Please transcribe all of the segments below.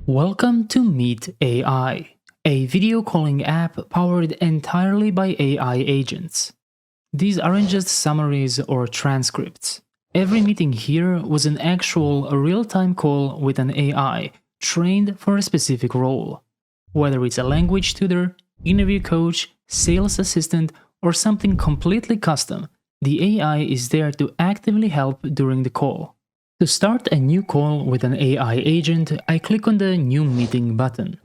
Welcome to Meet AI, a video calling app powered entirely by AI agents. These aren't just summaries or transcripts. Every meeting here was an actual real-time call with an AI trained for a specific role. Whether it's a language tutor, interview coach, sales assistant, or something completely custom, the AI is there to actively help during the call. To start a new call with an AI agent, I click on the New Meeting button.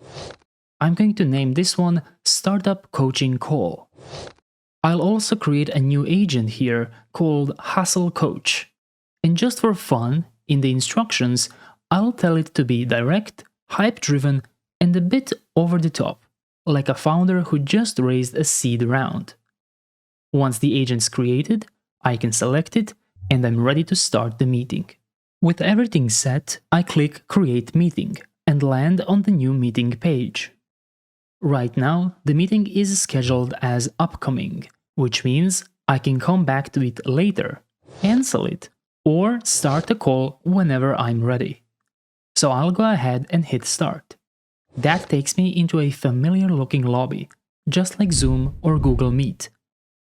I'm going to name this one Startup Coaching Call. I'll also create a new agent here called Hustle Coach. And just for fun, in the instructions, I'll tell it to be direct, hype-driven, and a bit over the top, like a founder who just raised a seed round. Once the agent's created, I can select it, and I'm ready to start the meeting. With everything set, I click Create Meeting and land on the new meeting page. Right now, the meeting is scheduled as upcoming, which means I can come back to it later, cancel it, or start the call whenever I'm ready. So I'll go ahead and hit Start. That takes me into a familiar-looking lobby, just like Zoom or Google Meet,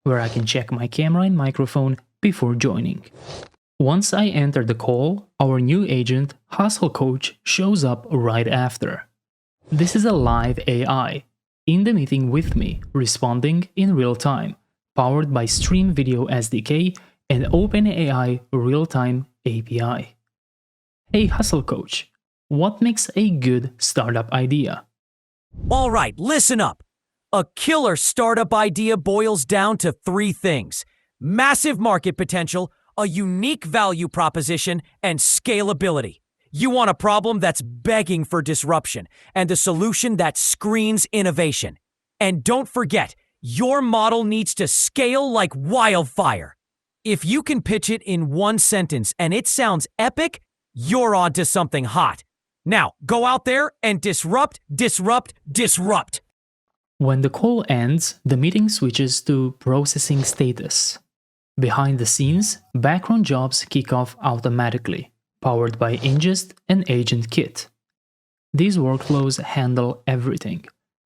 where I can check my camera and microphone before joining. Once I enter the call, our new agent, Hustle Coach, shows up right after. This is a live AI, in the meeting with me, responding in real time, powered by Stream Video SDK and OpenAI Real-Time API. Hey Hustle Coach, what makes a good startup idea? All right, listen up. A killer startup idea boils down to three things: massive market potential, a unique value proposition, and scalability. You want a problem that's begging for disruption and a solution that screams innovation. And don't forget, your model needs to scale like wildfire. If you can pitch it in one sentence and it sounds epic, you're onto something hot. Now, go out there and disrupt, disrupt, disrupt. When the call ends, the meeting switches to processing status. Behind the scenes, background jobs kick off automatically, powered by Inngest and Agent Kit. These workflows handle everything: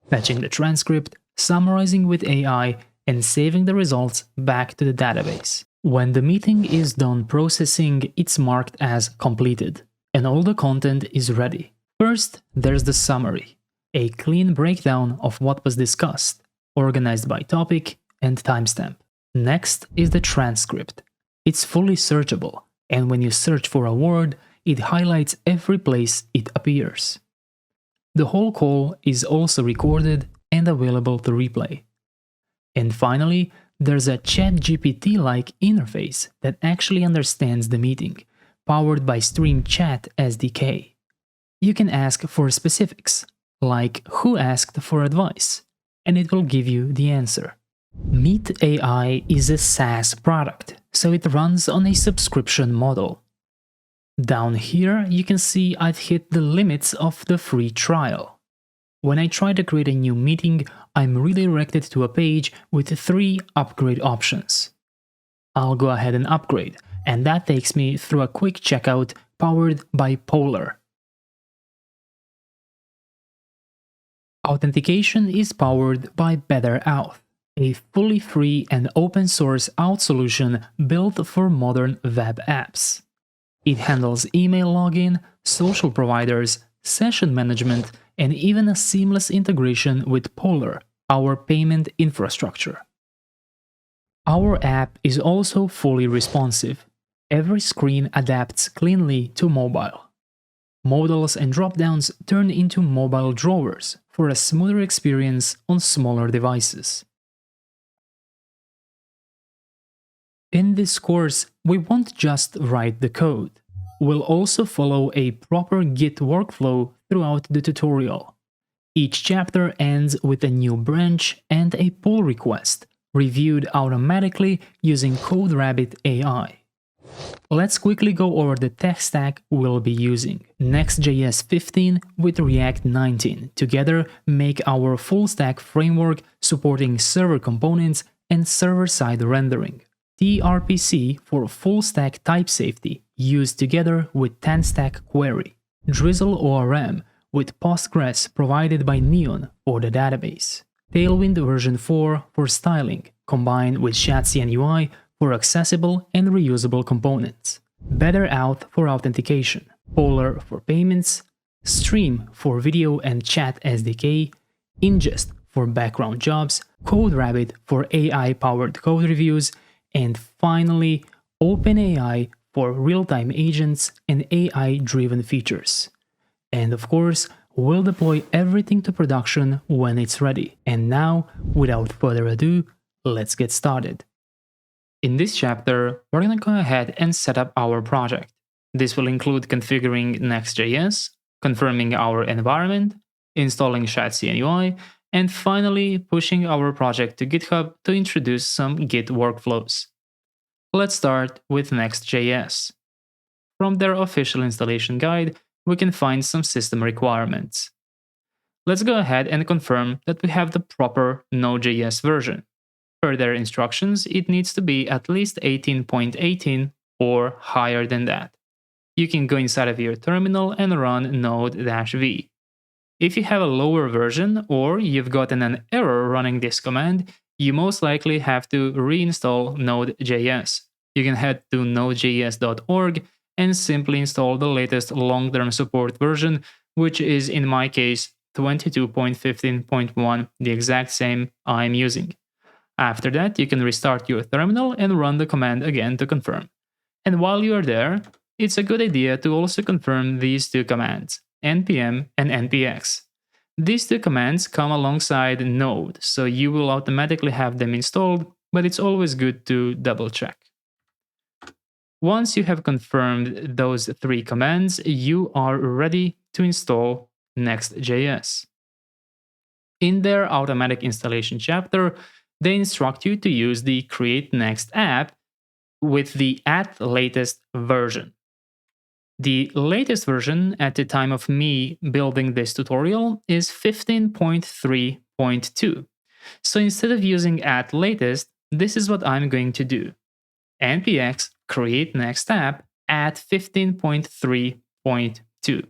fetching the transcript, summarizing with AI, and saving the results back to the database. When the meeting is done processing, it's marked as completed, and all the content is ready. First, there's the summary, a clean breakdown of what was discussed, organized by topic and timestamp. Next is the transcript. It's fully searchable, and when you search for a word, it highlights every place it appears. The whole call is also recorded and available to replay. And finally, there's a ChatGPT-like interface that actually understands the meeting, powered by Stream Chat SDK. You can ask for specifics, like who asked for advice, and it will give you the answer. Meet AI is a SaaS product, so it runs on a subscription model. Down here, you can see I've hit the limits of the free trial. When I try to create a new meeting, I'm redirected to a page with 3 upgrade options. I'll go ahead and upgrade, and that takes me through a quick checkout powered by Polar. Authentication is powered by BetterAuth, a fully free and open source auth solution built for modern web apps. It handles email login, social providers, session management, and even a seamless integration with Polar, our payment infrastructure. Our app is also fully responsive. Every screen adapts cleanly to mobile. Modals and dropdowns turn into mobile drawers for a smoother experience on smaller devices. In this course, we won't just write the code. We'll also follow a proper Git workflow throughout the tutorial. Each chapter ends with a new branch and a pull request, reviewed automatically using CodeRabbit AI. Let's quickly go over the tech stack we'll be using. Next.js 15 with React 19 together make our full-stack framework supporting server components and server-side rendering. tRPC for full-stack type safety used together with 10-stack query. Drizzle ORM with Postgres provided by Neon for the database, Tailwind version 4 for styling, combined with Shadcn UI for accessible and reusable components, Better Auth for authentication, Polar for payments, Stream for video and Chat SDK, Inngest for background jobs, CodeRabbit for AI-powered code reviews, and finally, OpenAI for real-time agents and AI-driven features. And of course, we'll deploy everything to production when it's ready. And now, without further ado, let's get started. In this chapter, we're going to go ahead and set up our project. This will include configuring Next.js, confirming our environment, installing Shadcn UI, and finally pushing our project to GitHub to introduce some Git workflows. Let's start with Next.js. From their official installation guide, we can find some system requirements. Let's go ahead and confirm that we have the proper Node.js version. Per their instructions, it needs to be at least 18.18 or higher than that. You can go inside of your terminal and run node-v. If you have a lower version or you've gotten an error running this command, you most likely have to reinstall Node.js. You can head to nodejs.org and simply install the latest long-term support version, which is in my case 22.15.1, the exact same I'm using. After that, you can restart your terminal and run the command again to confirm. And while you are there, it's a good idea to also confirm these two commands, npm and npx. These two commands come alongside Node, so you will automatically have them installed, but it's always good to double check. Once you have confirmed those three commands, you are ready to install Next.js. In their automatic installation chapter, they instruct you to use the Create Next app with the latest version. The latest version at the time of me building this tutorial is 15.3.2. So instead of using latest, this is what I'm going to do. npx create next app at 15.3.2.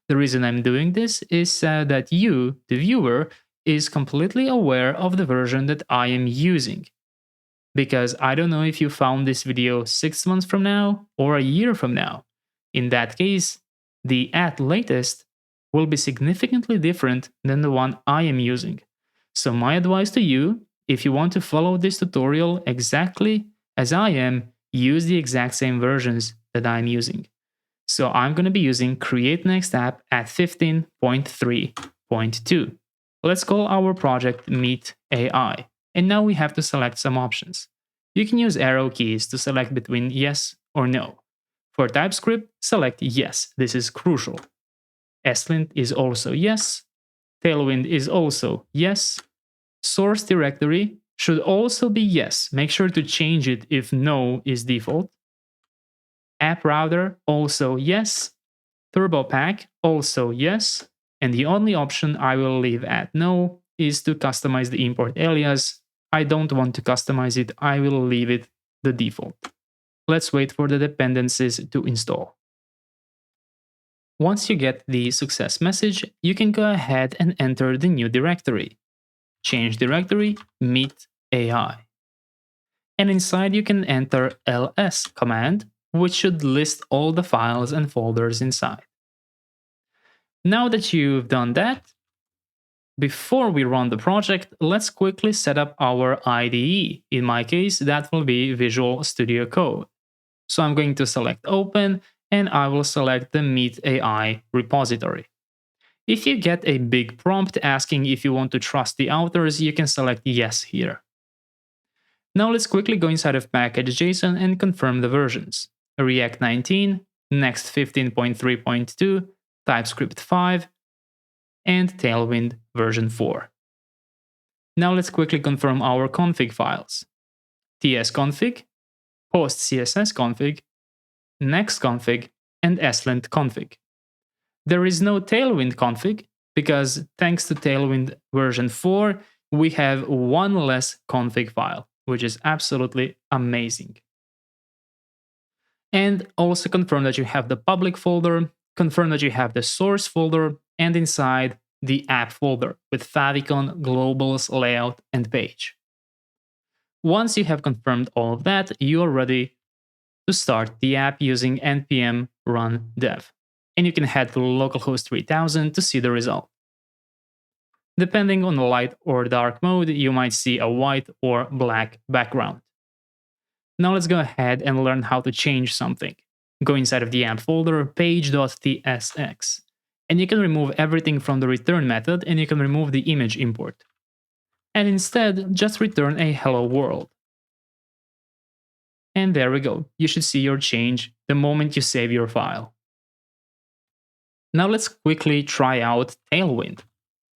The reason I'm doing this is that you, the viewer, is completely aware of the version that I am using. Because I don't know if you found this video 6 months from now or a year from now. In that case, the latest will be significantly different than the one I am using. So my advice to you, if you want to follow this tutorial exactly as I am, use the exact same versions that I'm using. So I'm going to be using Create Next App at 15.3.2. Let's call our project Meet AI. And now we have to select some options. You can use arrow keys to select between yes or no. For TypeScript, select yes, this is crucial. ESLint is also yes. Tailwind is also yes. Source directory should also be yes. Make sure to change it if no is default. App router, also yes. TurboPack, also yes. And the only option I will leave at no is to customize the import alias. I don't want to customize it, I will leave it the default. Let's wait for the dependencies to install. Once you get the success message, you can go ahead and enter the new directory. Change directory, Meet AI. And inside you can enter ls command, which should list all the files and folders inside. Now that you've done that, before we run the project, let's quickly set up our IDE. In my case, that will be Visual Studio Code. So I'm going to select Open, and I will select the Meet AI repository. If you get a big prompt asking if you want to trust the authors, you can select Yes here. Now let's quickly go inside of package.json and confirm the versions. React 19, Next 15.3.2, TypeScript 5, and Tailwind version 4. Now let's quickly confirm our config files. tsconfig, postcssconfig, nextconfig, and ESLint config. There is no Tailwind config because thanks to Tailwind version 4, we have one less config file, which is absolutely amazing. And also confirm that you have the public folder, confirm that you have the source folder, and inside the app folder with favicon, globals, layout, and page. Once you have confirmed all of that, you are ready to start the app using npm run dev. And you can head to localhost 3000 to see the result. Depending on the light or dark mode, you might see a white or black background. Now let's go ahead and learn how to change something. Go inside of the app folder, page.tsx, and you can remove everything from the return method and you can remove the image import. And instead, just return a hello world. And there we go. You should see your change the moment you save your file. Now let's quickly try out Tailwind.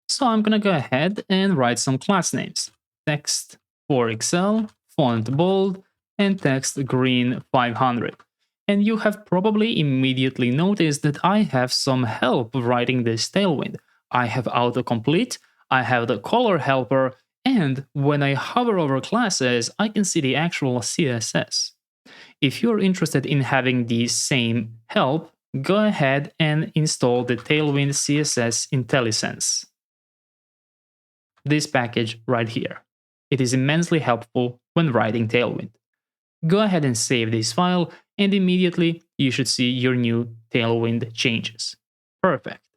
So I'm gonna go ahead and write some class names. Text for Excel, font bold, and text green 500. And you have probably immediately noticed that I have some help writing this Tailwind. I have autocomplete, I have the color helper, and when I hover over classes, I can see the actual CSS. If you're interested in having the same help, go ahead and install the Tailwind CSS IntelliSense. This package right here. It is immensely helpful when writing Tailwind. Go ahead and save this file, and immediately you should see your new Tailwind changes. Perfect.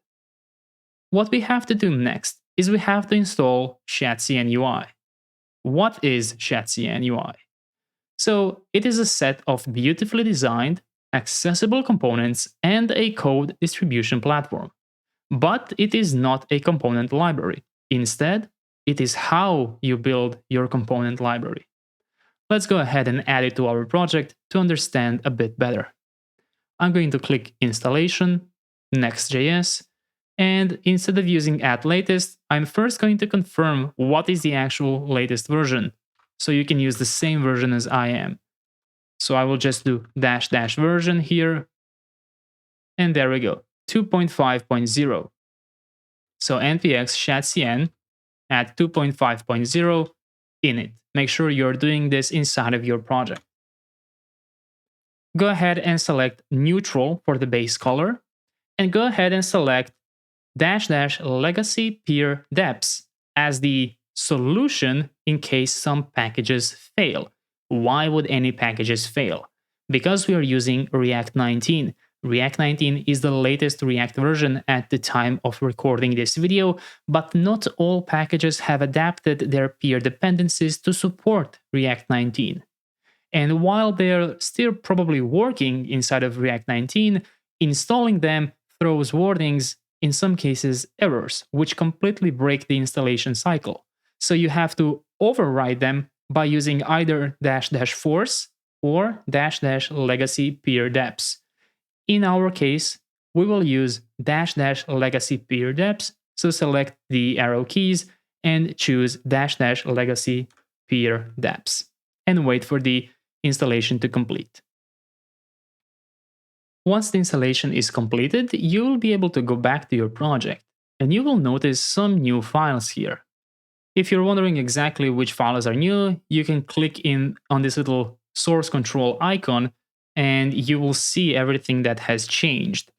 What we have to do next is we have to install Shadcn UI. What is Shadcn UI? So it is a set of beautifully designed, accessible components and a code distribution platform. But it is not a component library. Instead, it is how you build your component library. Let's go ahead and add it to our project to understand a bit better. I'm going to click Installation, Next.js, and instead of using add latest, I'm first going to confirm what is the actual latest version, so you can use the same version as I am. So I will just do -- version here, and there we go, 2.5.0. So npx shadcn add 2.5.0 in it. Make sure you're doing this inside of your project. Go ahead and select neutral for the base color, and go ahead and select -- legacy peer deps as the solution in case some packages fail. Why would any packages fail? Because we are using React 19. React 19 is the latest React version at the time of recording this video, but not all packages have adapted their peer dependencies to support React 19. And while they're still probably working inside of React 19, installing them throws warnings, in some cases errors, which completely break the installation cycle. So you have to override them by using either -- force or -- legacy peer deps. In our case, we will use -- legacy peer deps, so select the arrow keys and choose -- legacy peer deps, and wait for the installation to complete. Once the installation is completed, you will be able to go back to your project, and you will notice some new files here. If you're wondering exactly which files are new, you can click in on this little source control icon, and you will see everything that has changed.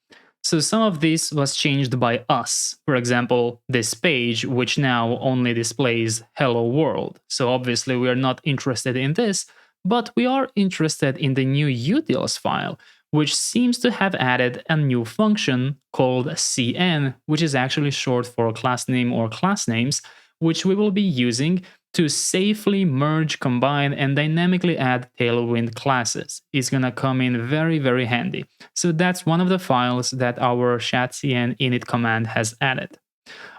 So some of this was changed by us. For example, this page, which now only displays hello world. So obviously we are not interested in this, but we are interested in the new utils file, which seems to have added a new function called cn, which is actually short for class name or class names, which we will be using to safely merge, combine, and dynamically add Tailwind classes. It's gonna come in very, very handy. So that's one of the files that our Shadcn init command has added.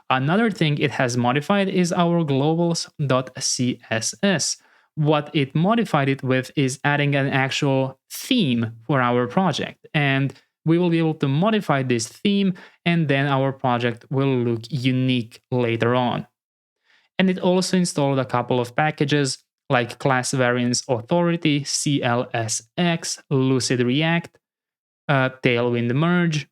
Another thing it has modified is our globals.css. What it modified it with is adding an actual theme for our project. And we will be able to modify this theme, and then our project will look unique later on. And it also installed a couple of packages like class variance authority, CLSX, Lucid React, Tailwind merge,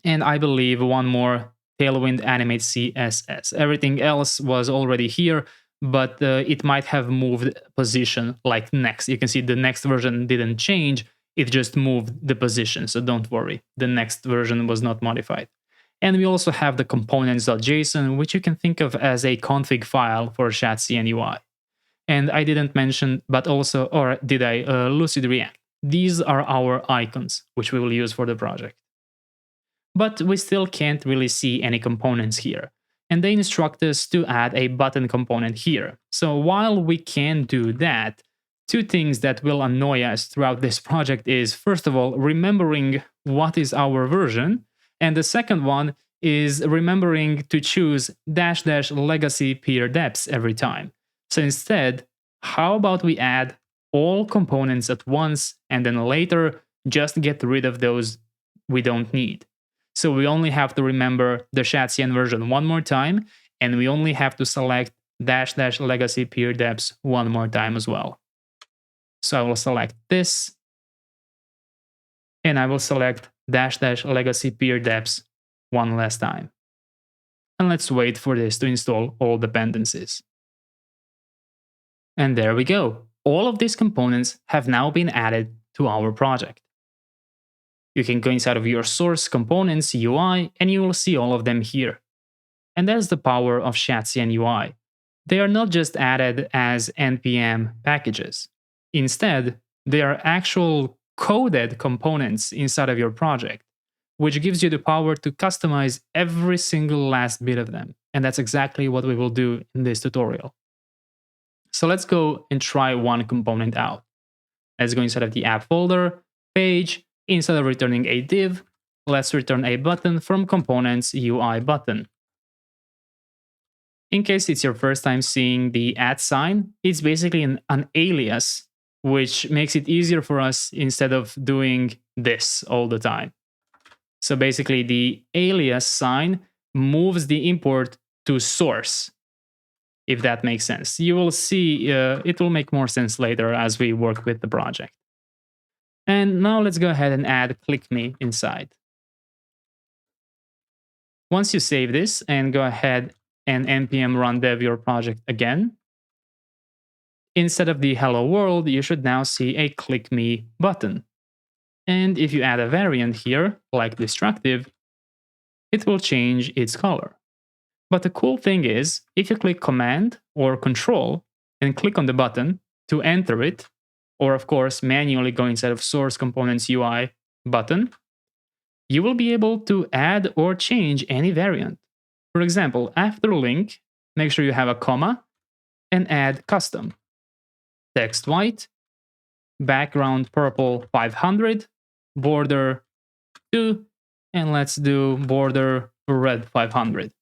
and I believe one more, Tailwind animate CSS. Everything else was already here, but it might have moved position like next. You can see the next version didn't change, it just moved the position, so don't worry, the next version was not modified. And we also have the components.json, which you can think of as a config file for Shadcn UI. And I didn't mention, but also, or did I, Lucid React. These are our icons, which we will use for the project. But we still can't really see any components here. And they instruct us to add a button component here. So while we can do that, two things that will annoy us throughout this project is, first of all, remembering what is our version. And the second one is remembering to choose -- legacy peer deps every time. So instead, how about we add all components at once and then later just get rid of those we don't need. So we only have to remember the Shadcn version one more time, and we only have to select -- legacy peer deps one more time as well. So I will select this, and I will select -- legacy peer deps one last time. And let's wait for this to install all dependencies. And there we go. All of these components have now been added to our project. You can go inside of your source components UI and you will see all of them here. And that's the power of Shadcn UI. They are not just added as npm packages. Instead, they are actual coded components inside of your project, which gives you the power to customize every single last bit of them. And that's exactly what we will do in this tutorial. So let's go and try one component out. Let's go inside of the app folder, page. Instead of returning a div, let's return a button from components UI button. In case it's your first time seeing the @ sign, it's basically an alias, which makes it easier for us instead of doing this all the time. So basically the alias sign moves the import to source, if that makes sense. You will see it will make more sense later as we work with the project. And now let's go ahead and add click me inside. Once you save this and go ahead and npm run dev your project again, instead of the hello world, you should now see a click me button. And if you add a variant here, like destructive, it will change its color. But the cool thing is, if you click Command or Control and click on the button to enter it, or of course manually go inside of source components UI button, you will be able to add or change any variant. For example, after link, make sure you have a comma and add custom. Text white, background purple 500, border 2, and let's do border red 500.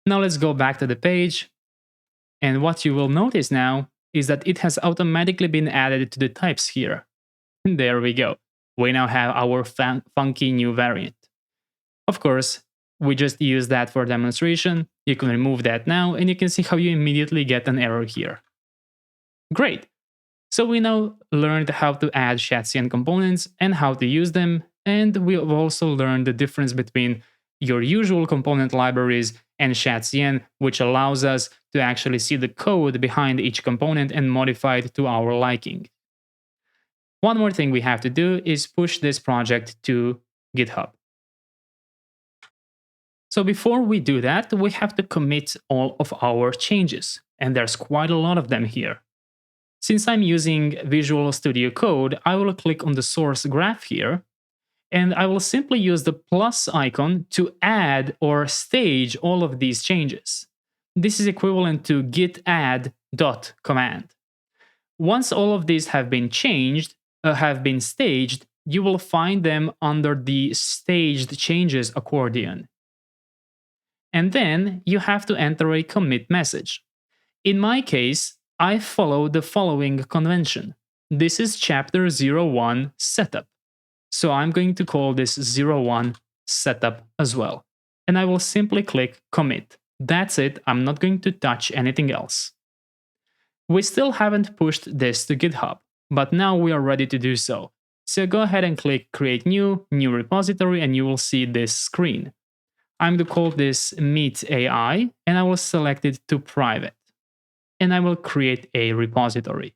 Now let's go back to the page, and what you will notice now is that it has automatically been added to the types here. And there we go. We now have our funky new variant. Of course, we just use that for demonstration. You can remove that now, and you can see how you immediately get an error here. Great. So we now learned how to add Shadcn components and how to use them, and we have also learned the difference between your usual component libraries and Shadcn, which allows us to actually see the code behind each component and modify it to our liking. One more thing we have to do is push this project to GitHub. So before we do that, we have to commit all of our changes, and there's quite a lot of them here. Since I'm using Visual Studio Code, I will click on the source graph here, and I will simply use the plus icon to add or stage all of these changes. This is equivalent to git add dot command. Once all of these have been staged, you will find them under the staged changes accordion. And then you have to enter a commit message. In my case, I follow the following convention. This is chapter 01 setup. So I'm going to call this 01 setup as well. And I will simply click commit. That's it. I'm not going to touch anything else. We still haven't pushed this to GitHub, but now we are ready to do so. So go ahead and click create new repository, and you will see this screen. I'm going to call this Meet AI, and I will select it to private. And I will create a repository.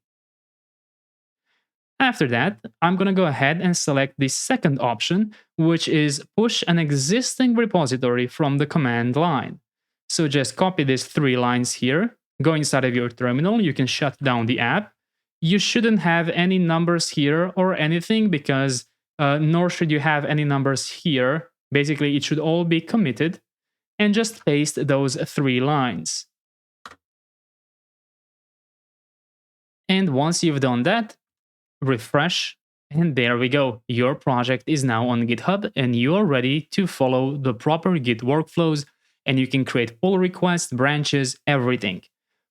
After that, I'm going to go ahead and select the second option, which is push an existing repository from the command line. So just copy these 3 lines here, go inside of your terminal, you can shut down the app. You shouldn't have any numbers here or anything because nor should you have any numbers here. Basically, it should all be committed, and just paste those 3 lines. And once you've done that, refresh, and there we go. Your project is now on GitHub and you're ready to follow the proper Git workflows, and you can create pull requests, branches, everything.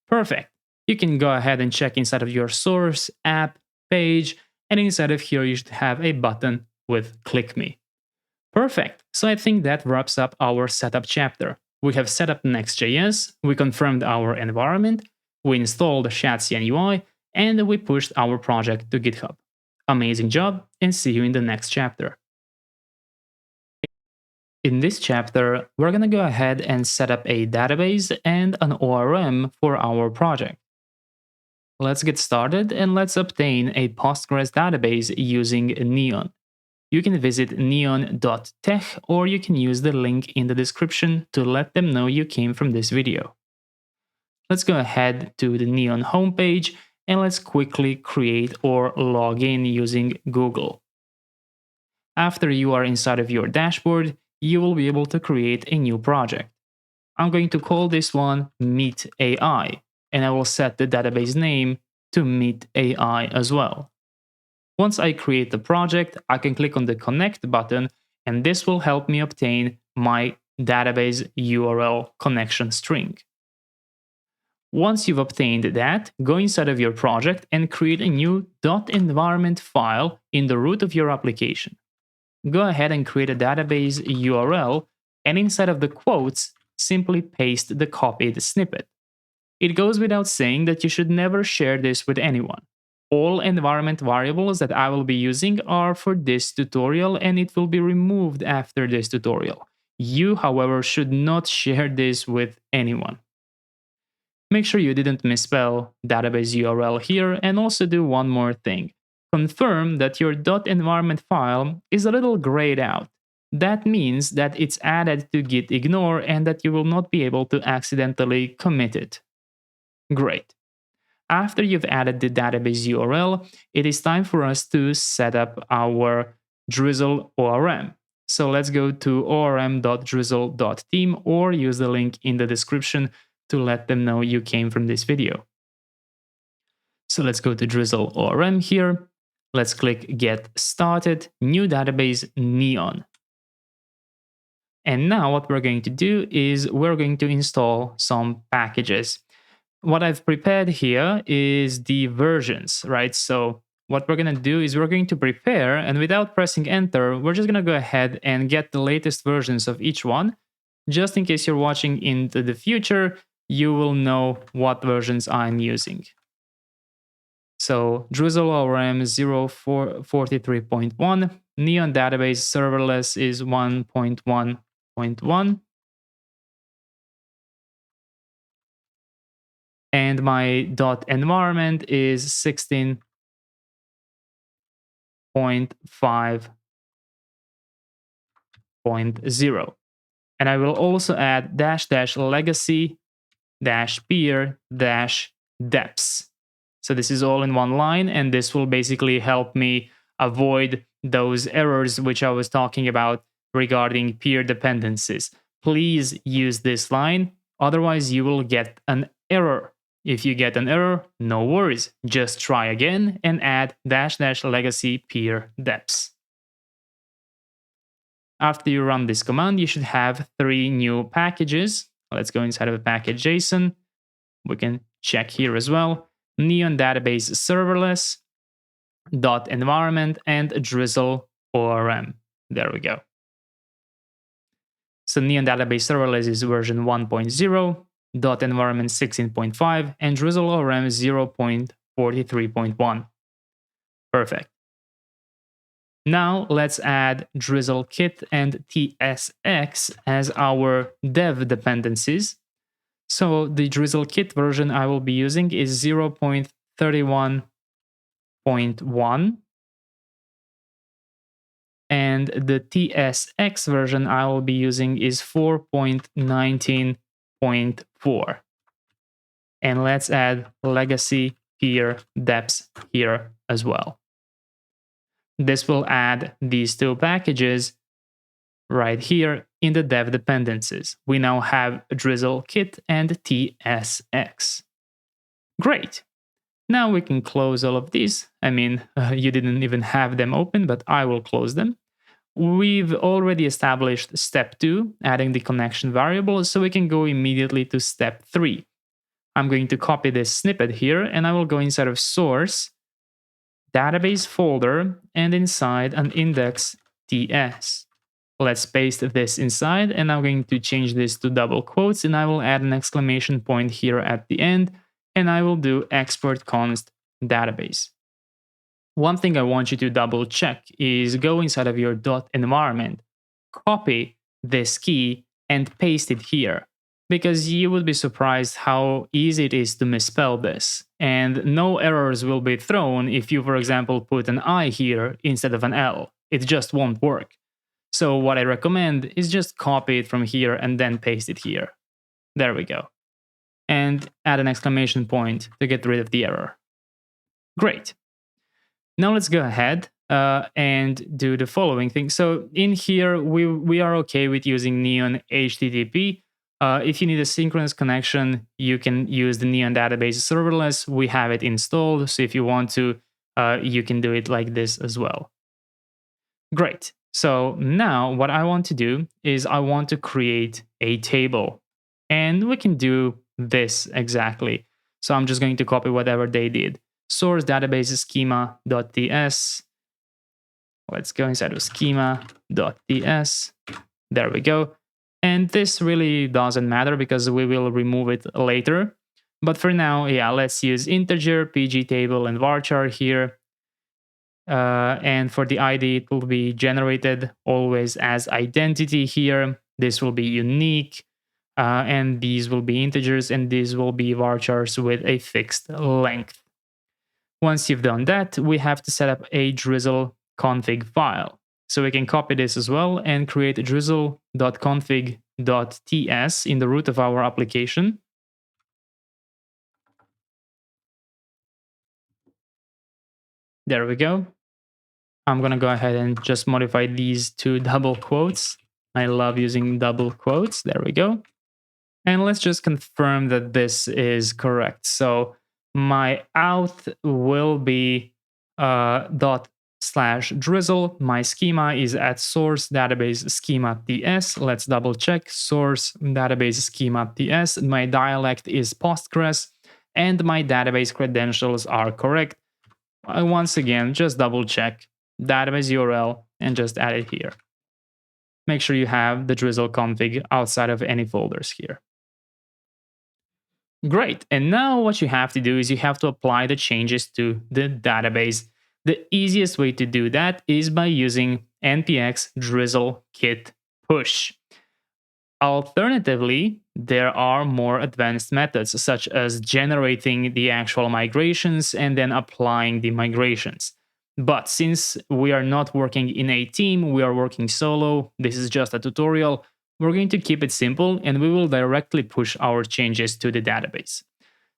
Perfect. You can go ahead and check inside of your source, app, page, and inside of here you should have a button with Click Me. Perfect. So I think that wraps up our setup chapter. We have set up Next.js, we confirmed our environment, we installed Shadcn UI, and we pushed our project to GitHub. Amazing job, and see you in the next chapter. In this chapter, we're going to go ahead and set up a database and an ORM for our project. Let's get started and let's obtain a Postgres database using Neon. You can visit neon.tech or you can use the link in the description to let them know you came from this video. Let's go ahead to the Neon homepage and let's quickly create or log in using Google. After you are inside of your dashboard, you will be able to create a new project. I'm going to call this one Meet AI, and I will set the database name to Meet AI as well. Once I create the project, I can click on the Connect button, and this will help me obtain my database URL connection string. Once you've obtained that, go inside of your project and create a new .environment file in the root of your application. Go ahead and create a database URL, and inside of the quotes, simply paste the copied snippet. It goes without saying that you should never share this with anyone. All environment variables that I will be using are for this tutorial, and it will be removed after this tutorial. You, however, should not share this with anyone. Make sure you didn't misspell database URL here, and also do one more thing. Confirm that your .environment file is a little grayed out. That means that it's added to git ignore and that you will not be able to accidentally commit it. Great. After you've added the database URL, it is time for us to set up our Drizzle ORM. So let's go to orm.drizzle.team or use the link in the description to let them know you came from this video. So let's go to Drizzle ORM here. Let's click Get Started, New Database Neon. And now what we're going to do is we're going to install some packages. What I've prepared here is the versions, right? So what we're going to do is we're going to prepare, and without pressing enter, we're just going to go ahead and get the latest versions of each one. Just in case you're watching into the future, you will know what versions I'm using. So Drizzle ORM 0.43.1, Neon Database Serverless is 1.1.1, and my .environment is 16.5.0. And I will also add --legacy -peer -deps. So this is all in one line, and this will basically help me avoid those errors which I was talking about regarding peer dependencies. Please use this line, otherwise you will get an error. If you get an error, no worries, just try again and add --legacy peer deps. After you run this command, you should have 3 new packages. Let's go inside of a package JSON. We can check here as well. Neon Database Serverless, .environment, and Drizzle ORM. There we go. So Neon Database Serverless is version 1.0, .environment 16.5, and Drizzle ORM 0.43.1. Perfect. Now let's add Drizzle Kit and TSX as our dev dependencies. So the Drizzle Kit version I will be using is 0.31.1. 4.1. And the TSX version I will be using is 4.19.4. And let's add legacy peer deps here as well. This will add these two packages right here in the dev dependencies. We now have Drizzle Kit and TSX. Great. Now we can close all of these. I mean, you didn't even have them open, but I will close them. We've already established step 2, adding the connection variable, so we can go immediately to step 3. I'm going to copy this snippet here, and I will go inside of source, database folder, and inside an index ts. Let's paste this inside, and I'm going to change this to double quotes, and I will add an exclamation point here at the end, and I will do export const database. One thing I want you to double check is go inside of your .environment, copy this key, and paste it here, because you would be surprised how easy it is to misspell this. And no errors will be thrown if you, for example, put an I here instead of an L. It just won't work. So what I recommend is just copy it from here and then paste it here. There we go. And add an exclamation point to get rid of the error. Great. Now let's go ahead and do the following thing. So in here, we are okay with using Neon HTTP. If you need a synchronous connection, you can use the Neon database serverless. We have it installed, so if you want to, you can do it like this as well. Great. So now what I want to do is I want to create a table. And we can do this exactly. So I'm just going to copy whatever they did. Source database schema.ts. Let's go inside of schema.ts. There we go. And this really doesn't matter because we will remove it later. But for now, yeah, let's use integer, pg table, and varchar here. And for the ID, it will be generated always as identity here. This will be unique. And these will be integers, and these will be varchars with a fixed length. Once you've done that, we have to set up a Drizzle config file. So we can copy this as well and create drizzle.config.ts in the root of our application. There we go. I'm going to go ahead and just modify these two double quotes. I love using double quotes. There we go. And let's just confirm that this is correct. So my auth will be /drizzle. My schema is at source database schema ts. Let's double check source database schema ts. My dialect is Postgres, and my database credentials are correct. Once again, just double check database URL and just add it here. Make sure you have the Drizzle config outside of any folders here. Great. And now what you have to do is you have to apply the changes to the database. The easiest way to do that is by using npx drizzle kit push. Alternatively, there are more advanced methods such as generating the actual migrations and then applying the migrations. But since we are not working in a team, we are working solo, this is just a tutorial, we're going to keep it simple and we will directly push our changes to the database.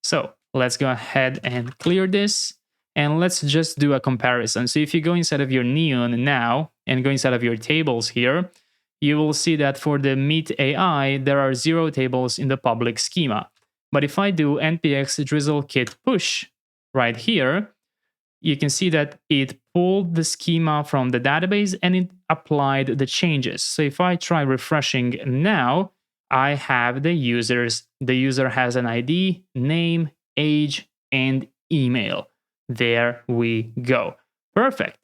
So let's go ahead and clear this and let's just do a comparison. So if you go inside of your Neon now and go inside of your tables here, you will see that for the Meet AI, there are 0 tables in the public schema. But if I do npx drizzle kit push right here, you can see that it pulled the schema from the database and it applied the changes. So if I try refreshing now, I have the users. The user has an ID, name, age, and email. There we go. Perfect.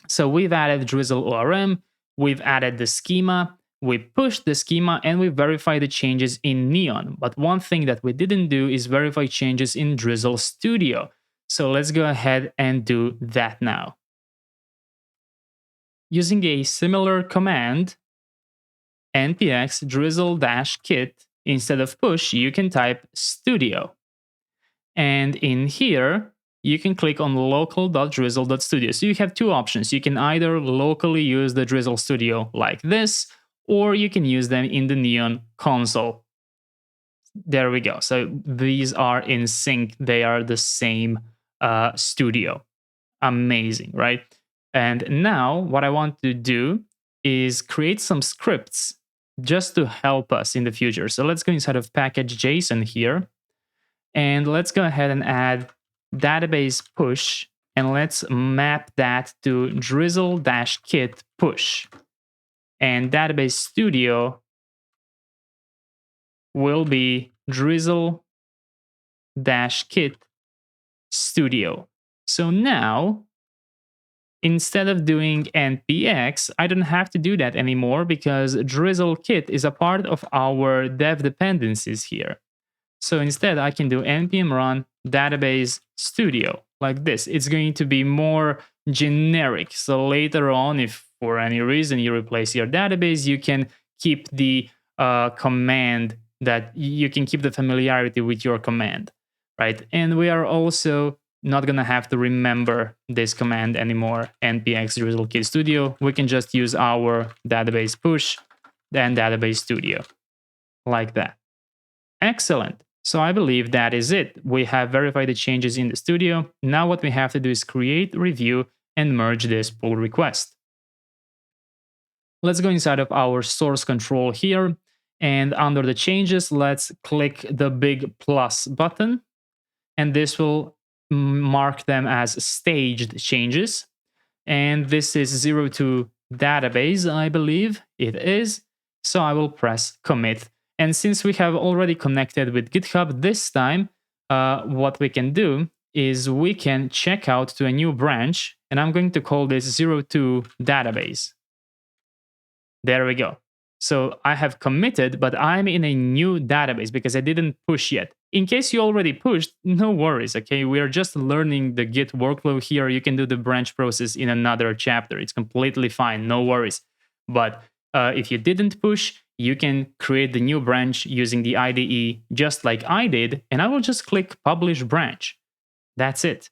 So we've added Drizzle ORM, we've added the schema, we pushed the schema, and we verified the changes in Neon. But one thing that we didn't do is verify changes in Drizzle Studio. So let's go ahead and do that now. Using a similar command, npx drizzle-kit, instead of push, you can type studio. And in here, you can click on local.drizzle.studio. So you have two options. You can either locally use the Drizzle Studio like this, or you can use them in the Neon console. There we go. So these are in sync. They are the same studio. Amazing, right? And now what I want to do is create some scripts just to help us in the future. So let's go inside of package.json here. And let's go ahead and add database push. And let's map that to drizzle-kit push. And database studio will be drizzle-kit studio. So now, instead of doing npx, I don't have to do that anymore because Drizzle Kit is a part of our dev dependencies here. So instead, I can do npm run database studio like this. It's going to be more generic. So later on, if for any reason you replace your database, you can keep the command that you can keep the familiarity with your command, right? And we are also not going to have to remember this command anymore, npx drizzle kit studio. We can just use our database push, then database studio, like that. Excellent. So I believe that is it. We have verified the changes in the studio. Now what we have to do is create, review, and merge this pull request. Let's go inside of our source control here. And under the changes, let's click the big plus button. And this will mark them as staged changes. And this is 02 database, I believe it is. So I will press commit. And since we have already connected with GitHub this time, what we can do is we can check out to a new branch. And I'm going to call this 02 database. There we go. So I have committed, but I'm in a new database because I didn't push yet. In case you already pushed, no worries, okay? We are just learning the Git workflow here. You can do the branch process in another chapter. It's completely fine, no worries. But if you didn't push, you can create the new branch using the IDE just like I did, and I will just click Publish Branch. That's it.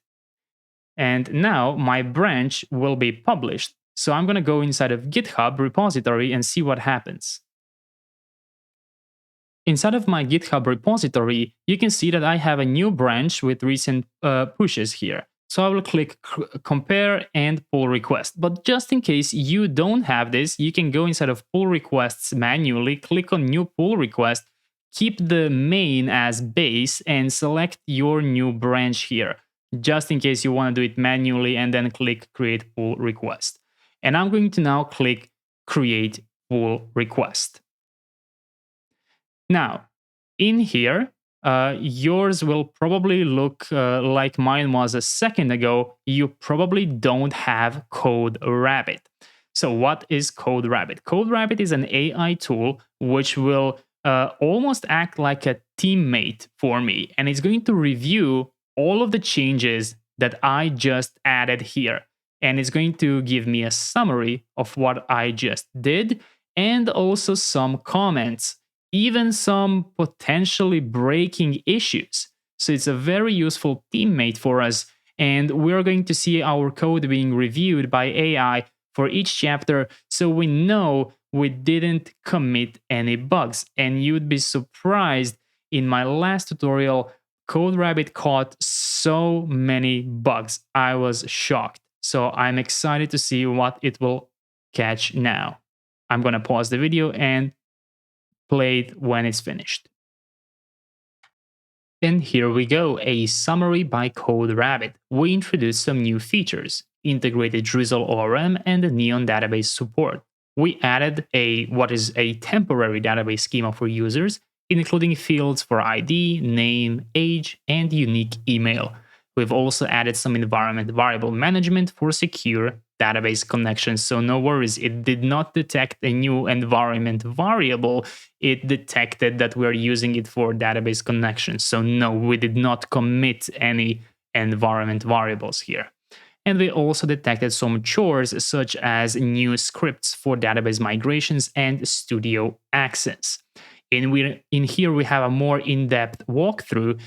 And now my branch will be published. So I'm going to go inside of GitHub repository and see what happens. Inside of my GitHub repository, you can see that I have a new branch with recent pushes here. So I will click compare and pull request. But just in case you don't have this, you can go inside of pull requests manually, click on new pull request, keep the main as base, and select your new branch here, just in case you want to do it manually, and then click create pull request. And I'm going to now click create pull request. Now, in here, yours will probably look like mine was a second ago. You probably don't have CodeRabbit. So what is CodeRabbit? CodeRabbit is an AI tool which will almost act like a teammate for me. And it's going to review all of the changes that I just added here. And it's going to give me a summary of what I just did and also some comments, even some potentially breaking issues. So it's a very useful teammate for us. And we're going to see our code being reviewed by AI for each chapter, so we know we didn't commit any bugs. And you'd be surprised, in my last tutorial, CodeRabbit caught so many bugs. I was shocked. So I'm excited to see what it will catch now. I'm going to pause the video and play it when it's finished. And here we go, a summary by CodeRabbit. We introduced some new features, integrated Drizzle ORM and the Neon database support. We added what is a temporary database schema for users, including fields for ID, name, age, and unique email. We've also added some environment variable management for secure database connections. So no worries, it did not detect a new environment variable. It detected that we're using it for database connections. So no, we did not commit any environment variables here. And we also detected some chores such as new scripts for database migrations and studio access. In here, we have a more in-depth walkthrough.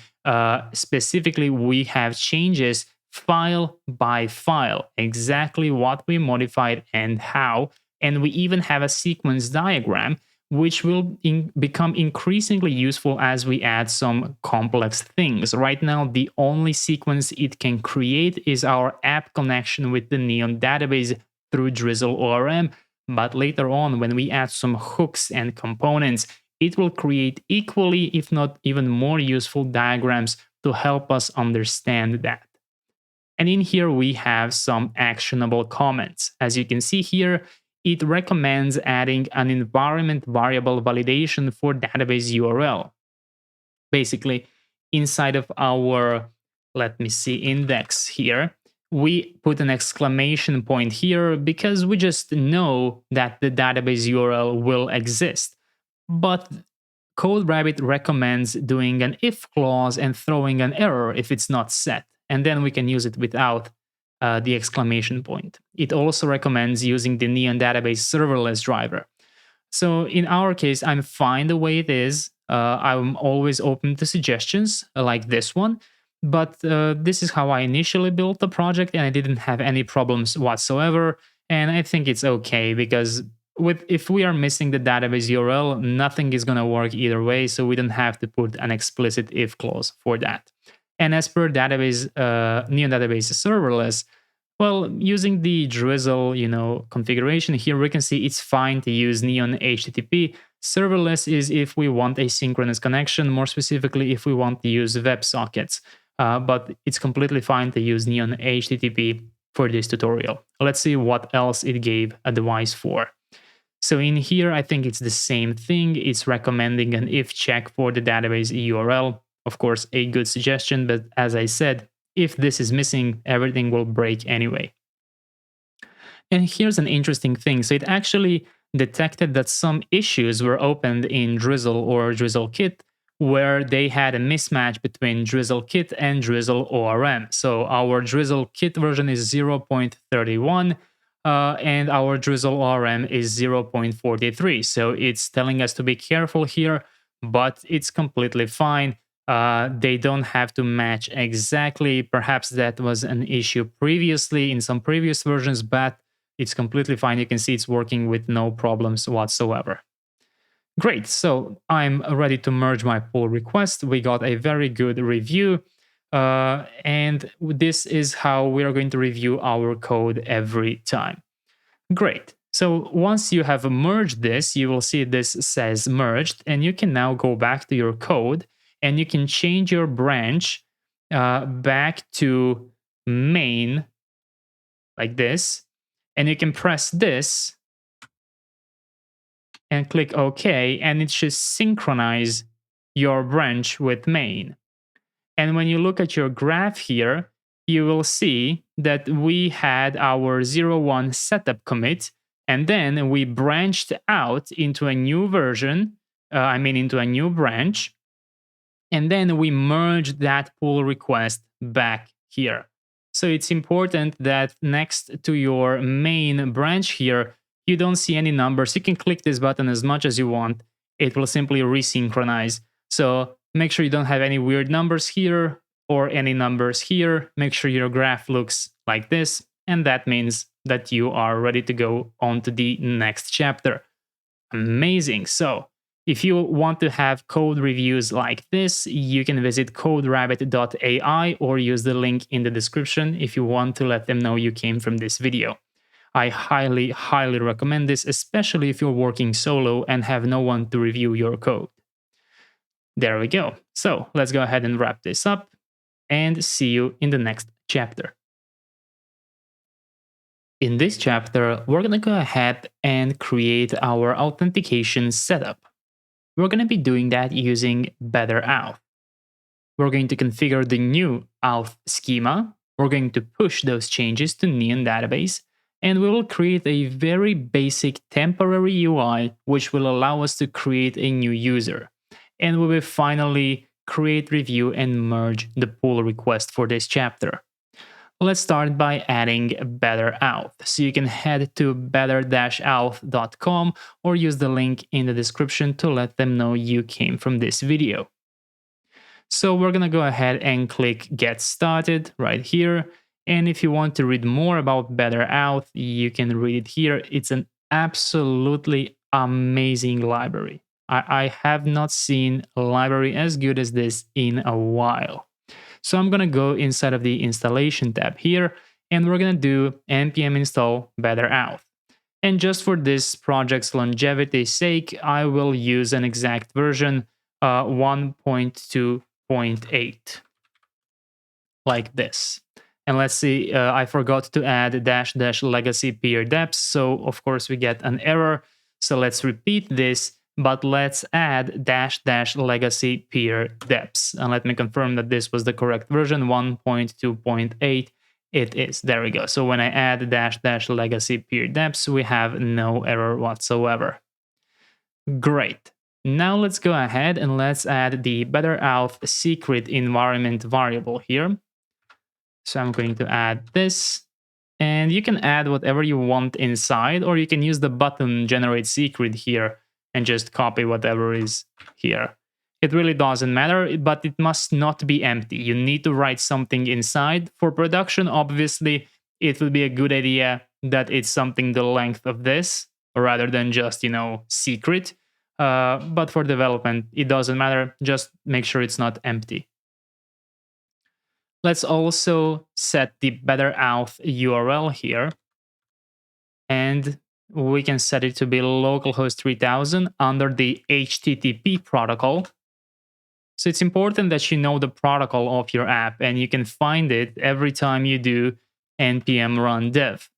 Specifically, we have changes file by file, exactly what we modified and how. And we even have a sequence diagram, which will become increasingly useful as we add some complex things. Right now, the only sequence it can create is our app connection with the Neon database through Drizzle ORM. But later on, when we add some hooks and components, it will create equally, if not even more useful diagrams to help us understand that. And in here, we have some actionable comments. As you can see here, it recommends adding an environment variable validation for database URL. Basically, inside of our, let me see, index here, we put an exclamation point here because we just know that the database URL will exist. But CodeRabbit recommends doing an if clause and throwing an error if it's not set, and then we can use it without the exclamation point. It also recommends using the Neon database serverless driver. So in our case, I'm fine the way it is. I'm always open to suggestions like this one, but this is how I initially built the project, and I didn't have any problems whatsoever. And I think it's okay because if we are missing the database URL, nothing is going to work either way, so we don't have to put an explicit if clause for that. And as per database, Neon database serverless, well, using the Drizzle, configuration here, we can see it's fine to use Neon HTTP. Serverless is if we want a synchronous connection, more specifically if we want to use WebSockets. But it's completely fine to use Neon HTTP for this tutorial. Let's see what else it gave advice for. So in here, I think it's the same thing. It's recommending an if check for the database URL. Of course, a good suggestion, but as I said, if this is missing, everything will break anyway. And here's an interesting thing. So it actually detected that some issues were opened in Drizzle or Drizzle Kit where they had a mismatch between Drizzle Kit and Drizzle ORM. So our Drizzle Kit version is 0.31 and our Drizzle ORM is 0.43. So it's telling us to be careful here, but it's completely fine. They don't have to match exactly. Perhaps that was an issue previously in some previous versions, but it's completely fine. You can see it's working with no problems whatsoever. Great, so I'm ready to merge my pull request. We got a very good review, and this is how we are going to review our code every time. Great. So once you have merged this, you will see this says merged, and you can now go back to your code and you can change your branch back to main like this, and you can press this and click OK, and it should synchronize your branch with main. And when you look at your graph here, you will see that we had our 01 setup commit, and then we branched out into a new version, into a new branch, and then we merged that pull request back here. So it's important that next to your main branch here, you don't see any numbers. You can click this button as much as you want. It will simply resynchronize. So make sure you don't have any weird numbers here or any numbers here. Make sure your graph looks like this. And that means that you are ready to go on to the next chapter. Amazing. So if you want to have code reviews like this, you can visit coderabbit.ai or use the link in the description if you want to let them know you came from this video. I highly, highly recommend this, especially if you're working solo and have no one to review your code. There we go. So let's go ahead and wrap this up and see you in the next chapter. In this chapter, we're going to go ahead and create our authentication setup. We're going to be doing that using Better Auth. We're going to configure the new auth schema. We're going to push those changes to Neon database, and we will create a very basic temporary UI, which will allow us to create a new user. And we will finally create, review, and merge the pull request for this chapter. Let's start by adding Better Auth. So you can head to better-auth.com or use the link in the description to let them know you came from this video. So we're going to go ahead and click Get Started right here. And if you want to read more about Better Auth, you can read it here. It's an absolutely amazing library. I have not seen a library as good as this in a while. So I'm going to go inside of the installation tab here, and we're going to do npm install Better Auth. And just for this project's longevity's sake, I will use an exact version 1.2.8, like this. And let's see, I forgot to add -- legacy peer deps, so of course we get an error. So let's repeat this, but let's add -- legacy peer deps. And let me confirm that this was the correct version, 1.2.8. It is. There we go. So when I add -- legacy peer deps, we have no error whatsoever. Great. Now let's go ahead and let's add the Better Auth secret environment variable here. So I'm going to add this, and you can add whatever you want inside, or you can use the button generate secret here and just copy whatever is here. It really doesn't matter, but it must not be empty. You need to write something inside. For production, obviously, it would be a good idea that it's something the length of this, rather than just, secret. But for development, it doesn't matter. Just make sure it's not empty. Let's also set the Better Auth URL here. And we can set it to be localhost 3000 under the HTTP protocol. So it's important that you know the protocol of your app, and you can find it every time you do npm run dev.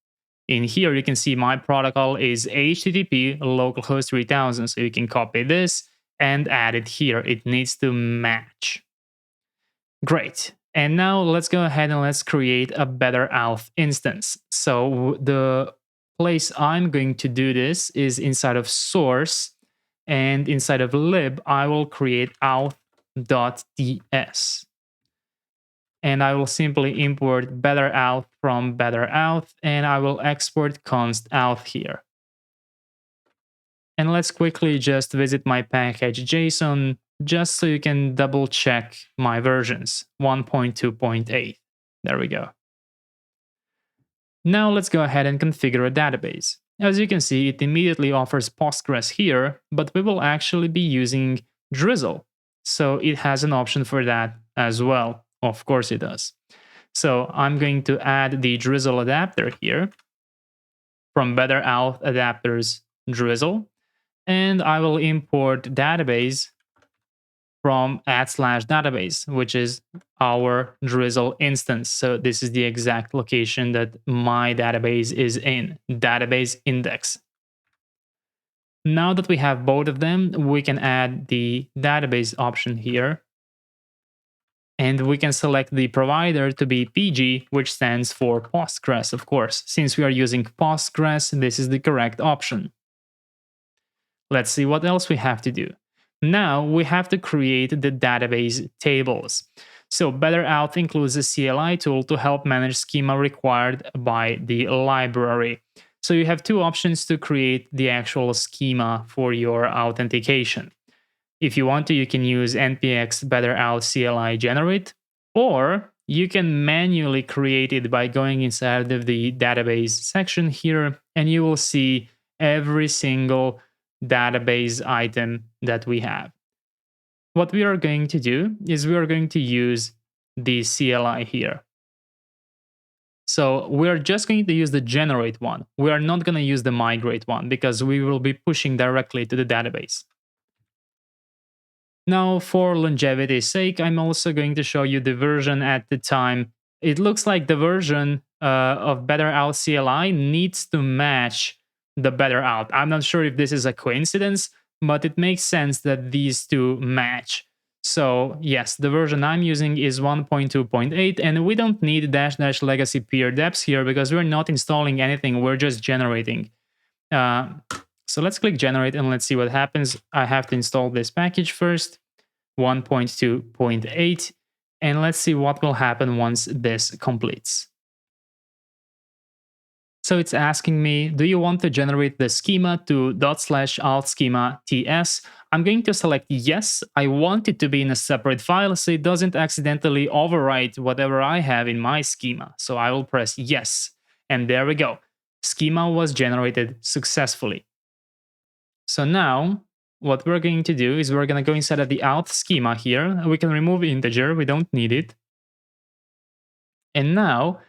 In here, you can see my protocol is HTTP localhost 3000. So you can copy this and add it here. It needs to match. Great. And now let's go ahead and let's create a Better Auth instance. So the place I'm going to do this is inside of source, and inside of lib, I will create auth.ts. And I will simply import Better Auth from Better Auth, and I will export const auth here. And let's quickly just visit my package.json just so you can double check my versions, 1.2.8. There we go. Now let's go ahead and configure a database. As you can see, it immediately offers Postgres here, but we will actually be using Drizzle. So it has an option for that as well. Of course it does. So I'm going to add the Drizzle adapter here from Better Auth adapters Drizzle, and I will import database from @database, which is our Drizzle instance. So this is the exact location that my database is in, database index. Now that we have both of them, we can add the database option here. And we can select the provider to be PG, which stands for Postgres, of course. Since we are using Postgres, this is the correct option. Let's see what else we have to do. Now we have to create the database tables. So Better Auth includes a CLI tool to help manage schema required by the library. So you have two options to create the actual schema for your authentication. If you want to, you can use npx Better Auth CLI generate, or you can manually create it by going inside of the database section here, and you will see every single database item that we have. What we are going to do is we are going to use the CLI here. So we're just going to use the generate one. We are not going to use the migrate one because we will be pushing directly to the database. Now, for longevity's sake, I'm also going to show you the version at the time. It looks like the version of Better Auth CLI needs to match the Better Auth. I'm not sure if this is a coincidence, but it makes sense that these two match. So yes, the version I'm using is 1.2.8, and we don't need -- legacy peer deps here because we're not installing anything, we're just generating. So let's click generate and let's see what happens. I have to install this package first, 1.2.8, and let's see what will happen once this completes. So it's asking me, do you want to generate the schema to /auth schema ts? I'm going to select yes. I want it to be in a separate file so it doesn't accidentally overwrite whatever I have in my schema. So I will press yes. And there we go. Schema was generated successfully. So now what we're going to do is we're going to go inside of the auth schema here. We can remove integer. We don't need it. And now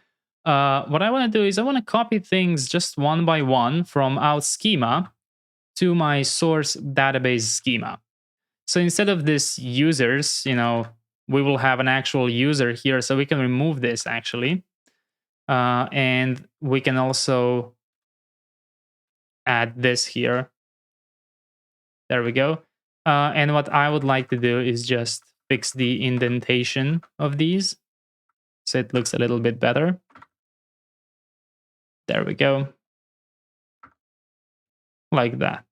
what I want to do is I want to copy things just one by one from auth schema to my source database schema. So instead of this users, we will have an actual user here. So we can remove this actually. And we can also add this here. There we go. And what I would like to do is just fix the indentation of these so it looks a little bit better. There we go. Like that.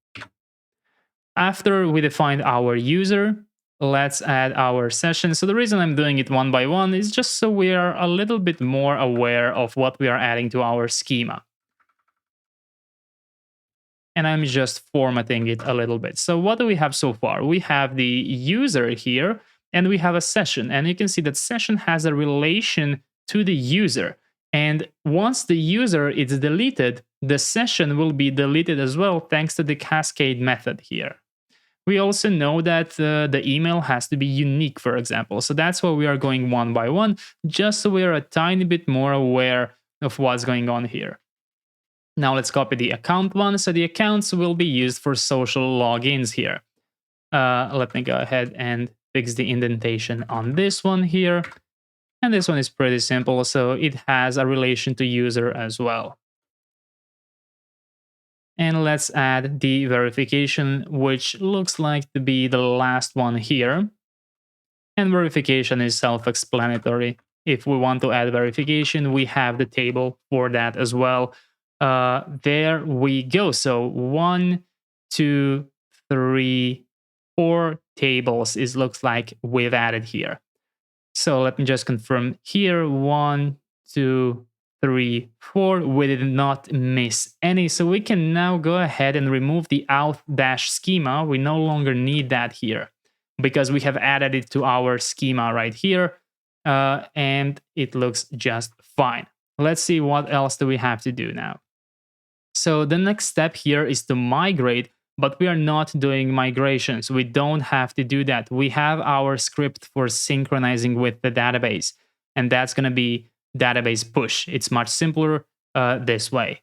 After we defined our user, let's add our session. So the reason I'm doing it one by one is just so we are a little bit more aware of what we are adding to our schema. And I'm just formatting it a little bit. So what do we have so far? We have the user here, and we have a session. And you can see that session has a relation to the user. And once the user is deleted, the session will be deleted as well, thanks to the cascade method here. We also know that the email has to be unique, for example. So that's why we are going one by one, just so we're a tiny bit more aware of what's going on here. Now let's copy the account one. So the accounts will be used for social logins here. Let me go ahead and fix the indentation on this one here. And this one is pretty simple. So it has a relation to user as well. And let's add the verification, which looks like to be the last one here. And verification is self-explanatory. If we want to add verification, we have the table for that as well. There we go. So 1, 2, 3, 4 tables it looks like we've added here. So let me just confirm here. 1, 2, 3, 4. We did not miss any. So we can now go ahead and remove the auth dash schema. We no longer need that here because we have added it to our schema right here. And it looks just fine. Let's see what else do we have to do now. So the next step here is to migrate, but we are not doing migrations. We don't have to do that. We have our script for synchronizing with the database, and that's going to be database push. It's much simpler this way.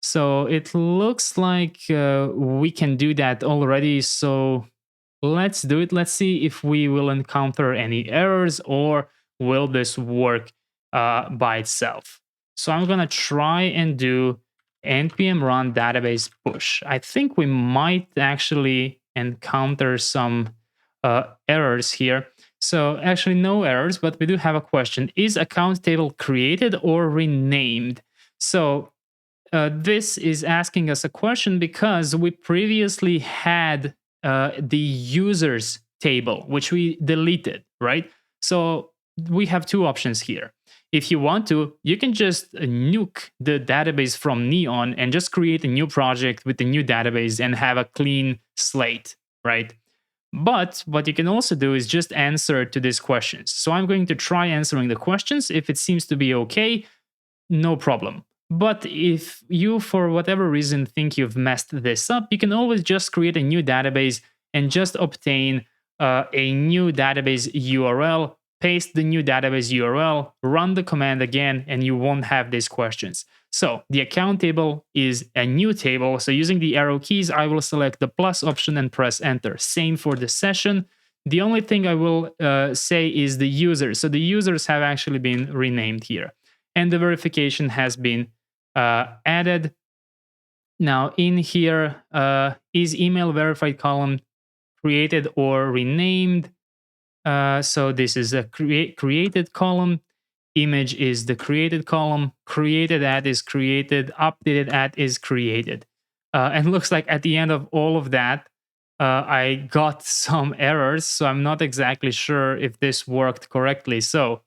So it looks like we can do that already. So let's do it. Let's see if we will encounter any errors or will this work by itself. So I'm going to try and do npm run database push. I think we might actually encounter some errors here. So actually no errors, but we do have a question. Is account table created or renamed? So this is asking us a question because we previously had the users table, which we deleted, right? So we have two options here. If you want to, you can just nuke the database from Neon and just create a new project with the new database and have a clean slate, right? But what you can also do is just answer to these questions. So I'm going to try answering the questions. If it seems to be okay, no problem. But if you, for whatever reason, think you've messed this up, you can always just create a new database and just obtain a new database URL, paste the new database URL, run the command again, and you won't have these questions. So the account table is a new table. So using the arrow keys, I will select the plus option and press enter. Same for the session. The only thing I will say is the users. So the users have actually been renamed here. And the verification has been added. Now in here, is email verified column created or renamed? So this is a created column. Image is the created column. Created at is created. Updated at is created. And looks like at the end of all of that, I got some errors. So I'm not exactly sure if this worked correctly. So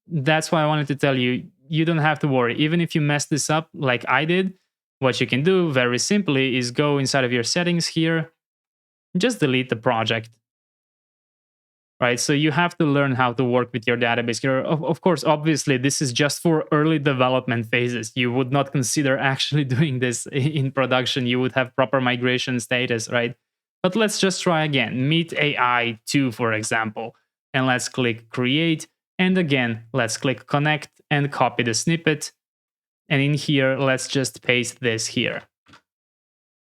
that's why I wanted to tell you, you don't have to worry. Even if you mess this up like I did, what you can do very simply is go inside of your settings here. just delete the project. Right, so you have to learn how to work with your database here. Of course, obviously, this is just for early development phases. You would not consider actually doing this in production. You would have proper migration status, right? But let's just try again. Meet AI 2, for example. And let's click Create. And again, let's click Connect and copy the snippet. And in here, let's just paste this here.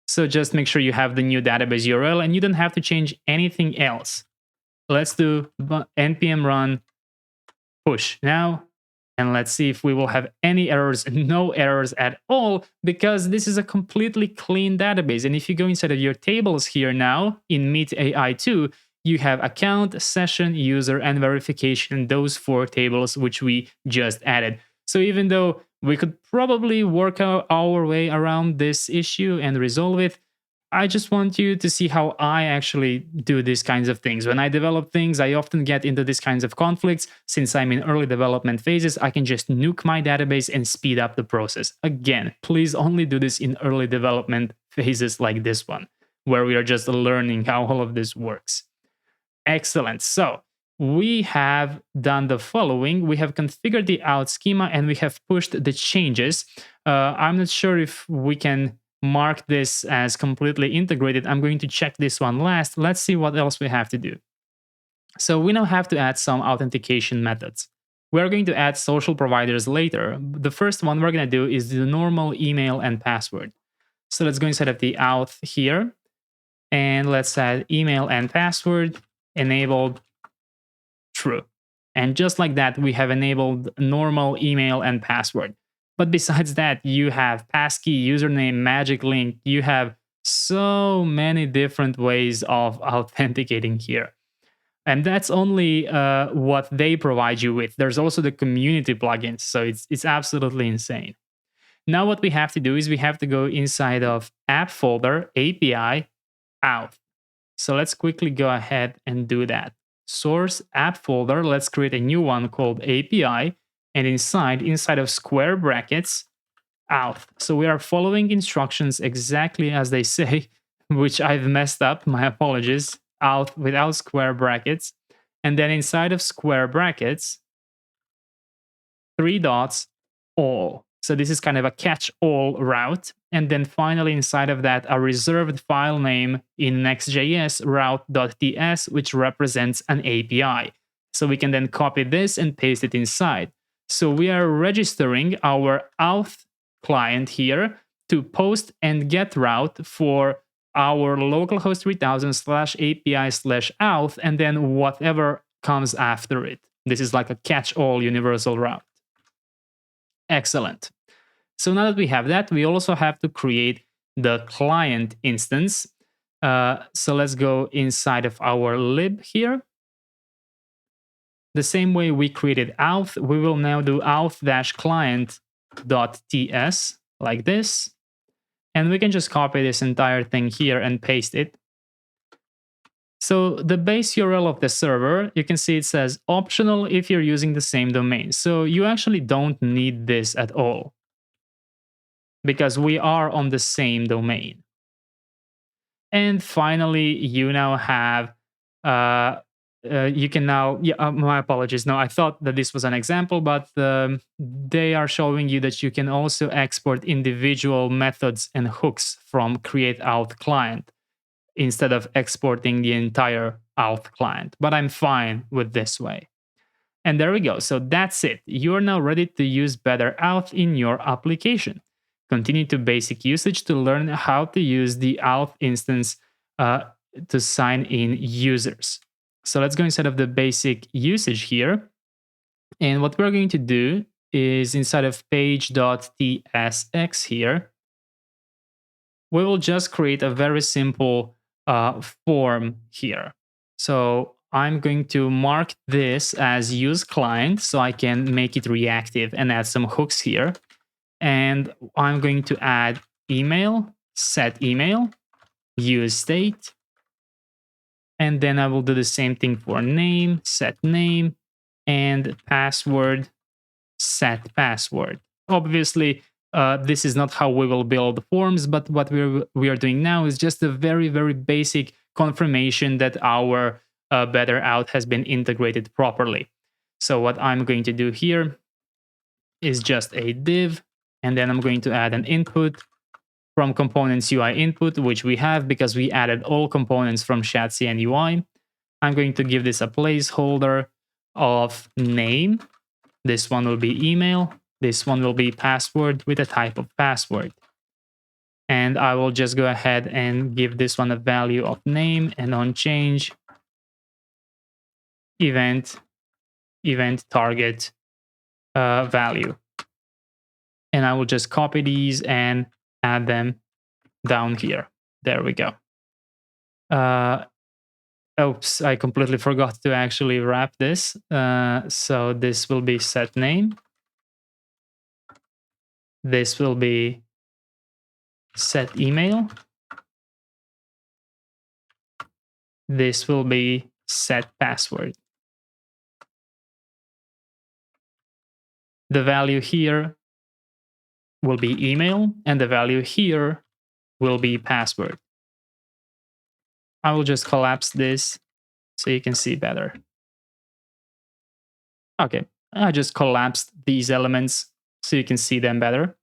So just make sure you have the new database URL and you don't have to change anything else. Let's do npm run push now, and let's see if we will have any errors. No errors at all, because this is a completely clean database. And if you go inside of your tables here now, in Meet AI 2, you have account, session, user, and verification, those 4 tables which we just added. So even though we could probably work our way around this issue and resolve it, I just want you to see how I actually do these kinds of things. When I develop things, I often get into these kinds of conflicts. Since I'm in early development phases, I can just nuke my database and speed up the process. Again, please only do this in early development phases like this one, where we are just learning how all of this works. Excellent. So we have done the following. We have configured the auth schema and we have pushed the changes. I'm not sure if we can mark this as completely integrated. I'm going to check this one last. Let's see what else we have to do. So we now have to add some authentication methods. We're going to add social providers later. The first one we're going to do is the normal email and password. So let's go inside of the auth here, and let's add email and password enabled true. And just like that, we have enabled normal email and password. But besides that, you have passkey, username, magic link. You have so many different ways of authenticating here. And that's only what they provide you with. There's also the community plugins. So it's absolutely insane. Now what we have to do is we have to go inside of app folder, API, auth. So let's quickly go ahead and do that. Source app folder, let's create a new one called API. And inside of square brackets, auth. So we are following instructions exactly as they say, which I've messed up, my apologies. Auth without square brackets. And then inside of square brackets, 3 dots, all. So this is kind of a catch-all route. And then finally inside of that, a reserved file name in Next.js route.ts, which represents an API. So we can then copy this and paste it inside. So we are registering our auth client here to post and get route for our localhost 3000 /API/auth, and then whatever comes after it. This is like a catch-all universal route. Excellent. So now that we have that, we also have to create the client instance. So let's go inside of our lib here. The same way we created auth, we will now do auth-client.ts like this. And we can just copy this entire thing here and paste it. So the base URL of the server, you can see it says optional if you're using the same domain. So you actually don't need this at all, because we are on the same domain. And finally, you now have you can now, my apologies. No, I thought that this was an example, but they are showing you that you can also export individual methods and hooks from create auth client instead of exporting the entire auth client. But I'm fine with this way. And there we go. So that's it. You're now ready to use better auth in your application. Continue to basic usage to learn how to use the auth instance to sign in users. So let's go inside of the basic usage here. And what we're going to do is inside of page.tsx here, we will just create a very simple form here. So I'm going to mark this as use client so I can make it reactive and add some hooks here. And I'm going to add email, set email, use state. And then I will do the same thing for name, set name, and password, set password. Obviously, this is not how we will build forms, but what we are doing now is just a very, very basic confirmation that our better out has been integrated properly. So what I'm going to do here is just a div, and then I'm going to add an input from components UI input, which we have because we added all components from Shadcn UI. I'm going to give this a placeholder of name. This one will be email. This one will be password with a type of password. And I will just go ahead and give this one a value of name, and on change event target value. And I will just copy these and add them down here. There we go. Oops, I completely forgot to actually wrap this. So this will be set name. This will be set email. This will be set password. The value here will be email, and the value here will be password. I will just collapse this so you can see better. Okay, I just collapsed these elements so you can see them better.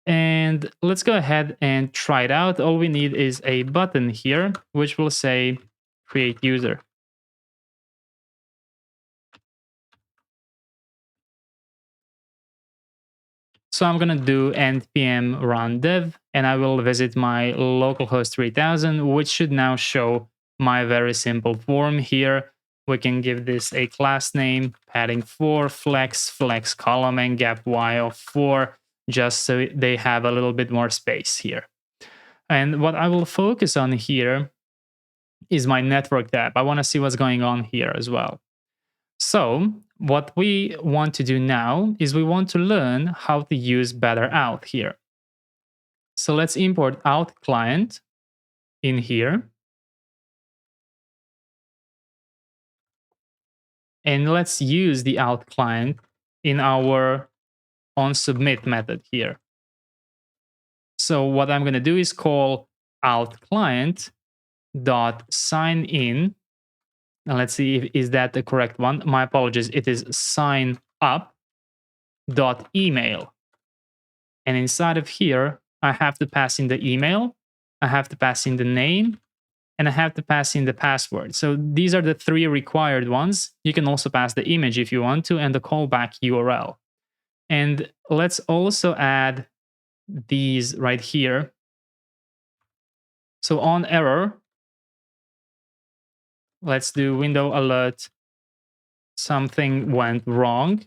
And let's go ahead and try it out. All we need is a button here, which will say create user. So I'm going to do npm run dev, and I will visit my localhost 3000, which should now show my very simple form here. We can give this a class name, padding 4, flex column, and gap y of 4, just so they have a little bit more space here. And what I will focus on here is my network tab. I want to see what's going on here as well. So what we want to do now is we want to learn how to use better out here. So let's import out client in here. And let's use the out client in our onSubmit method here. So what I'm going to do is call out client dot sign in. And let's see if is that the correct one. My apologies. It is sign up dot email. And inside of here, I have to pass in the email, I have to pass in the name, and I have to pass in the password. So these are the 3 required ones. You can also pass the image if you want to, and the callback URL. And let's also add these right here. So on error, let's do window alert, something went wrong.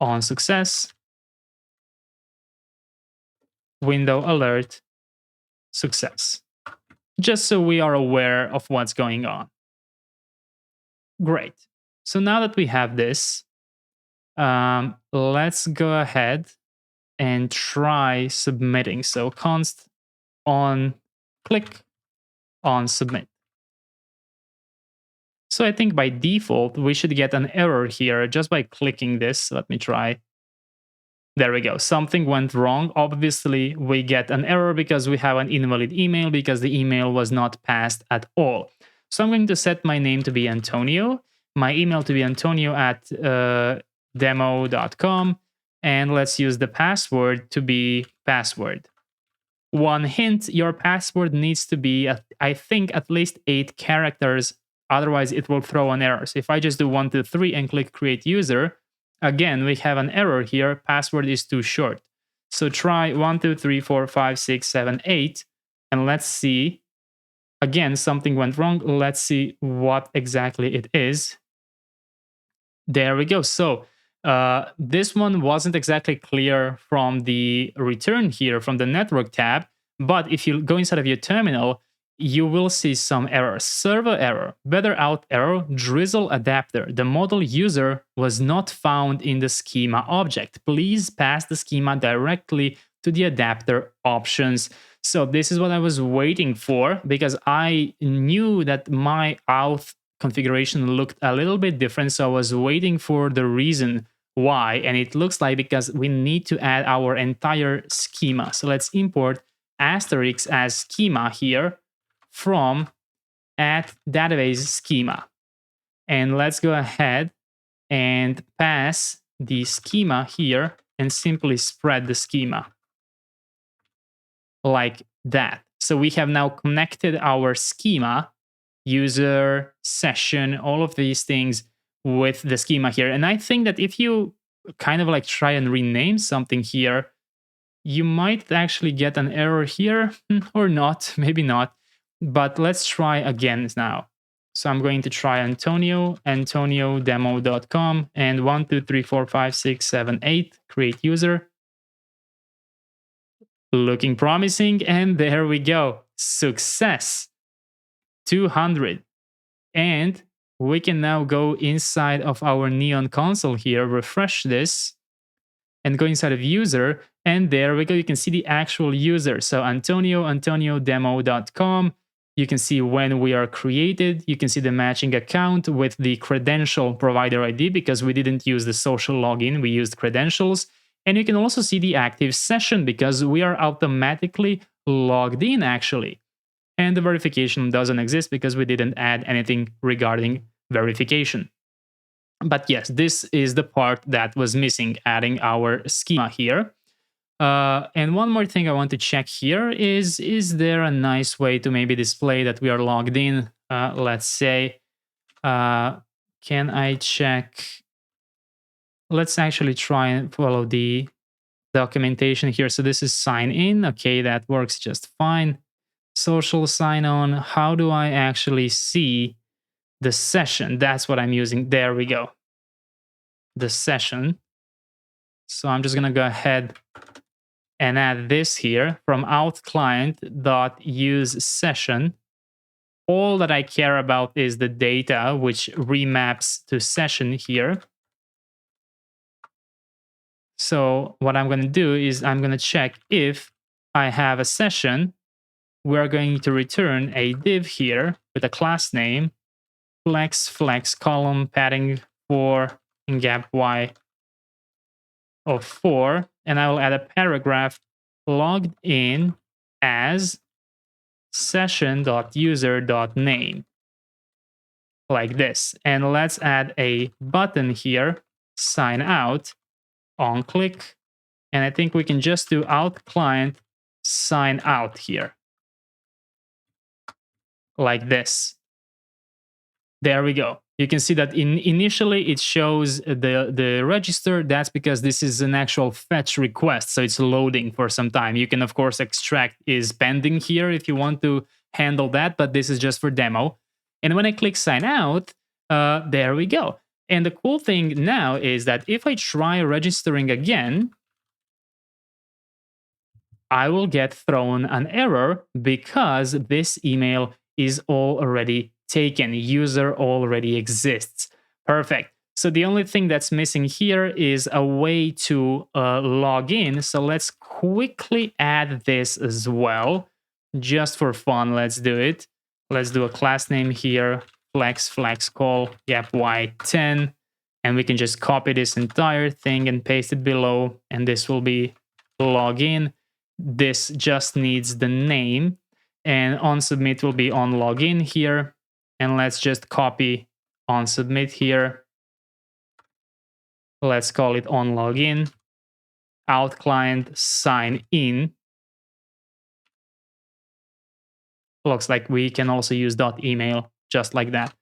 On success, window alert, success. Just so we are aware of what's going on. Great. So now that we have this, let's go ahead and try submitting. So const on click on submit. So I think by default, we should get an error here just by clicking this. Let me try. There we go. Something went wrong. Obviously, we get an error because we have an invalid email because the email was not passed at all. So I'm going to set my name to be Antonio, my email to be Antonio at demo.com, and let's use the password to be password. One hint, your password needs to be, I think, at least 8 characters. Otherwise, it will throw an error. So if I just do 1, 2, 3 and click create user, again, we have an error here. Password is too short. So try 1, 2, 3, 4, 5, 6, 7, 8. And let's see. Again, something went wrong. Let's see what exactly it is. There we go. So this one wasn't exactly clear from the return here from the network tab. But if you go inside of your terminal, you will see some errors. Server error, better out error, Drizzle adapter. The model user was not found in the schema object. Please pass the schema directly to the adapter options. So this is what I was waiting for because I knew that my auth configuration looked a little bit different. So I was waiting for the reason why. And it looks like because we need to add our entire schema. So let's import asterisk as schema here from @database schema. And let's go ahead and pass the schema here and simply spread the schema like that. So we have now connected our schema, user, session, all of these things with the schema here. And I think that if you kind of like try and rename something here, you might actually get an error here or not, maybe not. But let's try again now. So I'm going to try Antonio demo.com, and 1, 2, 3, 4, 5, 6, 7, 8, create user. Looking promising, and there we go. Success. 200. And we can now go inside of our Neon console here, refresh this, and go inside of user, and there we go. You can see the actual user. So Antonio demo.com. You can see when we are created. You can see the matching account with the credential provider ID because we didn't use the social login, we used credentials. And you can also see the active session because we are automatically logged in actually. And the verification doesn't exist because we didn't add anything regarding verification. But yes, this is the part that was missing, adding our schema here. And one more thing I want to check here is there a nice way to maybe display that we are logged in? Let's say, can I check? Let's actually try and follow the documentation here. So this is sign in. Okay, that works just fine. Social sign on. How do I actually see the session? That's what I'm using. There we go. The session. So I'm just going to go ahead and add this here from auth client.use session. All that I care about is the data, which remaps to session here. So what I'm going to do is I'm going to check if I have a session. We're going to return a div here with a class name, flex column padding 4 and gap y of 4, and I will add a paragraph logged in as session.user.name like this. And let's add a button here, sign out, on click, and I think we can just do auth client sign out here like this. There we go. You can see that initially it shows the register. That's because this is an actual fetch request, so it's loading for some time. You can of course extract is pending here if you want to handle that, but this is just for demo. And when I click sign out, there we go. And the cool thing now is that if I try registering again, I will get thrown an error because this email is already taken. User already exists. Perfect. So the only thing that's missing here is a way to log in. So let's quickly add this as well. Just for fun, let's do it. Let's do a class name here, flex call gap y10. And we can just copy this entire thing and paste it below. And this will be login. This just needs the name. And on submit will be on login here. And let's just copy on submit here. Let's call it on login. Auth client sign in. Looks like we can also use .email just like that.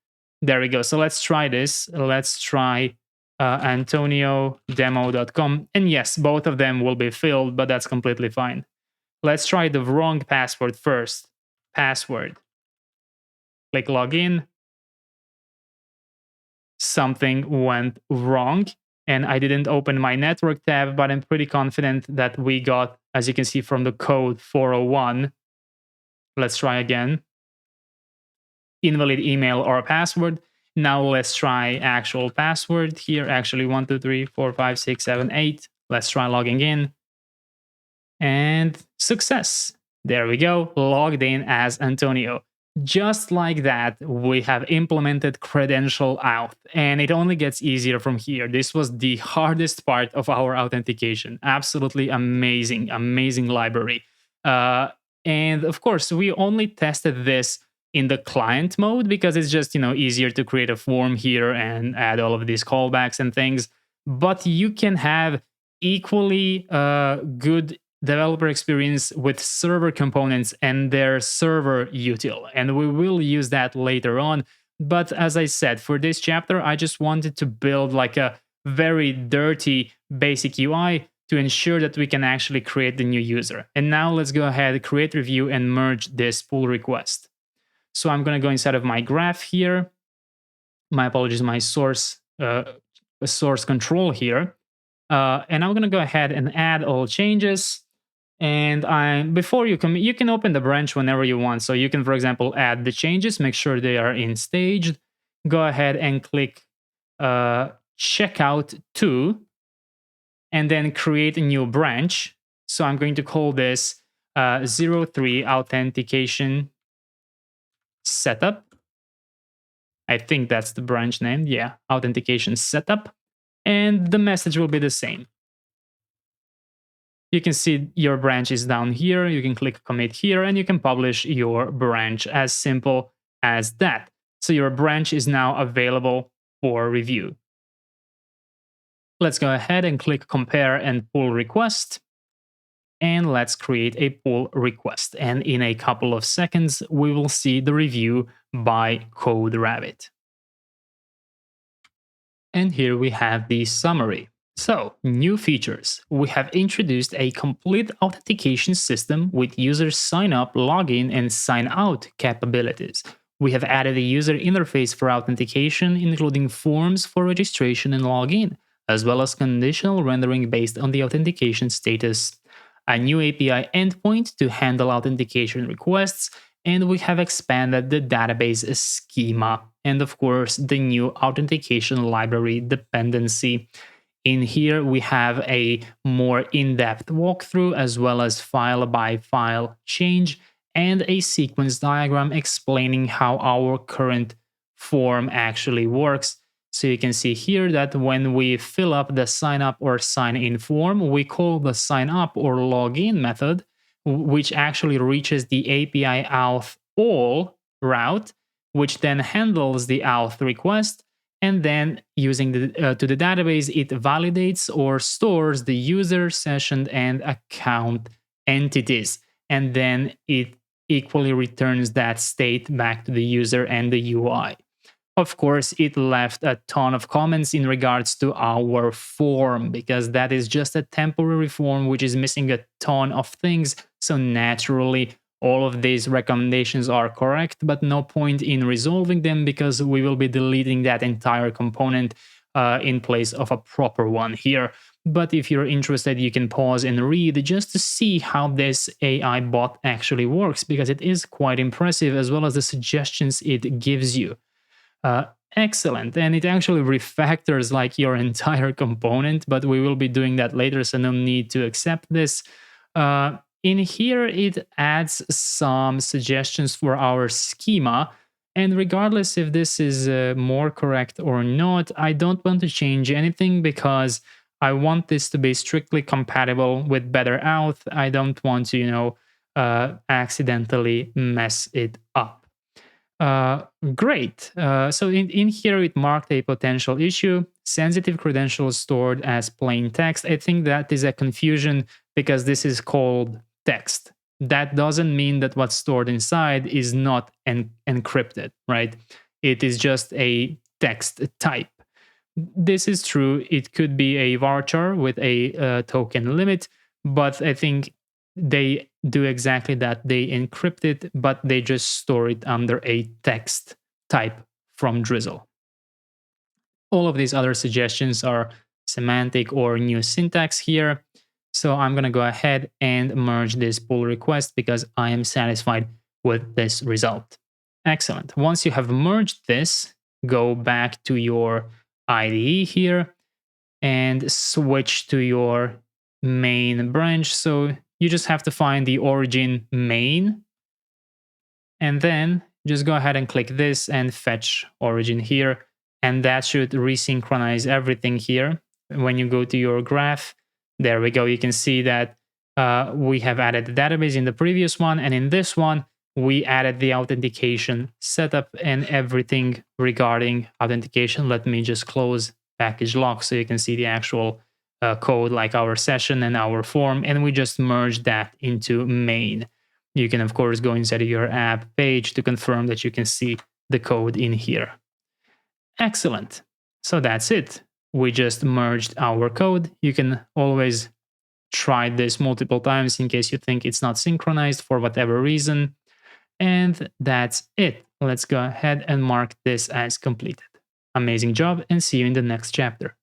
There we go. So let's try this. Let's try Antonio demo.com. And yes, both of them will be filled, but that's completely fine. Let's try the wrong password first. Password. Click login. Something went wrong. And I didn't open my network tab, but I'm pretty confident that we got, as you can see from the code, 401. Let's try again. Invalid email or password. Now let's try actual password here. Actually, 1, 2, 3, 4, 5, 6, 7, 8. Let's try logging in. And success. There we go. Logged in as Antonio. Just like that, we have implemented credential auth, and it only gets easier from here. This was the hardest part of our authentication. Absolutely amazing, amazing library. And of course, we only tested this in the client mode because it's just, easier to create a form here and add all of these callbacks and things. But you can have equally good developer experience with server components and their server util. And we will use that later on. But as I said, for this chapter, I just wanted to build like a very dirty basic UI to ensure that we can actually create the new user. And now let's go ahead, create review, and merge this pull request. So I'm going to go inside of my graph here. My apologies, my source control here. And I'm going to go ahead and add all changes. And before you can open the branch whenever you want. So you can, for example, add the changes, make sure they are in staged. Go ahead and click checkout to, and then create a new branch. So I'm going to call this 03 authentication setup. I think that's the branch name. Yeah, authentication setup. And the message will be the same. You can see your branch is down here. You can click commit here and you can publish your branch, as simple as that. So your branch is now available for review. Let's go ahead and click compare and pull request. And let's create a pull request. And in a couple of seconds, we will see the review by CodeRabbit. And here we have the summary. So, new features. We have introduced a complete authentication system with user sign up, login, and sign out capabilities. We have added a user interface for authentication, including forms for registration and login, as well as conditional rendering based on the authentication status. A new API endpoint to handle authentication requests, and we have expanded the database schema, and of course, the new authentication library dependency. In here, we have a more in-depth walkthrough, as well as file-by-file change, and a sequence diagram explaining how our current form actually works. So you can see here that when we fill up the sign up or sign in form, we call the sign up or login method, which actually reaches the API auth all route, which then handles the auth request. And then using to the database, it validates or stores the user, session, and account entities. And then it equally returns that state back to the user and the UI. Of course, it left a ton of comments in regards to our form, because that is just a temporary form which is missing a ton of things. So naturally, all of these recommendations are correct, but no point in resolving them because we will be deleting that entire component in place of a proper one here. But if you're interested, you can pause and read just to see how this AI bot actually works, because it is quite impressive, as well as the suggestions it gives you. Excellent. And it actually refactors like your entire component, but we will be doing that later, so no need to accept this. In here, it adds some suggestions for our schema. And regardless if this is more correct or not, I don't want to change anything because I want this to be strictly compatible with Better Auth. I don't want to, accidentally mess it up. Great. So in here, it marked a potential issue. Sensitive credentials stored as plain text. I think that is a confusion because this is called text. That doesn't mean that what's stored inside is not encrypted, right? It is just a text type. This is true. It could be a varchar with a token limit, but I think they do exactly that. They encrypt it, but they just store it under a text type from Drizzle. All of these other suggestions are semantic or new syntax here. So I'm going to go ahead and merge this pull request because I am satisfied with this result. Excellent. Once you have merged this, go back to your IDE here and switch to your main branch. So you just have to find the origin main, and then just go ahead and click this and fetch origin here. And that should resynchronize everything here. When you go to your graph, there we go. You can see that We have added the database in the previous one, and in this one, we added the authentication setup and everything regarding authentication. Let me just close package lock so you can see the actual code, like our session and our form, and we just merged that into main. You can, of course, go inside of your app page to confirm that you can see the code in here. Excellent. So that's it. We just merged our code. You can always try this multiple times in case you think it's not synchronized for whatever reason. And that's it. Let's go ahead and mark this as completed. Amazing job, and see you in the next chapter.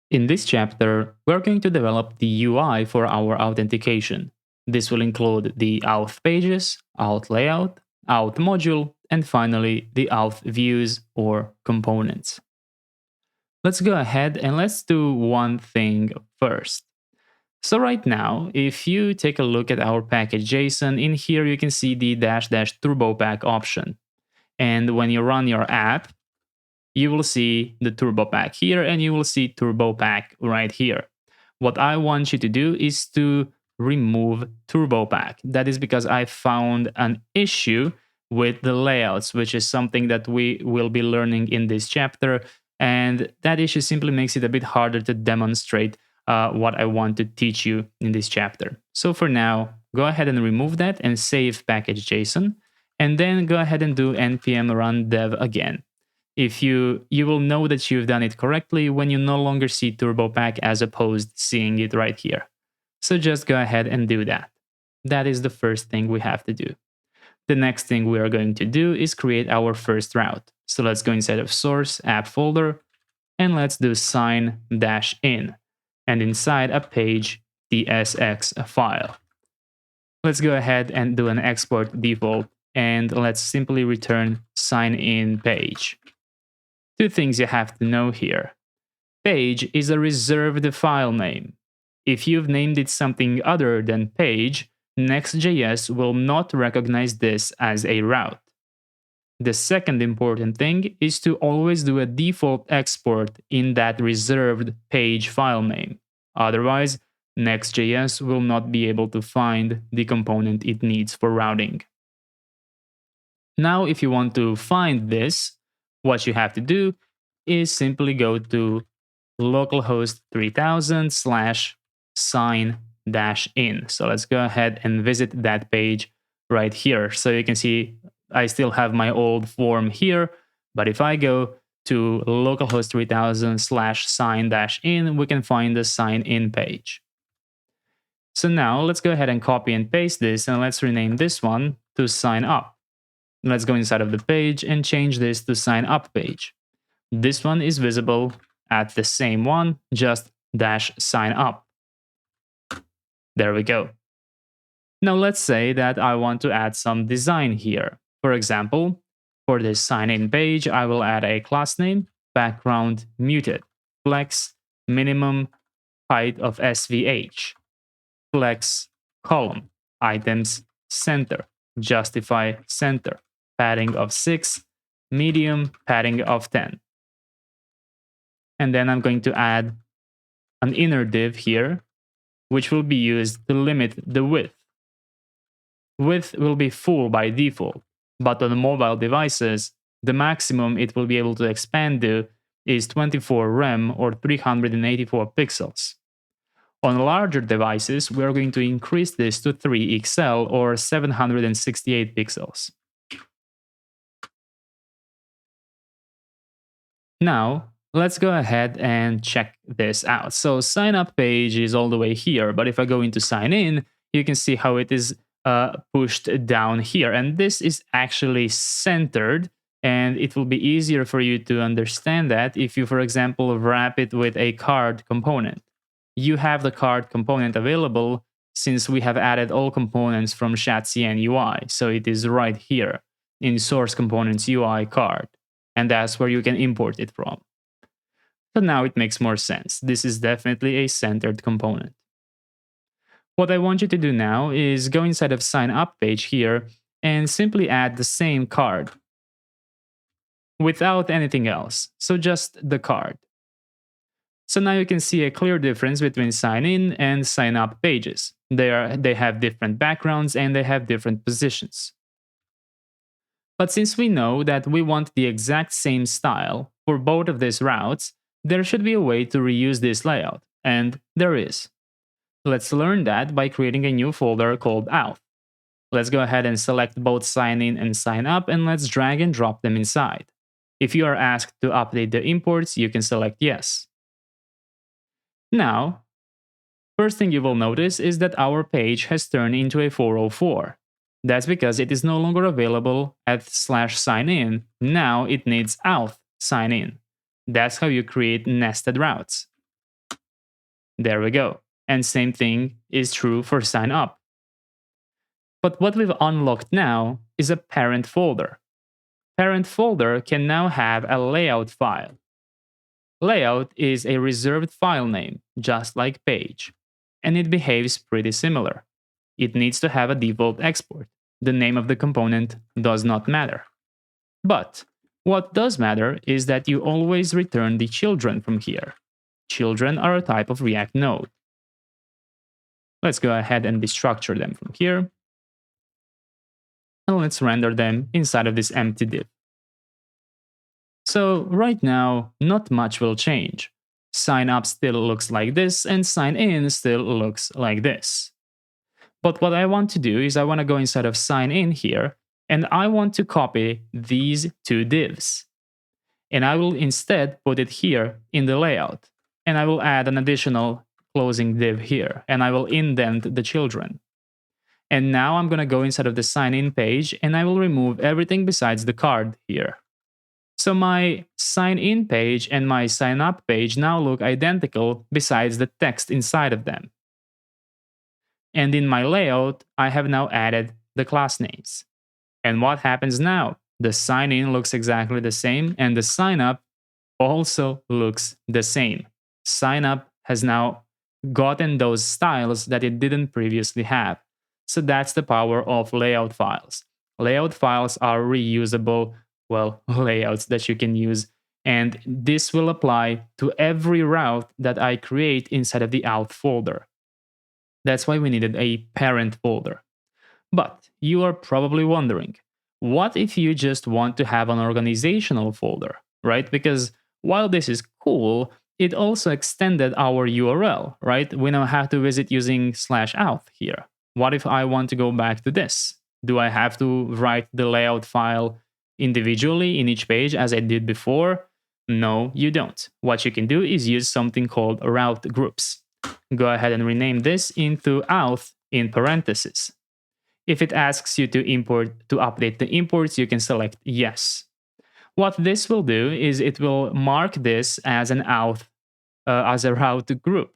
In this chapter, we're going to develop the UI for our authentication. This will include the auth pages, auth layout, auth module, and finally the auth views or components. Let's go ahead and let's do one thing first. So right now, if you take a look at our package JSON, in here you can see the --turbopack option. And when you run your app, you will see the turbopack here and you will see turbopack right here. What I want you to do is to remove turbopack. That is because I found an issue with the layouts, which is something that we will be learning in this chapter. And that issue simply makes it a bit harder to demonstrate what I want to teach you in this chapter. So for now, go ahead and remove that and save package JSON, and then go ahead and do npm run dev again. If you will know that you've done it correctly when you no longer see turbopack as opposed to seeing it right here. So just go ahead and do that. That is the first thing we have to do. The next thing we are going to do is create our first route. So let's go inside of source app folder and let's do sign-in, and inside a page tsx file. Let's go ahead and do an export default and let's simply return sign-in page. Two things you have to know here. Page is a reserved file name. If you've named it something other than page, Next.js will not recognize this as a route. The second important thing is to always do a default export in that reserved page file name. Otherwise, Next.js will not be able to find the component it needs for routing. Now, if you want to find this, what you have to do is simply go to localhost 3000/sign-in. So let's go ahead and visit that page right here. So you can see I still have my old form here, but if I go to localhost 3000/sign-in, we can find the sign-in page. So now let's go ahead and copy and paste this, and let's rename this one to sign up. Let's go inside of the page and change this to sign up page. This one is visible at the same one, just -sign up. There we go. Now let's say that I want to add some design here. For example, for this sign-in page, I will add a class name, background muted, flex minimum height of SVH, flex column, items center, justify center, padding of 6, medium, padding of 10. And then I'm going to add an inner div here, which will be used to limit the width. Width will be full by default, but on mobile devices, the maximum it will be able to expand to is 24 rem or 384 pixels. On larger devices, we are going to increase this to 3XL or 768 pixels. Now, let's go ahead and check this out. So sign up page is all the way here, but if I go into sign in, you can see how it is pushed down here. And this is actually centered, and it will be easier for you to understand that if you, for example, wrap it with a card component. You have the card component available since we have added all components from Shadcn UI. So it is right here in source components UI card. And that's where you can import it from. So now it makes more sense. This is definitely a centered component. What I want you to do now is go inside of sign up page here and simply add the same card without anything else. So just the card. So now you can see a clear difference between sign in and sign up pages. They have different backgrounds and they have different positions. But since we know that we want the exact same style for both of these routes, there should be a way to reuse this layout, and there is. Let's learn that by creating a new folder called Auth. Let's go ahead and select both sign in and sign up, and let's drag and drop them inside. If you are asked to update the imports, you can select yes. Now, first thing you will notice is that our page has turned into a 404. That's because it is no longer available at /signin. Now it needs auth sign in. That's how you create nested routes. There we go. And same thing is true for sign up. But what we've unlocked now is a parent folder. Parent folder can now have a layout file. Layout is a reserved file name, just like page, and it behaves pretty similar. It needs to have a default export. The name of the component does not matter. But what does matter is that you always return the children from here. Children are a type of React node. Let's go ahead and destructure them from here. And let's render them inside of this empty div. So right now, not much will change. Sign up still looks like this, and sign in still looks like this. But what I want to do is I want to go inside of sign in here, and I want to copy these two divs. And I will instead put it here in the layout. And I will add an additional closing div here, and I will indent the children. And now I'm going to go inside of the sign in page, and I will remove everything besides the card here. So my sign in page and my sign up page now look identical besides the text inside of them. And in my layout, I have now added the class names. And what happens now? The sign in looks exactly the same, and the sign up also looks the same. Sign up has now gotten those styles that it didn't previously have. So that's the power of layout files. Layout files are reusable, layouts that you can use. And this will apply to every route that I create inside of the auth folder. That's why we needed a parent folder. But you are probably wondering, what if you just want to have an organizational folder, right? Because while this is cool, it also extended our URL, right? We now have to visit using /auth here. What if I want to go back to this? Do I have to write the layout file individually in each page as I did before? No, you don't. What you can do is use something called route groups. Go ahead and rename this into auth in parentheses. If it asks you to update the imports, you can select yes. What this will do is it will mark this as an auth, as a route group,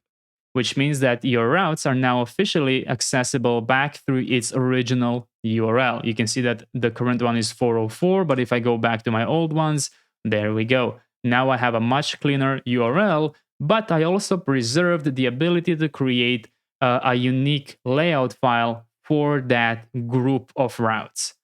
which means that your routes are now officially accessible back through its original URL. You can see that the current one is 404, but if I go back to my old ones, there we go. Now I have a much cleaner URL, but I also preserved the ability to create a unique layout file for that group of routes.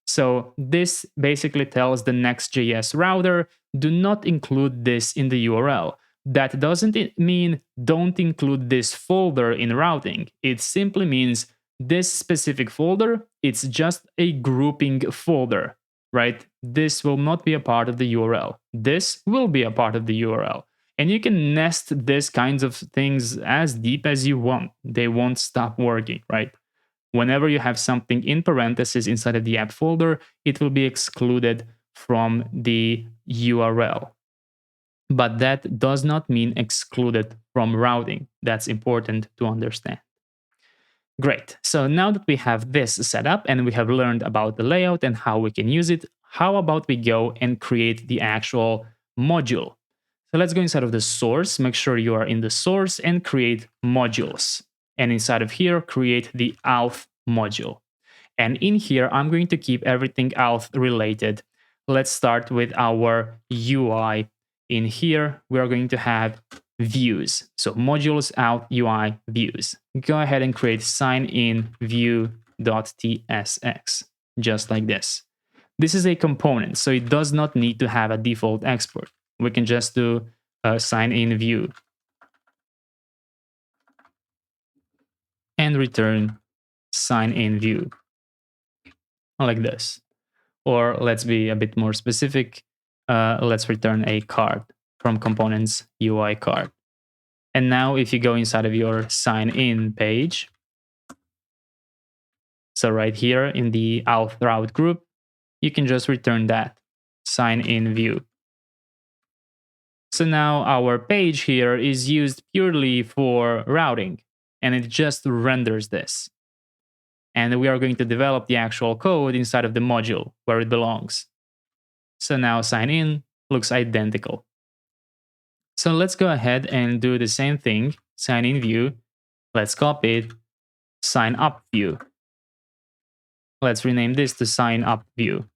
So this basically tells the Next.js router, do not include this in the URL. That doesn't mean don't include this folder in routing. It simply means this specific folder, it's just a grouping folder, right? This will not be a part of the URL. This will be a part of the URL. And you can nest these kinds of things as deep as you want. They won't stop working, right? Whenever you have something in parentheses inside of the app folder, it will be excluded from the URL. But that does not mean excluded from routing. That's important to understand. Great. So now that we have this set up and we have learned about the layout and how we can use it, how about we go and create the actual module? So let's go inside of the source, make sure you are in the source, and create modules. And inside of here, create the auth module. And in here, I'm going to keep everything auth related. Let's start with our UI. In here, we are going to have views. So modules auth UI views. Go ahead and create sign in view.tsx, just like this. This is a component, so it does not need to have a default export. We can just do sign in view. and return sign in view like this. Or let's be a bit more specific. Let's return a card from components UI card. And now if you go inside of your sign in page, so right here in the auth route group, you can just return that sign in view. So now our page here is used purely for routing, and it just renders this. And we are going to develop the actual code inside of the module where it belongs. So now sign in looks identical. So let's go ahead and do the same thing, sign in view. Let's copy it, sign up view. Let's rename this to sign up view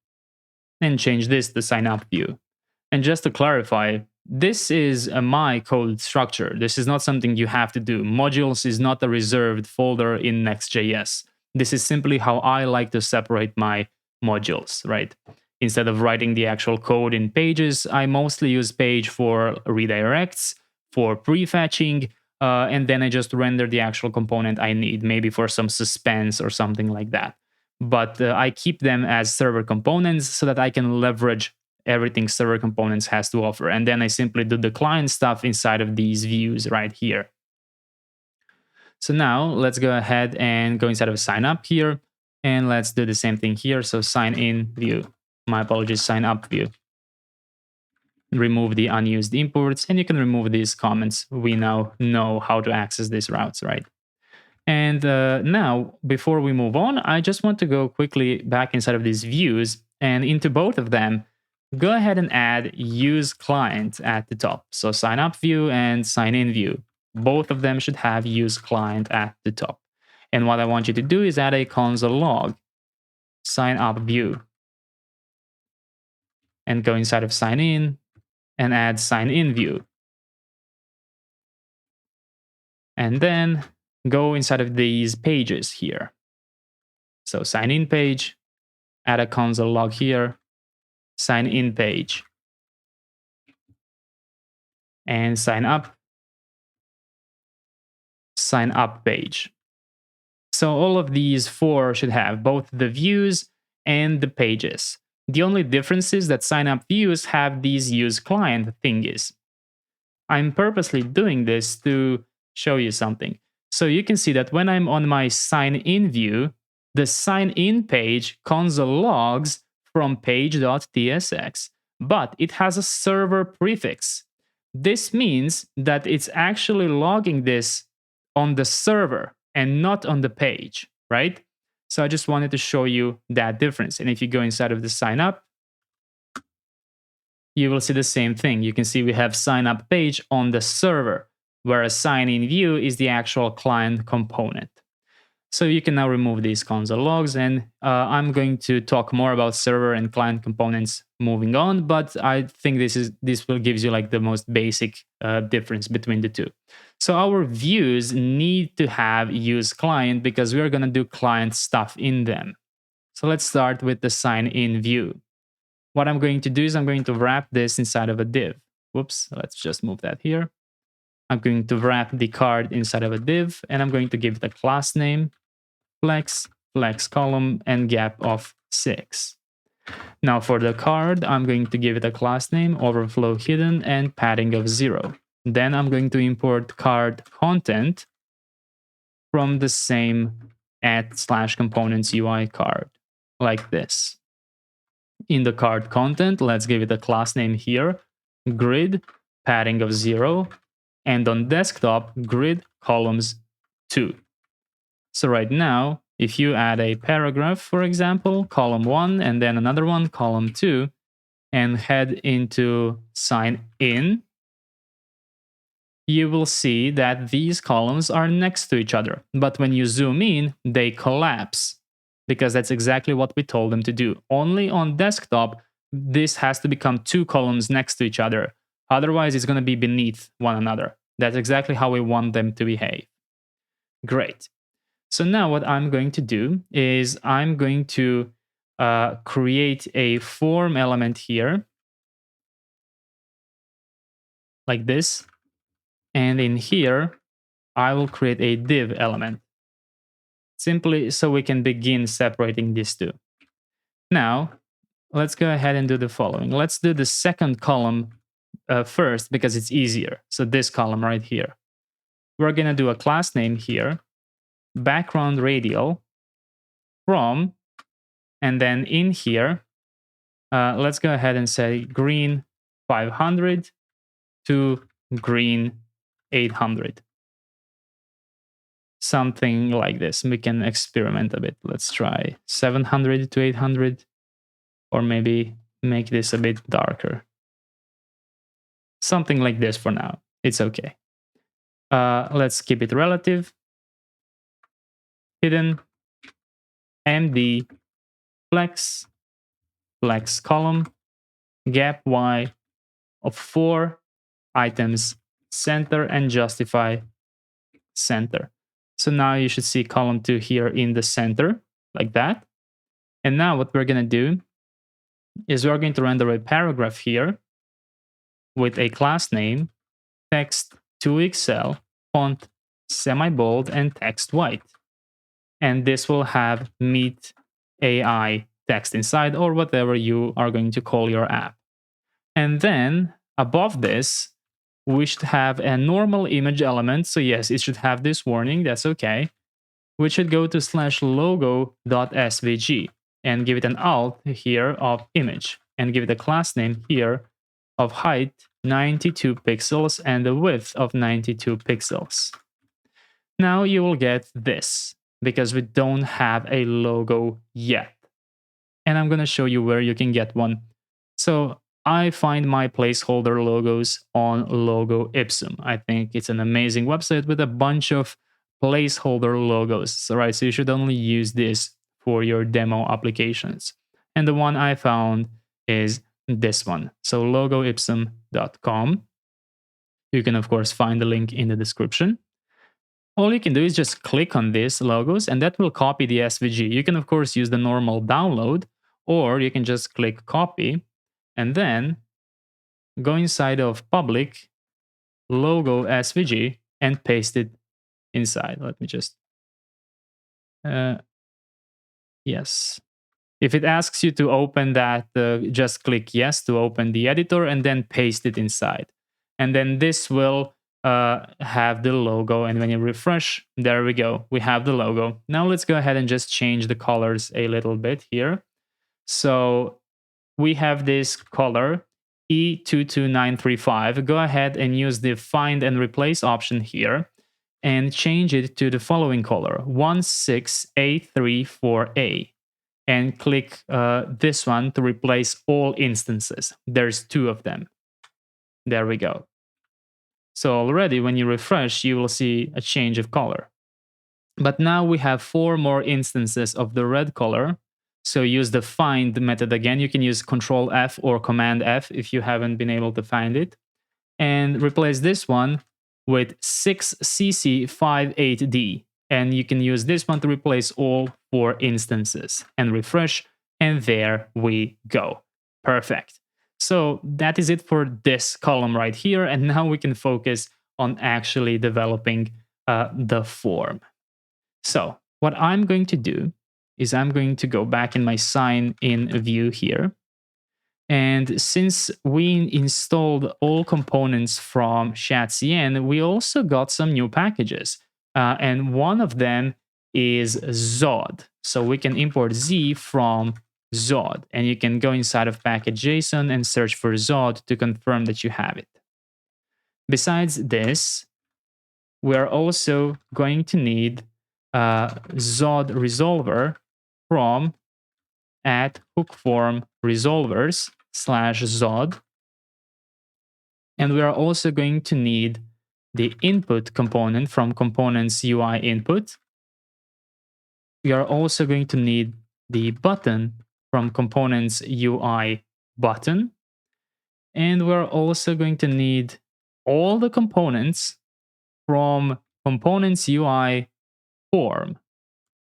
and change this to sign up view. And just to clarify, this is my code structure. This is not something you have to do. Modules is not a reserved folder in Next.js. This is simply how I like to separate my modules, right? Instead of writing the actual code in pages, I mostly use page for redirects, for prefetching, and then I just render the actual component I need, maybe for some suspense or something like that. But I keep them as server components so that I can leverage everything server components has to offer. And then I simply do the client stuff inside of these views right here. So now let's go ahead and go inside of sign up here. And let's do the same thing here. So sign in view. My apologies, sign up view. Remove the unused imports, and you can remove these comments. We now know how to access these routes, right? And now, before we move on, I just want to go quickly back inside of these views, and into both of them, go ahead and add use client at the top. So sign up view and sign in view. Both of them should have use client at the top. And what I want you to do is add a console log, sign up view, and go inside of sign in and add sign in view. And then go inside of these pages here. So sign in page, add a console log here, sign in page, and sign up page. So all of these four should have both the views and the pages. The only difference is that sign up views have these use client thingies. I'm purposely doing this to show you something. So you can see that when I'm on my sign in view, the sign in page console logs from page.tsx, but it has a server prefix. This means that it's actually logging this on the server and not on the page, right? So I just wanted to show you that difference. And if you go inside of the sign up, you will see the same thing. You can see we have sign up page on the server, whereas sign in view is the actual client component. So you can now remove these console logs, and I'm going to talk more about server and client components moving on, but I think this will give you like the most basic difference between the two. So our views need to have use client because we're going to do client stuff in them. So let's start with the sign in view. What I'm going to do is I'm going to wrap this inside of a div. Whoops, let's just move that here. I'm going to wrap the card inside of a div, and I'm going to give it a class name, flex column, and gap of 6. Now for the card, I'm going to give it a class name, overflow hidden, and padding of 0. Then I'm going to import card content from the same @/components UI card, like this. In the card content, let's give it a class name here, grid, padding of 0, and on desktop, grid columns 2. So right now, if you add a paragraph, for example, column 1, and then another one, column 2, and head into sign in, you will see that these columns are next to each other. But when you zoom in, they collapse, because that's exactly what we told them to do. Only on desktop, this has to become 2 columns next to each other. Otherwise, it's going to be beneath one another. That's exactly how we want them to behave. Great. So now what I'm going to do is I'm going to create a form element here, like this. And in here, I will create a div element. simply so we can begin separating these two. Now, let's go ahead and do the following. Let's do the second column first because it's easier. So this column right here. We're going to do a class name here, background radial, from, and then in here, let's go ahead and say green 500 to green 800. Something like this. We can experiment a bit. Let's try 700 to 800, or maybe make this a bit darker. Something like this for now. It's okay. Let's keep it relative. Hidden, MD, flex column, gap Y of 4 items, center and justify center. So now you should see column 2 here in the center, like that. And now what we're going to do is we're going to render a paragraph here with a class name, text 2XL, font semi-bold, and text white. And this will have meet AI text inside, or whatever you are going to call your app. And then above this, we should have a normal image element. So yes, it should have this warning. That's okay. We should go to /logo.svg and give it an alt here of image, and give it a class name here of height 92 pixels and the width of 92 pixels. Now you will get this because we don't have a logo yet. And I'm going to show you where you can get one. So I find my placeholder logos on Logo Ipsum. I think it's an amazing website with a bunch of placeholder logos. So, right, so you should only use this for your demo applications. And the one I found is this one. So logoipsum.com. You can, of course, find the link in the description. All you can do is just click on these logos, and that will copy the SVG. You can, of course, use the normal download, or you can just click copy, and then go inside of public logo SVG and paste it inside. Let me just, yes. If it asks you to open that, just click yes to open the editor and then paste it inside. And then this will have the logo, and when you refresh, there we go. We have the logo. Now let's go ahead and just change the colors a little bit here. So we have this color E22935. Go ahead and use the find and replace option here and change it to the following color, 16A34A. And click this one to replace all instances. There's 2 of them. There we go. So already when you refresh, you will see a change of color. But now we have 4 more instances of the red color. So use the find method again. You can use Control F or Command F if you haven't been able to find it. And replace this one with 6CC58D. And you can use this one to replace all 4 instances and refresh. And there we go. Perfect. So that is it for this column right here. And now we can focus on actually developing the form. So what I'm going to do is I'm going to go back in my sign in view here. And since we installed all components from Shadcn, we also got some new packages. And one of them is Zod. So we can import Z from Zod. And you can go inside of package.json and search for Zod to confirm that you have it. Besides this, we are also going to need Zod resolver from @hookform resolvers /Zod. And we are also going to need the input component from components UI input. We are also going to need the button from components UI button. And we're also going to need all the components from components UI form.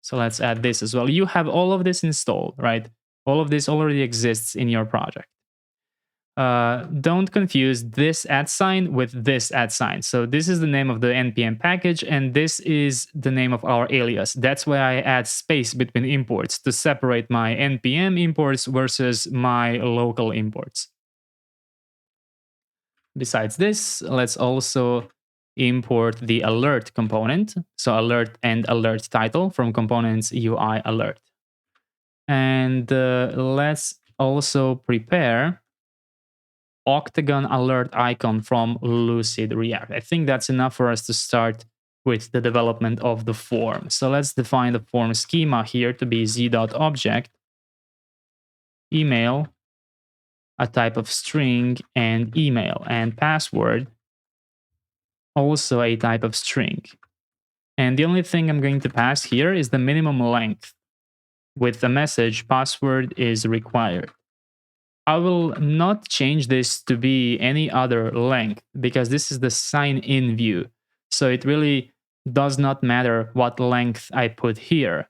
So let's add this as well. You have all of this installed, right? All of this already exists in your project. don't confuse this @sign with this @sign. So this is the name of the npm package, and this is the name of our alias. That's why I add space between imports to separate my npm imports versus my local imports. Besides this, let's also import the alert component. So alert and alert title from components UI alert. And let's also prepare octagon alert icon from Lucid React. I think that's enough for us to start with the development of the form. So let's define the form schema here to be z.object, email, a type of string, and email, and password, also a type of string. And the only thing I'm going to pass here is the minimum length. With the message, password is required. I will not change this to be any other length because this is the sign-in view. So it really does not matter what length I put here,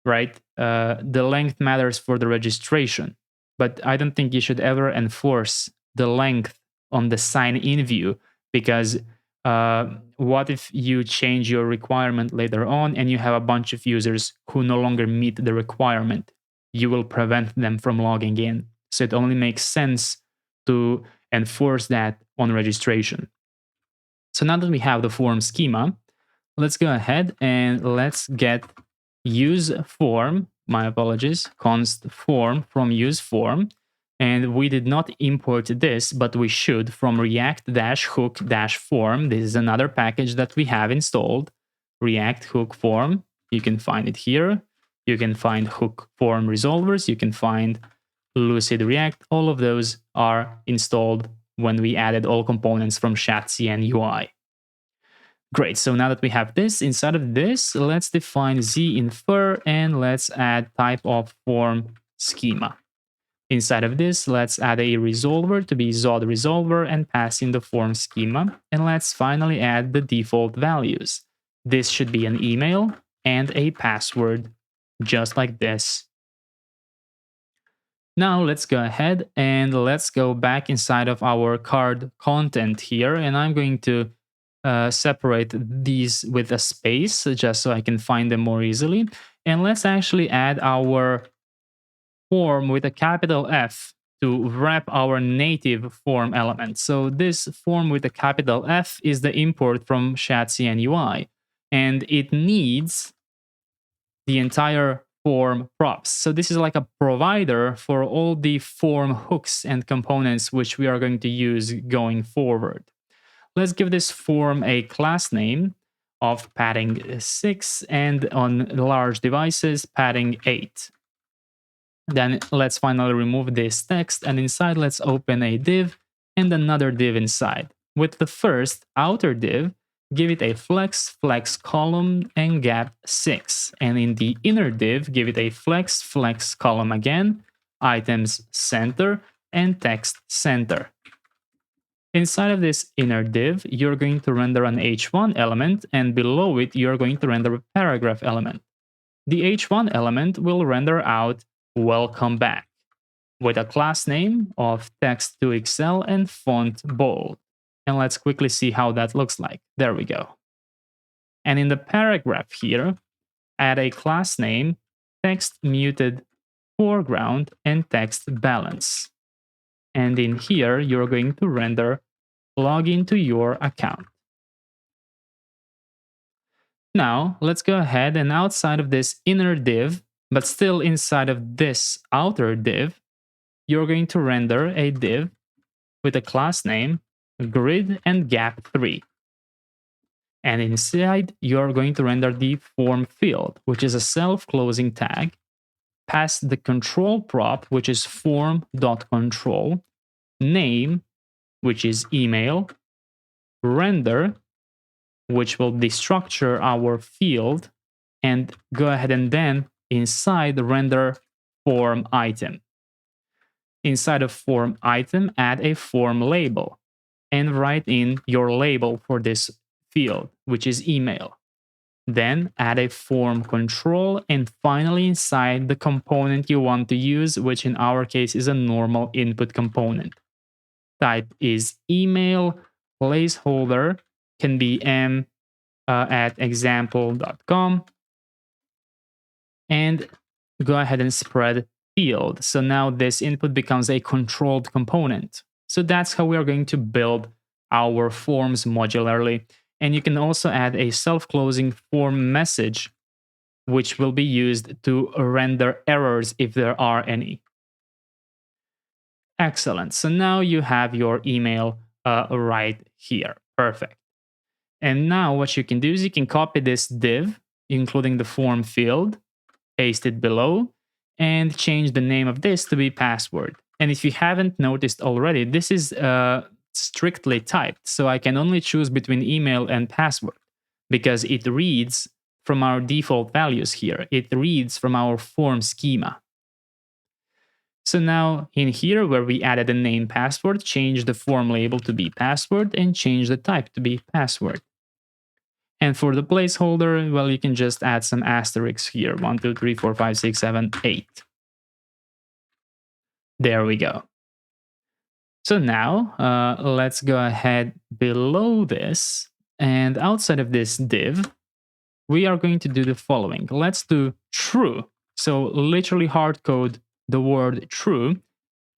right? The length matters for the registration, but I don't think you should ever enforce the length on the sign-in view because what if you change your requirement later on and you have a bunch of users who no longer meet the requirement? You will prevent them from logging in. So it only makes sense to enforce that on registration. So now that we have the form schema, let's go ahead and let's get use form, my apologies, const form from use form. And we did not import this, but we should from react-hook-form. This is another package that we have installed. React hook form. You can find it here. You can find hook form resolvers. You can find Lucid React. All of those are installed when we added all components from Shadcn UI. Great, so now that we have this, inside of this, let's define zinfer and let's add type of form schema. Inside of this, let's add a resolver to be Zod resolver and pass in the form schema. And let's finally add the default values. This should be an email and a password, just like this. Now let's go ahead and let's go back inside of our card content here. And I'm going to separate these with a space just so I can find them more easily. And let's actually add our form with a capital F to wrap our native form element. So this form with a capital F is the import from Shadcn UI. And it needs the entire form props. So this is like a provider for all the form hooks and components which we are going to use going forward. Let's give this form a class name of padding 6 and on large devices padding 8. Then let's finally remove this text and inside let's open a div and another div inside. With the first outer div, give it a flex column and gap 6. And in the inner div, give it a flex column again, items center and text center. Inside of this inner div, you're going to render an h1 element and below it, you're going to render a paragraph element. The h1 element will render out welcome back with a class name of text2xl and font bold. And let's quickly see how that looks like. There we go. And in the paragraph here, add a class name, text muted foreground and text balance. And in here, you're going to render login to your account. Now, let's go ahead and outside of this inner div, but still inside of this outer div, you're going to render a div with a class name, grid and gap 3. And inside, you're going to render the form field, which is a self-closing tag, pass the control prop, which is form.control, name, which is email, render, which will destructure our field, and go ahead and then inside render form item. Inside of form item, add a form label and write in your label for this field, which is email. Then add a form control and finally inside the component you want to use, which in our case is a normal input component. type is email, placeholder can be m at example.com, and go ahead and spread field. So now this input becomes a controlled component. So that's how we are going to build our forms modularly. And you can also add a self-closing form message, which will be used to render errors if there are any. Excellent. So now you have your email right here. Perfect. And now what you can do is you can copy this div, including the form field, paste it below, and change the name of this to be password. And if you haven't noticed already, this is strictly typed. So I can only choose between email and password because it reads from our default values here. It reads from our form schema. So now in here where we added a name password, change the form label to be password and change the type to be password. And for the placeholder, well, you can just add some asterisks here. 1, 2, 3, 4, 5, 6, 7, 8. There we go. So now let's go ahead below this. And outside of this div, we are going to do the following. Let's do true. So literally hard code the word true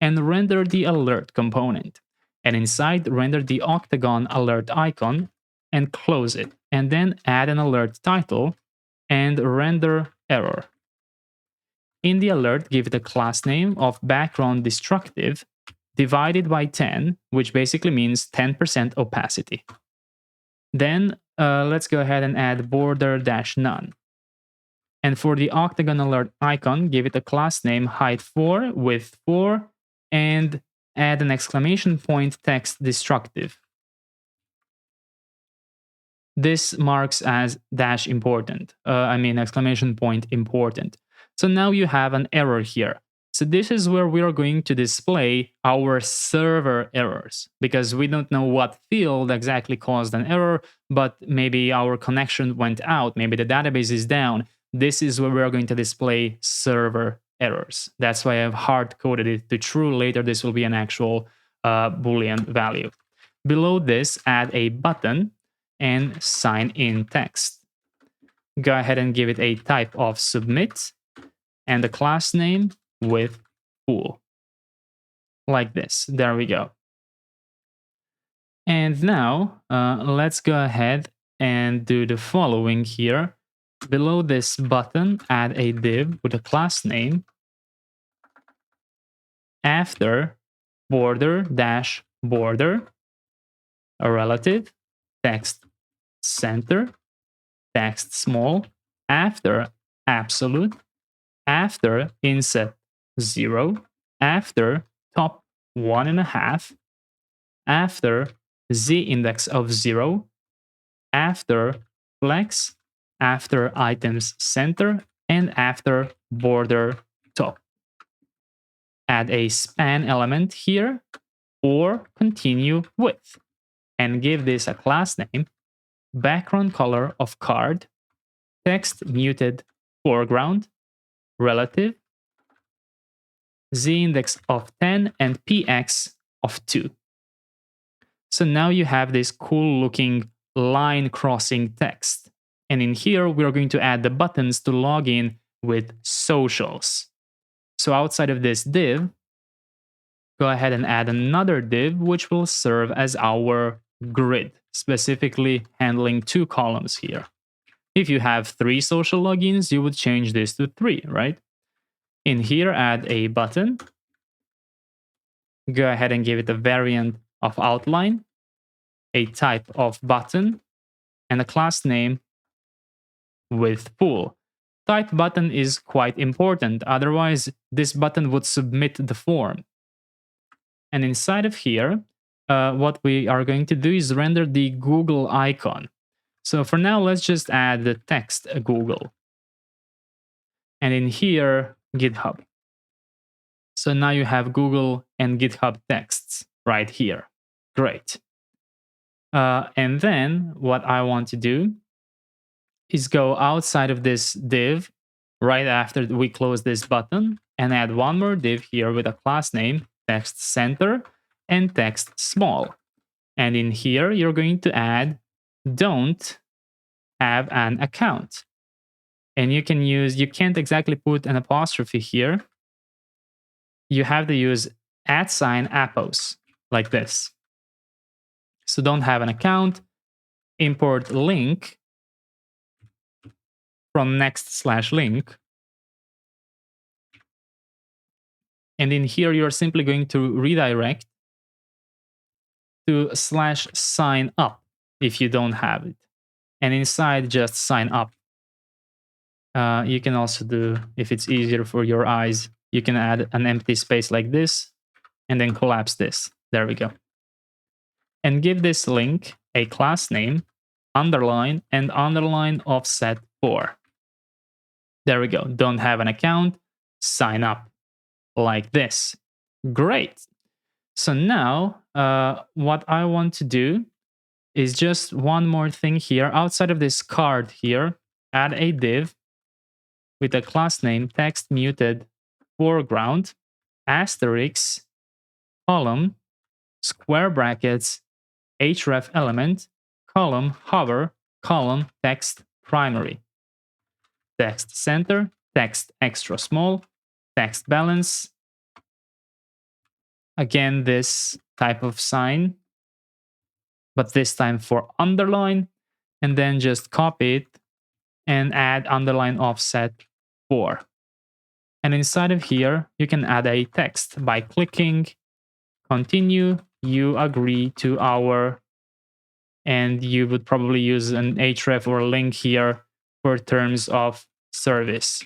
and render the alert component. And inside, render the octagon alert icon and close it. And then add an alert title and render error. In the alert, give it a class name of background destructive divided by 10, which basically means 10% opacity. Then let's go ahead and add border-none. And for the octagon alert icon, give it a class name height 4, width 4, and add an exclamation point text destructive. This marks as important. Exclamation point important. So now you have an error here. So this is where we are going to display our server errors because we don't know what field exactly caused an error, but maybe our connection went out, maybe the database is down. This is where we are going to display server errors. That's why I've hard-coded it to true. Later, this will be an actual Boolean value. Below this, add a button and sign in text. Go ahead and give it a type of submit and a class name with pool. Like this. There we go. And now let's go ahead and do the following here. Below this button, add a div with a class name after border-border, a relative, text center, text small, after absolute, after inset 0, after top 1.5, after z index of 0, after flex, after items center, and after border top. Add a span element here or continue with, and give this a class name, background color of card, text muted foreground, relative, z-index of 10, and px of 2. So now you have this cool looking line crossing text. And in here, we're going to add the buttons to log in with socials. So outside of this div, go ahead and add another div, which will serve as our grid, specifically handling 2 columns here. If you have 3 social logins, you would change this to 3, right? In here, add a button. Go ahead and give it a variant of outline, a type of button, and a class name with pool. Type button is quite important, otherwise this button would submit the form. And inside of here, what we are going to do is render the Google icon. So for now, let's just add the text Google. And in here, GitHub. So now you have Google and GitHub texts right here. Great. And then what I want to do is go outside of this div right after we close this button and add one more div here with a class name, text center, and text small. And in here, you're going to add don't have an account. And you can't exactly put an apostrophe here. You have to use @appos like this. So don't have an account, import link from next/link. And in here, you're simply going to redirect to /sign up if you don't have it. And inside, just sign up. You can also do, if it's easier for your eyes, you can add an empty space like this and then collapse this. There we go. And give this link a class name, underline, and underline offset 4. There we go. Don't have an account, sign up like this. Great. So now what I want to do is just one more thing here. Outside of this card here, add a div with a class name text muted foreground, asterisk, column, square brackets, href element, column hover, column text primary, text center, text extra small, text balance. Again, this type of sign, but this time for underline, and then just copy it and add underline offset 4. And inside of here, you can add a text by clicking continue, you agree to our, and you would probably use an href or a link here for terms of service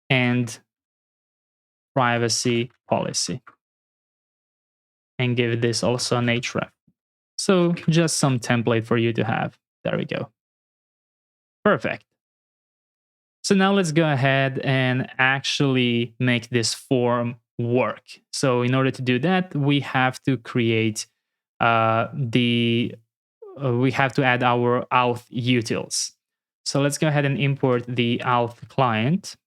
and privacy policy. And give this also an href. So just some template for you to have. There we go. Perfect. So now let's go ahead and actually make this form work. So in order to do that, we have to create we have to add our auth utils. So let's go ahead and import the auth client,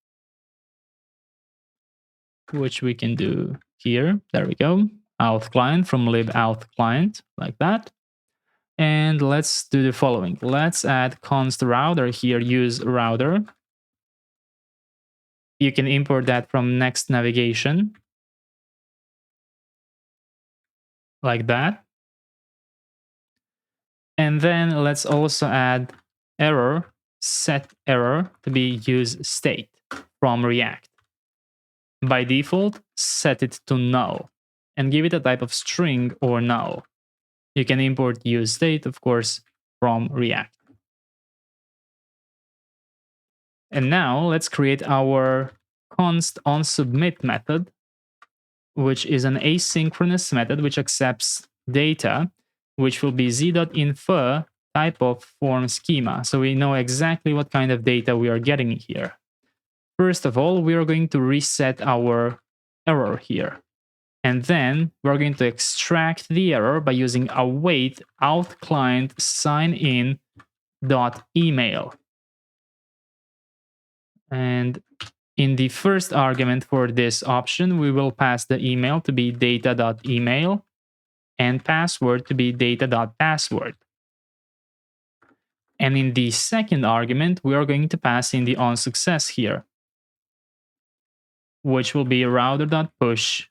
which we can do here. There we go. Auth client from libauth client, like that. And let's do the following. Let's add const router here, use router. You can import that from next navigation, like that. And then let's also add error, set error to be use state from React. By default, set it to null and give it a type of string or null. You can import use state, of course, from React. And now let's create our const onSubmit method, which is an asynchronous method which accepts data, which will be z.infer type of form schema. So we know exactly what kind of data we are getting here. First of all, we are going to reset our error here. And then we're going to extract the error by using await auth client sign in dot email. And in the first argument for this option, we will pass the email to be data.email and password to be data.password. And in the second argument, we are going to pass in the onSuccess here, which will be router.push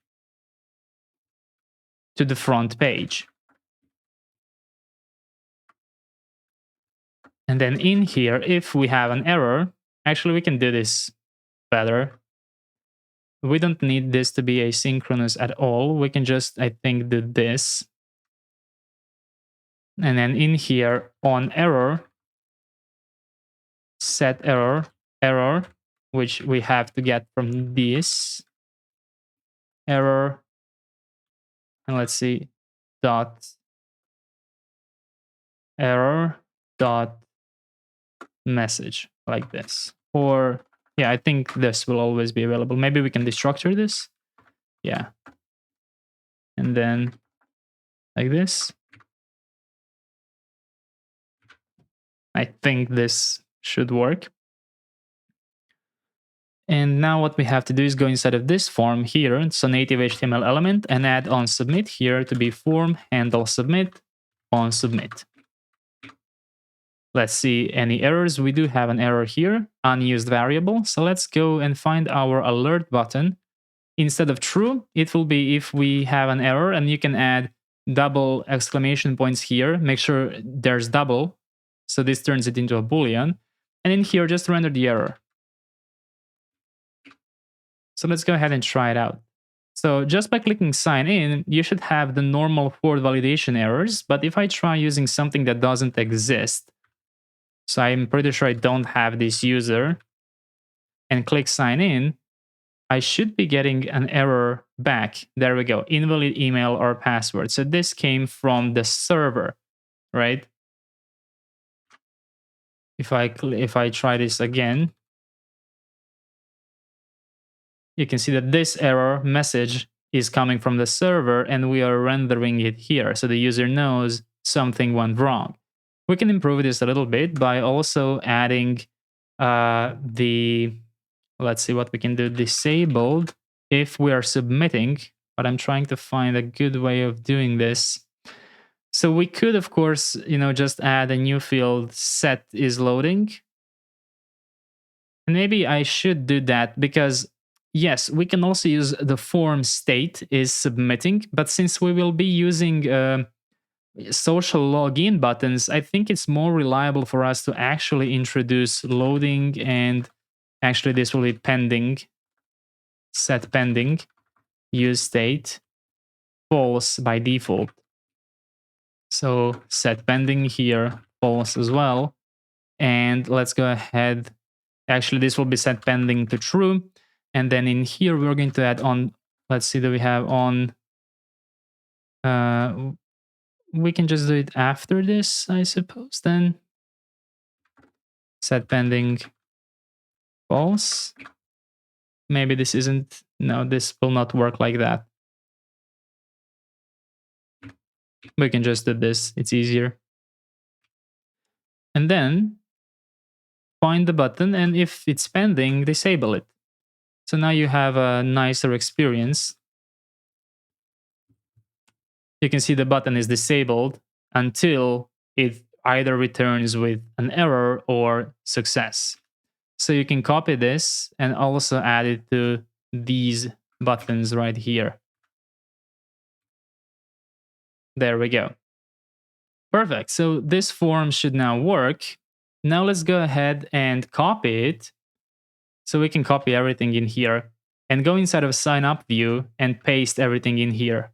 to the front page. And then in here, if we have an error, actually we can do this better. We don't need this to be asynchronous at all. We can just, I think, do this. And then in here on error, set error, which we have to get from this error. And let's see, dot error dot message like this. Or yeah, I think this will always be available. Maybe we can destructure this. Yeah. And then like this. I think this should work. And now what we have to do is go inside of this form here, so native HTML element, and add on submit here to be form handle submit on submit. Let's see any errors. We do have an error here, unused variable. So let's go and find our alert button. Instead of true, it will be if we have an error, and you can add double exclamation points here. Make sure there's double. So this turns it into a Boolean. And in here, just render the error. So let's go ahead and try it out. So just by clicking sign in, you should have the normal forward validation errors. But if I try using something that doesn't exist, so I'm pretty sure I don't have this user, and click sign in, I should be getting an error back. There we go, invalid email or password. So this came from the server, right? If I try this again, you can see that this error message is coming from the server, and we are rendering it here. So the user knows something went wrong. We can improve this a little bit by also adding let's see what we can do, disabled if we are submitting, but I'm trying to find a good way of doing this. So we could, of course, just add a new field, set is loading. And maybe I should do that because, yes, we can also use the form state is submitting, but since we will be using social login buttons, I think it's more reliable for us to actually introduce loading, and actually this will be pending, set pending, use state, false by default. So set pending here, false as well. And let's go ahead. Actually, this will be set pending to true. And then in here, we're going to add on, let's see, that we have on, we can just do it after this, I suppose, then. Set pending false. Maybe this isn't, no, this will not work like that. We can just do this, it's easier. And then find the button, and if it's pending, disable it. So now you have a nicer experience. You can see the button is disabled until it either returns with an error or success. So you can copy this and also add it to these buttons right here. There we go. Perfect. So this form should now work. Now let's go ahead and copy it. So we can copy everything in here and go inside of sign up view and paste everything in here.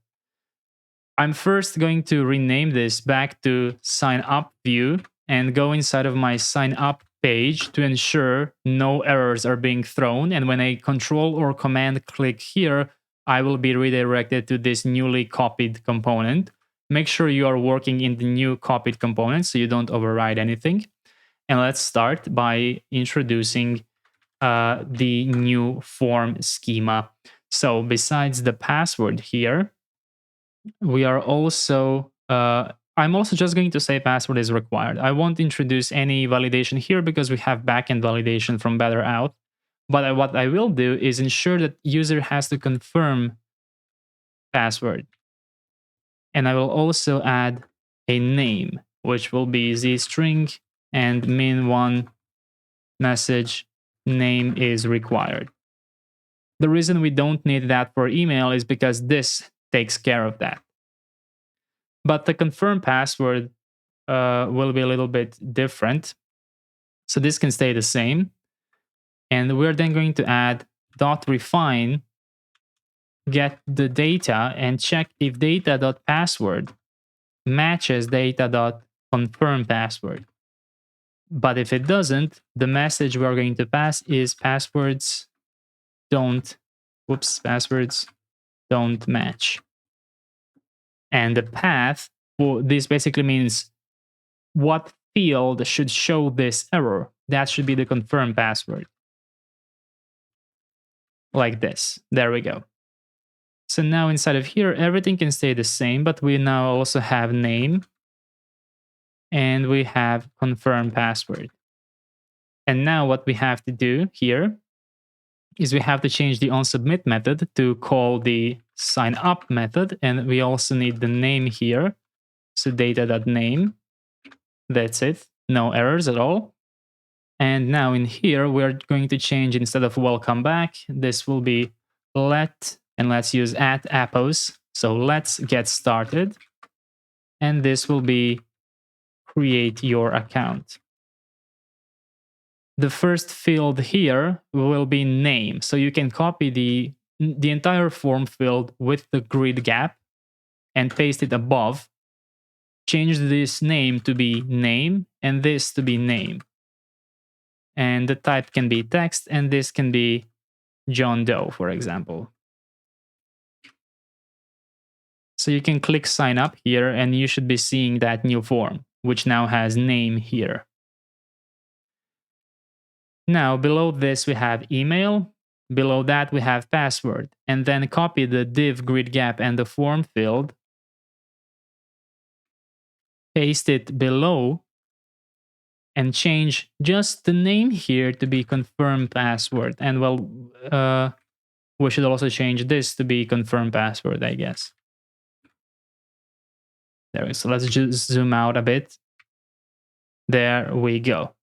I'm first going to rename this back to sign up view and go inside of my sign up page to ensure no errors are being thrown. And when I control or command click here, I will be redirected to this newly copied component. Make sure you are working in the new copied component so you don't override anything. And let's start by introducing the new form schema. So besides the password here, we are also, I'm also just going to say password is required. I won't introduce any validation here because we have backend validation from BetterOuth. But what I will do is ensure that user has to confirm password. And I will also add a name, which will be zstring and min1 message name is required. The reason we don't need that for email is because this takes care of that. But the confirm password will be a little bit different. So this can stay the same. And we're then going to add .refine, get the data, and check if data.password matches data.confirm password. But if it doesn't, the message we're going to pass is passwords don't match. And the path, well, this basically means what field should show this error. That should be the confirm password. Like this. There we go. So now inside of here, everything can stay the same, but we now also have name and we have confirm password. And now what we have to do here is we have to change the onSubmit method to call the signup method, and we also need the name here. So data.name, that's it, no errors at all. And now in here, we're going to change, instead of welcome back, this will be and let's use @appos. So let's get started. And this will be create your account. The first field here will be name. So you can copy the entire form field with the grid gap and paste it above. Change this name to be name and this to be name. And the type can be text, and this can be John Doe, for example. So you can click sign up here, and you should be seeing that new form, which now has name here. Now, below this, we have email. Below that, we have password. And then copy the div grid gap and the form field. Paste it below. And change just the name here to be confirm password. And well, we should also change this to be confirm password, I guess. There we go. So let's just zoom out a bit. There we go.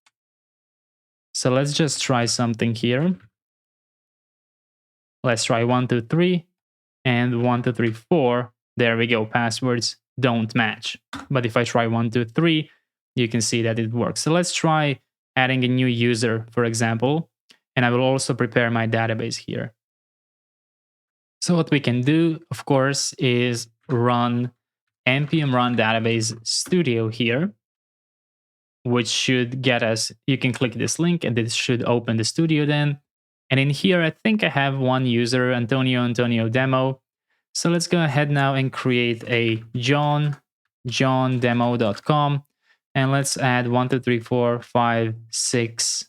So let's just try something here. Let's try 1, 2, 3 and 1, 2, 3, 4. There we go. Passwords don't match. But if I try 1, 2, 3, you can see that it works. So let's try adding a new user, for example, and I will also prepare my database here. So what we can do, of course, is run npm run database studio here, which should get us, you can click this link and this should open the studio then. And in here, I think I have one user, Antonio demo. So let's go ahead now and create a johndemo.com. And let's add 1, 2, 3, 4, 5, 6.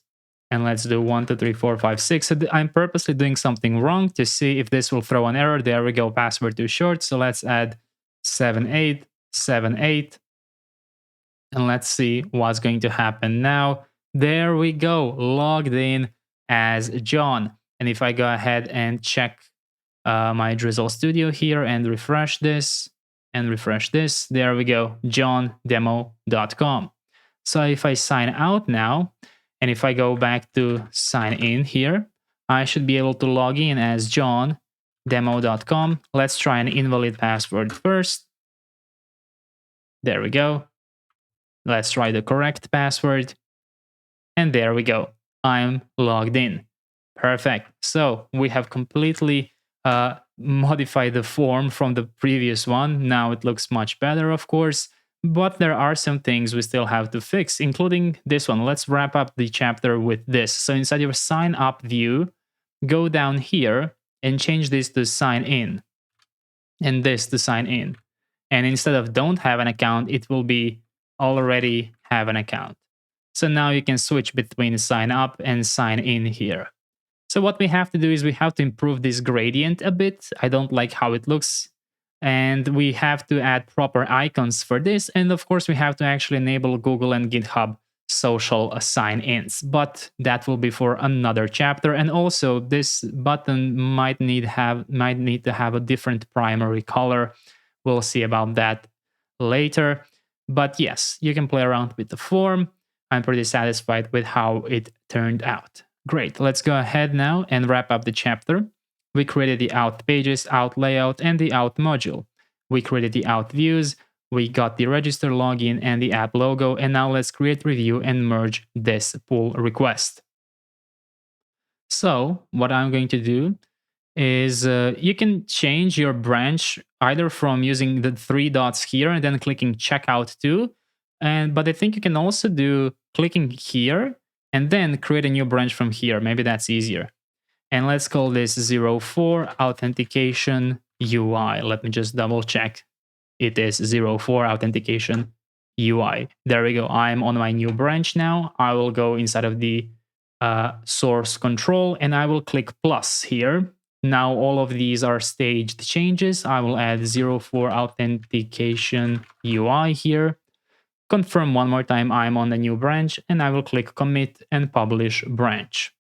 And let's do 1, 2, 3, 4, 5, 6. So I'm purposely doing something wrong to see if this will throw an error. There we go, password too short. So let's add 7878. And let's see what's going to happen now. There we go, logged in as John. And if I go ahead and check my Drizzle Studio here and refresh this, there we go, johndemo.com. So if I sign out now, and if I go back to sign in here, I should be able to log in as johndemo.com. Let's try an invalid password first. There we go. Let's try the correct password. And there we go. I'm logged in. Perfect. So we have completely modify the form from the previous one. Now it looks much better, of course, but there are some things we still have to fix, including this one. Let's wrap up the chapter with this. So inside your sign up view, go down here and change this to sign in and this to sign in. And instead of don't have an account, it will be already have an account. So now you can switch between sign up and sign in here. So what we have to do is we have to improve this gradient a bit. I don't like how it looks. And we have to add proper icons for this. And of course, we have to actually enable Google and GitHub social sign-ins. But that will be for another chapter. And also, this button might need to have a different primary color. We'll see about that later. But yes, you can play around with the form. I'm pretty satisfied with how it turned out. Great, let's go ahead now and wrap up the chapter. We created the Auth pages, Auth layout, and the Auth module. We created the Auth views, we got the register login and the app logo, and now let's create review and merge this pull request. So what I'm going to do is you can change your branch either from using the 3 dots here and then clicking checkout to, but I think you can also do clicking here and then create a new branch from here. Maybe that's easier. And let's call this 04 authentication UI. Let me just double check. It is 04 authentication UI. There we go. I'm on my new branch now. I will go inside of the source control and I will click plus here. Now all of these are staged changes. I will add 04 authentication UI here. Confirm one more time I'm on the new branch and I will click commit and publish branch.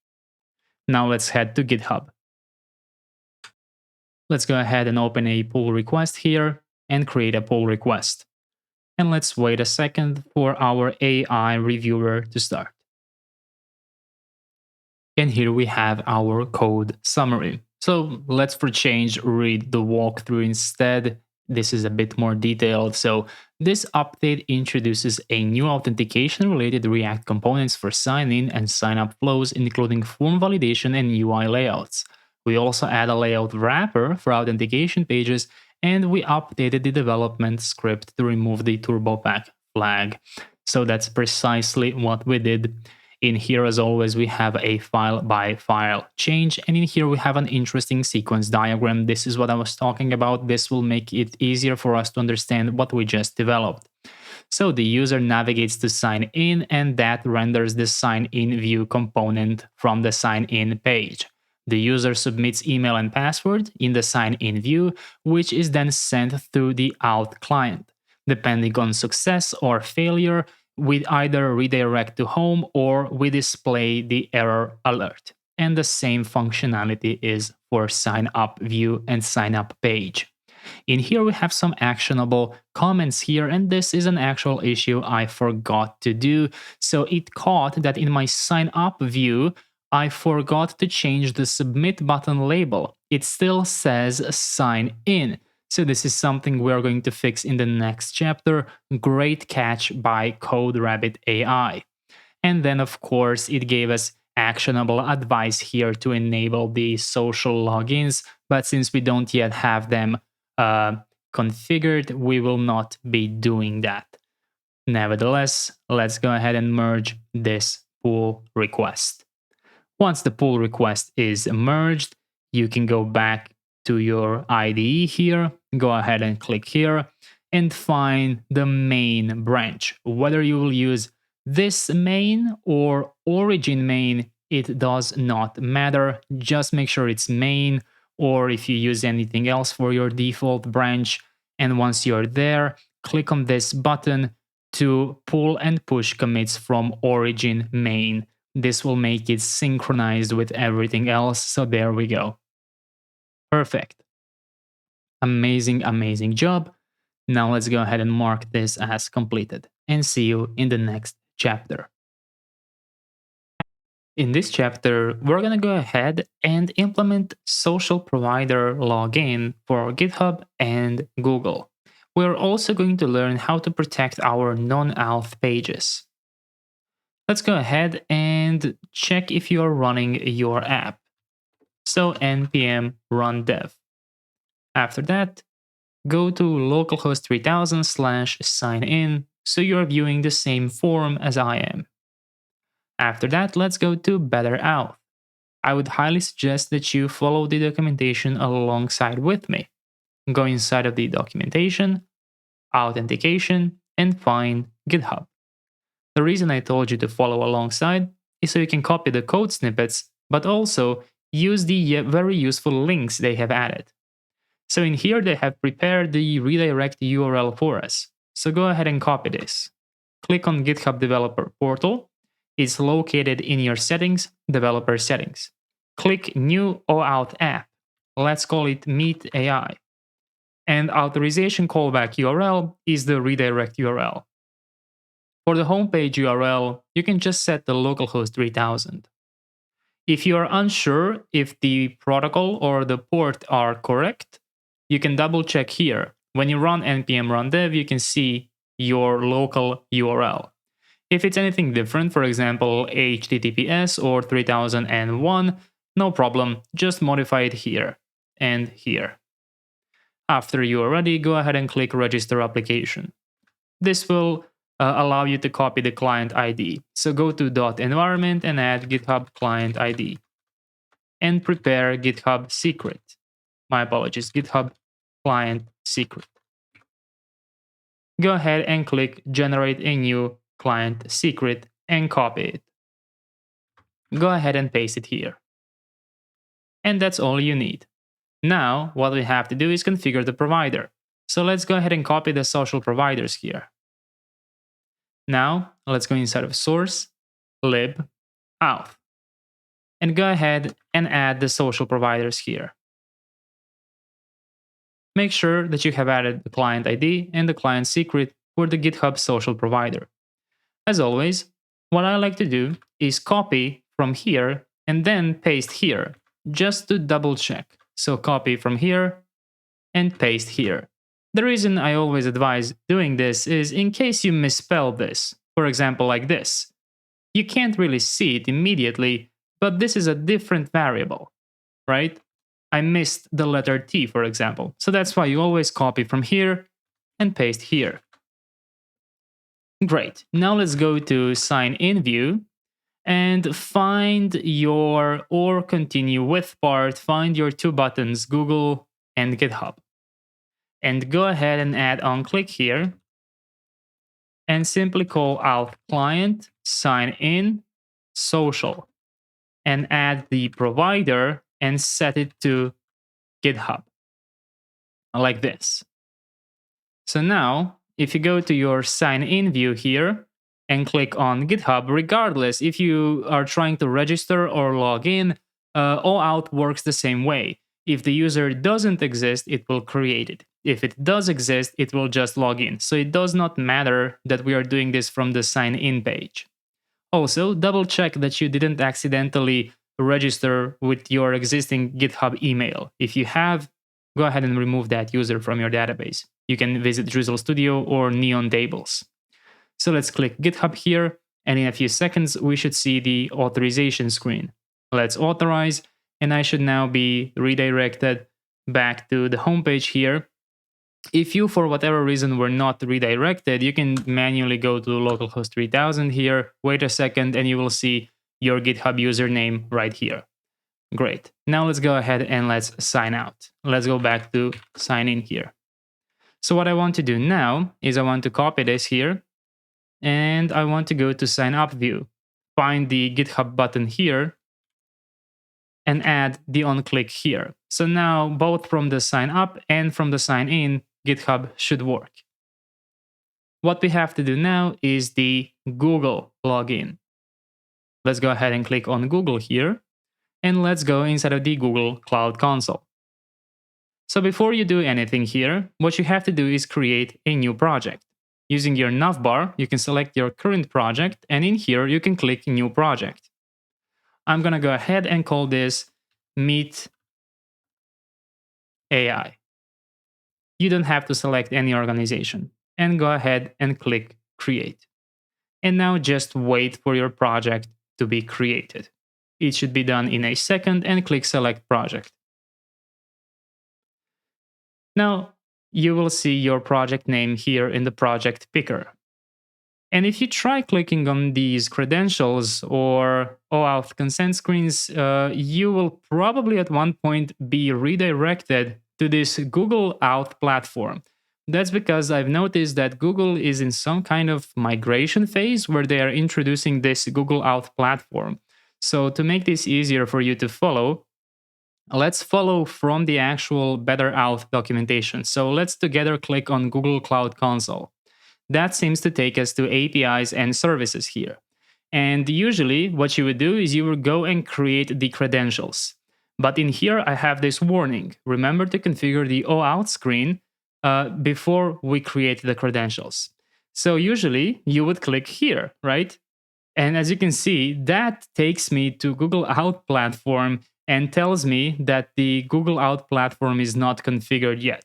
Now let's head to GitHub. Let's go ahead and open a pull request here and create a pull request. And let's wait a second for our AI reviewer to start. And here we have our code summary. So let's for change read the walkthrough instead. This is a bit more detailed. So this update introduces a new authentication related React components for sign-in and sign-up flows, including form validation and UI layouts. We also add a layout wrapper for authentication pages, and we updated the development script to remove the TurboPack flag. So that's precisely what we did. In here, as always, we have a file by file change, and in here we have an interesting sequence diagram. This is what I was talking about. This will make it easier for us to understand what we just developed. So the user navigates to sign in, and that renders the sign in view component from the sign in page. The user submits email and password in the sign in view, which is then sent to the Auth client. Depending on success or failure, we either redirect to home or we display the error alert. And the same functionality is for sign up view and sign up page. In here we have some actionable comments here, and this is an actual issue I forgot to do. So it caught that in my sign up view, I forgot to change the submit button label. It still says sign in. So this is something we're going to fix in the next chapter. Great catch by CodeRabbit AI. And then of course it gave us actionable advice here to enable the social logins, but since we don't yet have them configured, we will not be doing that. Nevertheless, let's go ahead and merge this pull request. Once the pull request is merged, you can go back to your IDE here, go ahead and click here and find the main branch. Whether you will use this main or origin main, it does not matter. Just make sure it's main, or if you use anything else for your default branch. And once you're there, click on this button to pull and push commits from origin main. This will make it synchronized with everything else. So there we go. Perfect. Amazing, amazing job. Now let's go ahead and mark this as completed and see you in the next chapter. In this chapter, we're going to go ahead and implement social provider login for GitHub and Google. We're also going to learn how to protect our non-auth pages. Let's go ahead and check if you're running your app. So npm run dev. After that, go to localhost 3000/sign-in so you're viewing the same form as I am. After that, let's go to Better Auth. I would highly suggest that you follow the documentation alongside with me. Go inside of the documentation, authentication, and find GitHub. The reason I told you to follow alongside is so you can copy the code snippets, but also use the very useful links they have added. So in here, they have prepared the redirect URL for us. So go ahead and copy this. Click on GitHub Developer Portal. It's located in your settings, developer settings. Click New OAuth app. Let's call it Meet AI. And authorization callback URL is the redirect URL. For the homepage URL, you can just set the localhost 3000. If you are unsure if the protocol or the port are correct, you can double check here. When you run npm run dev, you can see your local URL. If it's anything different, for example, HTTPS or 3001, no problem, just modify it here and here. After you are ready, go ahead and click Register Application. This will allow you to copy the client ID. So go to .environment and add GitHub client ID. And prepare GitHub secret. My apologies, GitHub client secret. Go ahead and click Generate a new client secret and copy it. Go ahead and paste it here. And that's all you need. Now, what we have to do is configure the provider. So let's go ahead and copy the social providers here. Now, let's go inside of source, lib, auth. and go ahead and add the social providers here. Make sure that you have added the client ID and the client secret for the GitHub social provider. As always, what I like to do is copy from here and then paste here, just to double check. So copy from here and paste here. The reason I always advise doing this is in case you misspell this, for example like this. You can't really see it immediately, but this is a different variable, right? I missed the letter T, for example. So that's why you always copy from here and paste here. Great. Now let's go to sign in view and find your or continue with part, find your two buttons, Google and GitHub. And go ahead and add on click here and simply call Auth client, sign in, social, and add the provider and set it to GitHub, like this. So now, if you go to your sign in view here and click on GitHub, regardless if you are trying to register or log in, OAuth works the same way. If the user doesn't exist, it will create it. If it does exist, it will just log in. So it does not matter that we are doing this from the sign in page. Also, double check that you didn't accidentally register with your existing GitHub email. If you have, go ahead and remove that user from your database. You can visit Drizzle Studio or Neon Tables. So let's click GitHub here, and in a few seconds, we should see the authorization screen. Let's authorize, and I should now be redirected back to the homepage here. If you, for whatever reason, were not redirected, you can manually go to localhost 3000 here, wait a second, and you will see your GitHub username right here. Great. Now let's go ahead and let's sign out. Let's go back to sign in here. So what I want to do now is I want to copy this here, and I want to go to sign up view, find the GitHub button here, and add the on click here. So now both from the sign up and from the sign in, GitHub should work. What we have to do now is the Google login. Let's go ahead and click on Google here, and let's go inside of the Google Cloud Console. So before you do anything here, what you have to do is create a new project. Using your navbar, you can select your current project, and in here you can click New Project. I'm going to go ahead and call this Meet AI. You don't have to select any organization, and go ahead and click Create. And now just wait for your project to be created. It should be done in a second, and click Select Project. Now, you will see your project name here in the project picker. And if you try clicking on these credentials or OAuth consent screens, you will probably at one point be redirected to this Google Auth platform. That's because I've noticed that Google is in some kind of migration phase where they are introducing this Google Auth platform. So to make this easier for you to follow, let's follow from the actual Better Auth documentation. So let's together click on Google Cloud Console. That seems to take us to APIs and services here. And usually what you would do is you would go and create the credentials. But in here, I have this warning. Remember to configure the OAuth screen before we create the credentials. So usually you would click here, right? And as you can see, that takes me to Google Auth platform and tells me that the Google Auth platform is not configured yet.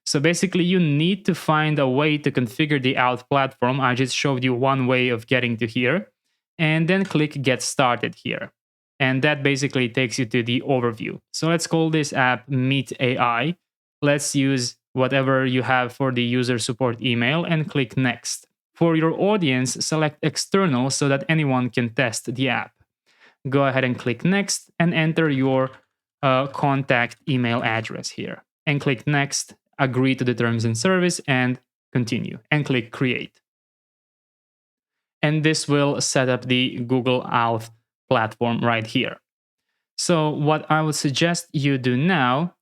So basically, you need to find a way to configure the Auth platform. I just showed you one way of getting to here. And then click Get Started here. And that basically takes you to the overview. So let's call this app Meet AI. Let's use whatever you have for the user support email and click Next. For your audience, select External so that anyone can test the app. Go ahead and click Next and enter your contact email address here. And click Next, agree to the terms and service, and continue. And click Create. And this will set up the Google Auth platform right here. So what I would suggest you do now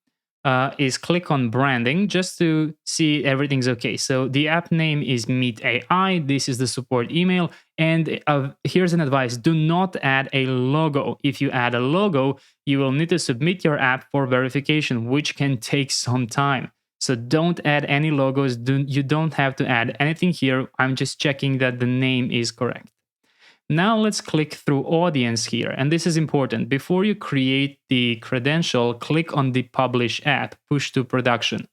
is click on branding just to see everything's okay. So the app name is Meet AI. This is the support email. And here's an advice. Do not add a logo. If you add a logo, you will need to submit your app for verification, which can take some time. So don't add any logos. You don't have to add anything here. I'm just checking that the name is correct. Now let's click through audience here. And this is important. Before you create the credential, click on the publish app, push to production.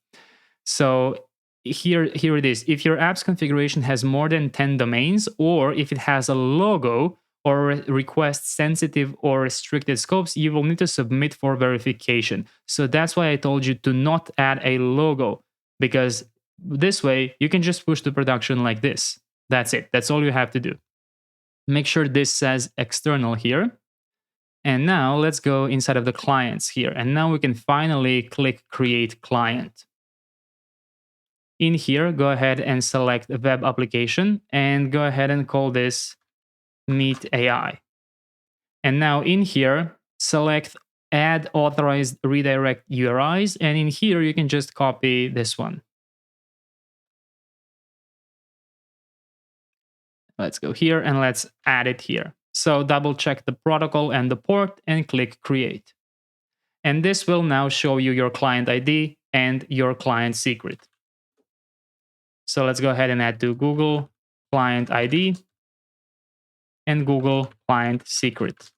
So here it is. If your app's configuration has more than 10 domains, or if it has a logo or requests sensitive or restricted scopes, you will need to submit for verification. So that's why I told you to not add a logo, because this way you can just push to production like this. That's it. That's all you have to do. Make sure this says external here. And now let's go inside of the clients here. And now we can finally click create client. In here, go ahead and select a web application and go ahead and call this Meet AI. And now in here, select add authorized redirect URIs. And in here, you can just copy this one. Let's go here and let's add it here. So double check the protocol and the port and click create. And this will now show you your client ID and your client secret. So let's go ahead and add to Google client ID and Google client secret.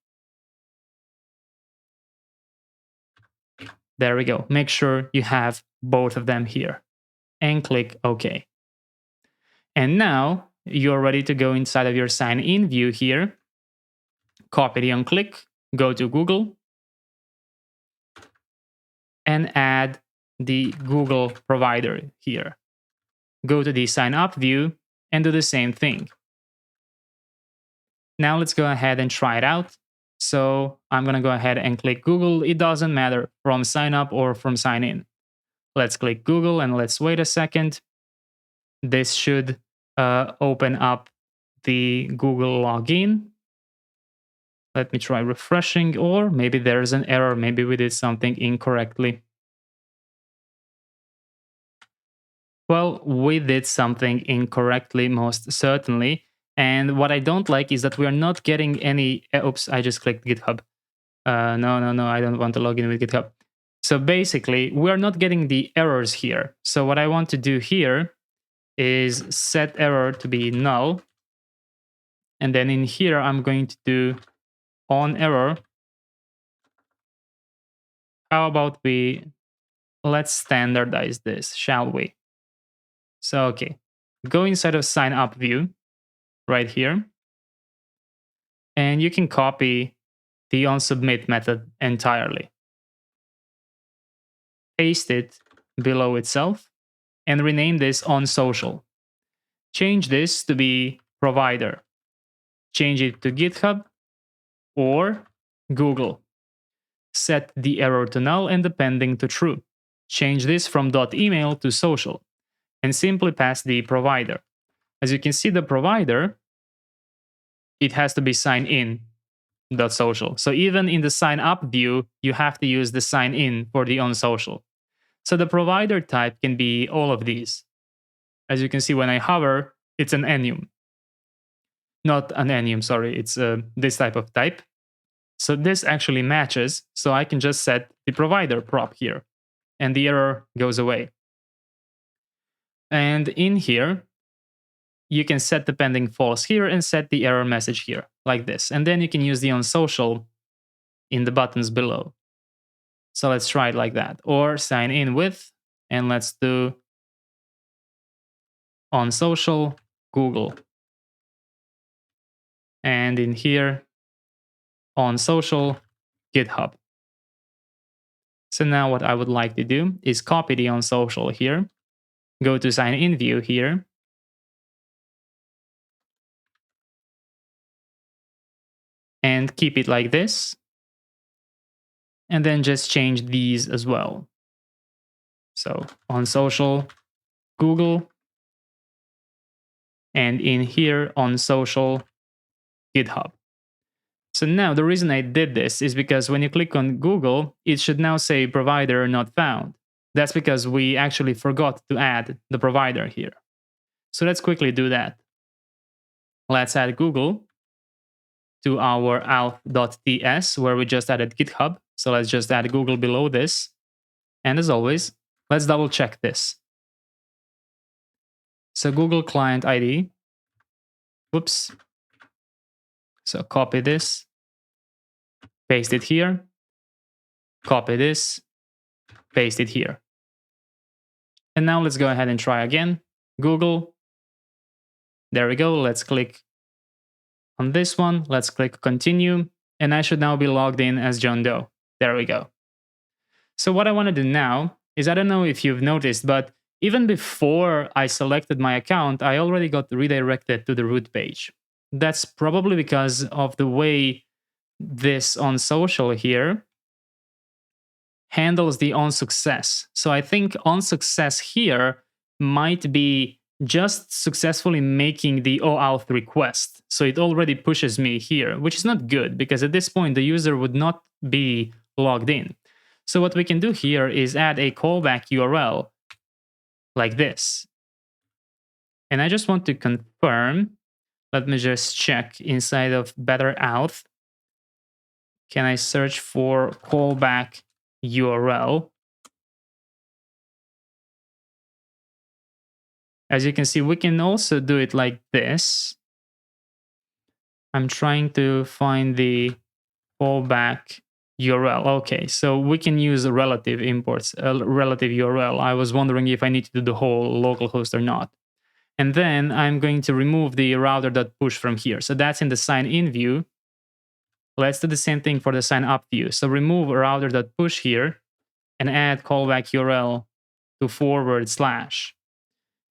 There we go. Make sure you have both of them here and click OK. And now you're ready to go inside of your sign in view here. Copy the on click, go to Google, and add the Google provider here. Go to the sign up view and do the same thing. Now let's go ahead and try it out. So I'm going to go ahead and click Google. It doesn't matter from sign up or from sign in. Let's click Google and let's wait a second. This should open up the Google login. Let me try refreshing, or maybe there's an error. Maybe we did something incorrectly. Well, we did something incorrectly, most certainly. And what I don't like is that we are not getting any... Oops, I just clicked GitHub. No, I don't want to log in with GitHub. So basically, we're not getting the errors here. So what I want to do here is set error to be null. And then in here, I'm going to do on error. How about let's standardize this, shall we? So, okay, go inside of sign up view right here. And you can copy the onSubmit method entirely. Paste it below itself and rename this onSocial. Change this to be provider. Change it to GitHub or Google. Set the error to null and the pending to true. Change this from .email to social and simply pass the provider. As you can see, the provider, it has to be sign in .social. So even in the sign up view, you have to use the sign in for the onSocial. So the provider type can be all of these. As you can see, when I hover, it's an enum. Not an enum, sorry, it's this type of type. So this actually matches, so I can just set the provider prop here, and the error goes away. And in here, you can set the pending false here and set the error message here, like this. And then you can use the onSocial in the buttons below. So let's try it like that. Or sign in with, and let's do onSocial Google. And in here, onSocial GitHub. So now what I would like to do is copy the onSocial here, go to sign in view here, and keep it like this. And then just change these as well. So onSocial Google, and in here onSocial GitHub. So now the reason I did this is because when you click on Google, it should now say provider not found. That's because we actually forgot to add the provider here. So let's quickly do that. Let's add Google to our auth.ts where we just added GitHub. So let's just add Google below this. And as always, let's double check this. So Google client ID. Whoops. So copy this, paste it here, copy this, paste it here. And now let's go ahead and try again. Google. There we go. Let's click on this one. Let's click continue. And I should now be logged in as John Doe. There we go. So what I want to do now is, I don't know if you've noticed, but even before I selected my account, I already got redirected to the root page. That's probably because of the way this on social here handles the on success. So I think on success here might be just successfully making the OAuth request. So it already pushes me here, which is not good because at this point the user would not be logged in. So what we can do here is add a callback URL like this. And I just want to confirm. Let me just check inside of Better Auth. Can I search for callback URL? As you can see, we can also do it like this. I'm trying to find the callback URL. Okay, so we can use relative imports, relative URL. I was wondering if I need to do the whole localhost or not. And then I'm going to remove the router.push from here. So that's in the sign in view. Let's do the same thing for the sign up view. So remove router.push here and add callback URL to /.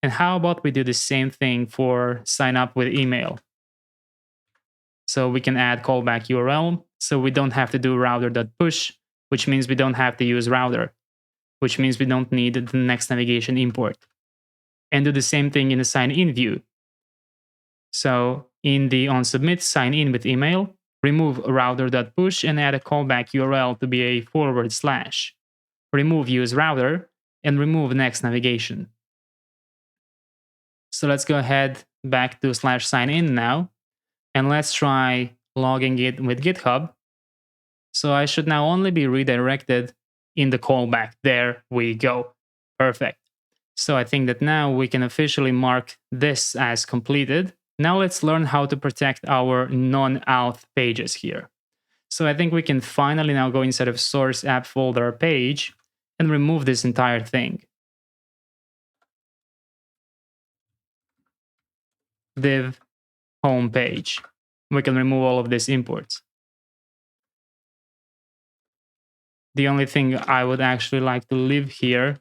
And how about we do the same thing for sign up with email? So we can add callback URL. So we don't have to do router.push, which means we don't have to use router, which means we don't need the next navigation import. And do the same thing in the sign in view. So in the on submit sign in with email, remove router.push and add a callback URL to be a /. Remove use router and remove next navigation. So let's go ahead back to /signin now. And let's try logging it with GitHub. So I should now only be redirected in the callback. There we go. Perfect. So I think that now we can officially mark this as completed. Now let's learn how to protect our non-auth pages here. So I think we can finally now go inside of source app folder page and remove this entire thing. Div home page. We can remove all of these imports. The only thing I would actually like to leave here,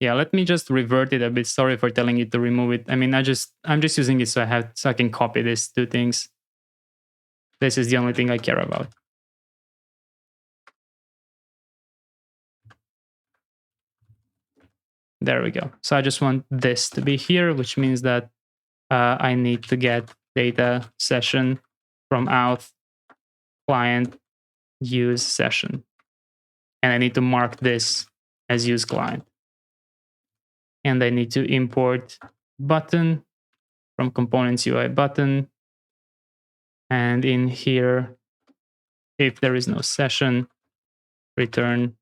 yeah, let me just revert it a bit. Sorry for telling you to remove it. I mean, I'm just using it so I can copy these two things. This is the only thing I care about. There we go. So I just want this to be here, which means that I need to get data session from auth client use session. And I need to mark this as use client. And I need to import button from components UI button. And in here, if there is no session, return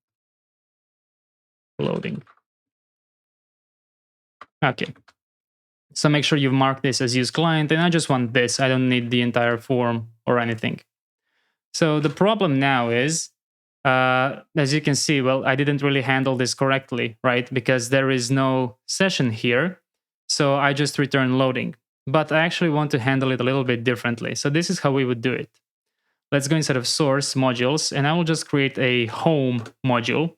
loading. Okay. So make sure you've marked this as use client. And I just want this. I don't need the entire form or anything. So the problem now is, as you can see, well, I didn't really handle this correctly, right? Because there is no session here. So I just return loading. But I actually want to handle it a little bit differently. So this is how we would do it. Let's go inside of source modules, and I will just create a home module.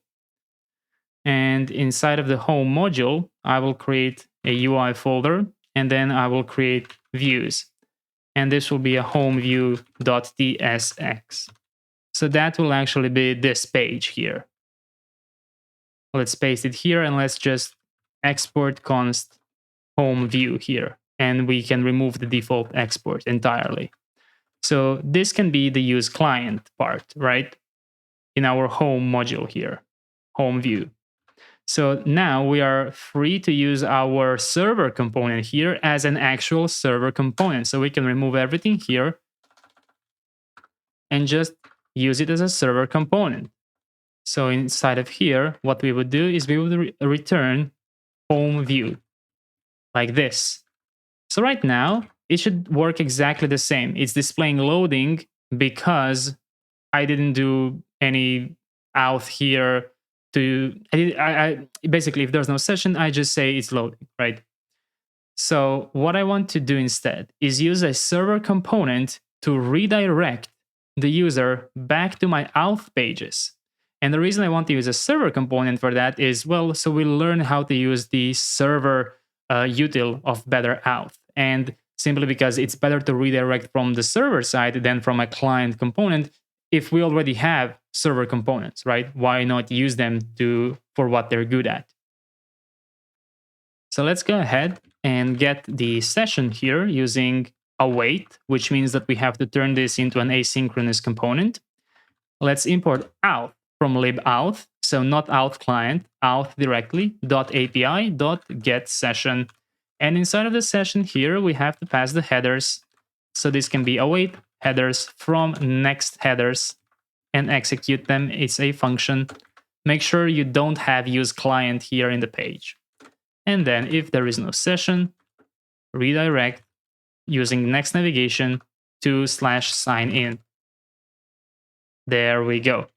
And inside of the home module, I will create a UI folder, and then I will create views. And this will be a home view.tsx. So that will actually be this page here. Let's paste it here and let's just export const home view here. And we can remove the default export entirely. So this can be the use client part, right? In our home module here, home view. So now we are free to use our server component here as an actual server component. So we can remove everything here and just use it as a server component. So inside of here, what we would do is we would return home view like this. So right now, it should work exactly the same. It's displaying loading because I didn't do any auth here basically, if there's no session, I just say it's loading, right? So what I want to do instead is use a server component to redirect the user back to my auth pages. And the reason I want to use a server component for that is, well, so we'll learn how to use the server util of better auth. And simply because it's better to redirect from the server side than from a client component, if we already have server components, right? Why not use them for what they're good at? So let's go ahead and get the session here using await, which means that we have to turn this into an asynchronous component. Let's import auth from libauth, so not auth client, auth directly, .api, .get session. And inside of the session here, we have to pass the headers. So this can be await headers from next headers and execute them. It's a function. Make sure you don't have use client here in the page. And then if there is no session, redirect using next navigation to /sign in. There we go.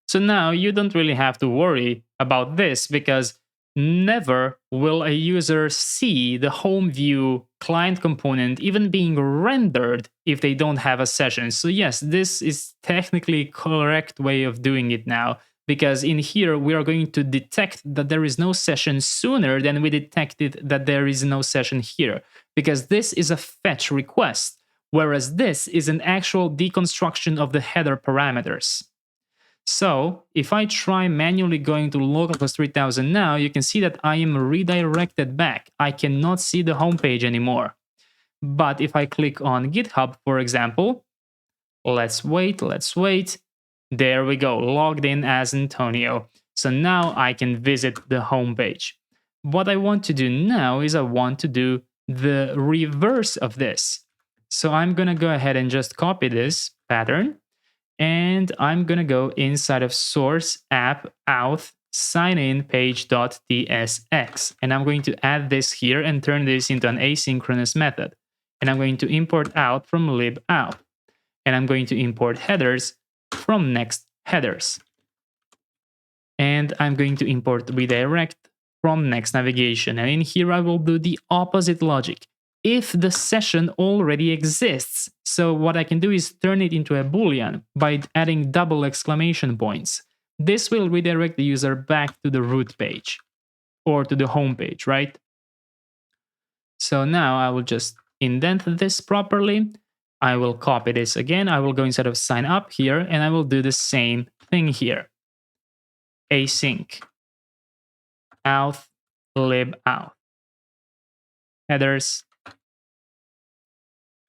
So now you don't really have to worry about this because never will a user see the home view client component even being rendered if they don't have a session. So yes, this is technically correct way of doing it now, because in here we are going to detect that there is no session sooner than we detected that there is no session here, because this is a fetch request, whereas this is an actual deconstruction of the header parameters. So if I try manually going to localhost 3000 now, you can see that I am redirected back. I cannot see the homepage anymore. But if I click on GitHub, for example, let's wait. There we go, logged in as Antonio. So now I can visit the homepage. What I want to do now is I want to do the reverse of this. So I'm going to go ahead and just copy this pattern. And I'm going to go inside of source app auth sign in page.tsx. And I'm going to add this here and turn this into an asynchronous method. And I'm going to import out from libauth. And I'm going to import headers from next headers. And I'm going to import redirect from next navigation. And in here, I will do the opposite logic. If the session already exists. So what I can do is turn it into a boolean by adding double exclamation points. This will redirect the user back to the root page or to the home page, right? So now I will just indent this properly. I will copy this again. I will go inside of sign up here and I will do the same thing here. Async auth libauth headers.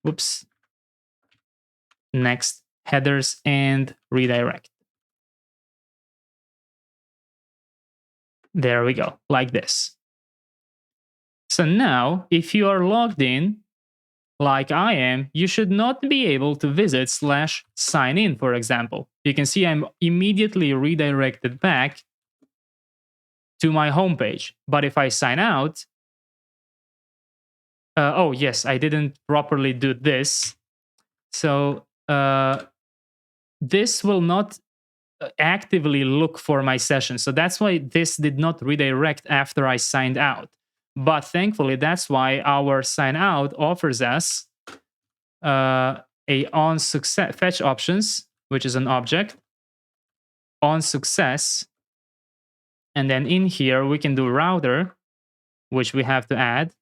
Whoops. Next headers and redirect. There we go, like this. So now, if you are logged in, like I am, you should not be able to visit /sign in, for example. You can see I'm immediately redirected back to my homepage. But if I sign out, oh yes, I didn't properly do this. So this will not actively look for my session. So that's why this did not redirect after I signed out. But thankfully, that's why our sign out offers us a on success fetch options, which is an object, on success. And then in here, we can do router, which we have to add,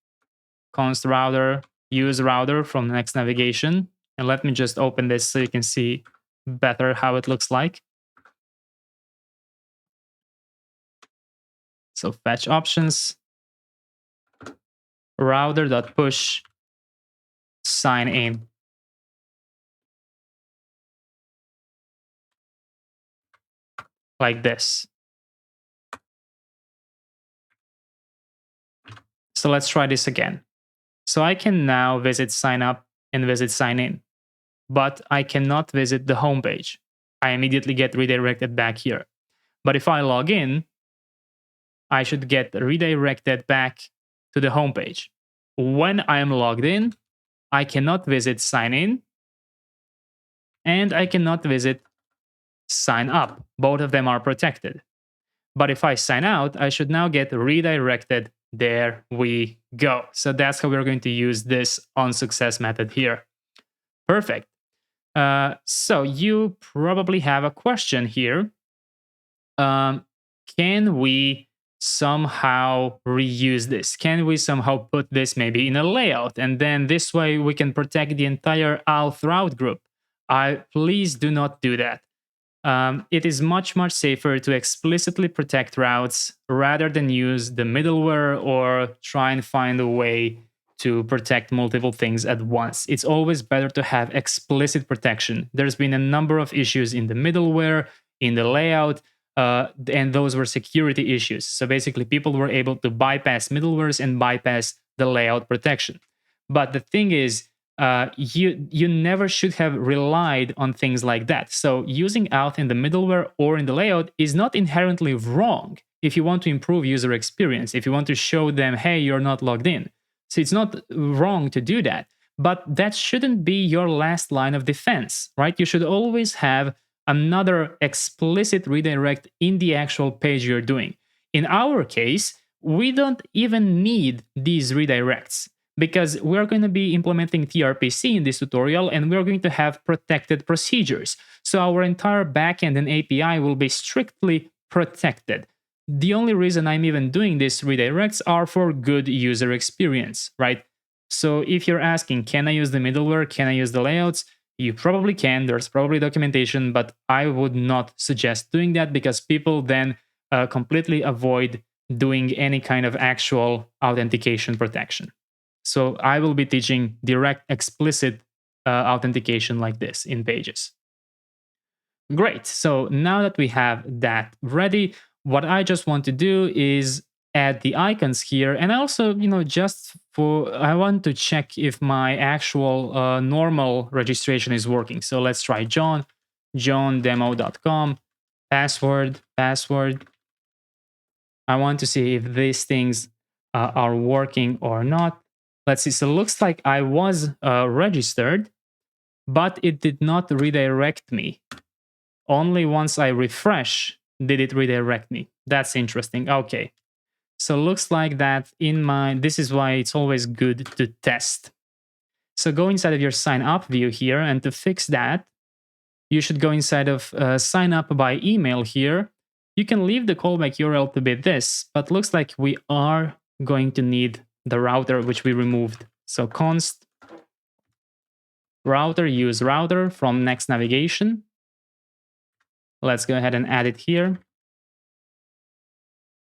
const router, use router from next navigation. And let me just open this so you can see better how it looks like. So fetch options, router.push, sign in. Like this. So let's try this again. So I can now visit sign up and visit sign in, but I cannot visit the homepage. I immediately get redirected back here. But if I log in, I should get redirected back to the homepage. When I am logged in, I cannot visit sign in and I cannot visit sign up. Both of them are protected. But if I sign out, I should now get redirected. There we go. So that's how we're going to use this onSuccess method here. Perfect. So you probably have a question here. Can we somehow reuse this? Can we somehow put this maybe in a layout? And then this way we can protect the entire auth route group. Please do not do that. It is much safer to explicitly protect routes rather than use the middleware or try and find a way to protect multiple things at once. It's always better to have explicit protection. There's been a number of issues in the middleware, in the layout, and those were security issues. So basically, people were able to bypass middlewares and bypass the layout protection. But the thing is, you never should have relied on things like that. So using auth in the middleware or in the layout is not inherently wrong if you want to improve user experience, if you want to show them, hey, you're not logged in. So it's not wrong to do that. But that shouldn't be your last line of defense, right? You should always have another explicit redirect in the actual page you're doing. In our case, we don't even need these redirects because we're going to be implementing tRPC in this tutorial and we're going to have protected procedures. So our entire backend and API will be strictly protected. The only reason I'm even doing these redirects are for good user experience, right? So if you're asking, can I use the middleware? Can I use the layouts? You probably can. There's probably documentation, but I would not suggest doing that because people then completely avoid doing any kind of actual authentication protection. So I will be teaching direct, explicit authentication like this in pages. Great. So now that we have that ready, what I just want to do is add the icons here. And also, I want to check if my actual normal registration is working. So let's try johndemo.com, password. I want to see if these things are working or not. Let's see. So it looks like I was registered, but it did not redirect me. Only once I refresh did it redirect me. That's interesting. Okay. So looks like that this is why it's always good to test. So go inside of your sign up view here, and to fix that, you should go inside of sign up by email here. You can leave the callback URL to be this, but looks like we are going to need the router, which we removed. So const router, use router from Next navigation. Let's go ahead and add it here.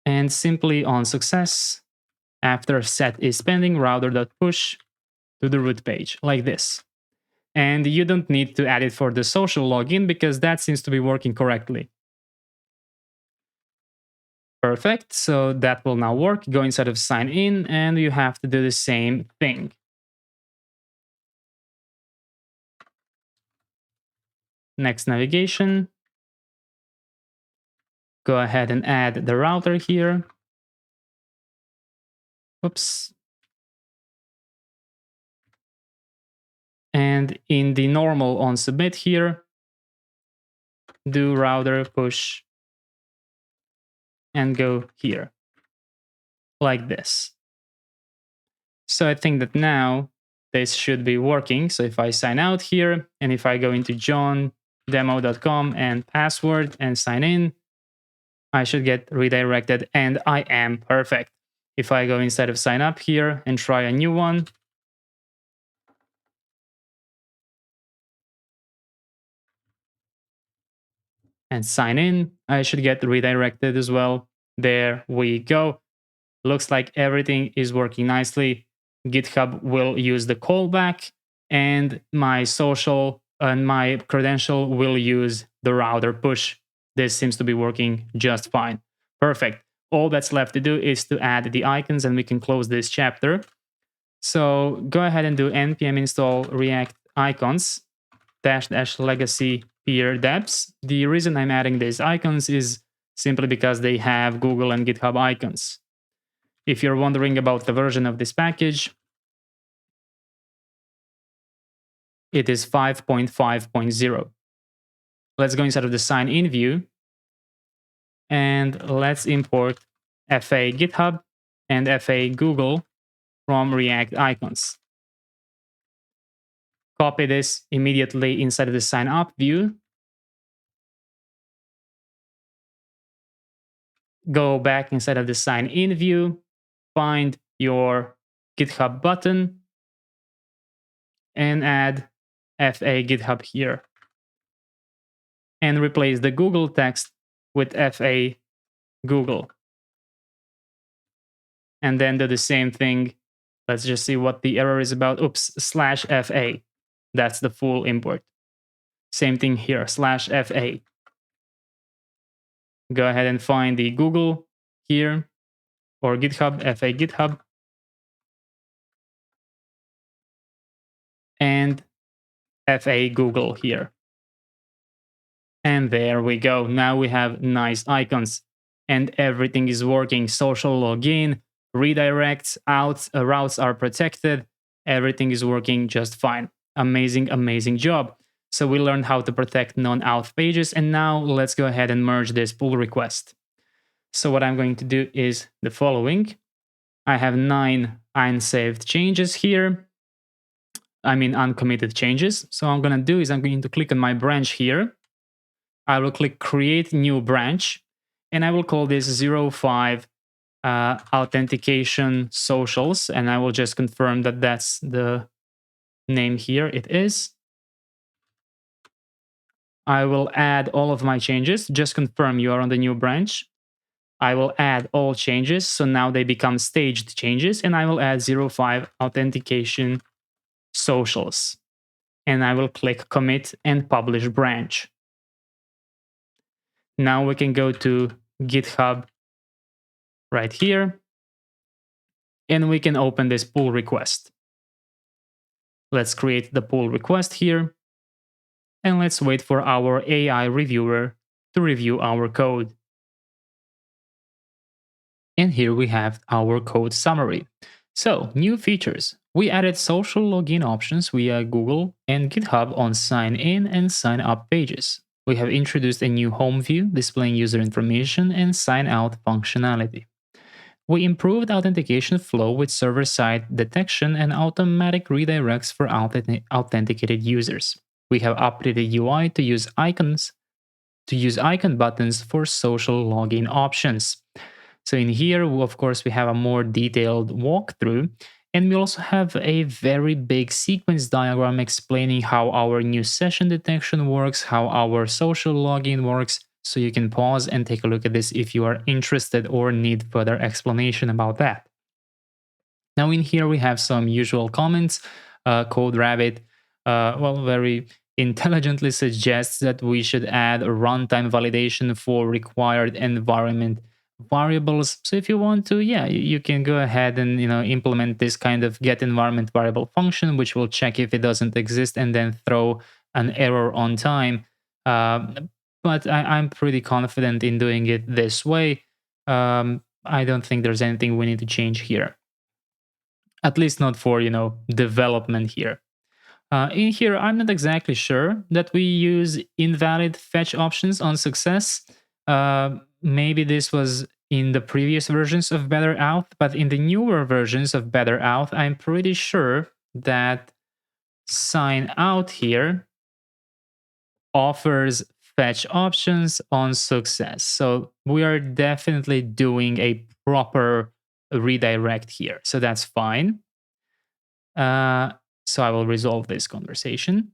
And simply on success, after set is pending, router.push to the root page, like this. And you don't need to add it for the social login because that seems to be working correctly. Perfect. So that will now work. Go inside of sign in, and you have to do the same thing. Next navigation. Go ahead and add the router here. Oops. And in the normal on submit here, do router push and go here, like this. So I think that now this should be working. So if I sign out here, and if I go into johndemo.com and password and sign in, I should get redirected, and I am perfect. If I go inside of sign up here and try a new one, and sign in, I should get redirected as well. There we go. Looks like everything is working nicely. GitHub will use the callback, and my social and my credential will use the router push. This seems to be working just fine. Perfect. all that's left to do is to add the icons, and we can close this chapter. So go ahead and do npm install react icons -- legacy peer depths. The reason I'm adding these icons is simply because they have Google and GitHub icons. If you're wondering about the version of this package, it is 5.5.0. Let's go inside of the sign in view, and let's import FA GitHub and FA Google from React icons. Copy this immediately inside of the sign up view. Go back inside of the sign in view, find your GitHub button, and add FA GitHub here. And replace the Google text with FA Google. And then do the same thing. Let's just see what the error is about. Oops, /FA. That's the full import. Same thing here, /FA. Go ahead and find the Google here, or GitHub, FA GitHub. And FA Google here. And there we go. Now we have nice icons and everything is working. Social login, redirects, routes are protected. Everything is working just fine. Amazing, amazing job. So we learned how to protect non-auth pages, and now let's go ahead and merge this pull request. So what I'm going to do is the following. I have 9 unsaved changes here. I mean uncommitted changes. So what I'm going to do is I'm going to click on my branch here. I will click create new branch, and I will call this 05 authentication socials, and I will just confirm that that's the name here. It is. I will add all of my changes. Just confirm you are on the new branch. I will add all changes, so now they become staged changes, and I will add 05 authentication socials. And I will click commit and publish branch. Now we can go to GitHub right here, and we can open this pull request. Let's create the pull request here, and let's wait for our AI reviewer to review our code. And here we have our code summary. So, new features. We added social login options via Google and GitHub on sign in and sign up pages. We have introduced a new home view displaying user information and sign out functionality. We improved authentication flow with server-side detection and automatic redirects for authenticated users. We have updated UI to use icon buttons for social login options. So in here, of course, we have a more detailed walkthrough, and we also have a very big sequence diagram explaining how our new session detection works, how our social login works. So you can pause and take a look at this if you are interested or need further explanation about that. Now in here, we have some usual comments. CodeRabbit, very intelligently suggests that we should add a runtime validation for required environment variables. So if you want to, you can go ahead and implement this kind of get environment variable function, which will check if it doesn't exist and then throw an error on time. But I'm pretty confident in doing it this way. I don't think there's anything we need to change here. At least not for development here. In here, I'm not exactly sure that we use invalid fetch options on success. Maybe this was in the previous versions of Better Auth, but in the newer versions of Better Auth, I'm pretty sure that sign out here offers fetch options on success. So we are definitely doing a proper redirect here. So that's fine. So I will resolve this conversation.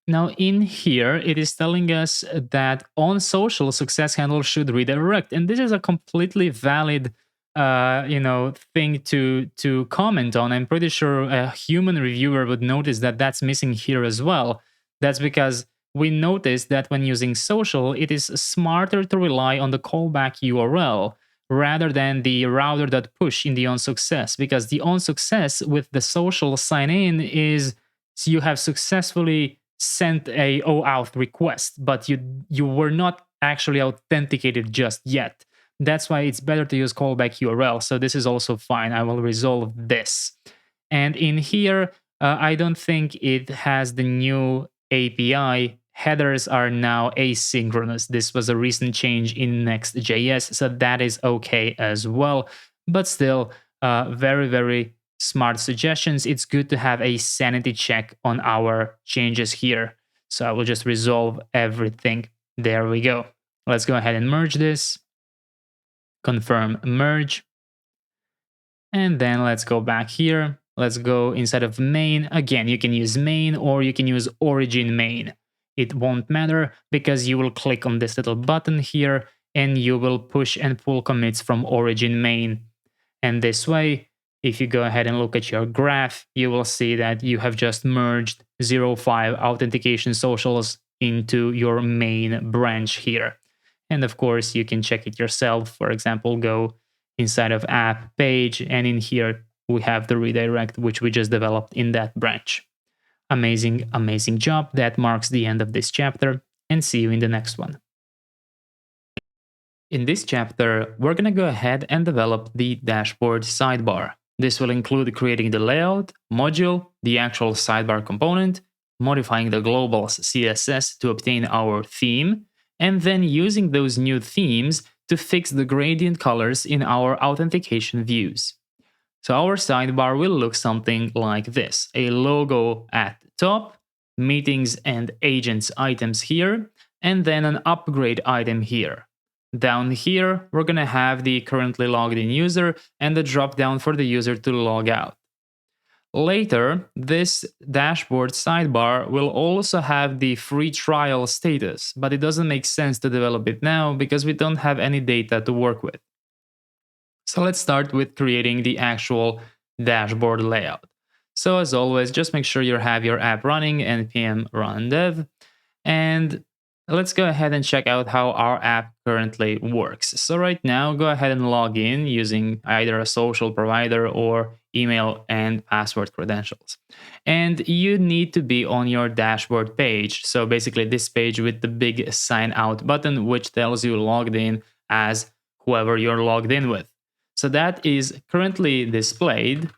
Now in here, it is telling us that on social, success handle should redirect. And this is a completely valid thing to comment on. I'm pretty sure a human reviewer would notice that that's missing here as well. That's because we noticed that when using social, it is smarter to rely on the callback URL rather than the router.push in the onSuccess, because the onSuccess with the social sign in is you have successfully sent a OAuth request, but you were not actually authenticated just yet. That's why it's better to use callback URL. So this is also fine. I will resolve this. And in here, I don't think it has the new API. Headers are now asynchronous. This was a recent change in Next.js, so that is okay as well. But still, very, very smart suggestions. It's good to have a sanity check on our changes here. So I will just resolve everything. There we go. Let's go ahead and merge this. Confirm merge. And then let's go back here. Let's go inside of main. Again, you can use main or you can use origin main. It won't matter because you will click on this little button here and you will push and pull commits from origin main. And this way, if you go ahead and look at your graph, you will see that you have just merged 05 authentication socials into your main branch here. And of course, you can check it yourself. For example, go inside of app page, and in here we have the redirect, which we just developed in that branch. Amazing, amazing job. That marks the end of this chapter, and see you in the next one. In this chapter, we're going to go ahead and develop the dashboard sidebar. This will include creating the layout, module, the actual sidebar component, modifying the globals CSS to obtain our theme, and then using those new themes to fix the gradient colors in our authentication views. So our sidebar will look something like this: a logo at the top, meetings and agents items here, and then an upgrade item here. Down here, we're going to have the currently logged in user and the drop down for the user to log out. Later, this dashboard sidebar will also have the free trial status, but it doesn't make sense to develop it now because we don't have any data to work with. So let's start with creating the actual dashboard layout. So as always, just make sure you have your app running, npm run dev, and let's go ahead and check out how our app currently works. So right now, go ahead and log in using either a social provider or email and password credentials. And you need to be on your dashboard page. So basically this page with the big sign out button, which tells you logged in as whoever you're logged in with. So that is currently displayed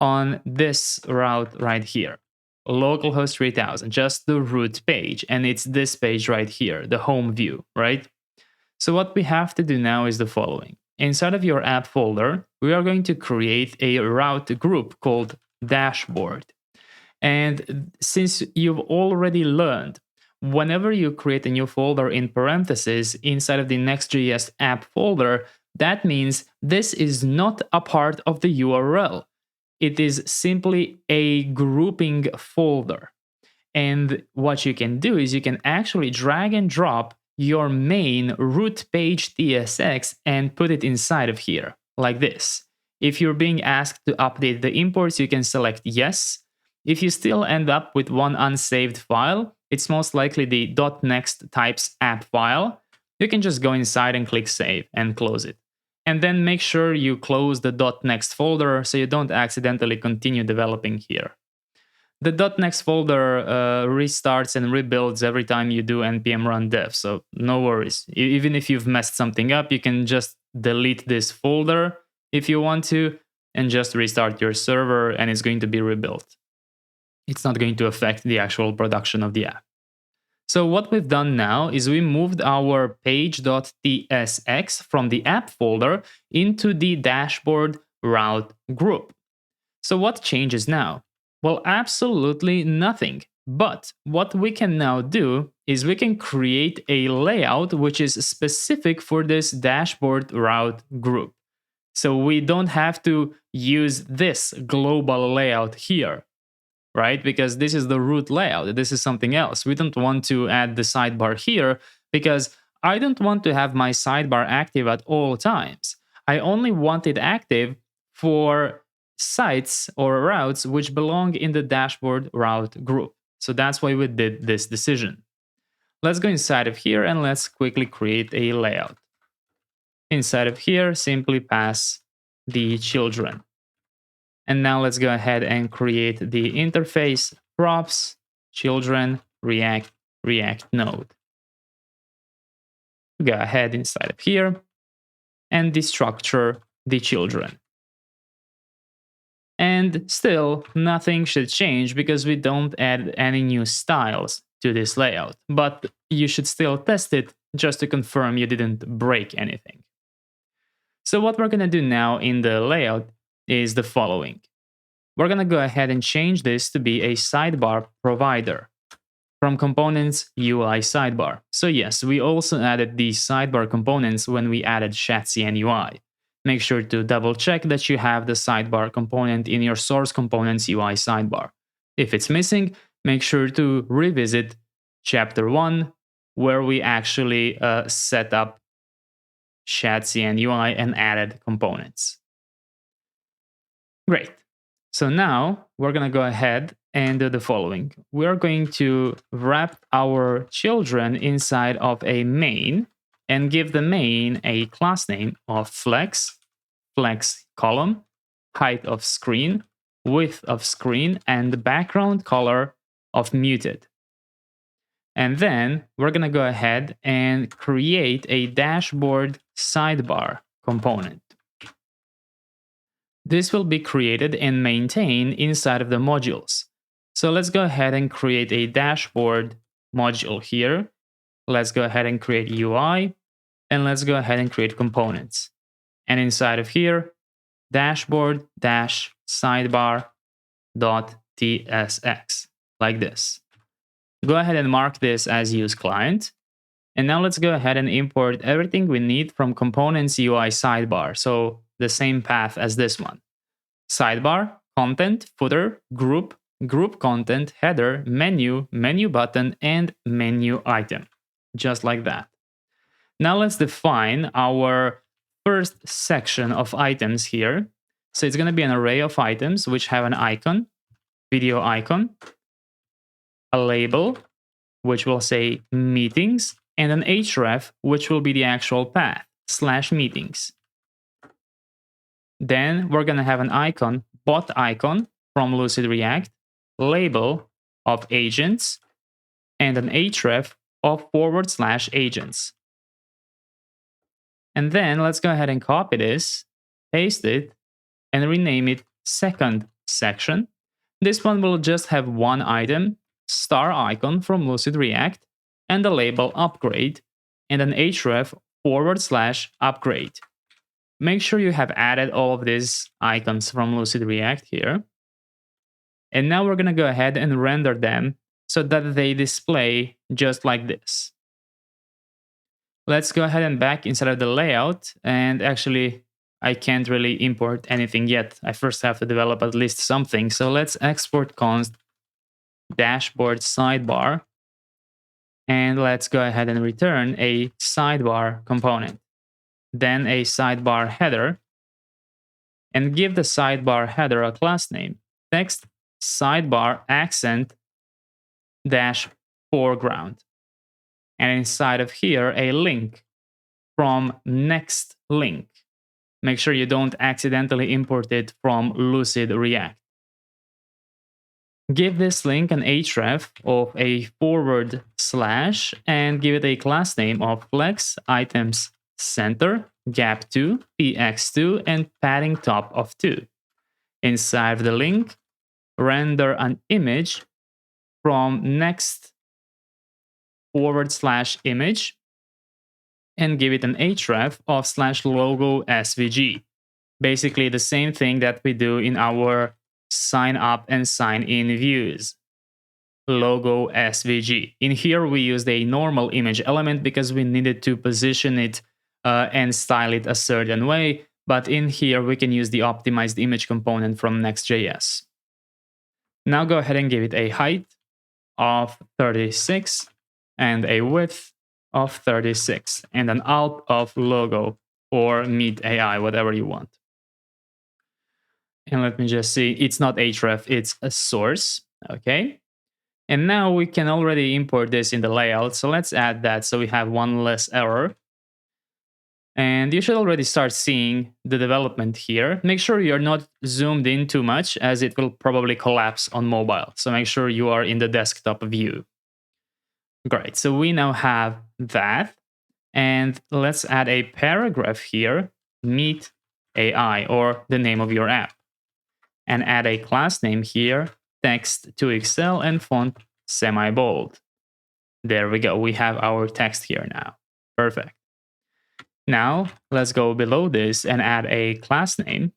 on this route right here. Localhost 3000, just the root page, and it's this page right here, the home view, right? So what we have to do now is the following. Inside of your app folder, we are going to create a route group called dashboard. And since you've already learned, whenever you create a new folder in parentheses inside of the Next.js app folder, that means this is not a part of the URL. It is simply a grouping folder. And what you can do is you can actually drag and drop your main root page TSX and put it inside of here, like this. If you're being asked to update the imports, you can select yes. If you still end up with one unsaved file, it's most likely the .next types app file. You can just go inside and click save and close it. And then make sure you close the .next folder so you don't accidentally continue developing here. The .next folder restarts and rebuilds every time you do npm run dev, so no worries. Even if you've messed something up, you can just delete this folder if you want to, and just restart your server, and it's going to be rebuilt. It's not going to affect the actual production of the app. So what we've done now is we moved our page.tsx from the app folder into the dashboard route group. So what changes now? Well, absolutely nothing. But what we can now do is we can create a layout which is specific for this dashboard route group. So we don't have to use this global layout here, right? Because this is the root layout. This is something else. We don't want to add the sidebar here because I don't want to have my sidebar active at all times. I only want it active for sites or routes which belong in the dashboard route group. So that's why we did this decision. Let's go inside of here and let's quickly create a layout. Inside of here, simply pass the children. And now let's go ahead and create the interface props, children, React node. Go ahead inside of here and destructure the children. And still, nothing should change because we don't add any new styles to this layout. But you should still test it just to confirm you didn't break anything. So what we're going to do now in the layout is the following. We're going to go ahead and change this to be a sidebar provider from components UI sidebar. So yes, we also added these sidebar components when we added Shadcn UI. Make sure to double check that you have the sidebar component in your source components UI sidebar. If it's missing, make sure to revisit chapter 1, where we actually set up Shadcn UI and added components. Great. So now we're going to go ahead and do the following. We're going to wrap our children inside of a main and give the main a class name of flex column, height of screen, width of screen, and the background color of muted. And then we're going to go ahead and create a dashboard sidebar component. This will be created and maintained inside of the modules. So let's go ahead and create a dashboard module here. Let's go ahead and create UI, and let's go ahead and create components. And inside of here, dashboard-sidebar.tsx, like this. Go ahead and mark this as use client. And now let's go ahead and import everything we need from components UI sidebar. So the same path as this one. Sidebar, content, footer, group content, header, menu button, and menu item. Just like that. Now let's define our first section of items here. So it's going to be an array of items which have an icon, video icon, a label, which will say meetings, and an href, which will be the actual path, /meetings. Then we're going to have an icon, bot icon from Lucid React, label of agents, and an href of /agents. And then let's go ahead and copy this, paste it, and rename it second section. This one will just have one item, star icon from Lucid React, and the label upgrade, and an href /upgrade. Make sure you have added all of these icons from Lucid React here. And now we're going to go ahead and render them so that they display just like this. Let's go ahead and back inside of the layout. And actually, I can't really import anything yet. I first have to develop at least something. So let's export const dashboard sidebar. And let's go ahead and return a sidebar component. Then a sidebar header. And give the sidebar header a class name. Text sidebar accent dash foreground. And inside of here, a link from next link. Make sure you don't accidentally import it from Lucid React. Give this link an href of a / and give it a class name of flex items center, gap 2, px2, and padding top of 2. Inside of the link, render an image from next / image and give it an href of /logo svg. Basically the same thing that we do in our sign up and sign in views. Logo svg. In here we used a normal image element because we needed to position it and style it a certain way, but in here we can use the optimized image component from Next.js. Now go ahead and give it a height of 36 and a width of 36 and an alt of logo or meet AI, whatever you want. And let me just see, it's not href, it's a source, okay? And now we can already import this in the layout, so let's add that so we have one less error. And you should already start seeing the development here. Make sure you're not zoomed in too much, as it will probably collapse on mobile. So make sure you are in the desktop view. Great, so we now have that. And let's add a paragraph here, meet AI, or the name of your app. And add a class name here, text to Excel and font semi-bold. There we go, we have our text here now. Perfect. Now, let's go below this and add a class name,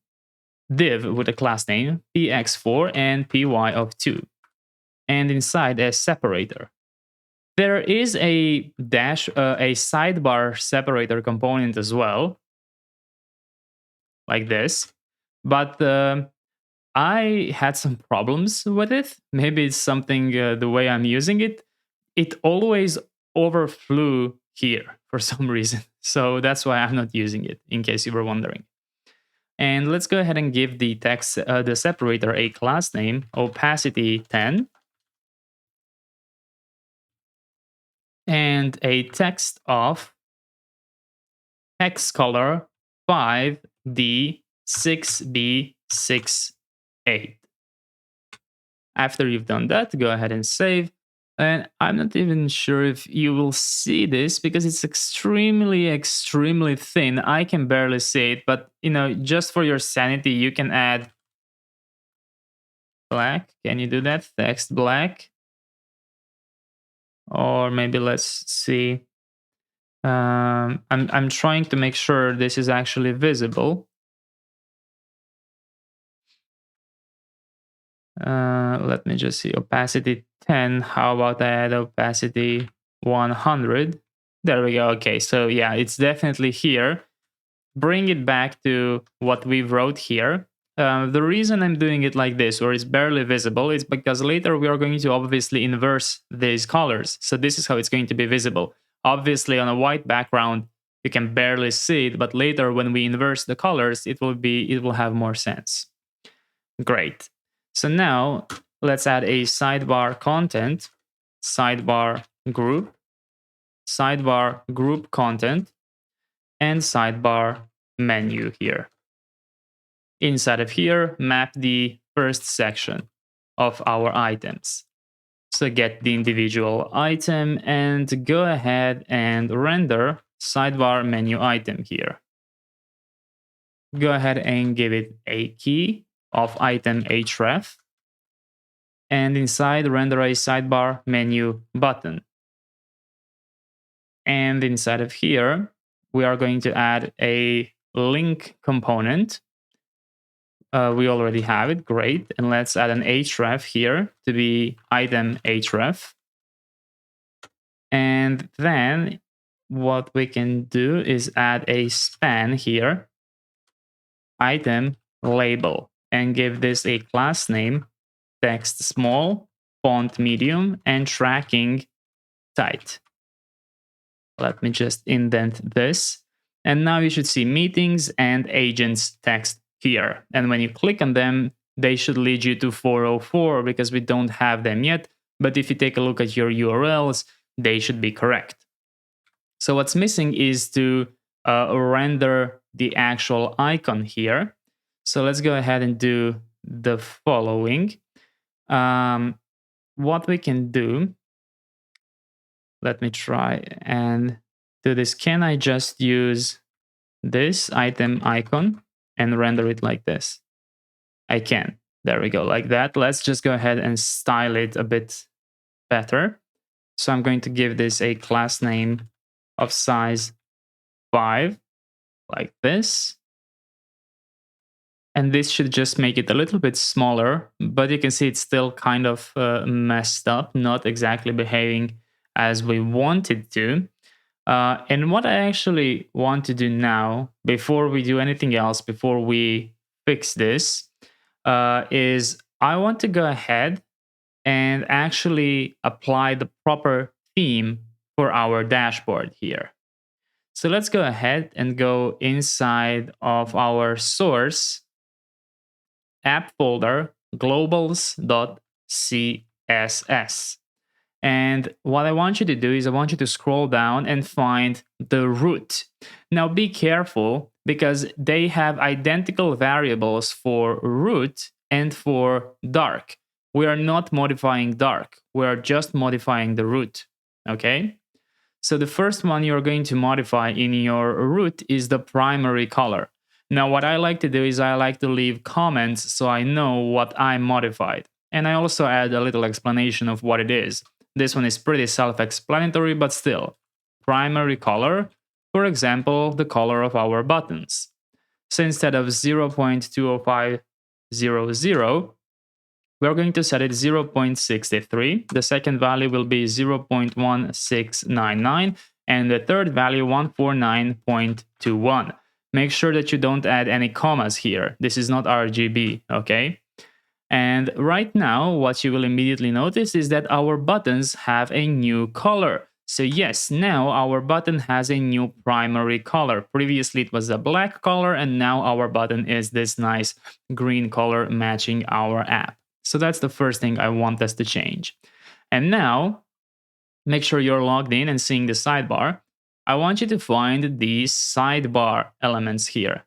div with a class name, px4 and py of 2. And inside a separator. There is a sidebar separator component as well, like this. But I had some problems with it. Maybe it's something the way I'm using it. It always overflew here for some reason. So that's why I'm not using it, in case you were wondering. And let's go ahead and give the text, the separator, a class name, opacity 10, and a text of text color 5D6B68. After you've done that, go ahead and save. And I'm not even sure if you will see this because it's extremely, extremely thin. I can barely see it, but just for your sanity, you can add black. Can you do that? Text black. Or maybe let's see. I'm trying to make sure this is actually visible. Let me just see, opacity 10. How about I add opacity 100? There we go. Okay, so yeah, it's definitely here. Bring it back to what we wrote here. The reason I'm doing it like this, or it's barely visible, is because later we are going to obviously inverse these colors. So this is how it's going to be visible. Obviously, on a white background, you can barely see it, but later when we inverse the colors, it will have more sense. Great. So now let's add a sidebar content, sidebar group content, and sidebar menu here. Inside of here, map the first section of our items. So get the individual item and go ahead and render sidebar menu item here. Go ahead and give it a key of item href. And inside, render a sidebar menu button. And inside of here, we are going to add a link component. We already have it, great. And let's add an href here to be item href. And then what we can do is add a span here, item label, and give this a class name, text small, font medium, and tracking tight. Let me just indent this. And now you should see meetings and agents text here. And when you click on them, they should lead you to 404 because we don't have them yet. But if you take a look at your URLs, they should be correct. So what's missing is to render the actual icon here. So let's go ahead and do the following. What we can do, let me try and do this. Can I just use this item icon and render it like this? I can. There we go, like that. Let's just go ahead and style it a bit better. So I'm going to give this a class name of size 5, like this. And this should just make it a little bit smaller, but you can see it's still kind of messed up, not exactly behaving as we want it to. And what I actually want to do now, before we do anything else, before we fix this, is I want to go ahead and actually apply the proper theme for our dashboard here. So let's go ahead and go inside of our source app folder globals.css. And what I want you to do is I want you to scroll down and find the root. Now be careful because they have identical variables for root and for dark. We are not modifying dark. We are just modifying the root. Okay? So the first one you're going to modify in your root is the primary color. Now what I like to do is I like to leave comments so I know what I modified. And I also add a little explanation of what it is. This one is pretty self-explanatory, but still. Primary color, for example, the color of our buttons. So instead of 0.20500, we're going to set it 0.63. The second value will be 0.1699, and the third value 149.21. Make sure that you don't add any commas here. This is not RGB, okay? And right now, what you will immediately notice is that our buttons have a new color. So yes, now our button has a new primary color. Previously, it was a black color, and now our button is this nice green color matching our app. So that's the first thing I want us to change. And now, make sure you're logged in and seeing the sidebar. I want you to find these sidebar elements here.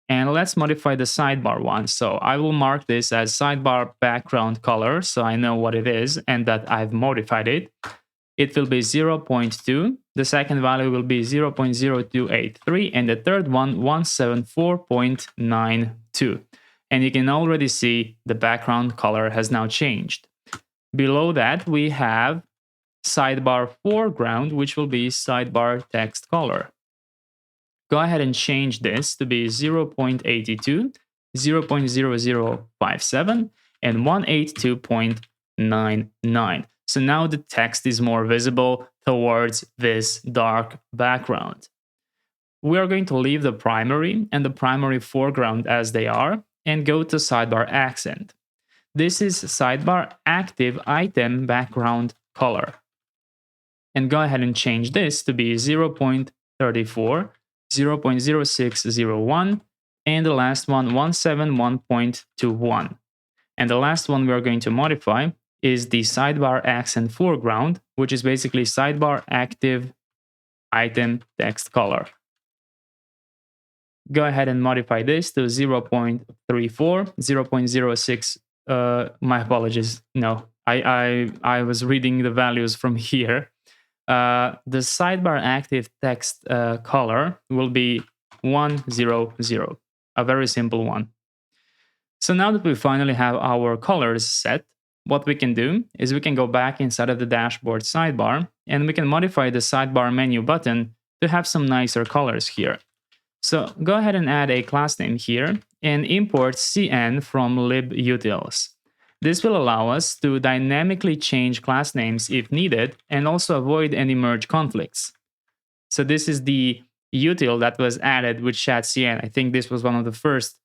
And let's modify the sidebar one. So I will mark this as sidebar background color so I know what it is and that I've modified it. It will be 0.2. The second value will be 0.0283 and the third one 174.92. And you can already see the background color has now changed. Below that we have sidebar foreground, which will be sidebar text color. Go ahead and change this to be 0.82, 0.0057, and 182.99. So now the text is more visible towards this dark background. We are going to leave the primary and the primary foreground as they are and go to sidebar accent. This is sidebar active item background color. And go ahead and change this to be 0.34, 0.0601, and the last one 171.21. And the last one we're going to modify is the sidebar accent foreground, which is basically sidebar active item text color. Go ahead and modify this to 0.34, 0.06. My apologies. No, I was reading the values from here. The sidebar active text color will be 100, a very simple one. So now that we finally have our colors set, what we can do is we can go back inside of the dashboard sidebar and we can modify the sidebar menu button to have some nicer colors here. So go ahead and add a class name here and import cn from libutils. This will allow us to dynamically change class names if needed and also avoid any merge conflicts. So this is the util that was added with Shadcn. I think this was one of the first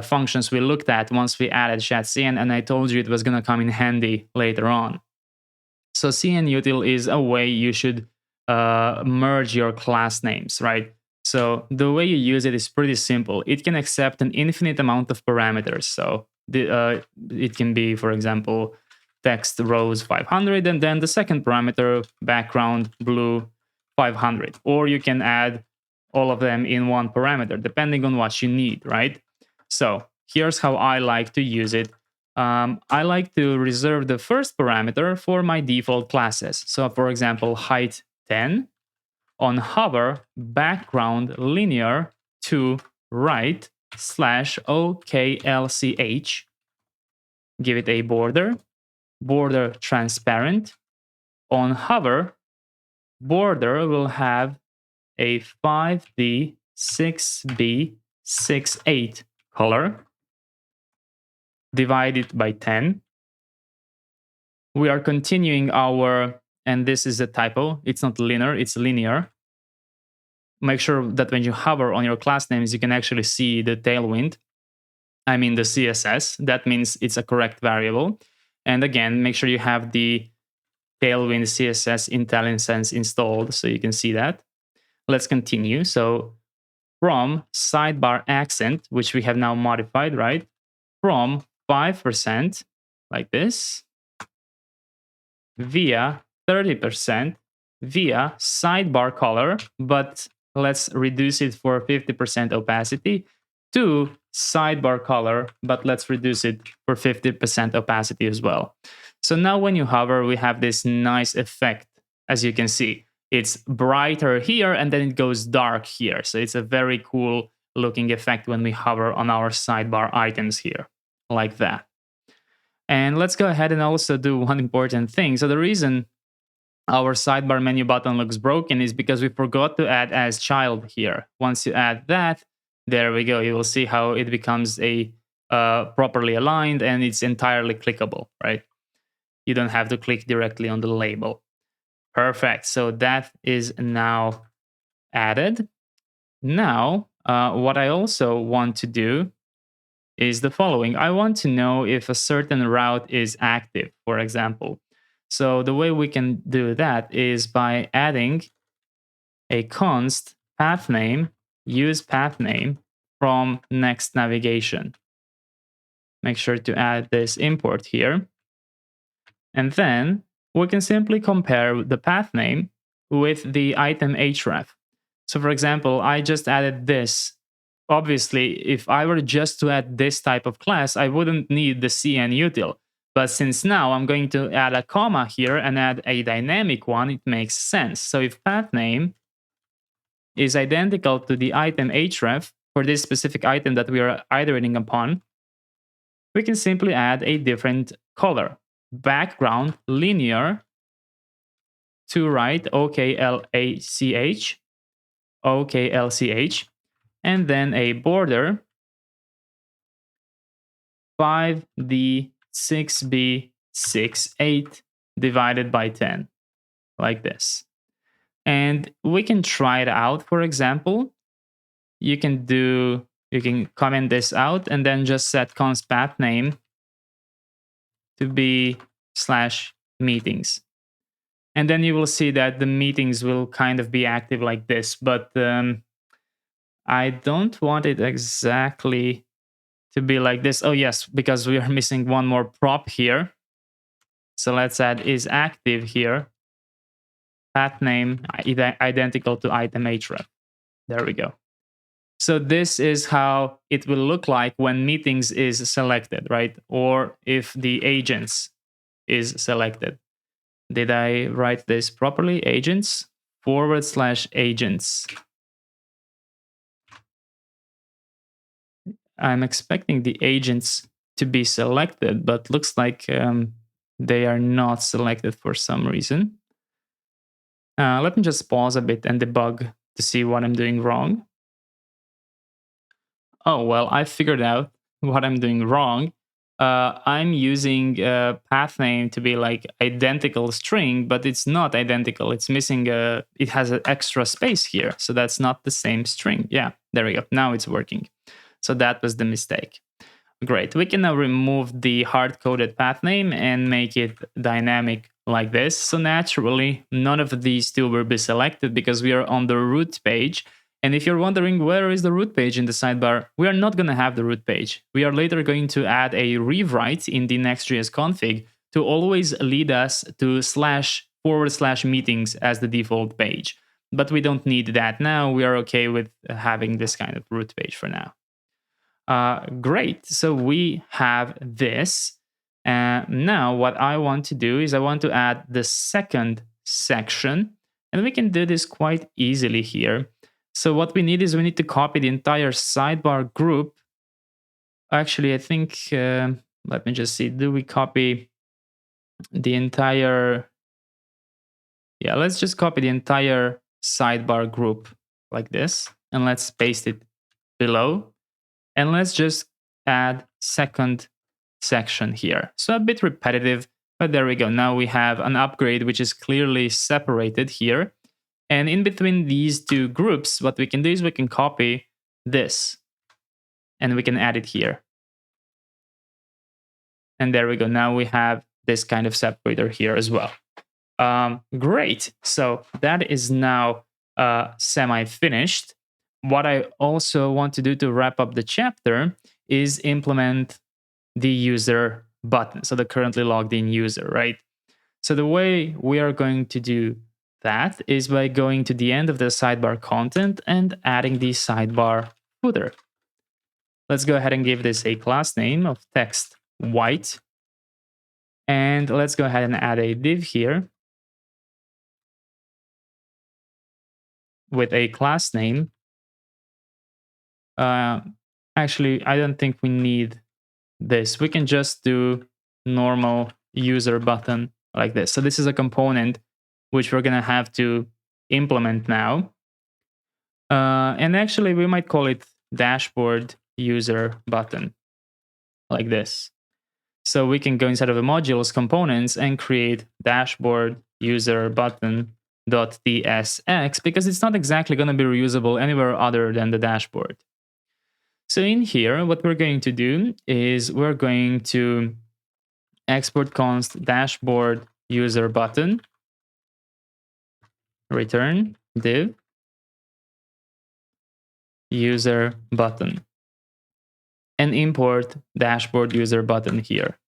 functions we looked at once we added Shadcn, and I told you it was going to come in handy later on. So cn util is a way you should merge your class names, right? So the way you use it is pretty simple. It can accept an infinite amount of parameters. So it can be, for example, text rows 500, and then the second parameter, background blue 500. Or you can add all of them in one parameter, depending on what you need, right? So here's how I like to use it. I like to reserve the first parameter for my default classes. So for example, height 10, on hover, background linear to right /OKLCH. Give it a border transparent. On hover, border will have a 5D 6B68 color divided by 10. We are continuing our, and this is a typo, it's not linear, it's linear. Make sure that when you hover on your class names, you can actually see the Tailwind. I mean the CSS. That means it's a correct variable. And again, make sure you have the Tailwind CSS IntelliSense installed so you can see that. Let's continue. So from sidebar accent, which we have now modified, right? From 5%, like this, via 30% via sidebar color, but let's reduce it for 50% opacity, to sidebar color, but let's reduce it for 50% opacity as well. So now when you hover, we have this nice effect. As you can see, it's brighter here and then it goes dark here. So it's a very cool looking effect when we hover on our sidebar items here, like that. And let's go ahead and also do one important thing. So the reason our sidebar menu button looks broken is because we forgot to add as child here. Once you add that, there we go. You will see how it becomes a properly aligned and it's entirely clickable, right? You don't have to click directly on the label. Perfect. So that is now added. Now, what I also want to do is the following. I want to know if a certain route is active, for example. So the way we can do that is by adding a const path name, use path name from next navigation. Make sure to add this import here. And then we can simply compare the path name with the item href. So for example, I just added this. Obviously, if I were just to add this type of class, I wouldn't need the cn util. But since now I'm going to add a comma here and add a dynamic one, it makes sense. So if path name is identical to the item href for this specific item that we are iterating upon, we can simply add a different color. Background linear to right, OKLACH, OKLCH, and then a border 5D6B68 divided by 10, like this. And we can try it out, for example. You can comment this out and then just set const path name to be /meetings. And then you will see that the meetings will kind of be active like this, but I don't want it exactly to be like this. Oh yes, because we are missing one more prop here. So let's add is active here. Path name identical to item href. There we go. So this is how it will look like when meetings is selected, right? Or if the agents is selected. Did I write this properly? Agents / agents. I'm expecting the agents to be selected, but looks like they are not selected for some reason. Let me just pause a bit and debug to see what I'm doing wrong. Oh, well, I figured out what I'm doing wrong. I'm using path name to be like identical string, but it's not identical. It's missing it has an extra space here. So that's not the same string. Yeah, there we go. Now it's working. So that was the mistake. Great. We can now remove the hard-coded path name and make it dynamic like this. So naturally, none of these two will be selected because we are on the root page. And if you're wondering where is the root page in the sidebar, we are not going to have the root page. We are later going to add a rewrite in the Next.js config to always lead us to / meetings as the default page. But we don't need that now. We are okay with having this kind of root page for now. Great. So we have this. Now what I want to do is I want to add the second section. And we can do this quite easily here. So what we need is we need to copy the entire sidebar group. Actually, I think, let me just see. Do we copy the entire... Yeah, let's just copy the entire sidebar group like this. And let's paste it below. And let's just add second section here. So a bit repetitive, but there we go. Now we have an upgrade which is clearly separated here. And in between these two groups, what we can do is we can copy this and we can add it here. And there we go. Now we have this kind of separator here as well. Great. So that is now semi-finished. What I also want to do to wrap up the chapter is implement the user button. So the currently logged in user, right? So the way we are going to do that is by going to the end of the sidebar content and adding the sidebar footer. Let's go ahead and give this a class name of text white. And let's go ahead and add a div here with a class name. Actually, I don't think we need this. We can just do normal user button like this. So this is a component which we're going to have to implement now. And actually, we might call it dashboard user button like this. So we can go inside of the modules components and create dashboard user button.tsx because it's not exactly going to be reusable anywhere other than the dashboard. So in here, what we're going to do is we're going to export const dashboard user button, return div user button, and import dashboard user button here.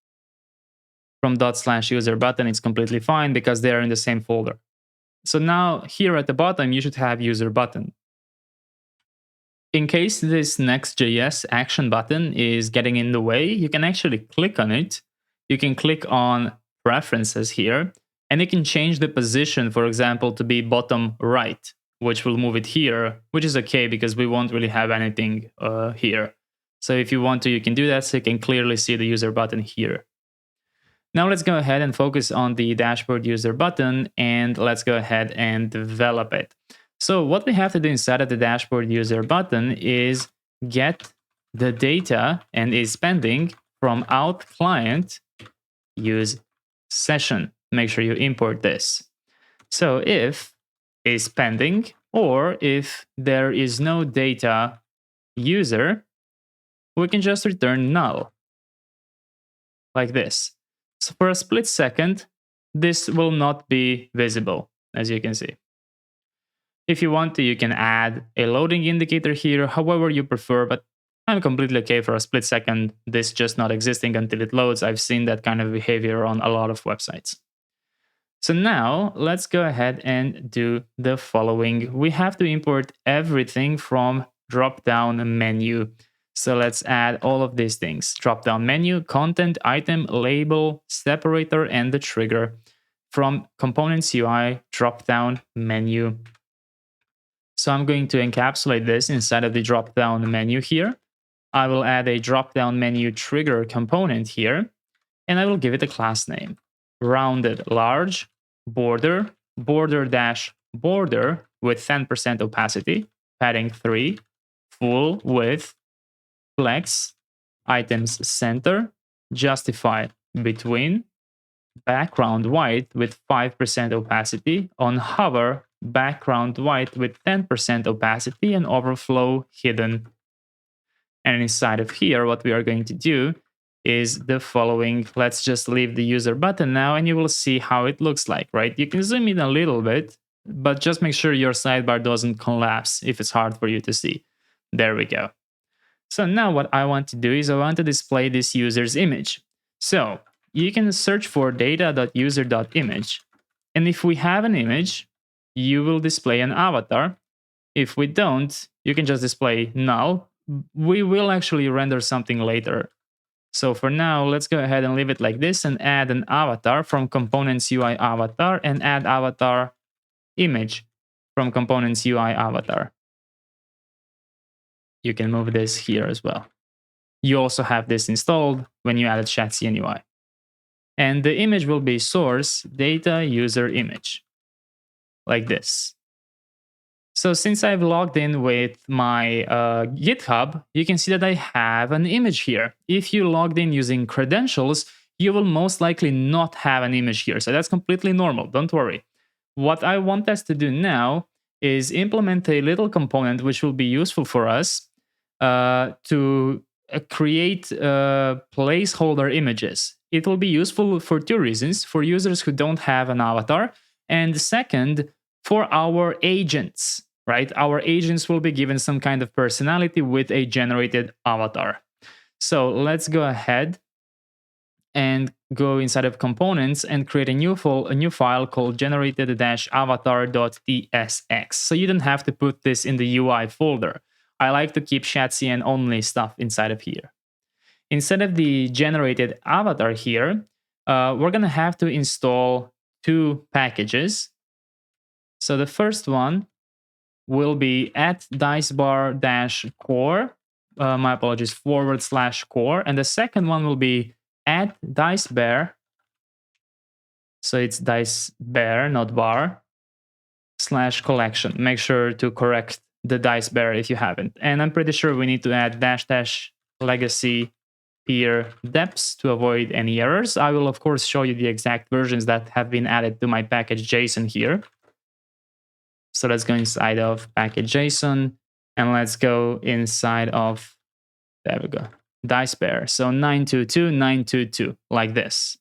From /user button, it's completely fine because they're in the same folder. So now here at the bottom, you should have user button. In case this Next.js action button is getting in the way, you can actually click on it. You can click on preferences here, and you can change the position, for example, to be bottom right, which will move it here, which is okay because we won't really have anything here. So if you want to, you can do that so you can clearly see the user button here. Now let's go ahead and focus on the dashboard user button, and let's go ahead and develop it. So what we have to do inside of the dashboard user button is get the data and is pending from auth client use session. Make sure you import this. So if is pending, or if there is no data user, we can just return null like this. So for a split second, this will not be visible, as you can see. If you want to, you can add a loading indicator here, however you prefer, but I'm completely okay for a split second, this just not existing until it loads. I've seen that kind of behavior on a lot of websites. So now let's go ahead and do the following. We have to import everything from drop-down menu. So let's add all of these things. Drop-down menu, content, item, label, separator, and the trigger from components UI drop-down menu. So I'm going to encapsulate this inside of the drop-down menu here. I will add a drop-down menu trigger component here, and I will give it a class name. Rounded large, border, border dash border with 10% opacity, padding 3, full width, flex, items center, justify between, background white with 5% opacity, on hover, background white with 10% opacity, and overflow hidden. And inside of here, what we are going to do is the following. Let's just leave the user button now, and you will see how it looks like, right? You can zoom in a little bit, but just make sure your sidebar doesn't collapse if it's hard for you to see. There we go. So now what I want to do is I want to display this user's image. So you can search for data.user.image. And if we have an image, you will display an avatar. If we don't, you can just display null. We will actually render something later. So for now, let's go ahead and leave it like this and add an avatar from components UI avatar and add avatar image from components UI avatar. You can move this here as well. You also have this installed when you added Shadcn UI. And the image will be source data user image, like this. So since I've logged in with my GitHub, you can see that I have an image here. If you logged in using credentials, you will most likely not have an image here. So that's completely normal, don't worry. What I want us to do now is implement a little component which will be useful for us to create placeholder images. It will be useful for two reasons: for users who don't have an avatar, and second, for our agents, right? Our agents will be given some kind of personality with a generated avatar. So let's go ahead and go inside of components and create a new file called generated-avatar.tsx. So you don't have to put this in the UI folder. I like to keep Shadcn only stuff inside of here. Instead of the generated avatar here, we're going to have to install two packages. So the first one will be at dicebar-core, my apologies, /core. And the second one will be at dicebar, so it's dicebar, not bar, /collection. Make sure to correct the dicebar if you haven't. And I'm pretty sure we need to add -- legacy peer depths to avoid any errors. I will, of course, show you the exact versions that have been added to my package JSON here. So let's go inside of package JSON and let's go inside of, there we go, dicebar. So 922.922, like this.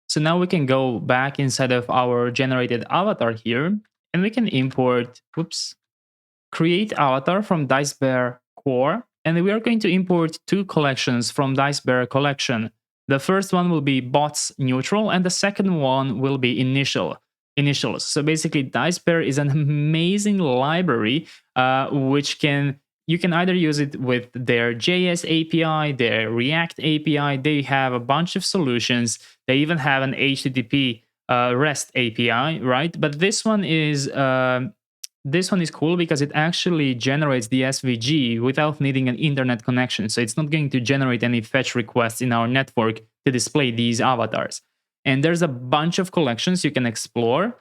So now we can go back inside of our generated avatar here and we can import, create avatar from dicebar core. And we are going to import two collections from dicebar collection. The first one will be bots neutral and the second one will be initials. So basically dicebar is an amazing library which you can either use it with their JS API, their React API. They have a bunch of solutions. They even have an HTTP REST API, right? But this one is cool because it actually generates the SVG without needing an internet connection. So it's not going to generate any fetch requests in our network to display these avatars. And there's a bunch of collections you can explore.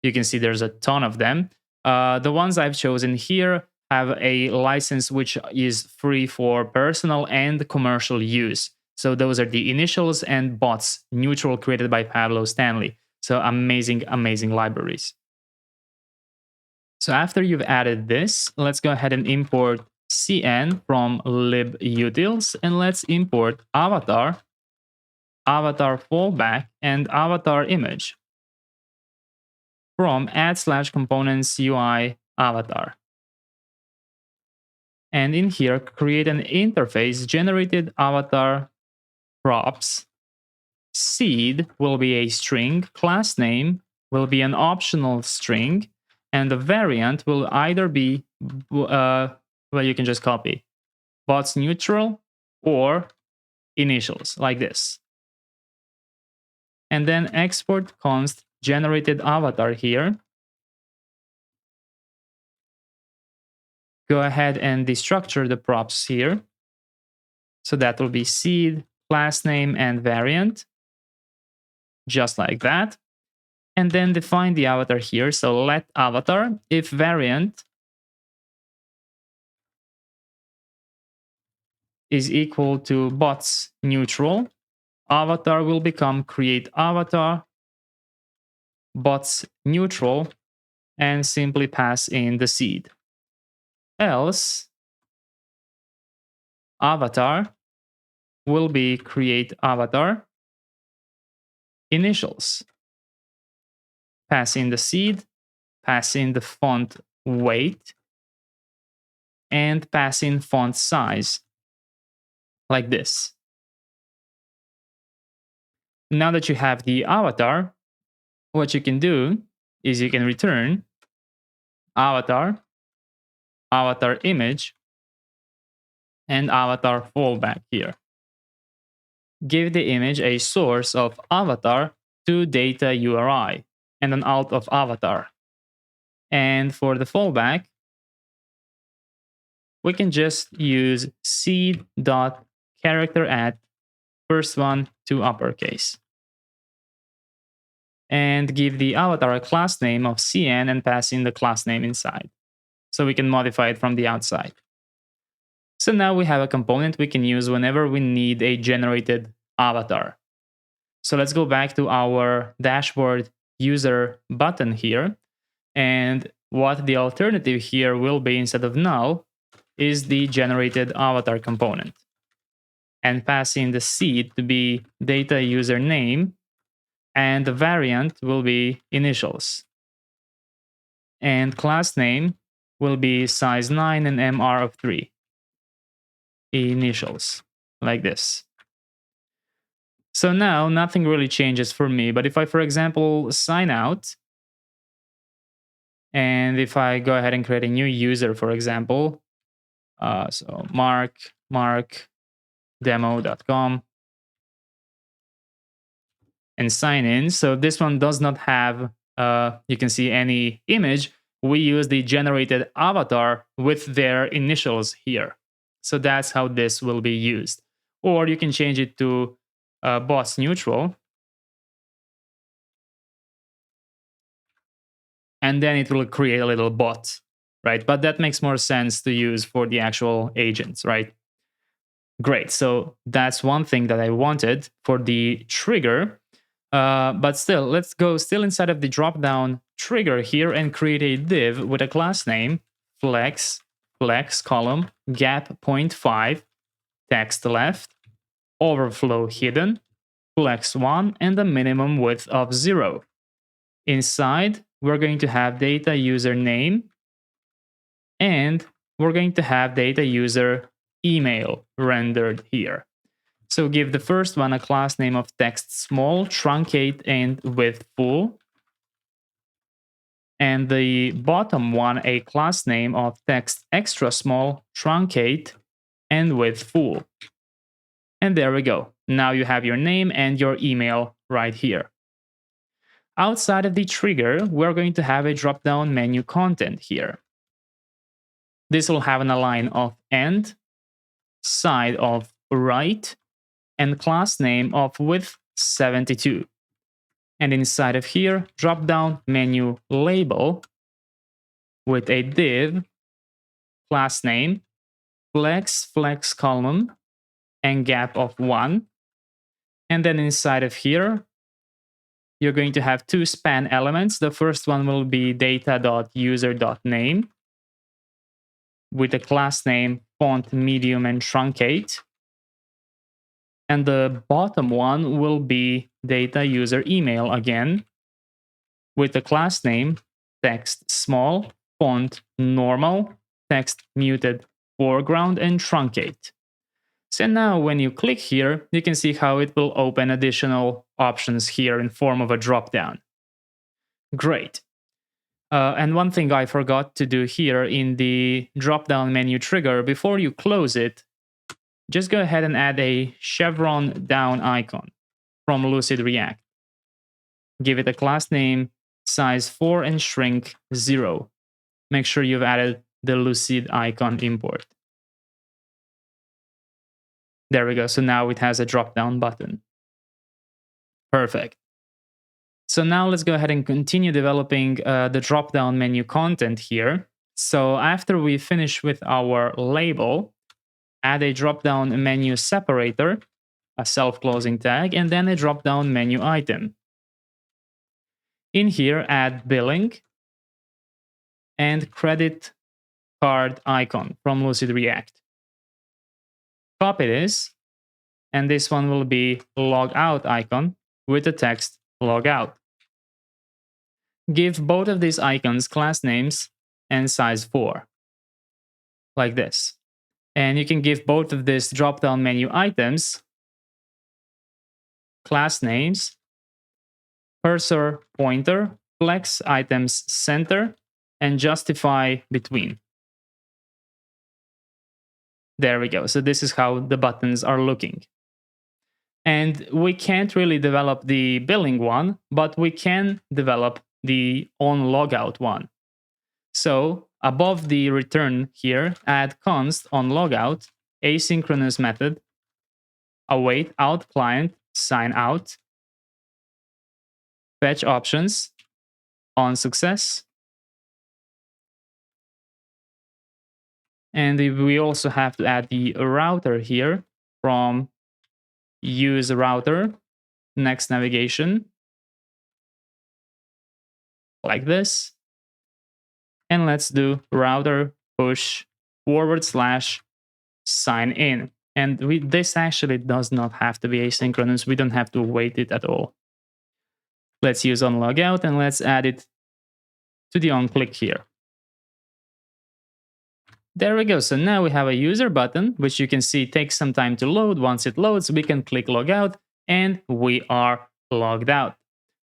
You can see there's a ton of them. The ones I've chosen here have a license which is free for personal and commercial use. So those are the initials and bots neutral created by Pablo Stanley. So amazing, amazing libraries. So after you've added this, let's go ahead and import cn from libutils, and let's import avatar, avatar fallback, and avatar image from add/components UI avatar. And in here, create an interface generated avatar props. Seed will be a string, class name will be an optional string, and the variant will either be, well, you can just copy, bots neutral or initials, like this. And then export const generated avatar here. Go ahead and destructure the props here. So that will be seed, class name, and variant, just like that. And then define the avatar here. So let avatar, if variant is equal to bots neutral, avatar will become create avatar, bots neutral, and simply pass in the seed. Else, avatar will be create avatar, initials. Pass in the seed, pass in the font weight, and pass in font size, like this. Now that you have the avatar, what you can do is you can return avatar, avatar image, and avatar fallback here. Give the image a source of avatar to data URI and an alt of avatar. And for the fallback, we can just use seed.character at first one to uppercase. And give the avatar a class name of cn and pass in the class name inside. So we can modify it from the outside. So now we have a component we can use whenever we need a generated avatar. So let's go back to our dashboard user button here. And what the alternative here will be instead of null is the generated avatar component. And pass in the seed to be data username, and the variant will be initials. And class name will be size 9 and MR of 3. Initials, like this. So now nothing really changes for me. But if I, for example, sign out, and if I go ahead and create a new user, for example, so markdemo.com, and sign in. So this one does not have, you can see, any image. We use the generated avatar with their initials here. So that's how this will be used. Or you can change it to boss neutral. And then it will create a little bot, right? But that makes more sense to use for the actual agents, right? Great. So that's one thing that I wanted for the trigger. But still, let's go still inside of the dropdown trigger here and create a div with a class name, flex column, gap 0.5, text left, overflow hidden, flex 1, and a minimum width of 0. Inside, we're going to have data user name, and we're going to have data user email rendered here. So give the first one a class name of text small, truncate, and width full. And the bottom one a class name of text extra small, truncate, and width full. And there we go. Now you have your name and your email right here. Outside of the trigger, we're going to have a drop-down menu content here. This will have an align of end, side of right, and class name of width 72. And inside of here, drop-down menu label with a div, class name, flex column, and gap of 1. And then inside of here, you're going to have two span elements. The first one will be data.user.name with a class name, font, medium, and truncate. And the bottom one will be data user email again with the class name, text small, font normal, text muted foreground, and truncate. So now when you click here, you can see how it will open additional options here in form of a dropdown. Great. And one thing I forgot to do here in the dropdown menu trigger, before you close it, just go ahead and add a chevron down icon from Lucid React. Give it a class name, size 4, and shrink 0. Make sure you've added the Lucid icon import. There we go. So now it has a drop-down button. Perfect. So now let's go ahead and continue developing the drop-down menu content here. So after we finish with our label, add a drop-down menu separator, a self-closing tag, and then a drop-down menu item. In here, add billing and credit card icon from Lucid React. Copy this, and this one will be logout icon with the text logout. Give both of these icons class names and size 4, like this. And you can give both of these drop-down menu items class names, cursor pointer, flex items center, and justify between. There we go. So this is how the buttons are looking. And we can't really develop the billing one, but we can develop the onLogout one. So above the return here, add const onLogout, asynchronous method, await out client, sign out, fetch options, on success. And we also have to add the router here from use router, next navigation, like this. And let's do router push / sign in. And this actually does not have to be asynchronous. We don't have to wait it at all. Let's use onLogout and let's add it to the onClick here. There we go. So now we have a user button, which you can see takes some time to load. Once it loads, we can click logout and we are logged out.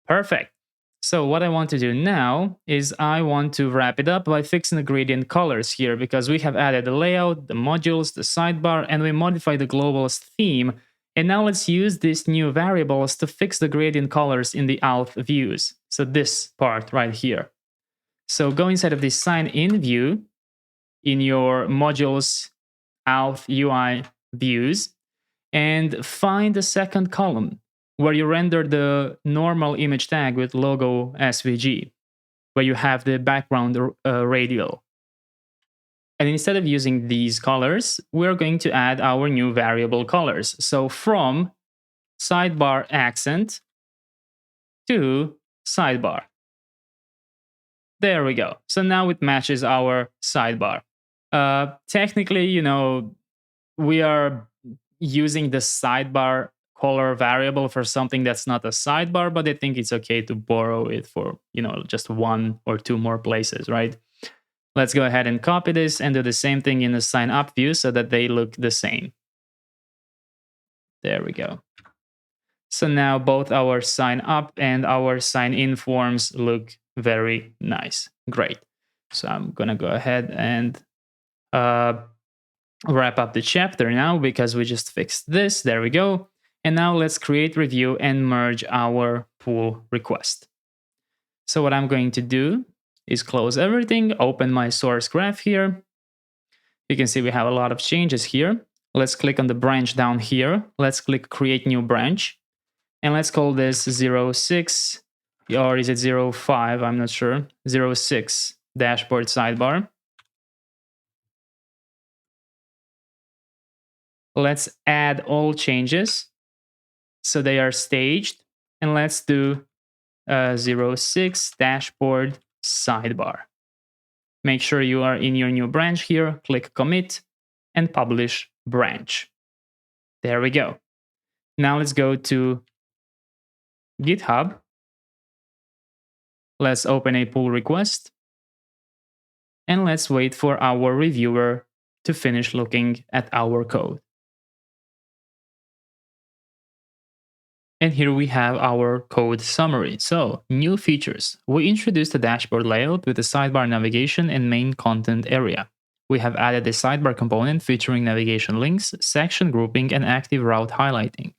Perfect. So what I want to do now is I want to wrap it up by fixing the gradient colors here, because we have added the layout, the modules, the sidebar, and we modified the globalist theme. And now let's use these new variables to fix the gradient colors in the auth views. So this part right here. So go inside of the sign in view in your modules Auth UI views and find the second column where you render the normal image tag with logo SVG, where you have the background radial. And instead of using these colors, we're going to add our new variable colors. So from sidebar accent to sidebar. There we go. So now it matches our sidebar. Technically, we are using the sidebar color variable for something that's not a sidebar, but I think it's okay to borrow it for, just one or two more places, right? Let's go ahead and copy this and do the same thing in the sign up view so that they look the same. There we go. So now both our sign up and our sign in forms look very nice. Great. So I'm going to go ahead and wrap up the chapter now because we just fixed this. There we go. And now let's create, review, and merge our pull request. So what I'm going to do is close everything, open my source graph here. You can see we have a lot of changes here. Let's click on the branch down here. Let's click create new branch. And let's call this 06, or is it 05? I'm not sure. 06 dashboard sidebar. Let's add all changes so they are staged. And let's do 06 dashboard sidebar. Make sure you are in your new branch here. Click commit and publish branch. There we go. Now let's go to GitHub. Let's open a pull request. And let's wait for our reviewer to finish looking at our code. And here we have our code summary. So, new features. We introduced a dashboard layout with a sidebar navigation and main content area. We have added a sidebar component featuring navigation links, section grouping, and active route highlighting.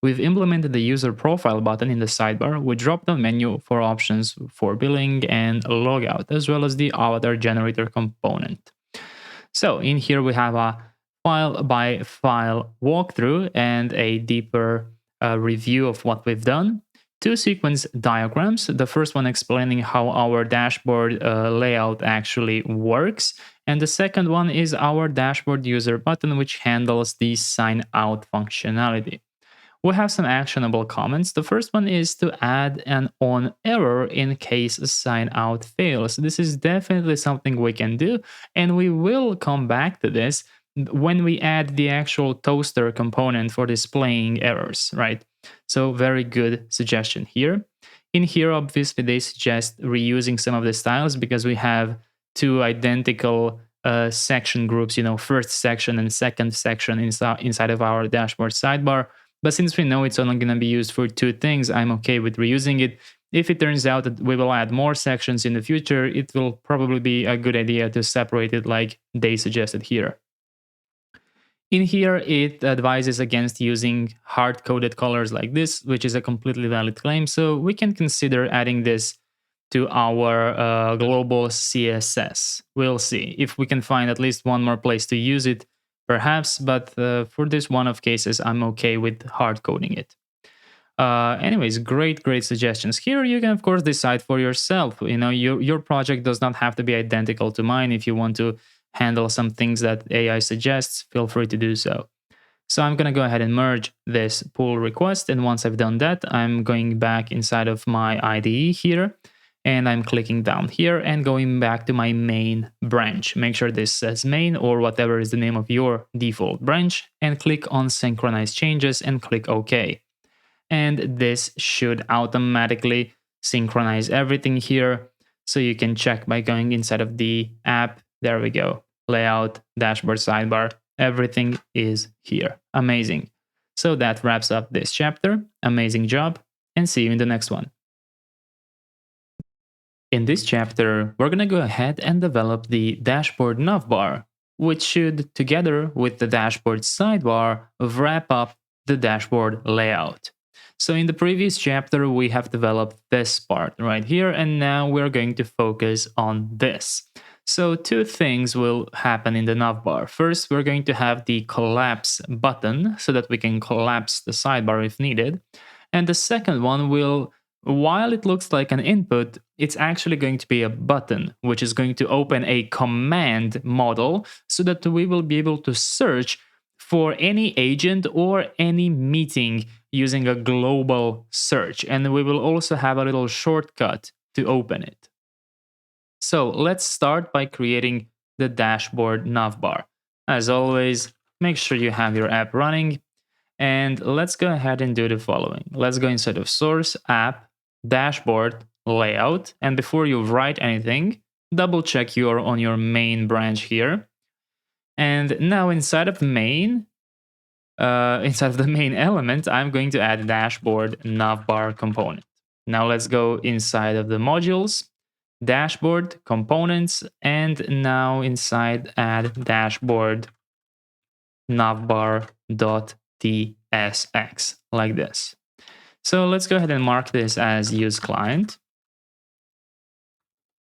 We've implemented the user profile button in the sidebar with drop-down menu for options for billing and logout, as well as the avatar generator component. So in here we have a file-by-file walkthrough and a deeper review of what we've done. Two sequence diagrams, the first one explaining how our dashboard layout actually works, and the second one is our dashboard user button, which handles the sign out functionality. We have some actionable comments. The first one is to add an on error in case a sign out fails. This is definitely something we can do, and we will come back to this when we add the actual toaster component for displaying errors, right? So very good suggestion here. In here, obviously, they suggest reusing some of the styles because we have two identical section groups, first section and second section inside of our dashboard sidebar. But since we know it's only going to be used for two things, I'm okay with reusing it. If it turns out that we will add more sections in the future, it will probably be a good idea to separate it like they suggested here. In here, it advises against using hard-coded colors like this, which is a completely valid claim. So we can consider adding this to our global CSS. We'll see if we can find at least one more place to use it, perhaps. But for this one of cases, I'm okay with hard-coding it. Anyways, great suggestions. Here you can, of course, decide for yourself. Your project does not have to be identical to mine. If you want to handle some things that AI suggests, feel free to do so. So I'm going to go ahead and merge this pull request. And once I've done that, I'm going back inside of my IDE here. And I'm clicking down here and going back to my main branch. Make sure this says main or whatever is the name of your default branch. And click on synchronize changes and click OK. And this should automatically synchronize everything here. So you can check by going inside of the app. There we go. Layout, dashboard sidebar, everything is here. Amazing. So that wraps up this chapter. Amazing job, and see you in the next one. In this chapter, we're going to go ahead and develop the Dashboard Navbar, which should, together with the Dashboard Sidebar, wrap up the dashboard layout. So in the previous chapter, we have developed this part right here, and now we're going to focus on this. So two things will happen in the navbar. First, we're going to have the collapse button so that we can collapse the sidebar if needed. And the second one will, while it looks like an input, it's actually going to be a button, which is going to open a command model so that we will be able to search for any agent or any meeting using a global search. And we will also have a little shortcut to open it. So let's start by creating the Dashboard Navbar. As always, make sure you have your app running. And let's go ahead and do the following. Let's go inside of Source, App, Dashboard, Layout. And before you write anything, double check you're on your main branch here. And now inside of the main element, I'm going to add Dashboard Navbar component. Now let's go inside of the modules, Dashboard components, and now inside add Dashboard Navbar.tsx like this. So let's go ahead and mark this as use client.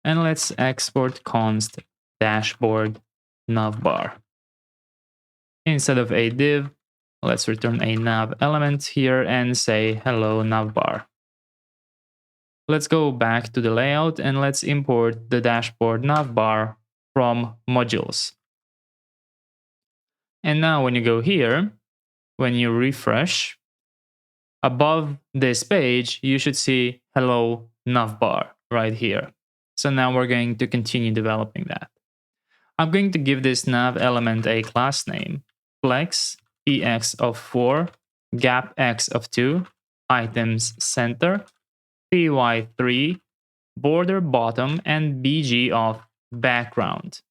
And let's export const dashboard navbar. Instead of a div, let's return a nav element here and say hello navbar. Let's go back to the layout and let's import the dashboard navbar from modules. And now when you go here, when you refresh, above this page, you should see hello navbar right here. So now we're going to continue developing that. I'm going to give this nav element a class name, flex, ex of 4, gap x of 2, items center, py3, border bottom, and bg of background.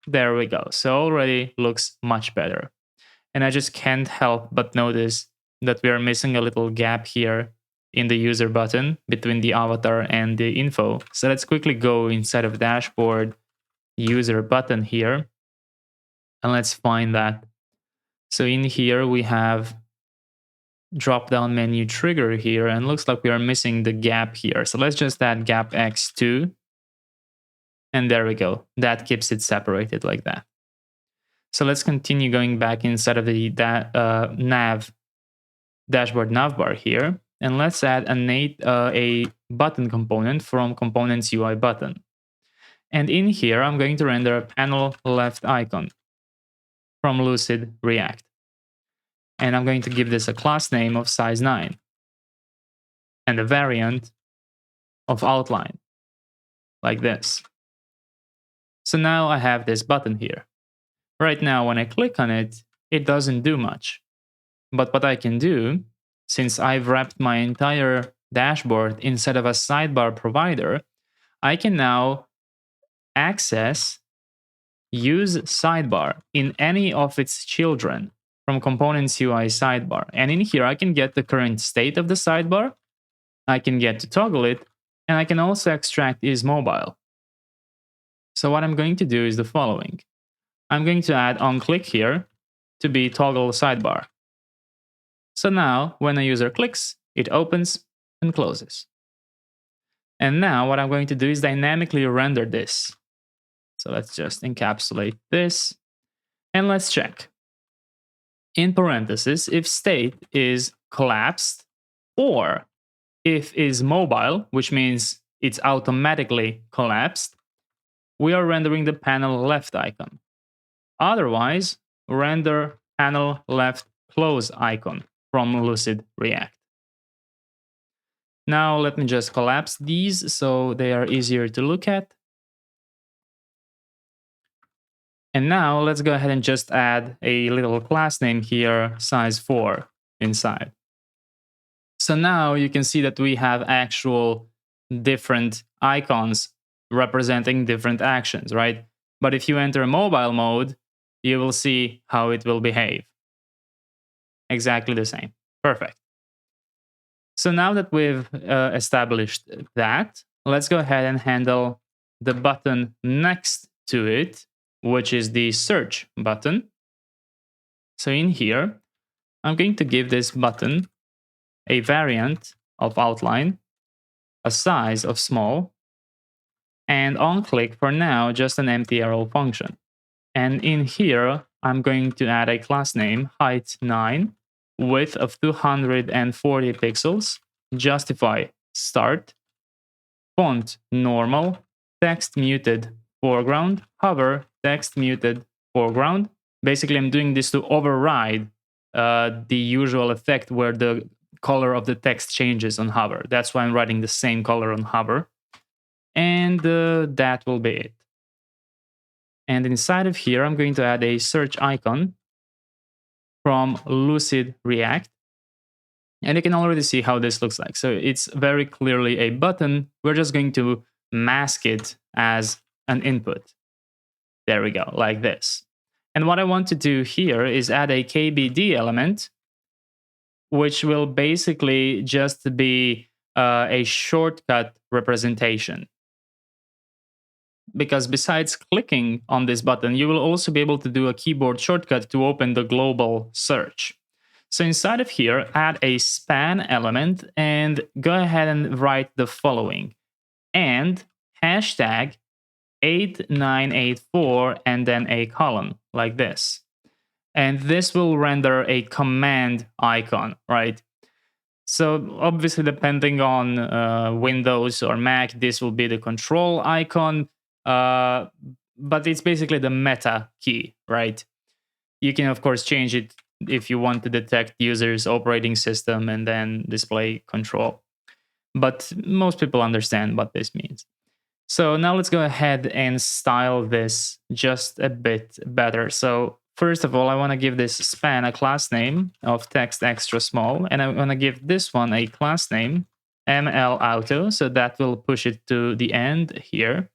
There we go. So already looks much better. And I just can't help but notice that we are missing a little gap here in the user button between the avatar and the info. So let's quickly go inside of dashboard user button here. And let's find that. So in here we have drop down menu trigger here, and looks like we are missing the gap here. So let's just add gap x2. And there we go. That keeps it separated like that. So let's continue going back inside of the dashboard navbar here. And let's add a button component from components UI button. And in here, I'm going to render a panel left icon from Lucid React. And I'm going to give this a class name of size 9 and a variant of outline like this. So now I have this button here. Right now, when I click on it, it doesn't do much. But what I can do, since I've wrapped my entire dashboard inside of a sidebar provider, I can now access use sidebar in any of its children from components UI sidebar. And in here, I can get the current state of the sidebar. I can get to toggle it, and I can also extract is mobile. So what I'm going to do is the following. I'm going to add onClick here to be toggle sidebar. So now when a user clicks, it opens and closes. And now what I'm going to do is dynamically render this. So let's just encapsulate this and let's check. In parentheses, if state is collapsed or if is mobile, which means it's automatically collapsed, we are rendering the panel left icon. Otherwise, render panel left close icon from Lucid React. Now let me just collapse these so they are easier to look at. And now let's go ahead and just add a little class name here, size 4 inside. So now you can see that we have actual different icons representing different actions, right? But if you enter mobile mode, you will see how it will behave. exactly the same. Perfect. So now that we've established that, let's go ahead and handle the button next to it, which is the search button. So in here, I'm going to give this button a variant of outline, a size of small, and on click for now, just an empty arrow function. And in here, I'm going to add a class name, height 9, width of 240 pixels, justify start, font normal, text muted foreground, hover, text muted foreground. Basically, I'm doing this to override the usual effect where the color of the text changes on hover. That's why I'm writing the same color on hover. And that will be it. And inside of here, I'm going to add a search icon from Lucid React. And you can already see how this looks like. So it's very clearly a button. We're just going to mask it as an input. There we go, like this. And what I want to do here is add a KBD element, which will basically just be a shortcut representation. Because besides clicking on this button, you will also be able to do a keyboard shortcut to open the global search. So inside of here, add a span element and go ahead and write the following. And hashtag 8984 and then a colon like this. And this will render a command icon, right? So obviously, depending on Windows or Mac, this will be the control icon. But it's basically the meta key, right? You can, of course, change it if you want to detect users' operating system and then display control. But most people understand what this means. So now let's go ahead and style this just a bit better. So first of all, I want to give this span a class name of text extra small, and I want to give this one a class name ML auto, so that will push it to the end here.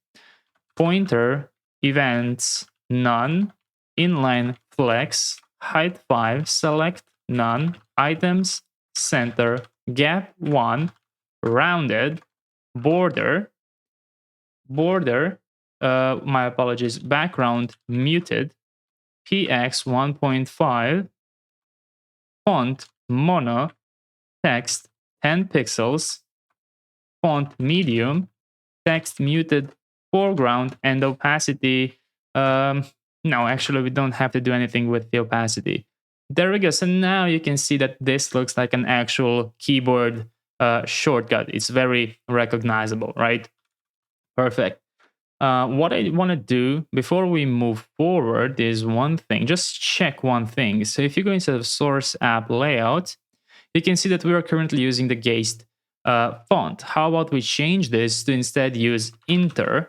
Pointer events none, inline flex, height 5, select none, items center, gap 1, rounded, border, my apologies, background muted, px 1.5, font mono, text 10 pixels, font medium, text muted foreground, and opacity. No, actually, we don't have to do anything with the opacity. There we go. So now you can see that this looks like an actual keyboard shortcut. It's very recognizable, right? Perfect. What I want to do before we move forward is one thing. Just check one thing. So if you go into the source app layout, you can see that we are currently using the Geist font. How about we change this to instead use Inter?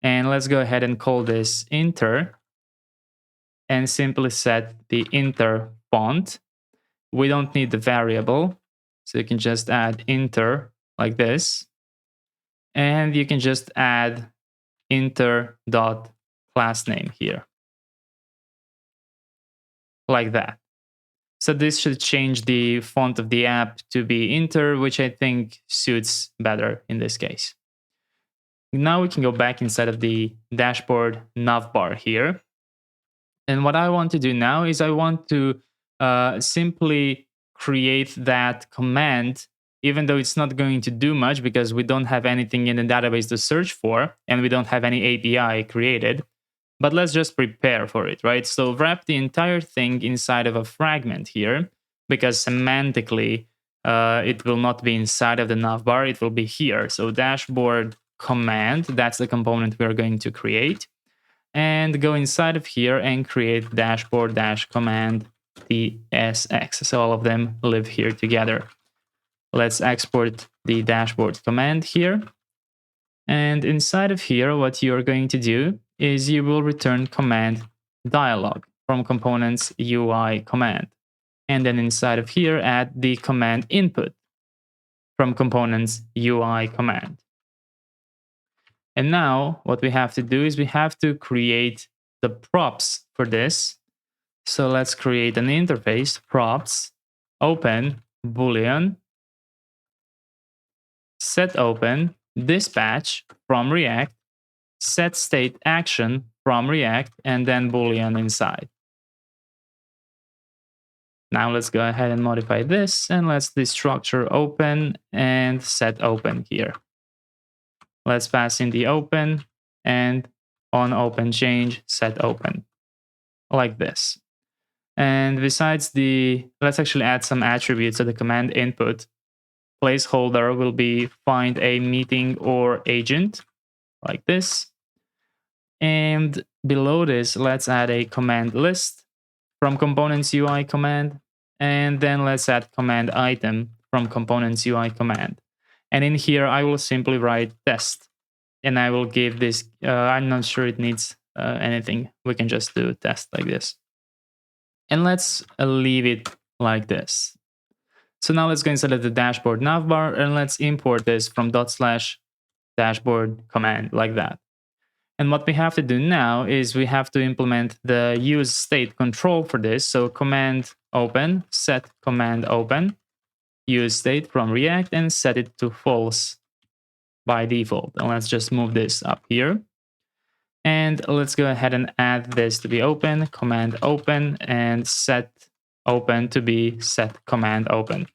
And let's go ahead and call this Inter and simply set the Inter font. We don't need the variable, so you can just add Inter like this. And you can just add inter.classname here. Like that. So this should change the font of the app to be Inter, which I think suits better in this case. Now we can go back inside of the Dashboard Navbar here. And what I want to do now is I want to simply create that command, even though it's not going to do much because we don't have anything in the database to search for and we don't have any API created. But let's just prepare for it, right? So wrap the entire thing inside of a fragment here, because semantically, it will not be inside of the navbar, it will be here. So dashboard command, that's the component we're going to create. And go inside of here and create dashboard dash command tsx. So all of them live here together. Let's export the dashboard command here. And inside of here, what you're going to do is you will return command dialog from components UI command. And then inside of here, add the command input from components UI command. And now what we have to do is we have to create the props for this. So let's create an interface, props, open, boolean, set open, dispatch from React, set state action from React, and then boolean inside. Now let's go ahead and modify this, and let's destructure open and set open here. Let's pass in the open, and on open change, set open, like this. And besides let's actually add some attributes to the command input. Placeholder will be find a meeting or agent, like this. And below this, let's add a command list from components UI command. And then let's add command item from components UI command. And in here, I will simply write test. And I will give this, I'm not sure it needs anything. We can just do test like this. And let's leave it like this. So now let's go inside of the dashboard navbar and let's import this from /dashboard command like that. And what we have to do now is we have to implement the use state control for this. So command open, set command open, use state from React, and set it to false by default. And let's just move this up here. And let's go ahead and add this to be open, command open, and set open to be set command open.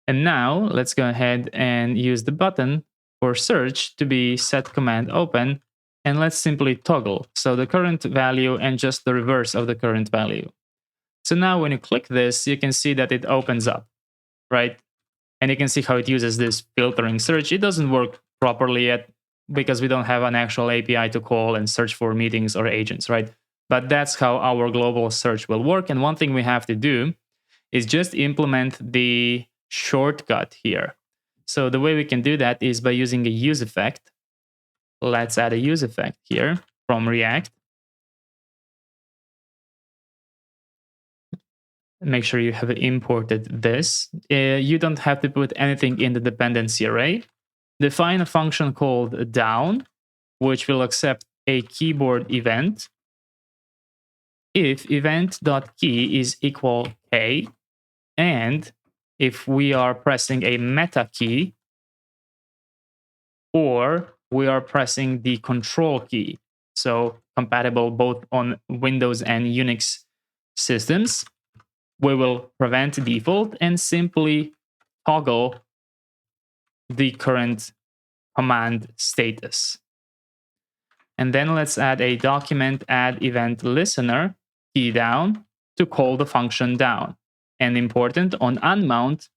And now let's go ahead and use the button for search to be set command open, and let's simply toggle. So the current value and just the reverse of the current value. So now when you click this, you can see that it opens up, right? And you can see how it uses this filtering search. It doesn't work properly yet because we don't have an actual API to call and search for meetings or agents, right? But that's how our global search will work. And one thing we have to do is just implement the shortcut here. So the way we can do that is by using a use effect. Let's add a use effect here from React. Make sure you have imported this. You don't have to put anything in the dependency array. Define a function called down, which will accept a keyboard event if event.key is equal k, and if we are pressing a meta key, or we are pressing the control key, so compatible both on Windows and Unix systems, we will prevent default and simply toggle the current command status. And then let's add a document add event listener key down to call the function down. And important, on unmount,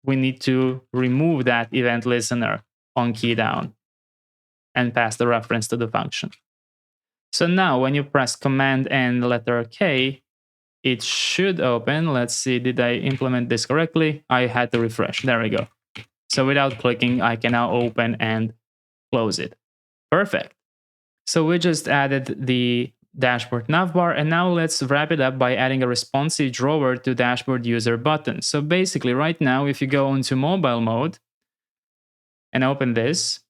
we need to remove that event listener on key down and pass the reference to the function. So now when you press command and letter K, it should open. Let's see, did I implement this correctly? I had to refresh. There we go. So without clicking, I can now open and close it. Perfect. So we just added the dashboard navbar, and now let's wrap it up by adding a responsive drawer to dashboard user button. So basically right now, if you go into mobile mode and open this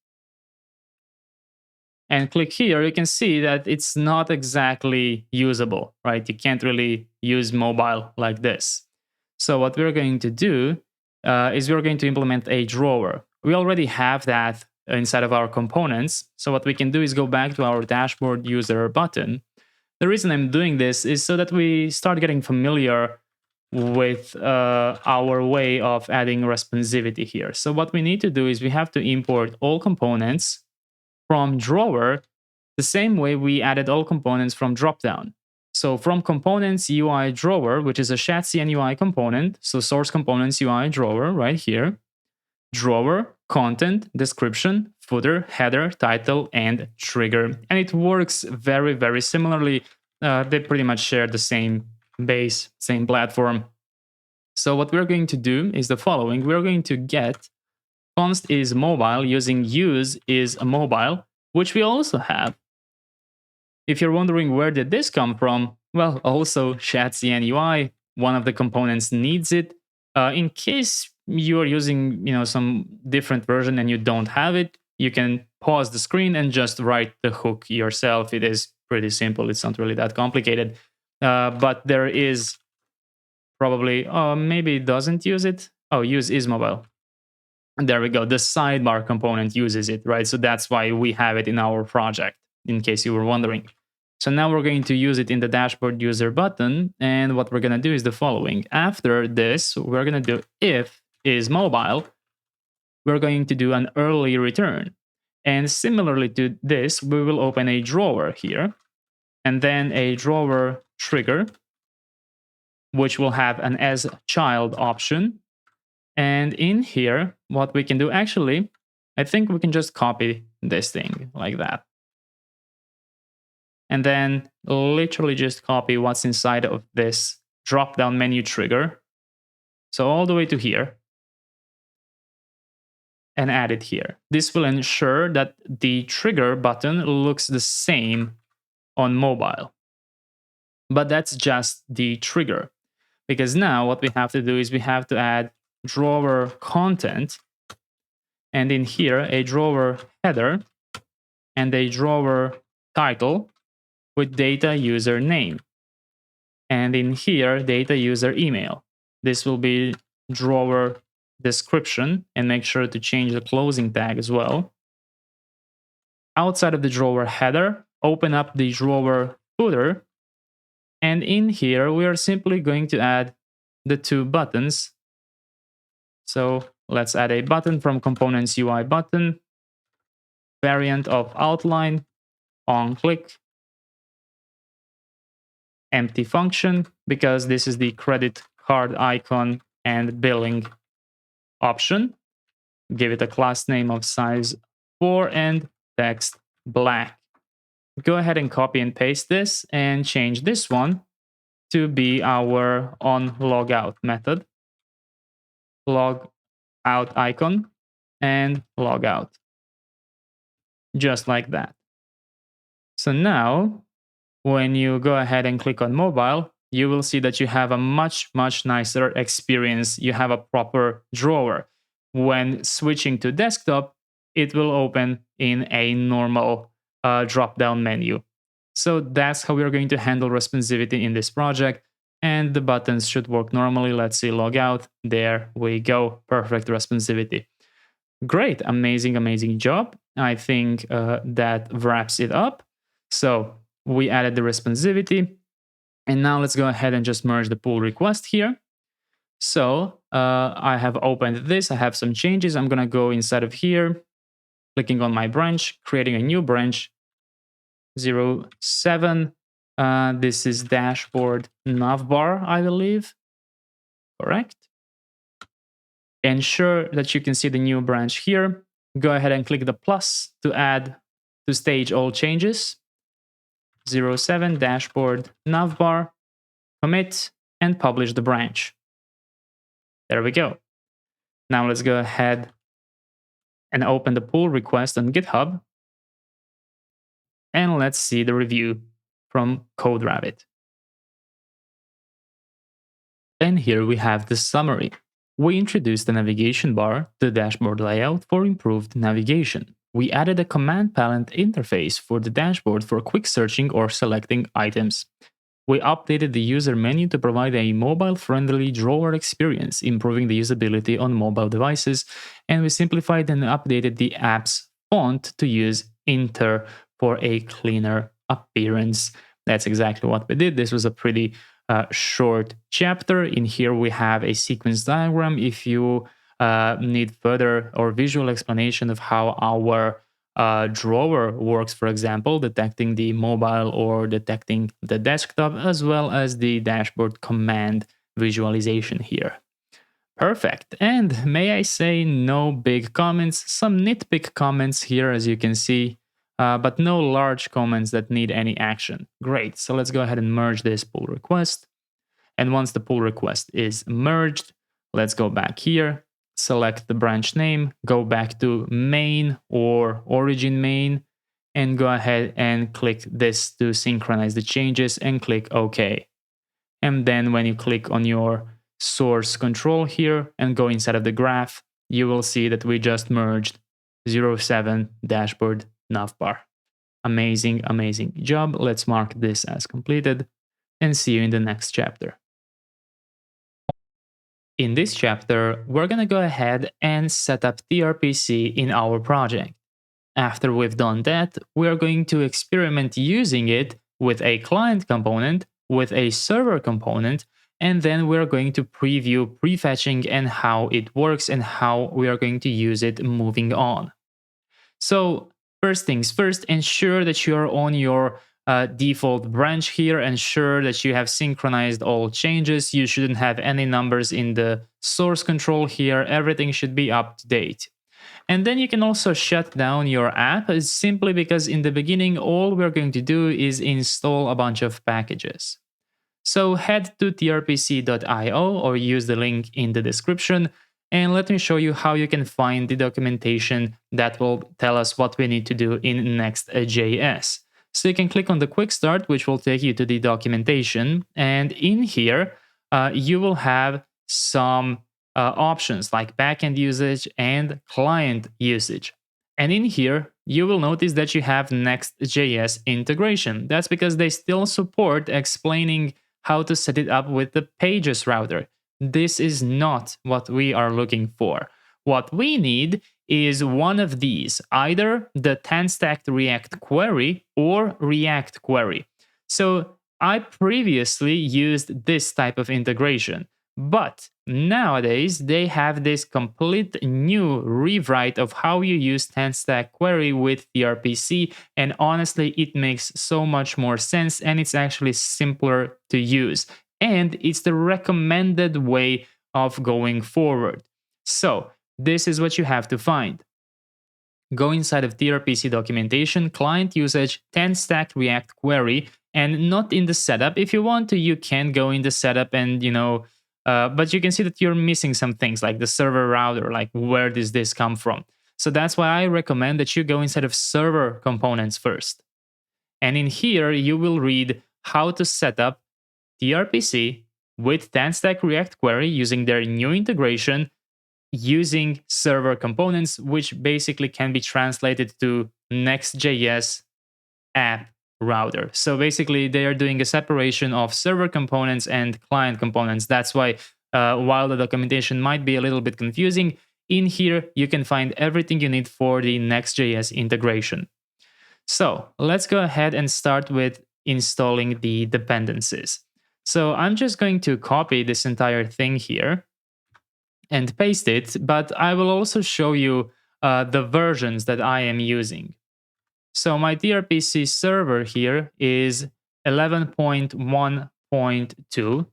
and click here, you can see that it's not exactly usable, right? You can't really use mobile like this. So what we're going to do is we're going to implement a drawer. We already have that inside of our components. So what we can do is go back to our dashboard user button. The reason I'm doing this is so that we start getting familiar with our way of adding responsivity here. So what we need to do is we have to import all components from drawer the same way we added all components from dropdown. So from components UI drawer, which is a Shadcn UI component, so source components UI drawer right here, drawer, content, description, footer, header, title, and trigger. And it works very, very similarly. They pretty much share the same base, same platform. So what we're going to do is the following. We're going to get const is mobile using use is a mobile, which we also have. If you're wondering where did this come from, well, also Shadcn UI, one of the components needs it. In case you are using some different version and you don't have it, you can pause the screen and just write the hook yourself. It is pretty simple. It's not really that complicated. but there is probably, maybe it doesn't use it. Oh, use isMobile. There we go. The sidebar component uses it, right? So that's why we have it in our project, in case you were wondering. So now we're going to use it in the dashboard user button. And what we're going to do is the following. After this, we're going to do if is mobile. We're going to do an early return. And similarly to this, we will open a drawer here and then a drawer trigger, which will have an as child option. And in here, what we can do, actually, I think we can just copy this thing like that. And then literally just copy what's inside of this drop-down menu trigger. So all the way to here. And add it here. This will ensure that the trigger button looks the same on mobile. But that's just the trigger. Because now what we have to do is we have to add drawer content, and in here a drawer header and a drawer title with data user name, and in here data user email. This will be drawer description, and make sure to change the closing tag as well. Outside of the drawer header, open up the drawer footer, and in here we are simply going to add the two buttons. So let's add a button from components UI button, variant of outline, on click, empty function, because this is the credit card icon and billing option. Give it a class name of size 4 and text black. Go ahead and copy and paste this and change this one to be our on logout method. Log out icon and log out. Just like that. So now, when you go ahead and click on mobile, you will see that you have a much nicer experience. You have a proper drawer. When switching to desktop, it will open in a normal drop-down menu. So that's how we're going to handle responsivity in this project. And the buttons should work normally. Let's see, log out. There we go. Perfect responsivity. Great, amazing job. I think that wraps it up. So we added the responsivity. And now let's go ahead and just merge the pull request here. So I have opened this. I have some changes. I'm going to go inside of here, clicking on my branch, creating a new branch, 07. This is Dashboard Navbar, I believe. Correct. Ensure that you can see the new branch here. Go ahead and click the plus to add to stage all changes. 07 Dashboard Navbar, commit, and publish the branch. There we go. Now let's go ahead and open the pull request on GitHub. And let's see the review from CodeRabbit. And here we have the summary. We introduced the navigation bar, the dashboard layout for improved navigation. We added a command palette interface for the dashboard for quick searching or selecting items. We updated the user menu to provide a mobile-friendly drawer experience, improving the usability on mobile devices, and we simplified and updated the app's font to use Inter for a cleaner appearance. That's exactly what we did. This was a pretty short chapter. In here we have a sequence diagram. If you need further or visual explanation of how our drawer works, for example, detecting the mobile or detecting the desktop, as well as the dashboard command visualization here. Perfect. And may I say, no big comments, some nitpick comments here, as you can see, but no large comments that need any action. Great. So let's go ahead and merge this pull request. And once the pull request is merged, let's go back here, select the branch name, go back to main or origin main, and go ahead and click this to synchronize the changes and click OK. And then when you click on your source control here and go inside of the graph, you will see that we just merged 07 Dashboard Navbar. Amazing job. Let's mark this as completed. and see you in the next chapter. In this chapter, we're going to go ahead and set up tRPC in our project. After we've done that, we're going to experiment using it with a client component, with a server component, and then we're going to preview prefetching and how it works and how we are going to use it moving on. So first things first, ensure that you're on your default branch here. Ensure that you have synchronized all changes. You shouldn't have any numbers in the source control here. Everything should be up to date. And then you can also shut down your app, simply because in the beginning, all we're going to do is install a bunch of packages. So head to tRPC.io or use the link in the description, and let me show you how you can find the documentation that will tell us what we need to do in Next.js. So you can click on the quick start, which will take you to the documentation. And in here, you will have some options like backend usage and client usage. And in here, you will notice that you have Next.js integration. That's because they still support explaining how to set it up with the pages router. This is not what we are looking for. What we need is one of these, either the 10-stacked React query or React query. So I previously used this type of integration, but nowadays they have this complete new rewrite of how you use 10-stack query with tRPC, and honestly, it makes so much more sense and it's actually simpler to use. And it's the recommended way of going forward. So this is what you have to find. Go inside of tRPC documentation, client usage, 10-stack React query, and not in the setup. If you want to, you can go in the setup and, but you can see that you're missing some things like the server router, like where does this come from? So that's why I recommend that you go inside of server components first. And in here, you will read how to set up tRPC with 10-stack React query using their new integration, using server components, which basically can be translated to Next.js app router. So basically, they are doing a separation of server components and client components. That's why, while the documentation might be a little bit confusing, in here, you can find everything you need for the Next.js integration. So let's go ahead and start with installing the dependencies. So I'm just going to copy this entire thing here and paste it, but I will also show you the versions that I am using. So my tRPC server here is 11.1.2.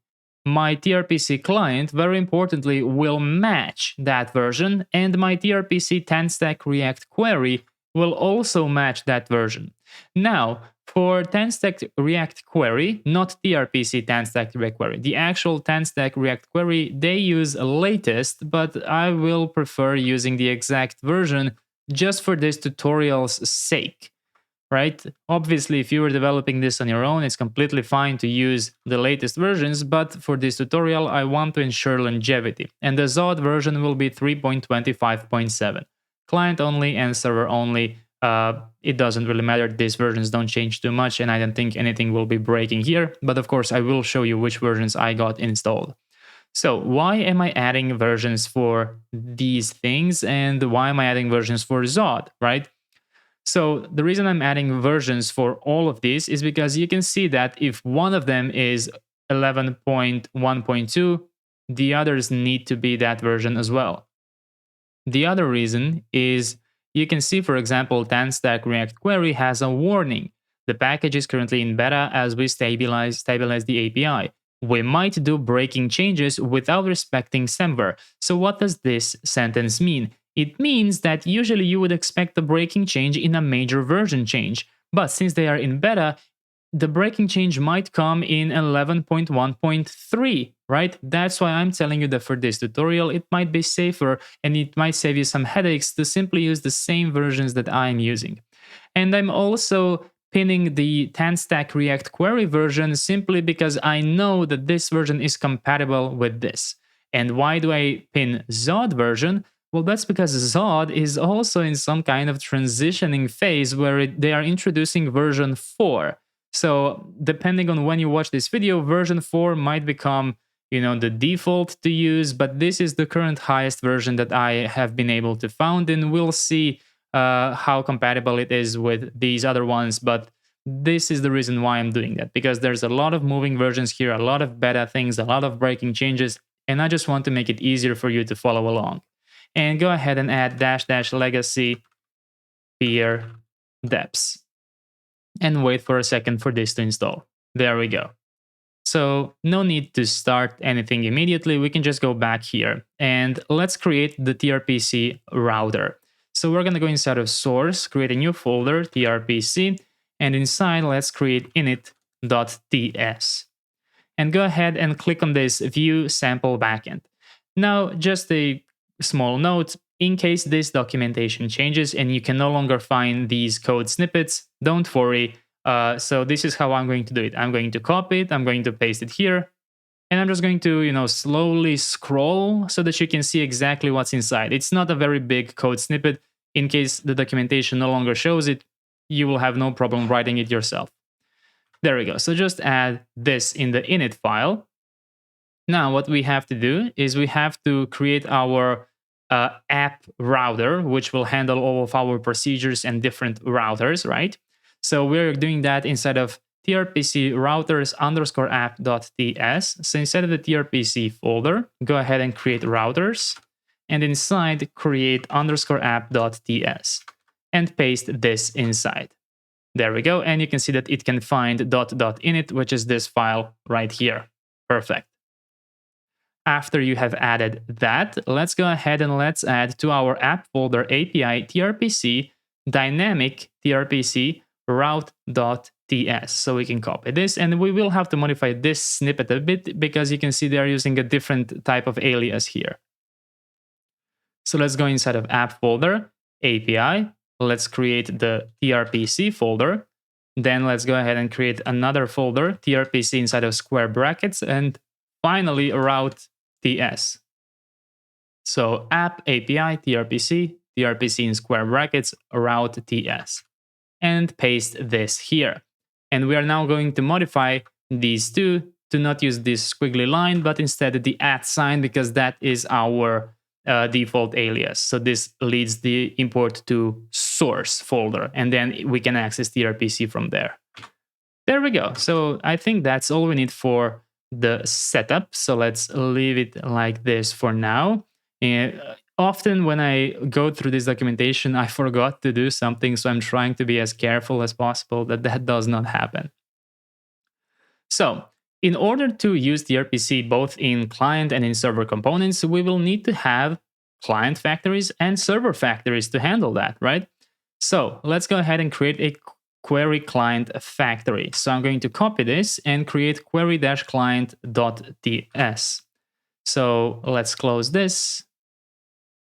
My tRPC client, very importantly, will match that version, and my tRPC 10-stack React query will also match that version. Now, for 10-stack React query, not tRPC 10-stack React query, the actual 10-stack React query, they use latest, but I will prefer using the exact version just for this tutorial's sake, right? Obviously, if you were developing this on your own, it's completely fine to use the latest versions, but for this tutorial, I want to ensure longevity, and the Zod version will be 3.25.7. Client only and server only. It doesn't really matter. These versions don't change too much, and I don't think anything will be breaking here. But of course, I will show you which versions I got installed. So why am I adding versions for these things, and why am I adding versions for Zod, right? So the reason I'm adding versions for all of these is because you can see that if one of them is 11.1.2, the others need to be that version as well. The other reason is you can see, for example, 10-stack React query has a warning. The package is currently in beta as we stabilize the API. We might do breaking changes without respecting Semver. So what does this sentence mean? It means that usually you would expect a breaking change in a major version change. But since they are in beta, the breaking change might come in 11.1.3, right? That's why I'm telling you that for this tutorial, it might be safer and it might save you some headaches to simply use the same versions that I'm using. And I'm also pinning the 10-stack React query version simply because I know that this version is compatible with this. And why do I pin Zod version? Well, that's because Zod is also in some kind of transitioning phase where they are introducing version 4. So depending on when you watch this video, version 4 might become, the default to use, but this is the current highest version that I have been able to find, and we'll see how compatible it is with these other ones. But this is the reason why I'm doing that, because there's a lot of moving versions here, a lot of beta things, a lot of breaking changes, and I just want to make it easier for you to follow along. And go ahead and add --legacy peer deps and wait for a second for this to install. There we go. So no need to start anything immediately. We can just go back here and let's create the tRPC router. So we're going to go inside of source, create a new folder, tRPC, and inside let's create init.ts. And go ahead and click on this view sample backend. Now, just a small note, in case this documentation changes and you can no longer find these code snippets, don't worry. So this is how I'm going to do it. I'm going to copy it, I'm going to paste it here, and I'm just going to, slowly scroll so that you can see exactly what's inside. It's not a very big code snippet. In case the documentation no longer shows it, you will have no problem writing it yourself. There we go. So just add this in the init file. Now what we have to do is we have to create our app router, which will handle all of our procedures and different routers, right? So we're doing that inside of tRPC routers _app.ts. So inside of the tRPC folder, go ahead and create routers, and inside create _app.ts and paste this inside. There we go. And you can see that it can find .init, which is this file right here. Perfect. After you have added that, let's go ahead and let's add to our app folder API tRPC dynamic tRPC route.ts. So we can copy this, and we will have to modify this snippet a bit because you can see they're using a different type of alias here. So let's go inside of app folder, API. Let's create the tRPC folder. Then let's go ahead and create another folder, tRPC inside of square brackets, and finally route.ts. So app API tRPC, tRPC in square brackets, route.ts. And paste this here. And we are now going to modify these two to not use this squiggly line, but instead the @ sign, because that is our default alias. So this leads the import to source folder, and then we can access tRPC from there. There we go. So I think that's all we need for the setup. So let's leave it like this for now. And often when I go through this documentation, I forgot to do something. So I'm trying to be as careful as possible that that does not happen. So in order to use tRPC both in client and in server components, we will need to have client factories and server factories to handle that, right? So let's go ahead and create a query client factory. So I'm going to copy this and create query-client.ts. So let's close this.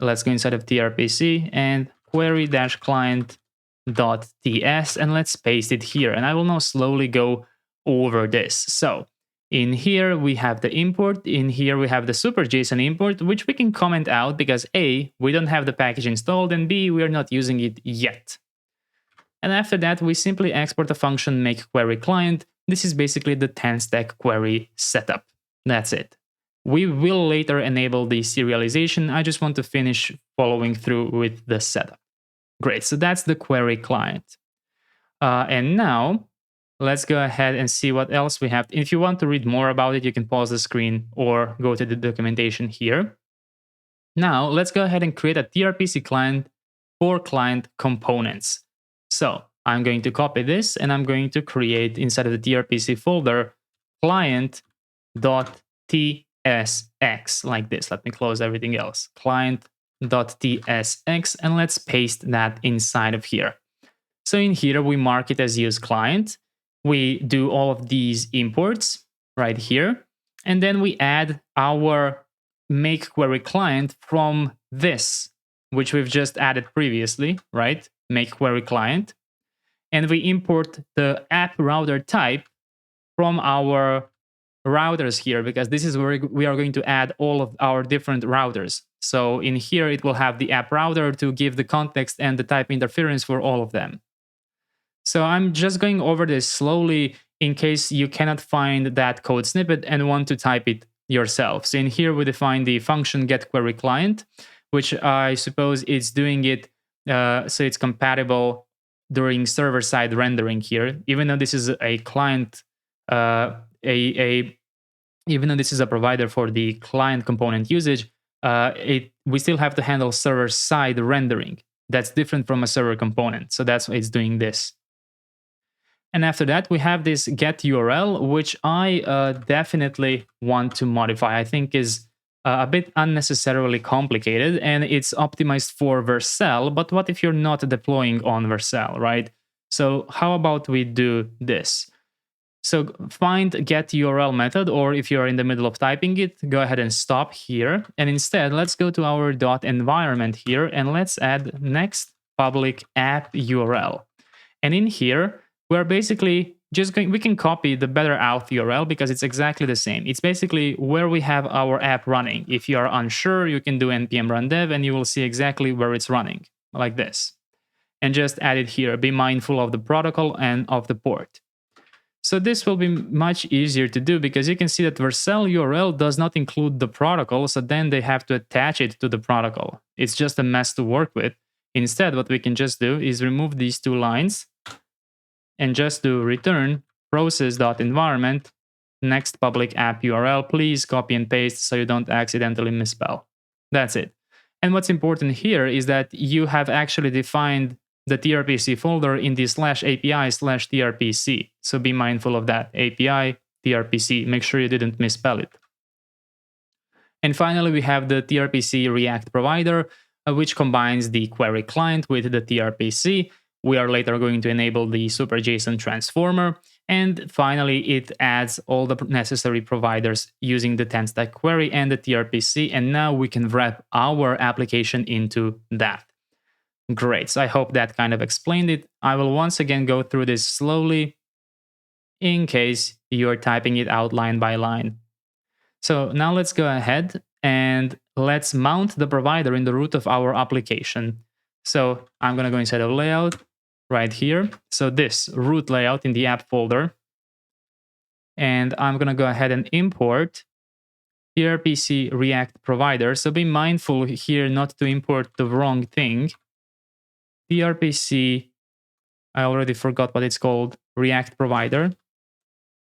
Let's go inside of tRPC and query-client.ts, and let's paste it here. And I will now slowly go over this. So in here, we have the import. In here, we have the super JSON import, which we can comment out because A, we don't have the package installed, and B, we are not using it yet. And after that, we simply export a function make query client. This is basically the 10-stack query setup. That's it. We will later enable the serialization. I just want to finish following through with the setup. Great, so that's the query client. And now, let's go ahead and see what else we have. If you want to read more about it, you can pause the screen or go to the documentation here. Now, let's go ahead and create a tRPC client for client components. So I'm going to copy this and I'm going to create inside of the tRPC folder client.tsx like this. Let me close everything else. Client.tsx, and let's paste that inside of here. So in here, we mark it as use client. We do all of these imports right here. And then we add our make query client from this, which we've just added previously, right? Make query client. And we import the app router type from our routers here, because this is where we are going to add all of our different routers. So in here, it will have the app router to give the context and the type interference for all of them. So I'm just going over this slowly in case you cannot find that code snippet and want to type it yourself. So in here we define the function getQueryClient, which I suppose is doing it so it's compatible during server-side rendering here. Even though this is a client, even though this is a provider for the client component usage, we still have to handle server-side rendering. That's different from a server component. So that's why it's doing this. And after that, we have this get URL, which I definitely want to modify. I think is a bit unnecessarily complicated, and it's optimized for Vercel. But what if you're not deploying on Vercel, right? So how about we do this? So find get URL method, or if you're in the middle of typing it, go ahead and stop here. And instead, let's go to our .environment here, and let's add next public app URL. And in here, we're basically just going, we can copy the better auth URL because it's exactly the same. It's basically where we have our app running. If you are unsure, you can do npm run dev and you will see exactly where it's running, like this. And just add it here. Be mindful of the protocol and of the port. So this will be much easier to do because you can see that Vercel URL does not include the protocol, so then they have to attach it to the protocol. It's just a mess to work with. Instead, what we can just do is remove these two lines and just do return process.environment next public app URL. Please copy and paste so you don't accidentally misspell. That's it. And what's important here is that you have actually defined the tRPC folder in the /API/tRPC. So be mindful of that. API, tRPC. Make sure you didn't misspell it. And finally, we have the tRPC React provider, which combines the query client with the tRPC. We are later going to enable the super JSON transformer. And finally, it adds all the necessary providers using the 10-stack query and the tRPC. And now we can wrap our application into that. Great. So I hope that kind of explained it. I will once again go through this slowly in case you're typing it out line by line. So now let's go ahead and let's mount the provider in the root of our application. So I'm going to go inside of layout right here. So this root layout in the app folder. And I'm going to go ahead and import tRPC React provider. So be mindful here not to import the wrong thing. tRPC, I already forgot what it's called, React provider,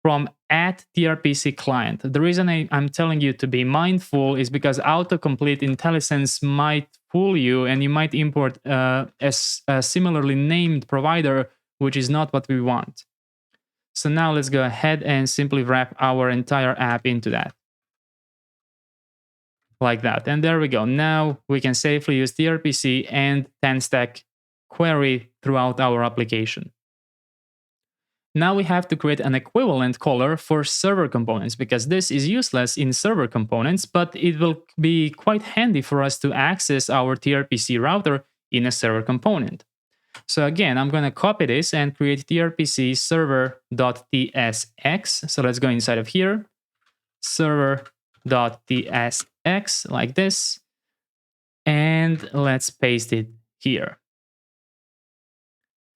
from @tRPC client. The reason I'm telling you to be mindful is because autocomplete IntelliSense might fool you and you might import a similarly named provider, which is not what we want. So now let's go ahead and simply wrap our entire app into that. Like that. And there we go. Now we can safely use tRPC and 10-stack query throughout our application. Now we have to create an equivalent caller for server components because this is useless in server components, but it will be quite handy for us to access our tRPC router in a server component. So again, I'm going to copy this and create tRPC server.tsx. So let's go inside of here, server.tsx like this, and let's paste it here.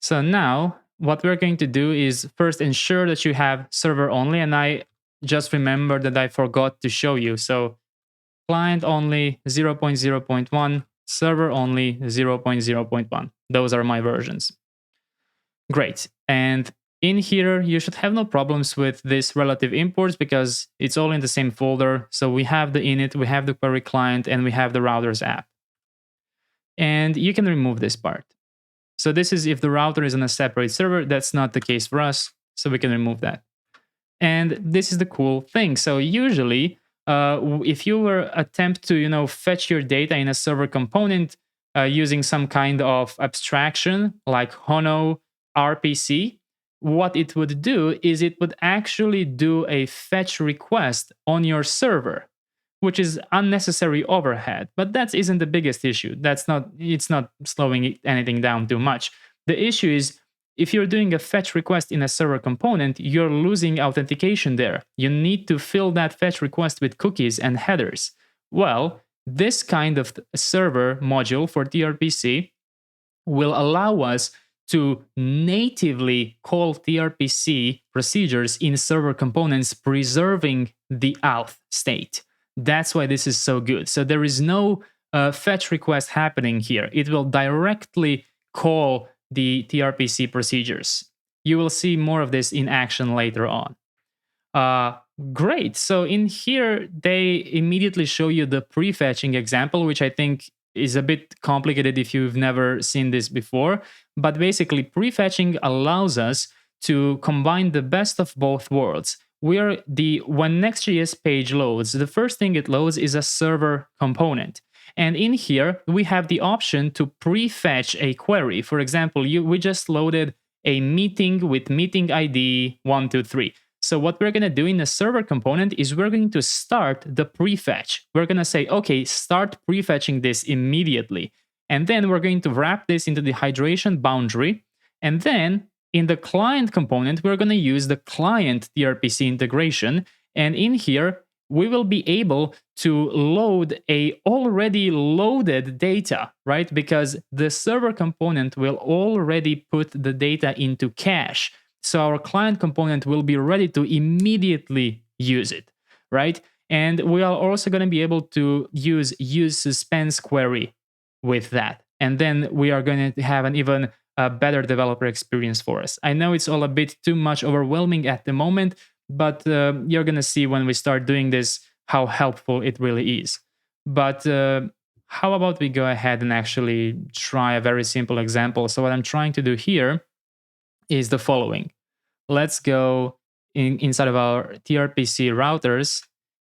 So now what we're going to do is first ensure that you have server only. And I just remembered that I forgot to show you. So client only 0.0.1, server only 0.0.1. Those are my versions. Great. And in here, you should have no problems with this relative imports because it's all in the same folder. So we have the init, we have the query client, and we have the router's app. And you can remove this part. So this is if the router is on a separate server. That's not the case for us, so we can remove that. And this is the cool thing. So usually, if you were attempt to fetch your data in a server component using some kind of abstraction like Hono RPC, what it would do is it would actually do a fetch request on your server, which is unnecessary overhead. But that isn't the biggest issue. It's not slowing anything down too much. The issue is if you're doing a fetch request in a server component, you're losing authentication there. You need to fill that fetch request with cookies and headers. Well, this kind of server module for tRPC will allow us to natively call tRPC procedures in server components, preserving the auth state. That's why this is so good. So there is no fetch request happening here. It will directly call the tRPC procedures. You will see more of this in action later on. Great. So in here, they immediately show you the prefetching example, which I think is a bit complicated if you've never seen this before. But basically, prefetching allows us to combine the best of both worlds. When Next.js page loads, the first thing it loads is a server component. And in here, we have the option to prefetch a query. For example, we just loaded a meeting with meeting ID 123. So what we're going to do in the server component is we're going to start the prefetch. We're going to say, okay, start prefetching this immediately. And then we're going to wrap this into the hydration boundary. And then in the client component, we're going to use the client tRPC integration. And in here, we will be able to load a already loaded data, right? Because the server component will already put the data into cache. So our client component will be ready to immediately use it, right? And we are also going to be able to use suspense query with that. And then we are going to have an even better developer experience for us. I know it's all a bit too much overwhelming at the moment, but you're going to see when we start doing this how helpful it really is. But how about we go ahead and actually try a very simple example? So what I'm trying to do here is the following. Let's go inside of our tRPC routers,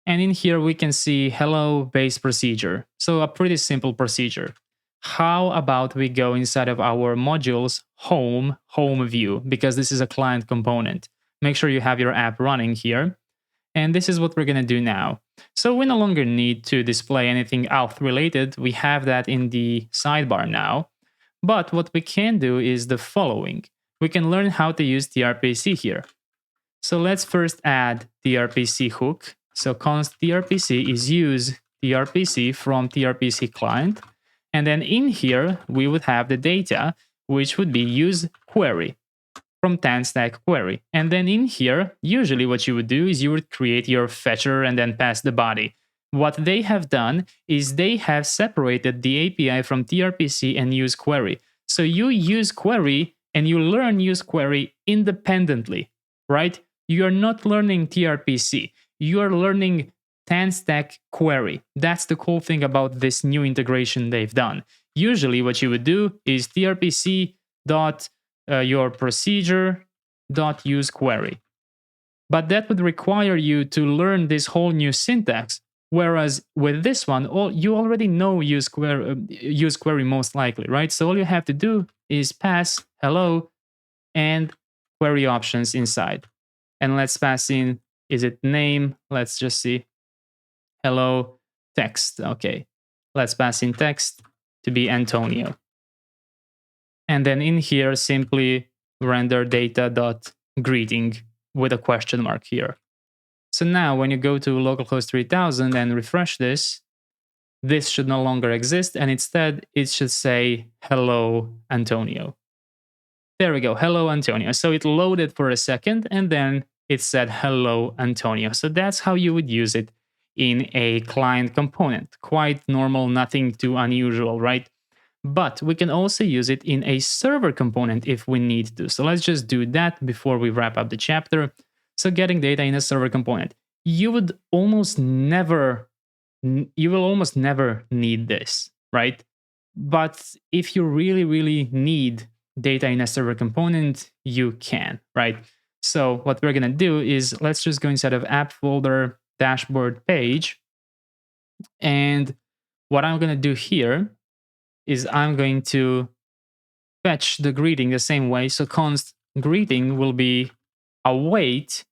and in here we can see hello base procedure. So a pretty simple procedure. How about we go inside of our modules home view, because this is a client component. Make sure you have your app running here. And this is what we're going to do now. So we no longer need to display anything auth related. We have that in the sidebar now. But what we can do is the following. We can learn how to use tRPC here. So let's first add tRPC hook. So const tRPC is use tRPC from tRPC client. And then in here, we would have the data, which would be use query from TanStack query. And then in here, usually what you would do is you would create your fetcher and then pass the body. What they have done is they have separated the API from tRPC and use query. So you use query and you learn use query independently, right? You're not learning tRPC. You're learning TanStack query. That's the cool thing about this new integration they've done. Usually what you would do is tRPC dot your procedure dot use query. But that would require you to learn this whole new syntax. Whereas with this one, you already know use query most likely, right? So all you have to do is pass hello and query options inside. And let's pass in, is it name? Let's just see. Hello, text. Okay. Let's pass in text to be Antonio. And then in here, simply render data.greeting with a question mark here. So now when you go to localhost 3000 and refresh this, this should no longer exist. And instead, it should say, hello, Antonio. There we go. Hello, Antonio. So it loaded for a second and then it said, hello, Antonio. So that's how you would use it in a client component. Quite normal, nothing too unusual, right? But we can also use it in a server component if we need to. So let's just do that before we wrap up the chapter. So getting data in a server component. You will almost never need this, right? But if you really, really need data in a server component, you can, right? So what we're going to do is let's just go inside of app folder, dashboard page. And what I'm going to do here is I'm going to fetch the greeting the same way. So const greeting will be await.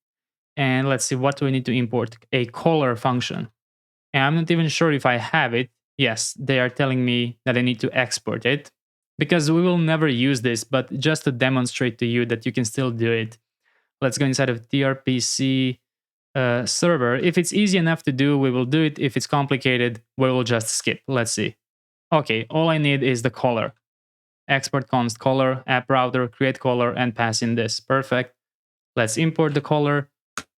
And let's see, what do we need to import? A caller function. And I'm not even sure if I have it. Yes, they are telling me that I need to export it because we will never use this, but just to demonstrate to you that you can still do it. Let's go inside of tRPC server. If it's easy enough to do, we will do it. If it's complicated, we will just skip. Let's see. Okay, all I need is the caller. export const caller, app router, create caller, and pass in this. Perfect. Let's import the caller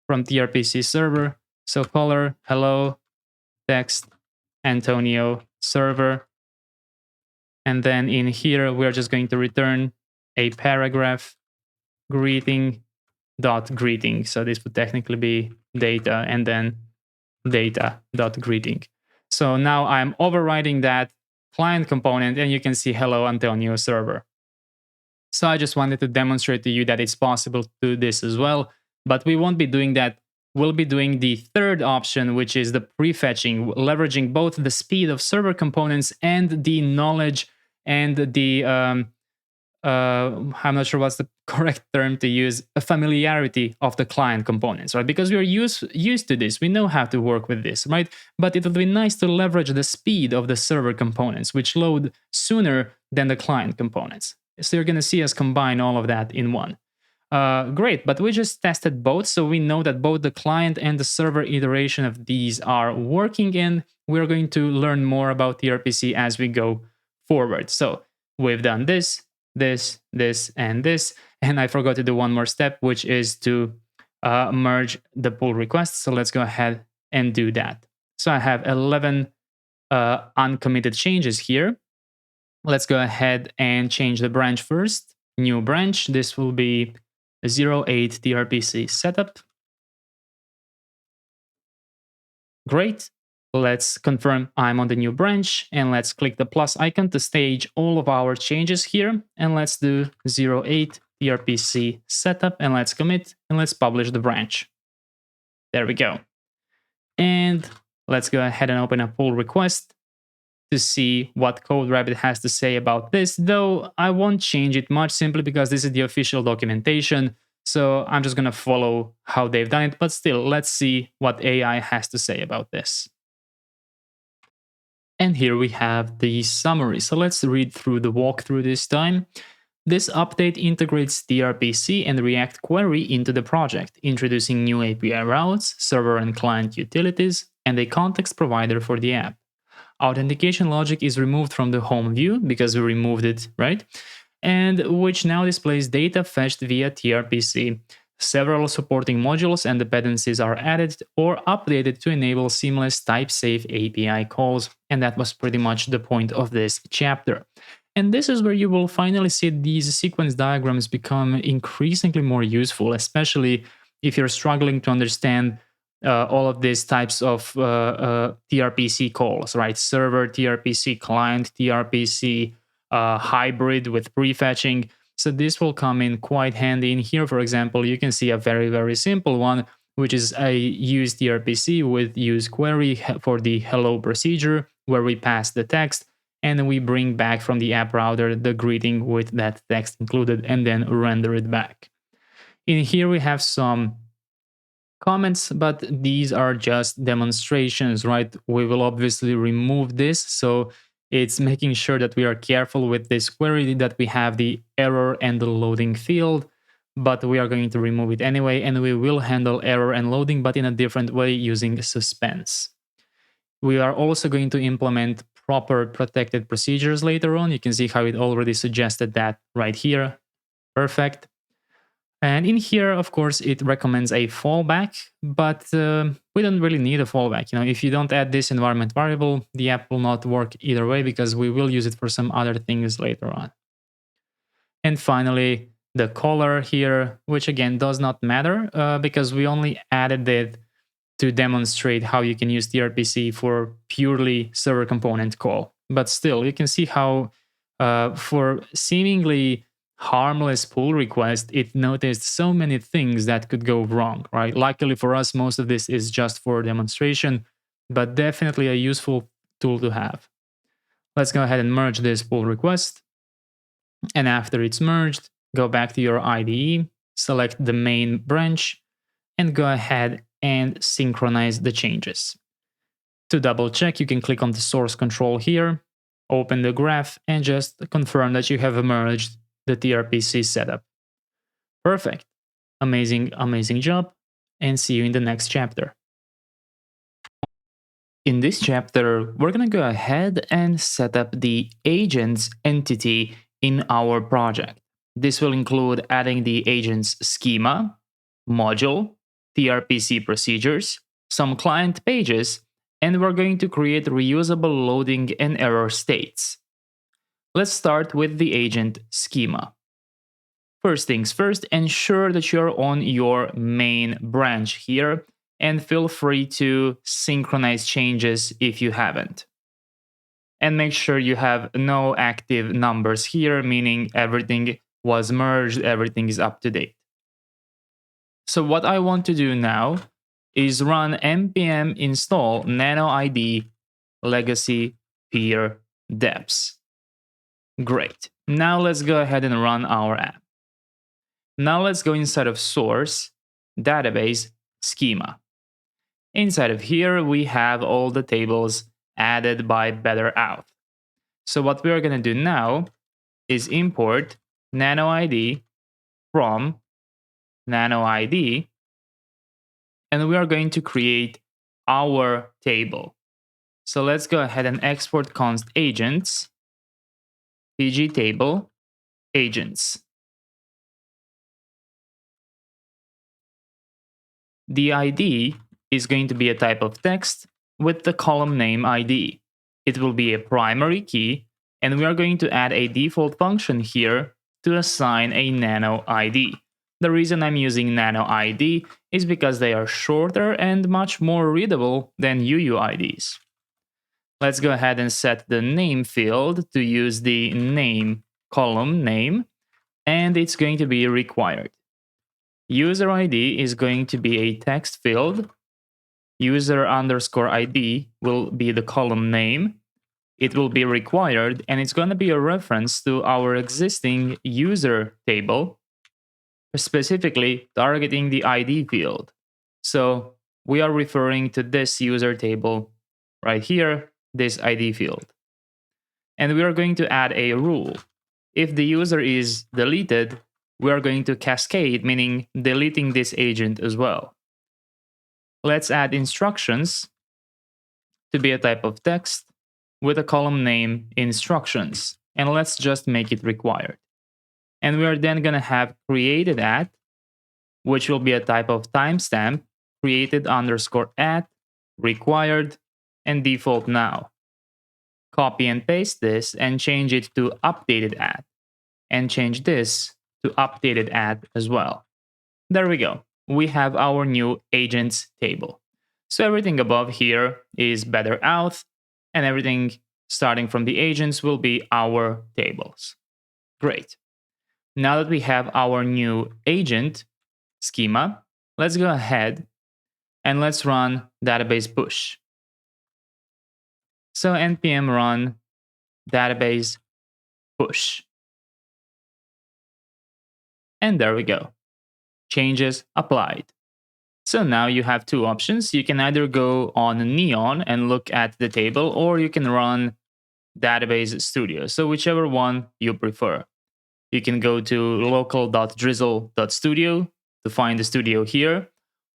from tRPC server. So caller, hello, text, Antonio, server. And then in here, we're just going to return a paragraph greeting.greeting. So this would technically be data and then data.greeting. So now I'm overriding that client component and you can see hello Antonio server. So I just wanted to demonstrate to you that it's possible to do this as well, but we won't be doing that. We'll be doing the third option, which is the prefetching, leveraging both the speed of server components and the knowledge and the I'm not sure what's the correct term to use, a familiarity of the client components, right? Because we're used to this, we know how to work with this, right? But it would be nice to leverage the speed of the server components, which load sooner than the client components. So you're going to see us combine all of that in one. Great, but we just tested both, so we know that both the client and the server iteration of these are working, and we're going to learn more about tRPC as we go forward. So we've done this, and this, and I forgot to do one more step, which is to merge the pull requests. So let's go ahead and do that. So I have 11 uncommitted changes here. Let's go ahead and change the branch first. New branch, this will be 08 tRPC setup. Great. Let's confirm I'm on the new branch, and let's click the plus icon to stage all of our changes here. And let's do 08 tRPC setup, and let's commit, and let's publish the branch. There we go. And let's go ahead and open a pull request to see what CodeRabbit has to say about this, though I won't change it much simply because this is the official documentation. So I'm just going to follow how they've done it, but still, let's see what AI has to say about this. And here we have the summary. So let's read through the walkthrough this time. This update integrates tRPC and React Query into the project, introducing new API routes, server and client utilities, and a context provider for the app. Authentication logic is removed from the home view because we removed it, right? And which now displays data fetched via tRPC. Several supporting modules and dependencies are added or updated to enable seamless type-safe API calls, and that was pretty much the point of this chapter. And this is where you will finally see these sequence diagrams become increasingly more useful, especially if you're struggling to understand all of these types of tRPC calls, right? Server tRPC, client tRPC, hybrid with prefetching. So this will come in quite handy. In here, for example, you can see a very, very simple one, which is a use tRPC with use query for the hello procedure, where we pass the text and then we bring back from the app router the greeting with that text included and then render it back. In here, we have some comments, but these are just demonstrations, right? We will obviously remove this. So it's making sure that we are careful with this query, that we have the error and the loading field, but we are going to remove it anyway, and we will handle error and loading, but in a different way using suspense. We are also going to implement proper protected procedures later on. You can see how it already suggested that right here. Perfect. And in here, of course, it recommends a fallback, but we don't really need a fallback. You know, if you don't add this environment variable, the app will not work either way because we will use it for some other things later on. And finally, the caller here, which again does not matter because we only added it to demonstrate how you can use tRPC for purely server component call. But still, you can see how for seemingly harmless pull request, it noticed so many things that could go wrong, right? Luckily for us, most of this is just for demonstration, but definitely a useful tool to have. Let's go ahead and merge this pull request. And after it's merged, go back to your IDE, select the main branch, and go ahead and synchronize the changes. To double check, you can click on the source control here, open the graph, and just confirm that you have merged the tRPC setup. Perfect. Amazing, amazing job. And see you in the next chapter. In this chapter, we're going to go ahead and set up the agents entity in our project. This will include adding the agent's schema, module, tRPC procedures, some client pages, and we're going to create reusable loading and error states. Let's start with the agent schema. First things first, ensure that you're on your main branch here, and feel free to synchronize changes if you haven't. And make sure you have no active numbers here, meaning everything was merged, everything is up to date. So what I want to do now is run npm install nanoid legacy peer deps. Great. Now let's go ahead and run our app. Now let's go inside of source, database, schema. Inside of here, we have all the tables added by BetterAuth. So what we are going to do now is import nanoid from nanoid, and we are going to create our table. So let's go ahead and export const agents, pg table, agents. The ID is going to be a type of text with the column name ID. It will be a primary key, and we are going to add a default function here to assign a nano ID. The reason I'm using nano ID is because they are shorter and much more readable than UUIDs. Let's go ahead and set the name field to use the name column name, and it's going to be required. User ID is going to be a text field. User underscore ID will be the column name. It will be required, and it's going to be a reference to our existing user table, specifically targeting the ID field. So we are referring to this user table right here, this ID field. And we are going to add a rule. If the user is deleted, we are going to cascade, meaning deleting this agent as well. Let's add instructions to be a type of text with a column name instructions, and let's just make it required. And we are then going to have created at, which will be a type of timestamp, created underscore at, required, and default now. Copy and paste this and change it to updated at, and change this to updated at as well. There we go. We have our new agents table. So everything above here is BetterAuth, and everything starting from the agents will be our tables. Great. Now that we have our new agent schema, let's go ahead and let's run database push. So npm run database push. And there we go. Changes applied. So now you have two options. You can either go on Neon and look at the table, or you can run Database Studio. So whichever one you prefer. You can go to local.drizzle.studio to find the studio here,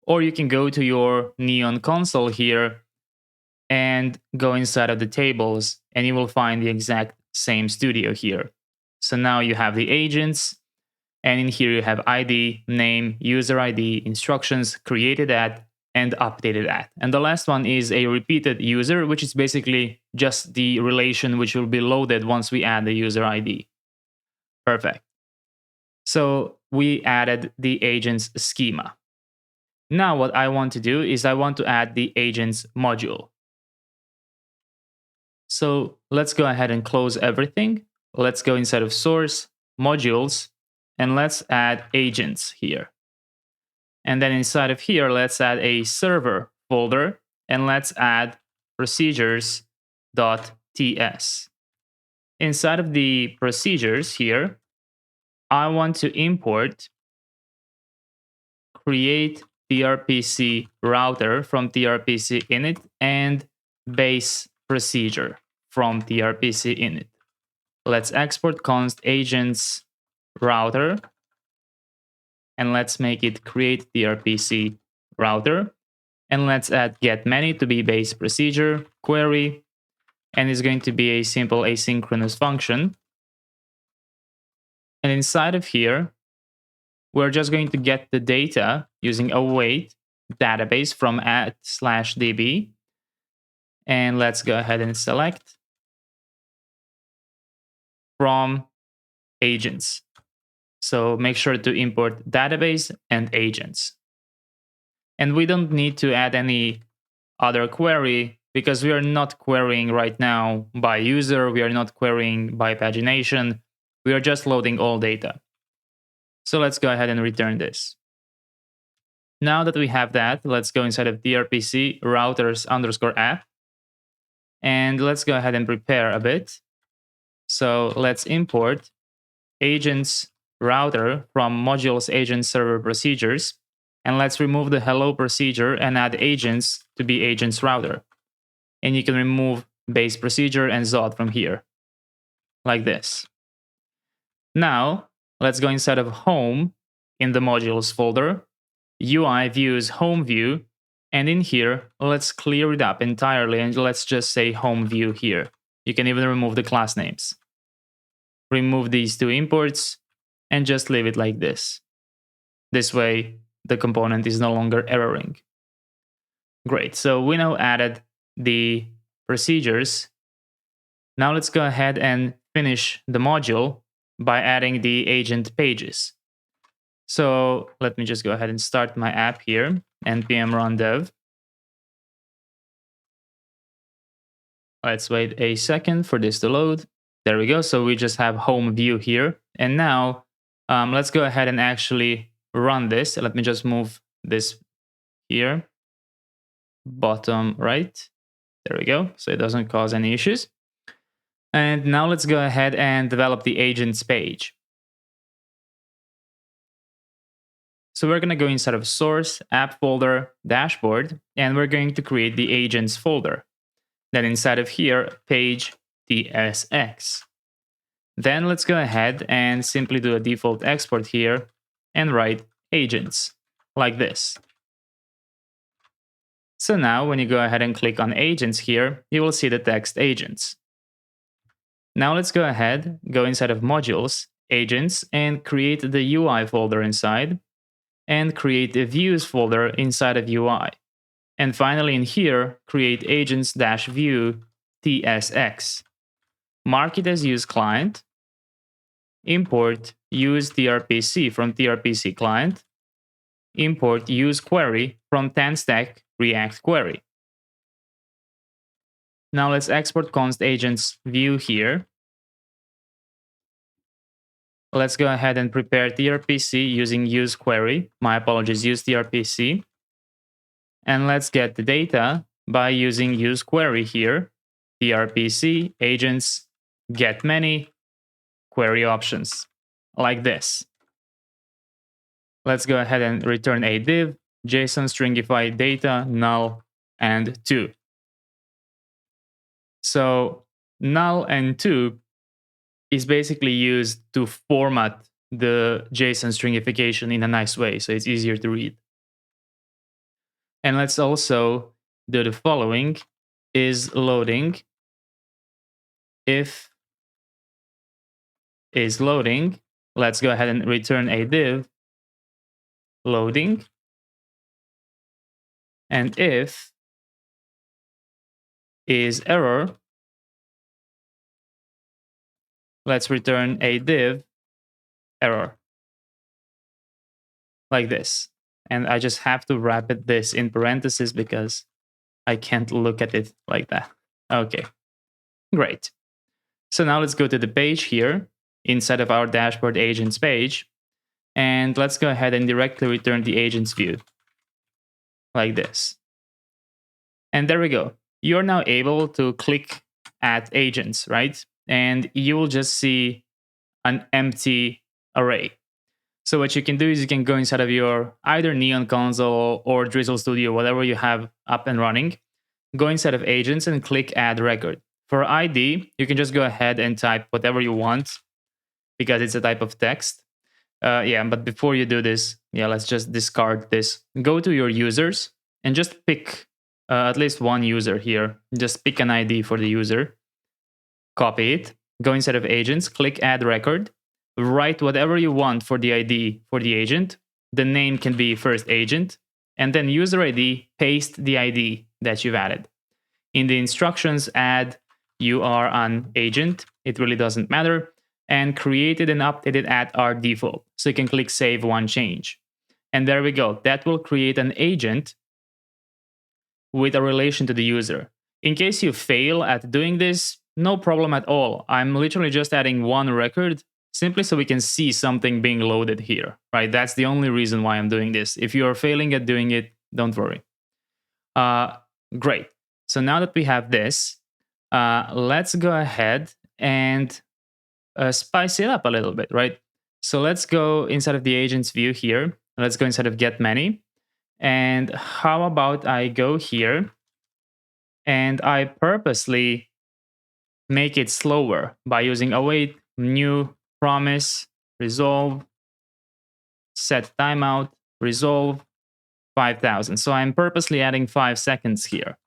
or you can go to your Neon console here and go inside of the tables, and you will find the exact same studio here. So now you have the agents, and in here you have ID, name, user ID, instructions, created at, and updated at. And the last one is a repeated user, which is basically just the relation which will be loaded once we add the user ID. Perfect. So we added the agent's schema. Now what I want to do is I want to add the agent's module. So let's go ahead and close everything. Let's go inside of source, modules, and let's add agents here. And then inside of here, let's add a server folder, and let's add procedures.ts. Inside of the procedures here, I want to import create tRPC router from tRPC init and base procedure from tRPC init. Let's export const agents router, and let's make it create tRPC router, and let's add get many to be base procedure query, and it's going to be a simple asynchronous function. And inside of here, we're just going to get the data using await database from @/db. And let's go ahead and select from agents. So make sure to import database and agents. And we don't need to add any other query because we are not querying right now by user. We are not querying by pagination. We are just loading all data. So let's go ahead and return this. Now that we have that, let's go inside of tRPC routers_app. And let's go ahead and prepare a bit. So let's import agents router from modules agent server procedures. And let's remove the hello procedure and add agents to be agents router. And you can remove base procedure and Zod from here, like this. Now, let's go inside of home in the modules folder, UI views home view, and in here, let's clear it up entirely and let's just say home view here. You can even remove the class names. Remove these two imports and just leave it like this. This way, the component is no longer erroring. Great, so we now added the procedures. Now let's go ahead and finish the module by adding the agent pages. So let me just go ahead and start my app here, npm run dev. Let's wait a second for this to load. There we go, so we just have home view here. And now let's go ahead and actually run this. Let me just move this here, bottom right. There we go, so it doesn't cause any issues. And now let's go ahead and develop the agents page. So we're going to go inside of source, app folder, dashboard, and we're going to create the agents folder. Then inside of here, page tsx. Then let's go ahead and simply do a default export here and write agents like this. So now when you go ahead and click on agents here, you will see the text agents. Now let's go ahead, go inside of modules, agents, and create the UI folder inside, and create a views folder inside of UI. And finally in here, create agents-view tsx. Mark it as use client, import use tRPC from tRPC client, import use query from TanStack React query. Now let's export const agents view here. Let's go ahead and prepare tRPC using use query. My apologies, use tRPC. And let's get the data by using use query here. tRPC agents get many query options like this. Let's go ahead and return a div, JSON stringify data, null, and 2. So null and 2 is basically used to format the JSON stringification in a nice way, so it's easier to read. And let's also do the following, is loading. If is loading, let's go ahead and return a div, loading. And if is error, let's return a div error like this. And I just have to wrap this in parentheses because I can't look at it like that. Okay, great. So now let's go to the page here inside of our dashboard agents page. And let's go ahead and directly return the agents view like this. And there we go. You're now able to click at agents, right? And you will just see an empty array. So what you can do is you can go inside of your either Neon console or Drizzle Studio, whatever you have up and running, go inside of agents and click add record. For ID, you can just go ahead and type whatever you want because it's a type of text. But before you do this, let's just discard this. Go to your users and just pick at least one user here. Just pick an ID for the user. Copy it. Go inside of agents, click add record. write whatever you want for the ID for the agent. The name can be first agent, and then user ID, paste the ID that you've added. In the instructions, add you are an agent. It really doesn't matter. And created and updated at our default. So you can click save one change. And there we go. That will create an agent with a relation to the user. In case you fail at doing this, no problem at all. I'm literally just adding one record simply so we can see something being loaded here, right? That's the only reason why I'm doing this. If you're failing at doing it, don't worry. Great. So now that we have this, let's go ahead and spice it up a little bit, right? So let's go inside of the agents view here. Let's go inside of get many. And how about I go here and I purposely make it slower by using await, new, promise, resolve, set timeout, resolve, 5,000. So I'm purposely adding 5 seconds here.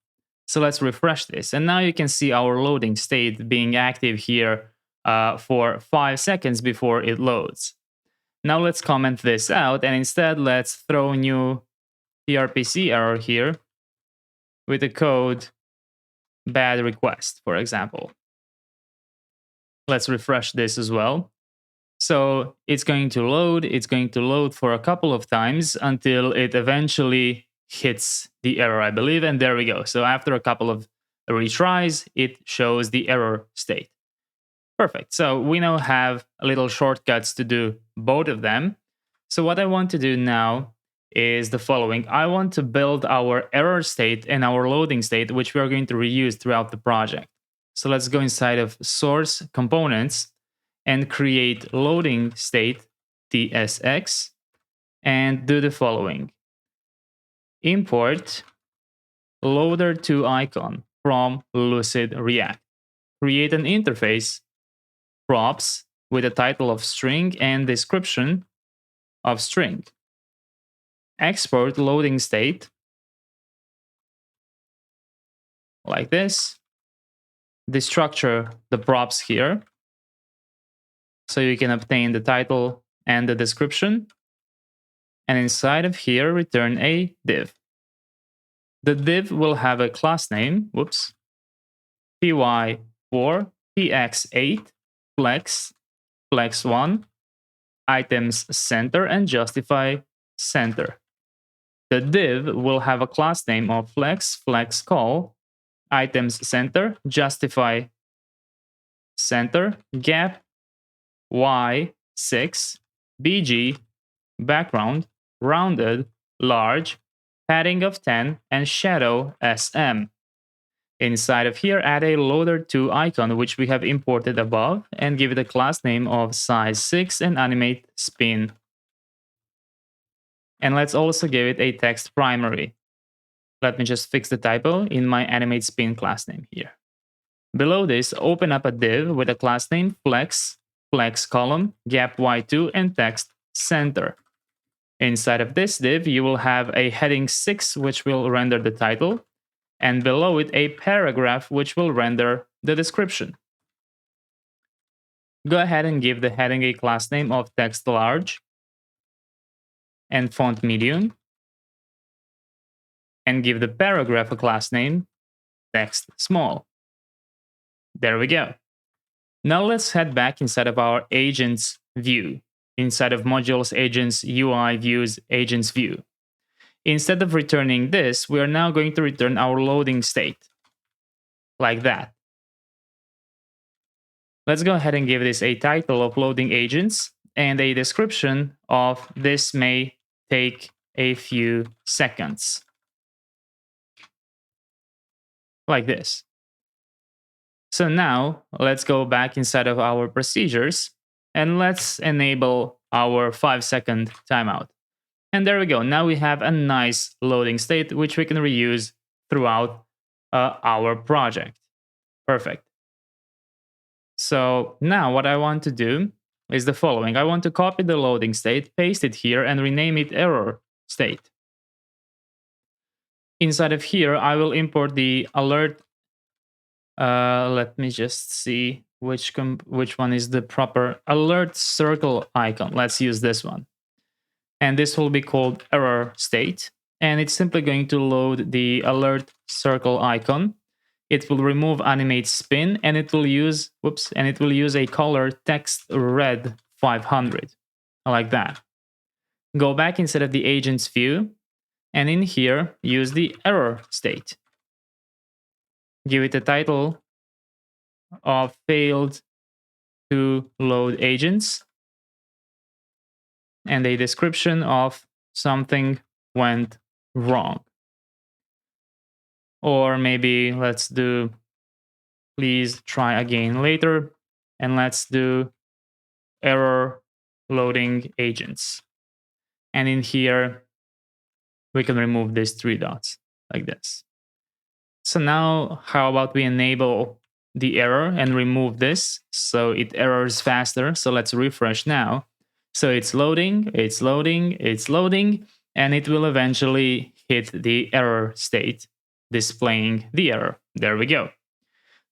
So let's refresh this. And now you can see our loading state being active here for 5 seconds before it loads. Now let's comment this out, and instead let's throw new tRPC error here with the code bad request, for example. Let's refresh this as well. So it's going to load for a couple of times until it eventually hits the error, I believe, and there we go. So after a couple of retries, it shows the error state. Perfect. So we now have little shortcuts to do both of them. So what I want to do now is the following. I want to build our error state and our loading state, which we are going to reuse throughout the project. So let's go inside of source components and create loading state tsx and do the following. Import loader to icon from Lucid React. Create an interface props with a title of string and description of string. Export loading state like this. Destructure the props here so you can obtain the title and the description. And inside of here, return a div. The div will have a class name, py4, px8, flex, flex1, items center, and justify center. The div will have a class name of flex, flex call, items center, justify center, gap, y6, bg, background, rounded, large, padding of 10, and shadow sm. Inside of here, add a loader to icon, which we have imported above, and give it a class name of size 6 and animate spin. And let's also give it a text primary. Let me just fix the typo in my animate spin class name here. Below this, open up a div with a class name flex, flex column, gap y2, and text center. Inside of this div, you will have a heading 6, which will render the title, and below it a paragraph, which will render the description. Go ahead and give the heading a class name of text large and font medium, and give the paragraph a class name text small. There we go. Now let's head back inside of our agents view, inside of modules, agents, UI, views, agents view. Instead of returning this, we are now going to return our loading state, like that. Let's go ahead and give this a title of loading agents and a description of this may take a few seconds, like this. So now let's go back inside of our procedures and let's enable our 5-second timeout. And there we go. Now we have a nice loading state, which we can reuse throughout our project. Perfect. So now what I want to do is the following. I want to copy the loading state, paste it here, and rename it error state. Inside of here, I will import the alert Let me just see which one is the proper alert circle icon. Let's use this one. And this will be called error state. And it's simply going to load the alert circle icon. It will remove animate spin, and it will use a color text red 500, like that. Go back inside of the agents view, and in here use the error state. Give it a title of failed to load agents, and a description of something went wrong. Or maybe let's do please try again later, and let's do error loading agents. And in here, we can remove these 3 dots like this. So now how about we enable the error and remove this so it errors faster. So let's refresh now. So it's loading, and it will eventually hit the error state, displaying the error. There we go.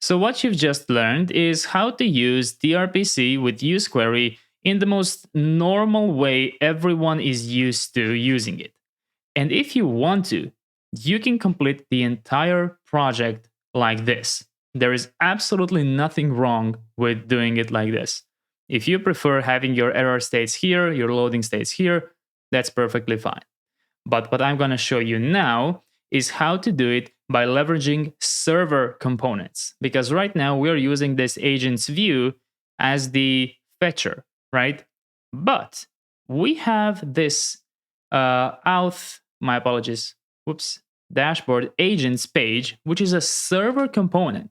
So what you've just learned is how to use tRPC with useQuery in the most normal way everyone is used to using it. And if you want to, you can complete the entire project like this. There is absolutely nothing wrong with doing it like this. If you prefer having your error states here, your loading states here, that's perfectly fine. But what I'm going to show you now is how to do it by leveraging server components. Because right now we're using this agents view as the fetcher, right? But we have this dashboard agents page, which is a server component,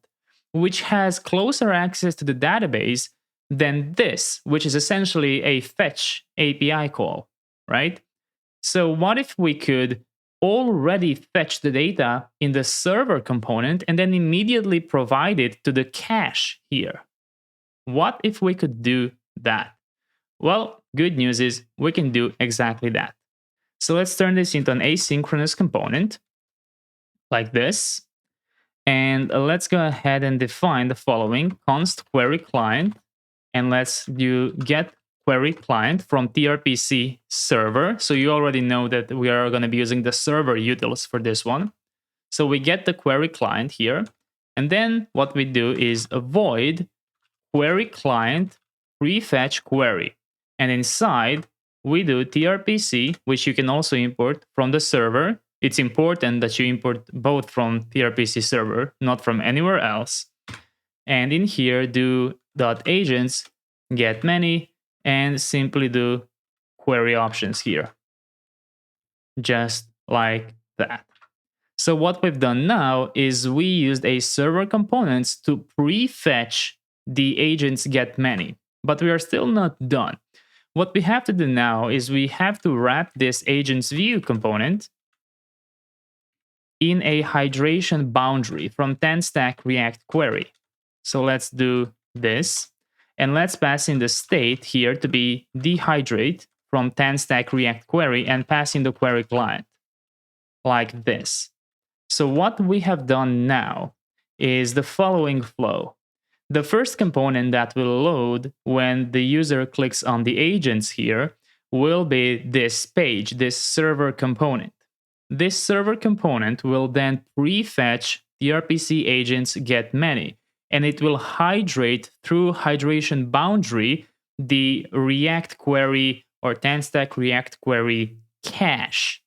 which has closer access to the database than this, which is essentially a fetch API call, right? So what if we could already fetch the data in the server component and then immediately provide it to the cache here? What if we could do that? Well, good news is we can do exactly that. So let's turn this into an asynchronous component like this. And let's go ahead and define the following: const query client, and let's do get query client from tRPC server. So you already know that we are going to be using the server utils for this one. So we get the query client here, and then what we do is void query client prefetch query, and inside we do tRPC, which you can also import from the server. It's important that you import both from tRPC server, not from anywhere else. And in here, do .agents get many, and simply do query options here, just like that. So what we've done now is we used a server components to prefetch the agents get many, but we are still not done. What we have to do now is we have to wrap this agents view component in a hydration boundary from 10-stack React query. So let's do this, and let's pass in the state here to be dehydrate from 10-stack React query and pass in the query client like this. So what we have done now is the following flow. The first component that will load when the user clicks on the agents here will be this page, this server component. This server component will then prefetch tRPC agents get many, and it will hydrate through hydration boundary the React query or 10-stack React query cache.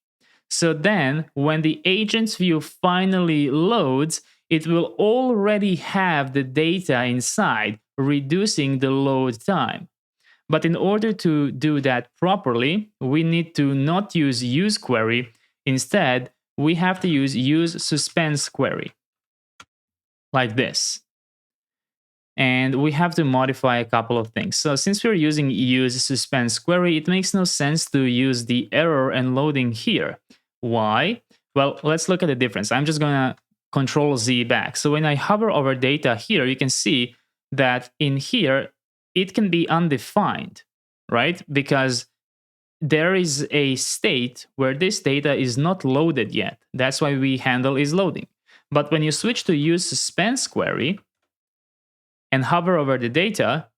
So then when the agents view finally loads, it will already have the data inside, reducing the load time. But in order to do that properly, we need to not use useQuery. Instead, we have to use useSuspenseQuery, like this. And we have to modify a couple of things. So since we're using useSuspenseQuery, it makes no sense to use the error and loading here. Why? Well, let's look at the difference. I'm just going to Control Z back. So when I hover over data here, you can see that in here, it can be undefined, right? Because there is a state where this data is not loaded yet. That's why we handle is loading. But when you switch to use suspense query and hover over the data,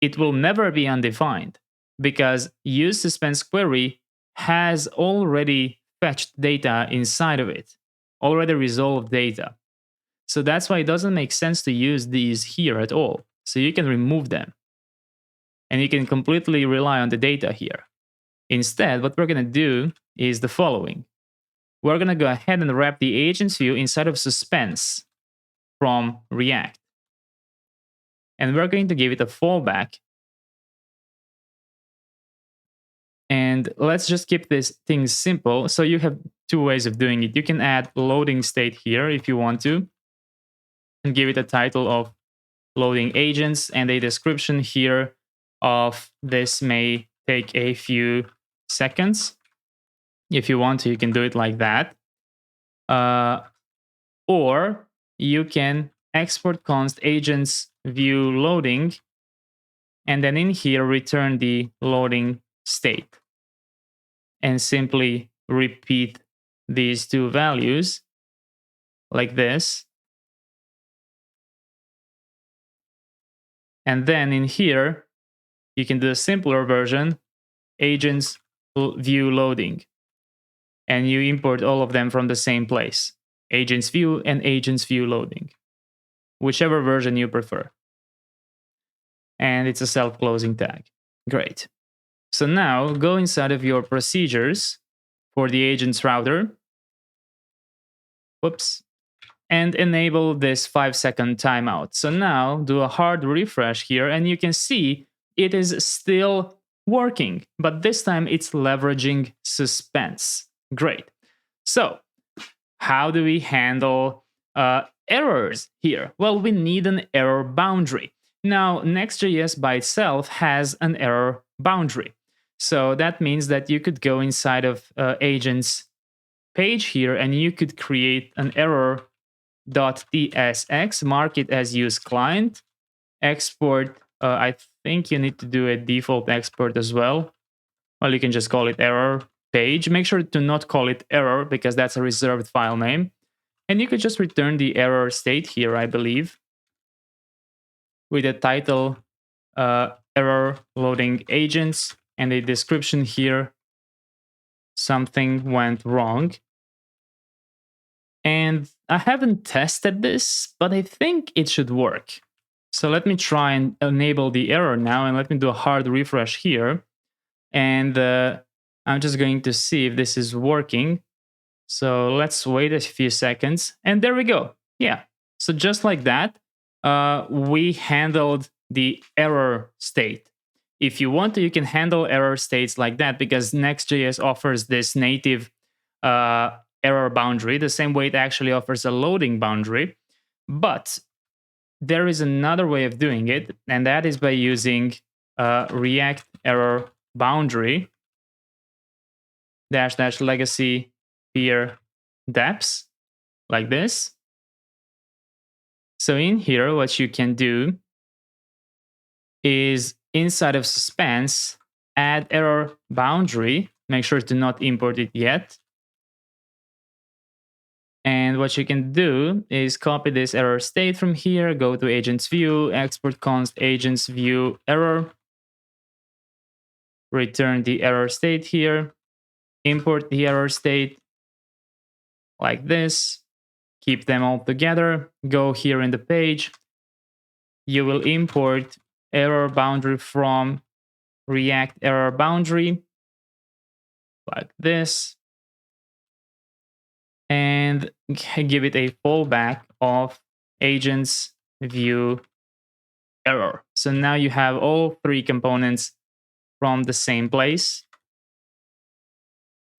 it will never be undefined because use suspense query has already fetched data inside of it, already resolved data. So that's why it doesn't make sense to use these here at all. So you can remove them and you can completely rely on the data here. Instead, what we're going to do is the following. We're going to go ahead and wrap the agents view inside of suspense from React. And we're going to give it a fallback. And let's just keep this thing simple. So you have two ways of doing it. You can add loading state here if you want to, and give it a title of loading agents and a description here of this may take a few seconds. If you want to, you can do it like that. Or you can export const agents view loading, and then in here return the loading state. And simply repeat these two values like this. And then in here, you can do a simpler version, agents view loading. And you import all of them from the same place, agents view and agents view loading, whichever version you prefer. And it's a self-closing tag. Great. So now go inside of your procedures for the agents router. Whoops. And enable this 5-second timeout. So now do a hard refresh here and you can see it is still working, but this time it's leveraging suspense. Great. So how do we handle errors here? Well, we need an error boundary. Now, Next.js by itself has an error boundary. So that means that you could go inside of agents page here and you could create an error.tsx, mark it as use client, export. I think you need to do a default export as well. Well, you can just call it error page. Make sure to not call it error because that's a reserved file name. And you could just return the error state here, I believe, with a title error loading agents and a description here. Something went wrong. And I haven't tested this, but I think it should work. So let me try and enable the error now, and let me do a hard refresh here. And I'm just going to see if this is working. So let's wait a few seconds. And there we go. Yeah. So just like that, we handled the error state. If you want to, you can handle error states like that because Next.js offers this native error boundary, the same way it actually offers a loading boundary. But there is another way of doing it, and that is by using React error boundary -- legacy peer deps like this. So in here, what you can do is inside of suspense, add error boundary. Make sure to not import it yet. And what you can do is copy this error state from here, go to agents view, export const agents view error, return the error state here, import the error state like this, keep them all together, go here in the page. You will import error boundary from React error boundary like this, and give it a fallback of agents view error. So now you have all three components from the same place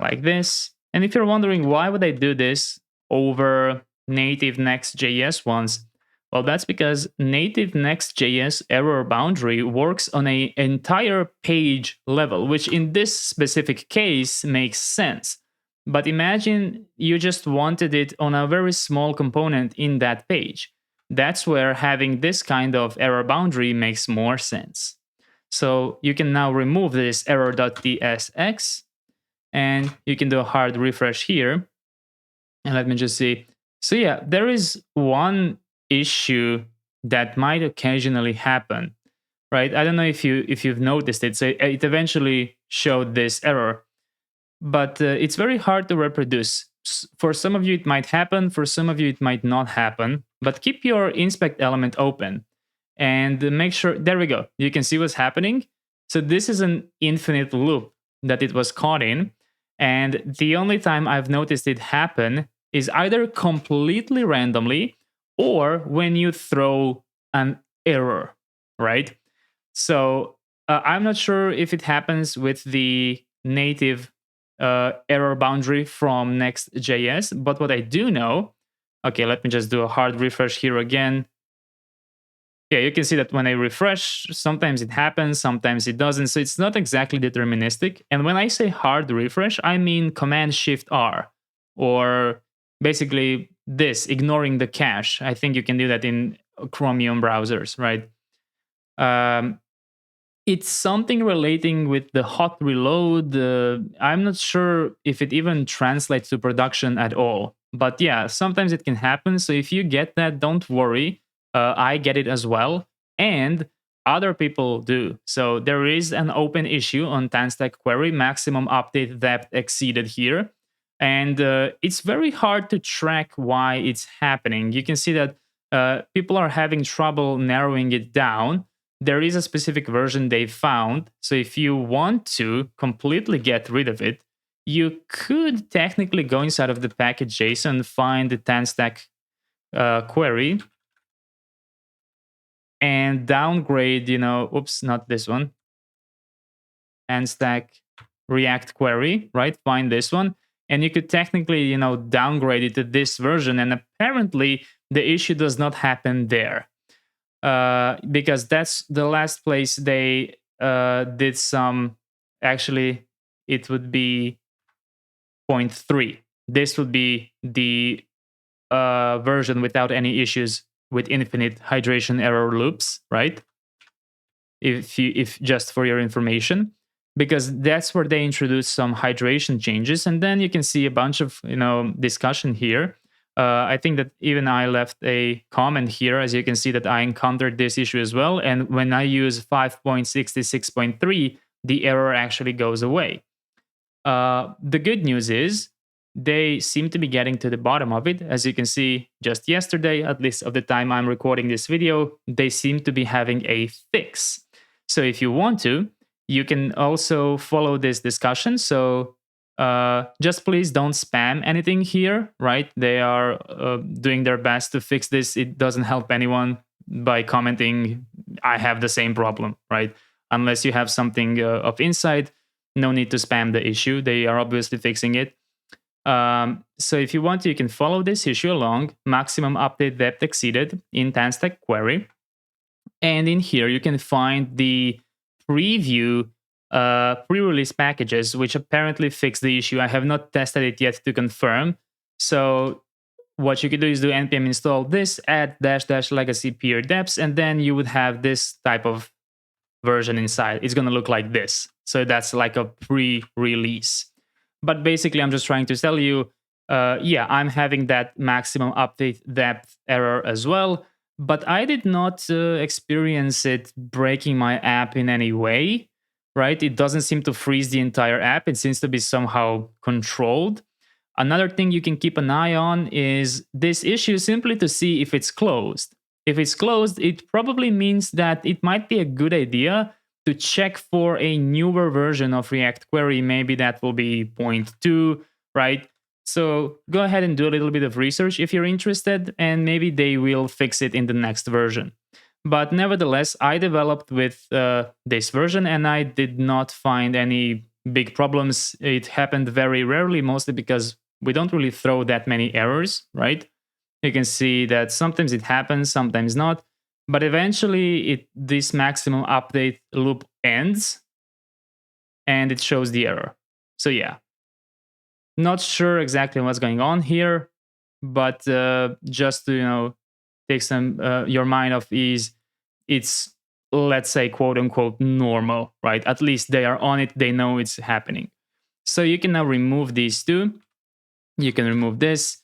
like this. And if you're wondering why would I do this over native Next.js ones, well, that's because native Next.js error boundary works on an entire page level, which in this specific case makes sense. But imagine you just wanted it on a very small component in that page. That's where having this kind of error boundary makes more sense. So you can now remove this error.tsx, and you can do a hard refresh here. And let me just see. So yeah, there is one issue that might occasionally happen, right? I don't know if you've noticed it. So it eventually showed this error, but it's very hard to reproduce. For some of you, it might happen. For some of you, it might not happen. But keep your inspect element open and make sure. There we go. You can see what's happening. So this is an infinite loop that it was caught in. And the only time I've noticed it happen is either completely randomly or when you throw an error, right? So I'm not sure if it happens with the native error boundary from Next.js, but what I do know, okay, let me just do a hard refresh here again. Yeah, you can see that when I refresh, sometimes it happens, sometimes it doesn't. So it's not exactly deterministic. And when I say hard refresh, I mean Command-Shift-R, or basically this, ignoring the cache. I think you can do that in Chromium browsers, right? It's something relating with the hot reload. I'm not sure if it even translates to production at all. But yeah, sometimes it can happen. So if you get that, don't worry. I get it as well. And other people do. So there is an open issue on Tanstack query, maximum update depth exceeded here. And it's very hard to track why it's happening. You can see that people are having trouble narrowing it down. There is a specific version they found. So if you want to completely get rid of it, you could technically go inside of the package JSON, find the Tanstack query, and downgrade, oops, not this one, Tanstack React query, right? Find this one. And you could technically, downgrade it to this version. And apparently the issue does not happen there. Because that's the last place they did some. Actually, it would be 0.3. This would be the version without any issues with infinite hydration error loops, right? If just for your information, because that's where they introduce some hydration changes, and then you can see a bunch of discussion here. I think that even I left a comment here, as you can see that I encountered this issue as well. And when I use 5.66.3, the error actually goes away. The good news is they seem to be getting to the bottom of it. As you can see, just yesterday, at least of the time I'm recording this video, they seem to be having a fix. So if you want to, you can also follow this discussion. So just please don't spam anything here, right? They are doing their best to fix this. It doesn't help anyone by commenting, I have the same problem, right? Unless you have something of insight, no need to spam the issue. They are obviously fixing it. So if you want to, you can follow this issue along. Maximum update depth exceeded in Tanstack query. And in here, you can find the preview pre-release packages, which apparently fix the issue. I have not tested it yet to confirm. So what you could do is do npm install this, add -- legacy peer depths, and then you would have this type of version inside. It's going to look like this. So that's like a pre-release. But basically, I'm just trying to tell you, yeah, I'm having that maximum update depth error as well. But I did not experience it breaking my app in any way, right? It doesn't seem to freeze the entire app. It seems to be somehow controlled. Another thing you can keep an eye on is this issue simply to see if it's closed. If it's closed, it probably means that it might be a good idea to check for a newer version of React query. Maybe that will be 0.2, right? So go ahead and do a little bit of research if you're interested, and maybe they will fix it in the next version. But nevertheless, I developed with this version and I did not find any big problems. It happened very rarely, mostly because we don't really throw that many errors, right? You can see that sometimes it happens, sometimes not. But eventually, this maximum update loop ends and it shows the error. So yeah, not sure exactly what's going on here, but just to take some your mind off ease, it's, let's say, quote unquote normal, right? At least they are on it, they know it's happening. So you can now remove these two. You can remove this.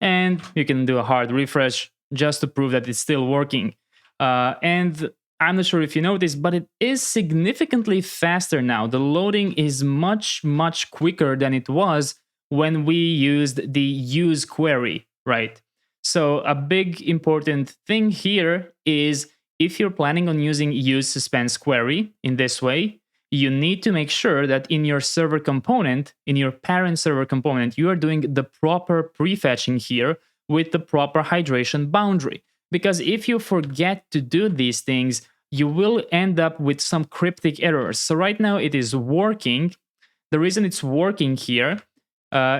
And you can do a hard refresh just to prove that it's still working. And I'm not sure if you noticed, but it is significantly faster now. The loading is much, much quicker than it was when we used the use query, right? So a big important thing here is if you're planning on using use suspense query in this way, you need to make sure that in your server component, in your parent server component, you are doing the proper prefetching here with the proper hydration boundary. Because if you forget to do these things, you will end up with some cryptic errors. So right now it is working. The reason it's working here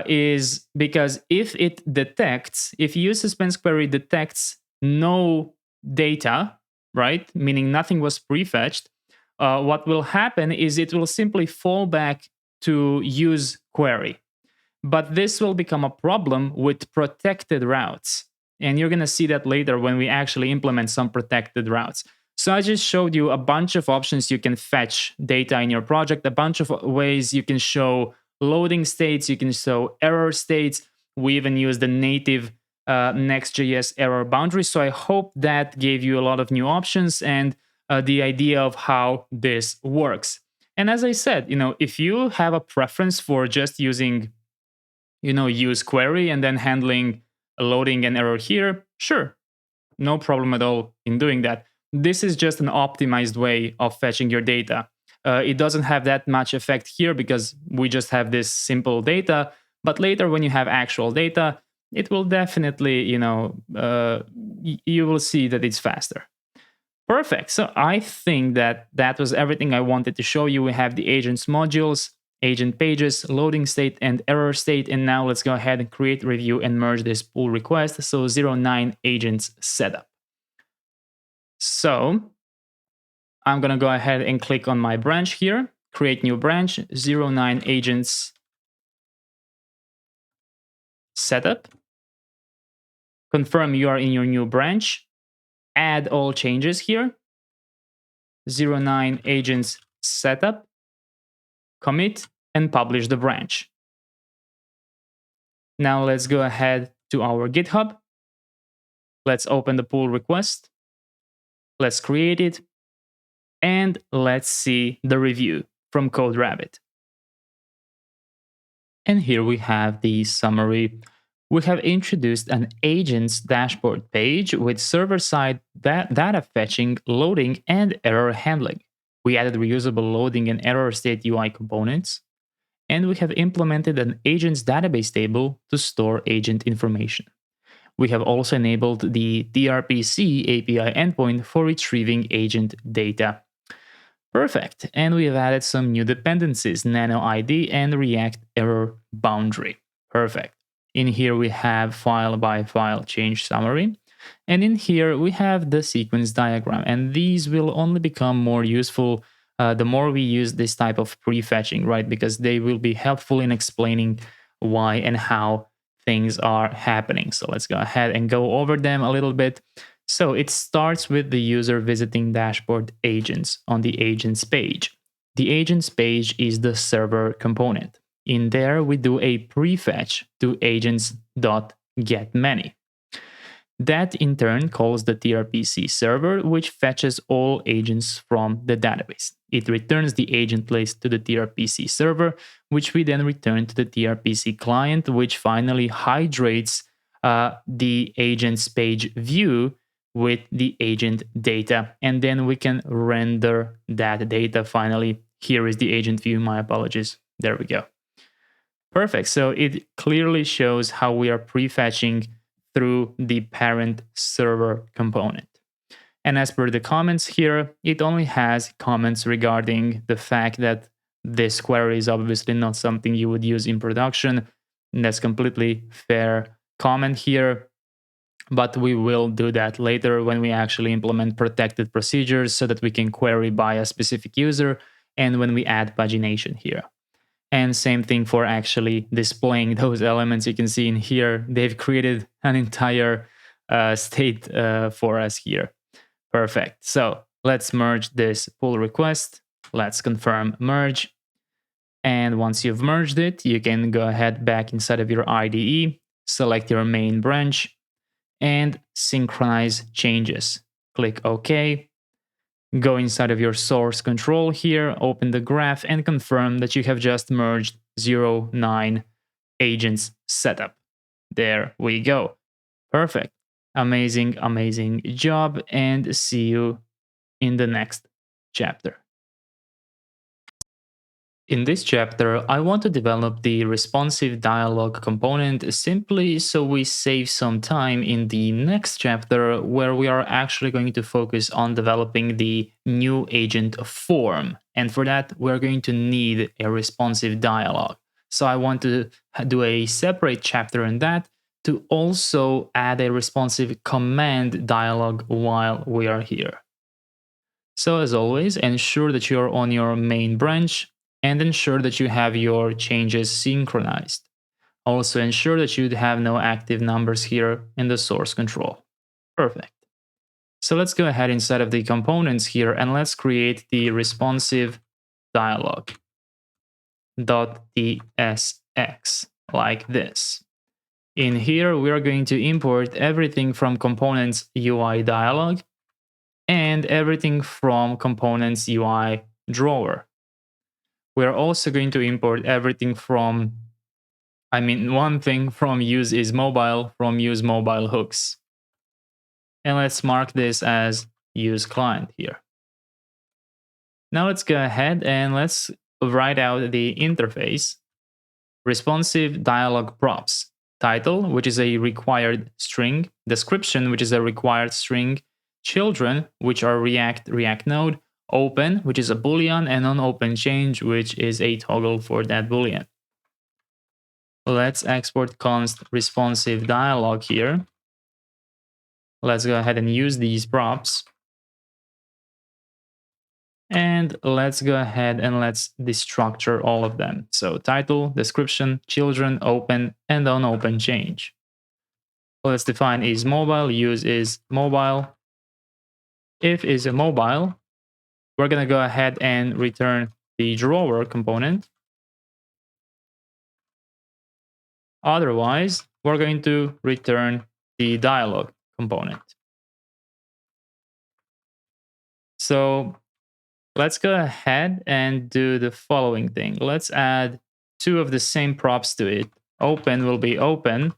is because if use suspense query detects no data, right, meaning nothing was prefetched, what will happen is it will simply fall back to use query. But this will become a problem with protected routes. And you're going to see that later when we actually implement some protected routes. So I just showed you a bunch of options you can fetch data in your project, a bunch of ways you can show loading states, you can show error states. We even use the native Next.js error boundary. So I hope that gave you a lot of new options and the idea of how this works. And as I said, if you have a preference for just using, use query and then handling a loading and error here, sure, no problem at all in doing that. This is just an optimized way of fetching your data. It doesn't have that much effect here because we just have this simple data. But later, when you have actual data, it will definitely, you will see that it's faster. Perfect. So I think that was everything I wanted to show you. We have the agents modules, agent pages, loading state, and error state. And now let's go ahead and create, review, and merge this pull request. So 09 agents setup. So I'm going to go ahead and click on my branch here, create new branch, 09 agents setup. Confirm you are in your new branch. Add all changes here. 09 agents setup. Commit and publish the branch. Now let's go ahead to our GitHub. Let's open the pull request. Let's create it. And let's see the review from CodeRabbit. And here we have the summary. We have introduced an agents dashboard page with server-side data fetching, loading, and error handling. We added reusable loading and error state UI components. And we have implemented an agents database table to store agent information. We have also enabled the tRPC API endpoint for retrieving agent data. Perfect. And we have added some new dependencies, Nano ID and React error boundary. Perfect. In here, we have file by file change summary. And in here, we have the sequence diagram. And these will only become more useful the more we use this type of prefetching, right? Because they will be helpful in explaining why and how things are happening. So let's go ahead and go over them a little bit. So it starts with the user visiting dashboard agents on the agents page. The agents page is the server component. In there, we do a prefetch to agents.getMany. That in turn calls the tRPC server, which fetches all agents from the database. It returns the agent list to the tRPC server, which we then return to the tRPC client, which finally hydrates the agents page view with the agent data. And then we can render that data finally. Here is the agent view. My apologies. There we go. Perfect. So it clearly shows how we are prefetching through the parent server component. And as per the comments here, it only has comments regarding the fact that this query is obviously not something you would use in production. And that's completely fair comment here. But we will do that later when we actually implement protected procedures so that we can query by a specific user and when we add pagination here. And same thing for actually displaying those elements. You can see in here, they've created an entire state for us here. Perfect. So let's merge this pull request. Let's confirm merge. And once you've merged it, you can go ahead back inside of your IDE select your main branch, and synchronize changes. Click OK. Go inside of your source control here, open the graph, and confirm that you have just merged 09 agents setup. There we go. Perfect. Amazing, amazing job, and see you in the next chapter. In this chapter, I want to develop the responsive dialog component simply so we save some time in the next chapter where we are actually going to focus on developing the new agent form. And for that, we're going to need a responsive dialog. So I want to do a separate chapter on that to also add a responsive command dialog while we are here. So as always, ensure that you're on your main branch and ensure that you have your changes synchronized. Also ensure that you have no active numbers here in the source control. Perfect. So let's go ahead inside of the components here and let's create the responsive dialog .tsx like this. In here, we are going to import everything from components UI dialog and everything from components UI drawer. We're also going to import everything from, one thing from use is mobile, from use mobile hooks. And let's mark this as use client here. Now let's go ahead and let's write out the interface. Responsive dialog props. Title, which is a required string. Description, which is a required string. Children, which are React node. Open, which is a boolean, and on-open change, which is a toggle for that boolean. Let's export const responsive dialog here. Let's go ahead and use these props. And let's go ahead and let's destructure all of them. So title, description, children, open, and on-open change. Let's define is mobile, use is mobile. If is a mobile, we're going to go ahead and return the drawer component. Otherwise, we're going to return the dialog component. So let's go ahead and do the following thing. Let's add two of the same props to it. Open will be open,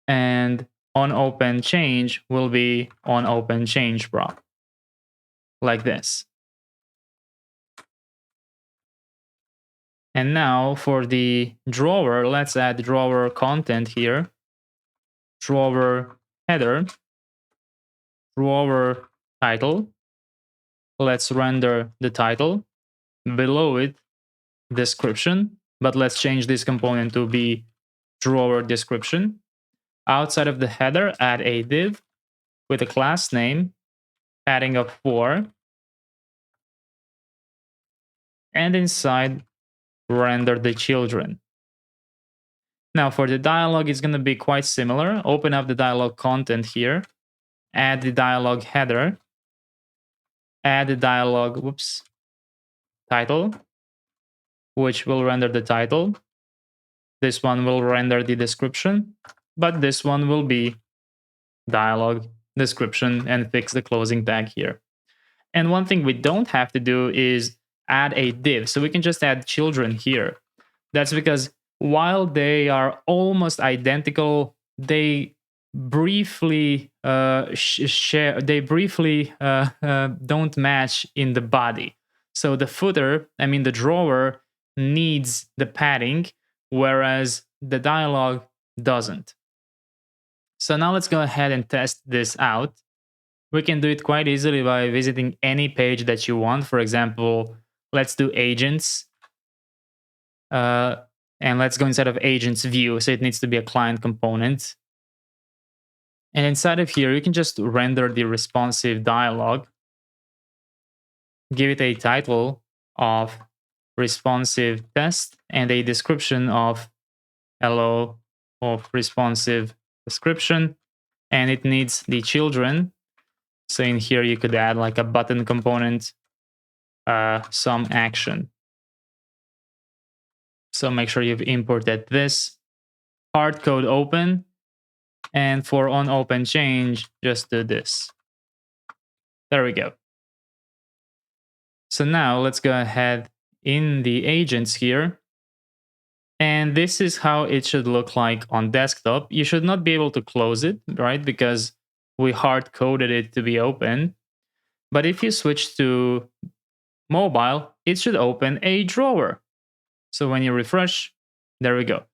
and on open change will be on open change prop, like this. And now for the drawer, let's add drawer content here. Drawer header, drawer title. Let's render the title. Below it, description, but let's change this component to be drawer description. Outside of the header, add a div with a class name, padding of 4. And inside, render the children. Now for the dialog, it's going to be quite similar. Open up the dialog content here, add the dialog header, add the dialog, title, which will render the title. This one will render the description, but this one will be dialog description and fix the closing tag here. And one thing we don't have to do is add a div. So we can just add children here. That's because while they are almost identical, they briefly don't match in the body. So the footer, the drawer, needs the padding, whereas the dialog doesn't. So now let's go ahead and test this out. We can do it quite easily by visiting any page that you want. For example, let's do agents. And let's go inside of agents view. So it needs to be a client component. And inside of here, you can just render the responsive dialog. Give it a title of responsive test and a description of hello of responsive description. And it needs the children. So in here, you could add like a button component, some action. So make sure you've imported this. hard code open. And for on open change, just do this. There we go. So now let's go ahead in the agents here. And this is how it should look like on desktop. You should not be able to close it, right? Because we hard coded it to be open. But if you switch to mobile, it should open a drawer. So when you refresh, there we go.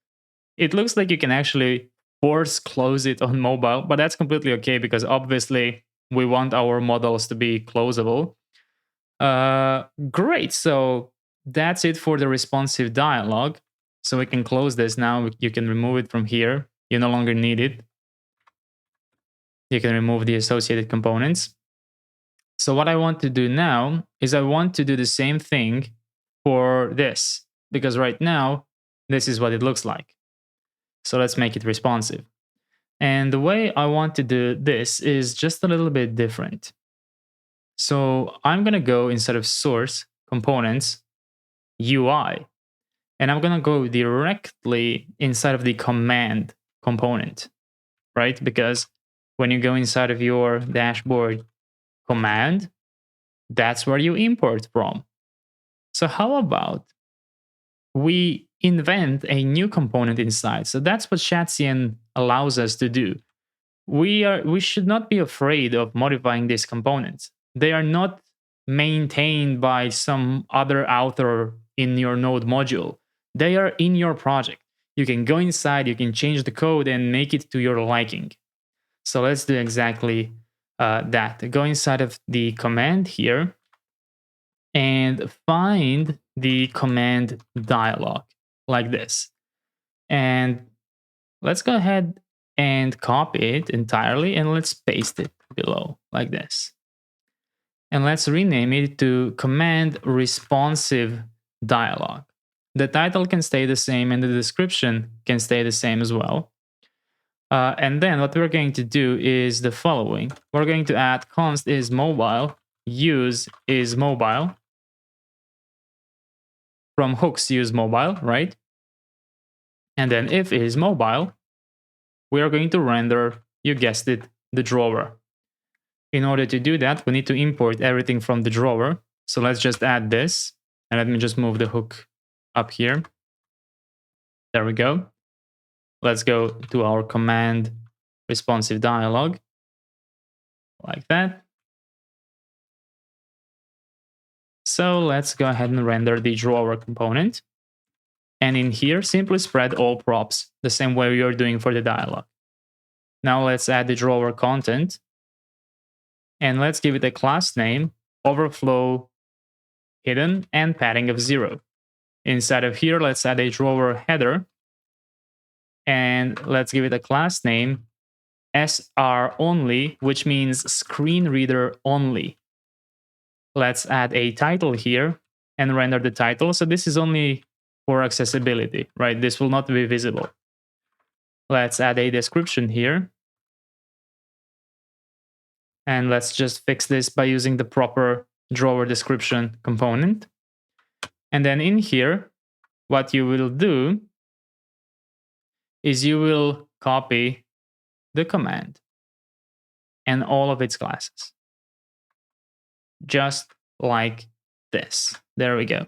It looks like you can actually force close it on mobile, but that's completely okay because obviously we want our models to be closable. Great. So that's it for the responsive dialog. So we can close this now. You can remove it from here. You no longer need it. You can remove the associated components. So what I want to do now is I want to do the same thing for this, because right now, this is what it looks like. So let's make it responsive. And the way I want to do this is just a little bit different. So I'm going to go instead of source components, UI, and I'm going to go directly inside of the command component, right? Because when you go inside of your dashboard command, that's where you import from. So how about we invent a new component inside? So that's what Shadcn allows us to do. We should not be afraid of modifying these components. They are not maintained by some other author in your node module. They are in your project. You can go inside, you can change the code and make it to your liking. So let's do exactly that. Go inside of the command here and find the command dialog like this. And let's go ahead and copy it entirely and let's paste it below like this. And let's rename it to command responsive dialog. The title can stay the same and the description can stay the same as well. And then what we're going to do is the following. We're going to add const is mobile, use is mobile. From hooks use mobile, right? And then if is mobile, we are going to render, you guessed it, the drawer. In order to do that, we need to import everything from the drawer. So let's just add this. And let me just move the hook up here. There we go. Let's go to our command responsive dialog. Like that. So let's go ahead and render the drawer component. And in here, simply spread all props, the same way you're doing for the dialog. Now let's add the drawer content. And let's give it a class name, overflow hidden, and padding of 0. Inside of here, let's add a drawer header. And let's give it a class name, SR only, which means screen reader only. Let's add a title here and render the title. So this is only for accessibility, right? This will not be visible. Let's add a description here. And let's just fix this by using the proper drawer description component. And then in here, what you will do is you will copy the command and all of its classes. Just like this. There we go.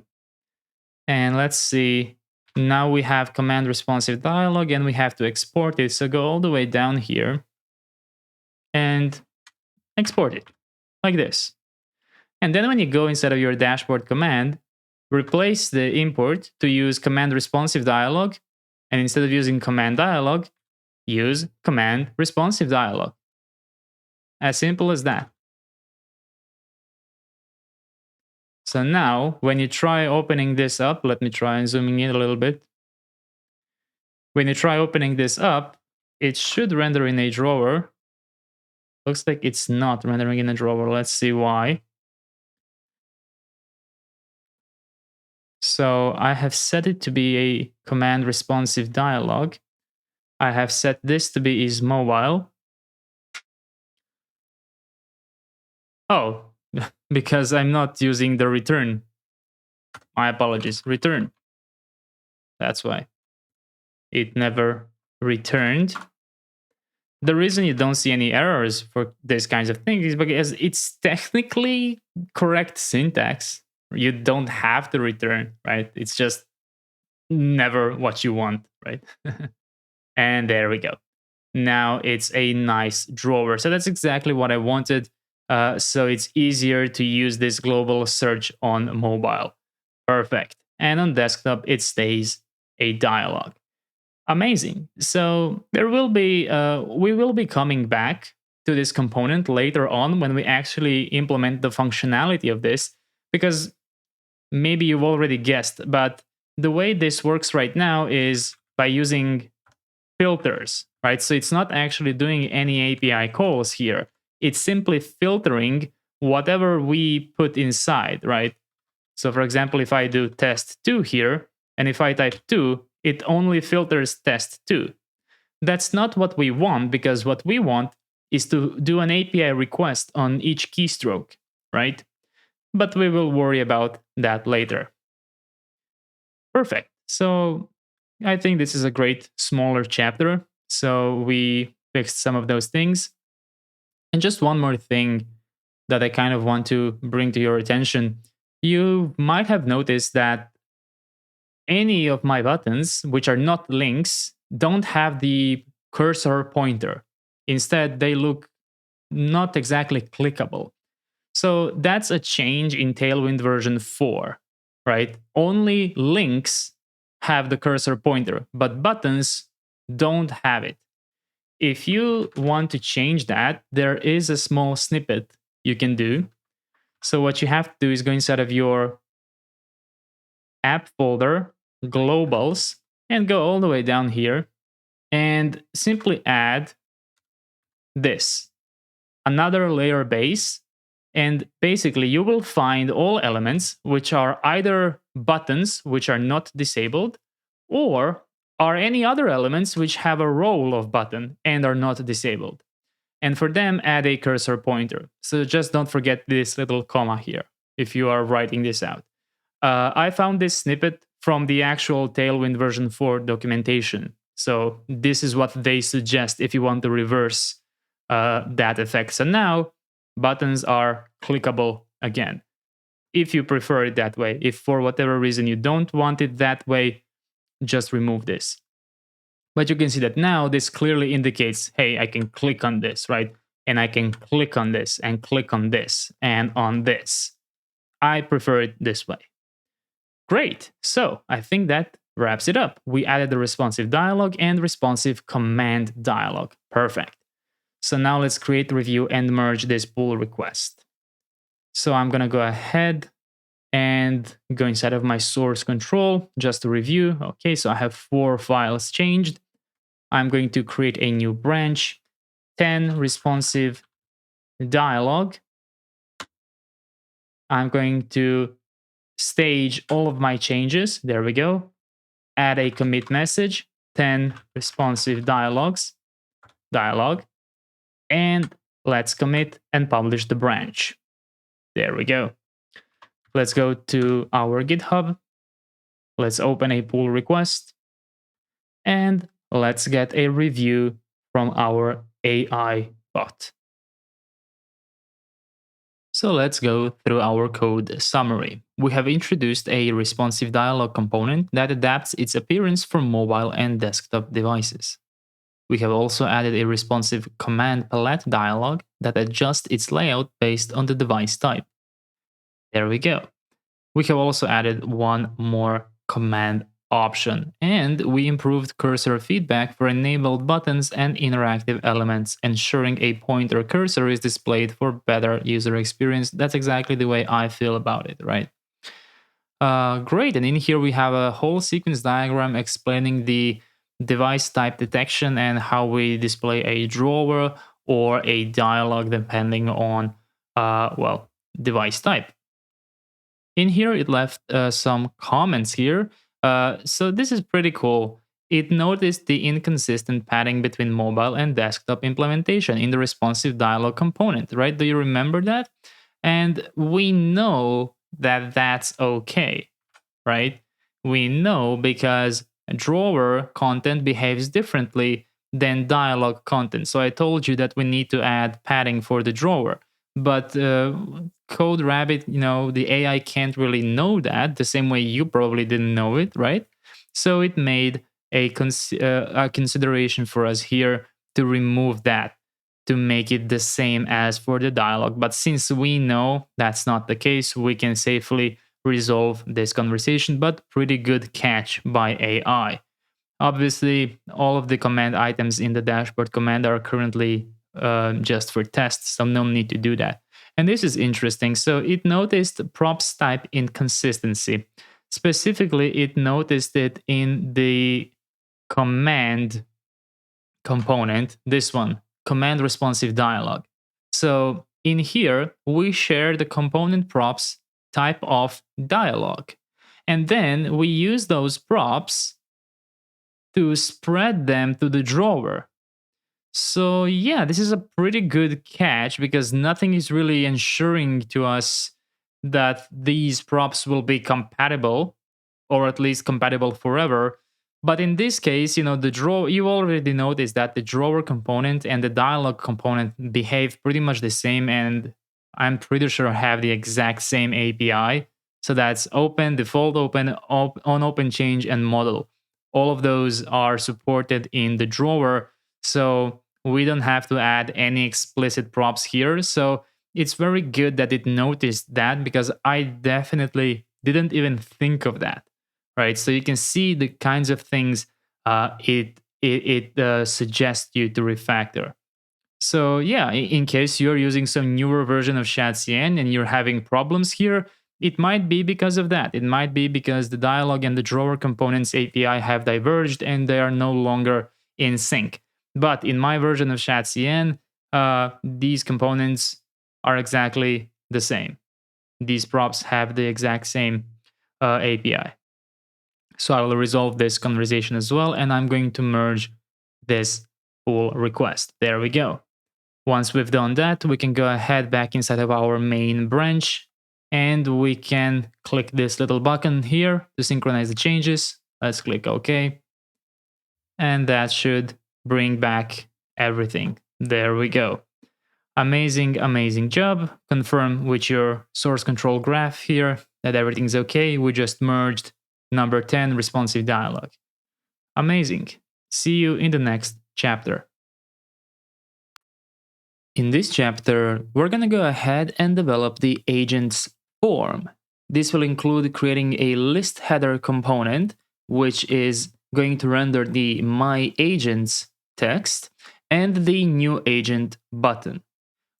And let's see. Now we have command responsive dialog and we have to export it. So go all the way down here and export it like this. And then when you go inside of your dashboard command, replace the import to use command responsive dialog. And instead of using command dialog, use command responsive dialog. As simple as that. So now, when you try opening this up, let me try and zooming in a little bit. When you try opening this up, it should render in a drawer. Looks like it's not rendering in a drawer. Let's see why. So I have set it to be a command responsive dialog. I have set this to be is mobile. Oh, because I'm not using the return. My apologies, return. That's why it never returned. The reason you don't see any errors for these kinds of things is because it's technically correct syntax. You don't have to return, right? It's just never what you want, right? And there we go. Now it's a nice drawer. So that's exactly what I wanted. So it's easier to use this global search on mobile. Perfect. And on desktop, it stays a dialog. Amazing. So there will be, we will be coming back to this component later on when we actually implement the functionality of this, because maybe you've already guessed, but the way this works right now is by using filters, right? So it's not actually doing any API calls here. It's simply filtering whatever we put inside, right? So for example, if I do test2 here, and if I type 2, it only filters test2. That's not what we want, because what we want is to do an API request on each keystroke, right? But we will worry about that later. Perfect. So I think this is a great smaller chapter. So we fixed some of those things. And just one more thing that I kind of want to bring to your attention. You might have noticed that any of my buttons, which are not links, don't have the cursor pointer. Instead, they look not exactly clickable. So that's a change in Tailwind version 4, right? Only links have the cursor pointer, but buttons don't have it. If you want to change that, there is a small snippet you can do. So what you have to do is go inside of your app folder, globals, and go all the way down here and simply add this, another layer base. And basically you will find all elements which are either buttons which are not disabled, or are any other elements which have a role of button and are not disabled. And for them, add a cursor pointer. So just don't forget this little comma here if you are writing this out. I found this snippet from the actual Tailwind version 4 documentation. So this is what they suggest if you want to reverse that effect. So now buttons are clickable again, if you prefer it that way. If for whatever reason you don't want it that way, just remove this. But you can see that now this clearly indicates, hey, I can click on this, right? And I can click on this and click on this and on this. I prefer it this way. Great. So I think that wraps it up. We added the responsive dialog and responsive command dialog. Perfect. So now let's create, review, and merge this pull request. So I'm going to go ahead and go inside of my source control just to review. Okay, so I have 4 files changed. I'm going to create a new branch, 10 responsive dialog. I'm going to stage all of my changes. There we go. Add a commit message, 10 responsive dialog. And let's commit and publish the branch. There we go. Let's go to our GitHub. Let's open a pull request. And let's get a review from our AI bot. So let's go through our code summary. We have introduced a responsive dialog component that adapts its appearance for mobile and desktop devices. We have also added a responsive command palette dialog that adjusts its layout based on the device type. There we go. We have also added one more command option, and we improved cursor feedback for enabled buttons and interactive elements, ensuring a pointer cursor is displayed for better user experience. That's exactly the way I feel about it, right? Great, and in here we have a whole sequence diagram explaining the device type detection and how we display a drawer or a dialog depending on, device type. In here, it left some comments here. So this is pretty cool. It noticed the inconsistent padding between mobile and desktop implementation in the responsive dialog component, right? Do you remember that? And we know that that's okay, right? We know because drawer content behaves differently than dialog content. So I told you that we need to add padding for the drawer, but CodeRabbit, the AI can't really know that the same way you probably didn't know it, right? So it made a consideration for us here to remove that, to make it the same as for the dialog. But since we know that's not the case, we can safely resolve this conversation, but pretty good catch by AI. Obviously, all of the command items in the dashboard command are currently just for tests, so no need to do that. And this is interesting. So it noticed props type inconsistency. Specifically, it noticed it in the command component, this one, command responsive dialog. So in here, we share the component props type of dialog. And then we use those props to spread them to the drawer. So yeah, this is a pretty good catch because nothing is really ensuring to us that these props will be compatible, or at least compatible forever. But in this case, the drawer, you already noticed that the drawer component and the dialog component behave pretty much the same, and I'm pretty sure have the exact same API. So that's open, default open, on open change, and model. All of those are supported in the drawer, so we don't have to add any explicit props here. So it's very good that it noticed that, because I definitely didn't even think of that. Right, so you can see the kinds of things it suggests you to refactor. So yeah, in case you're using some newer version of Shadcn and you're having problems here, it might be because of that. It might be because the dialog and the drawer components API have diverged and they are no longer in sync. But in my version of Shadcn, these components are exactly the same. These props have the exact same API. So I will resolve this conversation as well, and I'm going to merge this pull request. There we go. Once we've done that, we can go ahead back inside of our main branch, and we can click this little button here to synchronize the changes. Let's click OK. And that should bring back everything. There we go. Amazing, amazing job. Confirm with your source control graph here that everything's okay. We just merged number 10, responsive dialog. Amazing. See you in the next chapter. In this chapter, we're going to go ahead and develop the agents form. This will include creating a list header component, which is going to render the My Agents text and the New Agent button.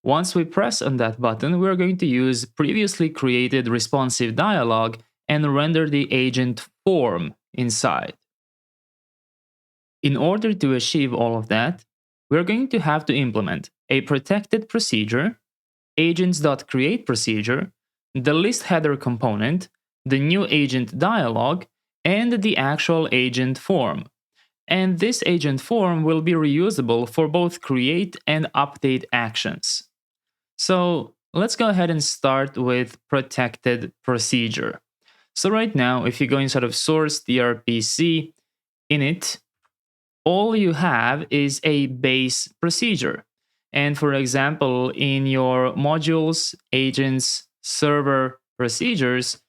Once we press on that button, we're going to use previously created responsive dialog and render the agent form inside. In order to achieve all of that, we're going to have to implement a protected procedure, agents.createProcedure, the list header component, the new agent dialog, and the actual agent form. And this agent form will be reusable for both create and update actions. So let's go ahead and start with protected procedure. So right now, if you go inside of source tRPC init, all you have is a base procedure. And for example, in your modules, agents, server procedures,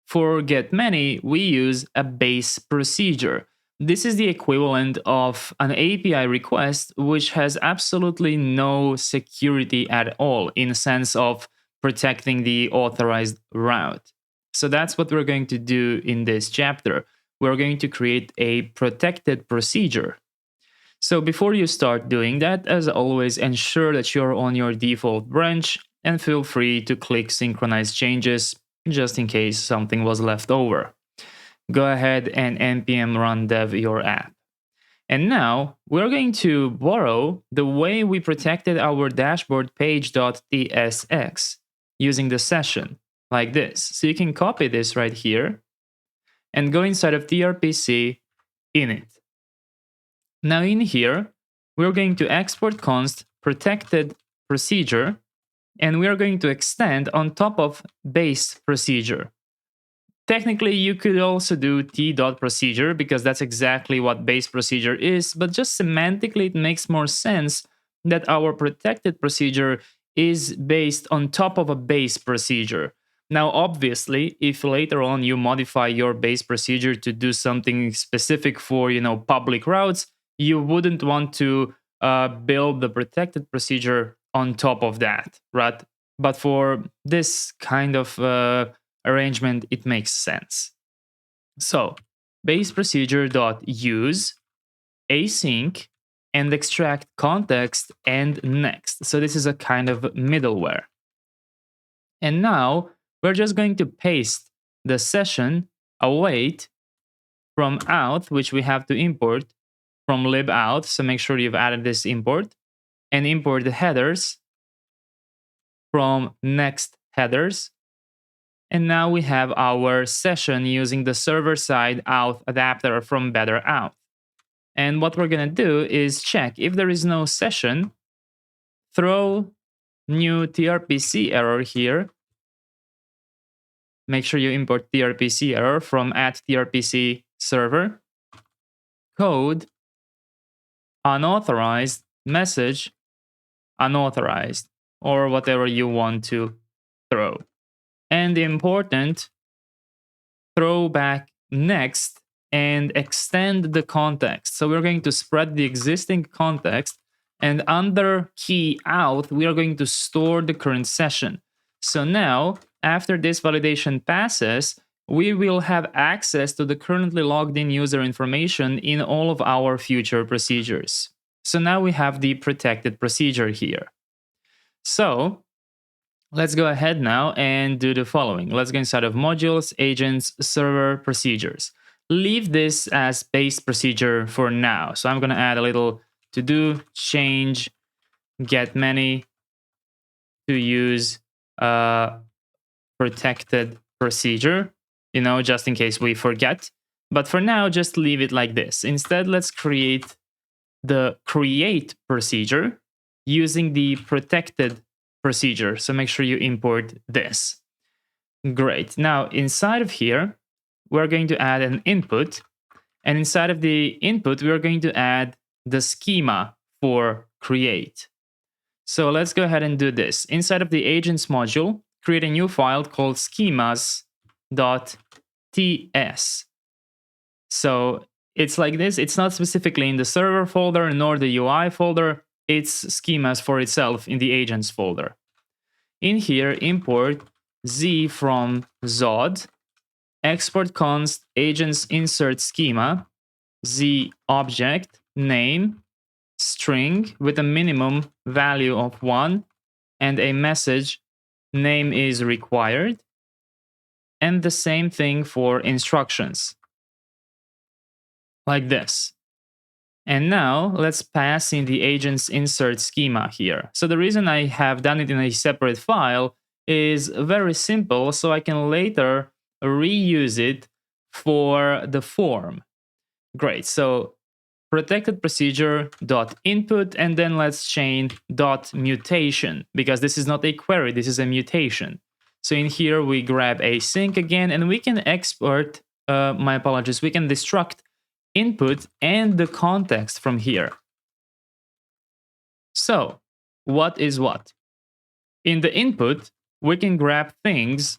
for get many, we use a base procedure. This is the equivalent of an API request, which has absolutely no security at all in the sense of protecting the authorized route. So that's what we're going to do in this chapter. We're going to create a protected procedure. So before you start doing that, as always, ensure that you're on your default branch and feel free to click synchronize changes just in case something was left over. Go ahead and npm run dev your app. And now we're going to borrow the way we protected our dashboard page.tsx using the session like this. So you can copy this right here and go inside of tRPC init. Now in here, we're going to export const protected procedure, and we are going to extend on top of base procedure. Technically, you could also do t.procedure because that's exactly what base procedure is, but just semantically, it makes more sense that our protected procedure is based on top of a base procedure. Now, obviously, if later on you modify your base procedure to do something specific for, public routes, you wouldn't want to build the protected procedure on top of that, right? But for this kind of arrangement, it makes sense. So, base procedure.use async and extract context and next. So this is a kind of middleware. And now we're just going to paste the session await from auth, which we have to import from libauth. So make sure you've added this import, and import the headers from next headers. And now we have our session using the server-side auth adapter from better auth. And what we're going to do is check if there is no session, throw new tRPC error here. Make sure you import tRPC error from @tRPC server. Code unauthorized message unauthorized, or whatever you want to throw. And important, throw back next and extend the context. So we're going to spread the existing context, and under key auth, we are going to store the current session. So now, after this validation passes, we will have access to the currently logged in user information in all of our future procedures. So now we have the protected procedure here. So let's go ahead now and do the following. Let's go inside of modules, agents, server, procedures. Leave this as base procedure for now. So I'm going to add a little to do change get many to use protected procedure, just in case we forget. But for now, just leave it like this. Instead, let's create the create procedure using the protected procedure. So make sure you import this. Great. Now, inside of here, we're going to add an input. And inside of the input, we're going to add the schema for create. So let's go ahead and do this. Inside of the agents module, create a new file called schemas.ts. So it's like this. It's not specifically in the server folder nor the UI folder. It's schemas for itself in the agents folder. In here, import z from zod, export const agents insert schema, z object name, string with a minimum value of 1, and a message name is required. And the same thing for instructions, like this. And now let's pass in the agents insert schema here. So the reason I have done it in a separate file is very simple, so I can later reuse it for the form. Great. So protected procedure dot input, and then let's chain dot mutation, because this is not a query, this is a mutation. So in here we grab async again, and we can export, we can destruct input and the context from here. So what is what? In the input, we can grab things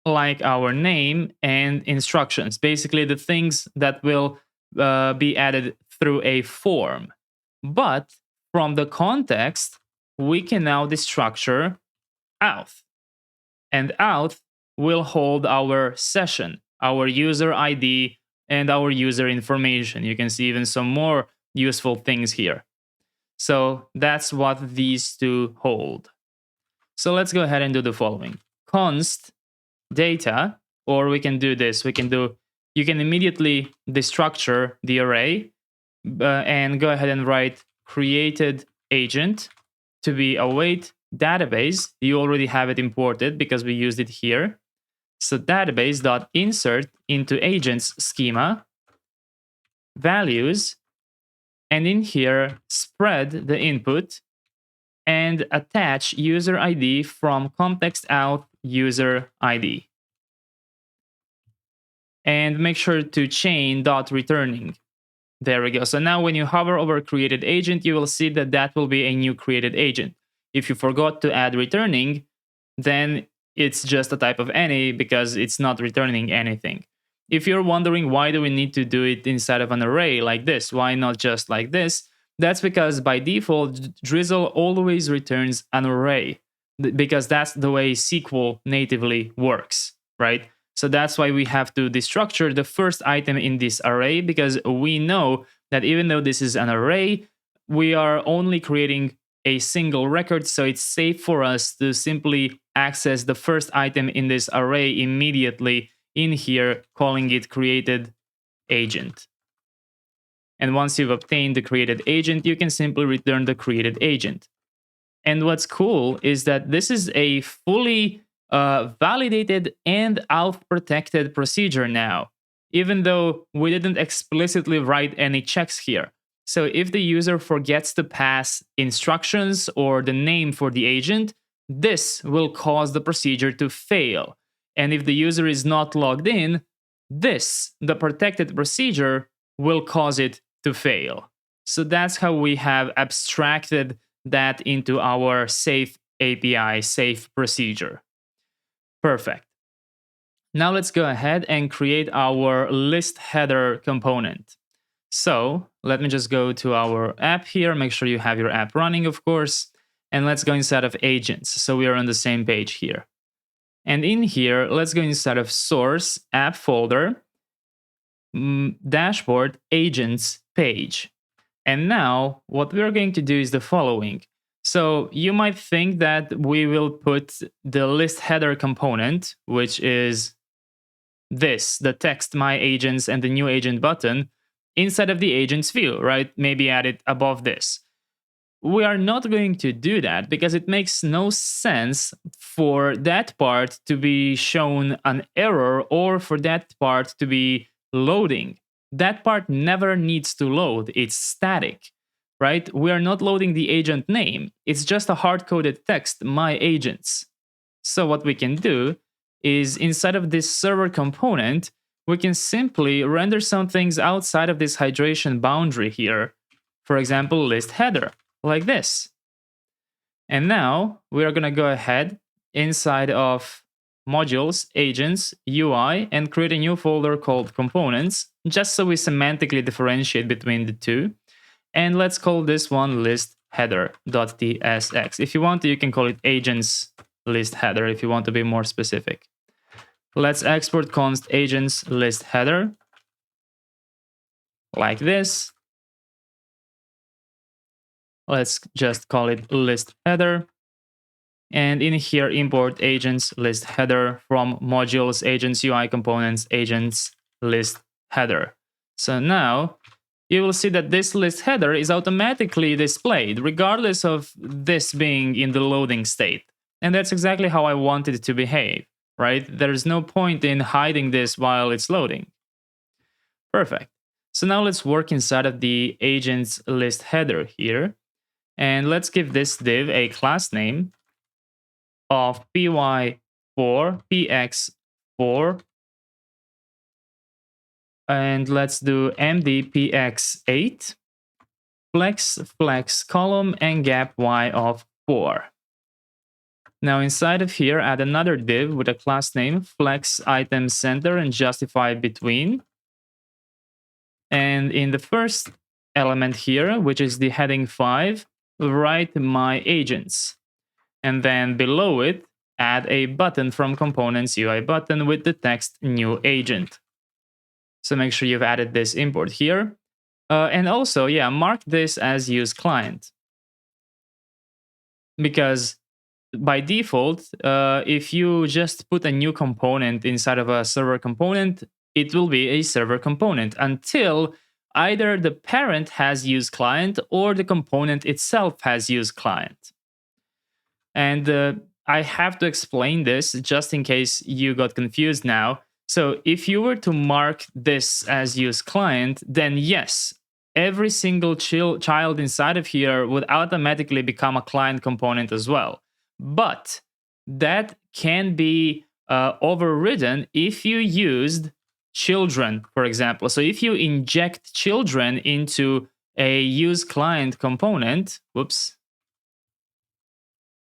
like our name and instructions, basically the things that will be added through a form. But from the context, we can now destructure auth. And auth will hold our session, our user ID, and our user information. You can see even some more useful things here. So that's what these two hold. So let's go ahead and do the following. Const data, or we can do this. You can immediately destructure the array and go ahead and write created agent to be await database. You already have it imported because we used it here. So database.insert into agents schema, values, and in here, spread the input and attach user ID from context auth user ID. and make sure to chain dot returning. There we go. So now when you hover over created agent, you will see that that will be a new created agent. If you forgot to add returning, then it's just a type of any because it's not returning anything. If you're wondering why do we need to do it inside of an array like this, why not just like this? That's because by default, Drizzle always returns an array because that's the way SQL natively works, right? So that's why we have to destructure the first item in this array, because we know that even though this is an array, we are only creating a single record, so it's safe for us to simply access the first item in this array immediately in here, calling it created agent. And once you've obtained the created agent, you can simply return the created agent. And what's cool is that this is a fully validated and auth protected procedure now, even though we didn't explicitly write any checks here. So if the user forgets to pass instructions or the name for the agent, this will cause the procedure to fail. And if the user is not logged in, this, the protected procedure, will cause it to fail. So that's how we have abstracted that into our safe API, safe procedure. Perfect. Now let's go ahead and create our list header component. So let me just go to our app here. Make sure you have your app running, of course. And let's go inside of agents. So we are on the same page here. And in here, let's go inside of source, app folder, dashboard, agents page. And now what we're going to do is the following. So you might think that we will put the list header component, which is this, the text my agents and the new agent button, inside of the agents view, right? Maybe add it above this. We are not going to do that because it makes no sense for that part to be shown an error or for that part to be loading. That part never needs to load. It's static, right? We are not loading the agent name. It's just a hard-coded text, my agents. So what we can do is inside of this server component, we can simply render some things outside of this hydration boundary here. For example, list header, like this. And now we are going to go ahead inside of modules, agents, UI, and create a new folder called components, just so we semantically differentiate between the two. And let's call this one list header.tsx. If you want to, you can call it agents list header if you want to be more specific. Let's export const agents list header like this. Let's just call it list header. And in here, import agents list header from modules, agents, UI components, agents list header. So now you will see that this list header is automatically displayed regardless of this being in the loading state. And that's exactly how I want it to behave, right? There's no point in hiding this while it's loading. Perfect. So now let's work inside of the agents list header here. And let's give this div a class name of py4, px4, and let's do mdpx8, flex column, and gap y of 4. Now inside of here, add another div with a class name flex item center and justify between. And in the first element here, which is the heading 5, write my agents. And then below it, add a button from components UI button with the text new agent. So make sure you've added this import here. And also, yeah, mark this as use client. Because by default, if you just put a new component inside of a server component, it will be a server component until either the parent has use client or the component itself has use client. And I have to explain this just in case you got confused now. So if you were to mark this as use client, then yes, every single child inside of here would automatically become a client component as well. But that can be overridden if you used children, for example. So if you inject children into a use client component,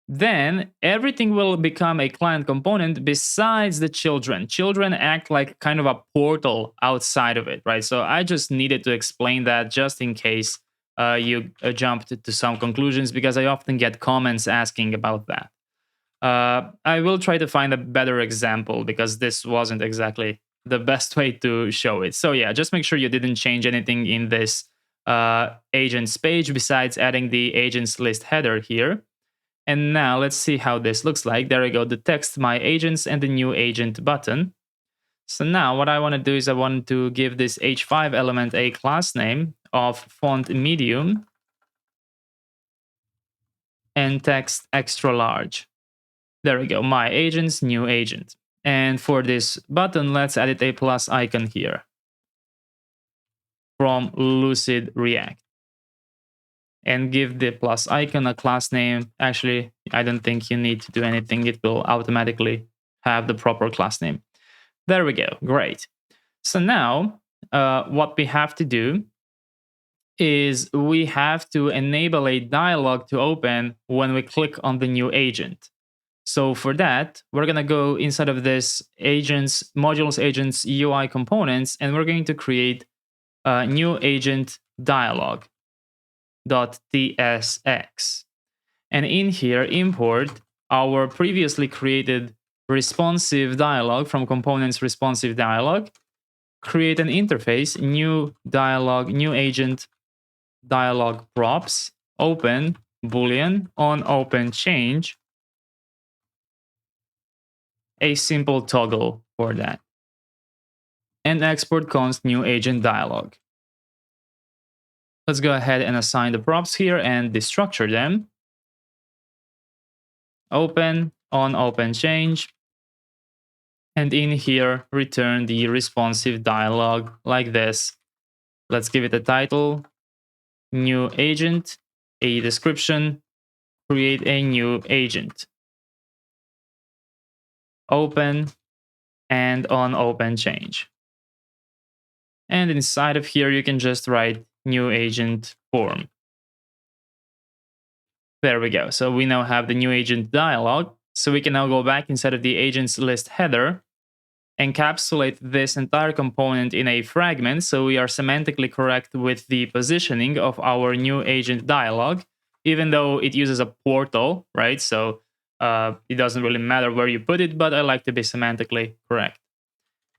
then everything will become a client component besides the children. Children act like kind of a portal outside of it, right? So I just needed to explain that just in case you jumped to some conclusions, because I often get comments asking about that. I will try to find a better example because this wasn't exactly the best way to show it. So yeah, just make sure you didn't change anything in this agents page besides adding the agents list header here. And now let's see how this looks like. There we go, the text, my agents, and the new agent button. So now what I want to do is I want to give this h5 element a class name of font medium and text extra large. There we go, my agents, new agent. And for this button, let's edit a plus icon here from Lucid React. And give the plus icon a class name. Actually, I don't think you need to do anything. It will automatically have the proper class name. There we go, great. So now what we have to do is we have to enable a dialog to open when we click on the new agent. So for that, we're going to go inside of this agents, modules agents UI components, and we're going to create a new agent dialog. .tsx, and in here import our previously created responsive dialog from components responsive dialog, create an interface, new dialog, new agent dialog props, open boolean on open change, a simple toggle for that, and export const new agent dialog. Let's go ahead and assign the props here and destructure them. Open on open change. And in here, return the responsive dialog like this. Let's give it a title, new agent, a description, create a new agent. Open and on open change. And inside of here, you can just write new agent form. There we go. So we now have the new agent dialog. So we can now go back inside of the agents list header, encapsulate this entire component in a fragment. So we are semantically correct with the positioning of our new agent dialog, even though it uses a portal, right? So it doesn't really matter where you put it, but I like to be semantically correct.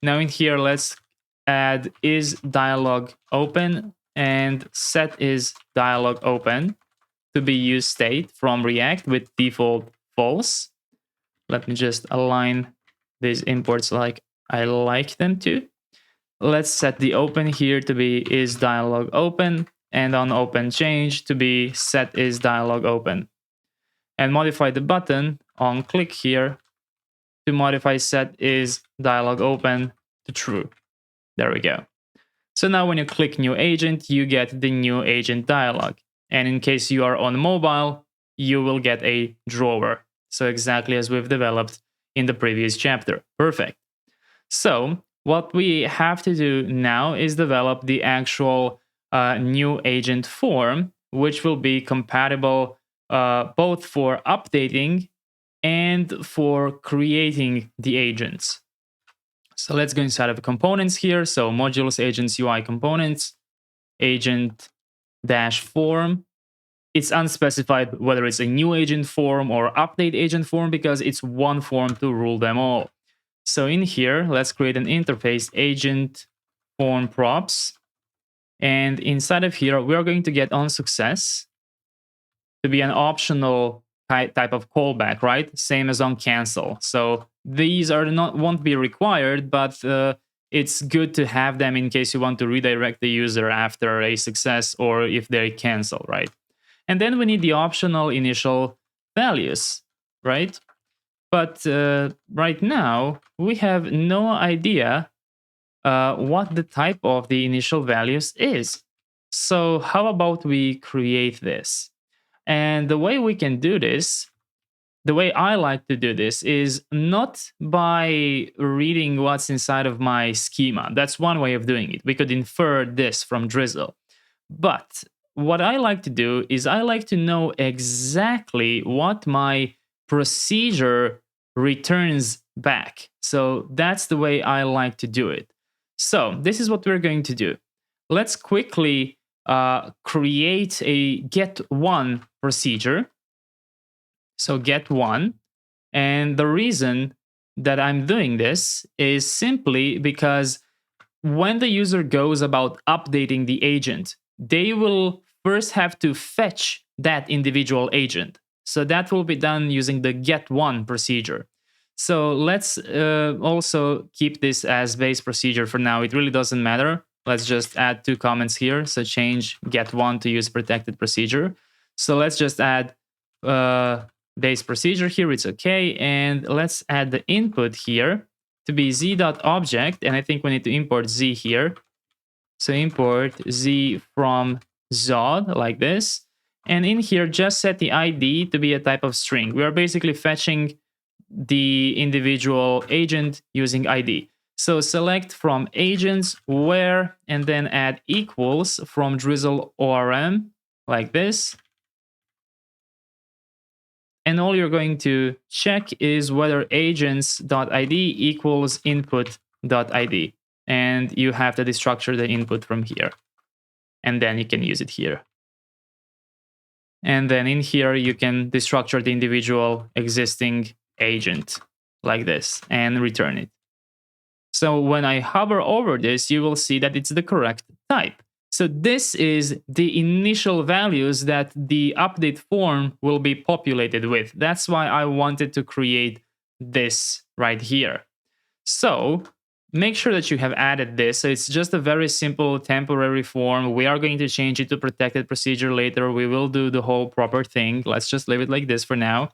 Now in here, let's add is dialog open and set is dialog open to be use state from React with default false. Let me just align these imports like I like them to. Let's set the open here to be is dialog open and on open change to be set is dialog open. And modify the button on click here to modify set is dialog open to true. There we go. So now when you click new agent, you get the new agent dialog. And in case you are on mobile, you will get a drawer. So exactly as we've developed in the previous chapter. Perfect. So what we have to do now is develop the actual new agent form, which will be compatible both for updating and for creating the agents. So let's go inside of the components here. So modules agents UI components, agent dash form. It's unspecified whether it's a new agent form or update agent form because it's one form to rule them all. So in here, let's create an interface agent form props. And inside of here, we're going to get on success to be an optional type of callback, right? Same as on cancel. So these are won't be required, but it's good to have them in case you want to redirect the user after a success or if they cancel, right? And then we need the optional initial values, right? But right now, we have no idea what the type of the initial values is. So how about we create this? And the way we can do this, the way I like to do this is not by reading what's inside of my schema. That's one way of doing it. We could infer this from Drizzle. But what I like to do is I like to know exactly what my procedure returns back. So that's the way I like to do it. So this is what we're going to do. Let's quickly create a get1 procedure. So get1. And the reason that I'm doing this is simply because when the user goes about updating the agent, they will first have to fetch that individual agent. So that will be done using the get1 procedure. So let's also keep this as base procedure for now. It really doesn't matter. Let's just add 2 comments here. So change get1 to use protected procedure. So let's just add base procedure here. It's okay. And let's add the input here to be z.object. And I think we need to import z here. So import z from Zod like this. And in here, just set the ID to be a type of string. We are basically fetching the individual agent using ID. So select from agents where, and then add equals from Drizzle ORM like this. And all you're going to check is whether agents.id equals input.id. And you have to destructure the input from here. And then you can use it here. And then in here, you can destructure the individual existing agent like this and return it. So when I hover over this, you will see that it's the correct type. So this is the initial values that the update form will be populated with. That's why I wanted to create this right here. So make sure that you have added this. So it's just a very simple temporary form. We are going to change it to protected procedure later. We will do the whole proper thing. Let's just leave it like this for now.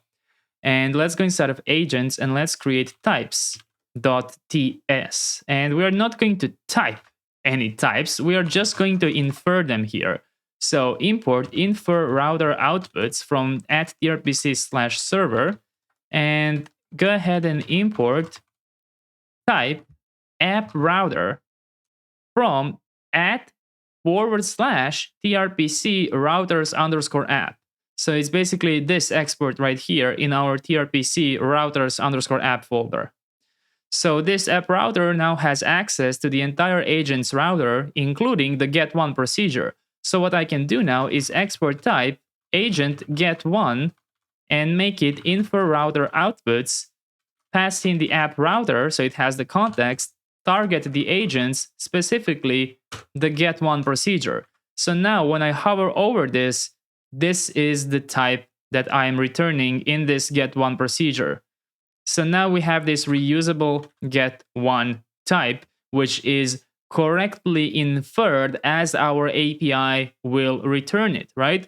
And let's go inside of agents and let's create types.ts. And we are not going to type any types. We are just going to infer them here. So import infer router outputs from @tRPC/server and go ahead and import type app router from @/tRPC routers_app. So it's basically this export right here in our tRPC routers_app folder. So this app router now has access to the entire agent's router, including the get1 procedure. So what I can do now is export type agent get1 and make it infer router outputs, pass in the app router so it has the context, target the agents, specifically the get1 procedure. So now when I hover over this, this is the type that I'm returning in this get1 procedure. So now we have this reusable get1 type, which is correctly inferred as our API will return it, right?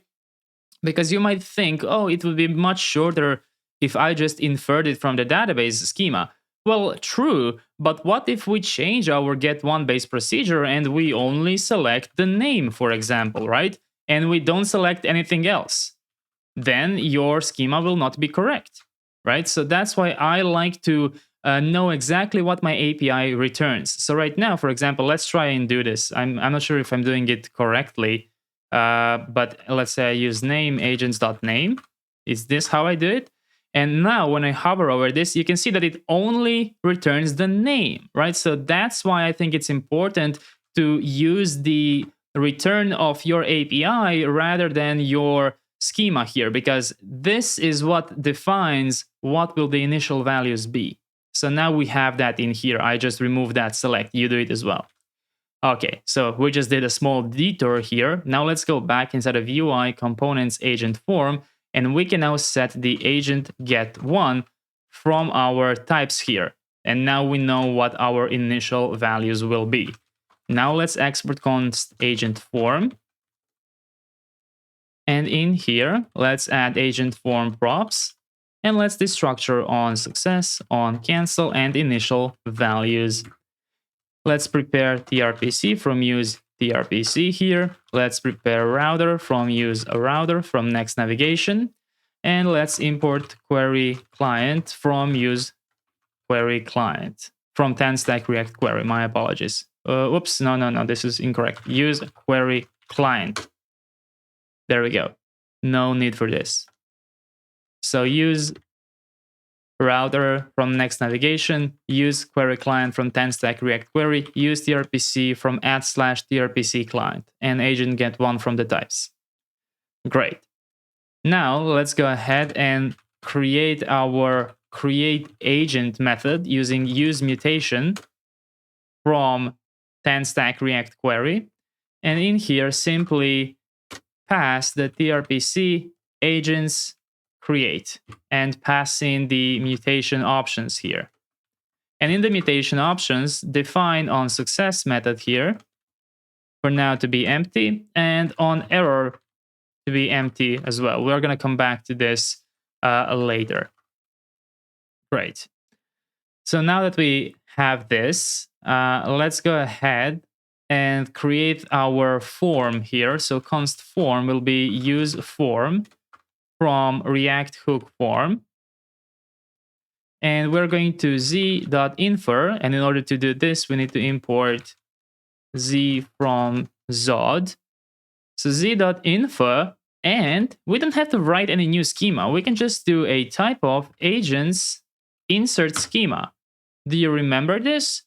Because you might think, oh, it would be much shorter if I just inferred it from the database schema. Well, true, but what if we change our get1 base procedure and we only select the name, for example, right? And we don't select anything else? Then your schema will not be correct, right? So that's why I like to know exactly what my API returns. So right now, for example, let's try and do this. I'm not sure if I'm doing it correctly, but let's say I use name agents.name. Is this how I do it? And now when I hover over this, you can see that it only returns the name, right? So that's why I think it's important to use the return of your API rather than your schema here, because this is what defines what will the initial values be. So now we have that in here. I just removed that select. You do it as well. Okay, so we just did a small detour here. Now let's go back inside of UI components agent form, and we can now set the agent get1 from our types here. And now we know what our initial values will be. Now let's export const agent form. And in here, let's add agent form props. And let's destructure on success, on cancel, and initial values. Let's prepare tRPC from use tRPC here. Let's prepare router from use a router from next navigation. And let's import query client from use query client from 10-stack React query. My apologies. Oops, no, this is incorrect. Use query client. There we go. No need for this. So use router from Next navigation, use query client from 10-stack React query, use tRPC from @/tRPC client, and agent get one from the types. Great. Now let's go ahead and create our create agent method using use mutation from 10-stack React query. And in here, simply pass the tRPC agents create and pass in the mutation options here. And in the mutation options, define on success method here for now to be empty and on error to be empty as well. We're going to come back to this later. Great. So now that we have this, let's go ahead and create our form here. So const form will be use form from React hook form. And we're going to z.infer. And in order to do this, we need to import z from Zod. So z.info, and we don't have to write any new schema. We can just do a type of agents insert schema. Do you remember this?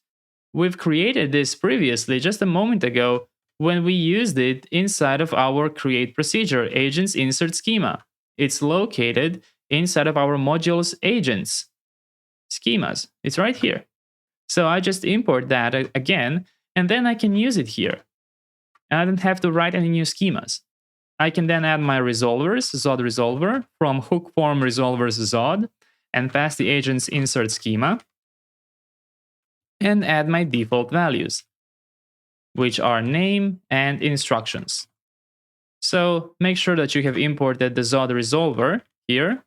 We've created this previously just a moment ago when we used it inside of our create procedure, agents insert schema. It's located inside of our modules agents schemas. It's right here. So I just import that again, and then I can use it here. And I don't have to write any new schemas. I can then add my resolvers, Zod resolver, from hook form resolvers Zod, and pass the agents insert schema, and add my default values, which are name and instructions. So make sure that you have imported the Zod resolver here,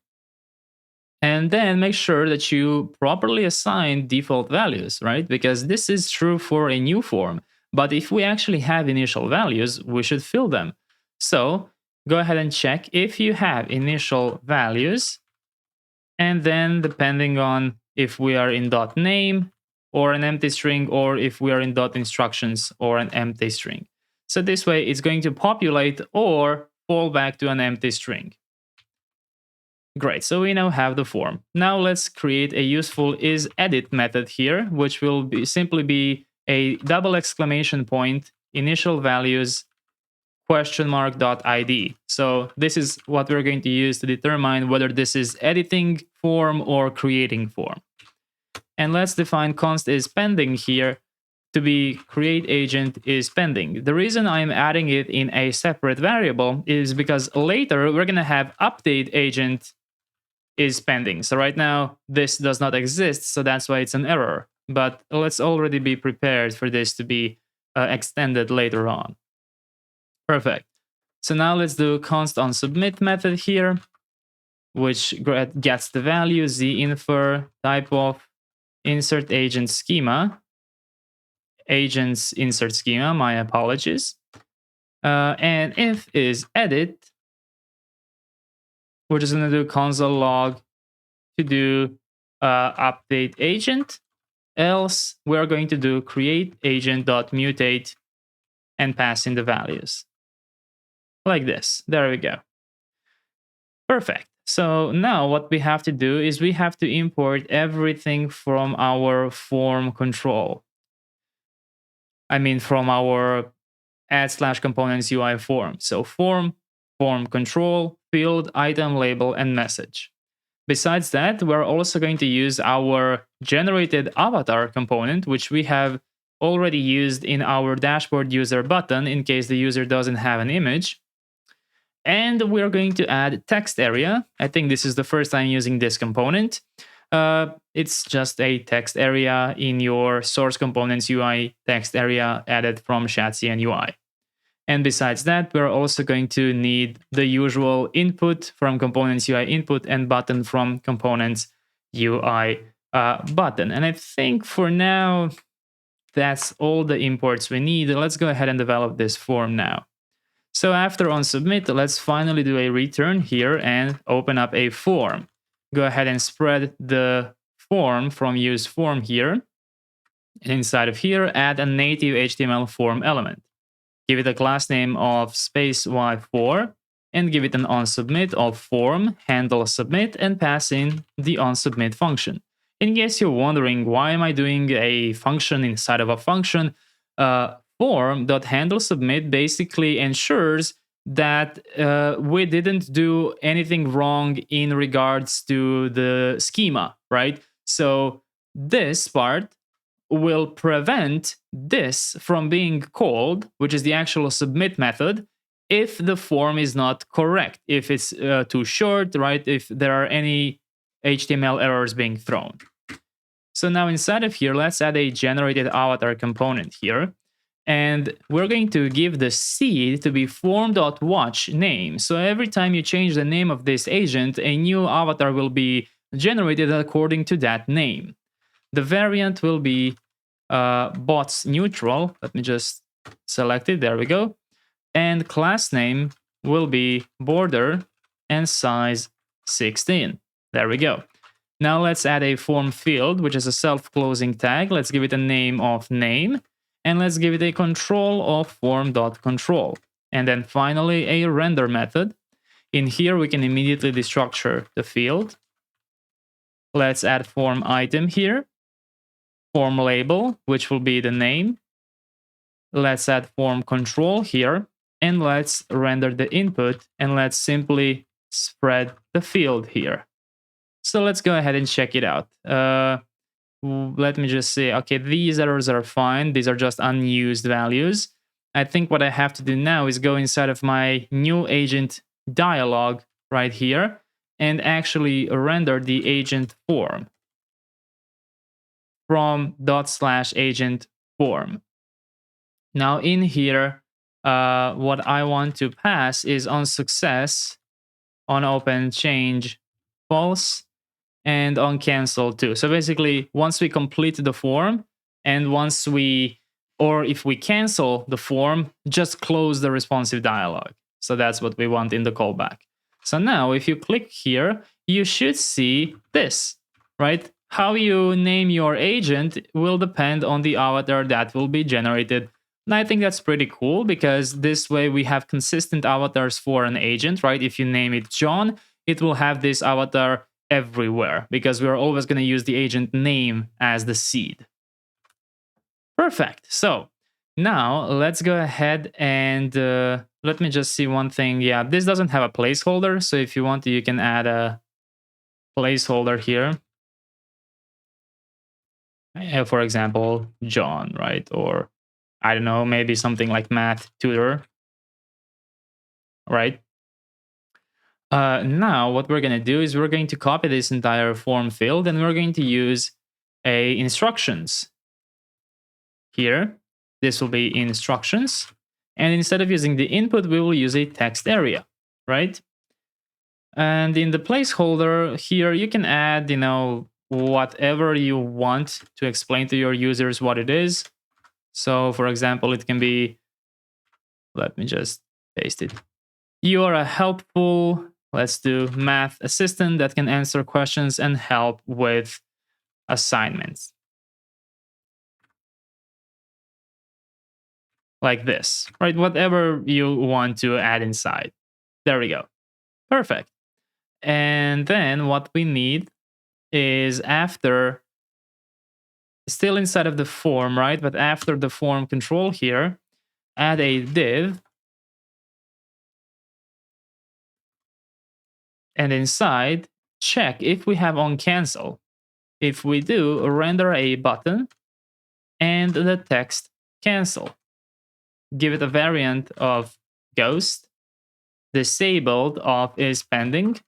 and then make sure that you properly assign default values, right? Because this is true for a new form. But if we actually have initial values, we should fill them. So go ahead and check if you have initial values. And then depending on if we are in .name or an empty string, or if we are in .instructions or an empty string. So this way it's going to populate or fall back to an empty string. Great, so we now have the form. Now let's create a useful isEdit method here, which will simply be a double exclamation point, initial values, !.id. So this is what we're going to use to determine whether this is editing form or creating form. And let's define const is pending here to be create agent is pending. The reason I'm adding it in a separate variable is because later we're going to have update agent is pending. So right now this does not exist, so that's why it's an error. But let's already be prepared for this to be extended later on. Perfect. So now let's do const on submit method here, which gets the value z_infer type of insert agent schema, agents insert schema, my apologies. And if is edit, we're just going to do console log to do update agent. Else, we're going to do create agent.mutate and pass in the values. Like this. There we go. Perfect. So now what we have to do is we have to import everything from our form control. I mean, from our add/components UI form. So form, form control, field, item, label, and message. Besides that, we're also going to use our generated avatar component, which we have already used in our dashboard user button in case the user doesn't have an image. And we're going to add text area. I think this is the first time using this component. It's just a text area in your source components UI text area added from Shadcn UI. And besides that, we're also going to need the usual input from components UI input and button from components UI button. And I think for now, that's all the imports we need. Let's go ahead and develop this form now. So after on submit, let's finally do a return here and open up a form. Go ahead and spread the form from use form here. Inside of here, add a native HTML form element. Give it a class name of space y4 and give it an onSubmit of form handle submit and pass in the onSubmit function. In case you're wondering why am I doing a function inside of a function, form.handleSubmit basically ensures that we didn't do anything wrong in regards to the schema, right? So this part will prevent this from being called, which is the actual submit method, if the form is not correct, if it's too short, right? If there are any HTML errors being thrown. So now inside of here, let's add a generated avatar component here. And we're going to give the seed to be form.watch name. So every time you change the name of this agent, a new avatar will be generated according to that name. The variant will be bots neutral. Let me just select it. There we go. And class name will be border and size 16. There we go. Now let's add a form field, which is a self-closing tag. Let's give it a name of name. And let's give it a control of form.control. And then finally a render method. In here, we can immediately destructure the field. Let's add form item here. Form label, which will be the name. Let's add form control here. And let's render the input. And let's simply spread the field here. So let's go ahead and check it out. Let me just say, okay, these errors are fine. These are just unused values. I think what I have to do now is go inside of my new agent dialog right here and actually render the agent form from /agent form. Now in here, what I want to pass is on success, on open change false, and on cancel too. So basically, once we complete the form and once we, or if we cancel the form, just close the responsive dialog. So that's what we want in the callback. So now if you click here, you should see this, right? How you name your agent will depend on the avatar that will be generated. And I think that's pretty cool because this way we have consistent avatars for an agent, right? If you name it John, it will have this avatar everywhere because we're always going to use the agent name as the seed. Perfect. So now let's go ahead and let me just see one thing. Yeah, this doesn't have a placeholder. So if you want to, you can add a placeholder here. For example, John, right? Or I don't know, maybe something like math tutor, right? Now what we're going to do is we're going to copy this entire form field and we're going to use a instructions here. This will be instructions. And instead of using the input, we will use a text area, right? And in the placeholder here, you can add, you know, whatever you want to explain to your users what it is. So for example, it can be, let me just paste it. You are a helpful, let's do math assistant that can answer questions and help with assignments. Like this, right? Whatever you want to add inside. There we go. Perfect. And then what we need is after, still inside of the form, right? But after the form control here, add a div. And inside, check if we have on cancel. If we do, render a button and the text cancel. Give it a variant of ghost, disabled of is pending,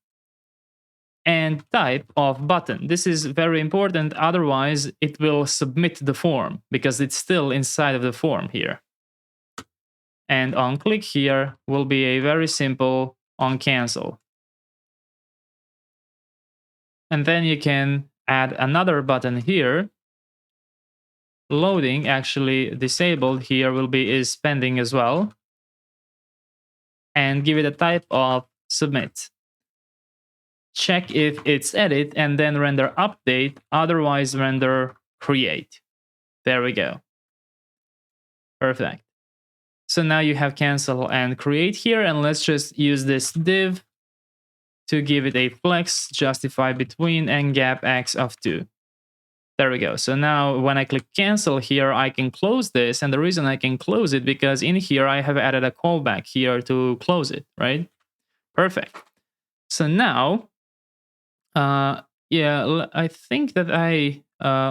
and type of button. This is very important, otherwise it will submit the form because it's still inside of the form here. And on click here will be a very simple on cancel. And then you can add another button here. Loading actually disabled here will be is pending as well. and give it a type of submit. Check if it's edit and then render update, otherwise render create. There we go. Perfect. So now you have cancel and create here, and let's just use this div to give it a flex justify between and gap x of 2. There we go. So now when I click cancel here, I can close this. And the reason I can close it because in here I have added a callback here to close it, right? Perfect. So now, I think that I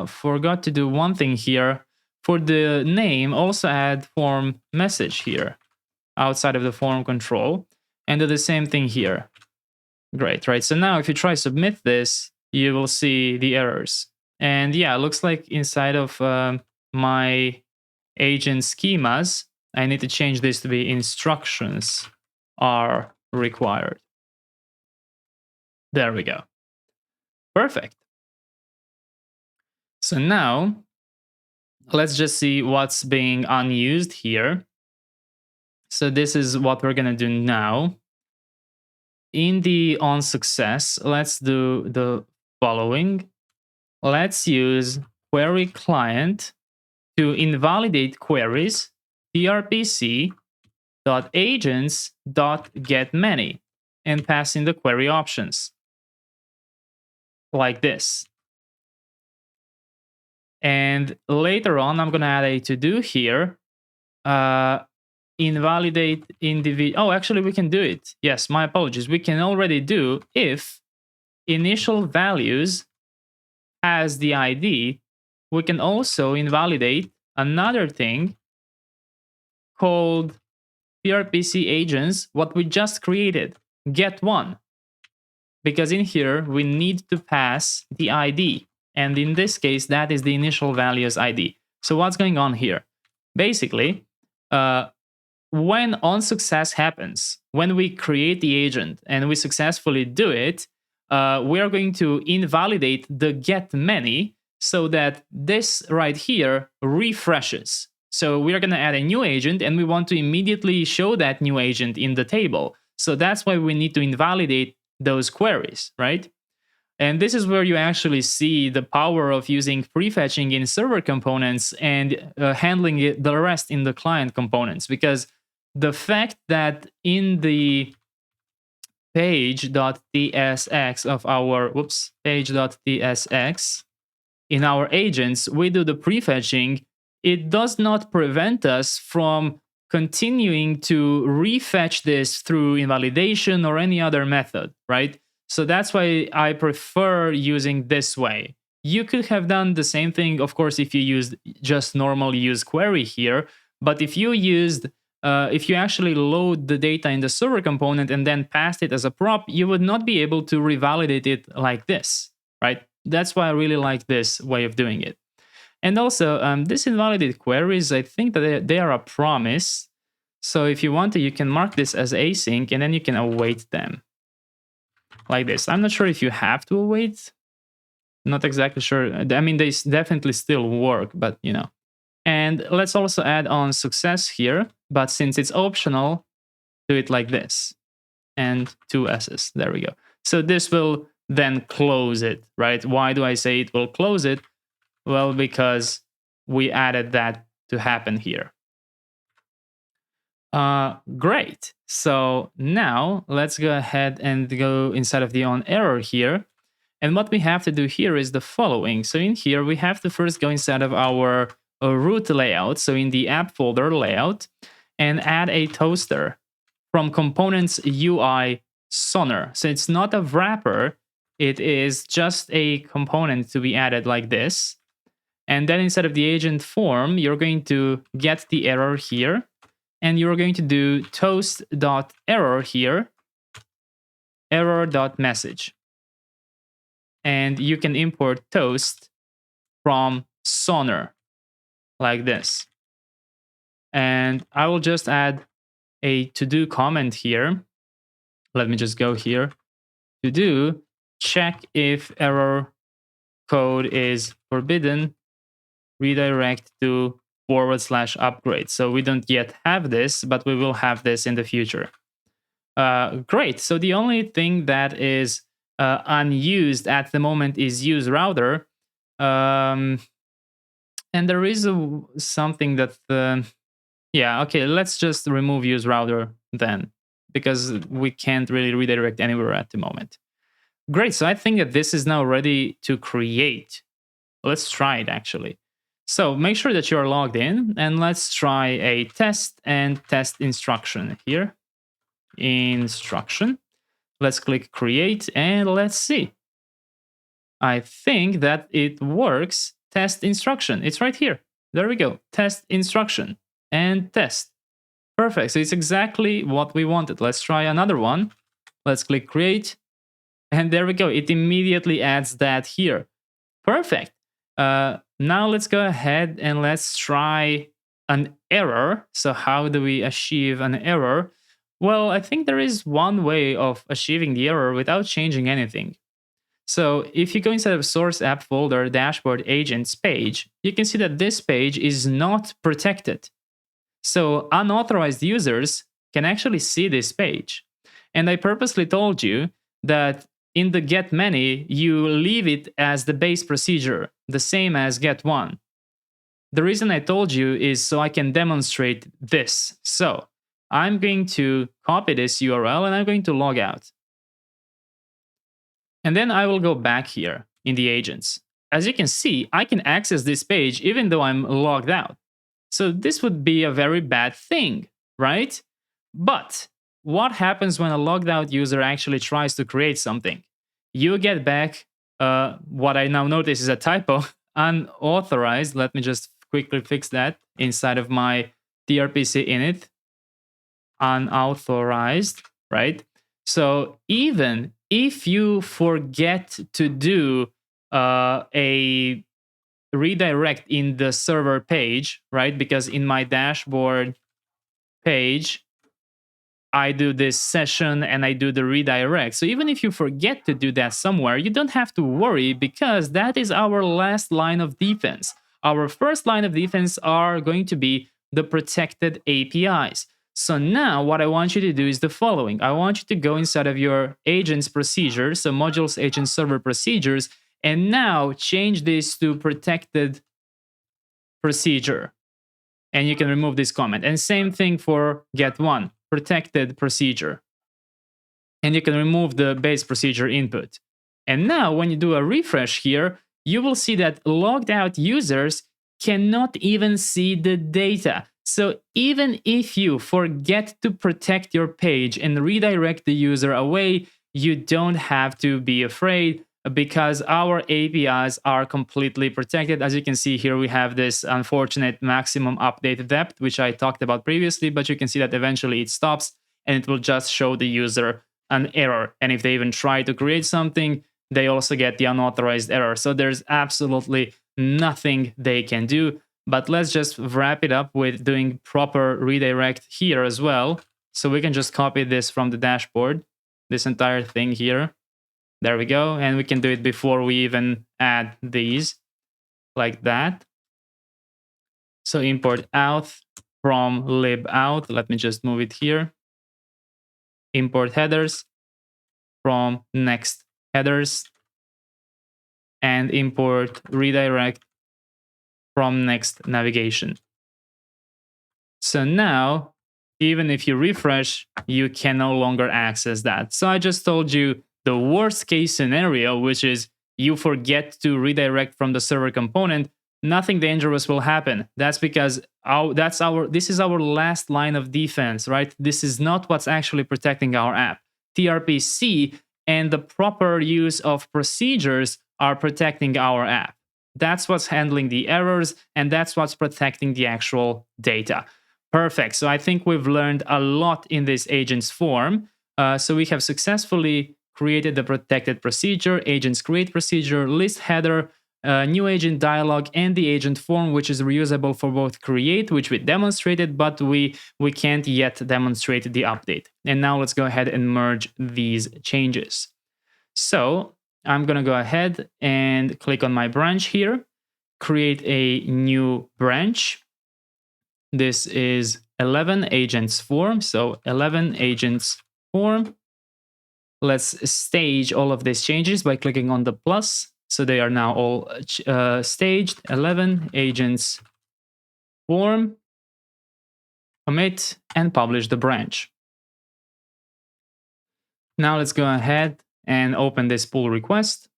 forgot to do one thing here. For the name, also add form message here outside of the form control and do the same thing here. Great, right? So now if you try submit this, you will see the errors. And yeah, it looks like inside of my agent schemas, I need to change this to be instructions are required. There we go. Perfect. So now, let's just see what's being unused here. So this is what we're going to do now. In the on success, let's do the following. Let's use query client to invalidate queries tRPC.agents.getMany and pass in the query options like this. And later on, I'm going to add a to-do here. Invalidate individual. Oh, actually, we can do it. Yes, my apologies. We can already do if initial values has the ID. We can also invalidate another thing called tRPC agents, what we just created, get one. Because in here, we need to pass the ID. And in this case, that is the initial values ID. So what's going on here? Basically, when on success happens, when we create the agent and we successfully do it, we are going to invalidate the get many so that this right here refreshes. So we are going to add a new agent and we want to immediately show that new agent in the table. So that's why we need to invalidate those queries, right? And this is where you actually see the power of using prefetching in server components and handling the rest in the client components. Because the fact that in the page.tsx of our, page.tsx, in our agents, we do the prefetching, it does not prevent us from continuing to refetch this through invalidation or any other method, right? So that's why I prefer using this way. You could have done the same thing, of course, if you used just normal use query here. But if you used, if you actually load the data in the server component and then passed it as a prop, you would not be able to revalidate it like this, right? That's why I really like this way of doing it. And also, this invalidated queries, I think that they are a promise. So if you want to, you can mark this as async and then you can await them. Like this. I'm not sure if you have to await. Not exactly sure. I mean, they definitely still work, but you know. And let's also add on success here. But since it's optional, do it like this. And 2 S's. There we go. So this will then close it, right? Why do I say it will close it? Well, because we added that to happen here. Great. So now let's go ahead and go inside of the on error here. And what we have to do here is the following. So in here, we have to first go inside of our root layout. So in the app folder layout and add a toaster from components UI Sonar. So it's not a wrapper. It is just a component to be added like this. And then inside of the agent form, you're going to get the error here. And you're going to do toast.error here, error.message. And you can import toast from Sonar like this. And I will just add a to-do comment here. Let me just go here. To do, check if error code is forbidden, redirect to /upgrade. So we don't yet have this, but we will have this in the future. Great. So the only thing that is unused at the moment is use router. And there is something that, yeah, okay, let's just remove use router then, because we can't really redirect anywhere at the moment. Great. So I think that this is now ready to create. Let's try it actually. So make sure that you're logged in, and let's try a test and test instruction here. Instruction. Let's click create and let's see. I think that it works. Test instruction. It's right here. There we go. Test instruction and test. Perfect. So it's exactly what we wanted. Let's try another one. Let's click create. And there we go. It immediately adds that here. Perfect. Now let's go ahead and let's try an error. So how do we achieve an error? Well, I think there is one way of achieving the error without changing anything. So if you go inside of source app folder dashboard agents page, you can see that this page is not protected. So unauthorized users can actually see this page. And I purposely told you that in the get many, you leave it as the base procedure, the same as get one. The reason I told you is so I can demonstrate this. So I'm going to copy this URL and I'm going to log out. And then I will go back here in the agents. As you can see, I can access this page even though I'm logged out. So this would be a very bad thing, right? But what happens when a logged out user actually tries to create something? You get back what I now notice is a typo, unauthorized. Let me just quickly fix that inside of my tRPC init. Unauthorized, right? So even if you forget to do a redirect in the server page, right? Because in my dashboard page, I do this session and I do the redirect. So even if you forget to do that somewhere, you don't have to worry because that is our last line of defense. Our first line of defense are going to be the protected APIs. So now what I want you to do is the following. I want you to go inside of your agents procedures, so modules, agent, server procedures, and now change this to protected procedure. And you can remove this comment. And same thing for get one, protected procedure. And you can remove the base procedure input. And now when you do a refresh here, you will see that logged out users cannot even see the data. So even if you forget to protect your page and redirect the user away, you don't have to be afraid because our APIs are completely protected. As you can see here, we have this unfortunate maximum update depth, which I talked about previously, but you can see that eventually it stops and it will just show the user an error. And if they even try to create something, they also get the unauthorized error. So there's absolutely nothing they can do. But let's just wrap it up with doing proper redirect here as well. So we can just copy this from the dashboard, this entire thing here. There we go. And we can do it before we even add these, like that. So import auth from libout. Let me just move it here. Import headers from next headers. And import redirect from next navigation. So now, even if you refresh, you can no longer access that. So I just told you the worst case scenario, which is you forget to redirect from the server component, nothing dangerous will happen. That's because this is our last line of defense, right? This is not what's actually protecting our app. tRPC and the proper use of procedures are protecting our app. That's what's handling the errors, and that's what's protecting the actual data. Perfect. So I think we've learned a lot in this agents form. So we have successfully created the protected procedure, agents create procedure, list header, new agent dialog, and the agent form, which is reusable for both create, which we demonstrated, but we can't yet demonstrate the update. And now let's go ahead and merge these changes. So I'm going to go ahead and click on my branch here, create a new branch. This is 11 agents form. So 11 agents form. Let's stage all of these changes by clicking on the plus. So they are now all staged. 11 agents form, commit, and publish the branch. Now let's go ahead and open this pull request.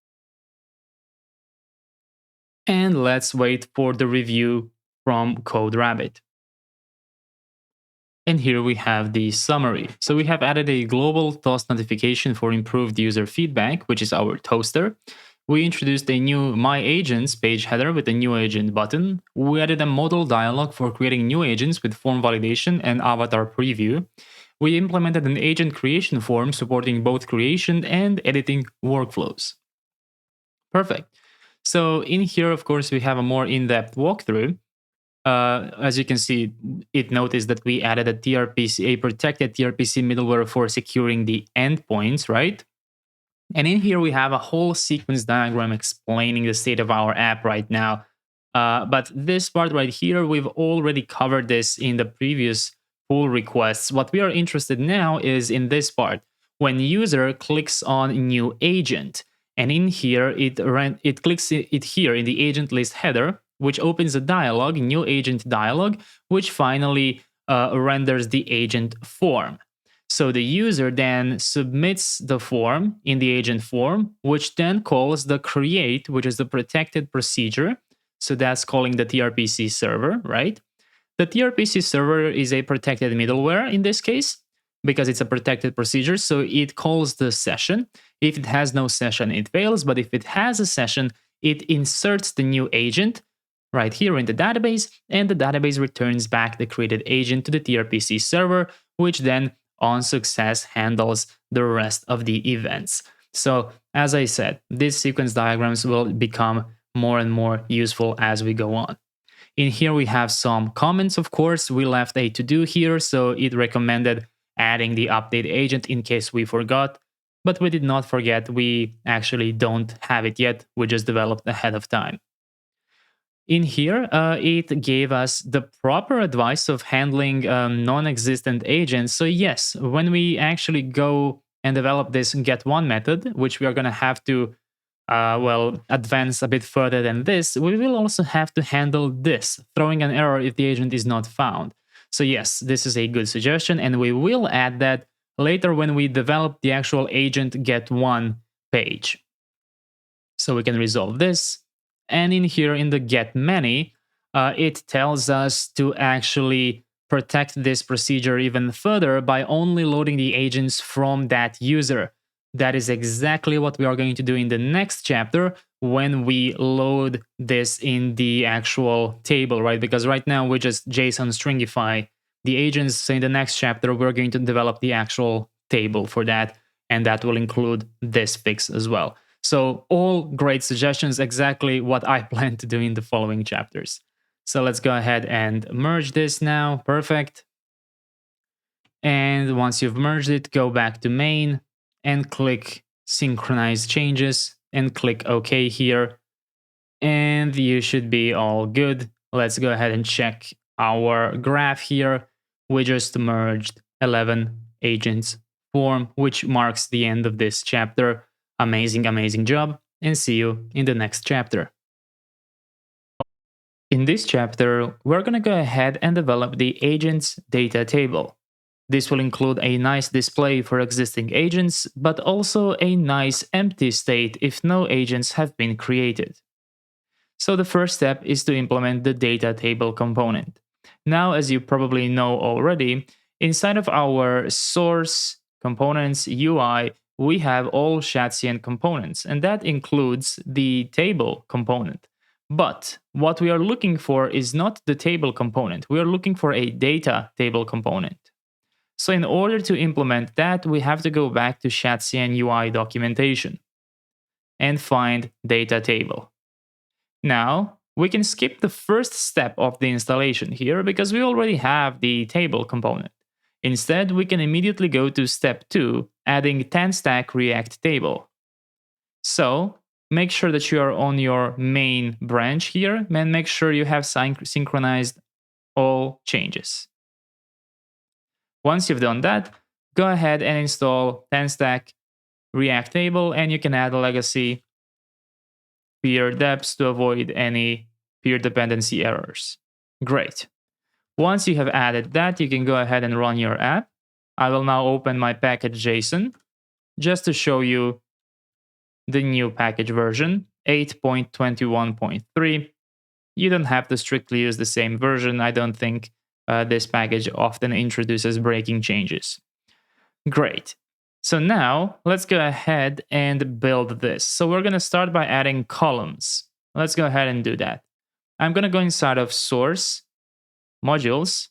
And let's wait for the review from CodeRabbit. And here we have the summary. So we have added a global toast notification for improved user feedback, which is our toaster. We introduced a new My Agents page header with a new agent button. We added a modal dialog for creating new agents with form validation and avatar preview. We implemented an agent creation form supporting both creation and editing workflows. Perfect. So in here, of course, we have a more in-depth walkthrough. As you can see, it noticed that we added a tRPC, a protected tRPC middleware for securing the endpoints, right? And in here, we have a whole sequence diagram explaining the state of our app right now. But this part right here, we've already covered this in the previous pull requests. What we are interested now is in this part. When user clicks on new agent, and in here, it clicks it here in the agent list header, which opens a dialog, new agent dialog, which finally renders the agent form. So the user then submits the form in the agent form, which then calls the create, which is the protected procedure. So that's calling the tRPC server, right? The tRPC server is a protected middleware in this case, because it's a protected procedure. So it calls the session. If it has no session, it fails. But if it has a session, it inserts the new agent right here in the database, and the database returns back the created agent to the tRPC server, which then on success handles the rest of the events. So as I said, these sequence diagrams will become more and more useful as we go on. In here we have some comments, of course. We left a to-do here, so it recommended adding the update agent in case we forgot, but we did not forget. We actually don't have it yet. We just developed ahead of time. In here, it gave us the proper advice of handling non-existent agents. So yes, when we actually go and develop this get1 method, which we are going to have to advance a bit further than this, we will also have to handle this, throwing an error if the agent is not found. So yes, this is a good suggestion, and we will add that later when we develop the actual agent get1 page. So we can resolve this. And in here, in the get many, it tells us to actually protect this procedure even further by only loading the agents from that user. That is exactly what we are going to do in the next chapter when we load this in the actual table, right? Because right now we just JSON stringify the agents. So in the next chapter, we're going to develop the actual table for that, and that will include this fix as well. So all great suggestions, exactly what I plan to do in the following chapters. So let's go ahead and merge this now. Perfect. And once you've merged it, go back to main and click synchronize changes and click OK here. And you should be all good. Let's go ahead and check our graph here. We just merged 11 agents form, which marks the end of this chapter. Amazing, amazing job, and see you in the next chapter. In this chapter, we're going to go ahead and develop the agents data table. This will include a nice display for existing agents, but also a nice empty state if no agents have been created. So the first step is to implement the data table component. Now, as you probably know already, inside of our source components UI, we have all Shadcn components, and that includes the table component. But what we are looking for is not the table component. We are looking for a data table component. So in order to implement that, we have to go back to Shadcn UI documentation and find data table. Now, we can skip the first step of the installation here because we already have the table component. Instead, we can immediately go to step 2, adding 10-stack React table. So make sure that you are on your main branch here and make sure you have synchronized all changes. Once you've done that, go ahead and install TanStack React Table, and you can add a legacy peer depths to avoid any peer dependency errors. Great. Once you have added that, you can go ahead and run your app. I will now open my package.json just to show you the new package version, 8.21.3. You don't have to strictly use the same version. I don't think this package often introduces breaking changes. Great. So now let's go ahead and build this. So we're going to start by adding columns. Let's go ahead and do that. I'm going to go inside of source, modules,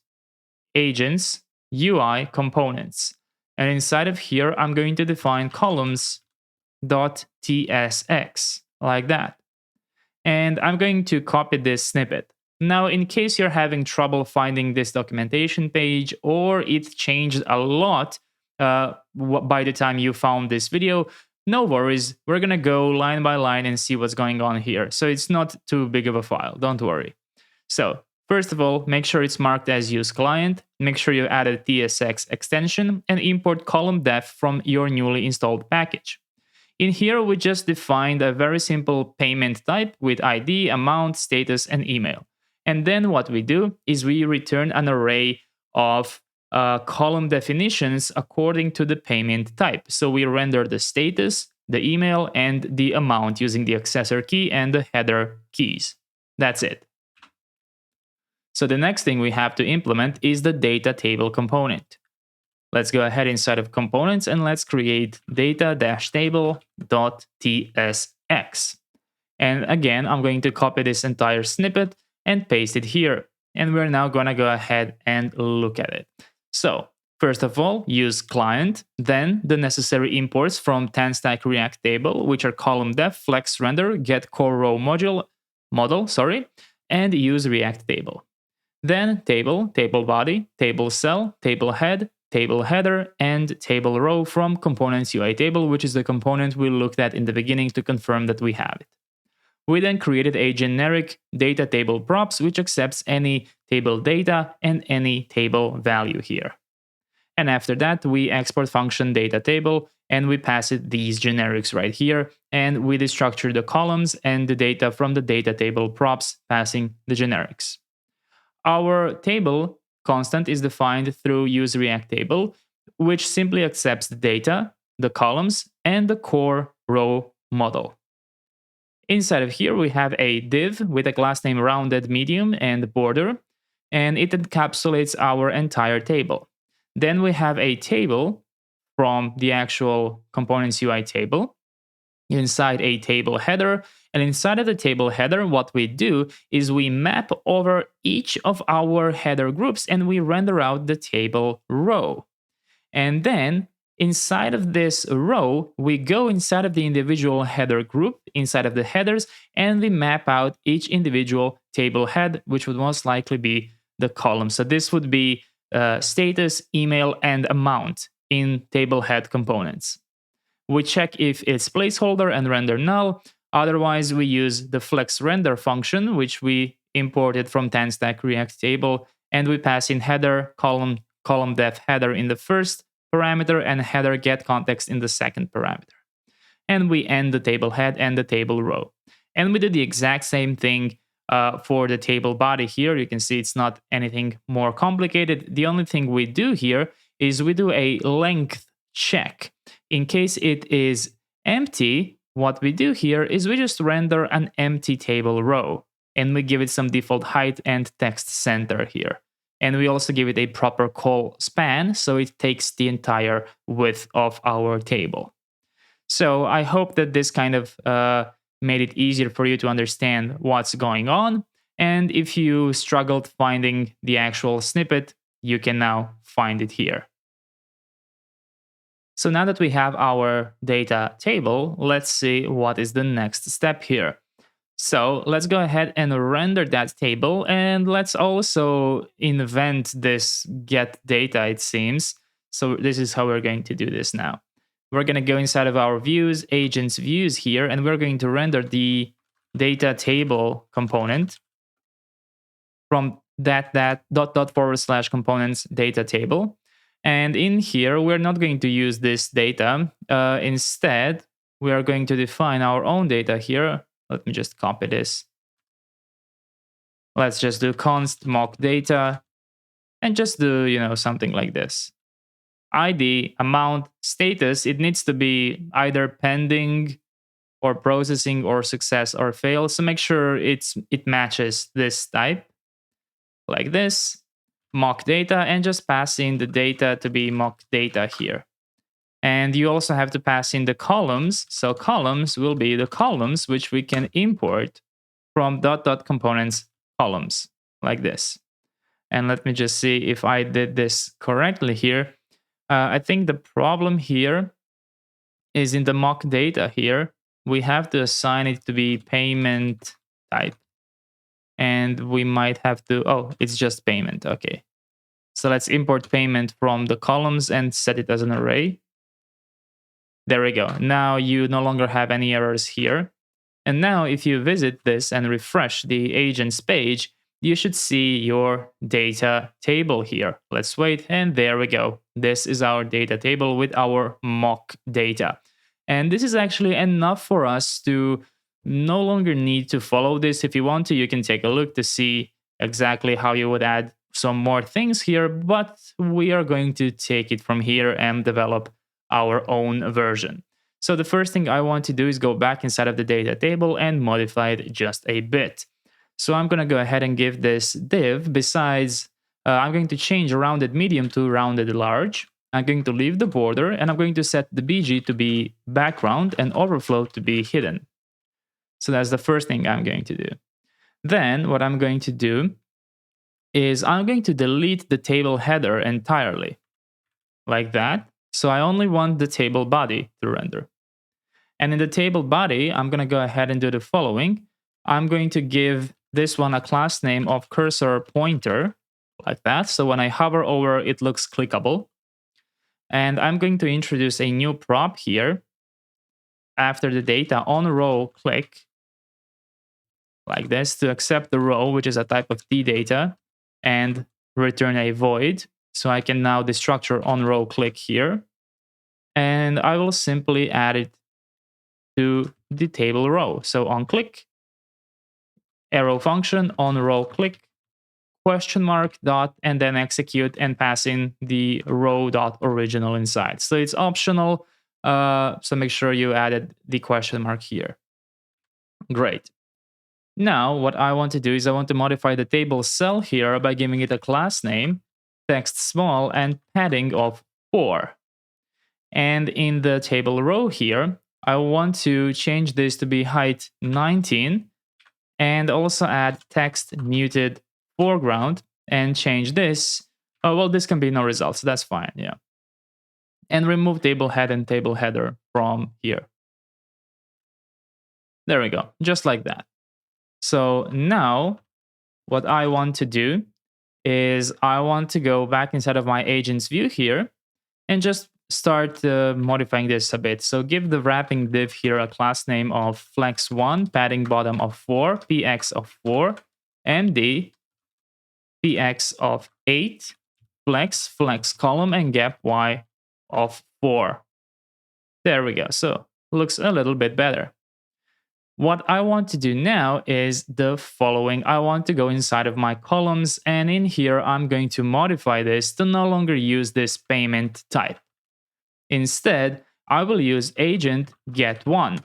agents, UI, components. And inside of here, I'm going to define columns.tsx like that. And I'm going to copy this snippet. Now, in case you're having trouble finding this documentation page or it changed a lot by the time you found this video, no worries. We're going to go line by line and see what's going on here. So it's not too big of a file. Don't worry. So first of all, make sure it's marked as use client. Make sure you added TSX extension and import column def from your newly installed package. In here, we just defined a very simple payment type with ID, amount, status, and email. And then what we do is we return an array of column definitions according to the payment type. So we render the status, the email, and the amount using the accessor key and the header keys. That's it. So the next thing we have to implement is the data table component. Let's go ahead inside of components and let's create data-table.tsx. And again, I'm going to copy this entire snippet and paste it here. And we're now going to go ahead and look at it. So first of all, use client, then the necessary imports from TanStack React Table, which are column def, flex render, get core row model, and use React Table. Then table, table body, table cell, table head, table header, and table row from components UI table, which is the component we looked at in the beginning to confirm that we have it. We then created a generic data table props, which accepts any table data and any table value here. And after that, we export function data table, and we pass it these generics right here, and we destructure the columns and the data from the data table props, passing the generics. Our table constant is defined through use React Table, which simply accepts the data, the columns, and the core row model. Inside of here, we have a div with a class name rounded medium and border, and it encapsulates our entire table. Then we have a table from the actual components UI table inside a table header. And inside of the table header, what we do is we map over each of our header groups and we render out the table row. And then inside of this row, we go inside of the individual header group, inside of the headers, and we map out each individual table head, which would most likely be the column. So this would be status, email, and amount in table head components. We check if it's placeholder and render null. Otherwise, we use the flex render function, which we imported from TanStack React Table, and we pass in header, column def header in the first parameter, and header get context in the second parameter. And we end the table head and the table row. And we did the exact same thing for the table body here. You can see it's not anything more complicated. The only thing we do here is we do a length check. In case it is empty, what we do here is we just render an empty table row, and we give it some default height and text center here. And we also give it a proper call span, so it takes the entire width of our table. So I hope that this kind of made it easier for you to understand what's going on. And if you struggled finding the actual snippet, you can now find it here. So now that we have our data table, let's see what is the next step here. So let's go ahead and render that table, and let's also invent this get data, it seems. So this is how we're going to do this now. We're going to go inside of our views, agents views here, and we're going to render the data table component from that /components data table. And in here, we're not going to use this data. Instead, we are going to define our own data here. Let me just copy this. Let's just do const mock data and just do, something like this. ID, amount, status, it needs to be either pending or processing or success or fail. So make sure it matches this type like this, mock data, and just pass in the data to be mock data here. And you also have to pass in the columns. So columns will be the columns which we can import from .components columns like this. And let me just see if I did this correctly here. I think the problem here is in the mock data here. We have to assign it to be payment type. And we might have to, it's just payment. Okay. So let's import payment from the columns and set it as an array. There we go. Now you no longer have any errors here. And now if you visit this and refresh the agents page, you should see your data table here. Let's wait, and there we go. This is our data table with our mock data. And this is actually enough for us to no longer need to follow this. If you want to, you can take a look to see exactly how you would add some more things here, but we are going to take it from here and develop our own version. So the first thing I want to do is go back inside of the data table and modify it just a bit. So I'm going to go ahead and give this div. Besides, I'm going to change rounded medium to rounded large. I'm going to leave the border, and I'm going to set the BG to be background and overflow to be hidden. So that's the first thing I'm going to do. Then what I'm going to do is I'm going to delete the table header entirely, like that. So I only want the table body to render. And in the table body, I'm going to go ahead and do the following. I'm going to give this one a class name of cursor pointer, like that. So when I hover over, it looks clickable. And I'm going to introduce a new prop here after the data on row click, like this, to accept the row, which is a type of tData, and return a void. So I can now destructure on row click here. And I will simply add it to the table row. So on click, arrow function, on row click, question mark dot, and then execute and pass in the row dot original inside. So it's optional. So make sure you added the question mark here. Great. Now what I want to do is I want to modify the table cell here by giving it a class name, text small, and padding of 4. And in the table row here, I want to change this to be height 19 and also add text muted foreground and change this. This can be no results. That's fine. Yeah. And remove table head and table header from here. There we go. Just like that. So now what I want to do is I want to go back inside of my agents view here and just start modifying this a bit. So give the wrapping div here a class name of flex1, padding bottom of 4, px of 4, md, px of 8, flex column, and gap y of 4. There we go. So looks a little bit better. What I want to do now is the following. I want to go inside of my columns, and in here, I'm going to modify this to no longer use this payment type. Instead, I will use agent get1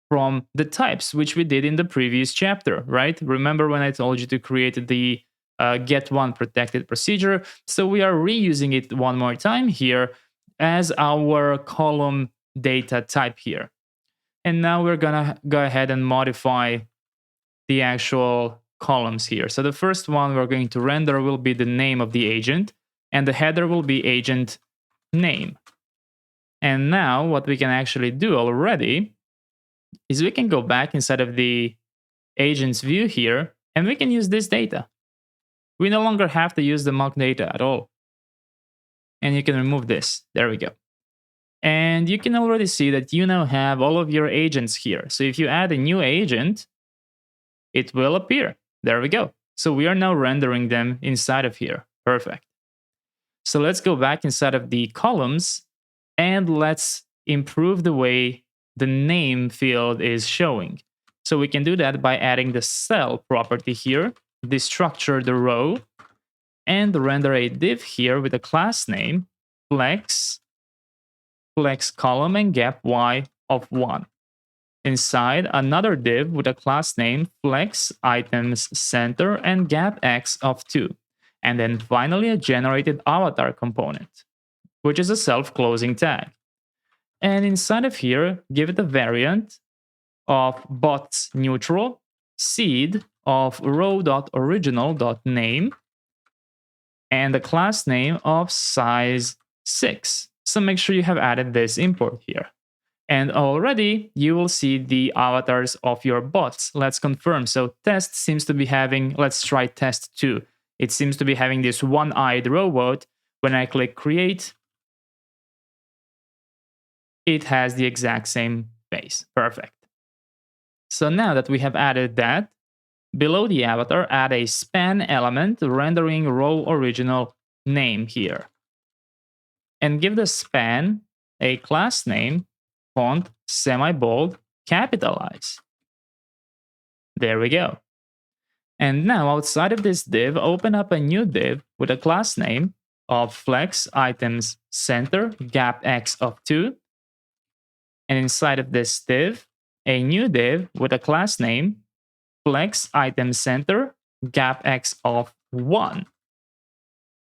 from the types, which we did in the previous chapter, right? Remember when I told you to create the get1 protected procedure? So we are reusing it one more time here as our column data type here. And now we're gonna go ahead and modify the actual columns here. So the first one we're going to render will be the name of the agent, and the header will be agent name. And now what we can actually do already is we can go back inside of the agents view here, and we can use this data. We no longer have to use the mock data at all. And you can remove this. There we go. And you can already see that you now have all of your agents here. So if you add a new agent, it will appear. There we go. So we are now rendering them inside of here. Perfect. So let's go back inside of the columns and let's improve the way the name field is showing. So we can do that by adding the cell property here, destructure the row, and render a div here with a class name, flex column and gap y of 1. Inside, another div with a class name, flex items center and gap x of 2. And then finally a generated avatar component, which is a self-closing tag. And inside of here, give it a variant of bots neutral, seed of row.original.name, and a class name of size 6. So make sure you have added this import here. And already you will see the avatars of your bots. Let's confirm. So test seems to be having, let's try test 2. It seems to be having this one-eyed robot. When I click create, it has the exact same face. Perfect. So now that we have added that, below the avatar, add a span element rendering row original name here. And give the span a class name, font, semi-bold, capitalize. There we go. And now outside of this div, open up a new div with a class name of flex items center gap x of 2. And inside of this div, a new div with a class name flex item center gap x of 1.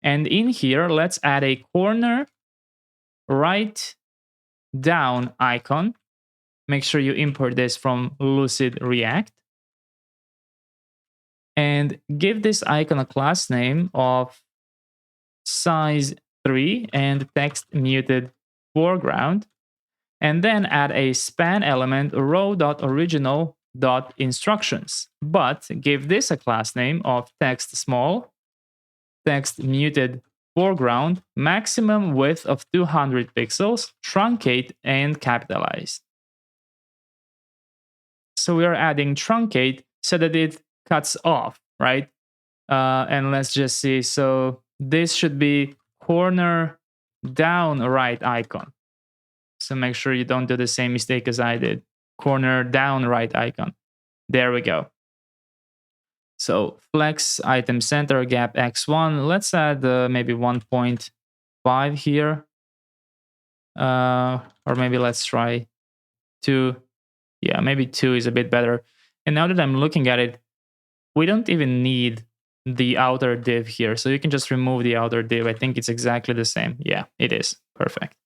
And in here, let's add a corner right down icon. Make sure you import this from Lucid React. And give this icon a class name of size 3 and text muted foreground. And then add a span element row.original.instructions. But give this a class name of text small, text muted foreground, maximum width of 200 pixels, truncate, and capitalize. So we are adding truncate so that it cuts off, right? And let's just see. So this should be corner down right icon. So make sure you don't do the same mistake as I did. Corner down right icon. There we go. So flex item center gap x1. Let's add maybe 1.5 here. Or maybe let's try 2. Yeah, maybe 2 is a bit better. And now that I'm looking at it, we don't even need the outer div here. So you can just remove the outer div. I think it's exactly the same. Yeah, it is. Perfect.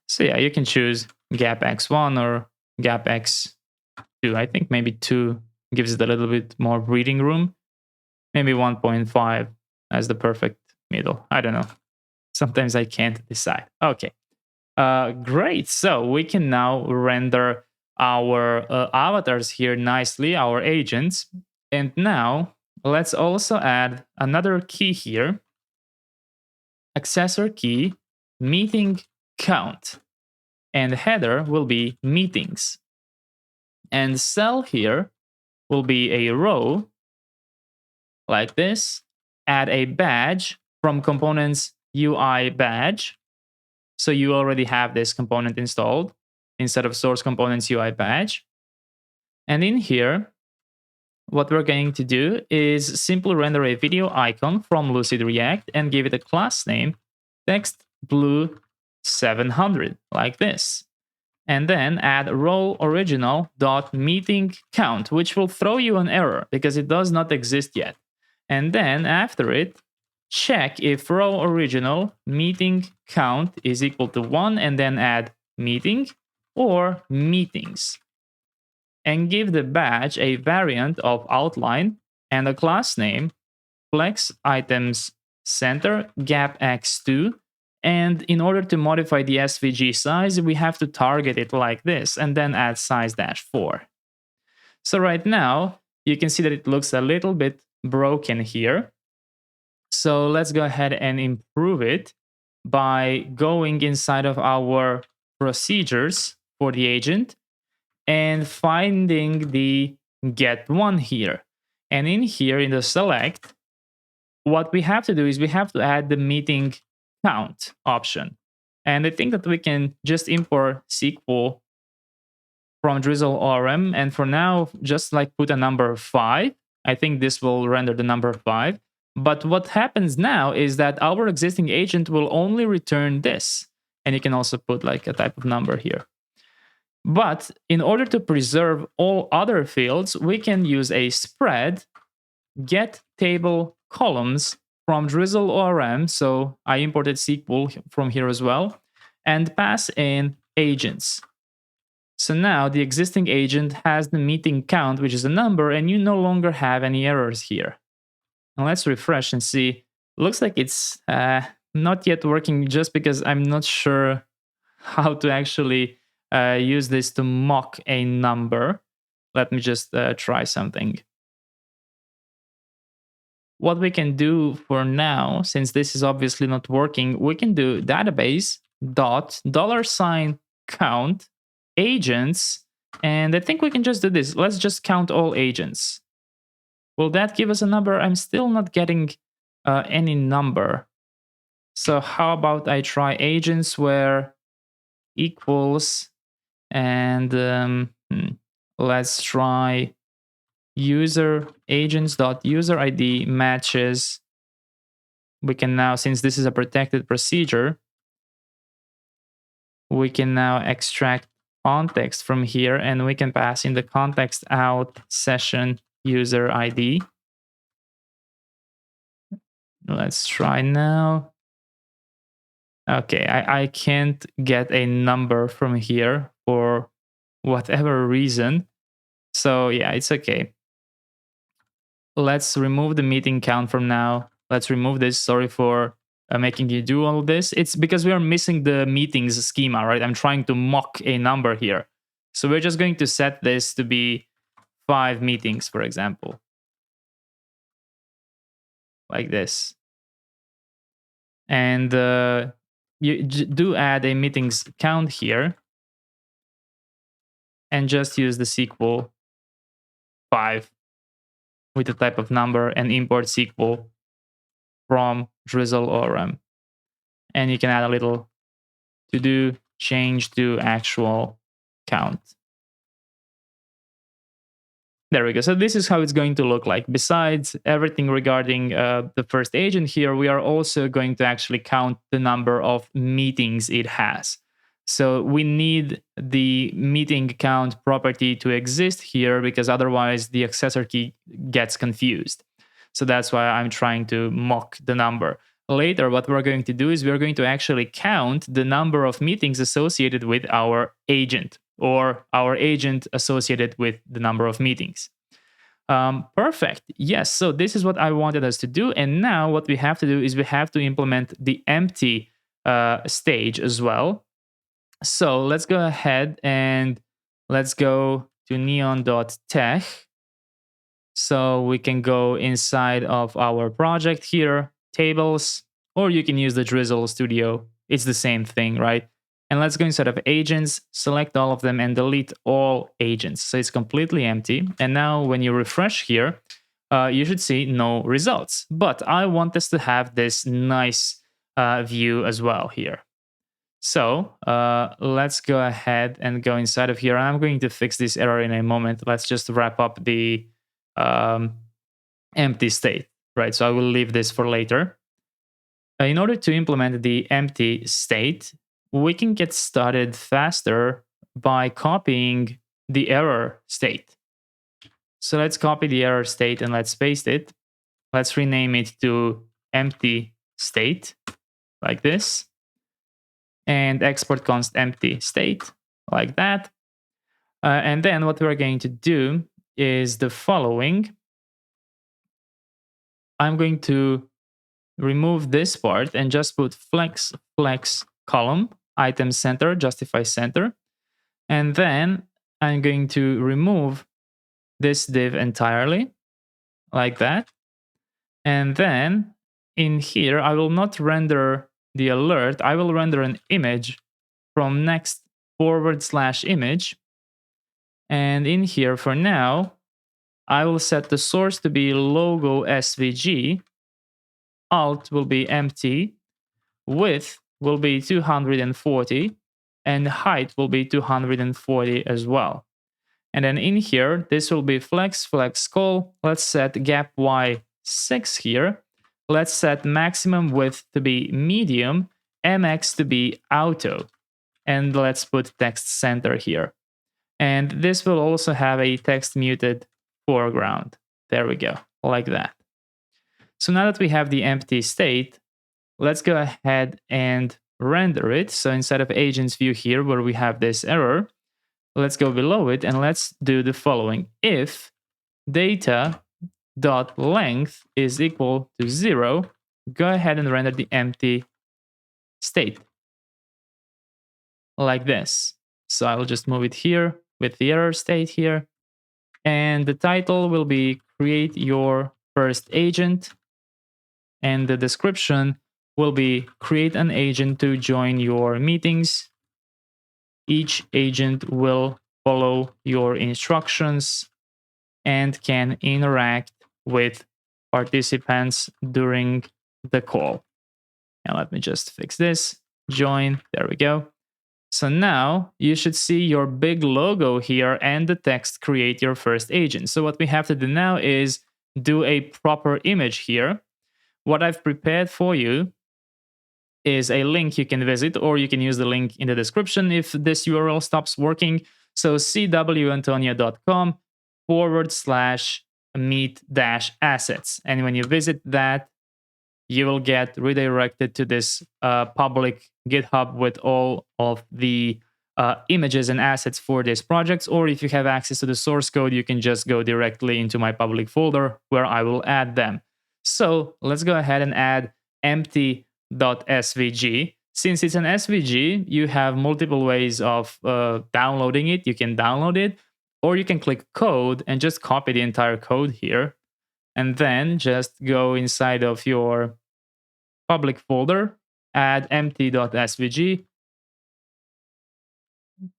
So yeah, you can choose gap x1 or gap x2. I think maybe 2 gives it a little bit more breathing room. Maybe 1.5 as the perfect middle. I don't know. Sometimes I can't decide. Okay. Great. So we can now render our avatars here nicely, our agents. And now let's also add another key here. Accessor key, meeting count. And header will be meetings. And cell here will be a row like this. Add a badge from components UI badge. So you already have this component installed instead of source components UI badge. And in here, what we're going to do is simply render a video icon from Lucid React and give it a class name, text blue 700, like this. And then add row original dot meeting count, which will throw you an error because it does not exist yet. And then after it, check if row original meeting count is equal to 1, and then add meeting or meetings. And give the badge a variant of outline and a class name, flex items center gap x2. And in order to modify the SVG size, we have to target it like this and then add size -4. So right now, you can see that it looks a little bit broken here. So let's go ahead and improve it by going inside of our procedures for the agent and finding the get one here. And in here, in the select, what we have to do is we have to add the meeting count option. And I think that we can just import SQL from Drizzle ORM, and for now, just like put a number 5. I think this will render the number 5. But what happens now is that our existing agent will only return this. And you can also put like a type of number here. But in order to preserve all other fields, we can use a spread get table columns from Drizzle ORM. So I imported SQL from here as well, and pass in agents. So now the existing agent has the meeting count, which is a number, and you no longer have any errors here. Now let's refresh and see. Looks like it's not yet working just because I'm not sure how to actually use this to mock a number. Let me just try something. What we can do for now, since this is obviously not working, we can do database dot $count agents, and I think we can just do this. Let's just count all agents. Will that give us a number? I'm still not getting any number. So how about I try agents where equals, and let's try user agents.user ID matches. We can now, since this is a protected procedure, we can now extract context from here, and we can pass in the context out session user ID. Let's try now. Okay, I can't get a number from here for whatever reason. So yeah, it's okay. Let's remove the meeting count from now. Let's remove this. Sorry for making you do all this. It's because we are missing the meetings schema, right? I'm trying to mock a number here. So we're just going to set this to be 5 meetings, for example. Like this. And you do add a meetings count here. And just use the SQL 5 with the type of number and import SQL from Drizzle ORM. And you can add a little to do change to actual count. There we go. So this is how it's going to look like. Besides everything regarding the first agent here, we are also going to actually count the number of meetings it has. So we need the meeting count property to exist here, because otherwise the accessor key gets confused. So that's why I'm trying to mock the number. Later, what we're going to do is we're going to actually count the number of meetings associated with our agent, or our agent associated with the number of meetings. Perfect. Yes, so this is what I wanted us to do. And now what we have to do is we have to implement the empty stage as well. So let's go ahead and let's go to neon.tech. So we can go inside of our project here, tables, or you can use the Drizzle Studio. It's the same thing, right? And let's go inside of agents, select all of them, and delete all agents. So it's completely empty. And now when you refresh here, you should see no results. But I want us to have this nice view as well here. So let's go ahead and go inside of here. I'm going to fix this error in a moment. Let's just wrap up the empty state, right? So I will leave this for later. In order to implement the empty state, we can get started faster by copying the error state. So let's copy the error state and let's paste it. Let's rename it to empty state, like this. And export const empty state, like that. And then what we're going to do is the following. I'm going to remove this part and just put flex column, item center, justify center. And then I'm going to remove this div entirely, like that. And then in here, I will not render the alert. I will render an image from next/image. And in here for now, I will set the source to be logo SVG. Alt will be empty. width will be 240 and height will be 240 as well. And then in here, this will be flex call. Let's set gap y 6 here. Let's set maximum width to be medium, mx to be auto. And let's put text center here. And this will also have a text muted foreground. There we go, like that. So now that we have the empty state, let's go ahead and render it. So inside of agents view here, where we have this error, let's go below it and let's do the following. If data.length is equal to 0, go ahead and render the empty state like this. So I will just move it here with the error state here. And the title will be create your first agent. And the description will be create an agent to join your meetings. Each agent will follow your instructions and can interact with participants during the call. And let me just fix this. Join. There we go. So now you should see your big logo here and the text create your first agent. So what we have to do now is do a proper image here. What I've prepared for you is a link you can visit, or you can use the link in the description if this URL stops working. So cwantonia.com/meet-assets. And when you visit that, you will get redirected to this public GitHub with all of the images and assets for this project. Or if you have access to the source code, you can just go directly into my public folder where I will add them. So let's go ahead and add empty.svg. Since it's an SVG, you have multiple ways of downloading it. You can download it, or you can click code and just copy the entire code here. And then just go inside of your public folder, add empty.svg,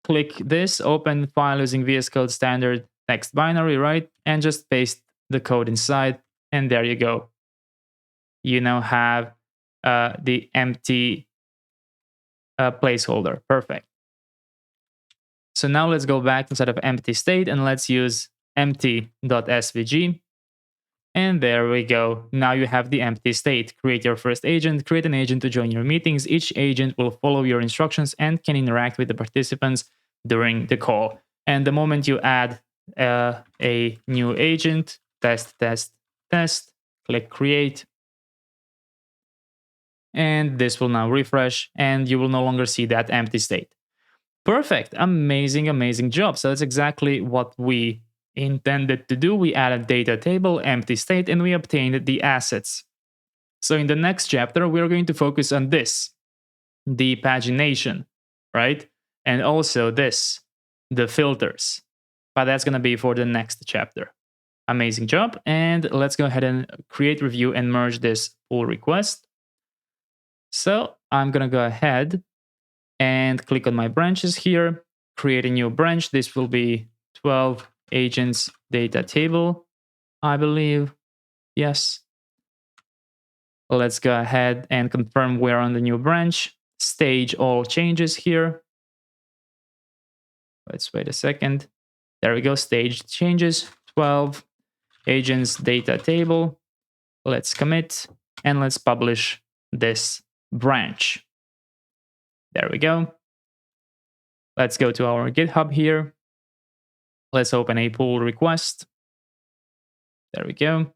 click this, open file using VS Code standard text binary, right? And just paste the code inside, and there you go. You now have the empty placeholder. Perfect. So now let's go back inside of empty state and let's use empty.svg. And there we go. Now you have the empty state. Create your first agent, create an agent to join your meetings. Each agent will follow your instructions and can interact with the participants during the call. And the moment you add a new agent, test, click create. And this will now refresh and you will no longer see that empty state. Perfect. Amazing, amazing job. So that's exactly what we intended to do. We added data table, empty state, and we obtained the assets. So in the next chapter, we're going to focus on this, the pagination, right? And also this, the filters. But that's going to be for the next chapter. Amazing job. And let's go ahead and create, review, and merge this pull request. So I'm going to go ahead and click on my branches here, create a new branch. This will be 12 agents data table, I believe. Yes. Let's go ahead and confirm we're on the new branch. Stage all changes here. Let's wait a second. There we go. Stage changes. 12 agents data table. Let's commit and let's publish this branch. There we go. Let's go to our GitHub here. Let's open a pull request. There we go.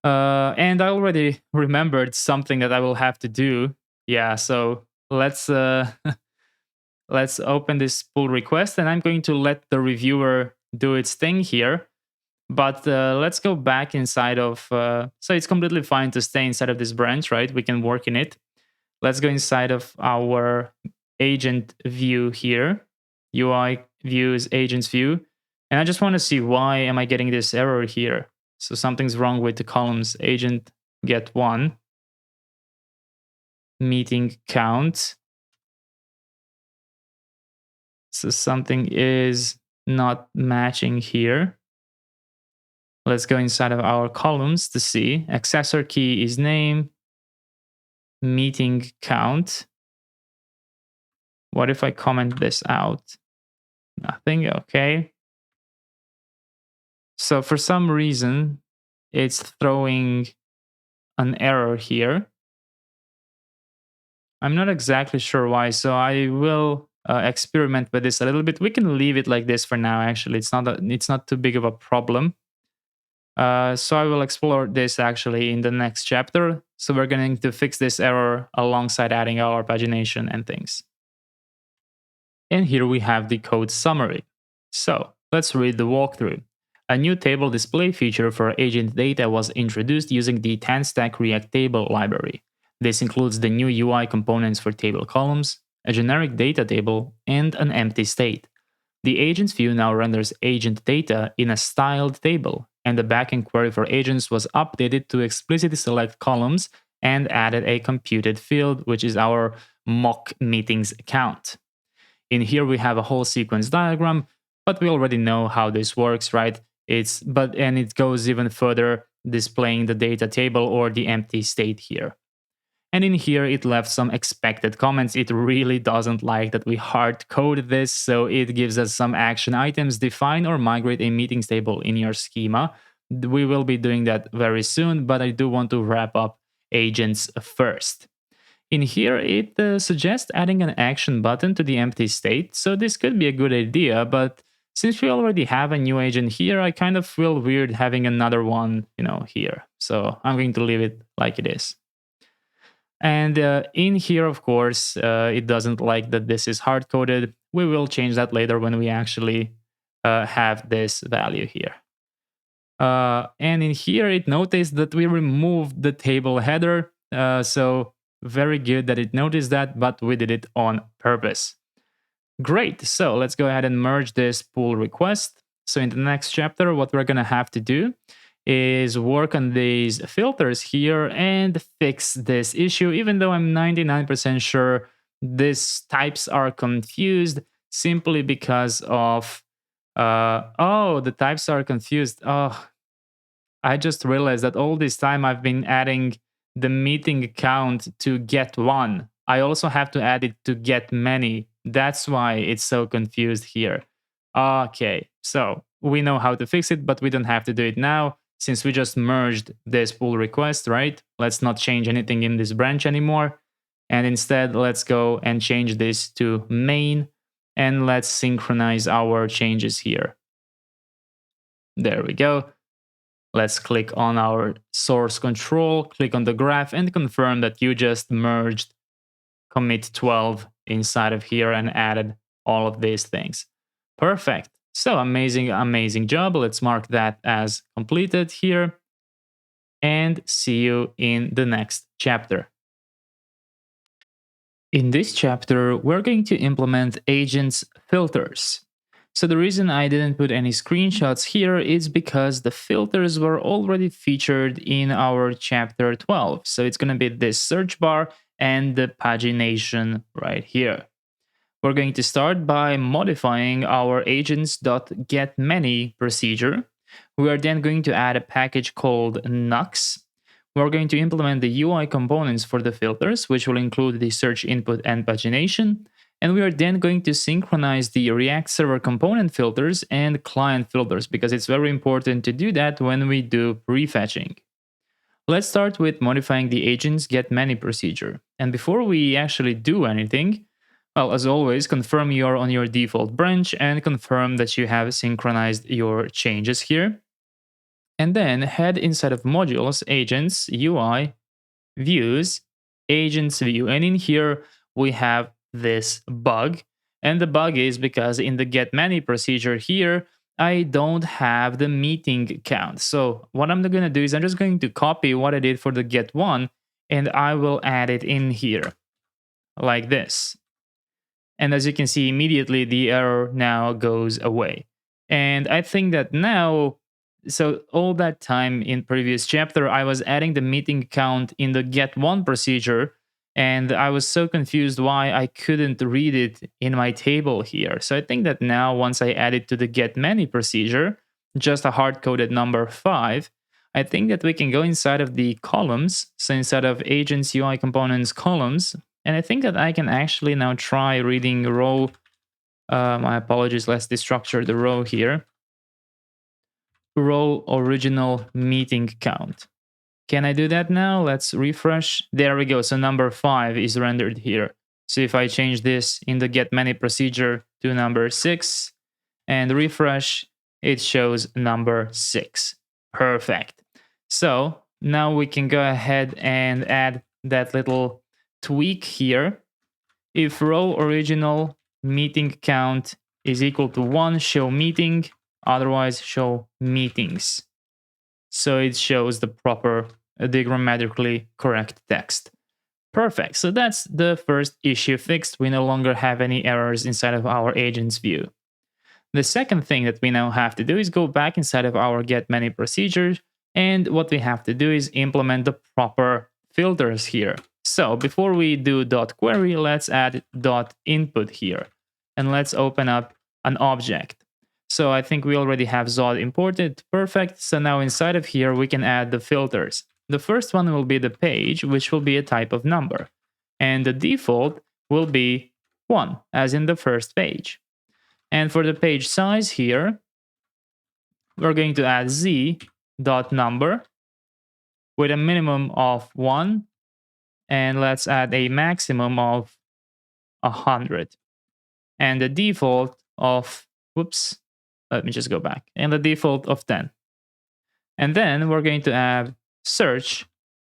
And I already remembered something that I will have to do. Yeah, so let's let's open this pull request, and I'm going to let the reviewer do its thing here. But let's go back inside of, so it's completely fine to stay inside of this branch, right? We can work in it. Let's go inside of our agent view here, UI views, agents view. And I just want to see why am I getting this error here. So something's wrong with the columns. Agent get one, meeting count. So something is not matching here. Let's go inside of our columns to see. Accessor key is name. meeting count. What if I comment this out? Nothing, okay. So for some reason, it's throwing an error here. I'm not exactly sure why, so I will experiment with this a little bit. We can leave it like this for now, actually. It's not too big of a problem. So I will explore this actually in the next chapter. So we're going to fix this error alongside adding our pagination and things. And here we have the code summary. So let's read the walkthrough. A new table display feature for agent data was introduced using the TanStack React Table library. This includes the new UI components for table columns, a generic data table, and an empty state. The agents view now renders agent data in a styled table, and the backend query for agents was updated to explicitly select columns and added a computed field, which is our mock meetings count. In here, we have a whole sequence diagram, but we already know how this works, right? And it goes even further, displaying the data table or the empty state here. And in here, it left some expected comments. It really doesn't like that we hard code this, so it gives us some action items: define or migrate a meetings table in your schema. We will be doing that very soon, but I do want to wrap up agents first. In here, it suggests adding an action button to the empty state, so this could be a good idea, but since we already have a new agent here, I kind of feel weird having another one, here. So I'm going to leave it like it is. And in here, of course, it doesn't like that this is hard-coded. We will change that later when we actually have this value here. And in here, it noticed that we removed the table header. So very good that it noticed that, but we did it on purpose. Great. So let's go ahead and merge this pull request. So in the next chapter, what we're going to have to do is work on these filters here and fix this issue, even though I'm 99% sure these types are confused simply because of, the types are confused. Oh, I just realized that all this time I've been adding the meeting count to get one. I also have to add it to get many. That's why it's so confused here. Okay, so we know how to fix it, but we don't have to do it now since we just merged this pull request, right? Let's not change anything in this branch anymore. And instead, let's go and change this to main, and let's synchronize our changes here. There we go. Let's click on our source control, click on the graph, and confirm that you just merged commit 12 inside of here and added all of these things. Perfect. So amazing job. Let's mark that as completed here and see you in the next chapter. In this chapter, we're going to implement agents filters. So the reason I didn't put any screenshots here is because the filters were already featured in our chapter 12. So it's going to be this search bar and the pagination right here. We're going to start by modifying our agents.getMany procedure. We are then going to add a package called Nux. We're going to implement the UI components for the filters, which will include the search input and pagination. And we are then going to synchronize the React server component filters and client filters, because it's very important to do that when we do prefetching. Let's start with modifying the agents getMany procedure. And before we actually do anything, well, as always, confirm you're on your default branch and confirm that you have synchronized your changes here. And then head inside of modules, agents, UI, views, agents view. And in here, we have this bug. And the bug is because in the getMany procedure here, I don't have the meeting count. So what I'm going to do is I'm just going to copy what I did for the get1 and I will add it in here like this. And as you can see, immediately the error now goes away. And I think that now, so all that time in previous chapter, I was adding the meeting count in the get1 procedure, and I was so confused why I couldn't read it in my table here. So I think that now once I add it to the getMany procedure, just a hard-coded number 5, I think that we can go inside of the columns. So inside of agents, UI components, columns. And I think that I can actually now try reading row. My apologies, let's destructure the row here. Row original meeting count. Can I do that now? Let's refresh. There we go. So number 5 is rendered here. So if I change this in the get many procedure to number 6 and refresh, it shows number 6. Perfect. So now we can go ahead and add that little tweak here. If row original meeting count is equal to 1, show meeting, otherwise show meetings. So it shows the proper, the grammatically correct text. Perfect. So that's the first issue fixed. We no longer have any errors inside of our agent's view. The second thing that we now have to do is go back inside of our get many procedures. And what we have to do is implement the proper filters here. So before we do .query, let's add .input here. And let's open up an object. So I think we already have Zod imported. Perfect. So now inside of here, we can add the filters. The first one will be the page, which will be a type of number. And the default will be 1, as in the first page. And for the page size here, we're going to add z.number with a minimum of 1. And let's add a maximum of 100. And the default of, let me just go back. And the default of 10. And then we're going to add search,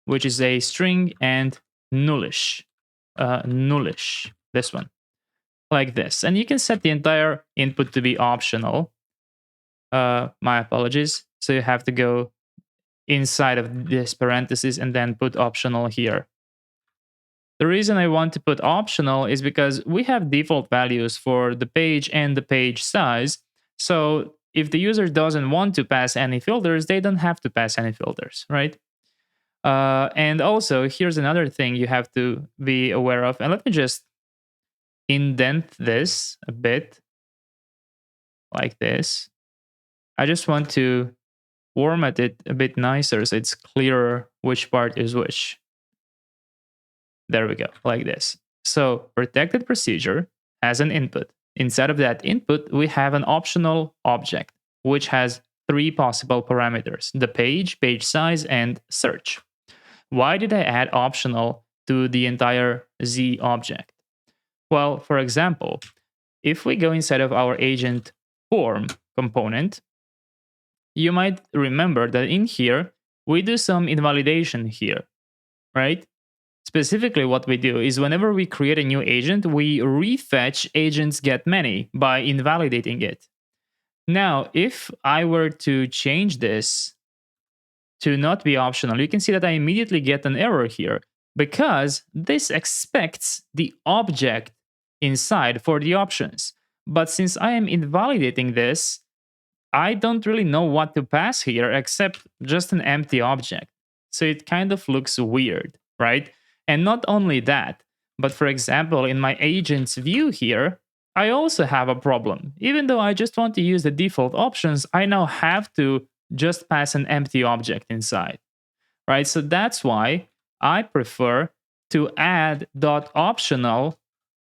which is a string, and nullish. Nullish, this one. Like this. And you can set the entire input to be optional. My apologies. So you have to go inside of this parenthesis and then put optional here. The reason I want to put optional is because we have default values for the page and the page size. So if the user doesn't want to pass any filters, they don't have to pass any filters, right? And also, here's another thing you have to be aware of. And let me just indent this a bit like this. I just want to format it a bit nicer so it's clearer which part is which. There we go, like this. So protected procedure has an input. Inside of that input, we have an optional object, which has 3 possible parameters: the page, page size, and search. Why did I add optional to the entire Z object? Well, for example, if we go inside of our agent form component, you might remember that in here, we do some invalidation here, right? Specifically, what we do is whenever we create a new agent, we refetch agents get many by invalidating it. Now, if I were to change this to not be optional, you can see that I immediately get an error here because this expects the object inside for the options. But since I am invalidating this, I don't really know what to pass here except just an empty object. So it kind of looks weird, right? And not only that, but for example, in my agent's view here, I also have a problem. Even though I just want to use the default options, I now have to just pass an empty object inside, right? So that's why I prefer to add .optional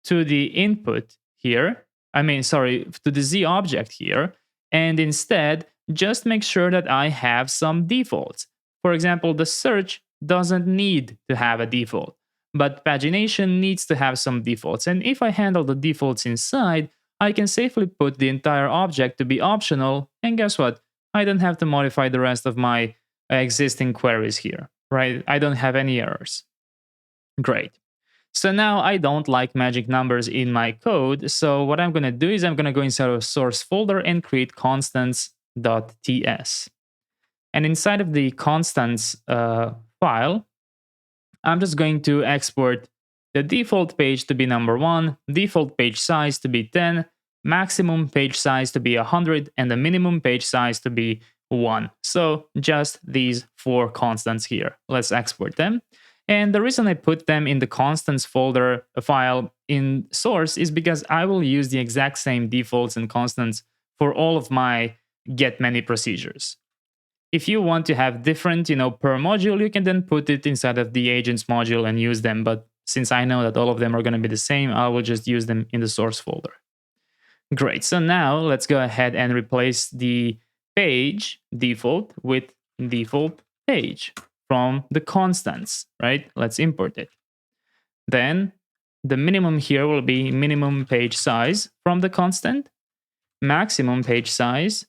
to the input here. To the Z object here. And instead, just make sure that I have some defaults. For example, the search doesn't need to have a default, but pagination needs to have some defaults. And if I handle the defaults inside, I can safely put the entire object to be optional. And guess what? I don't have to modify the rest of my existing queries here, right? I don't have any errors. Great. So now I don't like magic numbers in my code. So what I'm going to do is I'm going to go inside of a source folder and create constants.ts. And inside of the constants file, I'm just going to export the default page to be number 1, default page size to be 10, maximum page size to be 100, and the minimum page size to be 1. So just these 4 constants here. Let's export them. And the reason I put them in the constants folder file in source is because I will use the exact same defaults and constants for all of my get many procedures. if you want to have different, per module, you can then put it inside of the agents module and use them. But since I know that all of them are going to be the same, I will just use them in the source folder. Great. So now let's go ahead and replace the page default with default page from the constants, right? Let's import it. Then the minimum here will be minimum page size from the constant, maximum page size,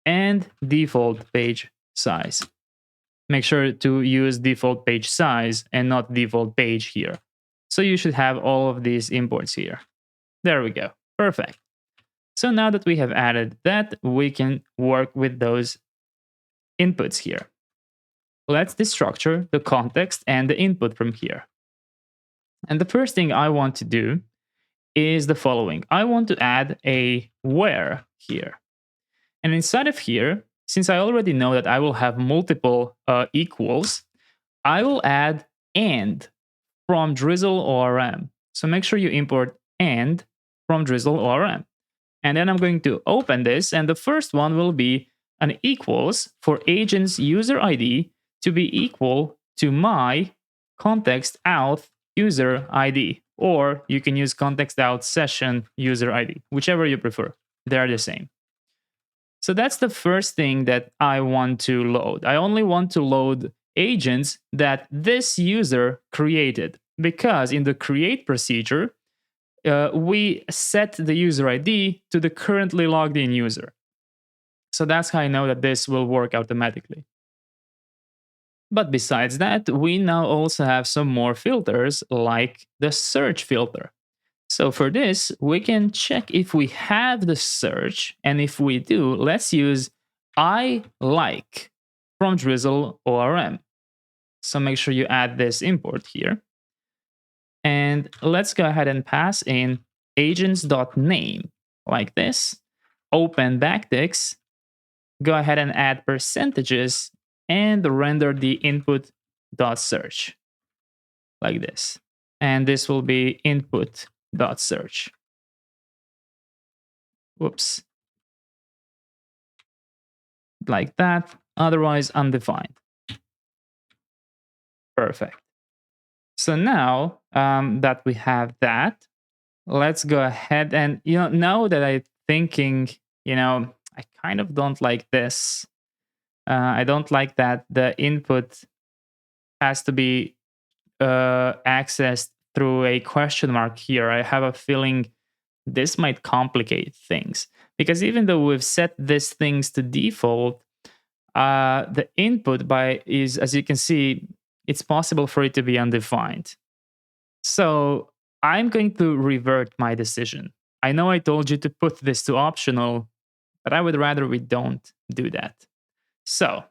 and default page size. Make sure to use default page size and not default page here. So you should have all of these imports here. There we go. Perfect. So now that we have added that, we can work with those inputs here. Let's destructure the context and the input from here. And the first thing I want to do is the following. I want to add a where here. And inside of here, since I already know that I will have multiple equals, I will add and from Drizzle ORM. So make sure you import and from Drizzle ORM. And then I'm going to open this, and the first one will be an equals for agent's user ID to be equal to my context auth user ID, or you can use context auth session user ID, whichever you prefer. They're the same. So that's the first thing that I want to load. I only want to load agents that this user created, because in the create procedure, we set the user ID to the currently logged in user. So that's how I know that this will work automatically. But besides that, we now also have some more filters like the search filter. So for this, we can check if we have the search, and if we do, let's use I like from Drizzle ORM. So make sure you add this import here. And let's go ahead and pass in agents.name like this. Open backticks. Go ahead and add percentages and render the input.search like this. And this will be input.search. Whoops. Like that. Otherwise undefined. Perfect. So now that we have that, let's go ahead and, now that I'm thinking, I kind of don't like this. I don't like that the input has to be accessed through a question mark here. I have a feeling this might complicate things, because even though we've set these things to default, the input is, as you can see, it's possible for it to be undefined. So I'm going to revert my decision. I know I told you to put this to optional, but I would rather we don't do that. So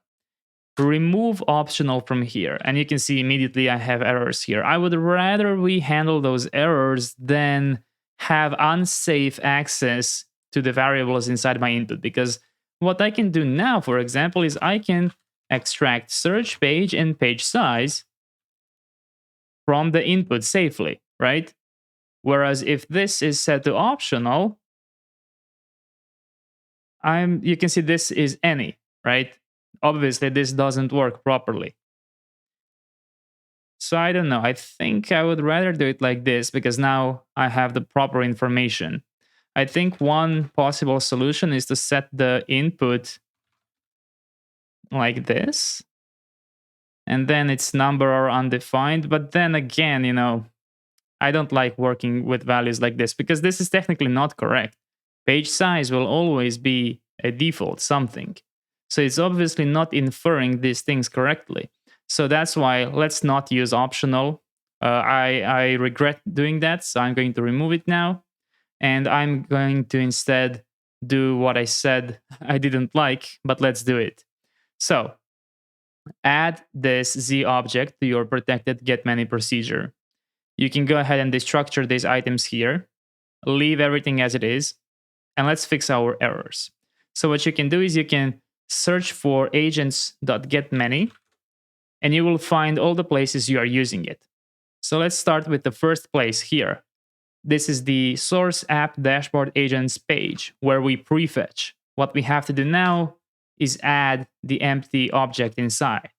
remove optional from here. And you can see immediately I have errors here. I would rather we handle those errors than have unsafe access to the variables inside my input. Because what I can do now, for example, is I can extract search page and page size from the input safely, right? Whereas if this is set to optional, you can see this is any, right? Obviously, this doesn't work properly. So I don't know. I think I would rather do it like this, because now I have the proper information. I think one possible solution is to set the input like this, and then its number are undefined. But then again, I don't like working with values like this, because this is technically not correct. Page size will always be a default something. So it's obviously not inferring these things correctly. So that's why let's not use optional. I regret doing that, so I'm going to remove it now. And I'm going to instead do what I said I didn't like, but let's do it. So add this Z object to your protected getMany procedure. You can go ahead and destructure these items here, leave everything as it is, and let's fix our errors. So what you can do is you can search for agents.getMany, and you will find all the places you are using it. So let's start with the first place here. This is the source app dashboard agents page where we prefetch. What we have to do now is add the empty object inside.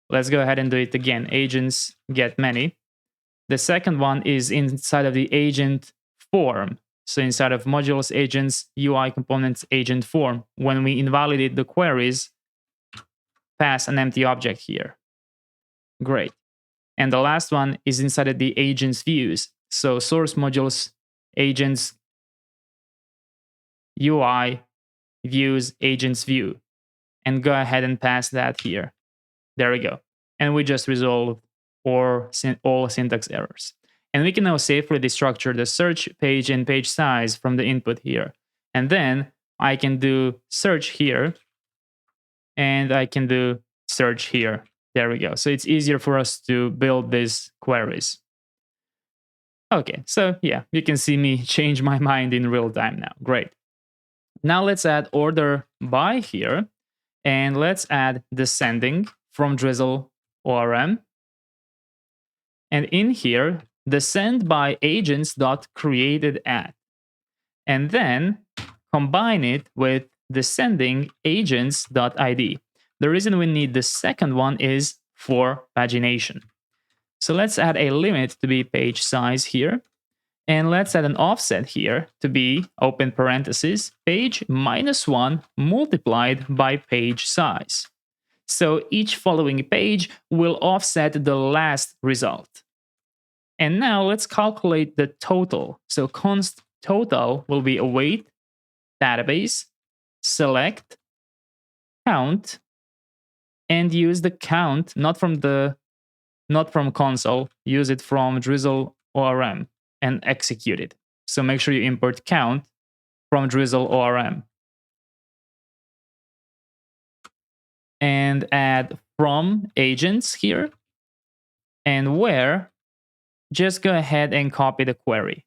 Let's go ahead and do it again. Agents get many. The second one is inside of the agent form. So inside of modules, agents, UI components, agent form. When we invalidate the queries, pass an empty object here. Great. And the last one is inside of the agents views. So source modules, agents, UI, views, agents view. And go ahead and pass that here. There we go. And we just resolved all syntax errors. And we can now safely destructure the search page and page size from the input here. And then I can do search here. And I can do search here. There we go. So it's easier for us to build these queries. Okay, so yeah, you can see me change my mind in real time now. Great. Now let's add order by here. And let's add descending from Drizzle ORM. And in here, descend by agents.createdAt. And then combine it with descending agents.id. The reason we need the second one is for pagination. So let's add a limit to be page size here. And let's add an offset here to be, open parentheses, page -1 multiplied by page size. So each following page will offset the last result. And now let's calculate the total. So const total will be await, database, select, count, and use the count, not from console, use it from Drizzle ORM and execute it. So make sure you import count from Drizzle ORM. And add from agents here. And where, just go ahead and copy the query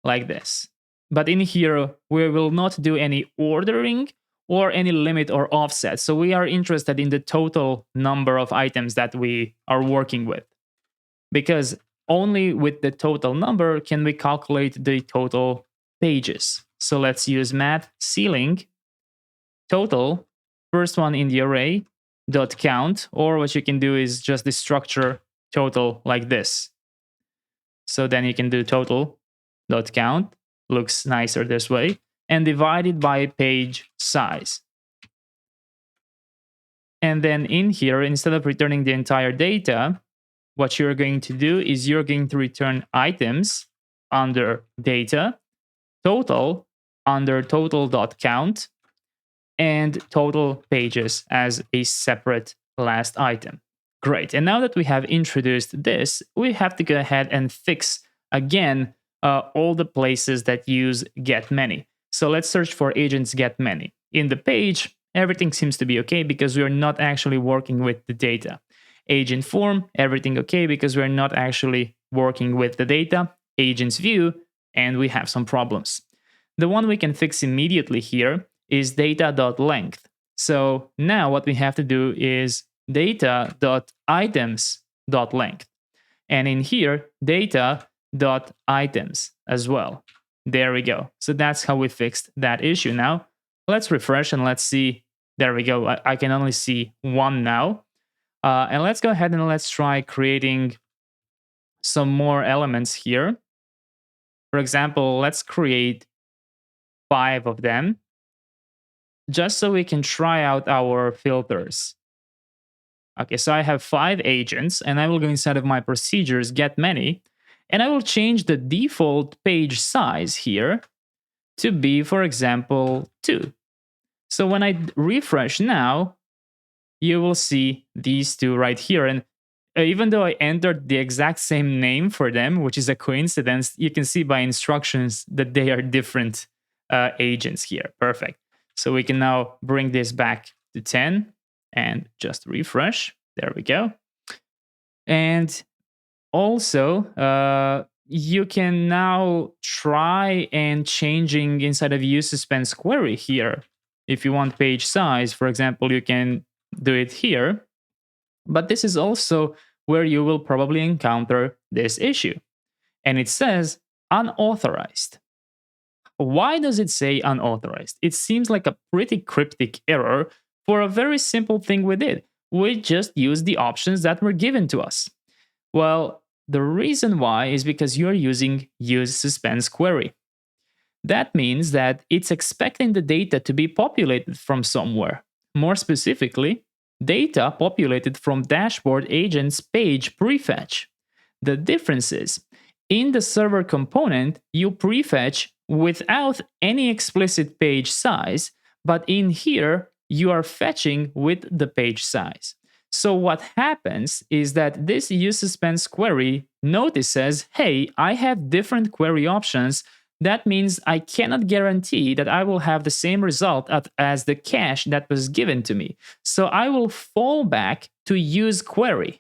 like this. But in here, we will not do any ordering or any limit or offset. So we are interested in the total number of items that we are working with. Because only with the total number can we calculate the total pages. So let's use math ceiling total, first one in the array, dot count, or what you can do is just destructure total like this. So then you can do total dot count, looks nicer this way, and divide it by page size. And then in here, instead of returning the entire data, what you're going to do is you're going to return items under data, total under total.count, and total pages as a separate last item. Great. And now that we have introduced this, we have to go ahead and fix again all the places that use get many. So let's search for agents get many. In the page, everything seems to be okay because we're not actually working with the data. Agent form, everything okay because we're not actually working with the data. Agents view, and we have some problems. The one we can fix immediately here is data.length. So now what we have to do is data.items.length. And in here, data.items as well. There we go. So that's how we fixed that issue. Now, let's refresh and let's see. There we go. I can only see one now. And let's go ahead and let's try creating some more elements here. For example, let's create 5 of them, just so we can try out our filters. Okay, so I have 5 agents, and I will go inside of my procedures, get many, and I will change the default page size here to be, for example, 2. So when I refresh now, you will see these 2 right here. And even though I entered the exact same name for them, which is a coincidence, you can see by instructions that they are different agents here. Perfect. So we can now bring this back to 10 and just refresh. There we go. And also, you can now try and changing inside of use suspense query here. If you want page size, for example, you can do it here. But this is also where you will probably encounter this issue. And it says unauthorized. why does it say unauthorized? It seems like a pretty cryptic error for a very simple thing we did. We just used the options that were given to us. Well, the reason why is because you're using useSuspense_query. That means that it's expecting the data to be populated from somewhere. More specifically, data populated from dashboard agent's page prefetch. The difference is, in the server component, you prefetch without any explicit page size, but in here, you are fetching with the page size. So what happens is that this useSuspense_query notices, hey, I have different query options. That means I cannot guarantee that I will have the same result as the cache that was given to me. So I will fall back to useQuery.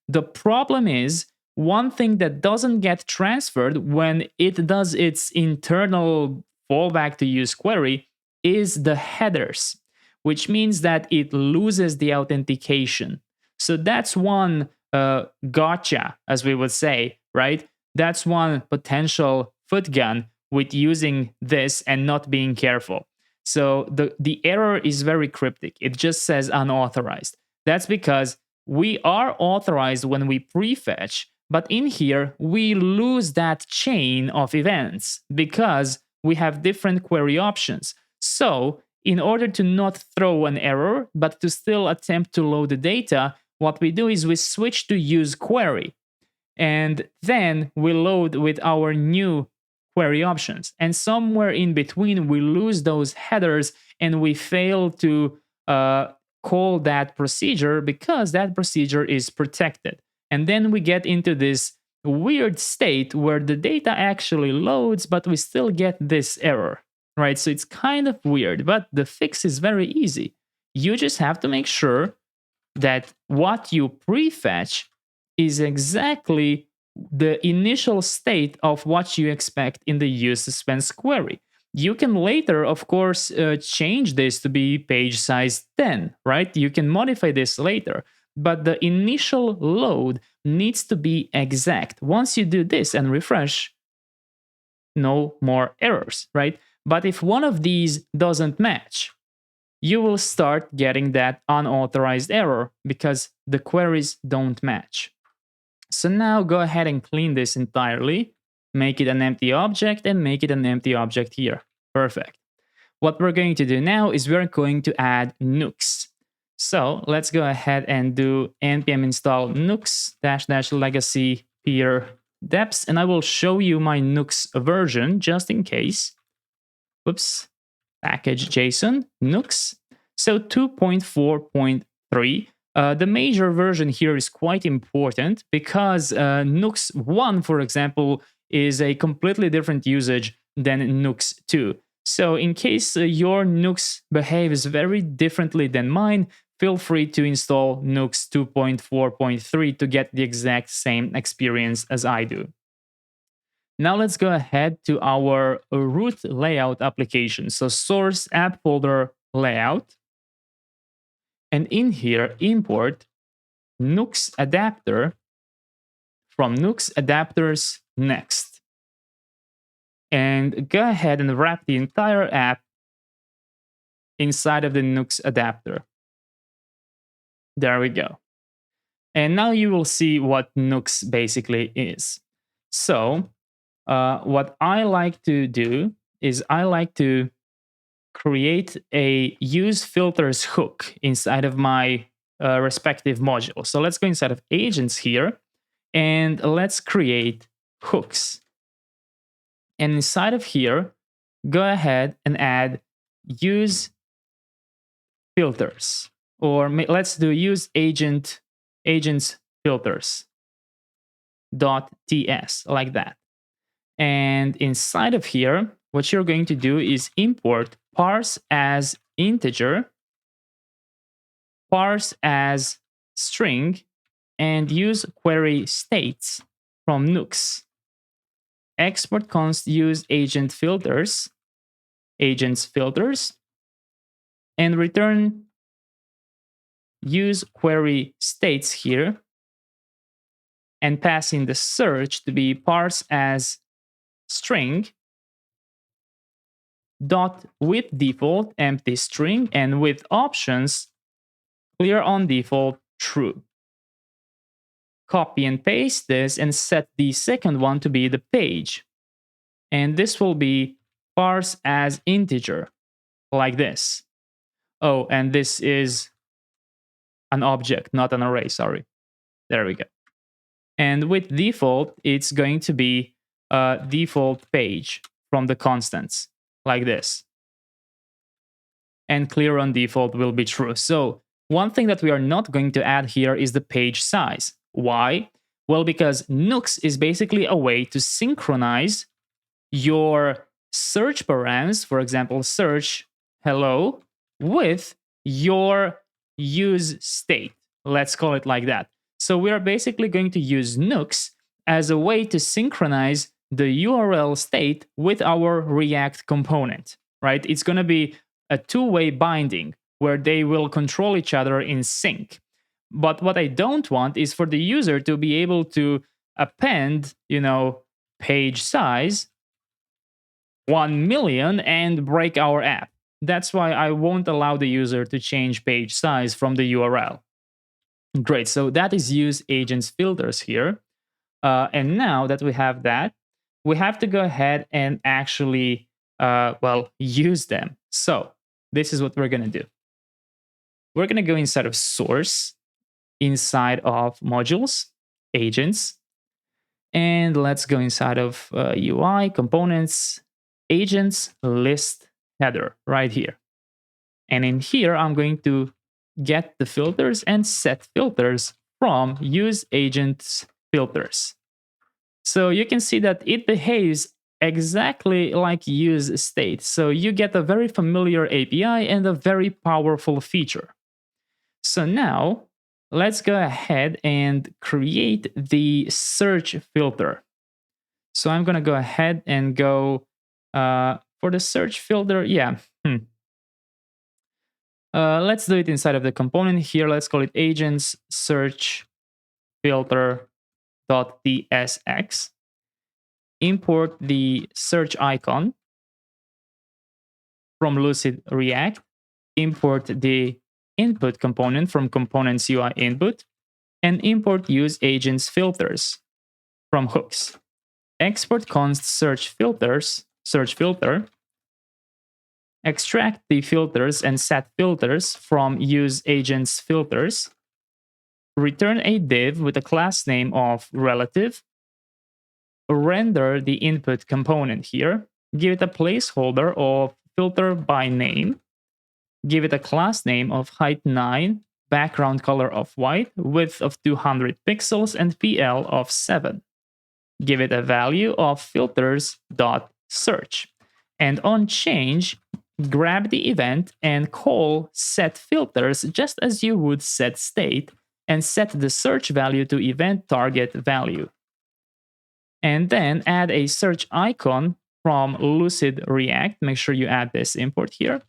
The problem is, one thing that doesn't get transferred when it does its internal fallback to useQuery is the headers, which means that it loses the authentication. So that's one gotcha, as we would say, right? That's one potential foot gun with using this and not being careful. So the error is very cryptic. It just says unauthorized. That's because we are authorized when we prefetch, but in here, we lose that chain of events because we have different query options. So in order to not throw an error, but to still attempt to load the data, what we do is we switch to useQuery. And then we load with our new query options. And somewhere in between, we lose those headers and we fail to call that procedure because that procedure is protected. And then we get into this weird state where the data actually loads, but we still get this error, right? So it's kind of weird, but the fix is very easy. You just have to make sure that what you prefetch is exactly the initial state of what you expect in the useSuspense_query. You can later, of course, change this to be page size 10, right? You can modify this later, but the initial load needs to be exact. Once you do this and refresh, no more errors, right? But if one of these doesn't match, you will start getting that unauthorized error because the queries don't match. So now go ahead and clean this entirely, make it an empty object and make it an empty object here. Perfect. What we're going to do now is we're going to add nukes. So let's go ahead and do npm install nukes --legacy peer deps, and I will show you my nukes version just in case. Whoops. Package JSON nukes. So 2.4.3. The major version here is quite important because nukes 1, for example, is a completely different usage than nukes 2. So in case your nukes behaves very differently than mine, feel free to install nukes 2.4.3 to get the exact same experience as I do. Now let's go ahead to our root layout application. So source app folder layout. And in here, import nukes adapter from nukes adapters next. And go ahead and wrap the entire app inside of the nukes adapter. There we go. And now you will see what nukes basically is. So what I like to do is I like to create a use filters hook inside of my respective module. So let's go inside of agents here and let's create hooks. And inside of here, go ahead and add use filters, or let's do use agents filters .ts like that. And inside of here, what you're going to do is import parse as integer, parse as string, and use query states from nukes. Export const use agents filters, and return use query states here, and pass in the search to be parse as string, dot with default empty string, and with options clear on default true. Copy and paste this and set the second one to be the page. And this will be parse as integer, like this. Oh, and this is an object, not an array, sorry. There we go. And with default, it's going to be a default page from the constants, like this. And clear on default will be true. So one thing that we are not going to add here is the page size. Why? Well, because Nux is basically a way to synchronize your search params, for example, search hello, with your use state. Let's call it like that. So we are basically going to use Nux as a way to synchronize the URL state with our React component, right? It's going to be a two-way binding where they will control each other in sync. But what I don't want is for the user to be able to append, page size 1 million and break our app. That's why I won't allow the user to change page size from the URL. Great, so that is use agents filters here. And now that we have that, we have to go ahead and actually, use them. So this is what we're going to do. We're going to go inside of source, inside of modules, agents, and let's go inside of UI, components, agents, list, header, right here. And in here, I'm going to get the filters and set filters from use agents filters. So you can see that it behaves exactly like use state. So you get a very familiar API and a very powerful feature. So now let's go ahead and create the search filter. So I'm going to go ahead and go for the search filter. Let's do it inside of the component here. Let's call it agents search filter.tsx. Import the search icon from Lucid React. Import the input component from components UI input, and import use agents filters from hooks. Export const search filter. Extract the filters and set filters from use agents filters. Return a div with a class name of relative. Render the input component here. Give it a placeholder of filter by name. Give it a class name of height 9, background color of white, width of 200 pixels, and PL of 7. Give it a value of filters.search. And on change, grab the event and call set filters just as you would set state, and set the search value to event target value. And then add a search icon from Lucid React. Make sure you add this import here.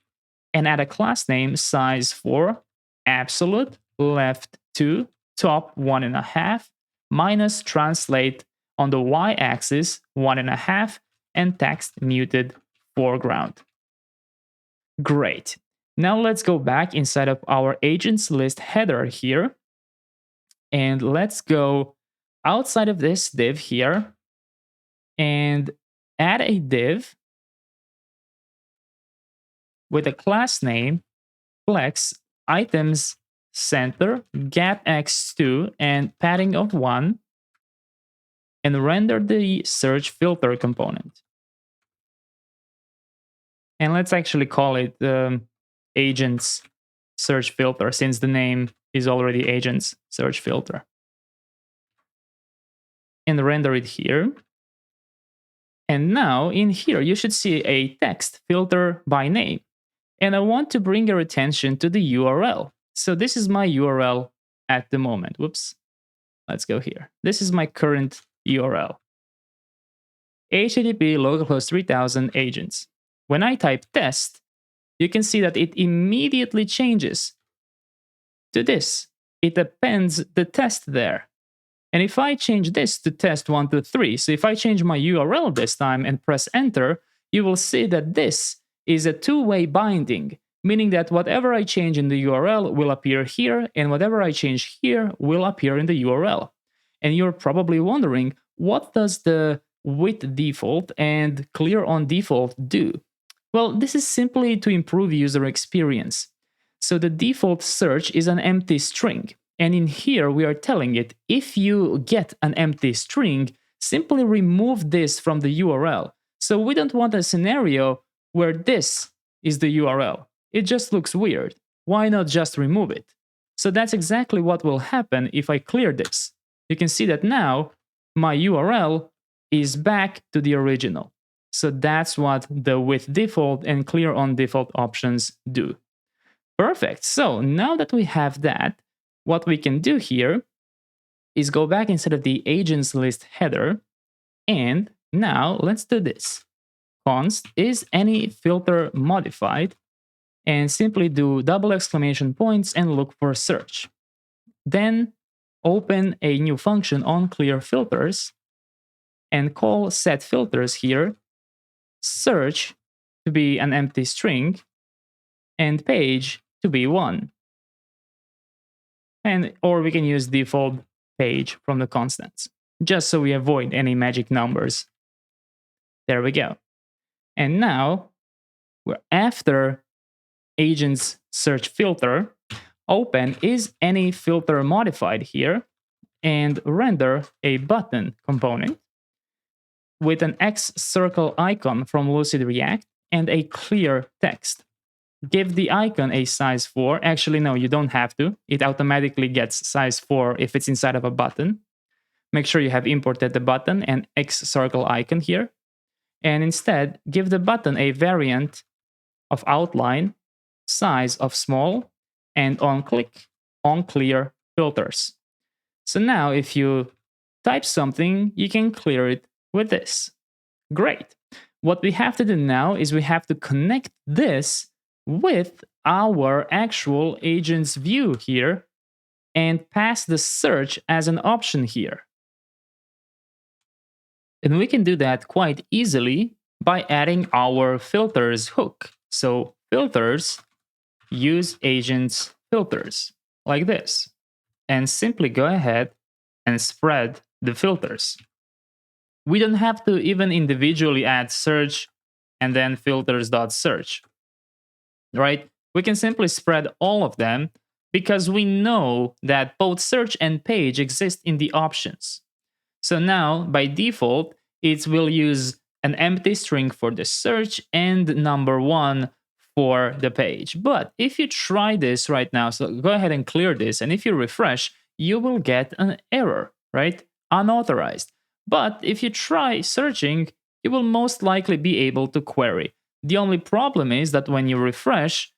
And add a class name size for absolute left 2 top 1.5 minus translate on the y-axis 1.5 and text muted foreground. Great. Now let's go back inside of our agents list header here. And let's go outside of this div here and add a div with a class name flex items center gap x2 and padding of 1, and render the search filter component. And let's actually call it agents search filter, since the name is already agents search filter. And render it here. And now in here, you should see a text filter by name. And I want to bring your attention to the URL. So this is my URL at the moment. Whoops. Let's go here. This is my current URL. HTTP localhost 3000 agents. When I type test, you can see that it immediately changes to this. It appends the test there. And if I change this to test 123, so if I change my URL this time and press enter, you will see that this is a two-way binding, meaning that whatever I change in the URL will appear here, and whatever I change here will appear in the URL. And you're probably wondering, what does the with default and clear on default do? Well, this is simply to improve user experience. So the default search is an empty string. And in here, we are telling it, if you get an empty string, simply remove this from the URL. So we don't want a scenario where this is the URL. It just looks weird. Why not just remove it? So that's exactly what will happen if I clear this. You can see that now my URL is back to the original. So that's what the with default and clear on default options do. Perfect. So now that we have that, what we can do here is go back inside of the agents list header. And now let's do this. Const is any filter modified, and simply do double exclamation points and look for search. Then open a new function on clear filters and call set filters here, search to be an empty string, and page to be 1. Or we can use default page from the constants, just so we avoid any magic numbers. There we go. And now we're after agents search filter, open is any filter modified here, and render a button component with an X circle icon from Lucid React and a clear text. Give the icon a size 4. Actually, no, you don't have to. It automatically gets size 4 if it's inside of a button. Make sure you have imported the button and X circle icon here. And instead, give the button a variant of outline, size of small, and on click on clear filters. So now if you type something, you can clear it with this. Great. What we have to do now is we have to connect this with our actual agents view here and pass the search as an option here. And we can do that quite easily by adding our filters hook. So filters use agents filters like this, and simply go ahead and spread the filters. We don't have to even individually add search and then filters.search, right? We can simply spread all of them because we know that both search and page exist in the options. So now, by default, it will use an empty string for the search and number 1 for the page. But if you try this right now, so go ahead and clear this, and if you refresh, you will get an error, right? Unauthorized. But if you try searching, you will most likely be able to query. The only problem is that when you refresh,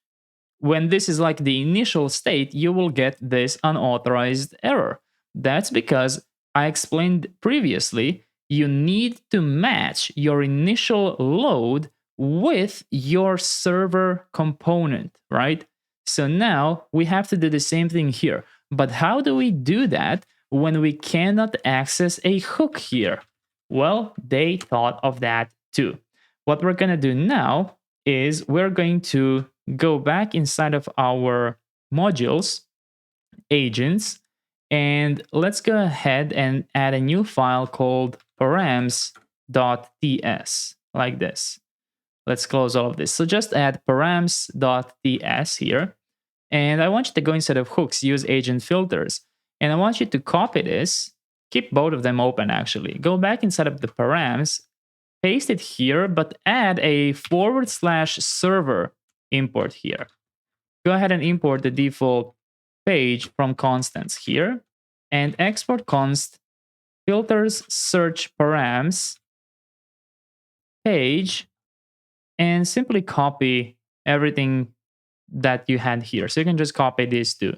when this is like the initial state, you will get this unauthorized error. That's because I explained previously, you need to match your initial load with your server component, right? So now we have to do the same thing here. But how do we do that when we cannot access a hook here? Well, they thought of that too. What we're going to do now is we're going to go back inside of our modules, agents, and let's go ahead and add a new file called params.ts, like this. Let's close all of this. So just add params.ts here. And I want you to go inside of hooks, use agent filters. And I want you to copy this, keep both of them open actually. Go back inside of the params, paste it here, but add a /server import here. Go ahead and import the default page from constants here and export const filters search params page and simply copy everything that you had here. So you can just copy these two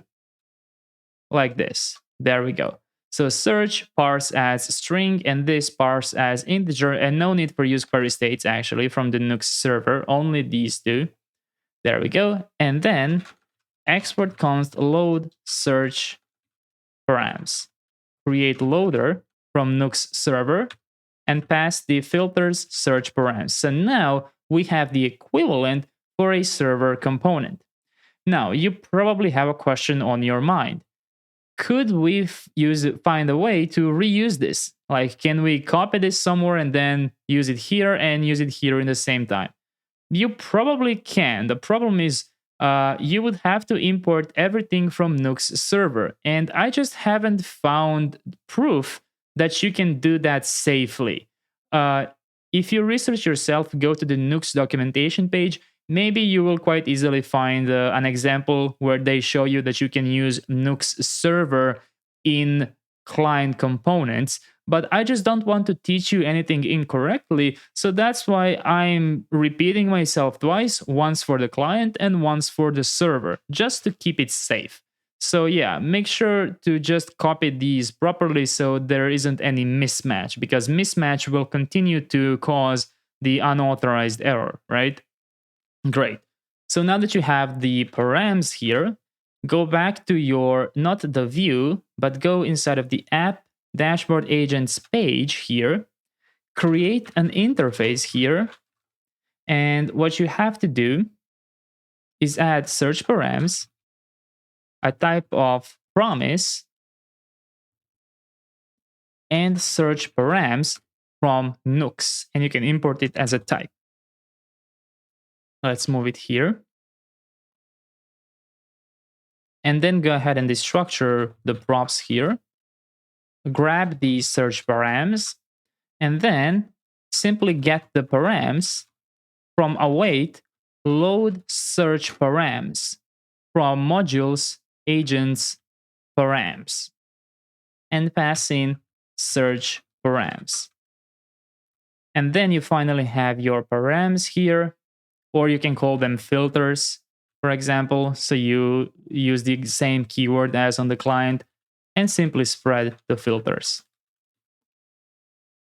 like this. There we go. So search parse as string and this parse as integer, and no need for use query states actually from the Nux server, only these two. There we go. And then export const load search params. Create loader from Nux server and pass the filters search params. So now we have the equivalent for a server component. Now, you probably have a question on your mind. Could we find a way to reuse this? Like, can we copy this somewhere and then use it here and use it here in the same time? You probably can. The problem is you would have to import everything from Nuxt server. And I just haven't found proof that you can do that safely. If you research yourself, go to the Nuxt documentation page, maybe you will quite easily find an example where they show you that you can use Nuxt server in client components. But I just don't want to teach you anything incorrectly. So that's why I'm repeating myself twice, once for the client and once for the server, just to keep it safe. So yeah, make sure to just copy these properly so there isn't any mismatch, because mismatch will continue to cause the unauthorized error, right? Great. So now that you have the params here, go back to your, not the view, but go inside of the app dashboard agents page here, create an interface here. And what you have to do is add search params, a type of promise, and search params from Nuxt. And you can import it as a type. Let's move it here. And then go ahead and destructure the props here. Grab the search params, and then simply get the params from await load search params from modules agents params and pass in search params. And then you finally have your params here, or you can call them filters, for example. So you use the same keyword as on the client and simply spread the filters.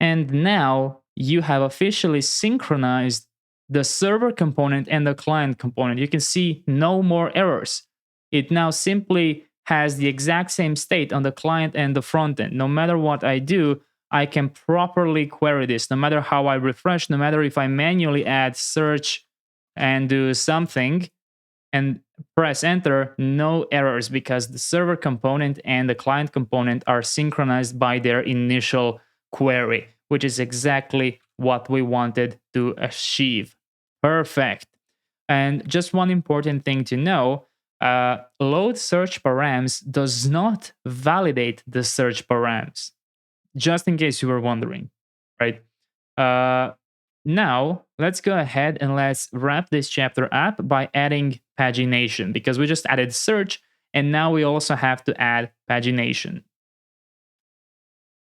And now you have officially synchronized the server component and the client component. You can see no more errors. It now simply has the exact same state on the client and the front end. No matter what I do, I can properly query this. No matter how I refresh, no matter if I manually add search and do something and press enter, no errors, because the server component and the client component are synchronized by their initial query, which is exactly what we wanted to achieve. Perfect. And just one important thing to know, load search params does not validate the search params, just in case you were wondering, right? Now, let's go ahead and let's wrap this chapter up by adding pagination, because we just added search, and now we also have to add pagination.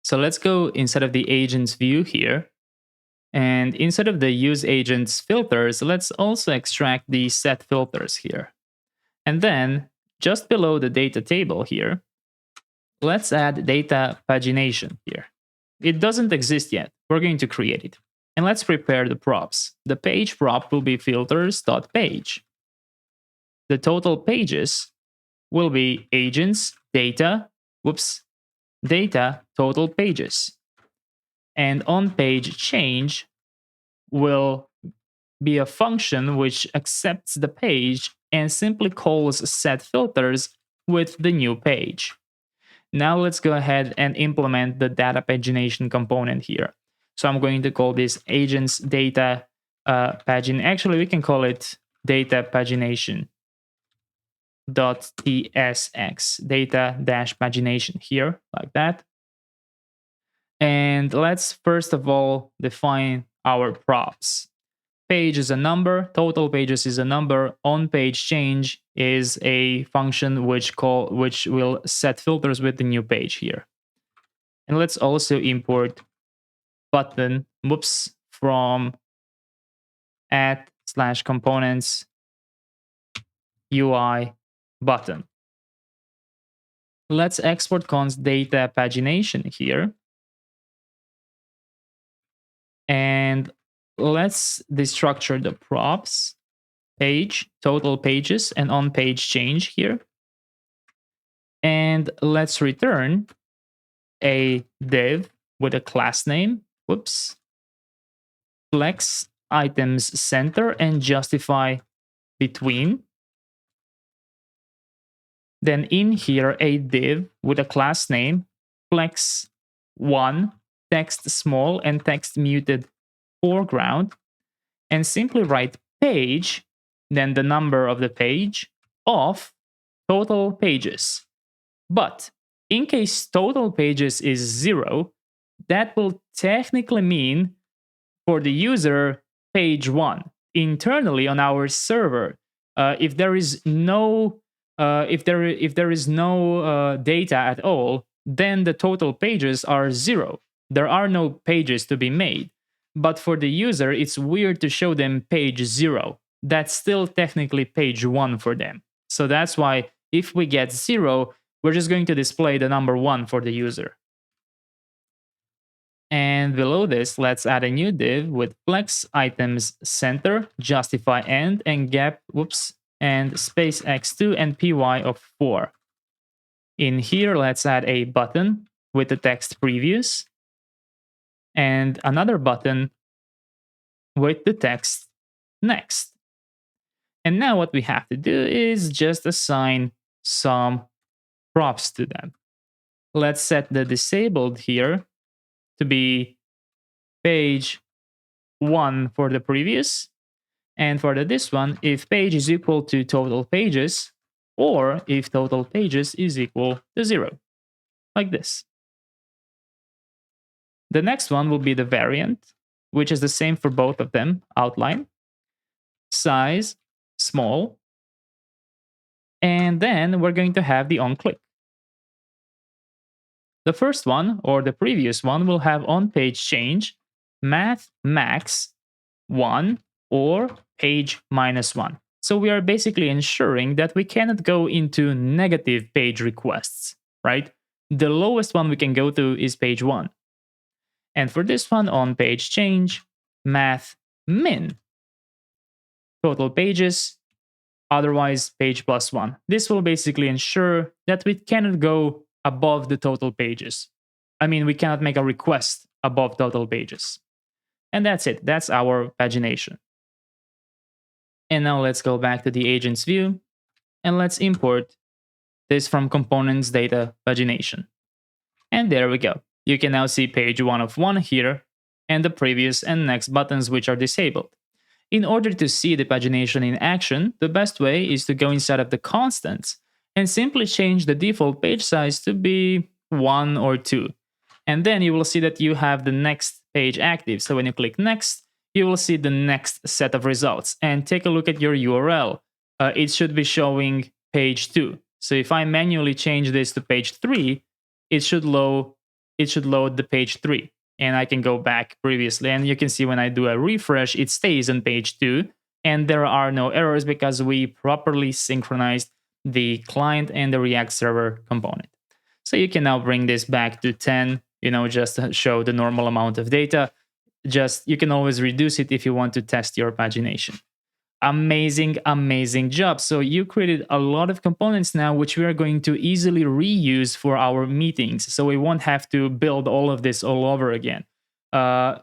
So let's go inside of the agents view here. And instead of the use agents filters, let's also extract the set filters here. And then just below the data table here, let's add data pagination here. It doesn't exist yet. We're going to create it. And let's prepare the props. The page prop will be filters.page. The total pages will be agents, data total pages. And on page change will be a function which accepts the page and simply calls set filters with the new page. Now let's go ahead and implement the data pagination component here. So I'm going to call this agents data pagin. Actually, we can call it data pagination .tsx, data-pagination here, like that. And let's first of all define our props. Page is a number, total pages is a number, on page change is a function which will set filters with the new page here. And let's also import button from @/components UI button. Let's export const data pagination here. And let's destructure the props, page, total pages, and on page change here. And let's return a div with a class name, flex items center and justify between. Then in here, a div with a class name, flex1, text small and text muted foreground, and simply write page, then the number of the page of total pages. But in case total pages is 0, that will technically mean for the user page 1. Internally on our server, if there is no data at all, then the total pages are 0. There are no pages to be made. But for the user, it's weird to show them page 0. That's still technically page 1 for them. So that's why if we get 0, we're just going to display the number 1 for the user. And below this, let's add a new div with flex items center, justify end, and gap, and space x2 and py of 4. In here, let's add a button with the text previews and another button with the text next. And now what we have to do is just assign some props to them. Let's set the disabled here to be page 1 for the previous, and for this one, if page is equal to total pages, or if total pages is equal to 0, like this. The next one will be the variant, which is the same for both of them, outline, size, small, and then we're going to have the onClick. The first one, or the previous one, will have on-page change, math max 1, or page -1. So we are basically ensuring that we cannot go into negative page requests, right? The lowest one we can go to is page 1. And for this one, on-page change, math min, total pages, otherwise page +1. This will basically ensure that we cannot go above the total pages. I mean, we cannot make a request above total pages. And that's it. That's our pagination. And now let's go back to the agents view and let's import this from components data pagination. And there we go. You can now see page 1 of 1 here and the previous and next buttons which are disabled. In order to see the pagination in action, the best way is to go inside of the constants and simply change the default page size to be 1 or 2. And then you will see that you have the next page active. So when you click next, you will see the next set of results. And take a look at your URL. It should be showing page 2. So if I manually change this to page 3, it should load the page 3. And I can go back previously. And you can see when I do a refresh, it stays on page 2. And there are no errors because we properly synchronized the client and the React server component. So you can now bring this back to 10, just to show the normal amount of data. You can always reduce it if you want to test your pagination. Amazing, amazing job. So you created a lot of components now, which we are going to easily reuse for our meetings. So we won't have to build all of this all over again.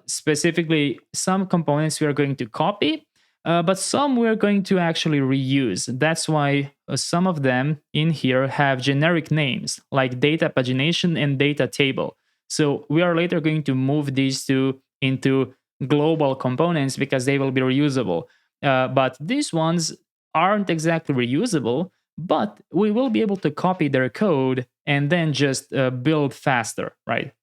Specifically, some components we are going to copy, but some we're going to actually reuse. That's why some of them in here have generic names like data pagination and data table. So we are later going to move these two into global components because they will be reusable. But these ones aren't exactly reusable, but we will be able to copy their code and then just build faster, right?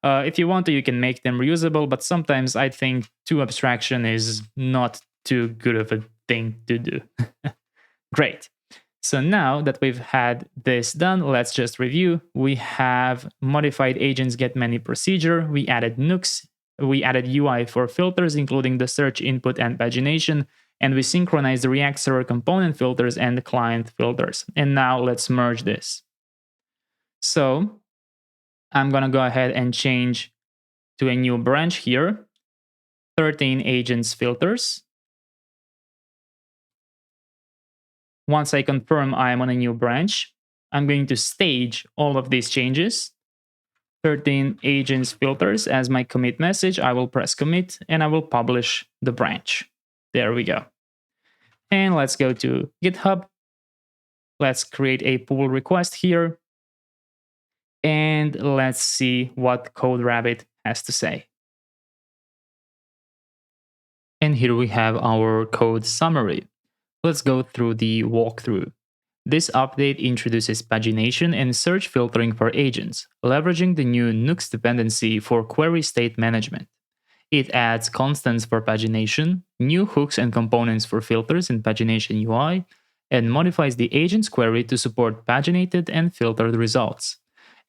If you want to, you can make them reusable, but sometimes I think too abstraction is not too good of a thing to do. Great. So now that we've had this done, let's just review. We have modified agents get many procedure. We added nukes. We added UI for filters, including the search input and pagination. And we synchronized the React server component filters and the client filters. And now let's merge this. So I'm going to go ahead and change to a new branch here, 13 agents filters. Once I confirm I am on a new branch, I'm going to stage all of these changes. 13 agents filters as my commit message. I will press commit and I will publish the branch. There we go. And let's go to GitHub. Let's create a pull request here. And let's see what CodeRabbit has to say. And here we have our code summary. Let's go through the walkthrough. This update introduces pagination and search filtering for agents, leveraging the new Nux dependency for query state management. It adds constants for pagination, new hooks and components for filters in pagination UI, and modifies the agent's query to support paginated and filtered results.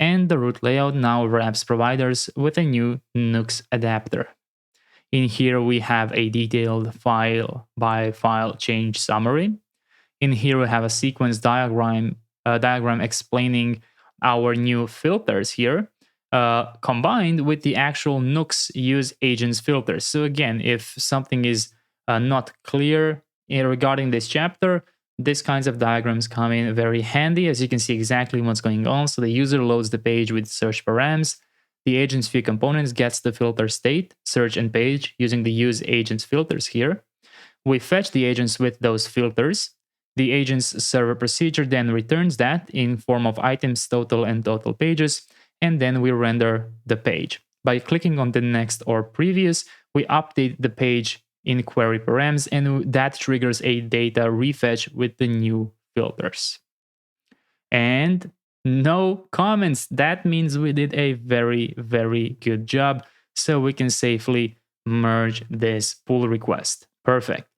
And the root layout now wraps providers with a new Nux adapter. In here, we have a detailed file-by-file change summary. In here, we have a sequence diagram explaining our new filters here, combined with the actual Nux use agents filters. So again, if something is not clear regarding this chapter, these kinds of diagrams come in very handy, as you can see exactly what's going on. So the user loads the page with search params. The agent's view components gets the filter state, search, and page using the use agents filters here. We fetch the agents with those filters. The agent's server procedure then returns that in form of items, total, and total pages, and then we render the page. By clicking on the next or previous, we update the page in query params, and that triggers a data refetch with the new filters. And no comments. That means we did a very, very good job. So we can safely merge this pull request. Perfect.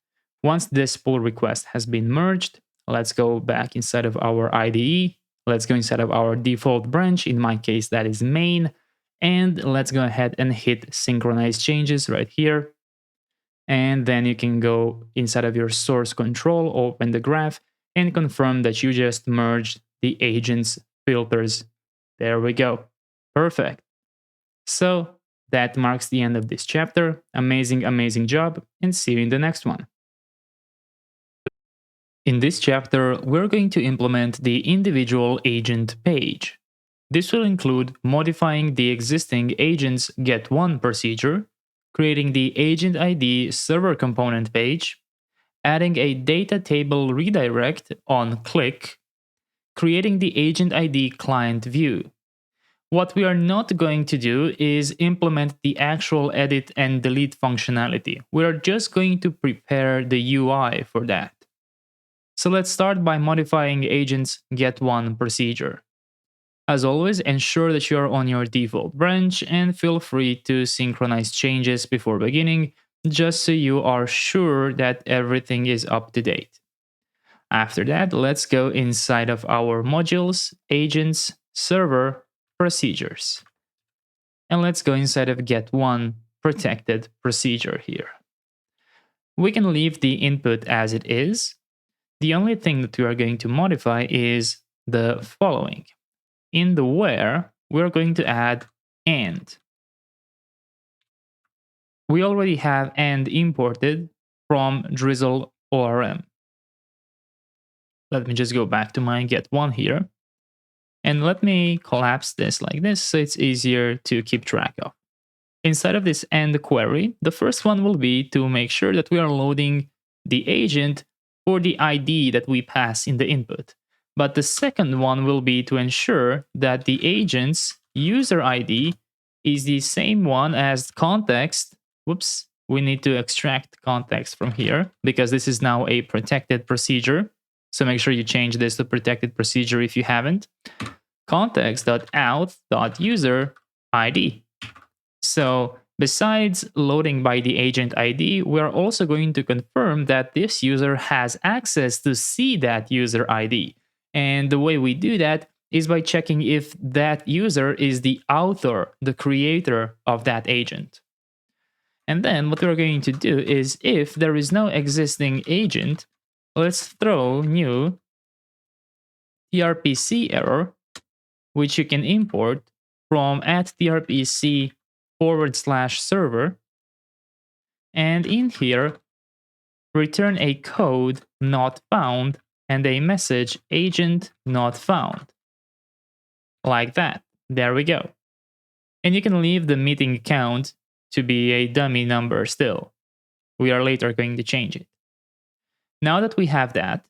Once this pull request has been merged, let's go back inside of our IDE. Let's go inside of our default branch. In my case, that is main. And let's go ahead and hit synchronize changes right here. And then you can go inside of your source control, open the graph, and confirm that you just merged the agents filters. There we go. Perfect. So that marks the end of this chapter. Amazing, amazing job, and see you in the next one. In this chapter, we're going to implement the individual agent page. This will include modifying the existing agent's get1 procedure, creating the agent ID server component page, adding a data table redirect on click, creating the agent ID client view. What we are not going to do is implement the actual edit and delete functionality. We are just going to prepare the UI for that. So let's start by modifying agent's get1 procedure. As always, ensure that you are on your default branch and feel free to synchronize changes before beginning, just so you are sure that everything is up to date. After that, let's go inside of our modules, agents, server, procedures. And let's go inside of get1 protected procedure here. We can leave the input as it is. The only thing that we are going to modify is the following. In the where, we're going to add and. We already have and imported from Drizzle ORM. Let me just go back to my get1 here. And let me collapse this like this so it's easier to keep track of. Inside of this and query, the first one will be to make sure that we are loading the agent for the ID that we pass in the input. But the second one will be to ensure that the agent's user ID is the same one as context. Whoops, we need to extract context from here because this is now a protected procedure. So make sure you change this to protected procedure if you haven't. Context.auth.user ID. So besides loading by the agent ID, we're also going to confirm that this user has access to see that user ID. And the way we do that is by checking if that user is the author, the creator of that agent. And then what we're going to do is if there is no existing agent, let's throw new tRPC error, which you can import from @tRPC/server. And in here, return a code not found and a message agent not found. Like that. There we go. And you can leave the meeting count to be a dummy number still. We are later going to change it. Now that we have that,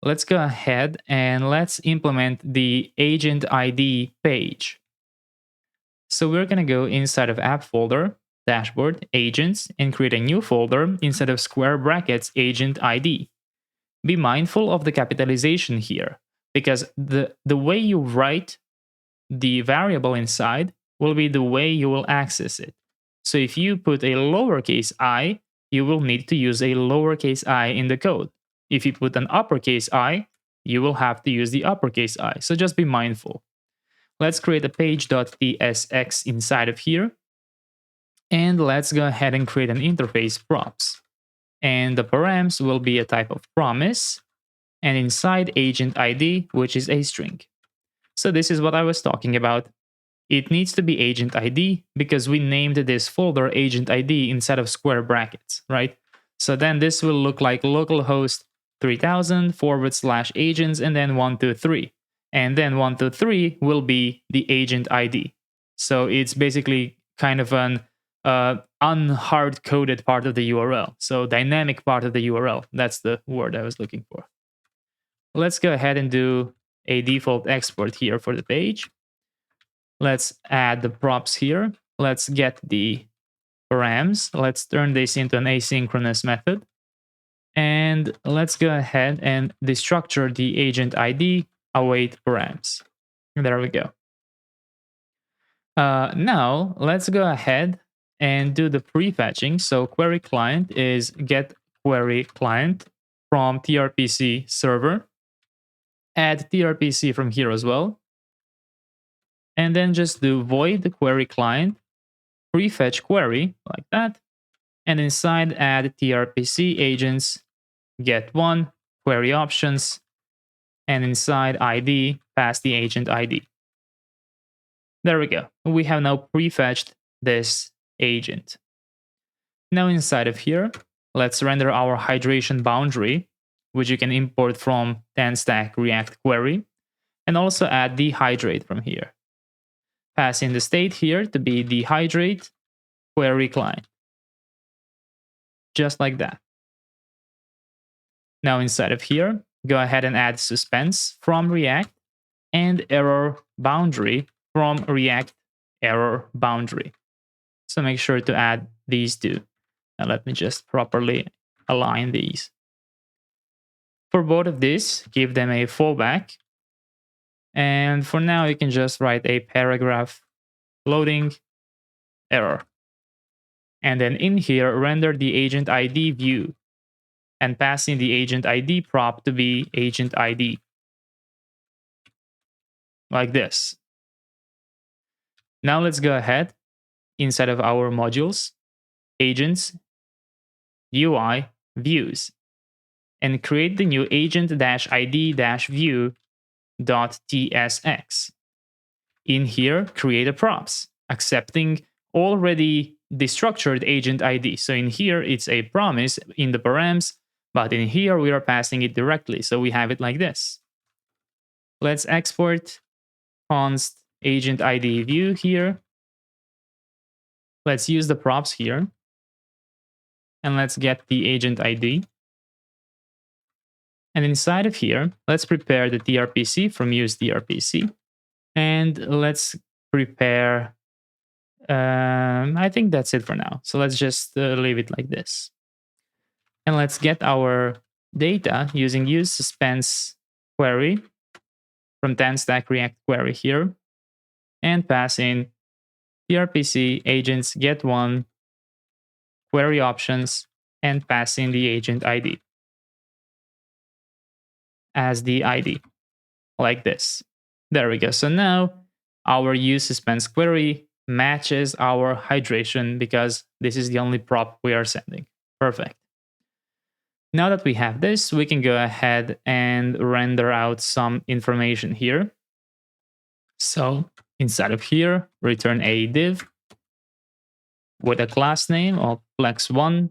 let's go ahead and let's implement the agent ID page. So we're going to go inside of app folder, dashboard, agents, and create a new folder inside of square brackets agent ID. Be mindful of the capitalization here, because the way you write the variable inside will be the way you will access it. So if you put a lowercase I, you will need to use a lowercase I in the code. If you put an uppercase I, you will have to use the uppercase I. So just be mindful. Let's create a page.tsx inside of here. And let's go ahead and create an interface props. And the params will be a type of promise. And inside agent ID, which is a string. So this is what I was talking about. It needs to be agent ID because we named this folder agent ID inside of square brackets, right? So then this will look like localhost 3000/agents and then 123. And then 123 will be the agent ID. So it's basically kind of an unhard-coded part of the URL. So dynamic part of the URL. That's the word I was looking for. Let's go ahead and do a default export here for the page. Let's add the props here. Let's get the params. Let's turn this into an asynchronous method. And let's go ahead and destructure the agent ID await params. There we go. Now, let's go ahead and do the prefetching. So query client is get query client from tRPC server. Add tRPC from here as well. And then just do void query client, prefetch query like that. And inside add tRPC agents, get one, query options, and inside ID, pass the agent ID. There we go. We have now prefetched this agent. Now inside of here, let's render our hydration boundary, which you can import from TanStack React query, and also add the hydrate from here. Pass in the state here to be the hydrate query client. Just like that. Now inside of here, go ahead and add suspense from React and error boundary from React error boundary. So make sure to add these two. Now let me just properly align these. For both of these, give them a fallback. And for now, you can just write a paragraph loading error. And then in here, render the agent ID view and pass in the agent ID prop to be agent ID. Like this. Now let's go ahead inside of our modules, agents, UI, views, and create the new agent-id-view.tsx. In here, create a props, accepting already destructured agent ID. So in here, it's a promise in the params, but in here, we are passing it directly. So we have it like this. Let's export const agent ID view here. Let's use the props here. And let's get the agent ID. And inside of here, let's prepare the tRPC from use tRPC. And let's prepare, I think that's it for now. So let's just leave it like this. And let's get our data using use suspense query from TanStack React query here. And pass in tRPC agents get one, query options, and pass in the agent ID as the ID, like this. There we go. So now our use suspense query matches our hydration because this is the only prop we are sending. Perfect. Now that we have this, we can go ahead and render out some information here. So inside of here, return a div with a class name of flex1,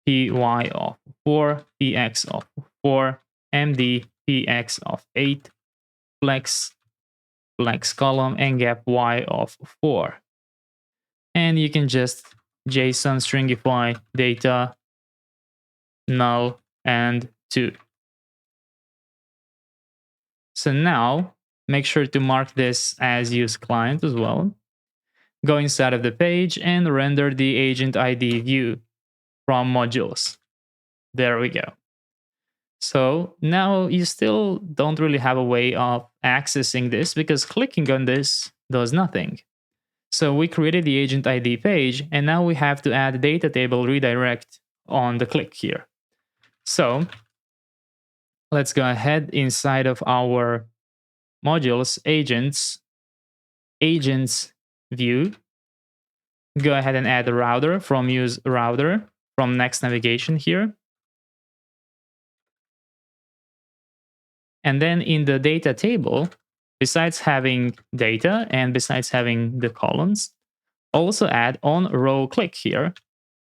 py of 4, px of 4, md px of 8, flex column, and gap y of 4. And you can just JSON stringify data null and 2. So now make sure to mark this as use client as well. Go inside of the page and render the agent ID view from modules. There we go. So now you still don't really have a way of accessing this because clicking on this does nothing. So we created the agent ID page, and now we have to add data table redirect on the click here. So let's go ahead inside of our modules, agents view. Go ahead and add a router from use router from next navigation here. And then in the data table, besides having data and besides having the columns, also add on row click here.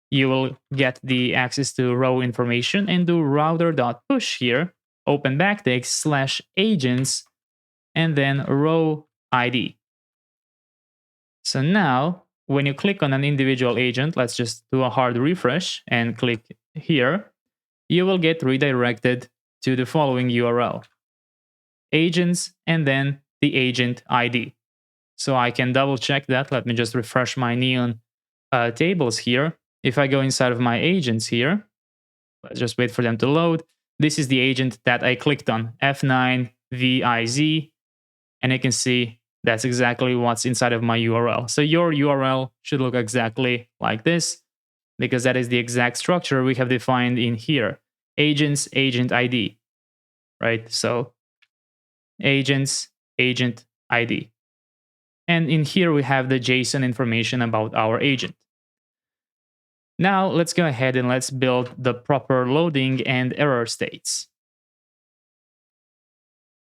You will get the access to row information and do router.push here, open backticks / agents, and then row ID. So now when you click on an individual agent, let's just do a hard refresh and click here, you will get redirected to the following URL. Agents and then the agent ID. So I can double check that. Let me just refresh my neon tables here. If I go inside of my agents here, let's just wait for them to load. This is the agent that I clicked on, F9VIZ, and you can see that's exactly what's inside of my URL. So your URL should look exactly like this because that is the exact structure we have defined in here. Agents, agent ID, right? So agents, agent ID. And in here we have the JSON information about our agent. Now let's go ahead and let's build the proper loading and error states.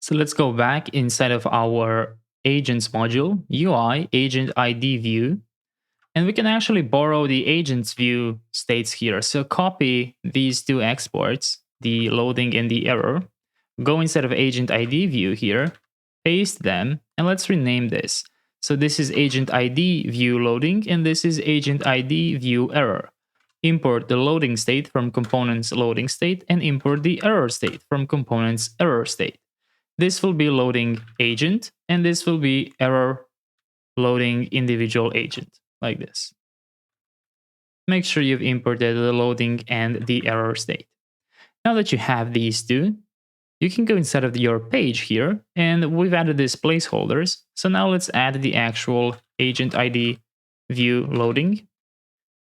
So let's go back inside of our agents module, UI, agent ID view, and we can actually borrow the agents view states here. So copy these two exports, the loading and the error, go inside of agent ID view here, paste them, and let's rename this. So this is agent ID view loading, and this is agent ID view error. Import the loading state from components loading state and import the error state from components error state. This will be loading agent, and this will be error loading individual agent, like this. Make sure you've imported the loading and the error state. Now that you have these two, you can go inside of your page here, and we've added these placeholders. So now let's add the actual agent ID view loading.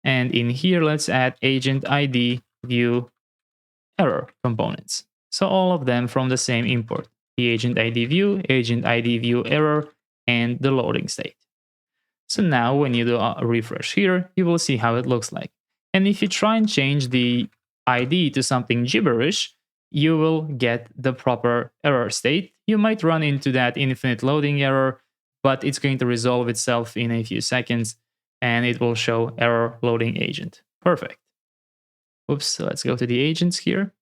And in here, let's add agent ID view error components. So all of them from the same import. The agent ID view error, and the loading state. So now when you do a refresh here, you will see how it looks like. And if you try and change the ID to something gibberish, you will get the proper error state. You might run into that infinite loading error, but it's going to resolve itself in a few seconds, and it will show error loading agent. Perfect. Oops, so let's go to the agents here.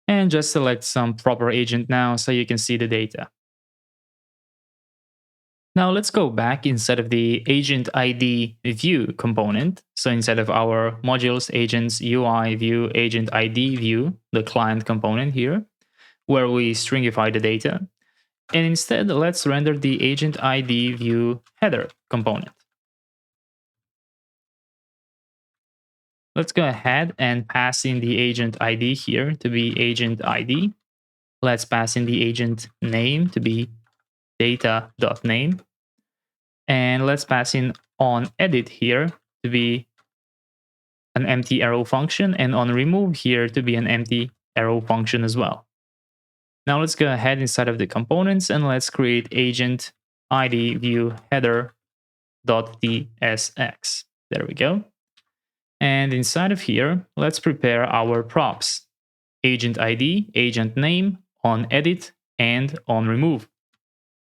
And just select some proper agent now so you can see the data. Now let's go back inside of the agent ID view component. So inside of our modules, agents, UI view, agent ID view, the client component here, where we stringify the data. And instead, let's render the agent ID view header component. Let's go ahead and pass in the agent ID here to be agent ID. Let's pass in the agent name to be data.name. And let's pass in on edit here to be an empty arrow function, and on remove here to be an empty arrow function as well. Now let's go ahead inside of the components and let's create agent ID view header.tsx. There we go. And inside of here, let's prepare our props. Agent ID, agent name, on edit, and on remove.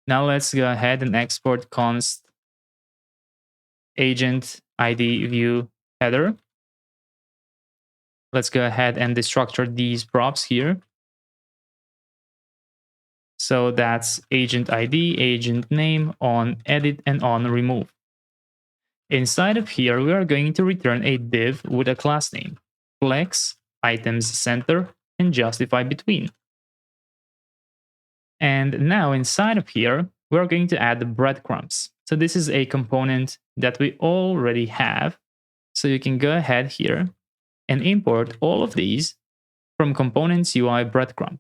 Now let's go ahead and export const agent ID view header. Let's go ahead and destructure these props here. So that's agent ID, agent name, on edit, and on remove. Inside of here, we are going to return a div with a class name, flex, items center, and justify between. And now inside of here, we're going to add the breadcrumbs. So this is a component that we already have. So you can go ahead here and import all of these from components UI breadcrumb.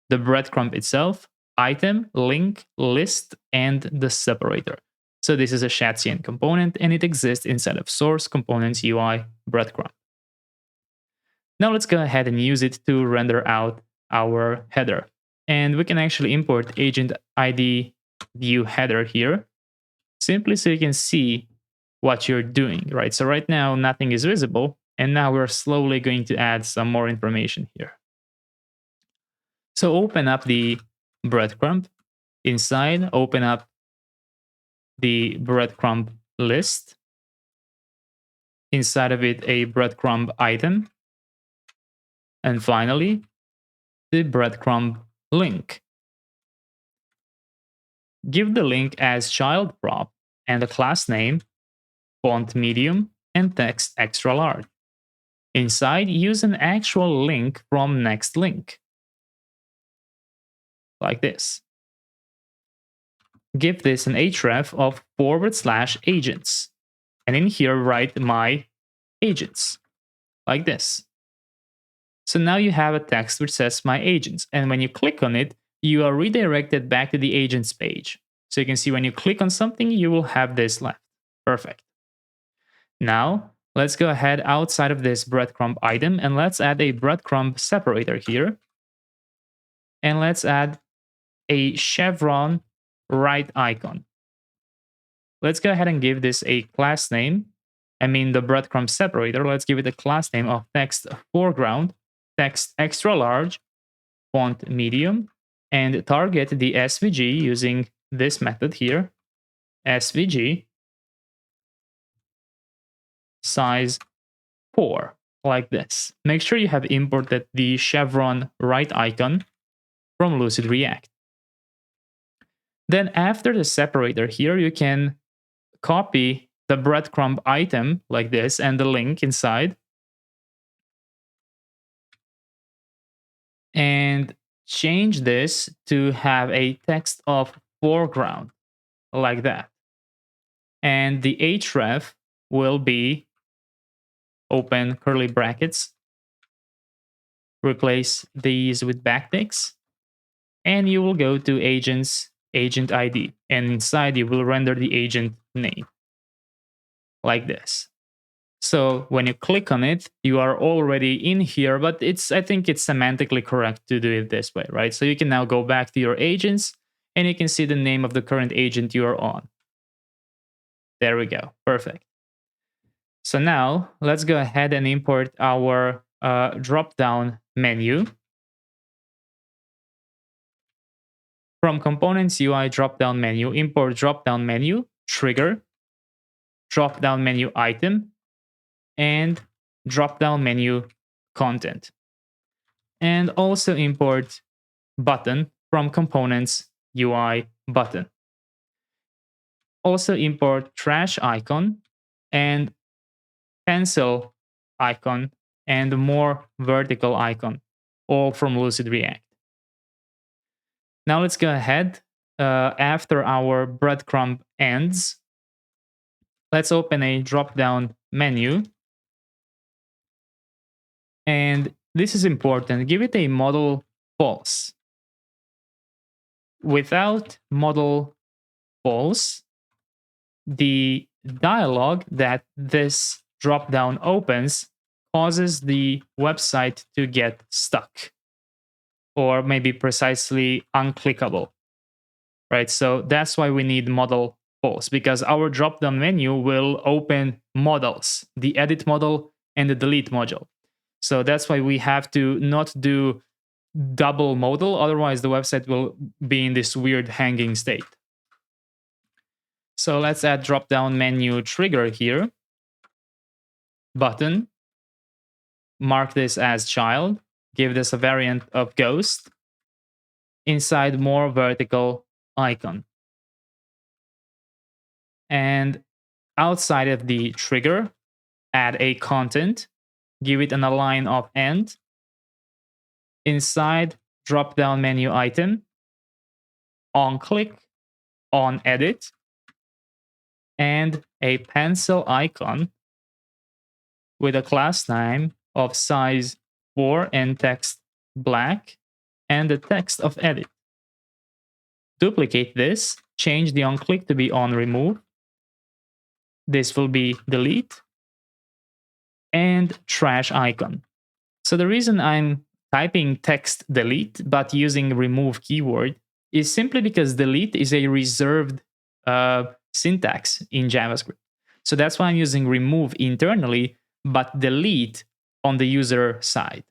The breadcrumb itself, item, link, list, and the separator. So this is a Shadcn component, and it exists inside of source components UI breadcrumb. Now let's go ahead and use it to render out our header. And we can actually import agent ID view header here, simply so you can see what you're doing, right? So right now, nothing is visible, and now we're slowly going to add some more information here. So open up the breadcrumb. Inside, open up the breadcrumb list. Inside of it, a breadcrumb item. And finally, the breadcrumb link. Give the link as child prop and a class name, font medium, and text extra large. Inside, use an actual link from Next link, like this. Give this an href of /agents. And in here, write my agents, like this. So now you have a text which says my agents. And when you click on it, you are redirected back to the agents page. So you can see when you click on something, you will have this left. Perfect. Now, let's go ahead outside of this breadcrumb item and let's add a breadcrumb separator here. And let's add a chevron right icon. Let's go ahead and give this a class name. The breadcrumb separator, let's give it a class name of text foreground, text extra large, font medium, and target the SVG using this method here, SVG size 4, like this. Make sure you have imported the chevron right icon from Lucid React. Then after the separator here, you can copy the breadcrumb item like this and the link inside. And change this to have a text of foreground, like that. And the href will be open curly brackets. Replace these with backticks. And you will go to agents, agent ID. And inside you will render the agent name, like this. So when you click on it, you are already in here, but I think it's semantically correct to do it this way, right? So you can now go back to your agents and you can see the name of the current agent you are on. There we go. Perfect. So now let's go ahead and import our drop-down menu. From components UI drop-down menu, import drop-down menu, trigger, drop-down menu item, and drop-down menu content. And also import button from components UI button. Also import trash icon and pencil icon and more vertical icon, all from Lucid React. Now let's go ahead. After our breadcrumb ends, let's open a drop-down menu. And this is important. Give it a model false. Without model false, the dialog that this dropdown opens causes the website to get stuck, or maybe precisely unclickable, right? So that's why we need model false, because our dropdown menu will open modals, the edit model and the delete module. So that's why we have to not do double modal, otherwise the website will be in this weird hanging state. So let's add drop-down menu trigger here. Button. Mark this as child. Give this a variant of ghost. Inside more vertical icon. And Outside of the trigger, add a content, give it an align of end. Inside, drop-down menu item, on click, on edit, and a pencil icon with a class name of size 4 and text black, and the text of edit. Duplicate this, change the on click to be on remove. This will be delete and trash icon. So the reason I'm typing text delete but using remove keyword is simply because delete is a reserved syntax in JavaScript. So that's why I'm using remove internally, but delete on the user side.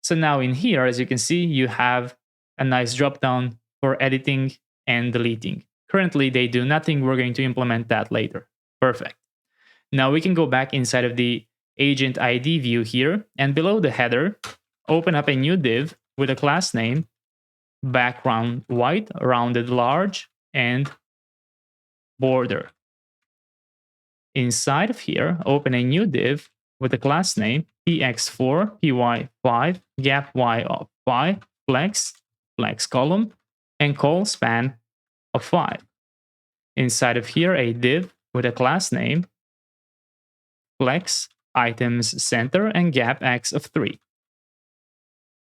So now in here, as you can see, you have a nice dropdown for editing and deleting. Currently, they do nothing. We're going to implement that later. Perfect. Now we can go back inside of the agent ID view here, and below the header, open up a new div with a class name, background white, rounded large, and border. Inside of here, open a new div with a class name, px4, py5, gap y of 5, flex column, and call span of 5. Inside of here, a div with a class name, flex items center, and gap x of 3.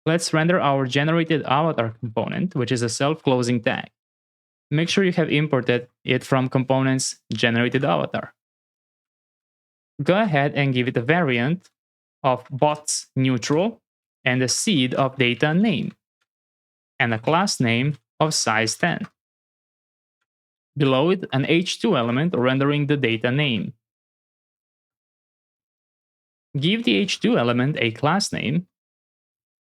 Let's render our generated avatar component, which is a self-closing tag. Make sure you have imported it from components generated avatar. Go ahead and give it a variant of bots neutral and a seed of data name and a class name of size 10. Below it, an h2 element rendering the data name. Give the h2 element a class name,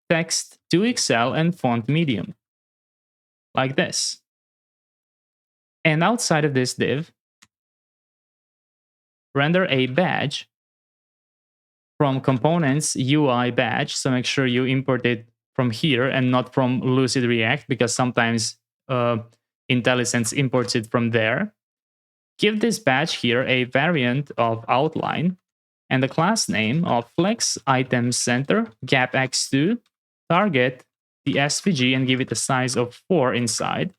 text 2XL and font medium, like this. And outside of this div, render a badge from components UI badge. So make sure you import it from here and not from Lucid React, because sometimes IntelliSense imports it from there. Give this badge here a variant of outline and the class name of flex item center, gap x2, target the SVG and give it a size of 4 inside.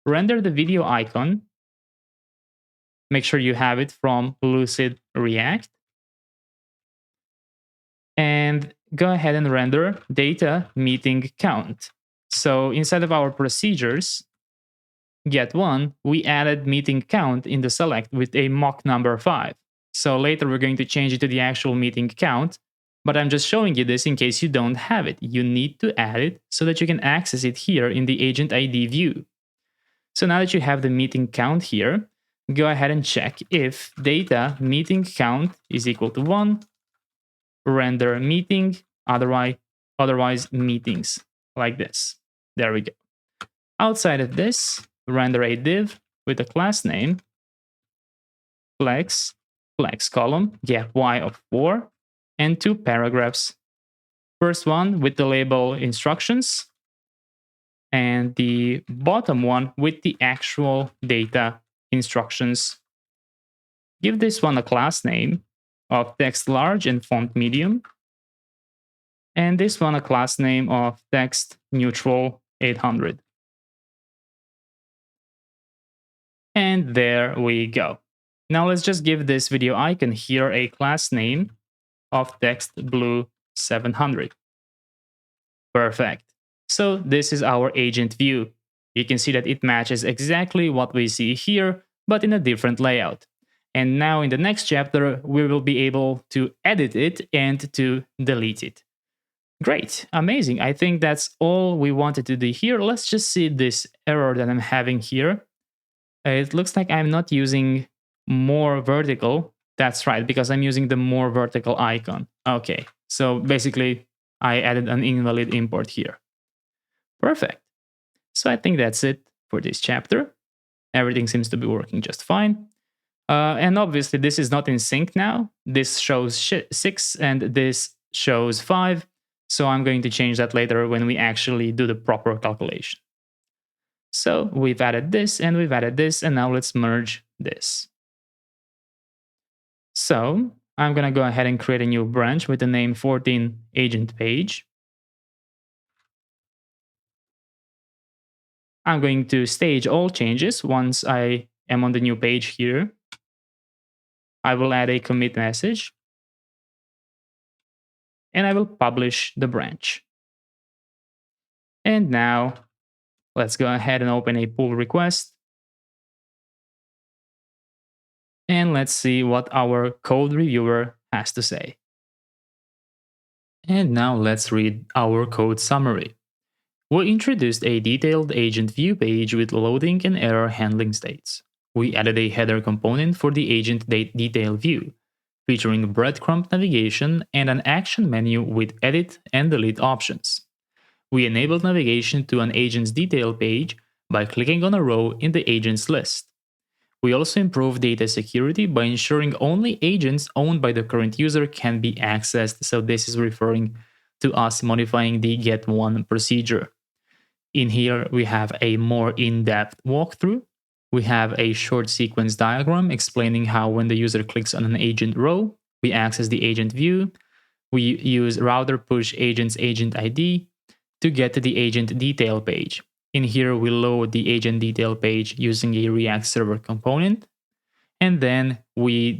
Render the video icon. Make sure you have it from Lucid React. And go ahead and render data meeting count. So inside of our procedures, get one, we added meeting count in the select with a mock number 5. So later we're going to change it to the actual meeting count, but I'm just showing you this in case you don't have it. You need to add it so that you can access it here in the agent ID view. So now that you have the meeting count here, go ahead and check if data meeting count is equal to 1, render meeting, otherwise meetings, like this. There we go. Outside of this, render a div with a class name, flex column, gap y of 4, and 2 paragraphs. First one with the label instructions, and the bottom one with the actual data instructions. Give this one a class name of text large and font medium, and this one a class name of text neutral 800. And there we go. Now let's just give this video icon here a class name of text blue 700. Perfect. So this is our agent view. You can see that it matches exactly what we see here, but in a different layout. And now in the next chapter, we will be able to edit it and to delete it. Great, amazing. I think that's all we wanted to do here. Let's just see this error that I'm having here. It looks like I'm not using more vertical. That's right, because I'm using the more vertical icon. Okay, so basically I added an invalid import here. Perfect. So I think that's it for this chapter. Everything seems to be working just fine. And obviously this is not in sync now. This shows 6 and this shows 5. So I'm going to change that later when we actually do the proper calculation. So we've added this and we've added this, and now let's merge this. So I'm going to go ahead and create a new branch with the name 14 agent page. I'm going to stage all changes once I am on the new page here. I will add a commit message and I will publish the branch. And now let's go ahead and open a pull request. And let's see what our code reviewer has to say. And now let's read our code summary. We introduced a detailed agent view page with loading and error handling states. We added a header component for the agent detail view, featuring breadcrumb navigation and an action menu with edit and delete options. We enabled navigation to an agent's detail page by clicking on a row in the agents list. We also improved data security by ensuring only agents owned by the current user can be accessed. So this is referring to us modifying the get1 procedure. In here, we have a more in-depth walkthrough. We have a short sequence diagram explaining how when the user clicks on an agent row, we access the agent view. We use router push agent's agent ID to get to the agent detail page. In here, we load the agent detail page using a React server component. And then we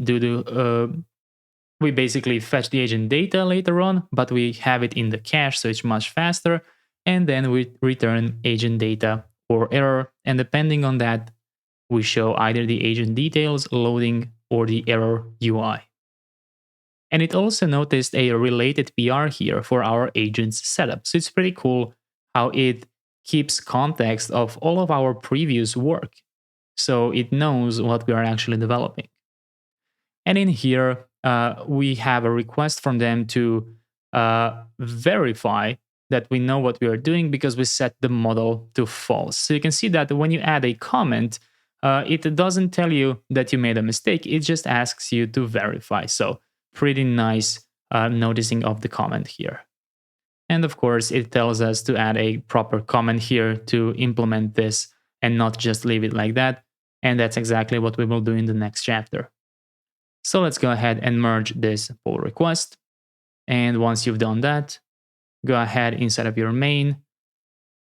basically fetch the agent data later on, but we have it in the cache, so it's much faster. And then we return agent data or error. And depending on that, we show either the agent details, loading, or the error UI. And it also noticed a related PR here for our agent's setup. So it's pretty cool how it keeps context of all of our previous work. So it knows what we are actually developing. And in here, we have a request from them to verify that we know what we are doing because we set the model to false. So you can see that when you add a comment, it doesn't tell you that you made a mistake. It just asks you to verify. So pretty nice noticing of the comment here. And of course, it tells us to add a proper comment here to implement this and not just leave it like that. And that's exactly what we will do in the next chapter. So let's go ahead and merge this pull request. And once you've done that, go ahead inside of your main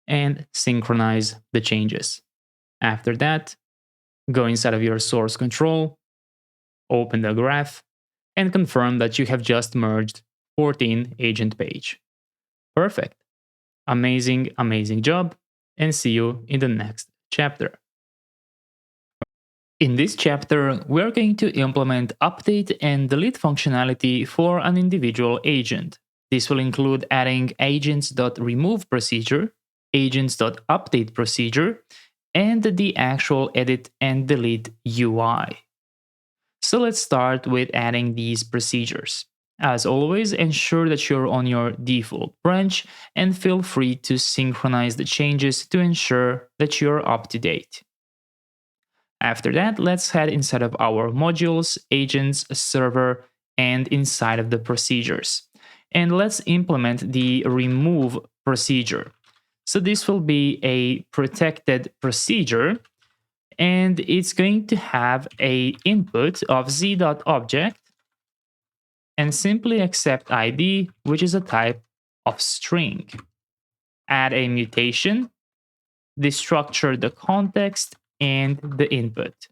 and synchronize the changes. After that, go inside of your source control, open the graph, and confirm that you have just merged 14 agent page. Perfect. Amazing, amazing job, and see you in the next chapter. In this chapter, we're going to implement update and delete functionality for an individual agent. This will include adding agents.remove procedure, agents.update procedure, and the actual edit and delete UI. So let's start with adding these procedures. As always, ensure that you're on your default branch and feel free to synchronize the changes to ensure that you're up to date. After that, let's head inside of our modules, agents, server, and inside of the procedures. And let's implement the remove procedure. So this will be a protected procedure, and it's going to have an input of z.object and simply accept ID, which is a type of string. Add a mutation, destructure the context, and the input.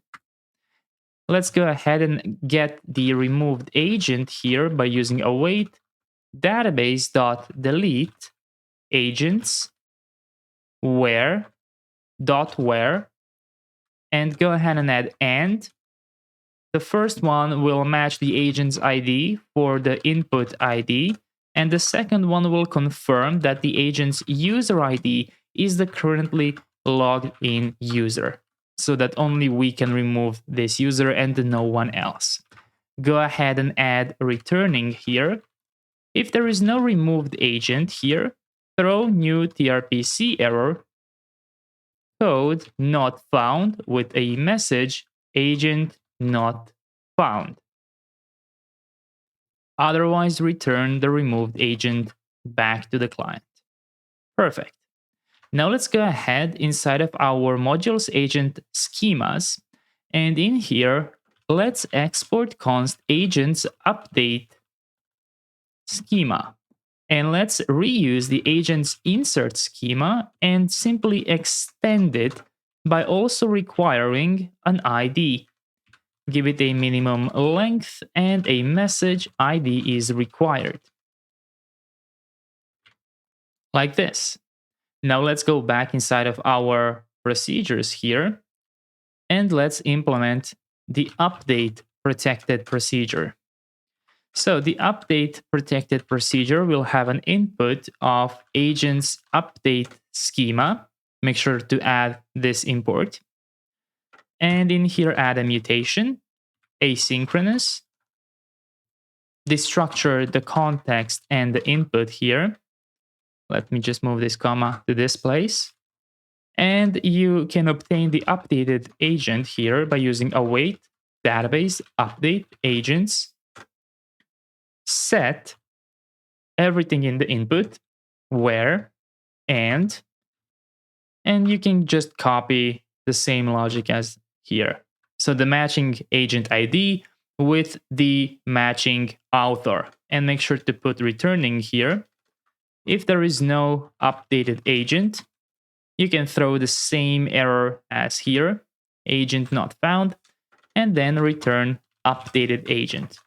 Let's go ahead and get the removed agent here by using await database.delete agents where and go ahead and add and. The first one will match the agent's ID for the input ID, and the second one will confirm that the agent's user ID is the currently logged in user, so that only we can remove this user and no one else. Go ahead and add returning here. If there is no removed agent here, throw new tRPC error, code not found with a message agent not found. Otherwise, return the removed agent back to the client. Perfect. Now let's go ahead inside of our modules agent schemas, and in here, let's export const agents update schema. And let's reuse the agent's insert schema and simply extend it by also requiring an ID. Give it a minimum length and a message ID is required. Like this. Now let's go back inside of our procedures here and let's implement the update protected procedure. So the update protected procedure will have an input of agents update schema. Make sure to add this import. And in here, add a mutation, asynchronous, destructure the context and the input here. Let me just move this comma to this place. And you can obtain the updated agent here by using await database update agents, set everything in the input, where, and you can just copy the same logic as here. So the matching agent ID with the matching author, and make sure to put returning here. If there is no updated agent, you can throw the same error as here, agent not found, and then return updated agent.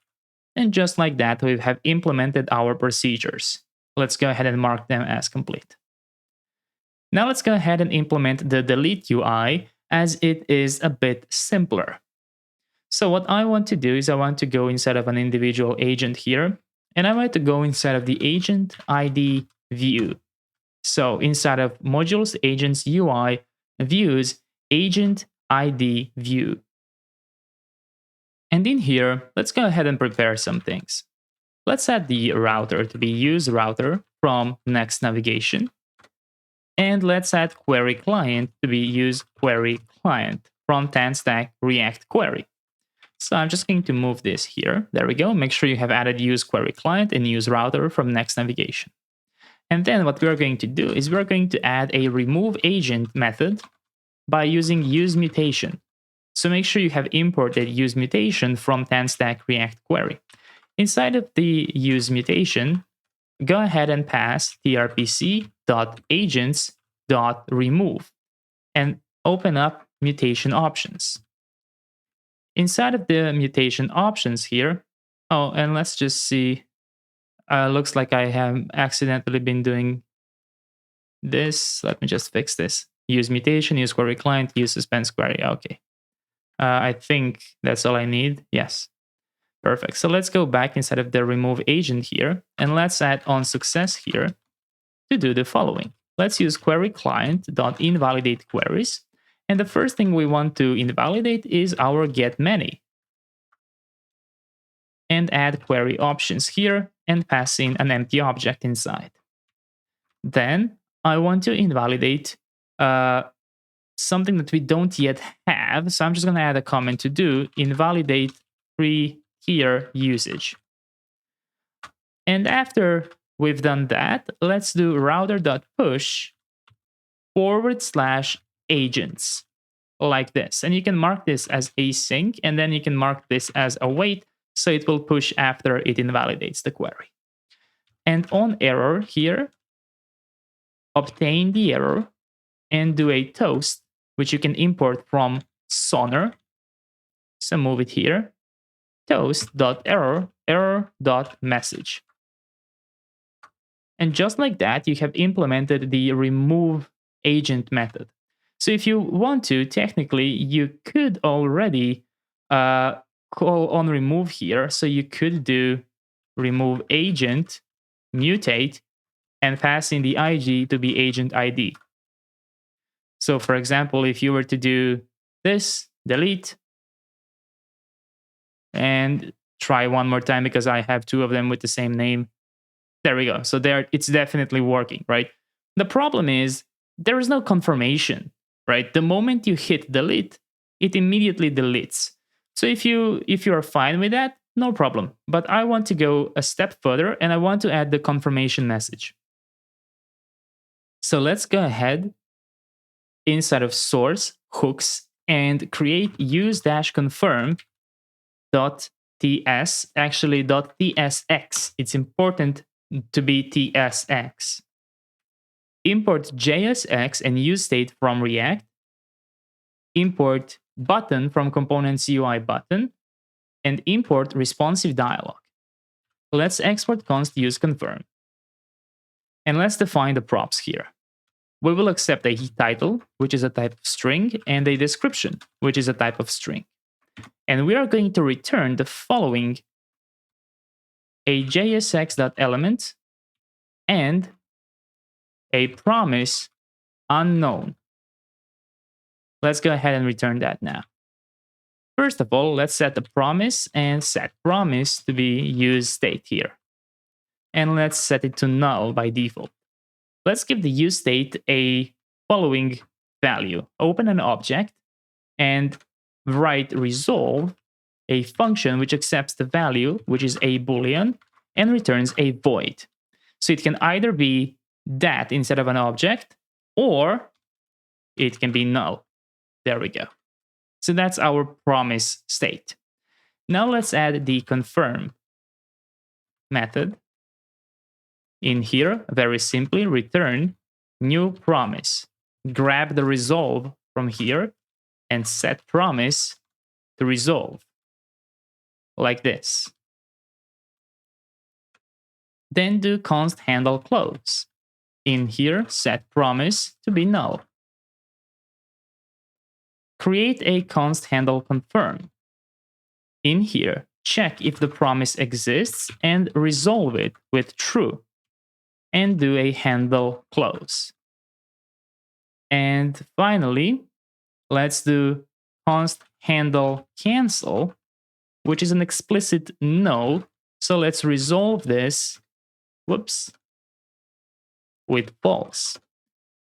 And just like that, we have implemented our procedures. Let's go ahead and mark them as complete. Now let's go ahead and implement the delete UI as it is a bit simpler. So what I want to do is I want to go inside of an individual agent here, and I want to go inside of the agent ID view. So inside of modules, agents, UI, views, agent ID view. And in here, let's go ahead and prepare some things. Let's add the router to be use router from Next navigation. And let's add query client to be use query client from TanStack React query. So I'm just going to move this here. There we go. Make sure you have added use query client and use router from Next navigation. And then what we're going to do is we're going to add a remove agent method by using use mutation. So make sure you have imported use mutation from TanStack React query. Inside of the use mutation, go ahead and pass tRPC.agents.remove and open up mutation options. Inside of the mutation options here, oh, and let's just see. Looks like I have accidentally been doing this. Let me just fix this. Use mutation, use query client, use suspense query. Okay. I think that's all I need. Yes. Perfect. So let's go back inside of the remove agent here, and let's add on success here to do the following. Let's use query client.invalidate queries. And the first thing we want to invalidate is our get many. And add query options here and pass in an empty object inside. Then I want to invalidate something that we don't yet have. So I'm just going to add a comment to do invalidate free tier usage. And after we've done that, let's do router.push /agents like this. And you can mark this as async, and then you can mark this as await, so it will push after it invalidates the query. And on error here, obtain the error and do a toast, which you can import from Sonar. So move it here, toast.error, error.message. And just like that, you have implemented the remove agent method. So if you want to, technically, you could already call on remove here. So you could do remove agent, mutate, and pass in the ID to be agent ID. So for example, if you were to do this, delete, and try one more time because I have two of them with the same name. There we go. So there, it's definitely working, right? The problem is there is no confirmation, right? The moment you hit delete, it immediately deletes. So if you are fine with that, no problem. But I want to go a step further and I want to add the confirmation message. So let's go ahead inside of source hooks and create use-confirm .ts, actually .tsx. It's important to be tsx. Import JSX and useState from React. Import button from components UI button. And import responsive dialog. Let's export const use confirm. And let's define the props here. We will accept a title, which is a type of string, and a description, which is a type of string. And we are going to return the following: a JSX.element and a promise unknown. Let's go ahead and return that now. First of all, let's set the promise and set promise to be useState here. And let's set it to null by default. Let's give the useState a following value. Open an object and write resolve, a function which accepts the value, which is a boolean, and returns a void. So it can either be that instead of an object, or it can be null. There we go. So that's our promise state. Now let's add the confirm method. In here, very simply, return new promise. Grab the resolve from here and set promise to resolve, like this. Then do const handle close. In here, set promise to be null. Create a const handle confirm. In here, check if the promise exists and resolve it with true. And do a handle close. And finally, let's do const handle cancel, which is an explicit no. So let's resolve this, with false.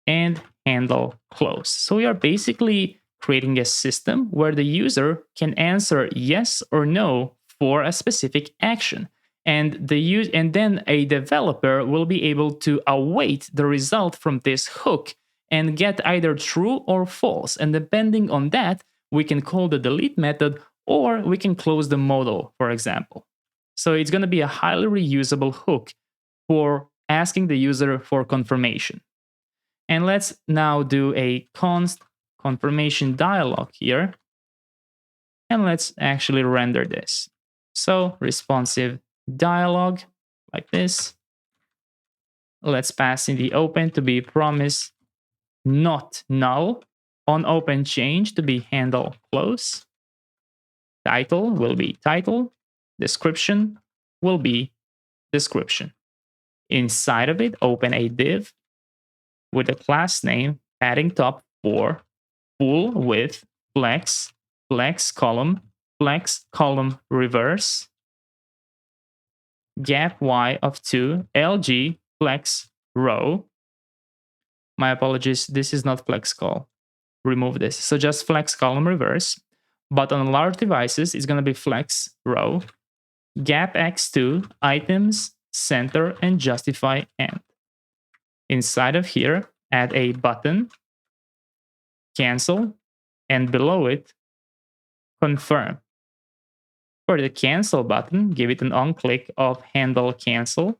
And handle close. So we are basically creating a system where the user can answer yes or no for a specific action. And then a developer will be able to await the result from this hook and get either true or false. And depending on that, we can call the delete method, or we can close the modal, for example. So it's going to be a highly reusable hook for asking the user for confirmation. And let's now do a const confirmation dialog here. And let's actually render this. So responsive dialog, like this. Let's pass in the open to be promise not null. On open change to be handle close. Title will be title. Description will be description. Inside of it, open a div with a class name padding top 4, full width, flex, flex column reverse, gap y of 2, lg, flex row. My apologies, this is not flex col. Remove this. So just flex column reverse. But on large devices, it's going to be flex row, gap x2, items, center, and justify end. Inside of here, add a button, cancel, and below it, confirm. For the cancel button, give it an on-click of handle cancel,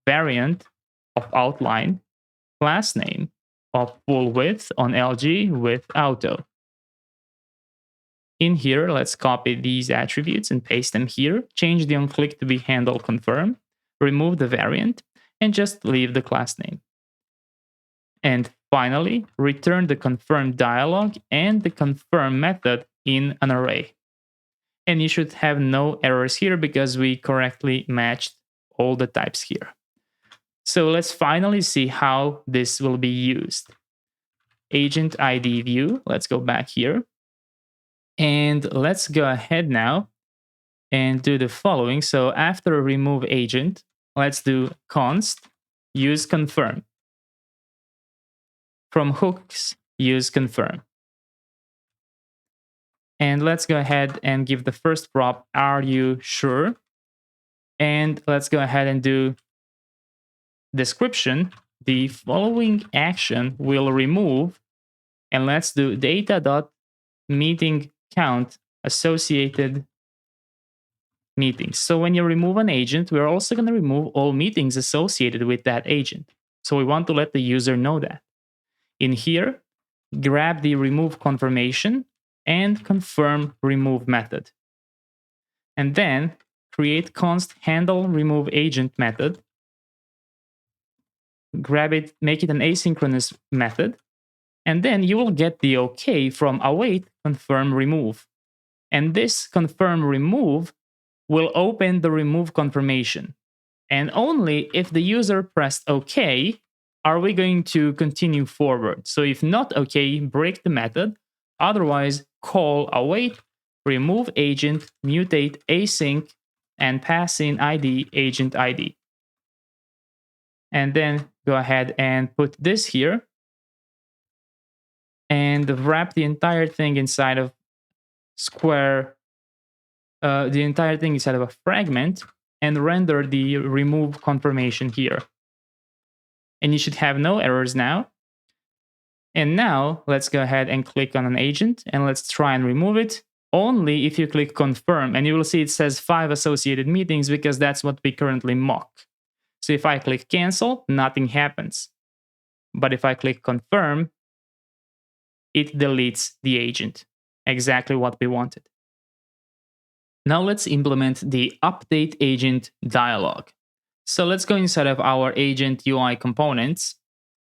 variant of outline, class name of full width on LG with auto. In here, let's copy these attributes and paste them here. Change the on-click to be handle confirm, remove the variant, and just leave the class name. And finally, return the confirm dialog and the confirm method in an array. And you should have no errors here because we correctly matched all the types here. So let's finally see how this will be used. Agent ID view, let's go back here. And let's go ahead now and do the following. So after remove agent, let's do const use confirm. From hooks, use confirm. And let's go ahead and give the first prop, are you sure? And let's go ahead and do description. The following action will remove, and let's do data.meeting count associated meetings. So when you remove an agent, we're also going to remove all meetings associated with that agent. So we want to let the user know that. In here, grab the remove confirmation and confirm remove method. And then create const handle remove agent method. Grab it, make it an asynchronous method. And then you will get the OK from await confirm remove. And this confirm remove will open the remove confirmation. And only if the user pressed OK are we going to continue forward. So if not OK, break the method. Otherwise, call await, remove agent, mutate async, and pass in ID agent ID. And then go ahead and put this here and wrap the entire thing inside of square, the entire thing inside of a fragment and render the remove confirmation here. And you should have no errors now. And now let's go ahead and click on an agent and let's try and remove it. Only if you click confirm, and you will see it says 5 associated meetings because that's what we currently mock. So if I click cancel, nothing happens. But if I click confirm, it deletes the agent. Exactly what we wanted. Now let's implement the update agent dialog. So let's go inside of our agent UI components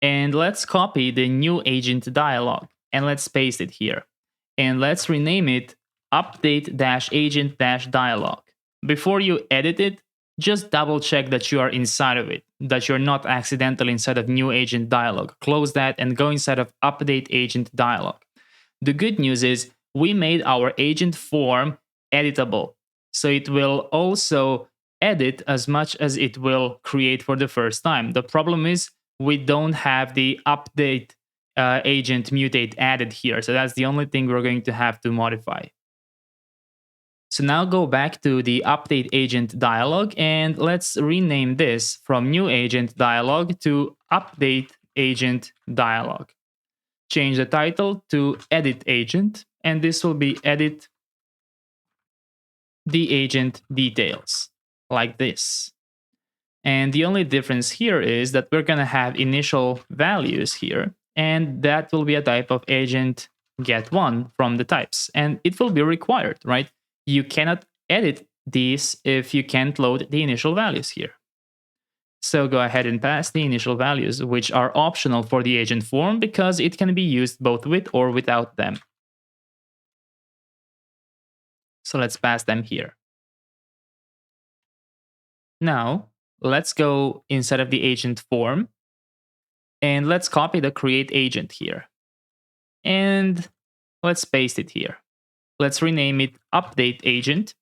and let's copy the new agent dialog and let's paste it here. And let's rename it update-agent-dialog. Before you edit it, just double check that you are inside of it, that you're not accidentally inside of new agent dialog. Close that and go inside of update agent dialog. The good news is we made our agent form editable. So it will also edit as much as it will create for the first time. The problem is we don't have the update agent mutate added here. So that's the only thing we're going to have to modify. So now go back to the update agent dialog and let's rename this from new agent dialog to update agent dialog. Change the title to edit agent, and this will be edit the agent details, like this. And the only difference here is that we're going to have initial values here, and that will be a type of agent get1 from the types, and it will be required, right? You cannot edit these if you can't load the initial values here. So go ahead and pass the initial values, which are optional for the agent form because it can be used both with or without them. So let's pass them here. Now, let's go inside of the agent form and let's copy the create agent here. And let's paste it here. Let's rename it update agent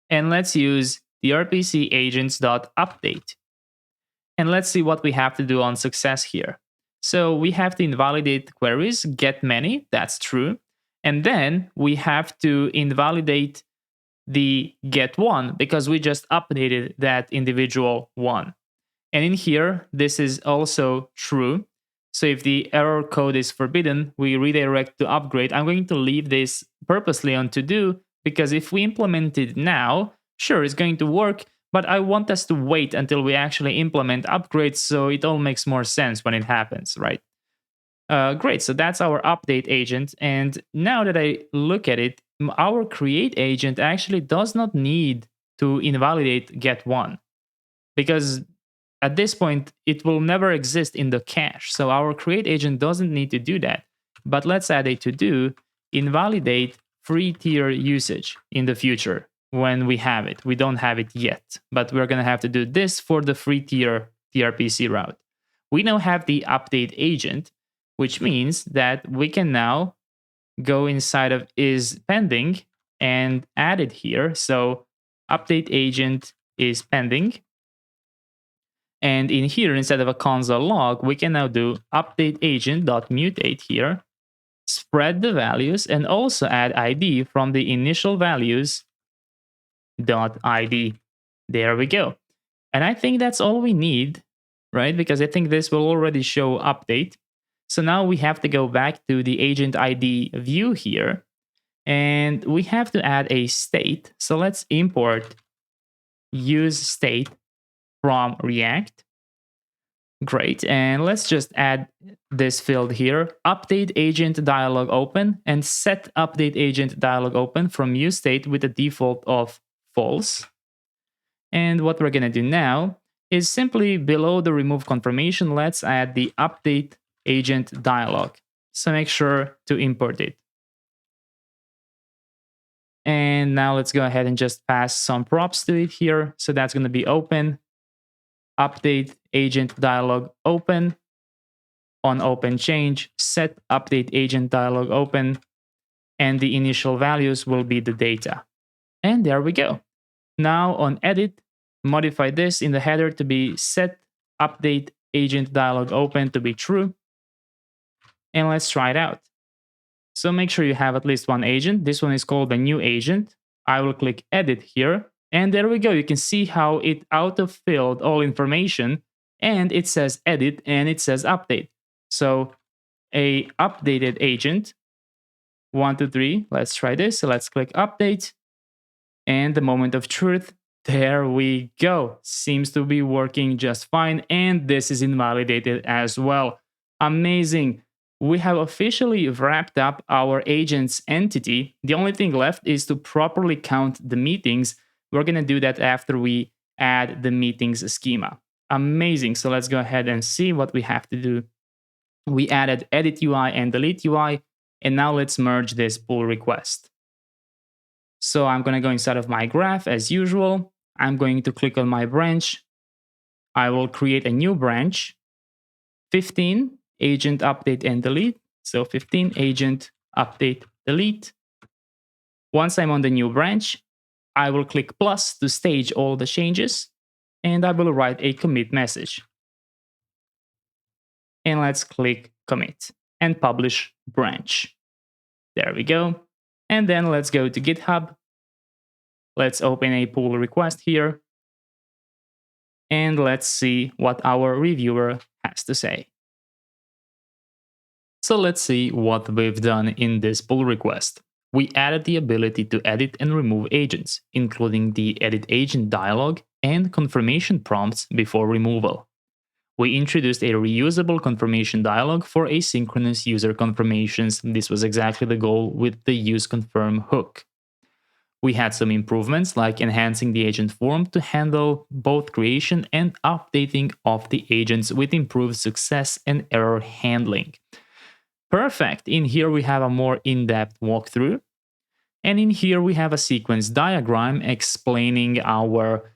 and let's use tRPC agents.update. And let's see what we have to do on success here. So we have to invalidate queries, get many, that's true. And then we have to invalidate the get1 because we just updated that individual one. And in here, this is also true. So if the error code is forbidden, we redirect to upgrade. I'm going to leave this purposely on to do because if we implement it now, sure, it's going to work, but I want us to wait until we actually implement upgrades so it all makes more sense when it happens, right? Great, so that's our update agent. And now that I look at it, our create agent actually does not need to invalidate get1 because at this point, it will never exist in the cache. So our create agent doesn't need to do that. But let's add a to-do, invalidate free tier usage in the future when we have it. We don't have it yet, but we're going to have to do this for the free tier tRPC route. We now have the update agent, which means that we can now go inside of is pending and add it here. So update agent is pending. And in here, instead of a console log, we can now do update agent.mutate here, spread the values, and also add ID from the initial values.id. There we go. And I think that's all we need, right? Because I think this will already show update. So now we have to go back to the agent ID view here, and we have to add a state. So let's import use state from React. Great, and let's just add this field here, update agent dialog open, and set update agent dialog open from use state with a default of false. And what we're gonna do now is simply below the remove confirmation, let's add the update agent dialog. So make sure to import it. And now let's go ahead and just pass some props to it here. So that's gonna be open, update agent dialog open. On open change, set update agent dialog open, and the initial values will be the data. And there we go. Now on edit, modify this in the header to be set update agent dialog open to be true. And let's try it out. So make sure you have at least one agent. This one is called a new agent. I will click edit here. And there we go. You can see how it auto-filled all information, and it says edit and it says update. So a updated agent, 1, 2, 3, let's try this. So let's click update. And the moment of truth, there we go. Seems to be working just fine. And this is invalidated as well. Amazing. We have officially wrapped up our agents entity. The only thing left is to properly count the meetings. We're going to do that after we add the meetings schema. Amazing. So let's go ahead and see what we have to do. We added edit UI and delete UI, and now let's merge this pull request. So I'm going to go inside of my graph as usual. I'm going to click on my branch. I will create a new branch, 15 agent update and delete. So 15 agent update delete. Once I'm on the new branch, I will click plus to stage all the changes, and I will write a commit message. And let's click commit and publish branch. There we go. And then let's go to GitHub. Let's open a pull request here. And let's see what our reviewer has to say. So let's see what we've done in this pull request. We added the ability to edit and remove agents, including the edit agent dialog and confirmation prompts before removal. We introduced a reusable confirmation dialog for asynchronous user confirmations. This was exactly the goal with the use confirm hook. We had some improvements like enhancing the agent form to handle both creation and updating of the agents with improved success and error handling. Perfect. In here we have a more in-depth walkthrough. And in here we have a sequence diagram explaining our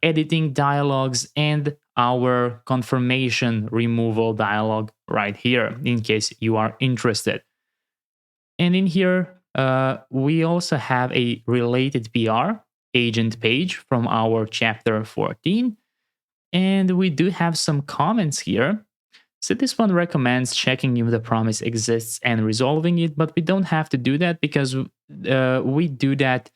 editing dialogues and our confirmation removal dialog right here, in case you are interested. And in here, we also have a related PR agent page from our chapter 14. And we do have some comments here. So this one recommends checking if the promise exists and resolving it, but we don't have to do that because we do that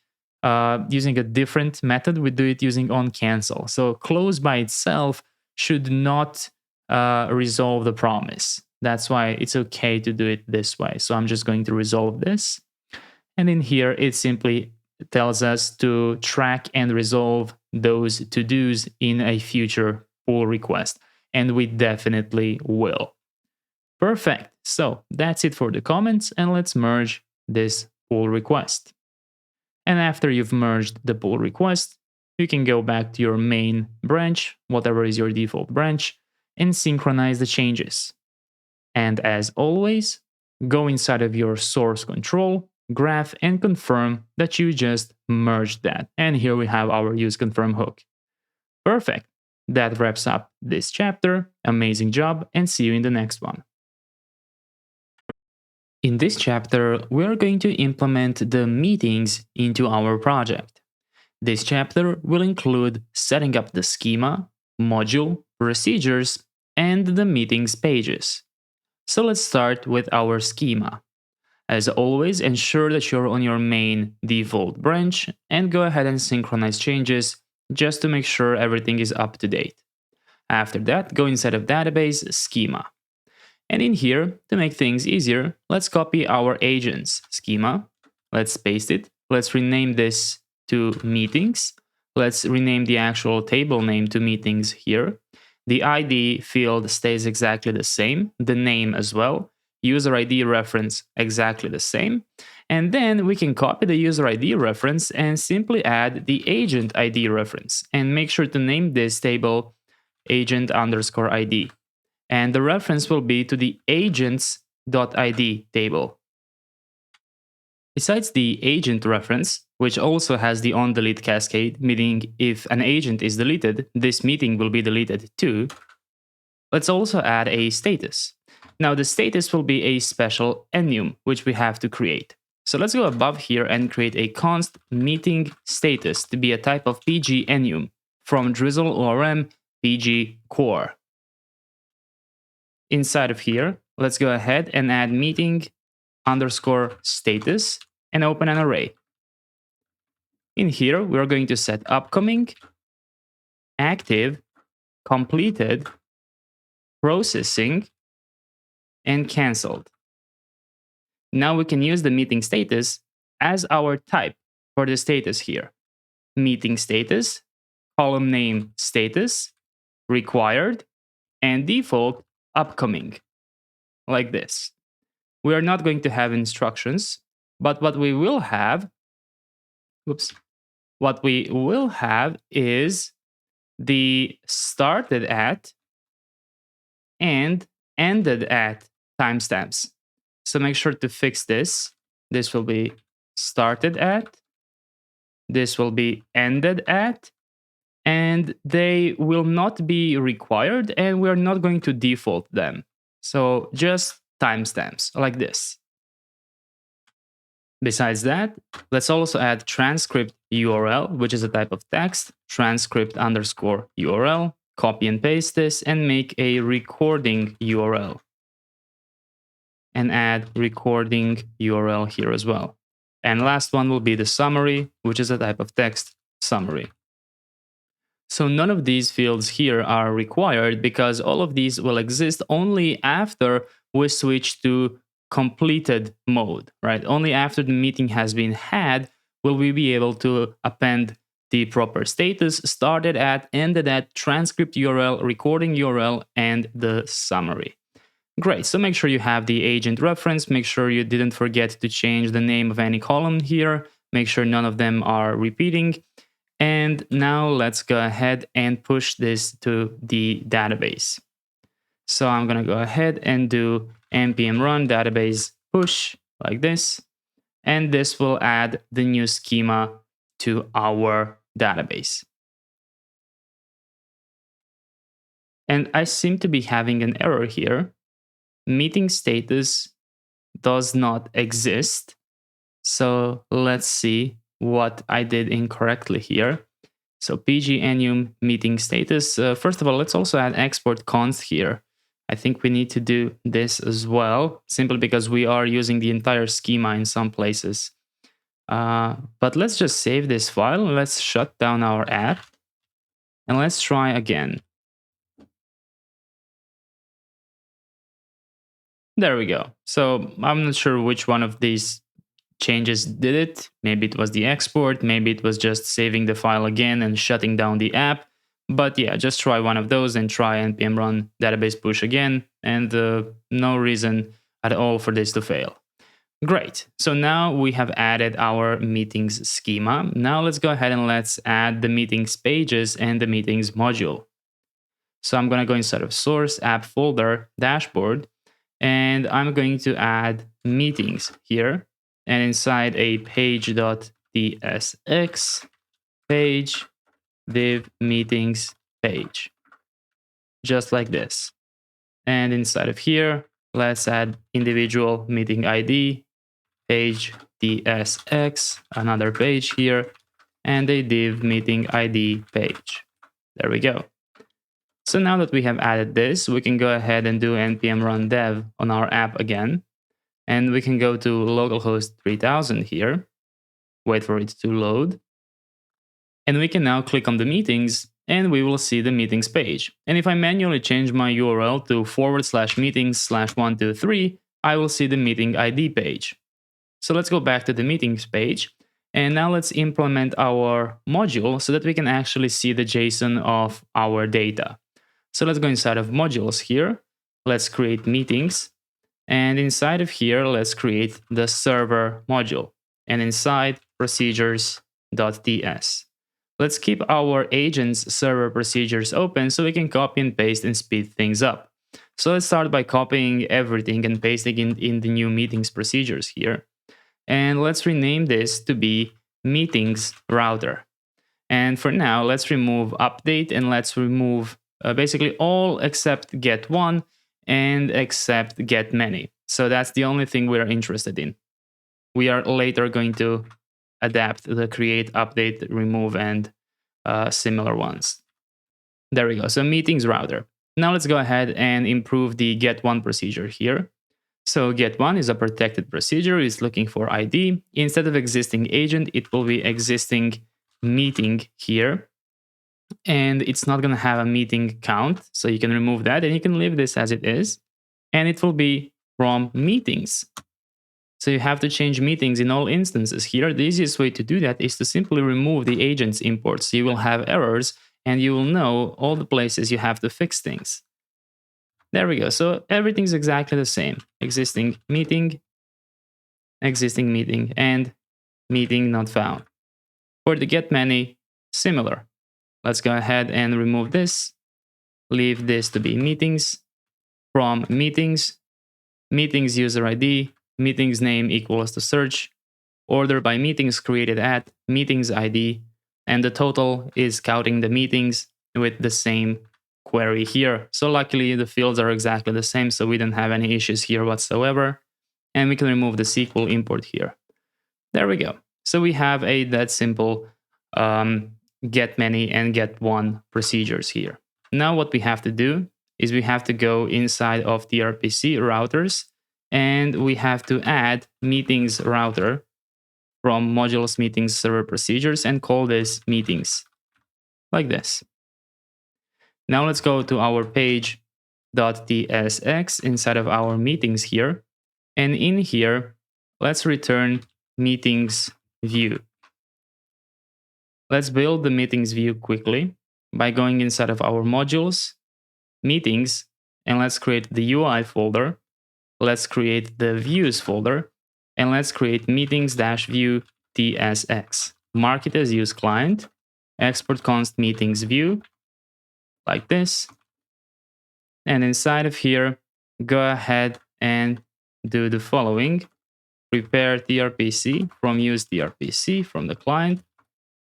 using a different method. We do it using onCancel. So close by itself should not resolve the promise. That's why it's okay to do it this way. So I'm just going to resolve this. And in here, it simply tells us to track and resolve those to-dos in a future pull request. And we definitely will. Perfect. So that's it for the comments. And let's merge this pull request. And after you've merged the pull request, you can go back to your main branch, whatever is your default branch, and synchronize the changes. And as always, go inside of your source control, graph, and confirm that you just merged that. And here we have our use confirm hook. Perfect. That wraps up this chapter. Amazing job, and see you in the next one. In this chapter, we are going to implement the meetings into our project. This chapter will include setting up the schema, module, procedures, and the meetings pages. So let's start with our schema. As always, ensure that you're on your main default branch and go ahead and synchronize changes just to make sure everything is up to date. After that, go inside of database schema. And in here, to make things easier, let's copy our agents schema. Let's paste it. Let's rename this to meetings. let's rename the actual table name to meetings here. The ID field stays exactly the same, the name as well. User ID reference exactly the same. And then we can copy the user ID reference and simply add the agent ID reference and make sure to name this table agent_ID. And the reference will be to the agents.id table. Besides the agent reference, which also has the onDelete cascade, meaning if an agent is deleted, this meeting will be deleted too, let's also add a status. Now the status will be a special enum, which we have to create. So let's go above here and create a const meeting status to be a type of PG enum from Drizzle ORM PG core. Inside of here, let's go ahead and add meeting_status and open an array. In here, we're going to set upcoming, active, completed, processing, and canceled. Now we can use the meeting status as our type for the status here. Meeting status, column name status, required, and default upcoming, like this. We are not going to have instructions, but what we will have, is the started at and ended at timestamps. So make sure to fix this. This will be started at, this will be ended at, and they will not be required, and we're not going to default them. So just timestamps like this. Besides that, let's also add transcript URL, which is a type of text, transcript_URL, copy and paste this, and make a recording URL. And add recording URL here as well. And last one will be the summary, which is a type of text summary. So none of these fields here are required because all of these will exist only after we switch to completed mode, right? Only after the meeting has been had will we be able to append the proper status, started at, ended at, transcript URL, recording URL, and the summary. Great, so make sure you have the agent reference, make sure you didn't forget to change the name of any column here, make sure none of them are repeating. And now let's go ahead and push this to the database. So I'm gonna go ahead and do npm run database push like this. And this will add the new schema to our database. And I seem to be having an error here. Meeting status does not exist. So let's see what I did incorrectly here. So pg enum meeting status. First of all, let's also add export const here. I think we need to do this as well, simply because we are using the entire schema in some places. But let's just save this file. Let's shut down our app and let's try again. There we go. So I'm not sure which one of these changes did it. Maybe it was the export, maybe it was just saving the file again and shutting down the app. But yeah, just try one of those and try npm run database push again, and no reason at all for this to fail. Great, so now we have added our meetings schema. Now let's go ahead and let's add the meetings pages and the meetings module. So I'm gonna go inside of source app folder dashboard, and I'm going to add meetings here. And inside a page.tsx page div meetings page, just like this. And inside of here, let's add individual meeting ID, page tsx, another page here, and a div meeting ID page. There we go. So now that we have added this, we can go ahead and do npm run dev on our app again. And we can go to localhost 3000 here, wait for it to load. And we can now click on the meetings and we will see the meetings page. And if I manually change my URL to /meetings/123, I will see the meeting ID page. So let's go back to the meetings page. And now let's implement our module so that we can actually see the JSON of our data. So let's go inside of modules here. Let's create meetings. And inside of here, let's create the server module. And inside procedures.ts. Let's keep our agents server procedures open so we can copy and paste and speed things up. So let's start by copying everything and pasting in the new meetings procedures here. And let's rename this to be meetings router. And for now, let's remove update and let's remove basically all except get one and except get many. So that's the only thing we're interested in. We are later going to adapt the create, update, remove, and similar ones. There we go. So meetings router. Now let's go ahead and improve the get one procedure here. So get one is a protected procedure. It's looking for ID. Instead of existing agent, it will be existing meeting here. And it's not going to have a meeting count. So you can remove that and you can leave this as it is. And it will be from meetings. So you have to change meetings in all instances here. The easiest way to do that is to simply remove the agents imports. You will have errors and you will know all the places you have to fix things. There we go. So everything's exactly the same. Existing meeting, and meeting not found. For the get many, similar. Let's go ahead and remove this. Leave this to be meetings. From meetings, meetings user ID, meetings name equals to search, order by meetings created at meetings ID, and the total is counting the meetings with the same query here. So luckily the fields are exactly the same, so we don't have any issues here whatsoever. And we can remove the SQL import here. There we go. So we have that simple get many and get one procedures here. Now what we have to do is we have to go inside of tRPC routers and we have to add meetings router from modules meetings server procedures and call this meetings like this. Now let's go to our page.tsx inside of our meetings here. And in here, let's return meetings view. Let's build the meetings view quickly by going inside of our modules, meetings, and let's create the UI folder. Let's create the views folder, and let's create meetings-view tsx. Mark it as use client, export const meetings view, like this. And inside of here, go ahead and do the following. Prepare tRPC from use tRPC from the client.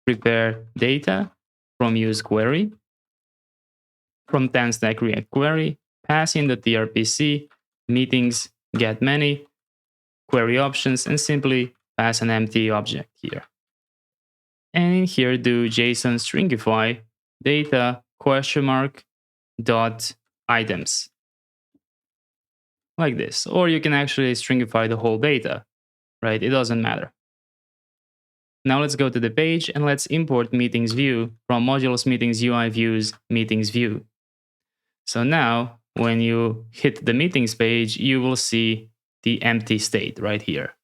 Prepare data from use query. From 10 stack react query, pass in the tRPC, meetings, get many, query options, and simply pass an empty object here. And in here, do JSON stringify data ? dot items. Like this. Or you can actually stringify the whole data, right? It doesn't matter. Now let's go to the page and let's import meetings view from modules meetings UI views meetings view. So now when you hit the meetings page, you will see the empty state right here.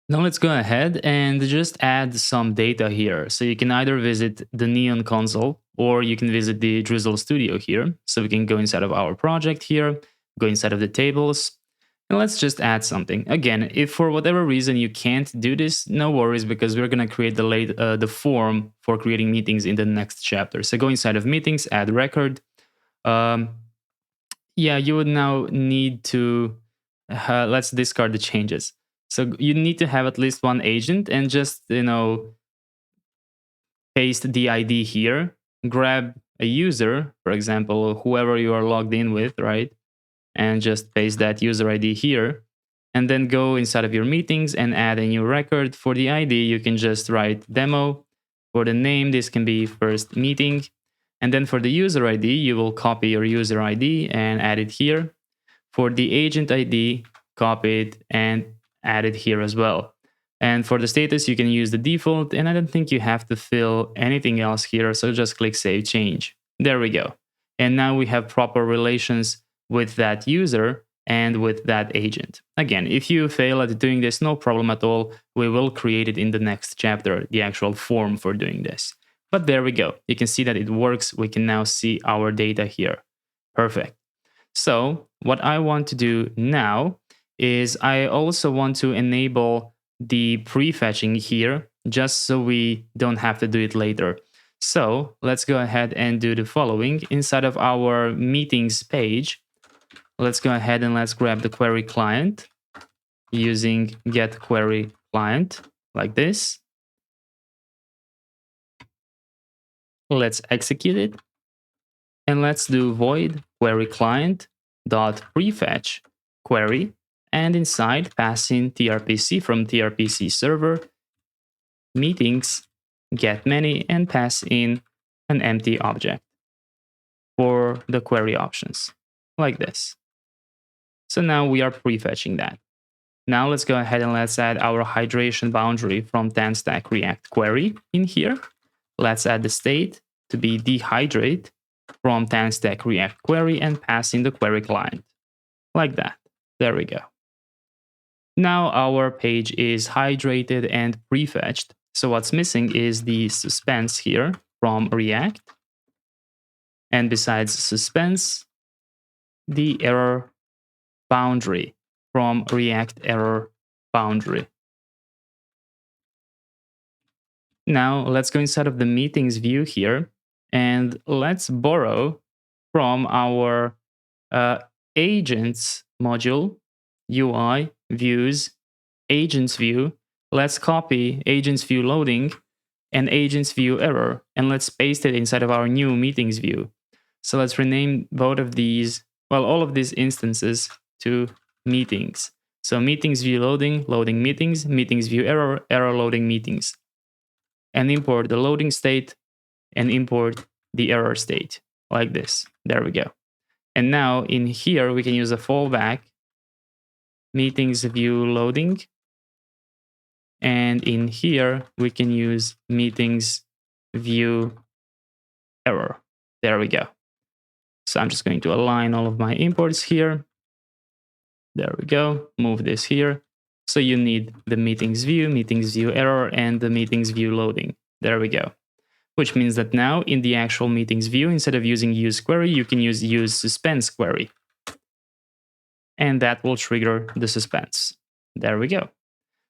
Now let's go ahead and just add some data here. So you can either visit the Neon console or you can visit the Drizzle studio here. So we can go inside of our project here, go inside of the tables, and let's just add something. Again, if for whatever reason you can't do this, no worries, because we're going to create the form for creating meetings in the next chapter. So go inside of meetings, add record. Yeah, you would now need to, let's discard the changes. So you need to have at least one agent and just, paste the ID here, grab a user, for example, whoever you are logged in with, right? And just paste that user ID here, and then go inside of your meetings and add a new record. For the ID, you can just write demo. For the name, this can be first meeting. And then for the user ID, you will copy your user ID and add it here. For the agent ID, copy it and add it here as well. And for the status, you can use the default, and I don't think you have to fill anything else here, so just click Save Change. There we go. And now we have proper relations with that user, and with that agent. Again, if you fail at doing this, no problem at all. We will create it in the next chapter, the actual form for doing this. But there we go. You can see that it works. We can now see our data here. Perfect. So what I want to do now is I also want to enable the prefetching here, just so we don't have to do it later. So let's go ahead and do the following. Inside of our meetings page, let's go ahead and let's grab the query client using get query client like this. Let's execute it. And let's do void query client dot prefetch query, and inside pass in tRPC from tRPC server, meetings, get many, and pass in an empty object for the query options like this. So now we are prefetching that. Now let's go ahead and let's add our hydration boundary from TanStack React query in here. Let's add the state to be dehydrate from TanStack React query and pass in the query client like that. There we go. Now our page is hydrated and prefetched. So what's missing is the suspense here from React. And besides suspense, the error boundary from React error boundary. Now let's go inside of the meetings view here and let's borrow from our agents module, UI, views, agents view. Let's copy agents view loading and agents view error, and let's paste it inside of our new meetings view. So let's rename both of these, well, all of these instances to meetings. So meetings view loading, loading meetings, meetings view error, error loading meetings. And import the loading state and import the error state like this. There we go. And now in here, we can use a fallback, meetings view loading. And in here, we can use meetings view error. There we go. So I'm just going to align all of my imports here. There we go. Move this here. So you need the meetings view error, and the meetings view loading. There we go. Which means that now in the actual meetings view, instead of using use query, you can use suspense query. And that will trigger the suspense. There we go.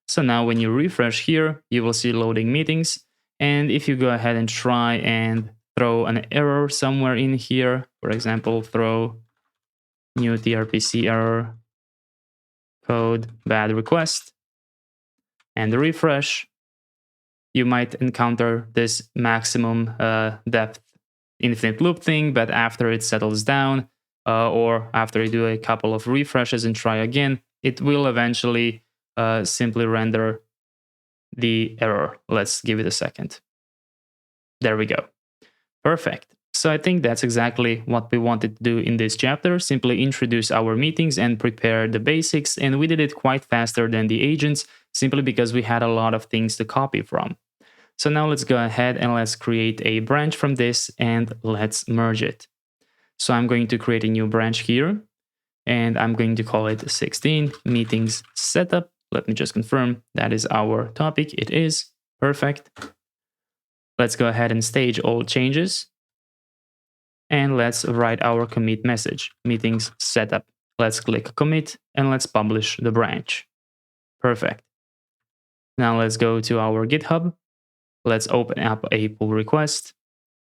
So now when you refresh here, you will see loading meetings. And if you go ahead and try and throw an error somewhere in here, for example, throw new tRPC error, code bad request, and refresh, you might encounter this maximum depth infinite loop thing, but after it settles down, or after you do a couple of refreshes and try again, it will eventually simply render the error. Let's give it a second. There we go. Perfect. So I think that's exactly what we wanted to do in this chapter, simply introduce our meetings and prepare the basics, and we did it quite faster than the agents, simply because we had a lot of things to copy from. So now let's go ahead and let's create a branch from this and let's merge it. So I'm going to create a new branch here, and I'm going to call it 16 meetings setup. Let me just confirm that is our topic. It is. Perfect. Let's go ahead and stage all changes. And let's write our commit message, meetings setup. Let's click commit and let's publish the branch. Perfect. Now let's go to our GitHub. Let's open up a pull request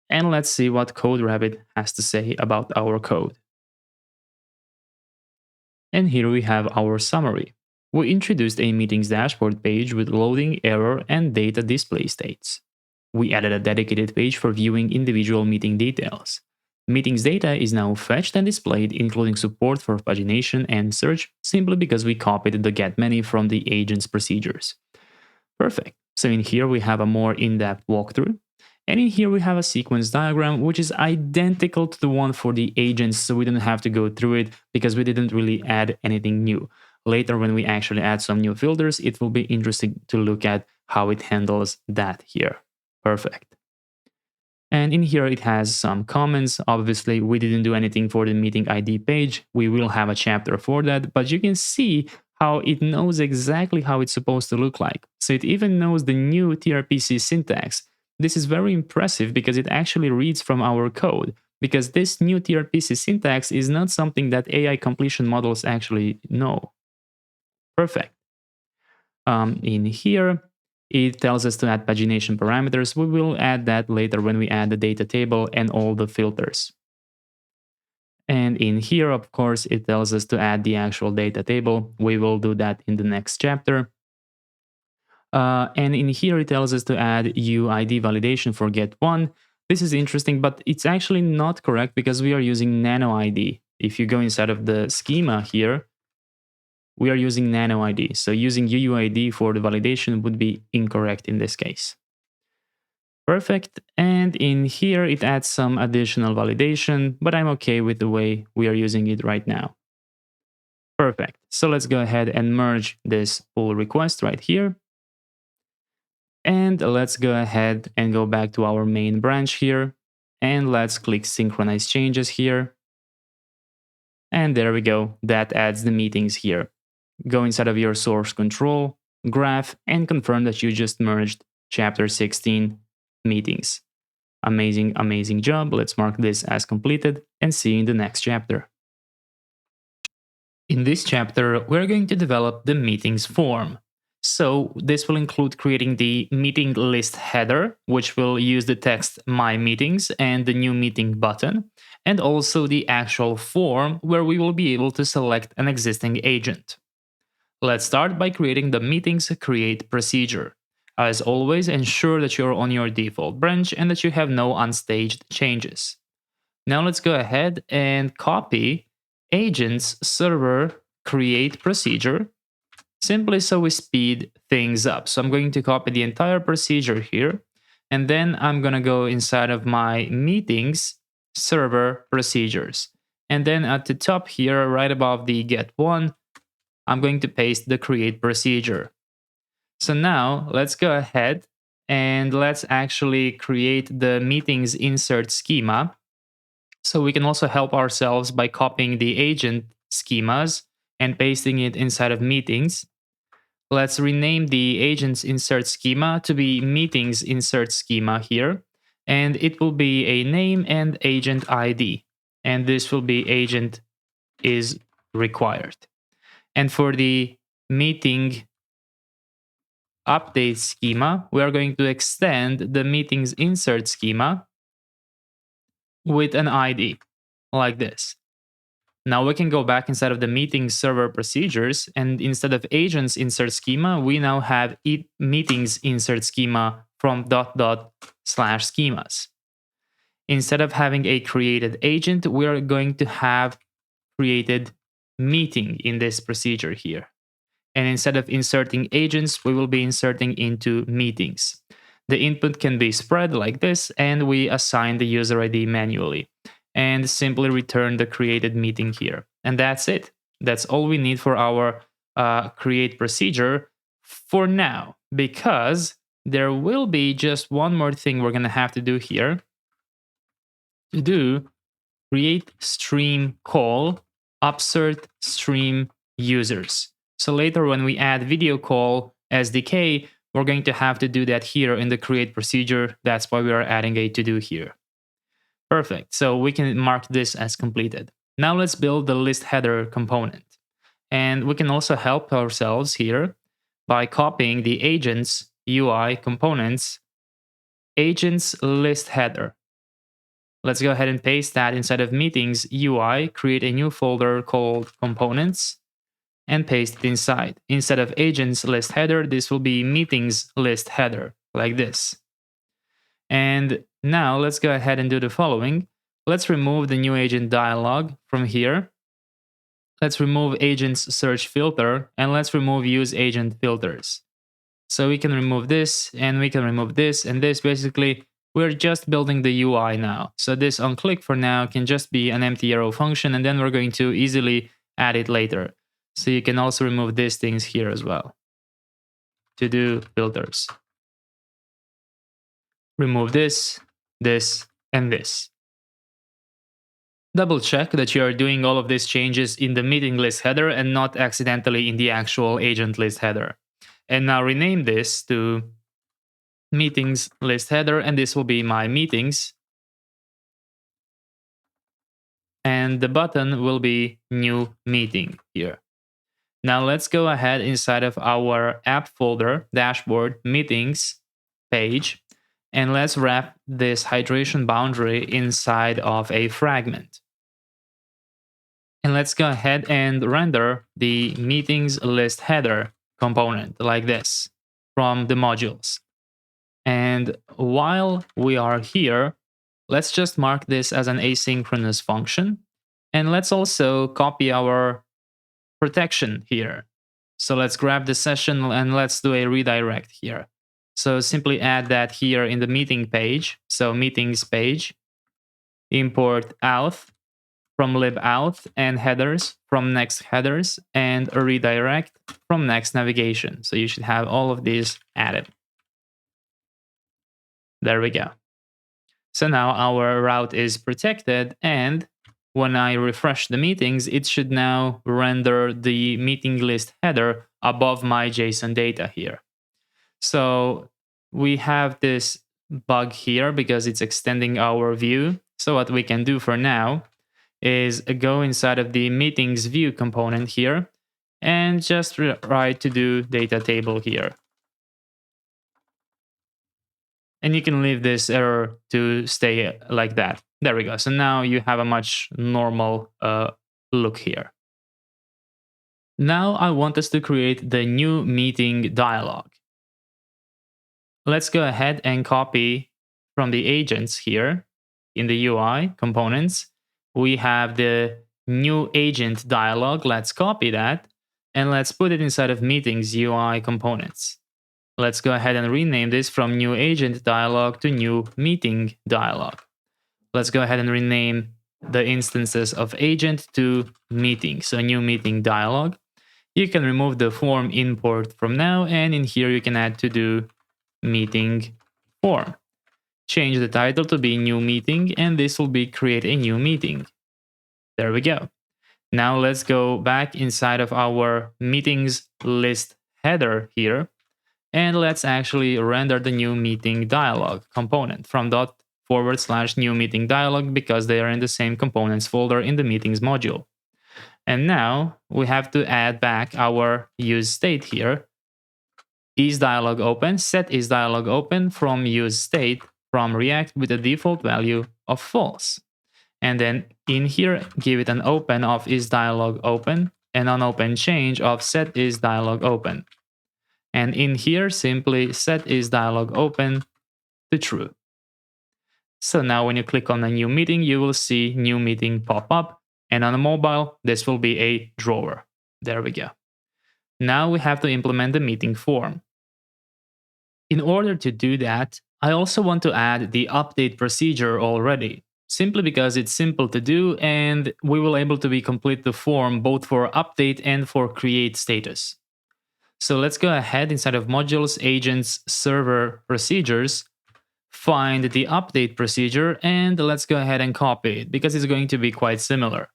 and let's see what CodeRabbit has to say about our code. And here we have our summary. We introduced a meetings dashboard page with loading, error, and data display states. We added a dedicated page for viewing individual meeting details. Meetings data is now fetched and displayed, including support for pagination and search, simply because we copied the getMany from the agent's procedures. Perfect. So in here we have a more in-depth walkthrough. And in here we have a sequence diagram, which is identical to the one for the agents, so we don't have to go through it because we didn't really add anything new. Later, when we actually add some new filters, it will be interesting to look at how it handles that here. Perfect. And in here, it has some comments. Obviously, we didn't do anything for the meeting ID page. We will have a chapter for that, but you can see how it knows exactly how it's supposed to look like. So it even knows the new tRPC syntax. This is very impressive because it actually reads from our code, because this new tRPC syntax is not something that AI completion models actually know. Perfect. In here, it tells us to add pagination parameters. We will add that later when we add the data table and all the filters. And in here, of course, it tells us to add the actual data table. We will do that in the next chapter. And in here, it tells us to add UID validation for get1. This is interesting, but it's actually not correct because we are using nano ID. If you go inside of the schema here, we are using nano ID. So using UUID for the validation would be incorrect in this case. Perfect. And in here, it adds some additional validation, but I'm okay with the way we are using it right now. Perfect. So let's go ahead and merge this pull request right here. And let's go ahead and go back to our main branch here. And let's click synchronize changes here. And there we go. That adds the meetings here. Go inside of your source control, graph, and confirm that you just merged chapter 16 meetings. Amazing, amazing job. Let's mark this as completed and see you in the next chapter. In this chapter, we're going to develop the meetings form. So this will include creating the meeting list header, which will use the text My Meetings and the new meeting button, and also the actual form where we will be able to select an existing agent. Let's start by creating the meetings create procedure. As always, ensure that you're on your default branch and that you have no unstaged changes. Now let's go ahead and copy agents server create procedure, simply so we speed things up. So I'm going to copy the entire procedure here, and then I'm going to go inside of my meetings server procedures. And then at the top here, right above the get1, I'm going to paste the create procedure. So now let's go ahead and let's actually create the meetings insert schema. So we can also help ourselves by copying the agent schemas and pasting it inside of meetings. Let's rename the agents insert schema to be meetings insert schema here. And it will be a name and agent ID. And this will be agent is required. And for the meeting update schema, we are going to extend the meetings insert schema with an ID like this. Now we can go back inside of the meeting server procedures, and instead of agents insert schema, we now have meetings insert schema from .. schemas. Instead of having a created agent, we are going to have created meeting in this procedure here. And instead of inserting agents, we will be inserting into meetings. The input can be spread like this, and we assign the user ID manually. And simply return the created meeting here. And that's it. That's all we need for our create procedure for now, because there will be just one more thing we're going to have to do here. To do create stream call upsert stream users. So later when we add video call SDK, we're going to have to do that here in the create procedure. That's why we are adding a to do here. Perfect. So we can mark this as completed. Now let's build the list header component. And we can also help ourselves here by copying the agents UI components agents list header. Let's go ahead and paste that inside of meetings UI, create a new folder called components, and paste it inside. Instead of agents list header, this will be meetings list header, like this. And now let's go ahead and do the following. Let's remove the new agent dialog from here. Let's remove agents search filter, and let's remove use agent filters. So we can remove this, and we can remove this, and this basically, we're just building the UI now. So this onClick for now can just be an empty arrow function, and then we're going to easily add it later. So you can also remove these things here as well. To do filters. Remove this, this, and this. Double check that you are doing all of these changes in the meeting list header and not accidentally in the actual agent list header. And now rename this to meetings list header, and this will be my meetings. And the button will be new meeting here. Now let's go ahead inside of our app folder, dashboard, meetings page, and let's wrap this hydration boundary inside of a fragment. And let's go ahead and render the meetings list header component like this from the modules. And while we are here, let's just mark this as an asynchronous function. And let's also copy our protection here. So let's grab the session and let's do a redirect here. So simply add that here in the meeting page. So meetings page, import auth from libauth and headers from next headers, and a redirect from next navigation. So you should have all of these added. There we go. So now our route is protected, and when I refresh the meetings, it should now render the meeting list header above my JSON data here. So we have this bug here because it's extending our view. So what we can do for now is go inside of the meetings view component here and just write to do data table here. And you can leave this error to stay like that. There we go. So now you have a much normal look here. Now I want us to create the new meeting dialog. Let's go ahead and copy from the agents here in the UI components. We have the new agent dialog. Let's copy that and let's put it inside of meetings UI components. Let's go ahead and rename this from new agent dialog to new meeting dialog. Let's go ahead and rename the instances of agent to meeting. So new meeting dialog. You can remove the form import from now, and in here you can add to do meeting form. Change the title to be new meeting, and this will be create a new meeting. There we go. Now let's go back inside of our meetings list header here, and let's actually render the new meeting dialog component from /new meeting dialog, because they are in the same components folder in the meetings module. And now we have to add back our use state here. Is dialog open, set is dialog open from use state from React with a default value of false. And then in here, give it an open of is dialog open and an open change of set is dialog open. And in here, simply set is dialog open to true. So now when you click on a new meeting, you will see new meeting pop up. And on a mobile, this will be a drawer. There we go. Now we have to implement the meeting form. In order to do that, I also want to add the update procedure already, simply because it's simple to do and we will able to complete the form both for update and for create status. So let's go ahead inside of modules, agents, server, procedures, find the update procedure, and let's go ahead and copy it because it's going to be quite similar.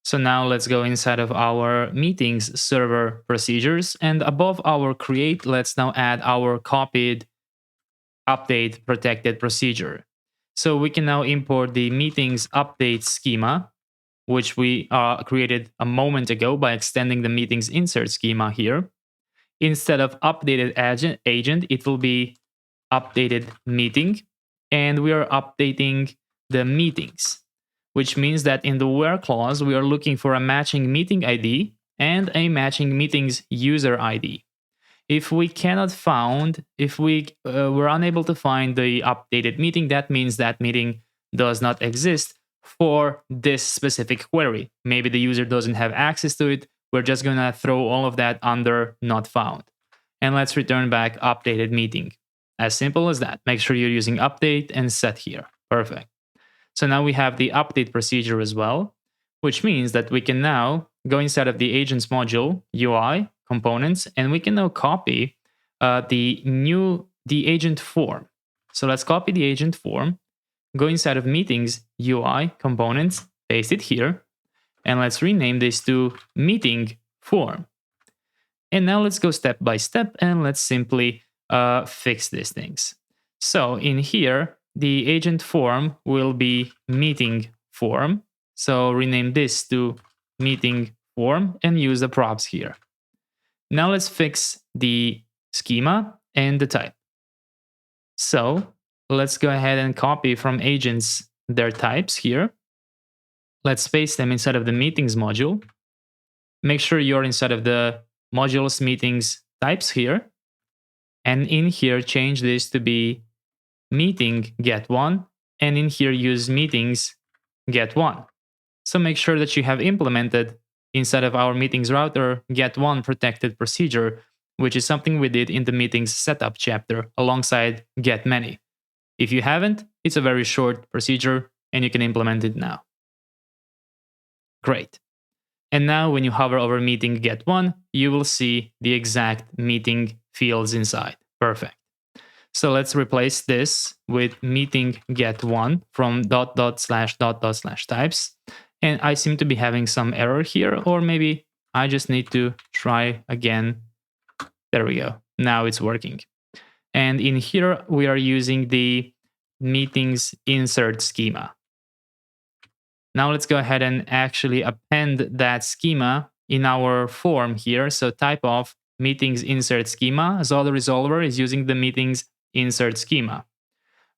So now let's go inside of our meetings server procedures, and above our create, let's now add our copied update protected procedure. So we can now import the meetings update schema, which we created a moment ago by extending the meetings insert schema here. Instead of updated agent, it will be updated meeting, and we are updating the meetings, which means that in the where clause, we are looking for a matching meeting ID and a matching meetings user ID. If we were unable to find the updated meeting, that means that meeting does not exist for this specific query. Maybe the user doesn't have access to it. We're just going to throw all of that under not found. And let's return back updated meeting. As simple as that. Make sure you're using update and set here. Perfect. So now we have the update procedure as well, which means that we can now go inside of the agents module, UI, components, and we can now copy the agent form. So let's copy the agent form, go inside of meetings, UI, components, paste it here, and let's rename this to meeting form. And now let's go step by step and let's simply fix these things. So in here, the agent form will be meeting form. So rename this to meeting form and use the props here. Now let's fix the schema and the type. So let's go ahead and copy from agents their types here. Let's paste them inside of the meetings module. Make sure you're inside of the modules meetings types here. And in here, change this to be meeting get one. And in here, use meetings get one. So make sure that you have implemented inside of our meetings router get one protected procedure, which is something we did in the meetings setup chapter alongside get many. If you haven't, it's a very short procedure and you can implement it now. Great. And now when you hover over meeting get one, you will see the exact meeting fields inside. Perfect. So let's replace this with meeting get one from ///types. And I seem to be having some error here, or maybe I just need to try again. There we go. Now it's working. And in here, we are using the meetings insert schema. Now let's go ahead and actually append that schema in our form here. So type of meetings insert schema. So the resolver is using the meetings insert schema.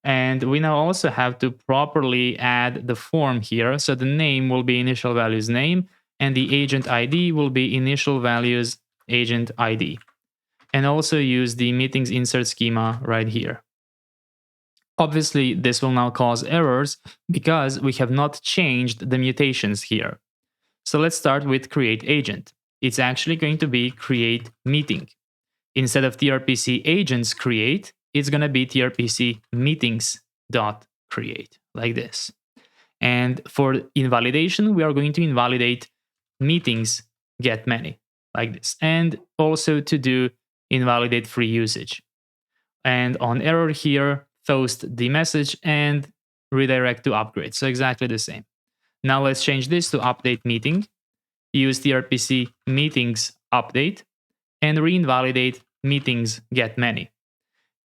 And we now also have to properly add the form here. So the name will be initial values name, and the agent ID will be initial values agent ID. And also use the meetings insert schema right here. Obviously, this will now cause errors because we have not changed the mutations here. So let's start with create agent. It's actually going to be create meeting. Instead of tRPC agents create, it's going to be tRPC meetings.create, like this. And for invalidation, we are going to invalidate meetings get many, like this. And also to do invalidate free usage. And on error here, toast the message and redirect to upgrade. So exactly the same. Now let's change this to update meeting. Use tRPC meetings update and reinvalidate meetings get many.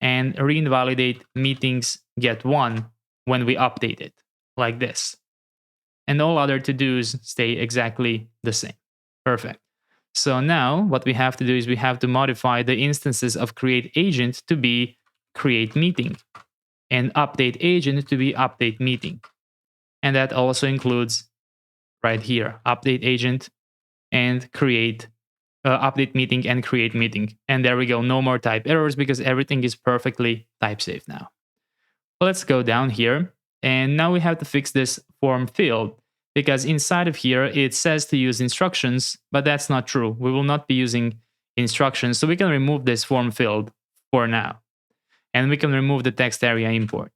And reinvalidate meetings get one when we update it, like this. And all other to-dos stay exactly the same. Perfect. So now what we have to do is we have to modify the instances of create agent to be create meeting and update agent to be update meeting. And that also includes right here, update agent and create update meeting and create meeting. And there we go, no more type errors because everything is perfectly type safe now. Let's go down here. And now we have to fix this form field because inside of here, it says to use instructions, but that's not true. We will not be using instructions. So we can remove this form field for now. And we can remove the text area import.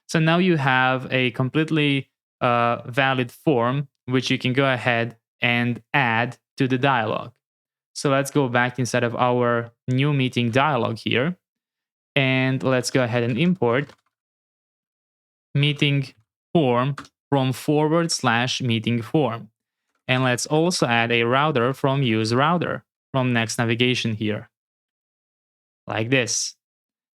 So now you have a completely valid form, which you can go ahead and add to the dialog. So let's go back inside of our new meeting dialog here. And let's go ahead and import meeting form from /meeting form. And let's also add a router from use router from next navigation here, like this.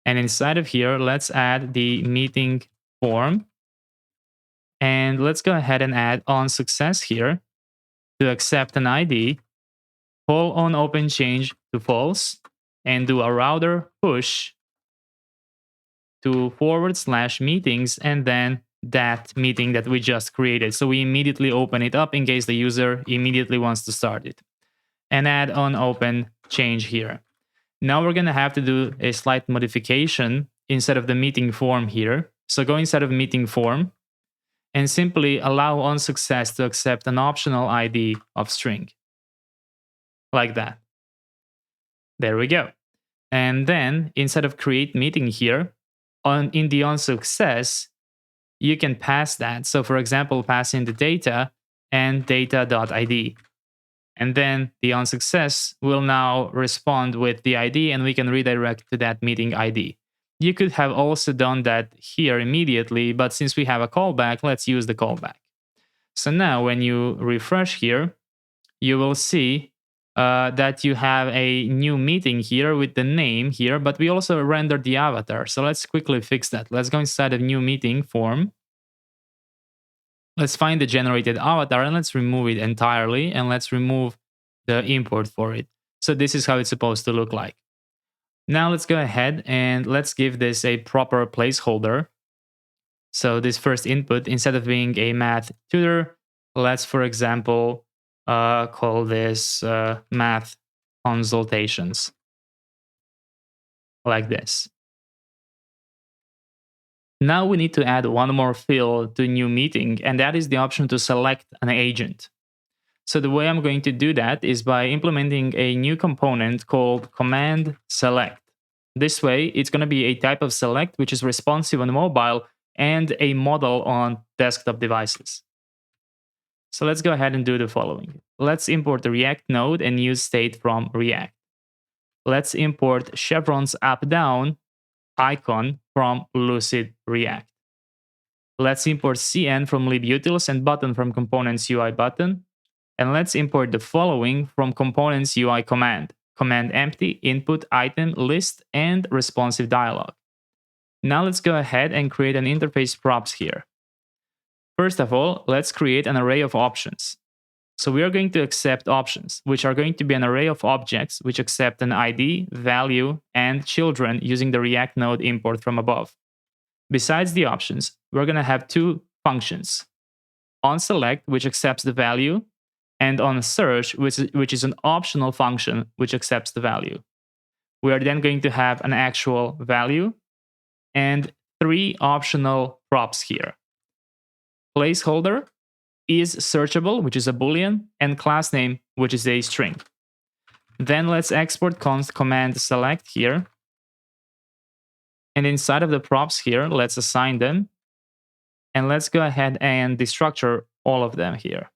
And inside of here, let's add the meeting form. And let's go ahead and add on success here to accept an ID, call on open change to false, and do a router push to /meetings and then that meeting that we just created. So we immediately open it up in case the user immediately wants to start it. And add on open change here. Now we're going to have to do a slight modification instead of the meeting form here. So go inside of meeting form and simply allow on success to accept an optional ID of string. Like that. There we go. And then instead of create meeting here, in the on success, you can pass that. So for example, pass in the data and data.id. And then the on success will now respond with the ID and we can redirect to that meeting ID. You could have also done that here immediately, but since we have a callback, let's use the callback. So now when you refresh here, you will see that you have a new meeting here with the name here, but we also rendered the avatar. So let's quickly fix that. Let's go inside of new meeting form. Let's find the generated avatar and let's remove it entirely, and let's remove the import for it. So this is how it's supposed to look like. Now let's go ahead and let's give this a proper placeholder. So this first input, instead of being a math tutor, let's, for example, call this math consultations, like this. Now we need to add one more field to new meeting, and that is the option to select an agent. So the way I'm going to do that is by implementing a new component called command select. This way, it's going to be a type of select which is responsive on mobile and a model on desktop devices. So let's go ahead and do the following. Let's import the React node and use state from React. Let's import Chevron's up down icon from Lucid React. Let's import cn from libutils and button from components UI button. And let's import the following from components UI command empty, input, item, list, and responsive dialog. Now let's go ahead and create an interface props here. First of all, let's create an array of options. So we are going to accept options, which are going to be an array of objects which accept an ID, value, and children using the React node import from above. Besides the options, we're going to have two functions. OnSelect, which accepts the value, and onSearch, which is an optional function which accepts the value. We are then going to have an actual value and three optional props here. Placeholder is searchable, which is a boolean, and class name, which is a string. Then let's export const command select here. And inside of the props here, let's assign them. And let's go ahead and destructure all of them here.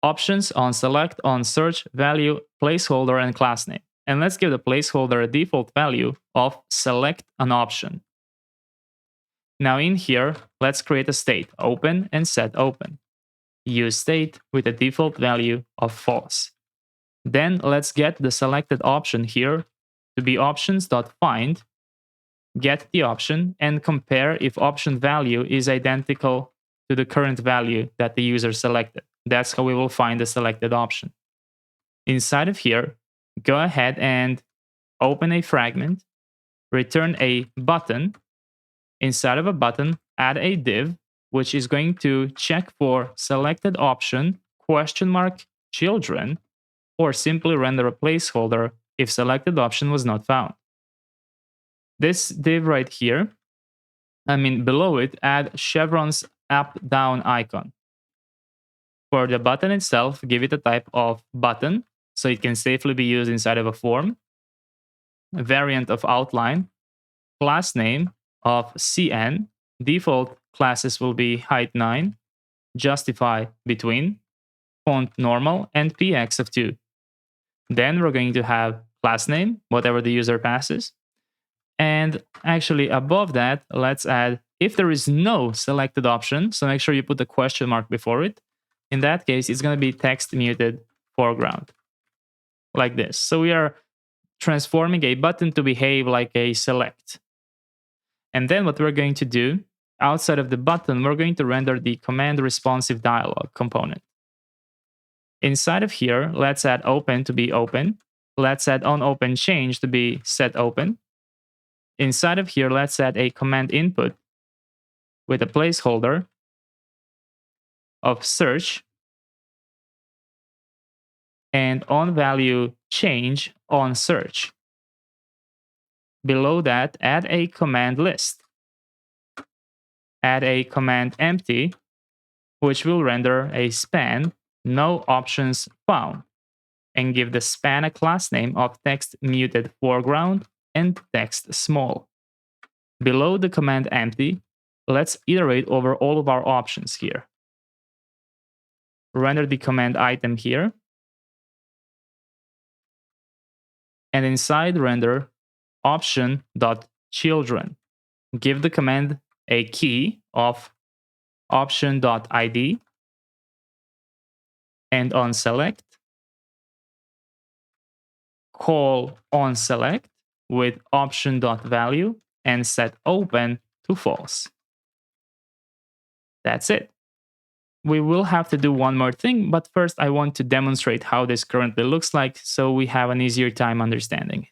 Options, on select, on search, value, placeholder, and class name. And let's give the placeholder a default value of select an option. Now in here, let's create a state, open and set open. Use state with a default value of false. Then let's get the selected option here to be options.find, get the option, and compare if option value is identical to the current value that the user selected. That's how we will find the selected option. Inside of here, go ahead and open a fragment, return a button. Inside of a button, add a div, which is going to check for selected option, children, or simply render a placeholder if selected option was not found. This div right here, below it, add Chevron's up-down icon. For the button itself, give it a type of button, so it can safely be used inside of a form. A variant of outline, class name of cn, default classes will be height 9, justify between, font normal, and px of 2. Then we're going to have class name, whatever the user passes. And actually above that, let's add, if there is no selected option, so make sure you put a question mark before it. In that case, it's going to be text muted foreground, like this. So we are transforming a button to behave like a select. And then what we're going to do, outside of the button, we're going to render the command responsive dialog component. Inside of here, let's add open to be open. Let's add onOpen change to be set open. Inside of here, let's add a command input with a placeholder of search, and on value change on search. Below that, add a command list. Add a command empty, which will render a span, no options found, and give the span a class name of text muted foreground and text small. Below the command empty, let's iterate over all of our options here. Render the command item here. And inside render, option.children. Give the command a key of option.id, and on select, call on select with option.value and set open to false. That's it. We will have to do one more thing, but first I want to demonstrate how this currently looks like so we have an easier time understanding it.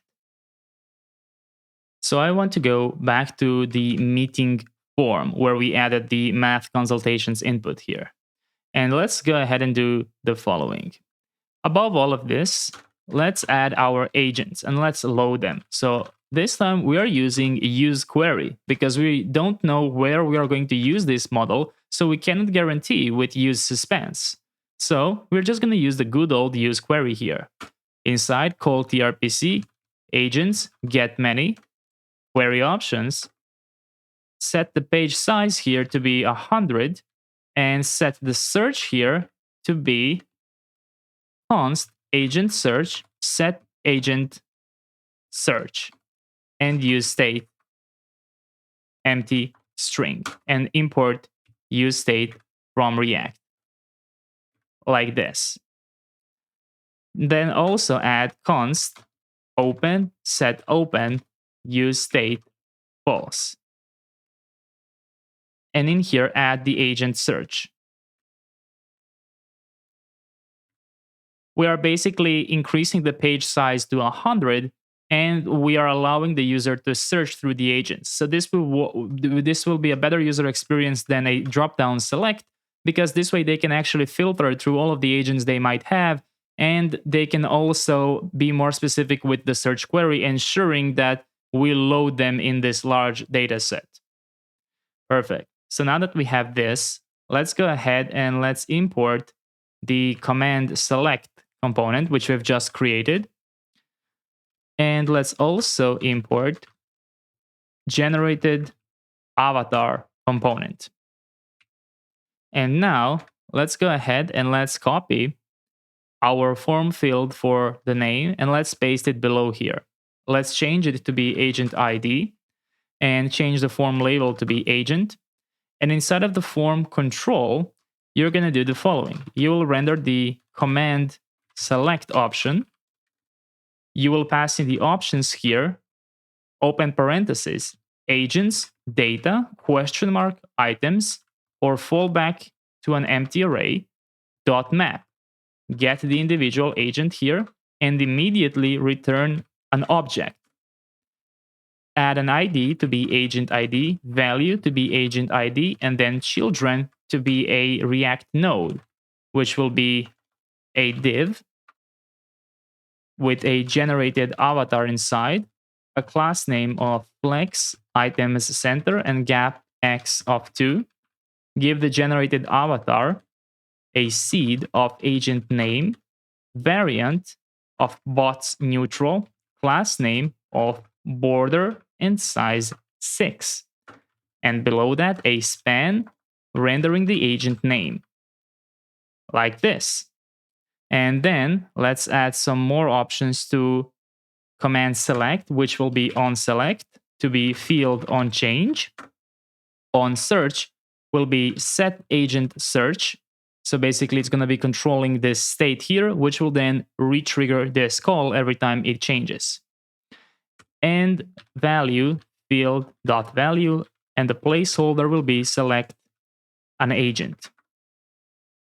So I want to go back to the meeting form where we added the math consultations input here. And let's go ahead and do the following. Above all of this, let's add our agents and let's load them. So this time we are using use query because we don't know where we are going to use this model, so we cannot guarantee with use suspense. So we're just going to use the good old use query here. Inside, call tRPC, agents, get many, query options, set the page size here to be 100, and set the search here to be const agent search, set agent search, and use state empty string, and import use state from React like this. Then also add const open, set open, use state false. And in here, add the agent search. We are basically increasing the page size to 100, and we are allowing the user to search through the agents. So this will be a better user experience than a drop-down select, because this way they can actually filter through all of the agents they might have, and they can also be more specific with the search query, ensuring that we load them in this large data set. Perfect. So now that we have this, let's go ahead and let's import the command select component, which we've just created. And let's also import generated avatar component. And now let's go ahead and let's copy our form field for the name and let's paste it below here. Let's change it to be agent ID and change the form label to be agent. And inside of the form control, you're going to do the following. You will render the command select option. You will pass in the options here, open parentheses, agents, data, question mark, items, or fallback to an empty array, dot map. Get the individual agent here and immediately return an object. Add an ID to be agent ID, value to be agent ID, and then children to be a React node, which will be a div with a generated avatar inside, a class name of flex, items center, and gap x of 2. Give the generated avatar a seed of agent name, variant of bots neutral, class name of border, and size 6. And below that, a span rendering the agent name like this. And then let's add some more options to command select, which will be on select to be field on change. On search will be set agent search. So basically it's going to be controlling this state here, which will then re-trigger this call every time it changes. And value field dot value, and the placeholder will be select an agent.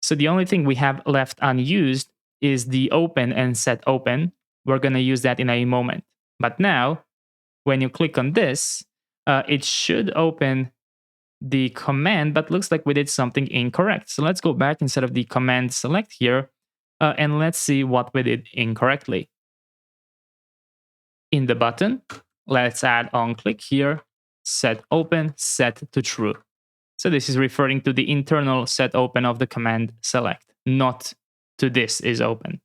So the only thing we have left unused is the open and set open. We're going to use that in a moment. But now, when you click on this, it should open the command, but looks like we did something incorrect. So let's go back instead of the command select here, and let's see what we did incorrectly. In the button, let's add on click here, set open, set to true. So this is referring to the internal set open of the command select, not to this is open.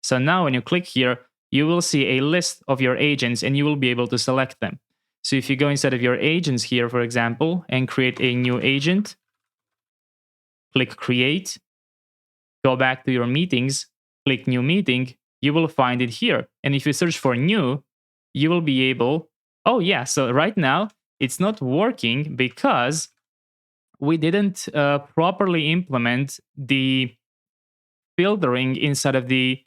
So now when you click here, you will see a list of your agents and you will be able to select them. So if you go inside of your agents here, for example, and create a new agent, click create, go back to your meetings, click new meeting, you will find it here. And if you search for new, you will be able, oh yeah, so right now it's not working because we didn't properly implement the filtering inside of the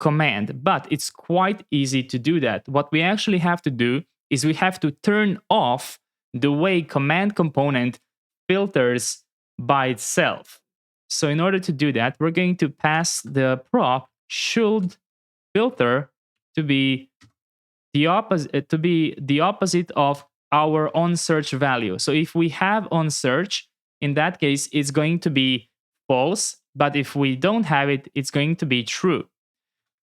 command, but it's quite easy to do that. What we actually have to do is we have to turn off the way command component filters by itself. So in order to do that, we're going to pass the prop should filter to be the opposite of our on search value. So if we have on search, in that case, it's going to be false. But if we don't have it, it's going to be true.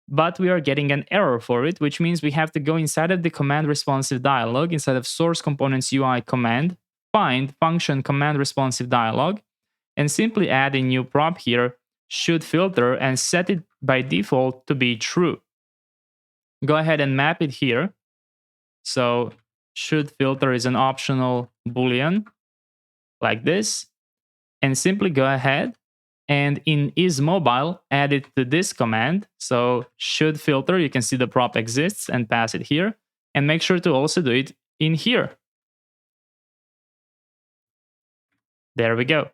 But we are getting an error for it, which means we have to go inside of the command responsive dialog, inside of source components UI command, find function command responsive dialog, and simply add a new prop here, should filter, and set it by default to be true. Go ahead and map it here. So should filter is an optional boolean like this, and simply go ahead and in isMobile, add it to this command. So should filter, you can see the prop exists and pass it here. And make sure to also do it in here. There we go.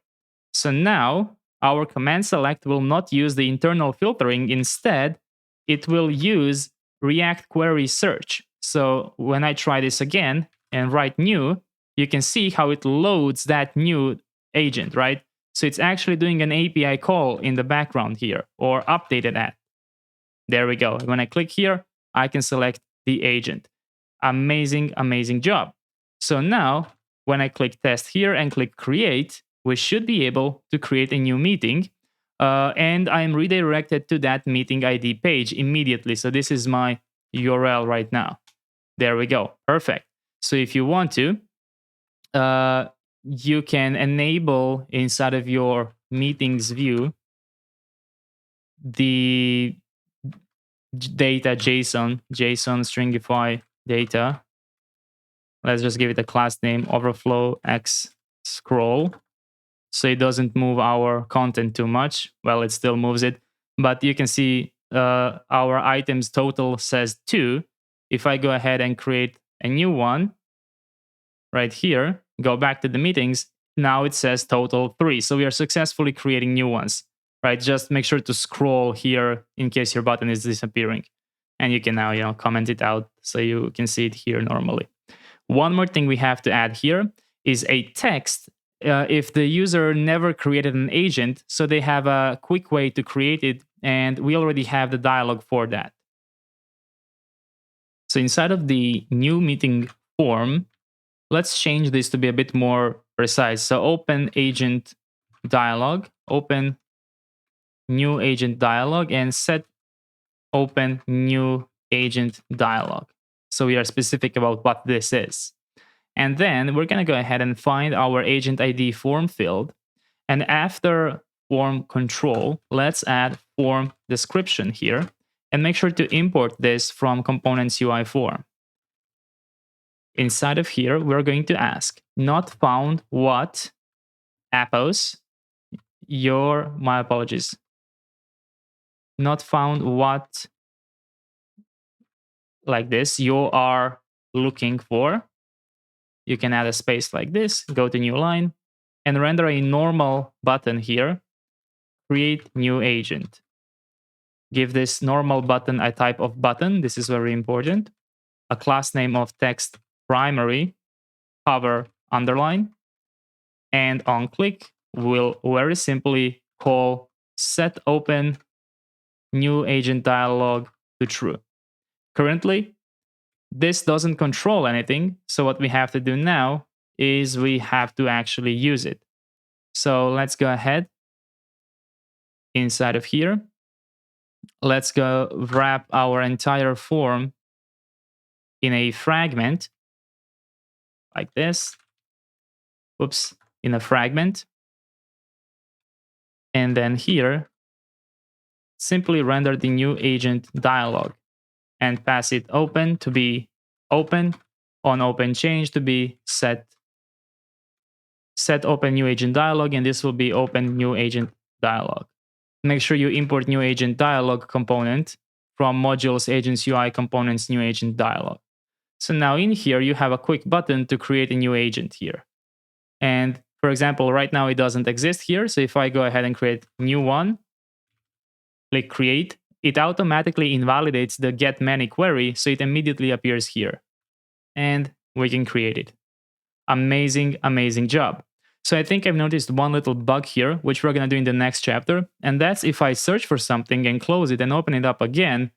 So now our command select will not use the internal filtering. Instead, it will use React query search. So when I try this again and write new, you can see how it loads that new agent, right? So it's actually doing an API call in the background here, or updated at. There we go. When I click here, I can select the agent. Amazing, amazing job. So now, when I click test here and click create, we should be able to create a new meeting. And I'm redirected to that meeting ID page immediately. So this is my URL right now. There we go. Perfect. So if you want to, you can enable inside of your meetings view the data JSON stringify data. Let's just give it a class name, overflow x scroll, so it doesn't move our content too much. Well, it still moves it, but you can see our items total says 2. If I go ahead and create a new one right here, go back to the meetings, now it says total 3. So we are successfully creating new ones, right? Just make sure to scroll here in case your button is disappearing. And you can now, comment it out so you can see it here normally. One more thing we have to add here is a text if the user never created an agent, so they have a quick way to create it, and we already have the dialog for that. So inside of the new meeting form, let's change this to be a bit more precise. So open agent dialog, open new agent dialog, and set open new agent dialog. So we are specific about what this is. And then we're going to go ahead and find our agent ID form field. And after form control, let's add form description here. And make sure to import this from components UI form. Inside of here, we're going to ask, not found what appos, my apologies. Not found what, like this, you are looking for. You can add a space like this, go to new line, and render a normal button here, create new agent. Give this normal button a type of button. This is very important. A class name of text primary, hover underline, and on click, we'll very simply call set open new agent dialog to true. Currently, this doesn't control anything. So what we have to do now is we have to actually use it. So let's go ahead inside of here. Let's go wrap our entire form in a fragment like this. Oops, in a fragment. And then here, simply render the new agent dialog and pass it open to be open, on open change to be set open new agent dialog, and this will be open new agent dialog. Make sure you import new agent dialog component from modules, agents, UI, components, new agent dialog. So now in here, you have a quick button to create a new agent here. And for example, right now it doesn't exist here. So if I go ahead and create new one, click create, it automatically invalidates the get many query. So it immediately appears here. And we can create it. Amazing, amazing job. So I think I've noticed one little bug here, which we're going to do in the next chapter. And that's if I search for something and close it and open it up again,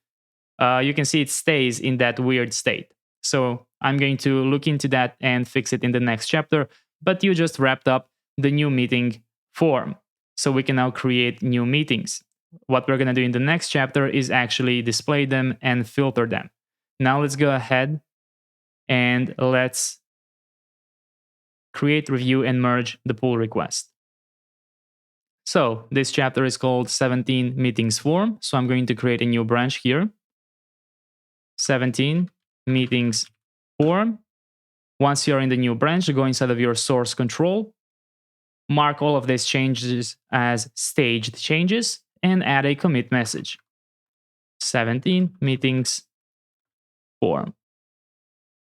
you can see it stays in that weird state. So I'm going to look into that and fix it in the next chapter. But you just wrapped up the new meeting form. So we can now create new meetings. What we're going to do in the next chapter is actually display them and filter them. Now let's go ahead and let's create, review, and merge the pull request. So this chapter is called 17 meetings form. So I'm going to create a new branch here. 17 meetings form. Once you're in the new branch, go inside of your source control, mark all of these changes as staged changes, and add a commit message. 17 meetings form.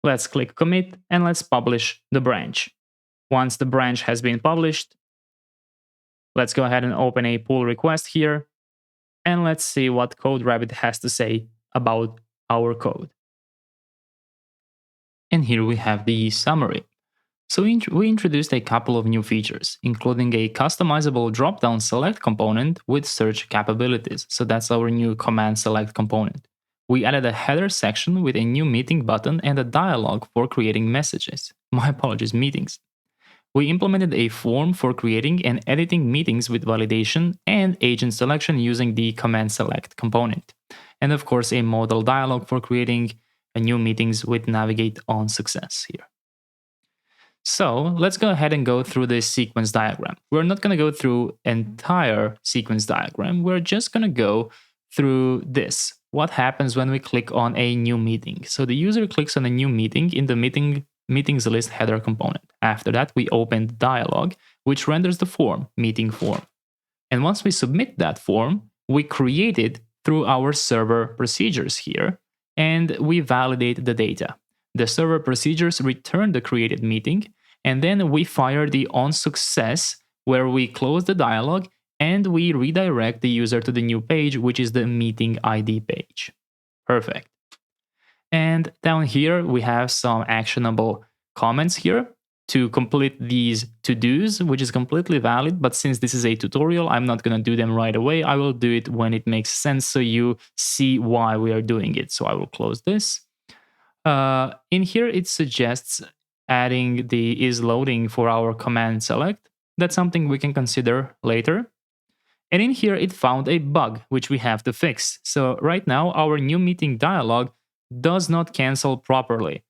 Let's click commit and let's publish the branch. Once the branch has been published, let's go ahead and open a pull request here. And let's see what CodeRabbit has to say about our code. And here we have the summary. So we introduced a couple of new features, including a customizable drop-down select component with search capabilities. So that's our new command select component. We added a header section with a new meeting button and a dialog for creating messages. My apologies, meetings. We implemented a form for creating and editing meetings with validation and agent selection using the command select component. And of course, a modal dialog for creating new meetings with navigate on success here. So let's go ahead and go through this sequence diagram. We're not going to go through entire sequence diagram. We're just going to go through this. What happens when we click on a new meeting? So the user clicks on a new meeting in the meetings list header component. After that, we open the dialog, which renders the form, meeting form. And once we submit that form, we create it through our server procedures here, and we validate the data. The server procedures return the created meeting, and then we fire the on success, where we close the dialog and we redirect the user to the new page, which is the meeting ID page. Perfect. And down here, we have some actionable comments here to complete these to-dos, which is completely valid. But since this is a tutorial, I'm not going to do them right away. I will do it when it makes sense so you see why we are doing it. So I will close this. In here, it suggests adding the is loading for our command select. That's something we can consider later. And in here, it found a bug, which we have to fix. So right now, our new meeting dialog does not cancel properly.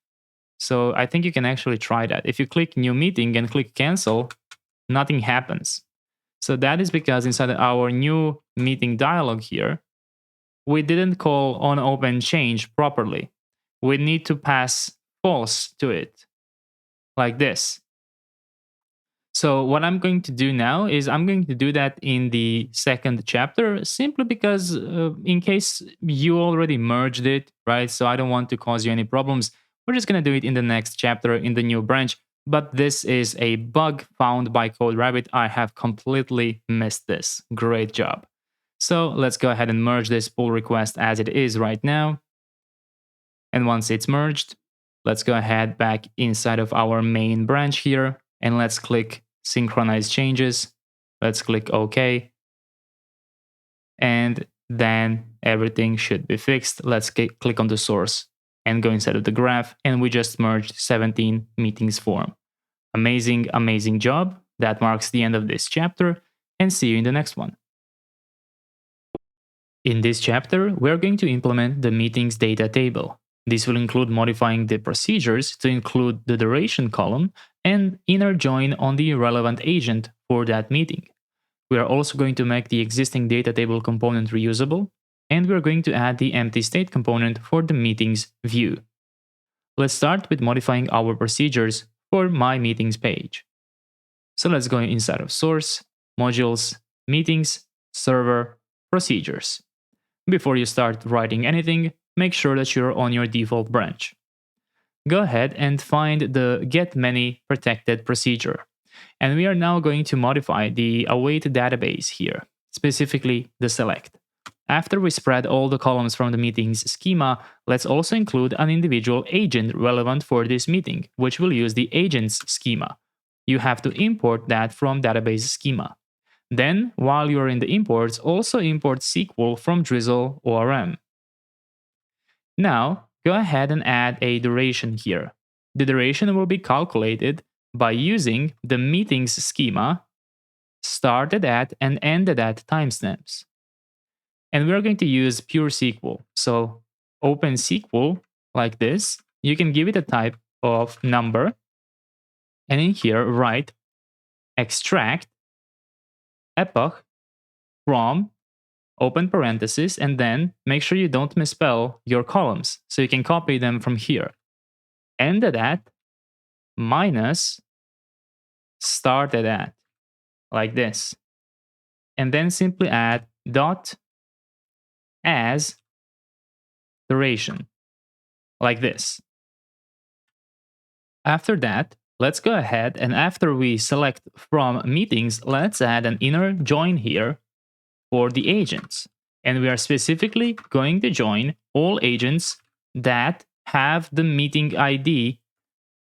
So I think you can actually try that. If you click new meeting and click cancel, nothing happens. So that is because inside our new meeting dialog here, we didn't call on open change properly. We need to pass false to it, like this. So what I'm going to do now is I'm going to do that in the second chapter, simply because in case you already merged it, right? So I don't want to cause you any problems. We're just going to do it in the next chapter in the new branch. But this is a bug found by CodeRabbit. I have completely missed this. Great job. So let's go ahead and merge this pull request as it is right now. And once it's merged, let's go ahead back inside of our main branch here. And let's click synchronize changes. Let's click OK. And then everything should be fixed. Let's click on the source and go inside of the graph. And we just merged 17 meetings form. Amazing, amazing job. That marks the end of this chapter. And see you in the next one. In this chapter, we're going to implement the meetings data table. This will include modifying the procedures to include the duration column and inner join on the relevant agent for that meeting. We are also going to make the existing data table component reusable, and we're going to add the empty state component for the meetings view. Let's start with modifying our procedures for My Meetings page. So let's go inside of Source, Modules, Meetings, Server, Procedures. before you start writing anything, make sure that you're on your default branch. Go ahead and find the get many protected procedure. And we are now going to modify the await database here, specifically the select. After we spread all the columns from the meetings schema, let's also include an individual agent relevant for this meeting, which will use the agents schema. You have to import that from database schema. Then, while you're in the imports, also import SQL from Drizzle ORM. Now, go ahead and add a duration here. The duration will be calculated by using the meetings schema started at and ended at timestamps. And we're going to use pure SQL. So open SQL like this. You can give it a type of number. And in here, write extract epoch from open parenthesis, and then make sure you don't misspell your columns. So you can copy them from here. Ended at minus started at, like this. And then simply add dot as duration, like this. After that, let's go ahead and after we select from meetings, let's add an inner join here for the agents. And we are specifically going to join all agents that have the meeting ID.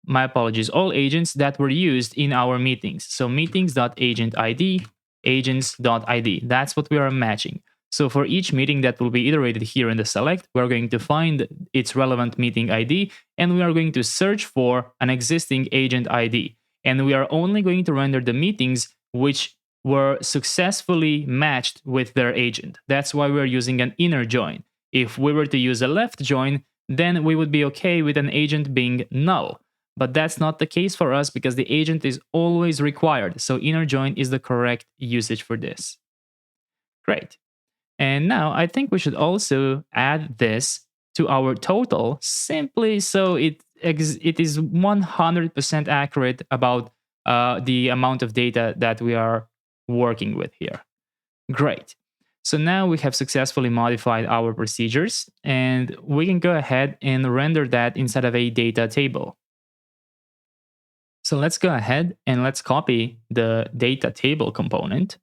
My apologies, all agents that were used in our meetings. So meetings.agentID, agents.id. That's what we are matching. So for each meeting that will be iterated here in the select, we're going to find its relevant meeting ID, and we are going to search for an existing agent ID. And we are only going to render the meetings which were successfully matched with their agent. That's why we're using an inner join. If we were to use a left join, then we would be okay with an agent being null. But that's not the case for us because the agent is always required. So inner join is the correct usage for this. Great. And now I think we should also add this to our total simply so it is 100% accurate about the amount of data that we are working with here. Great. So now we have successfully modified our procedures, and we can go ahead and render that inside of a data table. So let's go ahead and let's copy the data table component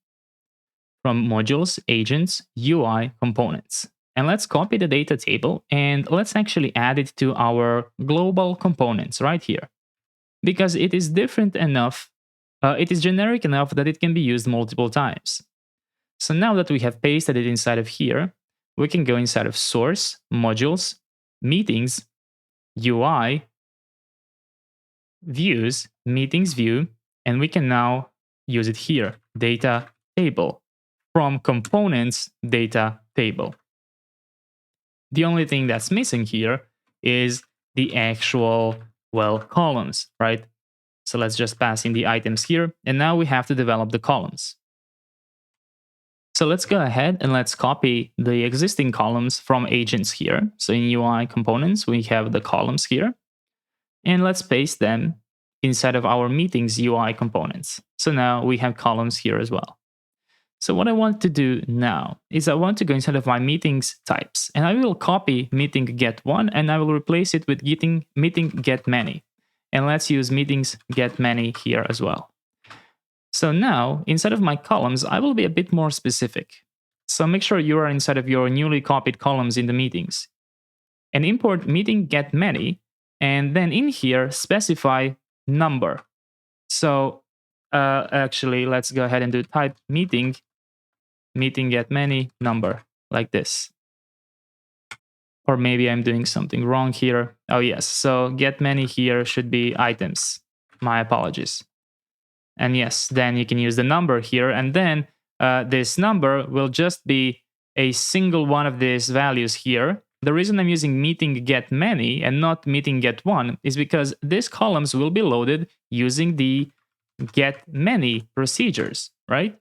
from modules, agents, UI components. And let's copy the data table and let's actually add it to our global components right here. Because it is different enough, it is generic enough that it can be used multiple times. So now that we have pasted it inside of here, we can go inside of source, modules, meetings, UI, views, meetings view, and we can now use it here, data table, from components data table. The only thing that's missing here is the actual, well, columns, right? So let's just pass in the items here, and now we have to develop the columns. So let's go ahead and let's copy the existing columns from agents here. So in UI components, we have the columns here. And let's paste them inside of our meetings UI components. So now we have columns here as well. So what I want to do now is I want to go inside of my meetings types, and I will copy meeting get one, and I will replace it with meeting get many. And let's use meetings get many here as well. So now, inside of my columns, I will be a bit more specific. So make sure you are inside of your newly copied columns in the meetings. And import meeting get many, and then in here, specify number. So actually, let's go ahead and do type meeting get many number, like this. Or maybe I'm doing something wrong here. Oh yes, so get many here should be items. My apologies. And yes, then you can use the number here, and then this number will just be a single one of these values here. The reason I'm using meeting get many and not meeting get one is because these columns will be loaded using the get many procedures, right?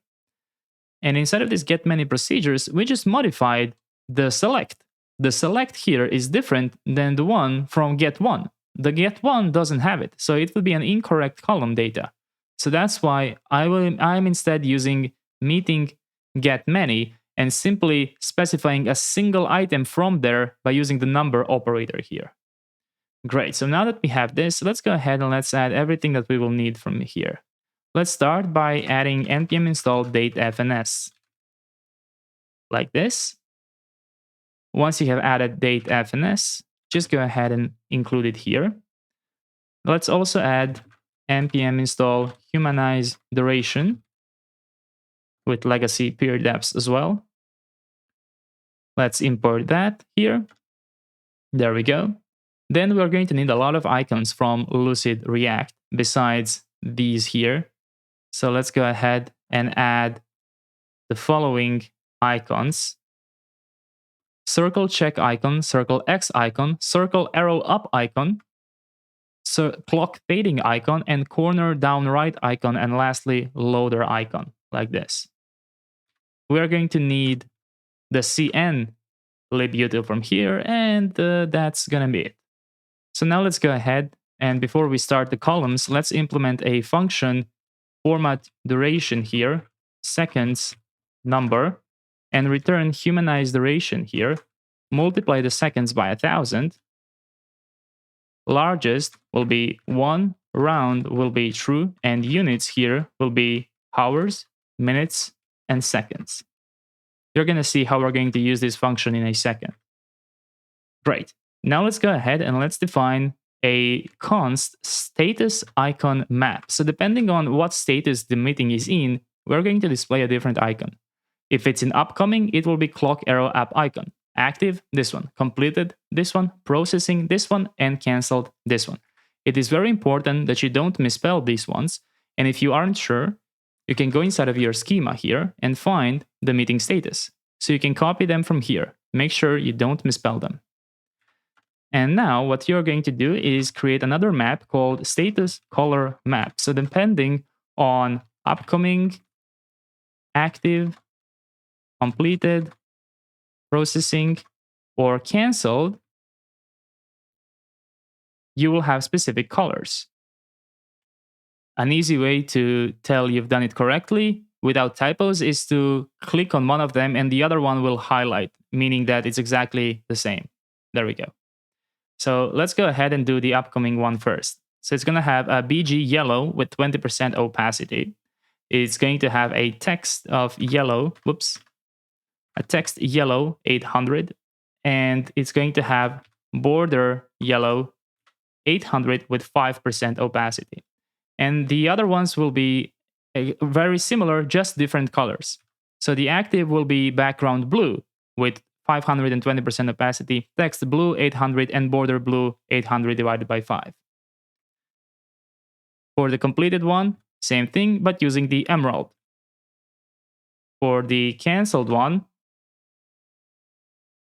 And inside of this get many procedures, we just modified the select. The select here is different than the one from get one. The get one doesn't have it, so it will be an incorrect column data. So that's why I'm instead using meeting get many, and simply specifying a single item from there by using the number operator here. Great, so now that we have this, let's go ahead and let's add everything that we will need from here. Let's start by adding npm install datefns, like this. Once you have added datefns, just go ahead and include it here. Let's also add npm install humanize duration with legacy period depths as well. Let's import that here. There we go. Then we're going to need a lot of icons from Lucid React besides these here. So let's go ahead and add the following icons: circle check icon, circle X icon, circle arrow up icon, clock fading icon, and corner down right icon, and lastly, loader icon, like this. We're going to need the cn libutil from here, and that's gonna be it. So now let's go ahead, and before we start the columns, let's implement a function format duration here, seconds number, and return humanize duration here. Multiply the seconds by 1,000. Largest will be 1, round will be true, and units here will be hours, minutes, and seconds. You're going to see how we're going to use this function in a second. Great. Now let's go ahead and let's define a const status icon map. So depending on what status the meeting is in, we're going to display a different icon. If it's in upcoming, it will be clock arrow up icon. Active, this one. Completed, this one. Processing, this one. And canceled, this one. It is very important that you don't misspell these ones. And if you aren't sure, you can go inside of your schema here and find the meeting status. So you can copy them from here. Make sure you don't misspell them. And now what you're going to do is create another map called status color map. So depending on upcoming, active, completed, processing, or canceled, you will have specific colors. An easy way to tell you've done it correctly without typos is to click on one of them and the other one will highlight, meaning that it's exactly the same. There we go. So let's go ahead and do the upcoming one first. So it's going to have a BG yellow with 20% opacity. It's going to have a text of yellow, a text yellow 800, and it's going to have border yellow 800 with 5% opacity. And the other ones will be very similar, just different colors. So the active will be background blue with 520% opacity, text blue 800, and border blue 800 divided by 5. For the completed one, same thing, but using the emerald. For the canceled one,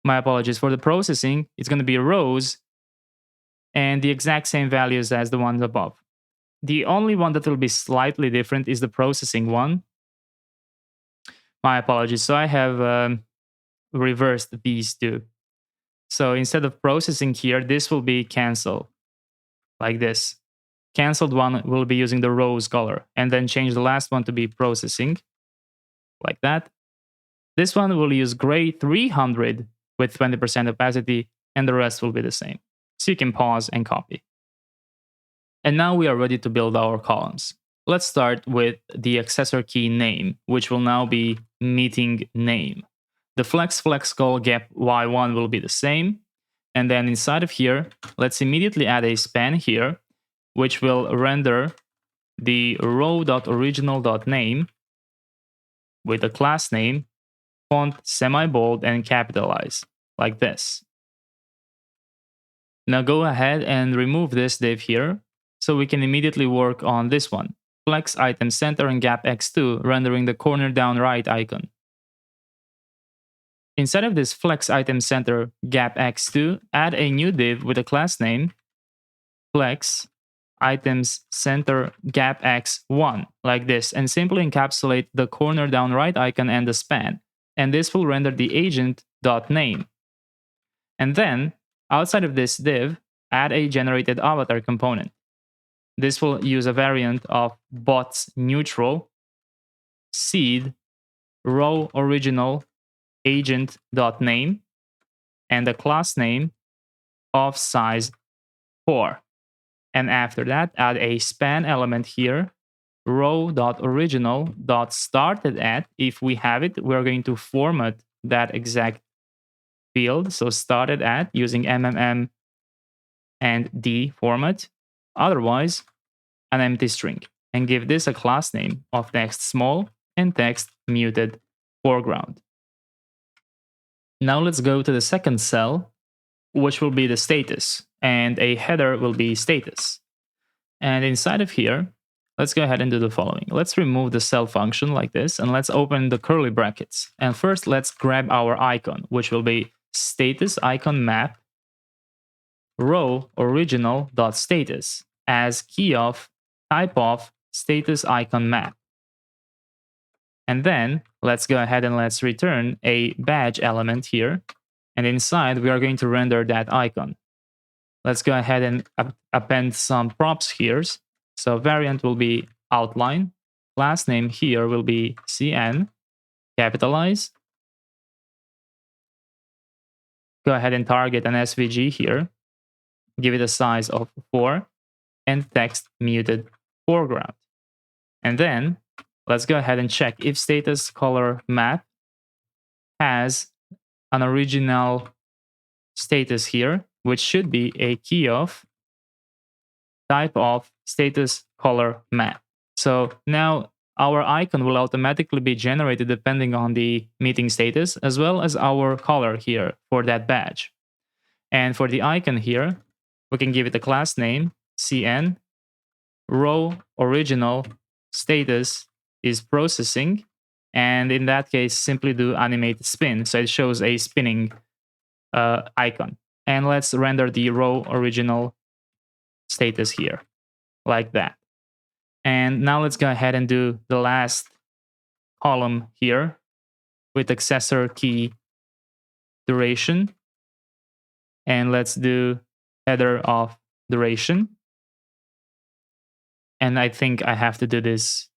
my apologies, for the processing, it's going to be rose and the exact same values as the ones above. The only one that will be slightly different is the processing one. My apologies. So I have reversed these two. So instead of processing here, this will be cancel, like this. Canceled one will be using the rose color, and then change the last one to be processing, like that. This one will use gray 300 with 20% opacity, and the rest will be the same. So you can pause and copy. And now we are ready to build our columns. Let's start with the accessor key name, which will now be meeting name. The flex call gap y1 will be the same. And then inside of here, let's immediately add a span here, which will render the row.original.name with the class name, font semi-bold and capitalize, like this. Now go ahead and remove this div here, so we can immediately work on this one, flex item center and gap x2, rendering the corner down right icon. Inside of this flex item center gap x2, add a new div with a class name, flex items center gap x1, like this, and simply encapsulate the corner down right icon and the span. And this will render the agent.name. And then, outside of this div, add a generated avatar component. This will use a variant of bots neutral, seed, row original, agent.name and the class name of size 4. And after that, add a span element here, row.original.started@. If we have it, we're going to format that exact field. So started at using MMM and D format. Otherwise, an empty string. And give this a class name of text small and text muted foreground. Now let's go to the second cell, which will be the status, and a header will be status. And inside of here, let's go ahead and do the following. Let's remove the cell function like this, and let's open the curly brackets. And first, let's grab our icon, which will be status icon map row original.status as key of type of status icon map. And then let's go ahead and let's return a badge element here. And inside, we are going to render that icon. Let's go ahead and append some props here. So variant will be outline. Class name here will be CN. Capitalize. Go ahead and target an SVG here. Give it a size of 4 and text muted foreground. And then let's go ahead and check if status color map has an original status here, which should be a key of type of status color map. So now our icon will automatically be generated depending on the meeting status, as well as our color here for that badge. And for the icon here, we can give it a class name, CN, row original status is processing. And in that case, simply do animate spin. So it shows a spinning icon. And let's render the row original status here, like that. And now let's go ahead and do the last column here with accessor key duration. And let's do header of duration. And I think I have to do this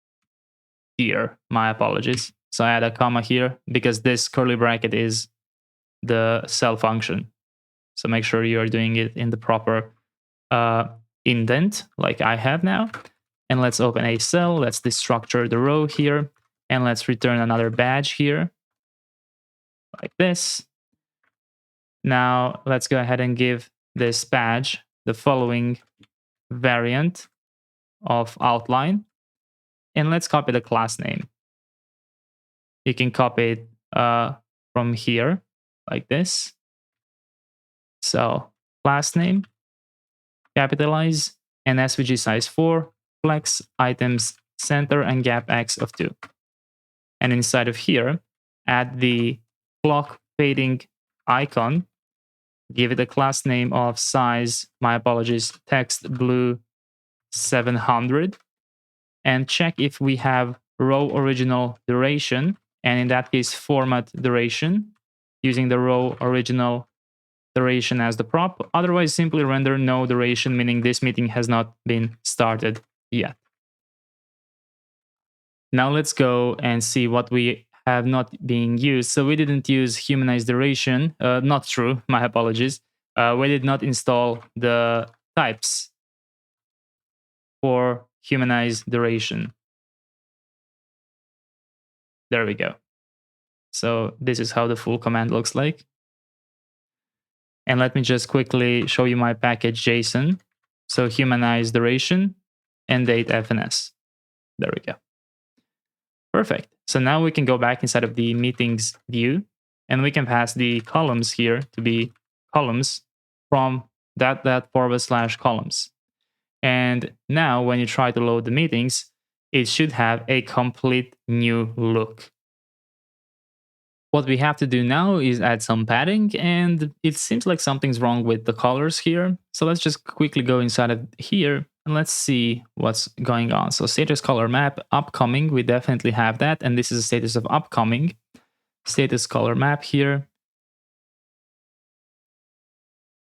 here. My apologies. So I add a comma here because this curly bracket is the cell function. So make sure you are doing it in the proper indent like I have now. And let's open a cell. Let's destructure the row here. And let's return another badge here like this. Now let's go ahead and give this badge the following variant of outline. And let's copy the class name. You can copy it from here like this. So class name, capitalize, and SVG size 4, flex items center and gap X of 2. And inside of here, add the clock fading icon. Give it a class name of size, my apologies, text blue 700. And check if we have row original duration. And in that case, format duration using the row original duration as the prop. Otherwise, simply render no duration, meaning this meeting has not been started yet. Now let's go and see what we have not being used. So we didn't use humanized duration. Not true, my apologies. We did not install the types for humanized duration. There we go. So this is how the full command looks like. And let me just quickly show you my package JSON. So humanize duration and date FNS. There we go. Perfect. So now we can go back inside of the meetings view and we can pass the columns here to be columns from /columns. And now when you try to load the meetings, it should have a complete new look. What we have to do now is add some padding, and it seems like something's wrong with the colors here. So let's just quickly go inside of here and let's see what's going on. So status color map, upcoming, we definitely have that. And this is the status of upcoming. Status color map here.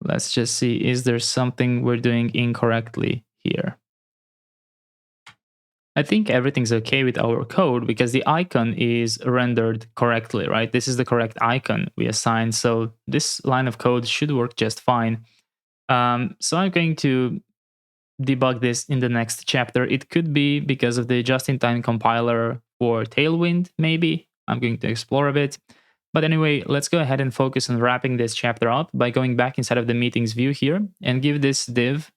Let's just see, is there something we're doing incorrectly here? I think everything's okay with our code because the icon is rendered correctly, right? This is the correct icon we assigned. So this line of code should work just fine. So I'm going to debug this in the next chapter. It could be because of the just-in-time compiler for Tailwind, maybe. I'm going to explore a bit. But anyway, let's go ahead and focus on wrapping this chapter up by going back inside of the meetings view here and give this div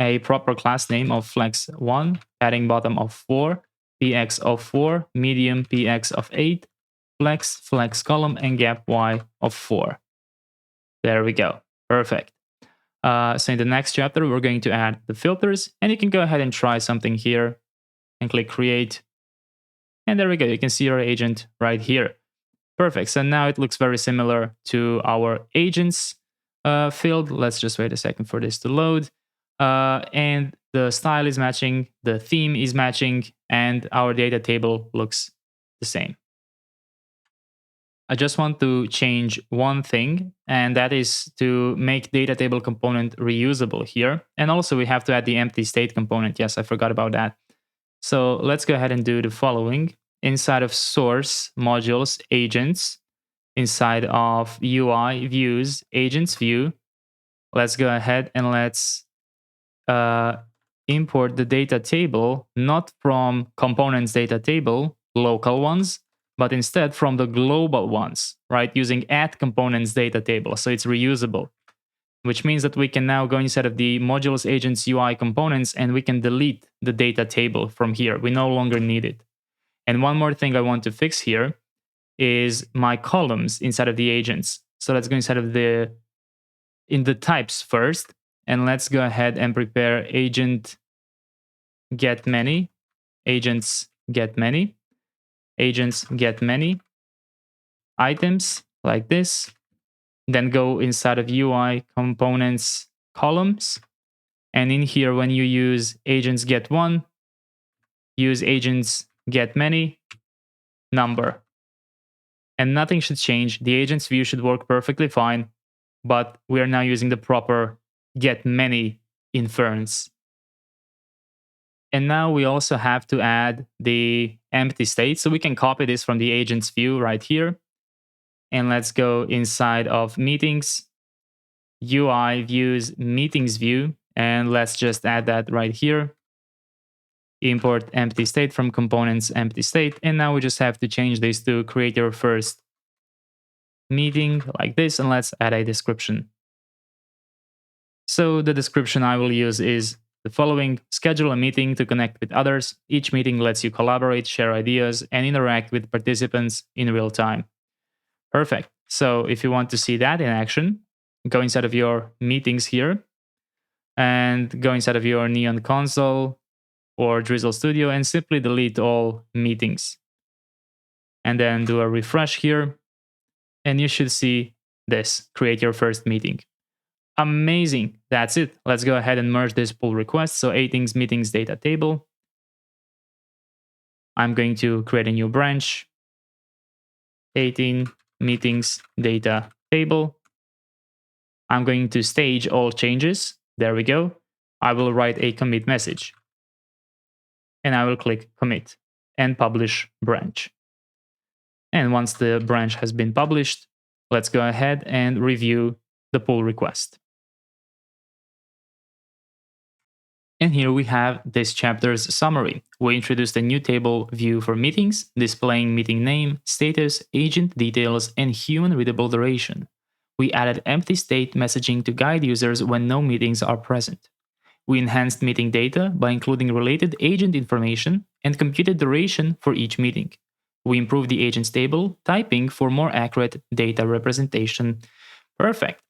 a proper class name of flex1, padding bottom of 4, px of 4, medium px of 8, flex column, and gap y of 4. There we go. Perfect. So in the next chapter, we're going to add the filters, and you can go ahead and try something here and click create. And there we go. You can see our agent right here. Perfect. So now it looks very similar to our agents field. Let's just wait a second for this to load. And the style is matching, the theme is matching, and our data table looks the same. I just want to change one thing, and that is to make data table component reusable here. And also we have to add the empty state component. Yes, I forgot about that. So let's go ahead and do the following. Inside of source modules agents, inside of UI views agents view, let's go ahead and let's import the data table, not from components data table, local ones, but instead from the global ones, right? Using add components data table. So it's reusable, which means that we can now go inside of the modules agents UI components and we can delete the data table from here. We no longer need it. And one more thing I want to fix here is my columns inside of the agents. So let's go inside of in the types first. And let's go ahead and prepare agent get many, agents get many, agents get many, items like this. Then go inside of UI components columns. And in here, when you use agents get one, use agents get many number. And nothing should change. The agents view should work perfectly fine, but we are now using the proper get many inference. And now we also have to add the empty state. So we can copy this from the agents view right here. And let's go inside of meetings, UI views meetings view. And let's just add that right here. Import empty state from components empty state. And now we just have to change this to create your first meeting like this. And let's add a description. So the description I will use is the following: schedule a meeting to connect with others. Each meeting lets you collaborate, share ideas, and interact with participants in real time. Perfect. So if you want to see that in action, go inside of your meetings here and go inside of your Neon console or Drizzle Studio and simply delete all meetings. And then do a refresh here. And you should see this, create your first meeting. Amazing. That's it. Let's go ahead and merge this pull request. So meetings data table. I'm going to create a new branch. 18 meetings data table. I'm going to stage all changes. There we go. I will write a commit message. And I will click commit and publish branch. And once the branch has been published, let's go ahead and review the pull request. And here we have this chapter's summary. We introduced a new table view for meetings, displaying meeting name, status, agent details, and human readable duration. We added empty state messaging to guide users when no meetings are present. We enhanced meeting data by including related agent information and computed duration for each meeting. We improved the agents table typing for more accurate data representation. Perfect.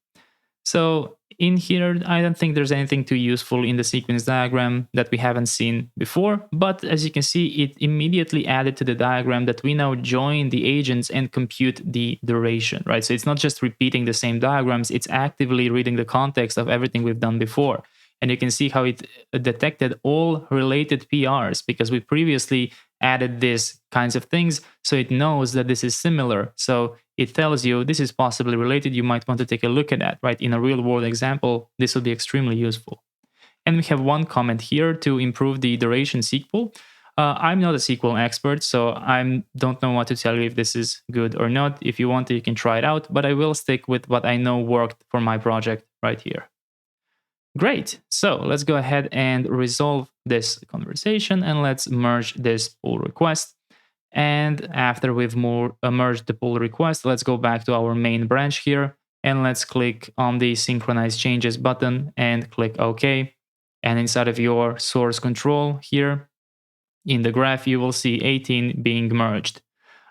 So in here, I don't think there's anything too useful in the sequence diagram that we haven't seen before, but as you can see, it immediately added to the diagram that we now join the agents and compute the duration, right? So it's not just repeating the same diagrams, it's actively reading the context of everything we've done before. And you can see how it detected all related PRs because we previously added these kinds of things. So it knows that this is similar. So it tells you this is possibly related. You might want to take a look at that, right? In a real world example, this would be extremely useful. And we have one comment here to improve the duration SQL. I'm not a SQL expert, so I don't know what to tell you if this is good or not. If you want to, you can try it out, but I will stick with what I know worked for my project right here. Great. So let's go ahead and resolve this conversation, and let's merge this pull request. And after we've merged the pull request, let's go back to our main branch here, and let's click on the synchronize changes button and click OK. And inside of your source control here in the graph, you will see 18 being merged.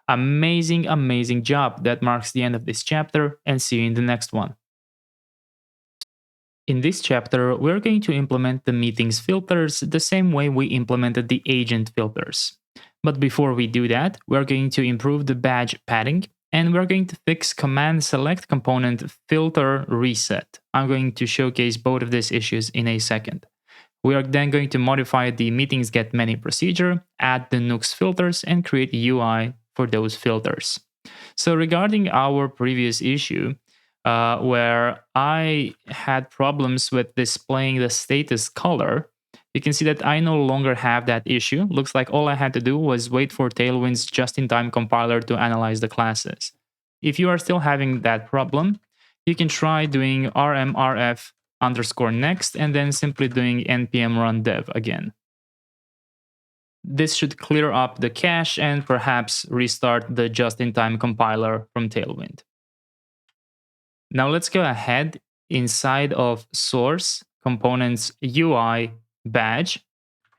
Amazing, amazing job. That marks the end of this chapter, and see you in the next one. In this chapter, we're going to implement the meetings filters the same way we implemented the agent filters. But before we do that, we're going to improve the badge padding, and we're going to fix command select component filter reset. I'm going to showcase both of these issues in a second. We are then going to modify the meetings get many procedure, add the Nux filters, and create UI for those filters. So regarding our previous issue, where I had problems with displaying the status color, you can see that I no longer have that issue. Looks like all I had to do was wait for Tailwind's just-in-time compiler to analyze the classes. If you are still having that problem, you can try doing rmrf_next and then simply doing npm run dev again. This should clear up the cache and perhaps restart the just-in-time compiler from Tailwind. Now let's go ahead inside of source components UI badge.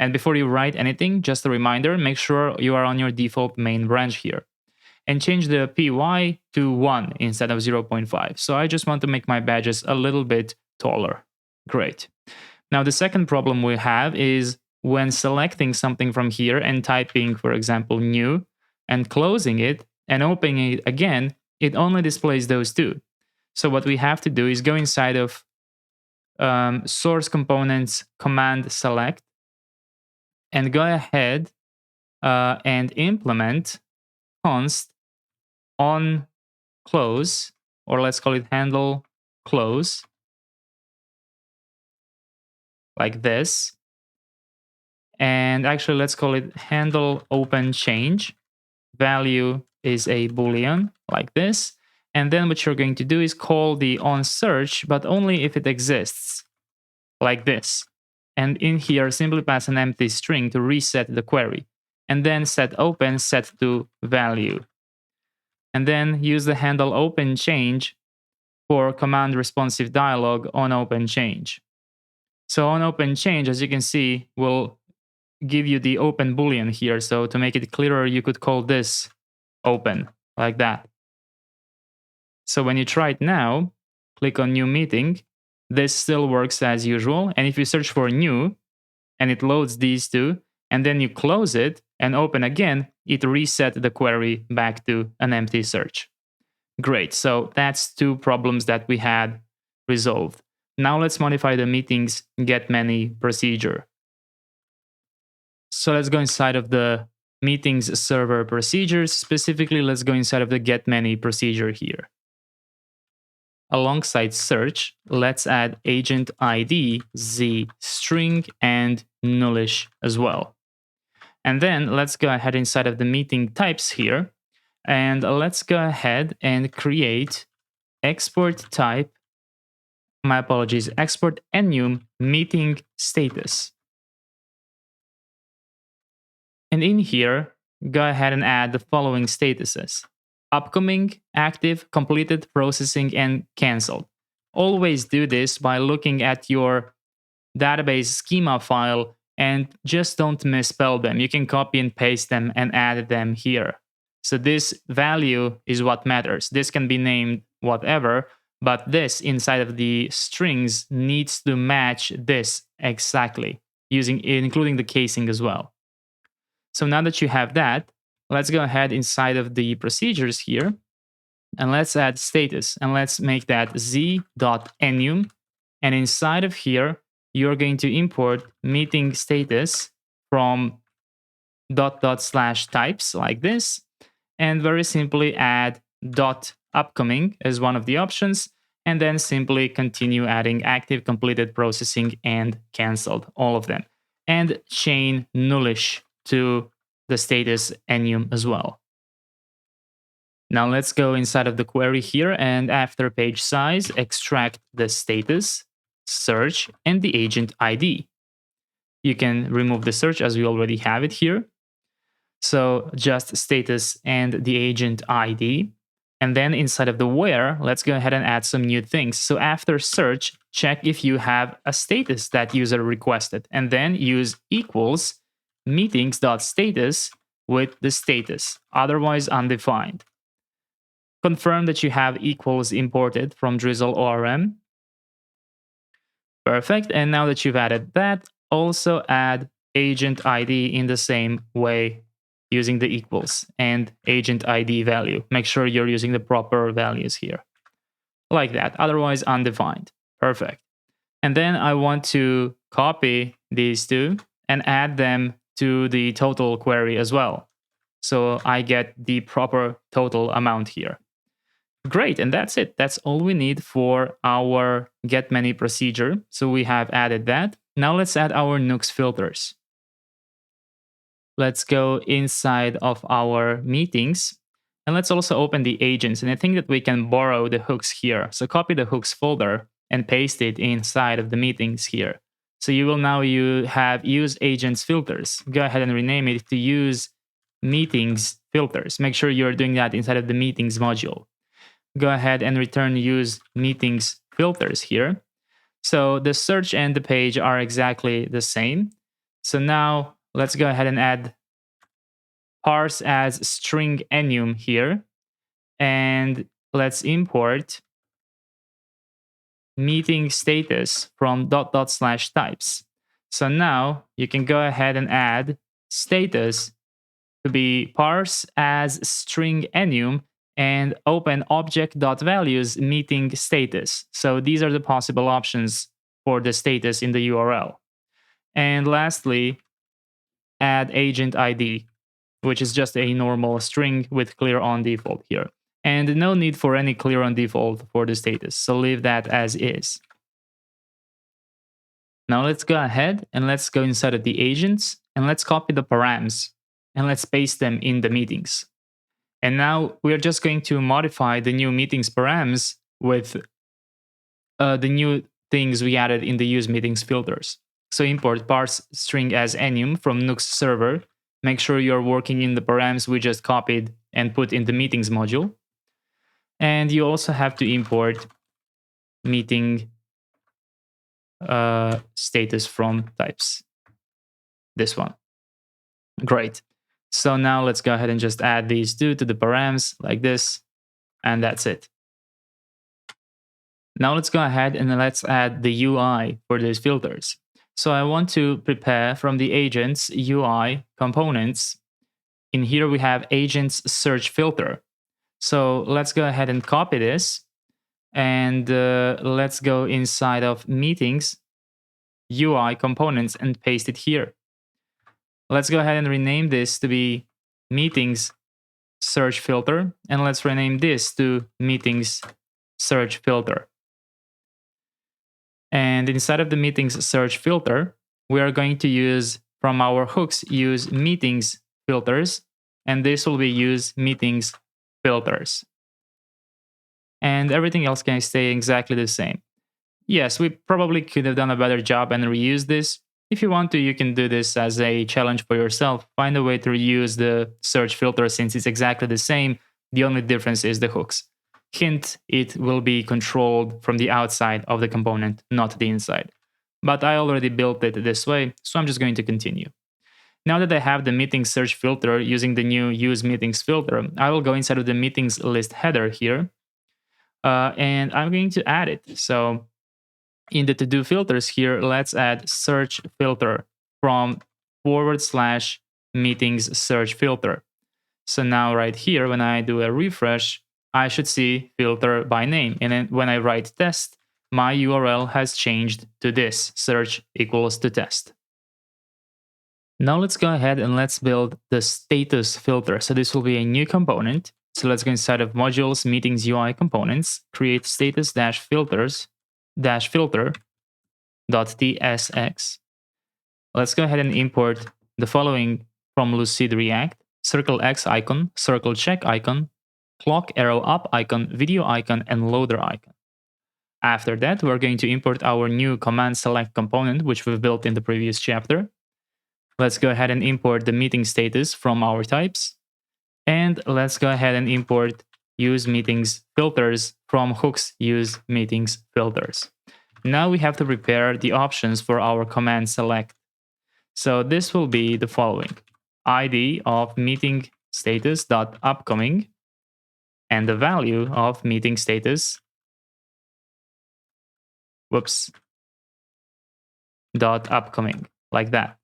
And before you write anything, just a reminder, make sure you are on your default main branch here. And change the py to 1 instead of 0.5. So I just want to make my badges a little bit taller. Great. Now the second problem we have is when selecting something from here and typing, for example, new, and closing it and opening it again, it only displays those two. So what we have to do is go inside of source components command select and go ahead and implement const on close, or let's call it handle close, like this. And actually, let's call it handle open change. Value is a boolean, like this. And then what you're going to do is call the onSearch, but only if it exists, like this. And in here, simply pass an empty string to reset the query. And then set open set to value. And then use the handle open change for command responsive dialog on open change. So on open change, as you can see, will give you the open boolean here. So to make it clearer, you could call this open, like that. So when you try it now, click on new meeting, this still works as usual. And if you search for new, and it loads these two, and then you close it and open again, it reset the query back to an empty search. Great, so that's two problems that we had resolved. Now let's modify the meetings get many procedure. So let's go inside of the meetings server procedures. Specifically, let's go inside of the get many procedure here. Alongside search, let's add agent ID, z string, and nullish as well. And then let's go ahead inside of the meeting types here, and let's go ahead and create export type, export enum meeting status. And in here, go ahead and add the following statuses: upcoming, active, completed, processing, and canceled. Always do this by looking at your database schema file and just don't misspell them. You can copy and paste them and add them here. So this value is what matters. This can be named whatever, but this inside of the strings needs to match this exactly, including the casing as well. So now that you have that, let's go ahead inside of the procedures here, and let's add status, and let's make that z.enum. And inside of here, you're going to import meeting status from /types like this, and very simply add .upcoming as one of the options, and then simply continue adding active, completed, processing, and canceled, all of them. And chain nullish to the status enum as well. Now let's go inside of the query here, and after page size, extract the status, search, and the agent ID. You can remove the search as we already have it here. So just status and the agent ID. And then inside of the where, let's go ahead and add some new things. So after search, check if you have a status that user requested, and then use equals meetings.status with the status, otherwise undefined. Confirm that you have equals imported from Drizzle ORM. Perfect. And now that you've added that, also add agent ID in the same way using the equals and agent ID value. Make sure you're using the proper values here. Like that, otherwise undefined. Perfect. And then I want to copy these two and add them to the total query as well. So I get the proper total amount here. Great, and that's it. That's all we need for our get many procedure. So we have added that. Now let's add our Nux filters. Let's go inside of our meetings, and let's also open the agents. And I think that we can borrow the hooks here. So copy the hooks folder and paste it inside of the meetings here. So you will now have use agents filters. Go ahead and rename it to use meetings filters. Make sure you're doing that inside of the meetings module. Go ahead and return use meetings filters here. So the search and the page are exactly the same. So now let's go ahead and add parse as string enum here. And let's import meeting status from .. types. So now you can go ahead and add status to be parse as string enum and open object.values meeting status. So these are the possible options for the status in the URL. And lastly, add agent ID, which is just a normal string with clear on default here. And no need for any clear on default for the status. So leave that as is. Now let's go ahead and let's go inside of the agents and let's copy the params and let's paste them in the meetings. And now we're just going to modify the new meetings params with the new things we added in the use meetings filters. So import parse string as enum from Nux server. Make sure you're working in the params we just copied and put in the meetings module. And you also have to import meeting status from types. This one. Great. So now let's go ahead and just add these two to the params like this, and that's it. Now let's go ahead and let's add the UI for these filters. So I want to prepare from the agents UI components. In here we have agents search filter. So let's go ahead and copy this, and let's go inside of meetings UI components and paste it here. Let's go ahead and rename this to be meetings search filter, and let's rename this to meetings search filter. And inside of the meetings search filter, we are going to use from our hooks use meetings filters, and this will be use meetings filters. And everything else can stay exactly the same. Yes, we probably could have done a better job and reuse this. If you want to, you can do this as a challenge for yourself. Find a way to reuse the search filter since it's exactly the same. The only difference is the hooks. Hint, it will be controlled from the outside of the component, not the inside. But I already built it this way, so I'm just going to continue. Now that I have the meetings search filter using the new use meetings filter, I will go inside of the meetings list header here. And I'm going to add it. So in the to-do filters here, let's add search filter from / meetings search filter. So now right here, when I do a refresh, I should see filter by name. And then when I write test, my URL has changed to this, search equals to test. Now let's go ahead and let's build the status filter. So this will be a new component. So let's go inside of modules, meetings, UI components, create status filter.tsx. Let's go ahead and import the following from Lucid React: circle X icon, circle check icon, clock arrow up icon, video icon, and loader icon. After that, we're going to import our new command select component, which we've built in the previous chapter. Let's go ahead and import the meeting status from our types. And let's go ahead and import use meetings filters from hooks use meetings filters. Now we have to prepare the options for our command select. So this will be the following: ID of meeting status dot upcoming and the value of meeting status dot upcoming, like that.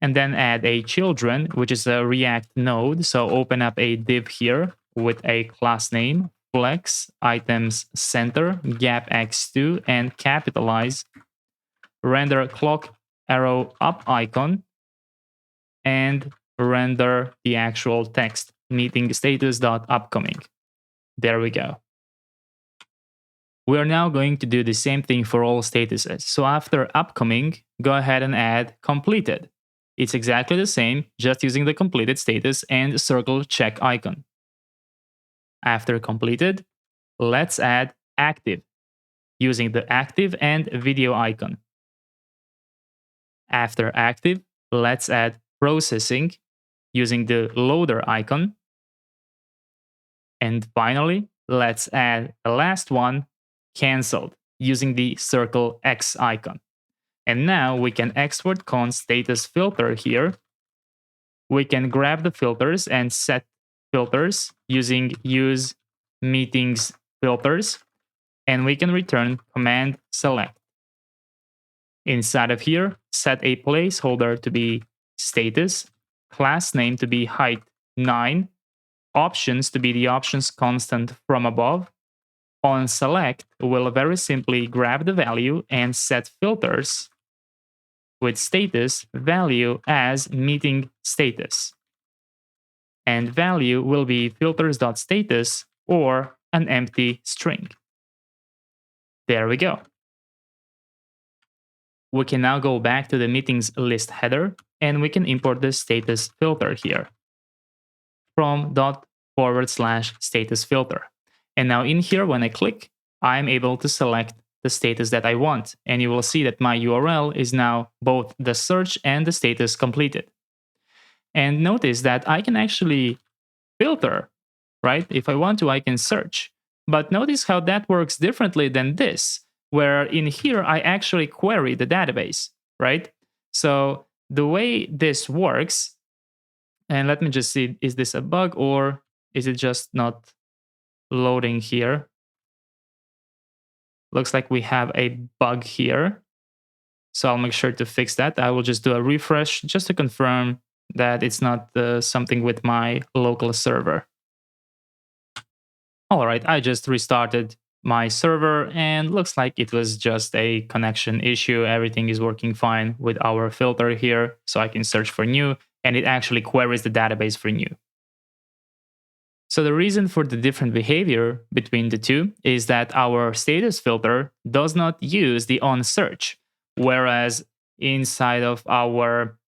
And then add a children, which is a React node. So open up a div here with a class name, flex, items center, gap x2, and capitalize, render clock arrow up icon, and render the actual text, meeting status dot upcoming. There we go. We are now going to do the same thing for all statuses. So after upcoming, go ahead and add completed. It's exactly the same, just using the completed status and circle check icon. After completed, let's add active, using the active and video icon. After active, let's add processing, using the loader icon. And finally, let's add the last one, canceled, using the circle X icon. And now we can export const status filter here. We can grab the filters and set filters using use meetings filters. And we can return command select. Inside of here, set a placeholder to be status, class name to be height 9, options to be the options constant from above. On select, we'll very simply grab the value and set filters with status value as meeting status. And value will be filters.status or an empty string. There we go. We can now go back to the meetings list header and we can import the status filter here from /status filter. And now in here, when I click, I'm able to select the status that I want. And you will see that my URL is now both the search and the status completed. And notice that I can actually filter, right? If I want to, I can search. But notice how that works differently than this, where in here, I actually query the database, right? So the way this works, and let me just see, is this a bug or is it just not loading here? Looks like we have a bug here. So I'll make sure to fix that. I will just do a refresh just to confirm that it's not something with my local server. All right, I just restarted my server and looks like it was just a connection issue. Everything is working fine with our filter here. So I can search for new and it actually queries the database for new. So the reason for the different behavior between the two is that our status filter does not use the onSearch, whereas inside of our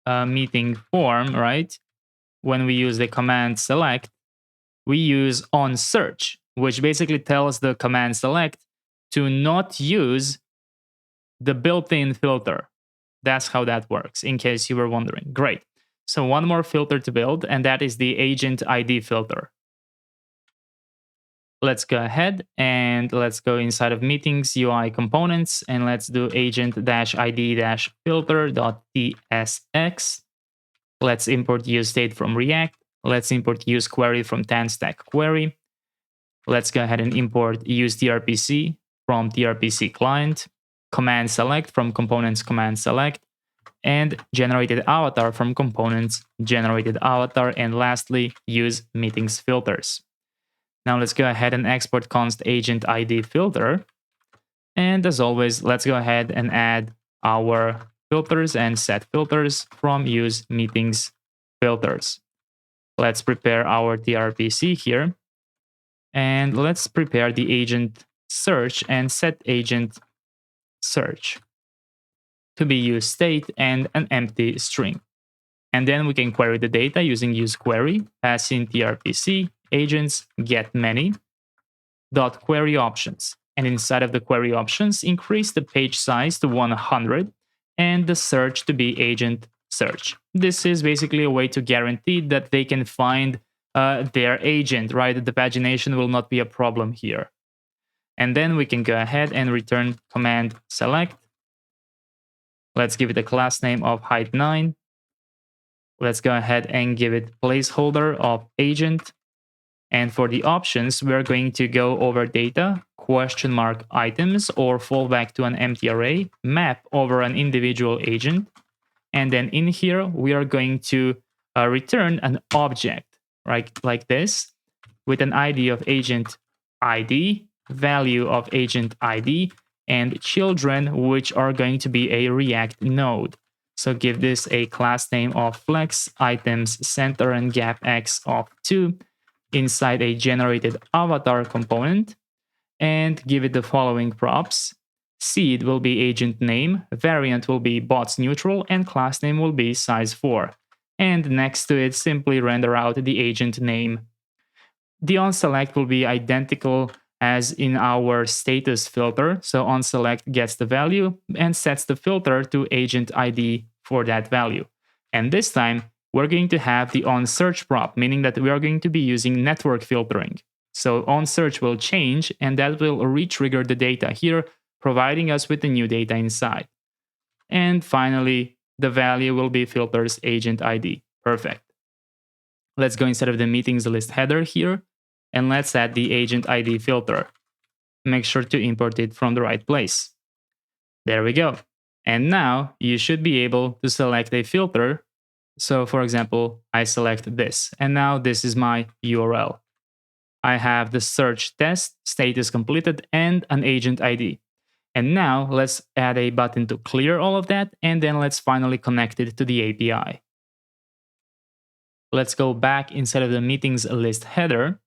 meeting form, right, when we use the command select, we use onSearch, which basically tells the command select to not use the built-in filter. That's how that works, in case you were wondering. Great. So one more filter to build, and that is the agent ID filter. Let's go ahead and let's go inside of meetings, UI components, and let's do agent-id-filter.tsx. Let's import useState from React. Let's import useQuery from TanStack Query. Let's go ahead and import useTRPC from tRPC client, command select from components command select, and generated avatar from components generated avatar, and lastly, use meetings filters. Now let's go ahead and export const agent ID filter. And as always, let's go ahead and add our filters and set filters from use meetings filters. Let's prepare our tRPC here. And let's prepare the agent search and set agent search to be useState and an empty string. And then we can query the data using useQuery, pass in tRPC, agents, get many, dot query options. And inside of the query options, increase the page size to 100 and the search to be agent search. This is basically a way to guarantee that they can find their agent, right? The pagination will not be a problem here. And then we can go ahead and return command select. Let's give it a class name of height 9. Let's go ahead and give it placeholder of agent. And for the options, we're going to go over data, question mark items, or fall back to an empty array, map over an individual agent. And then in here, we are going to return an object, right, like this, with an ID of agent ID, value of agent ID, and children, which are going to be a React node. So give this a class name of flex, items, center, and gap x of 2 inside a generated avatar component, and give it the following props. Seed will be agent name, variant will be bots neutral, and class name will be size 4. And next to it, simply render out the agent name. The onSelect will be identical as in our status filter. So onSelect gets the value and sets the filter to agent ID for that value. And this time, we're going to have the onSearch prop, meaning that we are going to be using network filtering. So onSearch will change, and that will re-trigger the data here, providing us with the new data inside. And finally, the value will be filters agent ID. Perfect. Let's go inside of the meetings list header here, and let's add the agent ID filter. Make sure to import it from the right place. There we go. And now you should be able to select a filter. So for example, I select this, and now this is my URL. I have the search test, status completed, and an agent ID. And now let's add a button to clear all of that, and then let's finally connect it to the API. Let's go back inside of the meetings list header,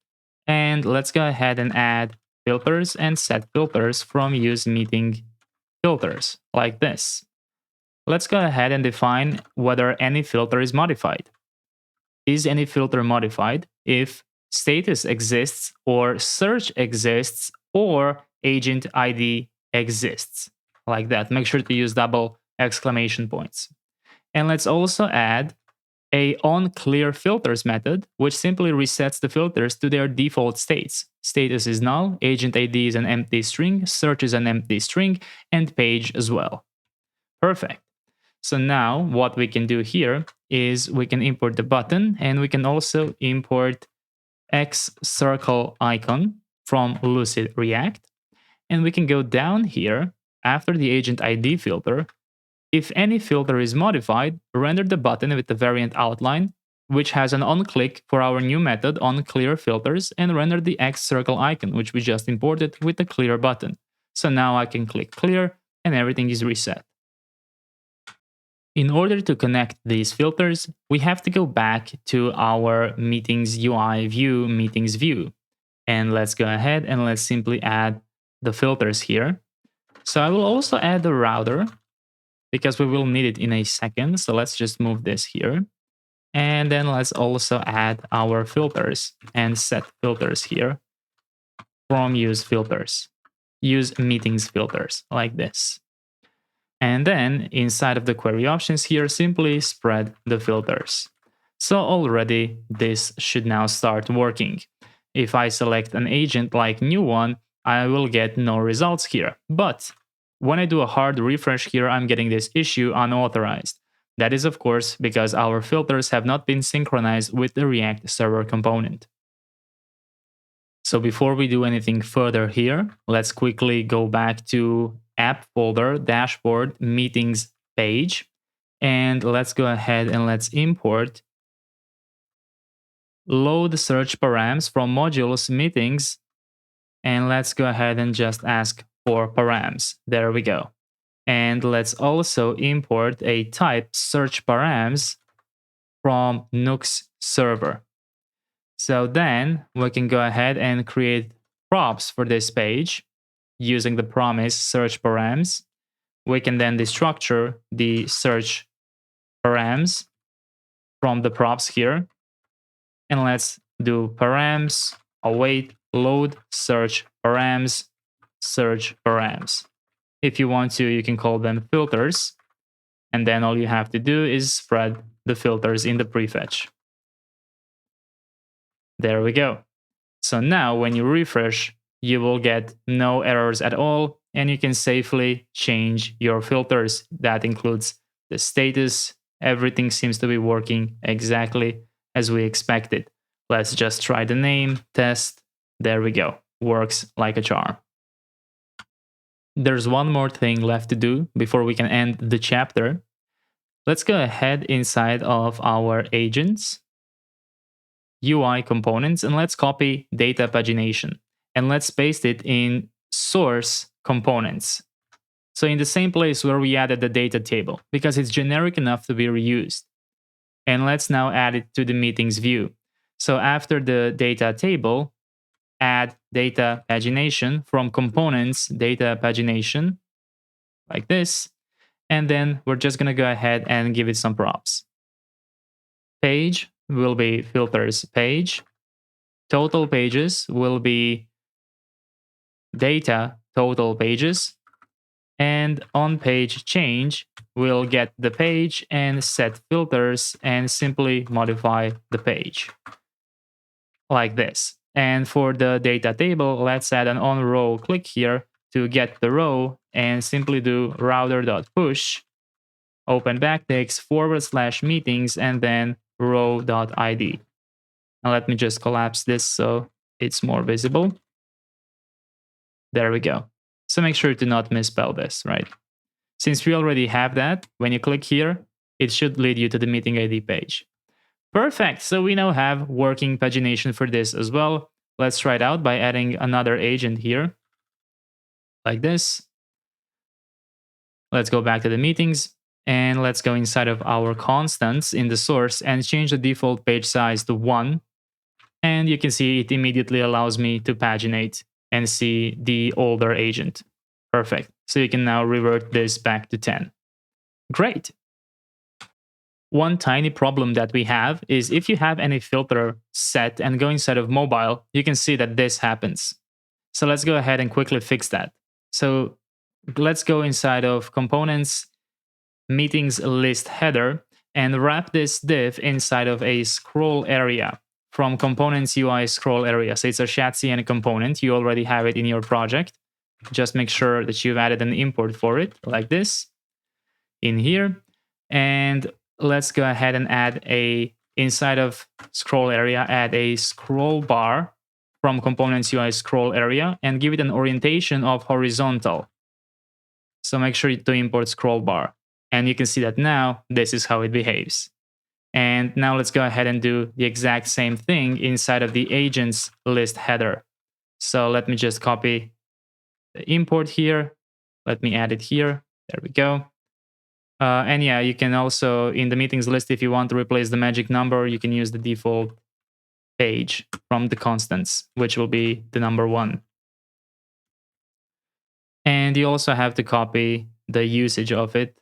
and let's go ahead and add filters and set filters from use meeting filters, like this. Let's go ahead and define whether any filter is modified. Is any filter modified if status exists, or search exists, or agent ID exists, like that. Make sure to use double exclamation points. And let's also add a onClearFilters method, which simply resets the filters to their default states. Status is null, agent ID is an empty string, search is an empty string, and page as well. Perfect. So now what we can do here is we can import the button, and we can also import X circle icon from Lucid React. And we can go down here after the agent ID filter. If any filter is modified, render the button with the variant outline, which has an onClick for our new method onClearFilters, and render the X circle icon, which we just imported, with the clear button. So now I can click clear and everything is reset. In order to connect these filters, we have to go back to our meetings UI view, meetings view. And let's go ahead and let's simply add the filters here. So I will also add the router because we will need it in a second. So let's just move this here. And then let's also add our filters and set filters here from use filters. Use meetings filters, like this. And then inside of the query options here, simply spread the filters. So already this should now start working. If I select an agent like new one, I will get no results here. But when I do a hard refresh here, I'm getting this issue unauthorized. That is, of course, because our filters have not been synchronized with the React server component. So before we do anything further here, let's quickly go back to app folder, dashboard, meetings page. And let's go ahead and let's import load search params from modules meetings. And let's go ahead and just ask for params. There we go. And let's also import a type search params from Nux server. So then we can go ahead and create props for this page using the promise search params. We can then destructure the search params from the props here. And let's do params, await, load, search params, search params. If you want to, you can call them filters. And then all you have to do is spread the filters in the prefetch. There we go. So now when you refresh, you will get no errors at all, and you can safely change your filters. That includes the status. Everything seems to be working exactly as we expected. Let's just try the name, test. There we go. Works like a charm. There's one more thing left to do before we can end the chapter. Let's go ahead inside of our agents, UI components, and let's copy data pagination. And let's paste it in source components. So in the same place where we added the data table, because it's generic enough to be reused. And let's now add it to the meetings view. So after the data table, add data pagination from components, data pagination, like this. And then we're just going to go ahead and give it some props. Page will be filters page. Total pages will be data total pages. And on page change, we'll get the page and set filters and simply modify the page like this. And for the data table, let's add an on row click here to get the row and simply do router.push, open backticks / meetings, and then row.id. Now let me just collapse this so it's more visible. There we go. So make sure to not misspell this, right? Since we already have that, when you click here, it should lead you to the meeting ID page. Perfect. So we now have working pagination for this as well. Let's try it out by adding another agent here, like this. Let's go back to the meetings and let's go inside of our constants in the source and change the default page size to 1. And you can see it immediately allows me to paginate and see the older agent. Perfect. So you can now revert this back to 10. Great. One tiny problem that we have is if you have any filter set and go inside of mobile, you can see that this happens. So let's go ahead and quickly fix that. So let's go inside of components, meetings list header, and wrap this div inside of a scroll area from components UI scroll area. So it's a Shadcn component. You already have it in your project. Just make sure that you've added an import for it like this in here. And let's go ahead and add inside of scroll area, add a scroll bar from components UI scroll area and give it an orientation of horizontal. So make sure to import scroll bar. And you can see that now this is how it behaves. And now let's go ahead and do the exact same thing inside of the agents list header. So let me just copy the import here. Let me add it here. There we go. And yeah, you can also, in the meetings list, if you want to replace the magic number, you can use the default page from the constants, which will be the number 1. And you also have to copy the usage of it.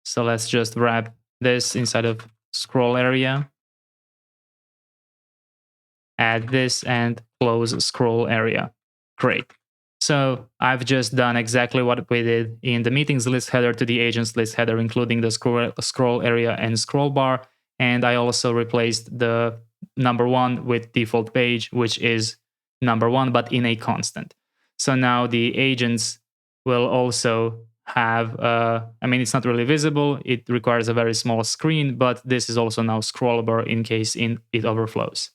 So let's just wrap this inside of scroll area. Add this and close scroll area. Great. So I've just done exactly what we did in the meetings list header to the agents list header, including the scroll area and scroll bar. And I also replaced the number 1 with default page, which is number 1, but in a constant. So now the agents will also have, it's not really visible. It requires a very small screen, but this is also now scrollable in case it overflows.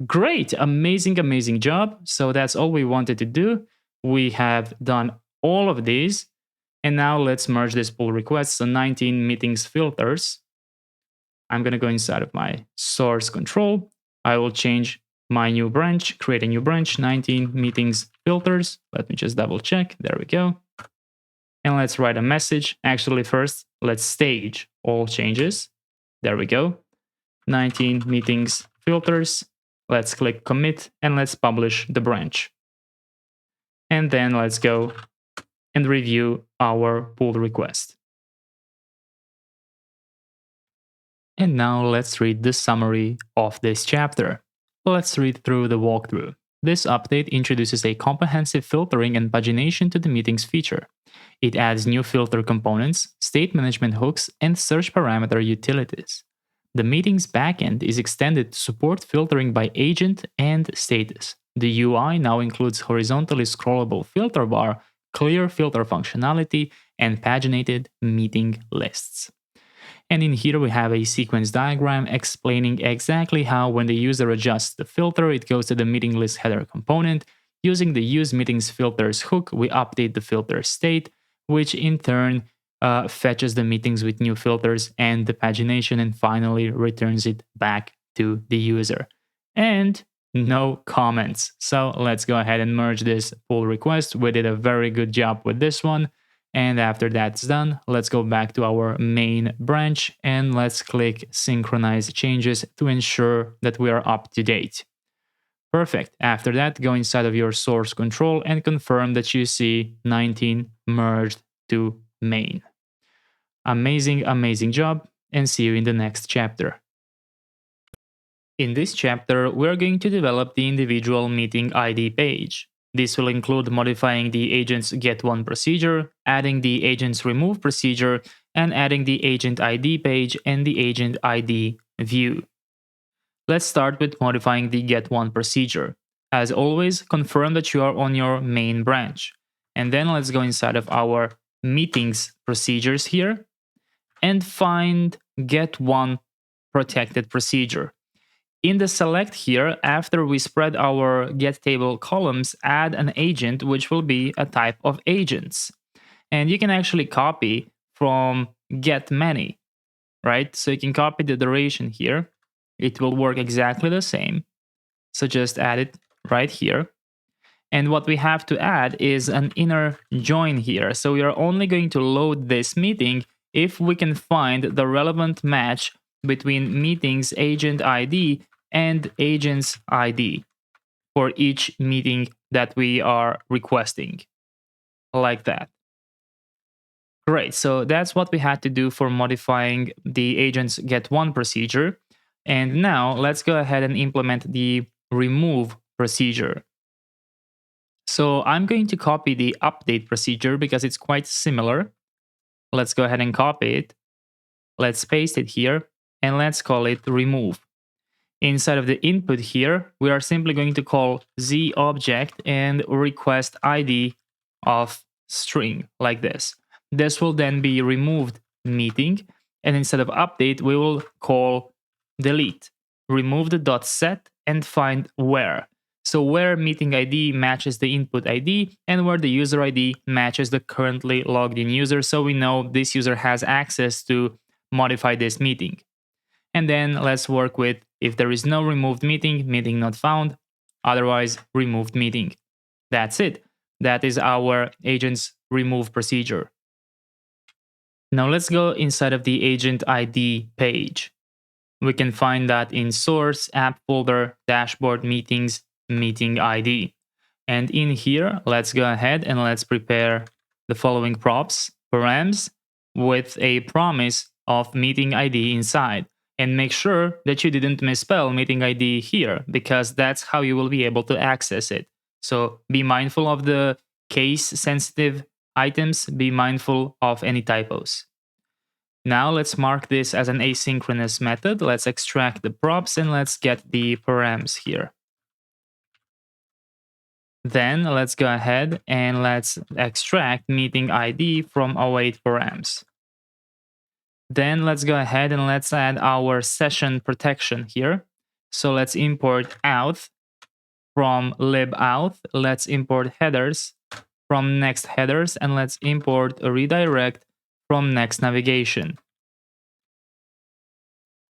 Great, amazing, amazing job. So that's all we wanted to do. We have done all of these. And now let's merge this pull request. So 19 meetings filters. I'm going to go inside of my source control. I will change my new branch, create a new branch, 19 meetings filters. Let me just double check. There we go. And let's write a message. Actually, first, let's stage all changes. There we go. 19 meetings filters. Let's click commit and let's publish the branch. And then let's go and review our pull request. And now let's read the summary of this chapter. Let's read through the walkthrough. This update introduces a comprehensive filtering and pagination to the meetings feature. It adds new filter components, state management hooks, and search parameter utilities. The meetings backend is extended to support filtering by agent and status. The UI now includes horizontally scrollable filter bar, clear filter functionality, and paginated meeting lists. And in here we have a sequence diagram explaining exactly how when the user adjusts the filter, it goes to the meeting list header component. Using the use meetings filters hook, we update the filter state, which in turn fetches the meetings with new filters and the pagination, and finally returns it back to the user. And no comments. So let's go ahead and merge this pull request. We did a very good job with this one. And after that's done, let's go back to our main branch and let's click synchronize changes to ensure that we are up to date. Perfect. After that, go inside of your source control and confirm that you see 19 merged to main. Amazing, amazing job, and see you in the next chapter. In this chapter, we're going to develop the individual meeting ID page. This will include modifying the agent's getOne procedure, adding the agent's remove procedure, and adding the agent ID page and the agent ID view. Let's start with modifying the getOne procedure. As always, confirm that you are on your main branch. And then let's go inside of our meetings procedures here and find getOne protected procedure. In the select here, after we spread our getTable columns, add an agent which will be a type of agents. And you can actually copy from getMany, right? So you can copy the duration here. It will work exactly the same. So just add it right here. And what we have to add is an inner join here. So we are only going to load this meeting if we can find the relevant match between meetings agent ID and agent's ID for each meeting that we are requesting, like that. Great, so that's what we had to do for modifying the agent's getOne procedure. And now let's go ahead and implement the remove procedure. So I'm going to copy the update procedure because it's quite similar. Let's go ahead and copy it. Let's paste it here and let's call it remove. Inside of the input here, we are simply going to call zObject and request ID of string like this. This will then be removed meeting, and instead of update, we will call delete. Remove the dot set and find where. So where meeting ID matches the input ID and where the user ID matches the currently logged in user, so we know this user has access to modify this meeting. And then let's work with if there is no removed meeting, meeting not found, otherwise removed meeting. That's it. That is our agent's remove procedure. Now let's go inside of the agent ID page. We can find that in source, app folder, dashboard, meetings, meeting ID. And in here, let's go ahead and let's prepare the following props, params, with a promise of meeting ID inside. And make sure that you didn't misspell meeting ID here, because that's how you will be able to access it. So be mindful of the case-sensitive items, be mindful of any typos. Now let's mark this as an asynchronous method. Let's extract the props and let's get the params here. Then let's go ahead and let's extract meeting ID from await params. Then let's go ahead and let's add our session protection here. So let's import auth from libauth. Let's import headers from next headers, and let's import a redirect from next navigation.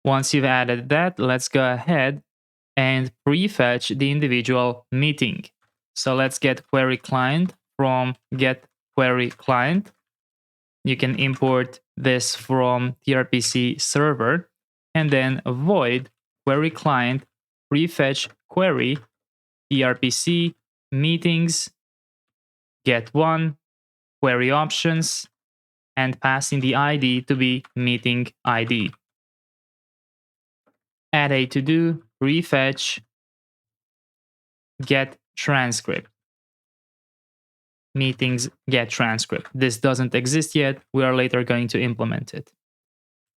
Once you've added that, let's go ahead and prefetch the individual meeting. So let's get query client from get query client. You can import this from tRPC server and then void query client prefetch query tRPC meetings get one query options and passing the ID to be meeting ID. Add a to-do prefetch get transcript meetings get transcript. This doesn't exist yet. We are later going to implement it.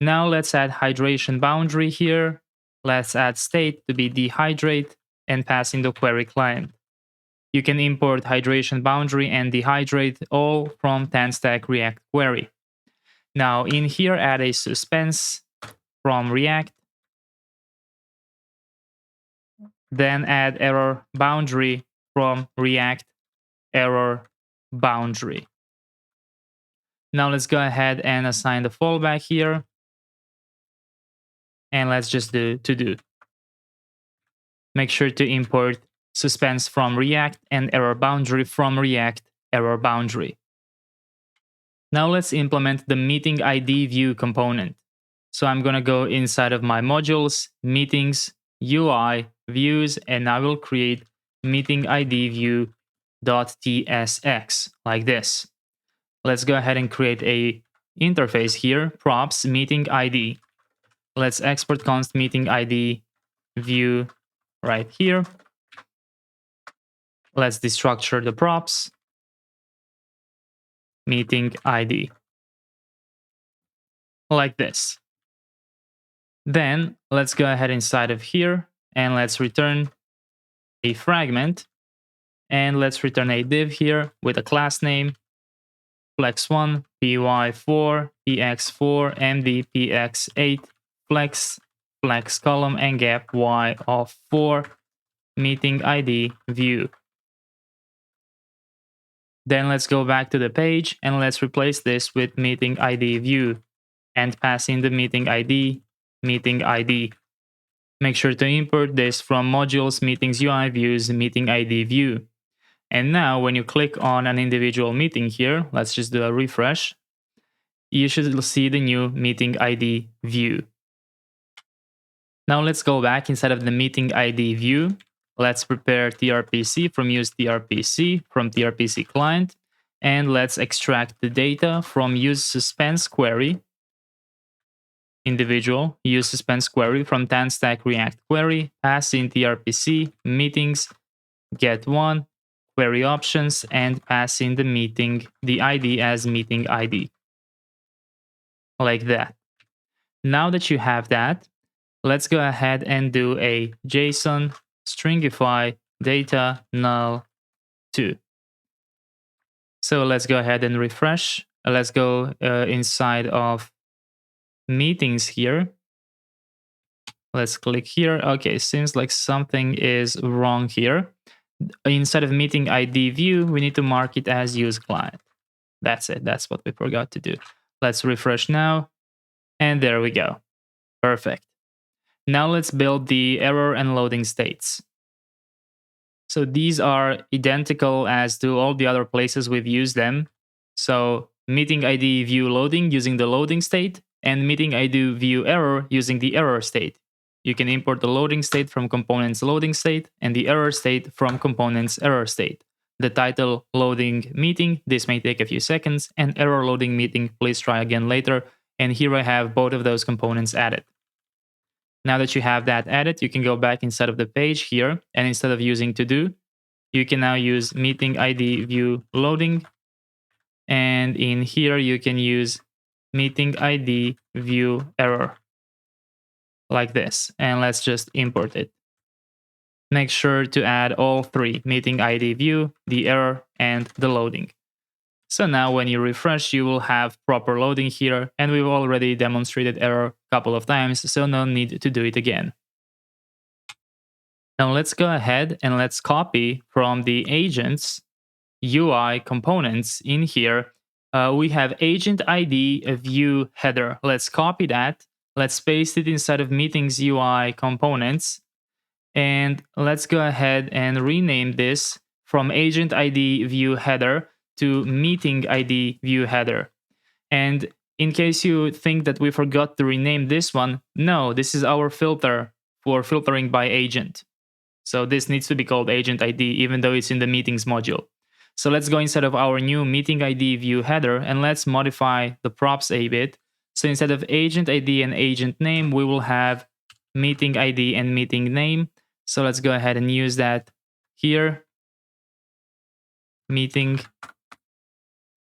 Now let's add hydration boundary here. Let's add state to be dehydrate and pass in the query client. You can import hydration boundary and dehydrate all from TanStack React query. Now in here, add a suspense from React. Then add error boundary from React error boundary. Now let's go ahead and assign the fallback here. And let's just do to do. Make sure to import suspense from React and error boundary from React error boundary. Now let's implement the meeting ID view component. So I'm going to go inside of my modules, meetings, UI, views, and I will create meeting ID view.tsx like this. Let's go ahead and create a interface here, props meeting ID. Let's export const meeting ID view right here. Let's destructure the props meeting ID like this. Then let's go ahead inside of here and let's return a fragment and let's return a div here with a class name flex1 py4 px4 md px8 flex column and gap y of 4 meeting ID view. Then let's go back to the page and let's replace this with meeting ID view and pass in the meeting ID. Make sure to import this from modules, meetings, UI, views, meeting ID view. And now when you click on an individual meeting here, let's just do a refresh. You should see the new meeting ID view. Now let's go back inside of the meeting ID view. Let's prepare tRPC from use tRPC from tRPC client. And let's extract the data from use suspense query. Individual use suspense query from TanStack React query. Pass in tRPC meetings, get one, query options, and pass in the ID as meeting ID. Like that. Now that you have that, let's go ahead and do a JSON stringify data null 2. So let's go ahead and refresh. Let's go inside of meetings here. Let's click here. Okay, seems like something is wrong here. Inside of meeting ID view, we need to mark it as use client. That's it. That's what we forgot to do. Let's refresh now. And there we go. Perfect. Now let's build the error and loading states. So these are identical as to all the other places we've used them. So meeting ID view loading using the loading state and meeting ID view error using the error state. You can import the loading state from components loading state and the error state from components error state. The title loading meeting, this may take a few seconds, and error loading meeting, please try again later. And here I have both of those components added. Now that you have that added, you can go back inside of the page here, and instead of using to do, you can now use meeting ID view loading. And in here, you can use meeting ID view error like this. And let's just import it. Make sure to add all three, meeting ID view, the error, and the loading. So now when you refresh, you will have proper loading here, and we've already demonstrated error a couple of times, so no need to do it again. Now let's go ahead and let's copy from the agents UI components in here. We have agent ID view header. Let's copy that. Let's paste it inside of meetings UI components. And let's go ahead and rename this from agent ID view header to meeting ID view header. And in case you think that we forgot to rename this one, no, this is our filter for filtering by agent. So this needs to be called agent ID, even though it's in the meetings module. So let's go inside of our new meeting ID view header and let's modify the props a bit. So instead of agent ID and agent name, we will have meeting ID and meeting name. So let's go ahead and use that here. Meeting.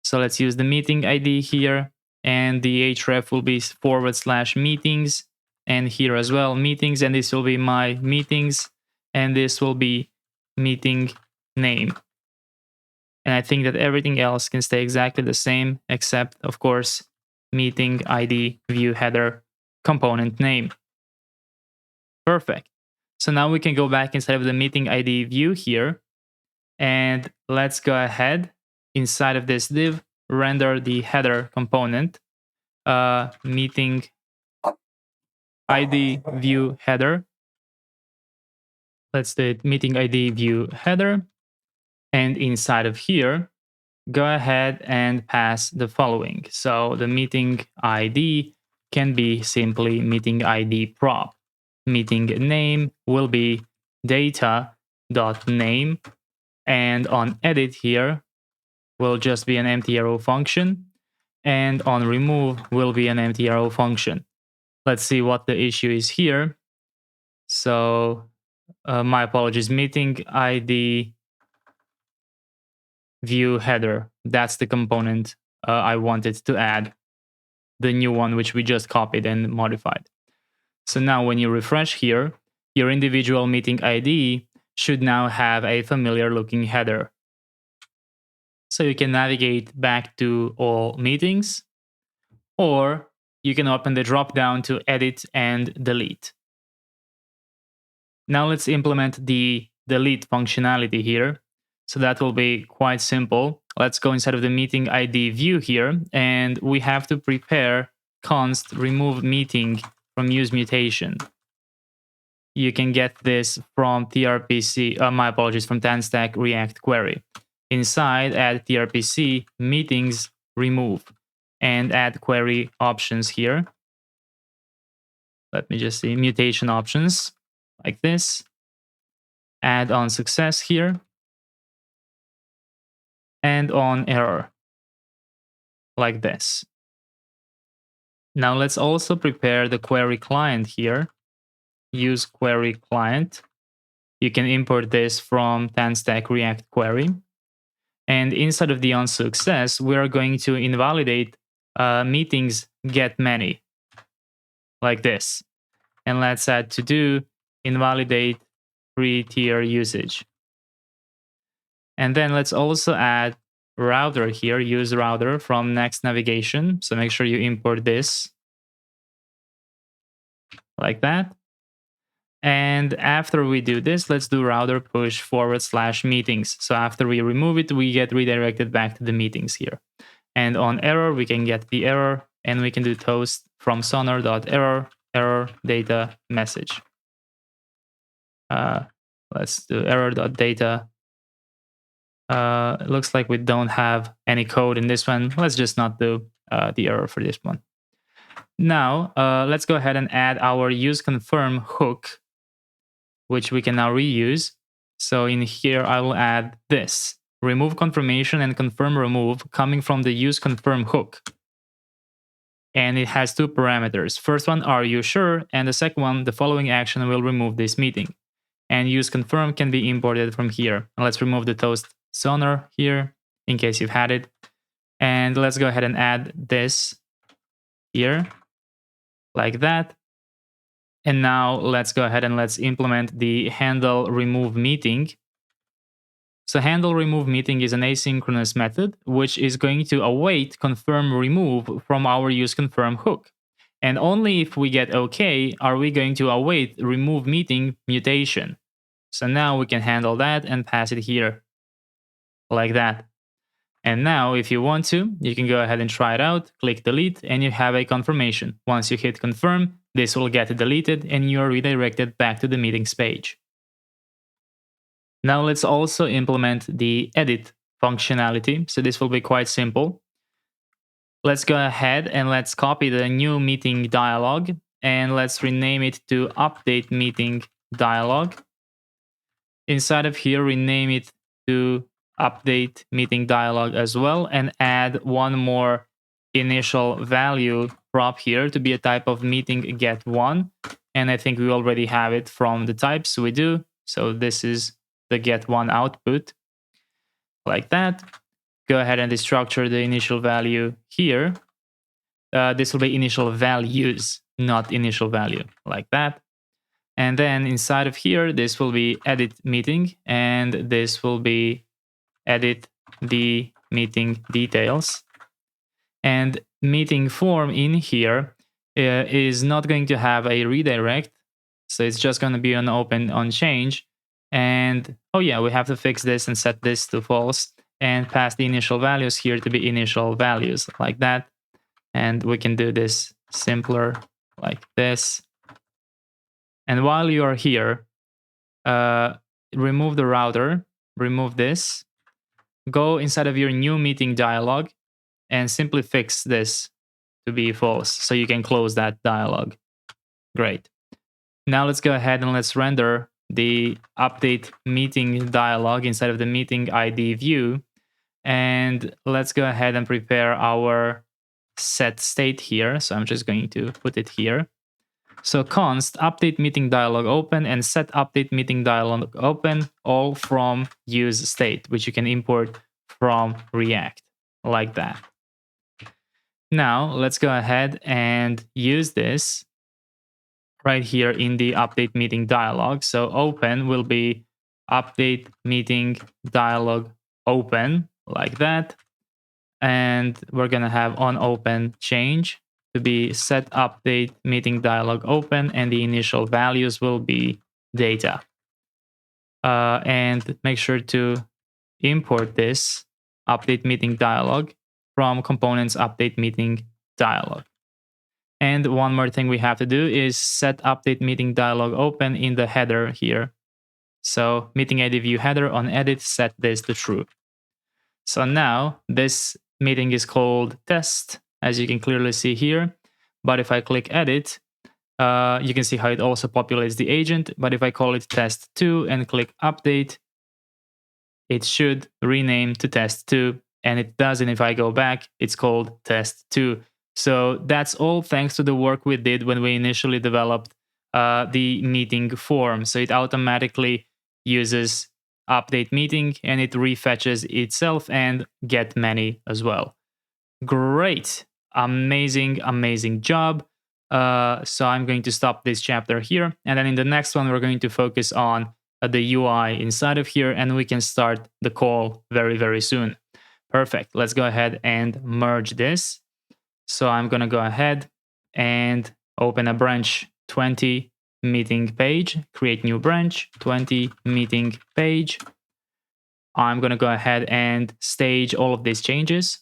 So let's use the meeting ID here, and the href will be /meetings, and here as well meetings, and this will be my meetings, and this will be meeting name. And I think that everything else can stay exactly the same, except of course meeting ID view header component name. Perfect. So now we can go back inside of the meeting ID view here, and let's go ahead inside of this div, render the header component, meeting ID view header. Let's do it, meeting ID view header. And inside of here, go ahead and pass the following. So the meeting ID can be simply meeting ID prop. Meeting name will be data.name. And on edit here will just be an empty arrow function. And on remove will be an empty arrow function. Let's see what the issue is here. So my apologies, meeting ID view header. That's the component I wanted to add, the new one which we just copied and modified. So now when you refresh here, your individual meeting ID should now have a familiar looking header. So you can navigate back to all meetings, or you can open the drop down to edit and delete. Now let's implement the delete functionality here. So that will be quite simple. Let's go inside of the meeting ID view here, and we have to prepare const remove meeting from use mutation. You can get this from tRPC, my apologies, from TanStack React query. Inside, add tRPC meetings remove and add query options here. Let me just see, mutation options like this. Add on success here. And on error, like this. Now let's also prepare the query client here. Use query client. You can import this from TanStack React query. And inside of the on success, we are going to invalidate meetings get many, like this. And let's add to do invalidate free tier usage. And then let's also add router here, use router from next navigation. So make sure you import this like that. And after we do this, let's do router push / meetings. So after we remove it, we get redirected back to the meetings here. And on error, we can get the error, and we can do toast from sonar.error, error data message. Let's do error.data. It looks like we don't have any code in this one. Let's just not do the error for this one. Now, let's go ahead and add our use confirm hook, which we can now reuse. So in here, I will add this. Remove confirmation and confirm remove coming from the use confirm hook. And it has two parameters. First one, are you sure? And the second one, the following action will remove this meeting. And use confirm can be imported from here. Let's remove the toast sonar here in case you've had it. And let's go ahead and add this here like that. And now let's go ahead and let's implement the handle remove meeting. So handle remove meeting is an asynchronous method, which is going to await confirm remove from our use confirm hook. And only if we get OK are we going to await remove meeting mutation. So now we can handle that and pass it here like that. And now if you want to, you can go ahead and try it out, click delete, and you have a confirmation. Once you hit confirm, this will get deleted and you're redirected back to the meetings page. Now let's also implement the edit functionality. So this will be quite simple. Let's go ahead and let's copy the new meeting dialog and let's rename it to update meeting dialog. Inside of here, rename it to update meeting dialog as well, and add one more initial value prop here to be a type of meeting get one. And I think we already have it from the types, so we do. So this is the get one output, like that. Go ahead and destructure the initial value here. This will be initial values, not initial value, like that. And then inside of here, this will be edit meeting, and this will be edit the meeting details. And meeting form in here is not going to have a redirect. So it's just going to be an open on change. And oh yeah, we have to fix this and set this to false and pass the initial values here to be initial values, like that. And we can do this simpler like this. And while you are here, remove the router, remove this, go inside of your new meeting dialog and simply fix this to be false so you can close that dialog. Great. Now let's go ahead and let's render the update meeting dialog inside of the meeting ID view. And let's go ahead and prepare our set state here. So I'm just going to put it here. So const update meeting dialog open and set update meeting dialog open, all from use state, which you can import from React, like that. Now let's go ahead and use this right here in the update meeting dialog. So open will be update meeting dialog open, like that. And we're going to have on open change to be set update meeting dialog open, and the initial values will be data. And make sure to import this update meeting dialog from components update meeting dialog. And one more thing we have to do is set update meeting dialog open in the header here. So meeting ID view header on edit, set this to true. So now this meeting is called test, as you can clearly see here. But if I click edit, you can see how it also populates the agent. But if I call it test2 and click update, it should rename to test2. And it doesn't. If I go back, it's called test2. So that's all thanks to the work we did when we initially developed the meeting form. So it automatically uses update meeting and it refetches itself and get many as well. Great. Amazing, amazing job. So I'm going to stop this chapter here. And then in the next one, we're going to focus on the UI inside of here, and we can start the call very, very soon. Perfect. Let's go ahead and merge this. So I'm going to go ahead and open a branch 20 meeting page, create new branch 20 meeting page. I'm going to go ahead and stage all of these changes.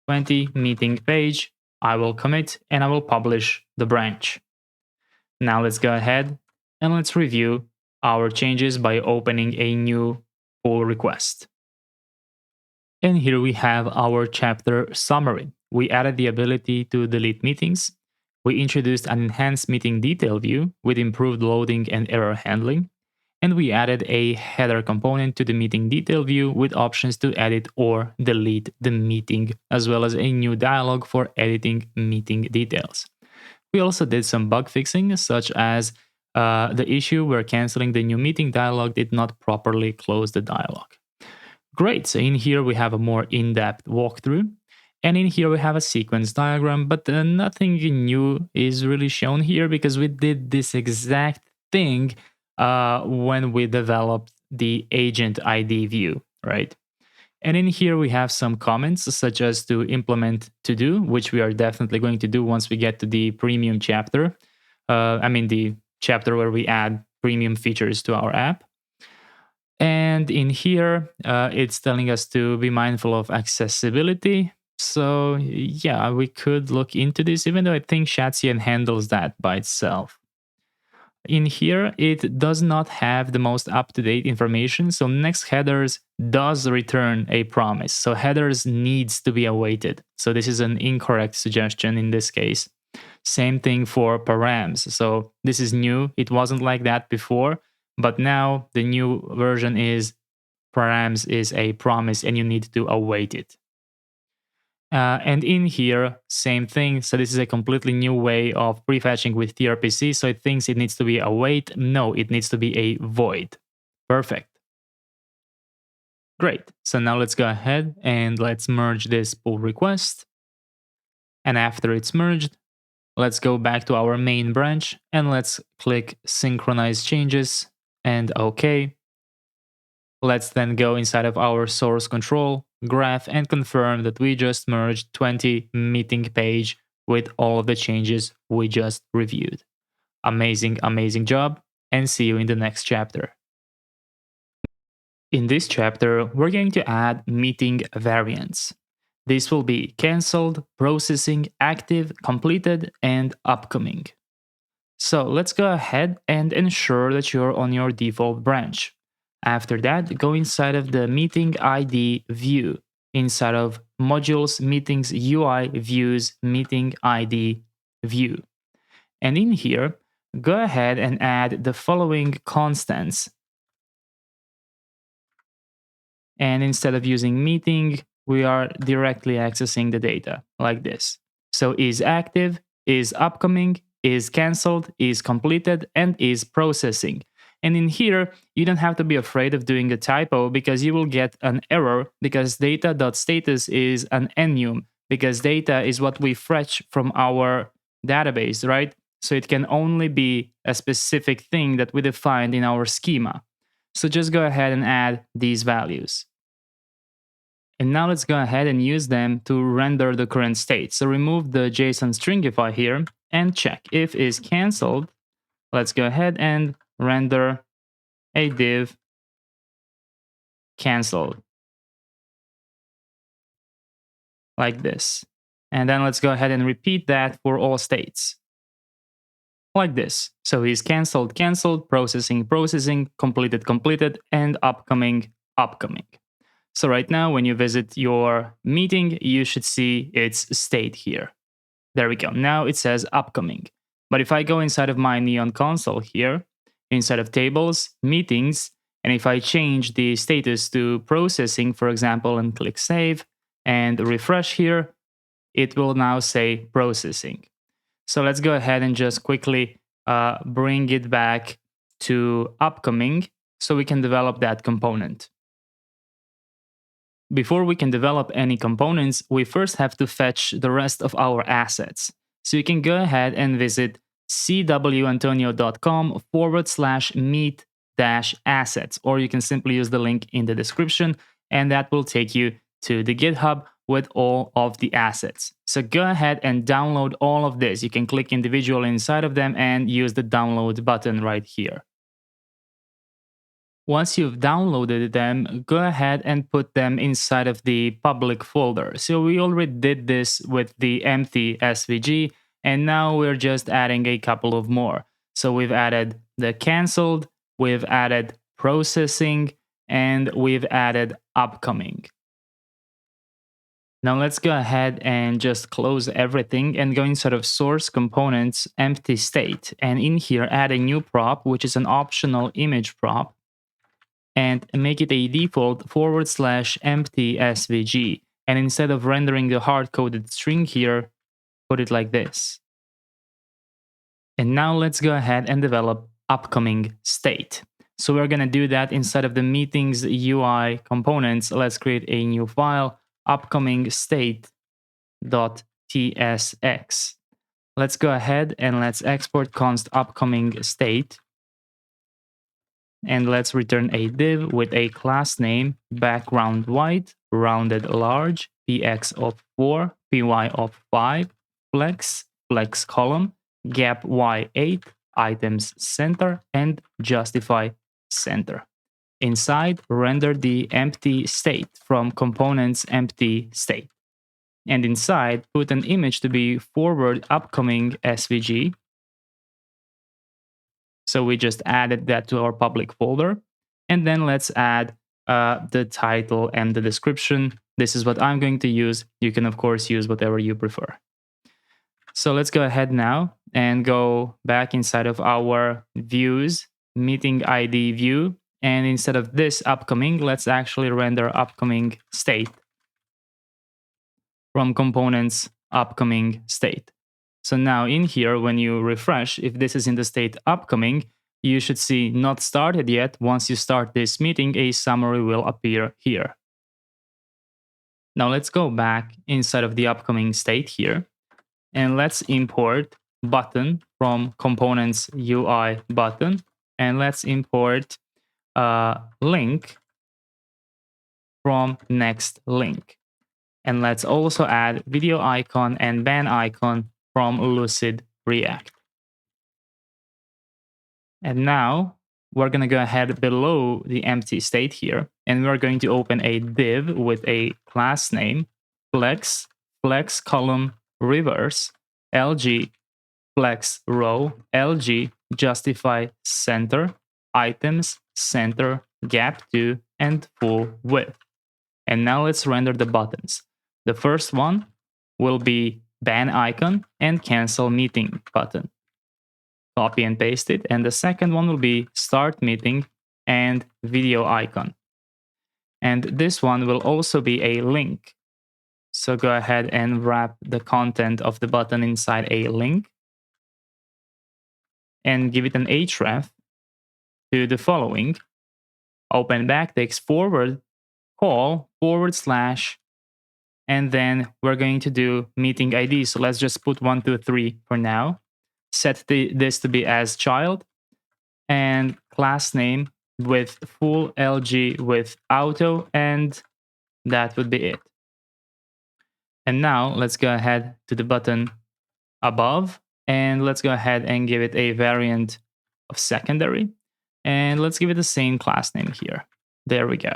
20 meeting page, I will commit and I will publish the branch. Now let's go ahead and let's review our changes by opening a new pull request. And here we have our chapter summary. We added the ability to delete meetings. We introduced an enhanced meeting detail view with improved loading and error handling. And we added a header component to the meeting detail view with options to edit or delete the meeting, as well as a new dialog for editing meeting details. We also did some bug fixing, such as the issue where canceling the new meeting dialog did not properly close the dialog. Great, so in here we have a more in-depth walkthrough. And in here we have a sequence diagram, but nothing new is really shown here because we did this exact thing when we developed the agent ID view, right? And in here we have some comments, such as to implement to do, which we are definitely going to do once we get to the premium chapter. The chapter where we add premium features to our app. And in here, it's telling us to be mindful of accessibility. So yeah, we could look into this, even though I think Shadcn handles that by itself. In here, it does not have the most up-to-date information, so next headers does return a promise. So headers needs to be awaited. So this is an incorrect suggestion in this case. Same thing for params. So this is new. It wasn't like that before, but now the new version is params is a promise and you need to await it. And in here, same thing. So this is a completely new way of prefetching with tRPC. So it thinks it needs to be await. No, it needs to be a void. Perfect. Great. So now let's go ahead and let's merge this pull request. And after it's merged, let's go back to our main branch and let's click synchronize changes and OK. Let's then go inside of our source control graph and confirm that we just merged 20 meeting page with all of the changes we just reviewed. Amazing, amazing job, and see you in the next chapter. In this chapter, we're going to add meeting variants. This will be cancelled, processing, active, completed, and upcoming. So let's go ahead and ensure that you're on your default branch. After that, go inside of the meeting ID view, inside of modules, meetings, UI, views, meeting ID view. And in here, go ahead and add the following constants. And instead of using meeting, we are directly accessing the data like this. So is active, is upcoming, is cancelled, is completed, and is processing. And in here, you don't have to be afraid of doing a typo because you will get an error because data.status is an enum because data is what we fetch from our database, right? So it can only be a specific thing that we defined in our schema. So just go ahead and add these values. And now let's go ahead and use them to render the current state. So remove the JSON stringify here and check if is cancelled. Let's go ahead and render a div cancelled like this. And then let's go ahead and repeat that for all states like this. So is cancelled, cancelled, processing, processing, completed, completed, and upcoming, upcoming. So right now, when you visit your meeting, you should see its state here. There we go. Now it says upcoming. But if I go inside of my Neon console here, inside of tables, meetings, and if I change the status to processing, for example, and click save and refresh here, it will now say processing. So let's go ahead and just quickly bring it back to upcoming so we can develop that component. Before we can develop any components, we first have to fetch the rest of our assets. So you can go ahead and visit cwantonio.com/meet-assets, or you can simply use the link in the description, and that will take you to the GitHub with all of the assets. So go ahead and download all of this. You can click individually inside of them and use the download button right here. Once you've downloaded them, go ahead and put them inside of the public folder. So we already did this with the empty SVG, and now we're just adding a couple of more. So we've added the cancelled, we've added processing, and we've added upcoming. Now let's go ahead and just close everything and go inside of source components, empty state. And in here, add a new prop, which is an optional image prop, and make it a default /empty SVG. And instead of rendering the hard-coded string here, put it like this. And now let's go ahead and develop upcoming state. So we're going to do that inside of the meetings UI components. Let's create a new file, upcoming state.tsx. Let's go ahead and let's export const upcoming state. And let's return a div with a class name, background white, rounded large, px of 4, py of 5, flex column, gap y8, items center, and justify center. Inside, render the empty state from components empty state. And inside, put an image to be forward upcoming SVG. So we just added that to our public folder. And then let's add the title and the description. This is what I'm going to use. You can, of course, use whatever you prefer. So let's go ahead now and go back inside of our views, meeting ID view. And instead of this upcoming, let's actually render upcoming state from components upcoming state. So now in here, when you refresh, if this is in the state upcoming, you should see not started yet. Once you start this meeting, a summary will appear here. Now let's go back inside of the upcoming state here, and let's import button from components UI button, and let's import link from next link. And let's also add video icon and ban icon from Lucid React. And now we're going to go ahead below the empty state here, and we're going to open a div with a class name, flex column reverse, LG, flex row, LG, justify center, items, center, gap to, and full width. And now let's render the buttons. The first one will be ban icon and cancel meeting button. Copy and paste it. And the second one will be start meeting and video icon. And this one will also be a link. So go ahead and wrap the content of the button inside a link and give it an href to the following. Open backticks forward call / and then we're going to do meeting ID. So let's just put 1, 2, 3 for now. Set this to be as child and class name with full LG with auto, and that would be it. And now let's go ahead to the button above, and let's go ahead and give it a variant of secondary, and let's give it the same class name here. There we go.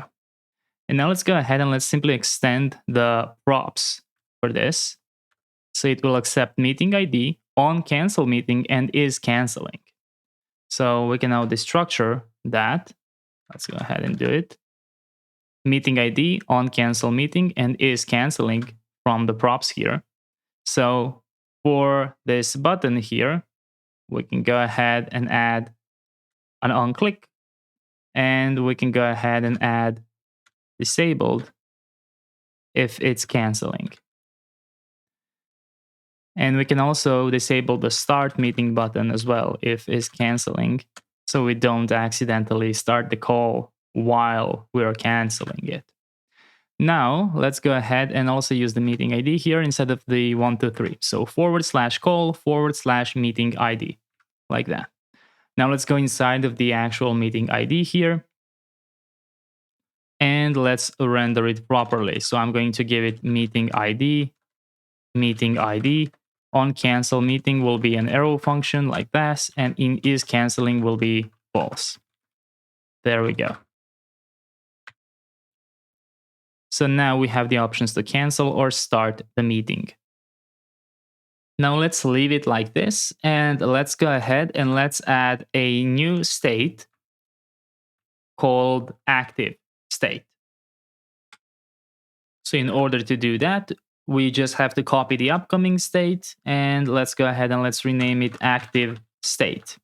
And now let's go ahead and let's simply extend the props for this. So it will accept meeting ID, on cancel meeting, and is canceling. So we can now destructure that. Let's go ahead and do it. Meeting ID, on cancel meeting, and is canceling from the props here. So for this button here, we can go ahead and add an on click, and we can go ahead and add disabled if it's canceling. And we can also disable the start meeting button as well if it's canceling, so we don't accidentally start the call while we're canceling it. Now let's go ahead and also use the meeting ID here instead of the 1, 2, 3. So /call / meeting ID, like that. Now let's go inside of the actual meeting ID here, and let's render it properly. So I'm going to give it meeting ID. On cancel meeting will be an arrow function like this, and in is canceling will be false. There we go. So now we have the options to cancel or start the meeting. Now let's leave it like this, and let's go ahead and let's add a new state called active state. So in order to do that, we just have to copy the upcoming state, and let's go ahead and let's rename it active state.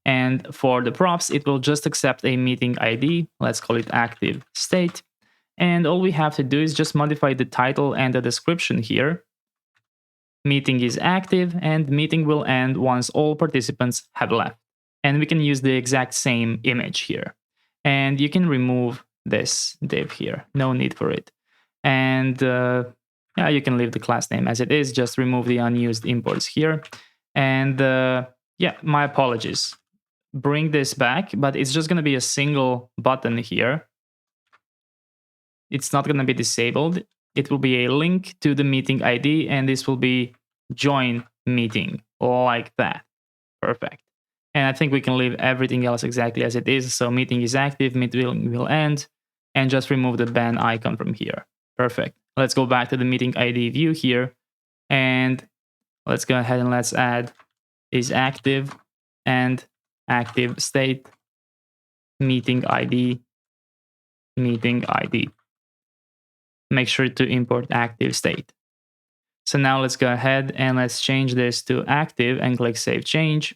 And for the props, it will just accept a meeting ID. Let's call it active state. And all we have to do is just modify the title and the description here. Meeting is active, and meeting will end once all participants have left. And we can use the exact same image here. And you can remove this div here. No need for it. And yeah, you can leave the class name as it is. Just remove the unused imports here. And yeah, my apologies. Bring this back, but it's just going to be a single button here. It's not going to be disabled. It will be a link to the meeting ID, and this will be join meeting, like that. Perfect. And I think we can leave everything else exactly as it is. So meeting is active, meeting will end, and just remove the ban icon from here. Perfect. Let's go back to the meeting ID view here, and let's go ahead and let's add is active and active state meeting ID. Make sure to import active state. So now let's go ahead and let's change this to active and click Save Change.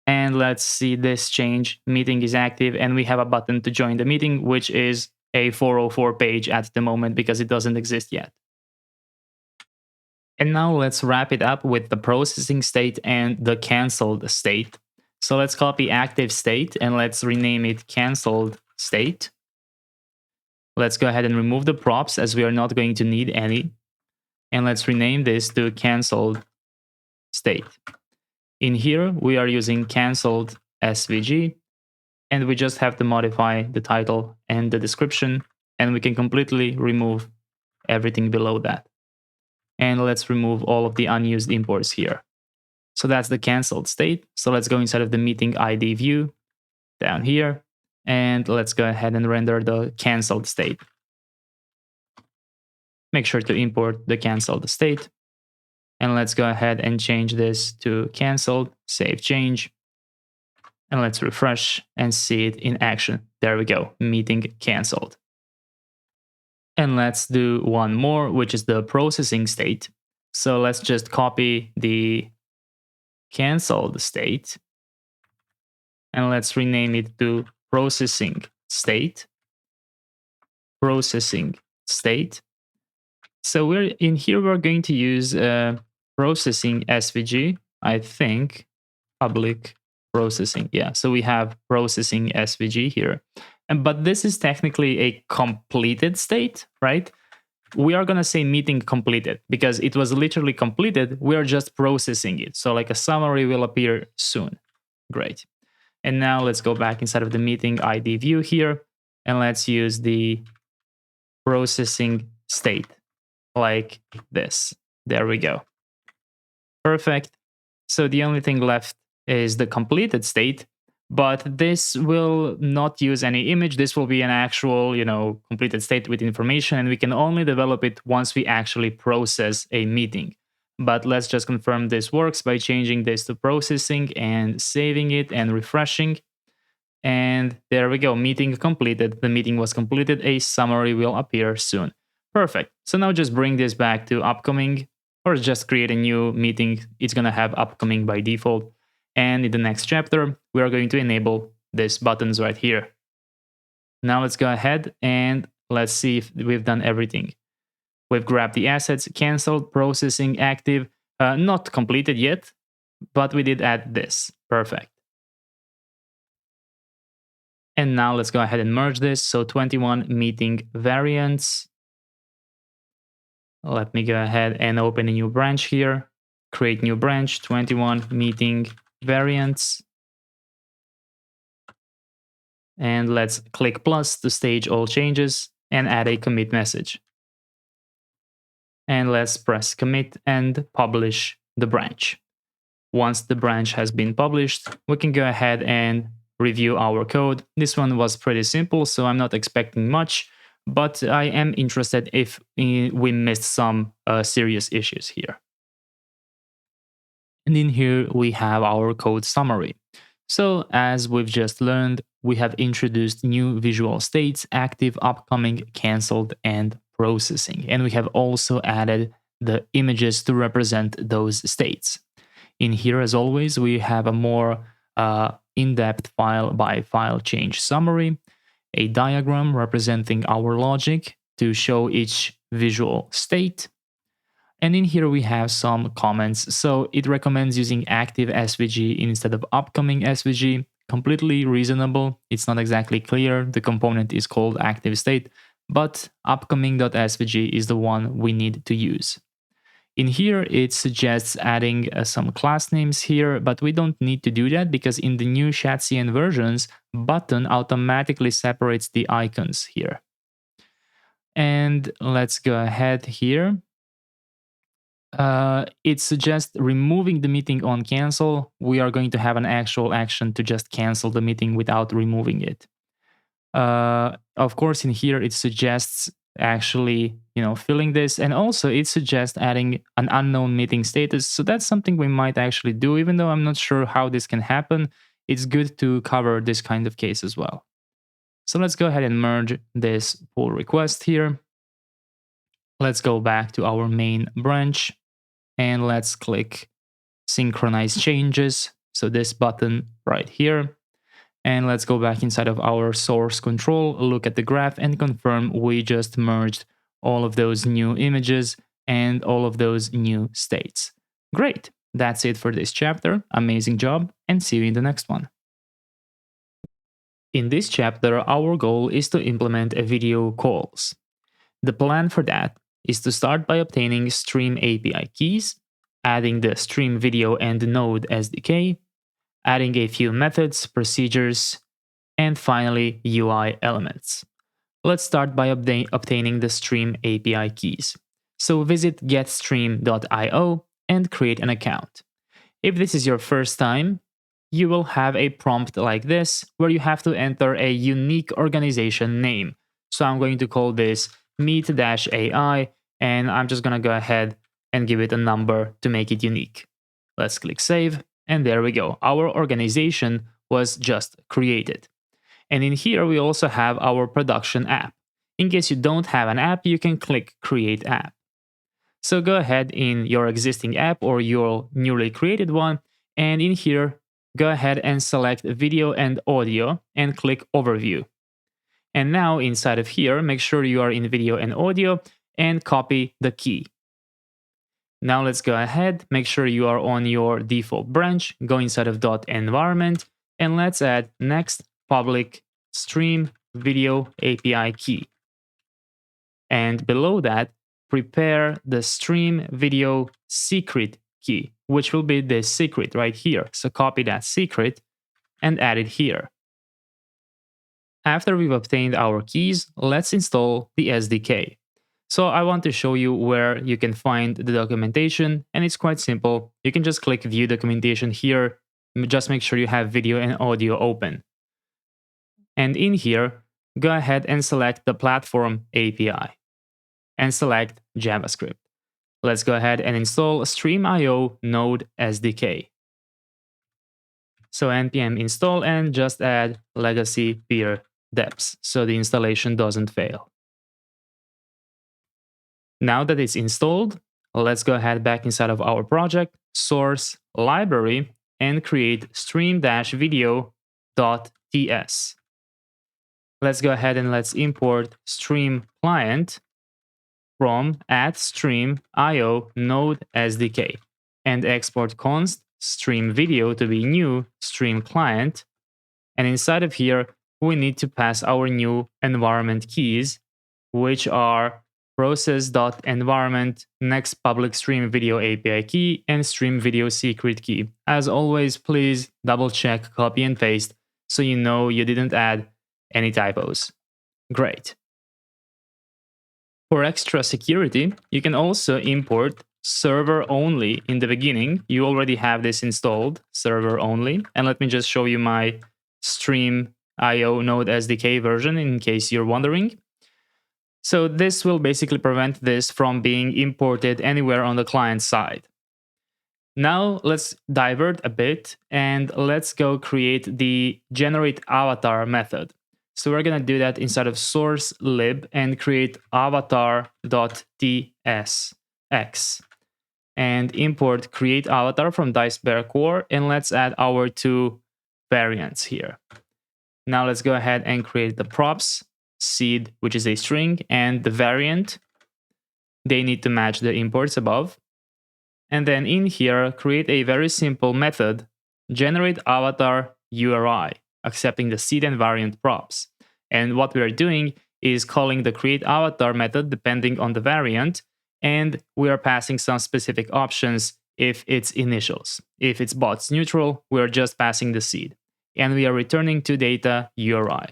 And let's see this change. Meeting is active and we have a button to join the meeting, which is a 404 page at the moment because it doesn't exist yet. And now let's wrap it up with the processing state and the canceled state. So let's copy active state and let's rename it canceled state. Let's go ahead and remove the props as we are not going to need any. And let's rename this to canceled state. In here, we are using canceled SVG, and we just have to modify the title and the description, and we can completely remove everything below that. And let's remove all of the unused imports here. So that's the canceled state. So let's go inside of the meeting ID view down here. And let's go ahead and render the canceled state. Make sure to import the canceled state. And let's go ahead and change this to canceled, save change. And let's refresh and see it in action. There we go, meeting canceled. And let's do one more, which is the processing state. So let's just copy the canceled state. And let's rename it to processing state. Processing state. So we're in here, we're going to use processing SVG, I think, public processing. Yeah, so we have processing SVG here. But this is technically a completed state, right? We are going to say meeting completed because it was literally completed. We are just processing it. So like a summary will appear soon. Great. And now let's go back inside of the meeting ID view here. And let's use the processing state like this. There we go. Perfect. So the only thing left is the completed state. But this will not use any image. This will be an actual, completed state with information, and we can only develop it once we actually process a meeting. But let's just confirm this works by changing this to processing and saving it and refreshing. And there we go, meeting completed. The meeting was completed. A summary will appear soon. Perfect. So now just bring this back to upcoming, or just create a new meeting. It's going to have upcoming by default. And in the next chapter, we are going to enable these buttons right here. Now let's go ahead and let's see if we've done everything. We've grabbed the assets, canceled, processing, active, not completed yet, but we did add this. Perfect. And now let's go ahead and merge this. So 21 meeting variants. Let me go ahead and open a new branch here. Create new branch, 21 meeting variants. And let's click plus to stage all changes and add a commit message. And let's press commit and publish the branch. Once the branch has been published, we can go ahead and review our code. This one was pretty simple, so I'm not expecting much, but I am interested if we missed some serious issues here. And in here, we have our code summary. So as we've just learned, we have introduced new visual states, active, upcoming, canceled, and processing. And we have also added the images to represent those states. In here, as always, we have a more in-depth file by file change summary, a diagram representing our logic to show each visual state. And in here we have some comments. So it recommends using active SVG instead of upcoming SVG. Completely reasonable. It's not exactly clear. The component is called active state, but upcoming.svg is the one we need to use. In here, it suggests adding some class names here, but we don't need to do that because in the new Shadcn versions, button automatically separates the icons here. And let's go ahead here. It suggests removing the meeting on cancel. We are going to have an actual action to just cancel the meeting without removing it. Of course, in here, it suggests actually, filling this. And also it suggests adding an unknown meeting status. So that's something we might actually do, even though I'm not sure how this can happen. It's good to cover this kind of case as well. So let's go ahead and merge this pull request here. Let's go back to our main branch and let's click synchronize changes. So this button right here. And let's go back inside of our source control, look at the graph and confirm we just merged all of those new images and all of those new states. Great. That's it for this chapter. Amazing job, and see you in the next one. In this chapter, our goal is to implement a video calls. The plan for that is to start by obtaining Stream API keys, adding the Stream Video and Node SDK, adding a few methods, procedures, and finally UI elements. Let's start by obtaining the Stream API keys. So visit getstream.io and create an account. If this is your first time, you will have a prompt like this where you have to enter a unique organization name. So I'm going to call this Meet-AI, and I'm just going to go ahead and give it a number to make it unique. Let's click Save, and there we go. Our organization was just created. And in here, we also have our production app. In case you don't have an app, you can click Create App. So go ahead in your existing app or your newly created one, and in here, go ahead and select Video and Audio and click Overview. And now inside of here, make sure you are in Video and Audio and copy the key. Now let's go ahead, make sure you are on your default branch, go inside of .environment, and let's add next public stream video API key. And below that, prepare the stream video secret key, which will be the secret right here. So copy that secret and add it here. After we've obtained our keys, let's install the SDK. So I want to show you where you can find the documentation, and it's quite simple. You can just click View Documentation here. Just make sure you have video and audio open. And in here, go ahead and select the Platform API and select JavaScript. Let's go ahead and install Stream.io Node SDK. So npm install and just add legacy peer deps so the installation doesn't fail. Now that it's installed, let's go ahead back inside of our project, source, library, and create stream-video.ts. Let's go ahead and let's import stream client from @stream.io node SDK and export const stream video to be new stream client. And inside of here, we need to pass our new environment keys, which are process.environment next public stream video API key and stream video secret key. As always, please double check, copy and paste so you know you didn't add any typos. Great. For extra security, you can also import server only in the beginning. You already have this installed, server only. And let me just show you my Stream.io Node SDK version in case you're wondering. So this will basically prevent this from being imported anywhere on the client side. Now let's divert a bit and let's go create the generate avatar method. So we're going to do that inside of source lib and create avatar.tsx and import create avatar from Dicebear core, and let's add our two variants here. Now let's go ahead and create the props seed, which is a string, and the variant. They need to match the imports above. And then in here, create a very simple method, generate avatar URI, accepting the seed and variant props. And what we are doing is calling the create avatar method depending on the variant, and we are passing some specific options if it's initials. If it's bots neutral, we're just passing the seed. And we are returning to data URI.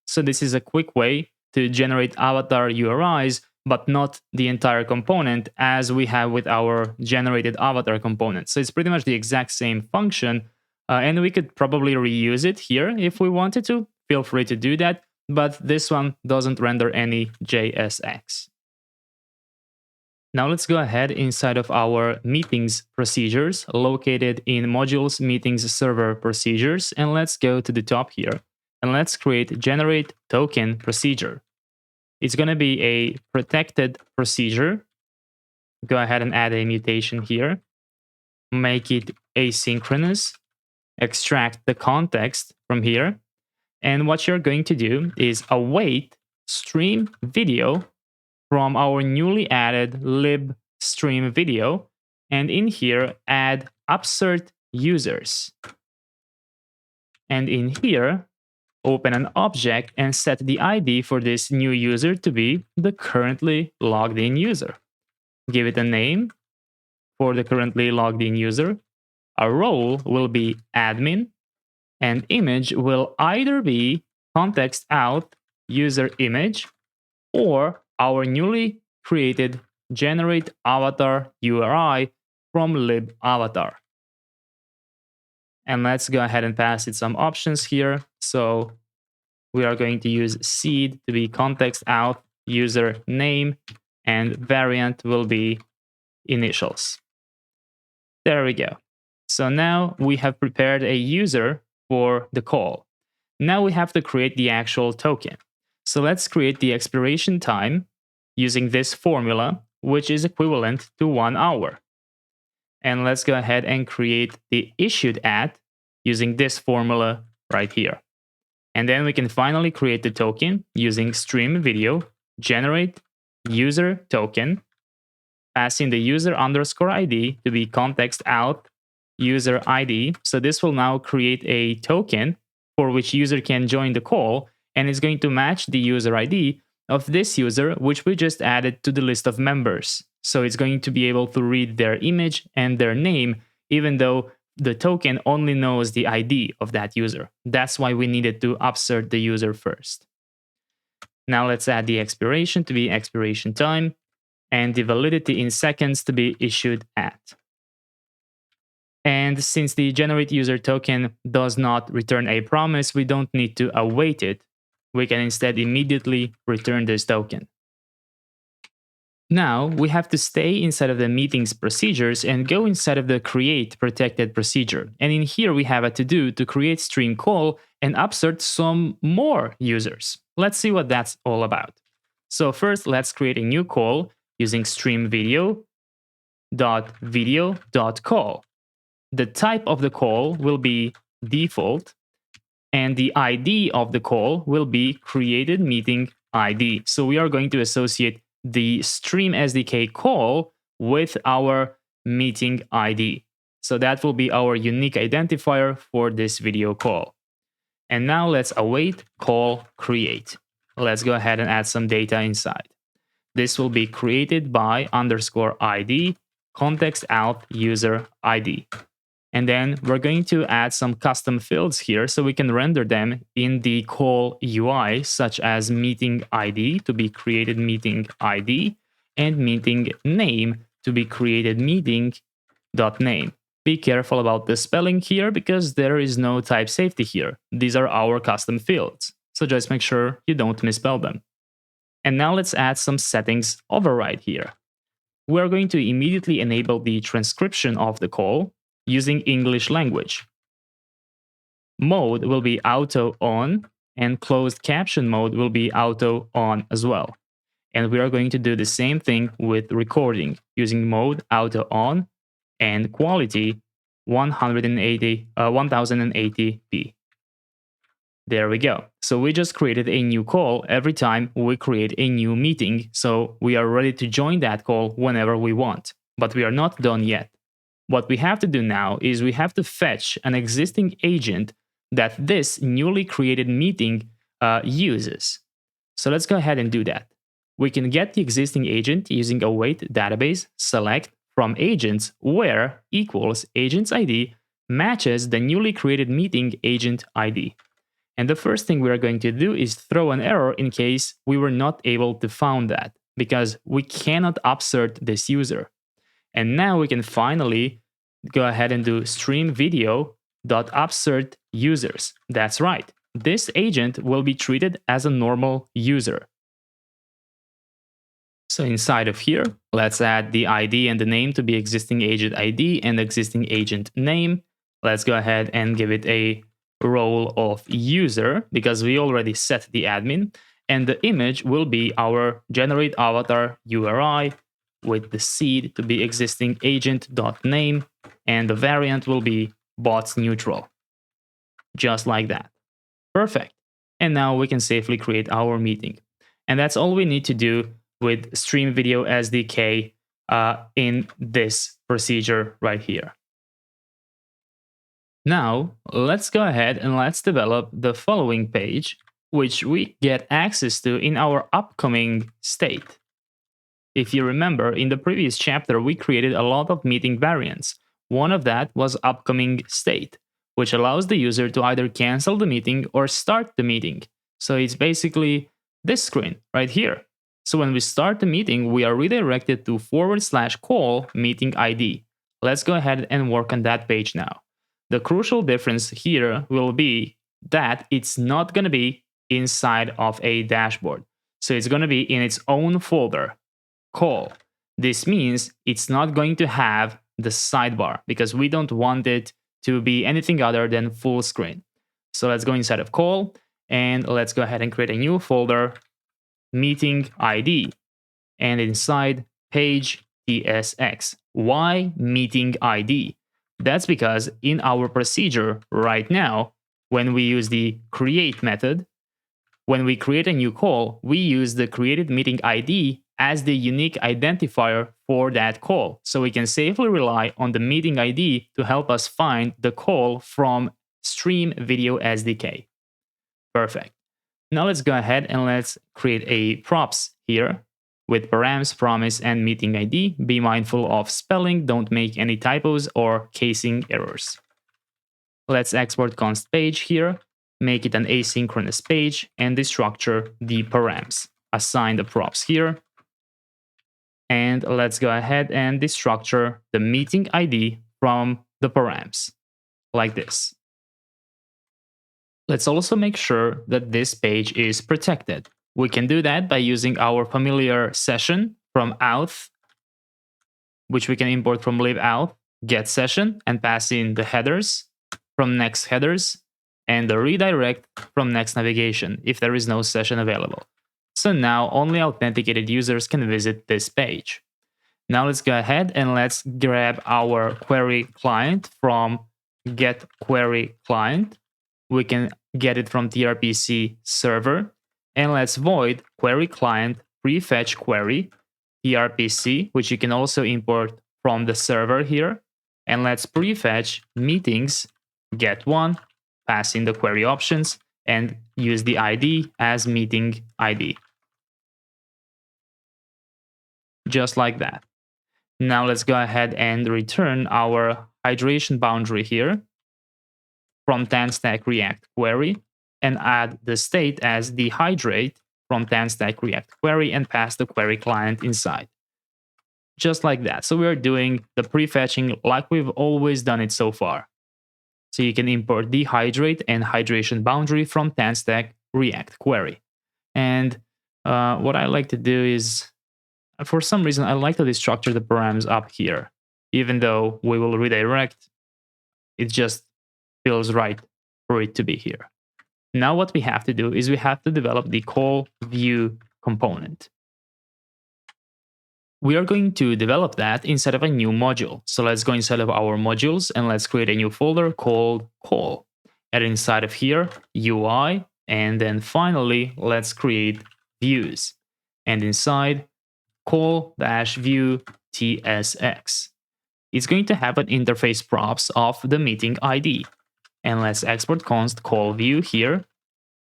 So this is a quick way to generate avatar URIs, but not the entire component as we have with our generated avatar component. So it's pretty much the exact same function, and we could probably reuse it here if we wanted to. Feel free to do that, but this one doesn't render any JSX. Now let's go ahead inside of our meetings procedures located in modules meetings server procedures, and let's go to the top here and let's create generate token procedure. It's going to be a protected procedure. Go ahead and add a mutation here. Make it asynchronous. Extract the context from here. And what you're going to do is await stream video from our newly added lib stream video. And in here, add upsert users. And in here, open an object and set the ID for this new user to be the currently logged in user. Give it a name for the currently logged in user. A role will be admin, and image will either be context out user image or our newly created generate avatar URI from lib avatar. And let's go ahead and pass it some options here. So we are going to use seed to be context out user name, and variant will be initials. There we go. So now we have prepared a user for the call. Now we have to create the actual token. So let's create the expiration time using this formula, which is equivalent to 1 hour. And let's go ahead and create the issued at using this formula right here. And then we can finally create the token using stream video, generate user token, passing the user underscore ID to be context out user ID. So this will now create a token for which user can join the call, and it's going to match the user ID of this user, which we just added to the list of members. So it's going to be able to read their image and their name, even though the token only knows the ID of that user. That's why we needed to upsert the user first. Now let's add the expiration to be expiration time, and the validity in seconds to be issued at. And since the generate user token does not return a promise, we don't need to await it. We can instead immediately return this token. Now we have to stay inside of the meetings procedures and go inside of the create protected procedure. And in here we have a to-do to create stream call and upsert some more users. Let's see what that's all about. So first, let's create a new call using stream video.video.call. The type of the call will be default, and the ID of the call will be created meeting ID. So we are going to associate the stream SDK call with our meeting ID. So that will be our unique identifier for this video call. And now let's await call create. Let's go ahead and add some data inside. This will be created by underscore ID context out user ID. And then we're going to add some custom fields here so we can render them in the call UI, such as meeting ID to be created meeting ID and meeting name to be created meeting.name. Be careful about the spelling here because there is no type safety here. These are our custom fields. So just make sure you don't misspell them. And now let's add some settings override here. We're going to immediately enable the transcription of the call using English language. Mode will be auto on, and closed caption mode will be auto on as well. And we are going to do the same thing with recording using mode auto on and quality 1080p. There we go. So we just created a new call every time we create a new meeting. So we are ready to join that call whenever we want. But we are not done yet. What we have to do now is we have to fetch an existing agent that this newly created meeting uses. So let's go ahead and do that. We can get the existing agent using await database select from agents where equals agent's ID matches the newly created meeting agent ID. And the first thing we are going to do is throw an error in case we were not able to find that, because we cannot upsert this user. And now we can finally go ahead and do stream video.upsert users. That's right. This agent will be treated as a normal user. So inside of here, let's add the ID and the name to be existing agent ID and existing agent name. Let's go ahead and give it a role of user because we already set the admin. And the image will be our generate avatar URI with the seed to be existing agent.name, and the variant will be bots neutral. Just like that. Perfect. And now we can safely create our meeting. And that's all we need to do with Stream Video SDK in this procedure right here. Now, let's go ahead and let's develop the following page, which we get access to in our upcoming state. If you remember, in the previous chapter, we created a lot of meeting variants. One of that was upcoming state, which allows the user to either cancel the meeting or start the meeting. So it's basically this screen right here. So when we start the meeting, we are redirected to /call meeting ID. Let's go ahead and work on that page now. The crucial difference here will be that it's not going to be inside of a dashboard. So it's going to be in its own folder, call. This means it's not going to have the sidebar because we don't want it to be anything other than full screen. So let's go inside of call and let's go ahead and create a new folder, meeting ID, and inside page tsx. Why meeting ID? That's because in our procedure right now, when we use the create method, when we create a new call, we use the created meeting ID as the unique identifier for that call. So we can safely rely on the meeting ID to help us find the call from Stream Video SDK. Perfect. Now let's go ahead and let's create a props here with params, promise, and meeting ID. Be mindful of spelling, don't make any typos or casing errors. Let's export const page here, make it an asynchronous page, and destructure the params. Assign the props here. And let's go ahead and destructure the meeting ID from the params, like this. Let's also make sure that this page is protected. We can do that by using our familiar session from Auth, which we can import from libauth, get session, and pass in the headers from next headers, and the redirect from next navigation if there is no session available. So now only authenticated users can visit this page. Now let's go ahead and let's grab our query client from get query client. We can get it from tRPC server, and let's void query client prefetch query tRPC, which you can also import from the server here. And let's prefetch meetings get one, pass in the query options, and use the ID as meeting ID. Just like that. Now let's go ahead and return our hydration boundary here from TanStack React query and add the state as dehydrate from TanStack React query and pass the query client inside. Just like that. So we are doing the prefetching like we've always done it so far. So you can import dehydrate and hydration boundary from TanStack React query. And what I like to do is, for some reason, I like to destructure the params up here. Even though we will redirect, it just feels right for it to be here. Now what we have to do is we have to develop the call view component. We are going to develop that inside of a new module. So let's go inside of our modules and let's create a new folder called call. And inside of here, UI, and then finally, let's create views. And inside, call-view tsx. It's going to have an interface props of the meeting ID. And let's export const call view here.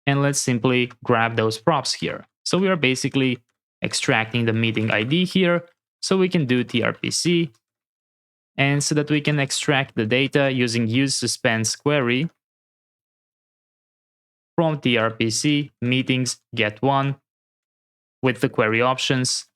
And let's simply grab those props here. So we are basically extracting the meeting ID here. So we can do tRPC. And so that we can extract the data using use suspense query from tRPC meetings get one with the query options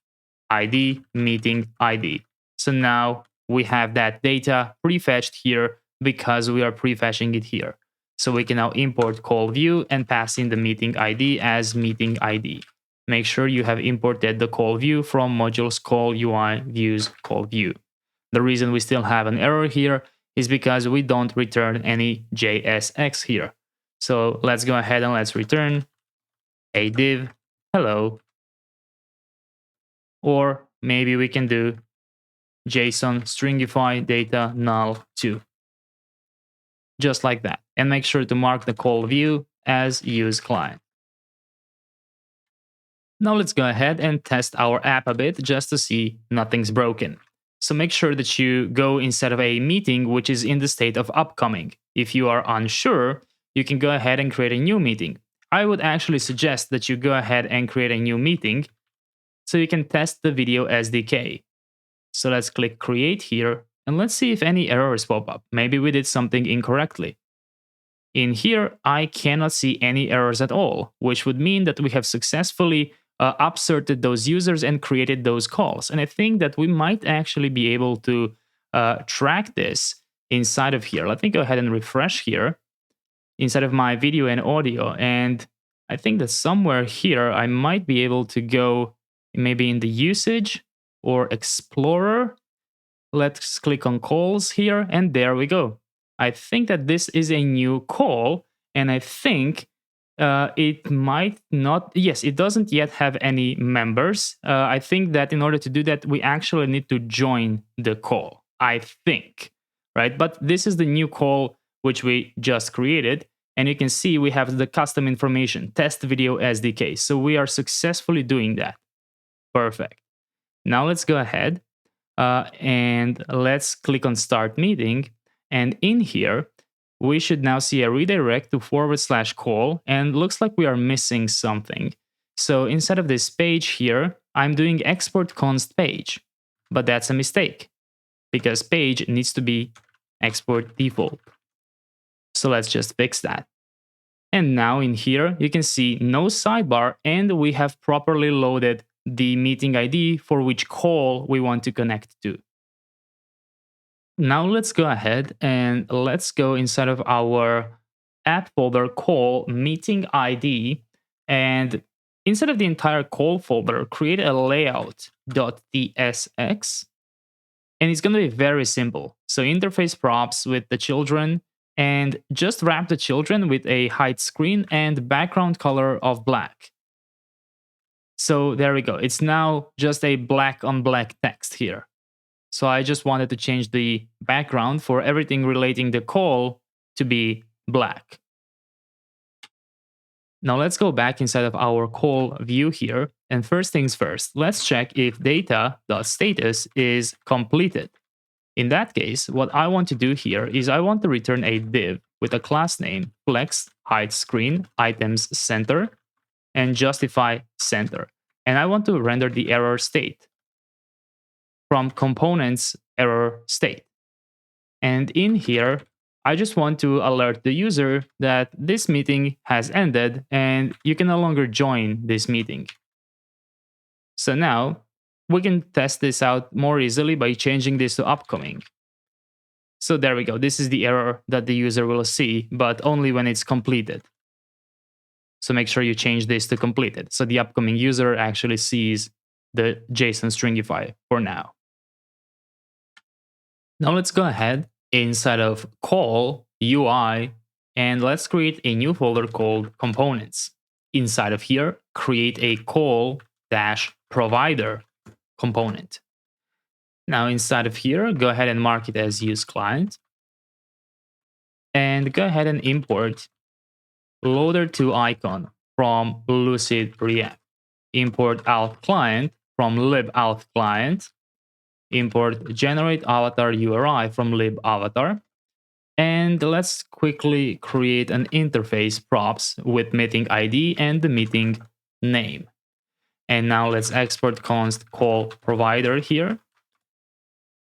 ID meeting ID. So now we have that data prefetched here because we are prefetching it here. So we can now import call view and pass in the meeting ID as meeting ID. Make sure you have imported the call view from modules call UI views call view. The reason we still have an error here is because we don't return any JSX here. So let's go ahead and let's return a div hello. Or maybe we can do JSON stringify data null 2. Just like that. And make sure to mark the call view as use client. Now let's go ahead and test our app a bit just to see nothing's broken. So make sure that you go instead of a meeting which is in the state of upcoming. If you are unsure, you can go ahead and create a new meeting. I would actually suggest that you go ahead and create a new meeting so you can test the video SDK. So let's click create here and let's see if any errors pop up. Maybe we did something incorrectly. In here, I cannot see any errors at all, which would mean that we have successfully upserted those users and created those calls. And I think that we might actually be able to track this inside of here. Let me go ahead and refresh here inside of my video and audio. And I think that somewhere here, I might be able to go maybe in the usage or explorer. Let's click on calls here, and there we go. I think that this is a new call, and I think it might not. Yes, it doesn't yet have any members. I think that in order to do that, we actually need to join the call, I think, right? But this is the new call which we just created, and you can see we have the custom information, test video SDK. So we are successfully doing that. Perfect. Now let's go ahead and let's click on start meeting. And in here, we should now see a redirect to /call, and looks like we are missing something. So instead of this page here, I'm doing export const page, but that's a mistake because page needs to be export default. So let's just fix that. And now in here, you can see no sidebar, and we have properly loaded the meeting ID for which call we want to connect to. Now let's go ahead and let's go inside of our app folder, call meeting ID, and inside of the entire call folder, create a layout.tsx, and it's going to be very simple. So interface props with the children, and just wrap the children with a hide screen and background color of black. So there we go. It's now just a black on black text here. So I just wanted to change the background for everything relating the call to be black. Now let's go back inside of our call view here. And first things first, let's check if data.status is completed. In that case, what I want to do here is I want to return a div with a class name, flex, hide screen, items center, and justify center. And I want to render the error state from components error state. And in here, I just want to alert the user that this meeting has ended and you can no longer join this meeting. So now we can test this out more easily by changing this to upcoming. So there we go. This is the error that the user will see, but only when it's completed. So make sure you change this to completed. So the upcoming user actually sees the JSON stringify for now. Now let's go ahead inside of call UI and let's create a new folder called components. Inside of here, create a call-provider component. Now inside of here, go ahead and mark it as use client. And go ahead and import loader to icon from Lucid React. Import auth client from libauth client. Import generate avatar URI from libavatar. And let's quickly create an interface props with meeting ID and the meeting name. And now let's export const call provider here.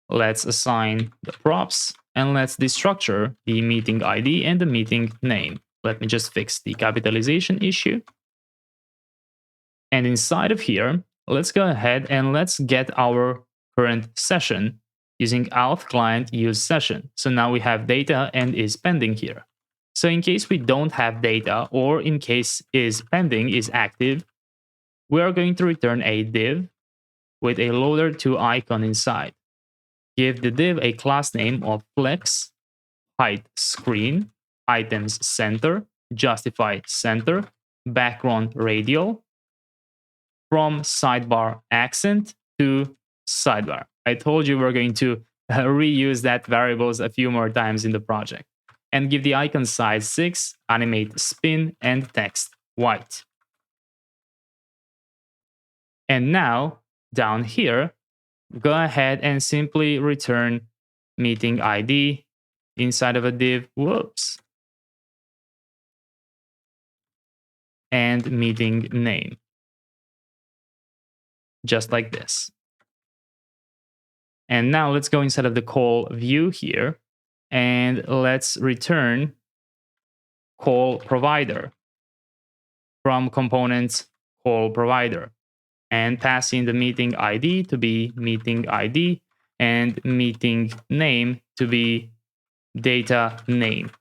Let's assign the props and let's destructure the meeting ID and the meeting name. Let me just fix the capitalization issue. And inside of here, let's go ahead and let's get our current session using auth client use session. So now we have data and is pending here. So in case we don't have data or in case is pending is active, we are going to return a div with a loader to icon inside. Give the div a class name of flex, hide screen, items center, justify center, background radial, from sidebar accent to sidebar. I told you we're going to reuse that variables a few more times in the project. And give the icon size 6, animate spin, and text white. And now, down here, go ahead and simply return meeting ID inside of a div. Whoops. And meeting name. Just like this. And now let's go inside of the call view here, and let's return call provider from components call provider, and pass in the meeting ID to be meeting ID and meeting name to be data name.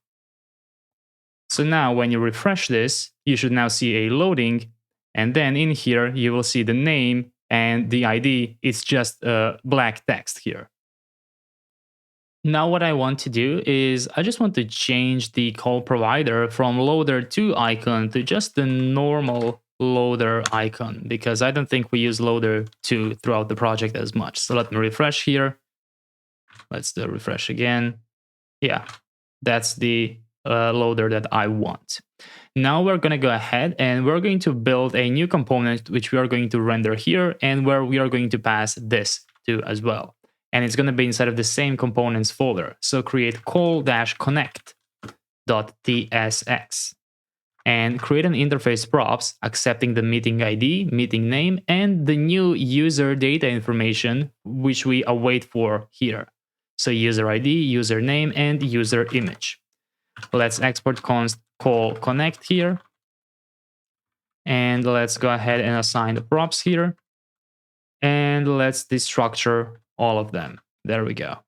So now when you refresh this, you should now see a loading, and then in here you will see the name and the ID. It's just black text here. Now what I want to do is I just want to change the call provider from loader to icon to just the normal loader icon, because I don't think we use loader 2 throughout the project as much. So let me refresh here. Let's do a refresh again. Yeah, that's the loader that I want. Now we're going to go ahead and we're going to build a new component which we are going to render here, and where we are going to pass this to as well. And it's going to be inside of the same components folder. So create call-connect.tsx and create an interface props accepting the meeting ID, meeting name, and the new user data information which we await for here. So user ID, username, and user image. Let's export const call connect here. And let's go ahead and assign the props here. And let's destructure all of them. There we go.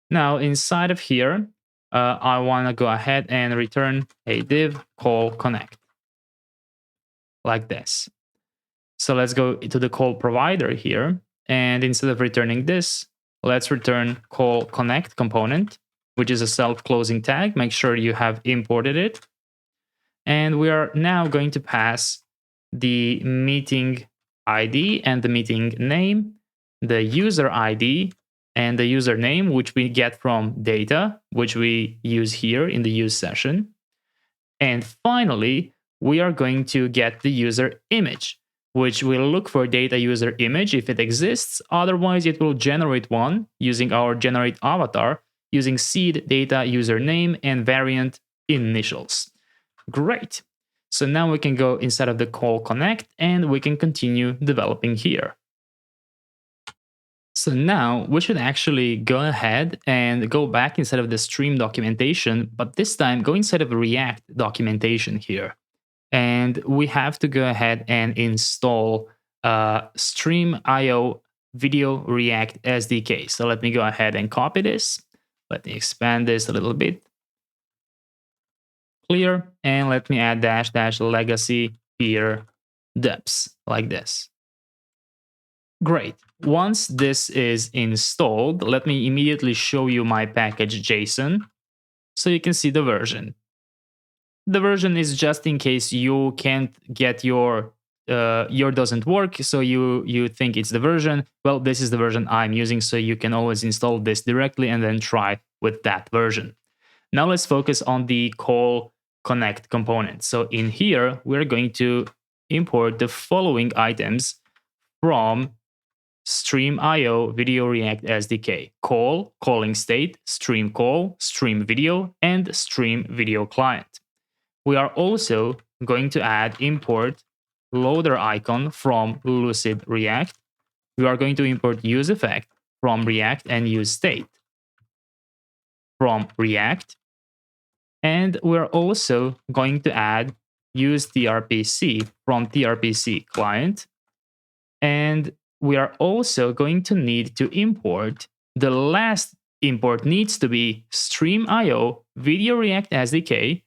Now inside of here, I want to go ahead and return a div call connect. Like this. So let's go to the call provider here. And instead of returning this, let's return call connect component, which is a self-closing tag. Make sure you have imported it. And we are now going to pass the meeting ID and the meeting name, the user ID and the username, which we get from data, which we use here in the use session. And finally, we are going to get the user image, which will look for data user image if it exists. Otherwise, it will generate one using our generate avatar using seed data username and variant initials. Great. So now we can go inside of the call connect and we can continue developing here. So now we should actually go ahead and go back inside of the stream documentation, but this time go inside of React documentation here. And we have to go ahead and install Stream.io Video React SDK. So let me go ahead and copy this. Let me expand this a little bit. Clear, and let me add -- legacy peer deps like this. Great. Once this is installed, let me immediately show you my package JSON so you can see the version. The version is just in case you can't get your doesn't work, so you think it's the version. Well, this is the version I'm using, so you can always install this directly and then try with that version. Now let's focus on the call connect component. So in here, we're going to import the following items from Stream.io Video React SDK: call, calling state, stream call, stream video, and stream video client. We are also going to add import loader icon from Lucid React. We are going to import use effect from React and use state from React. And we're also going to add use tRPC from tRPC client. And we are also going to need to import, the last import needs to be Stream.io Video React SDK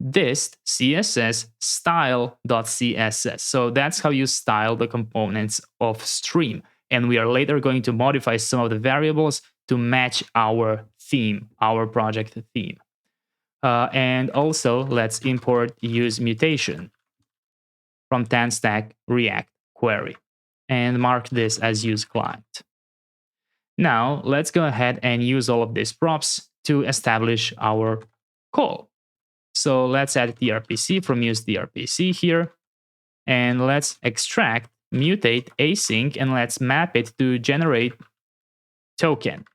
dist css style.css. So that's how you style the components of Stream. And we are later going to modify some of the variables to match our theme, our project theme. And also let's import use mutation from TanStack React query and mark this as use client. Now let's go ahead and use all of these props to establish our call. So let's add tRPC from use tRPC here, and let's extract mutate async, and let's map it to generate token.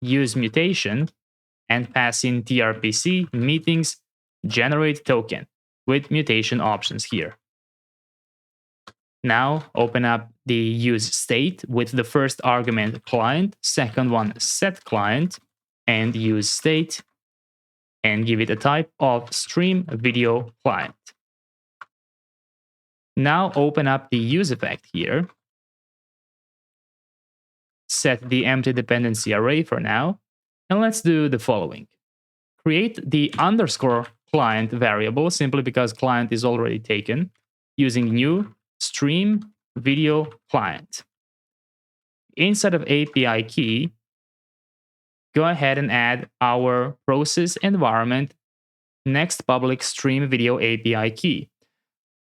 Use mutation and pass in tRPC meetings generate token with mutation options here. Now open up the use state with the first argument client, second one set client, and use state, and give it a type of stream video client. Now open up the use effect here. Set the empty dependency array for now, and let's do the following. Create the underscore client variable simply because client is already taken using new stream video client. Inside of API key, go ahead and add our process environment next public stream video API key.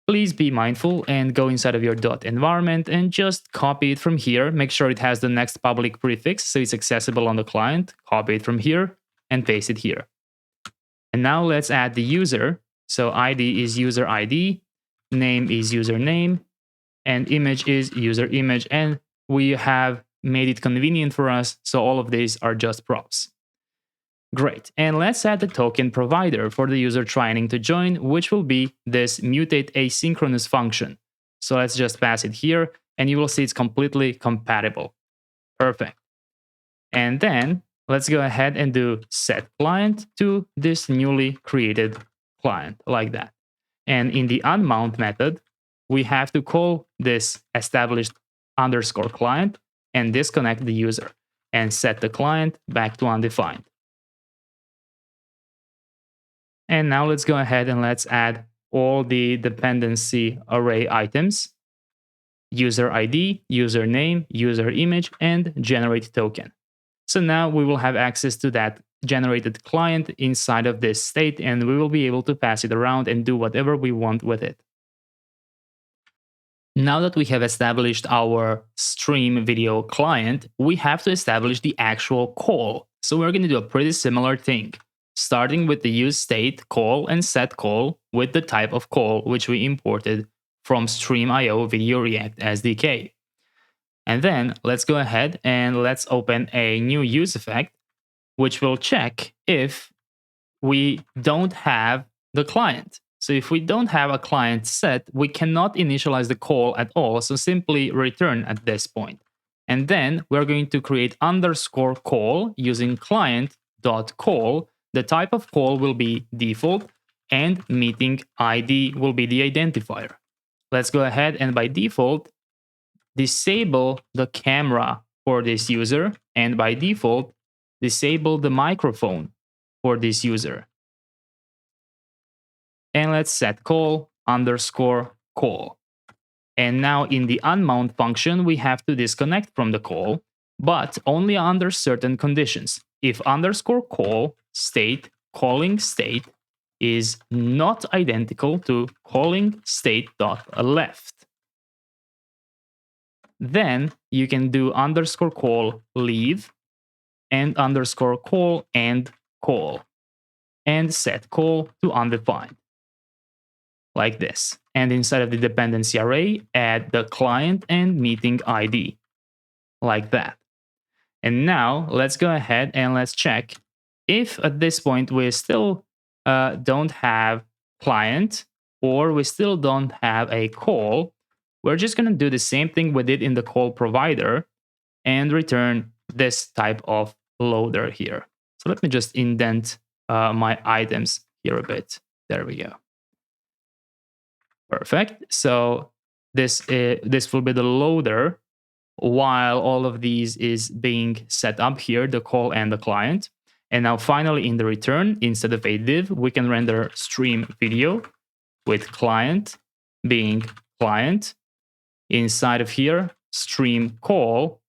Please be mindful and go inside of your .environment and just copy it from here. Make sure it has the next public prefix so it's accessible on the client. Copy it from here and paste it here. And now let's add the user. So ID is user ID, name is username, and image is user image. And we have made it convenient for us, so all of these are just props. Great. And let's add the token provider for the user trying to join, which will be this mutate asynchronous function. So let's just pass it here, and you will see it's completely compatible. Perfect. And then let's go ahead and do set client to this newly created client, like that. And in the unmount method, we have to call this established underscore client and disconnect the user and set the client back to undefined. And now let's go ahead and let's add all the dependency array items: user ID, username, user image, and generate token. So now we will have access to that generated client inside of this state, and we will be able to pass it around and do whatever we want with it. Now that we have established our stream video client, we have to establish the actual call. So we're going to do a pretty similar thing, starting with the use state call and set call with the type of call which we imported from Stream.io Video React SDK. And then let's go ahead and let's open a new use effect, which will check if we don't have the client. So if we don't have a client set, we cannot initialize the call at all. So simply return at this point. And then we're going to create underscore call using client.call. The type of call will be default, and meeting ID will be the identifier. Let's go ahead and by default, disable the camera for this user, and by default, disable the microphone for this user. And let's set call underscore call. And now in the unmount function, we have to disconnect from the call, but only under certain conditions. If underscore call state calling state is not identical to calling state.left, then you can do underscore call leave and underscore call and call, and set call to undefined, like this. And inside of the dependency array, add the client and meeting ID, like that. And now let's go ahead and let's check if at this point we still don't have client, or we still don't have a call. We're just going to do the same thing we did in the call provider and return this type of loader here. So let me just indent my items here a bit. There we go. Perfect. So this will be the loader while all of these is being set up here, the call and the client. And now finally in the return, instead of a div, we can render stream video with client being client. Inside of here, stream call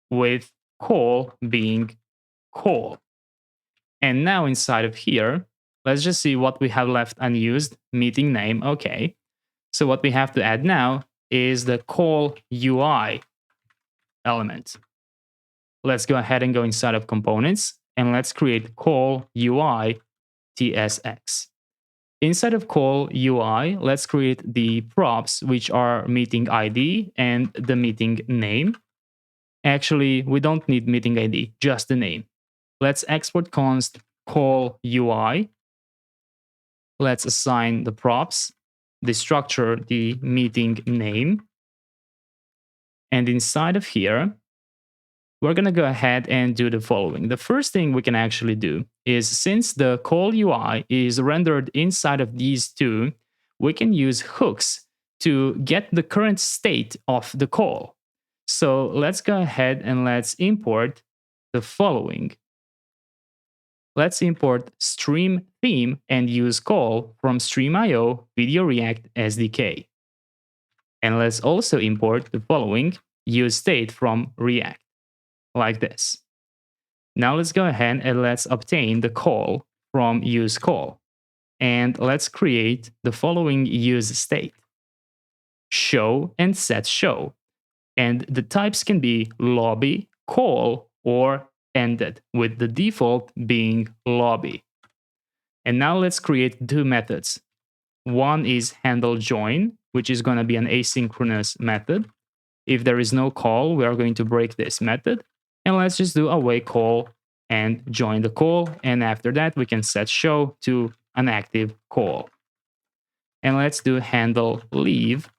with call being call. And now inside of here, let's just see what we have left unused. Meeting name, okay. So what we have to add now is the call UI element. Let's go ahead and go inside of components and let's create call UI TSX. Inside of call UI, let's create the props, which are meeting ID and the meeting name. Actually, we don't need meeting ID, just the name. Let's export const call UI. Let's assign the props, the structure, the meeting name. And inside of here, we're going to go ahead and do the following. The first thing we can actually do is, since the call UI is rendered inside of these two, we can use hooks to get the current state of the call. So let's go ahead and let's import the following. Let's import stream theme and use call from Stream.io Video React SDK. And let's also import the following, use state from React, like this. Now let's go ahead and let's obtain the call from use call. And let's create the following use state, show and set show. And the types can be lobby, call, or ended, with the default being lobby. And now let's create two methods. One is handle join, which is going to be an asynchronous method. If there is no call, we are going to break this method. And let's just do await call and join the call. And after that, we can set show to an active call. And let's do handle leave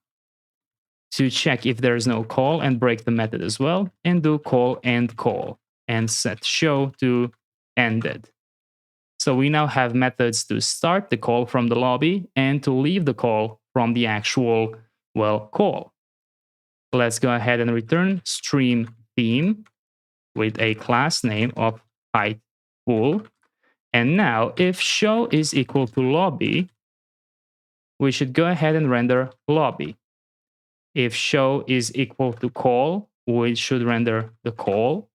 to check if there is no call and break the method as well. And do call and set show to ended. So we now have methods to start the call from the lobby and to leave the call from the actual, call. Let's go ahead and return stream theme with a class name of height full. And now if show is equal to lobby, we should go ahead and render lobby. If show is equal to call, we should render the call.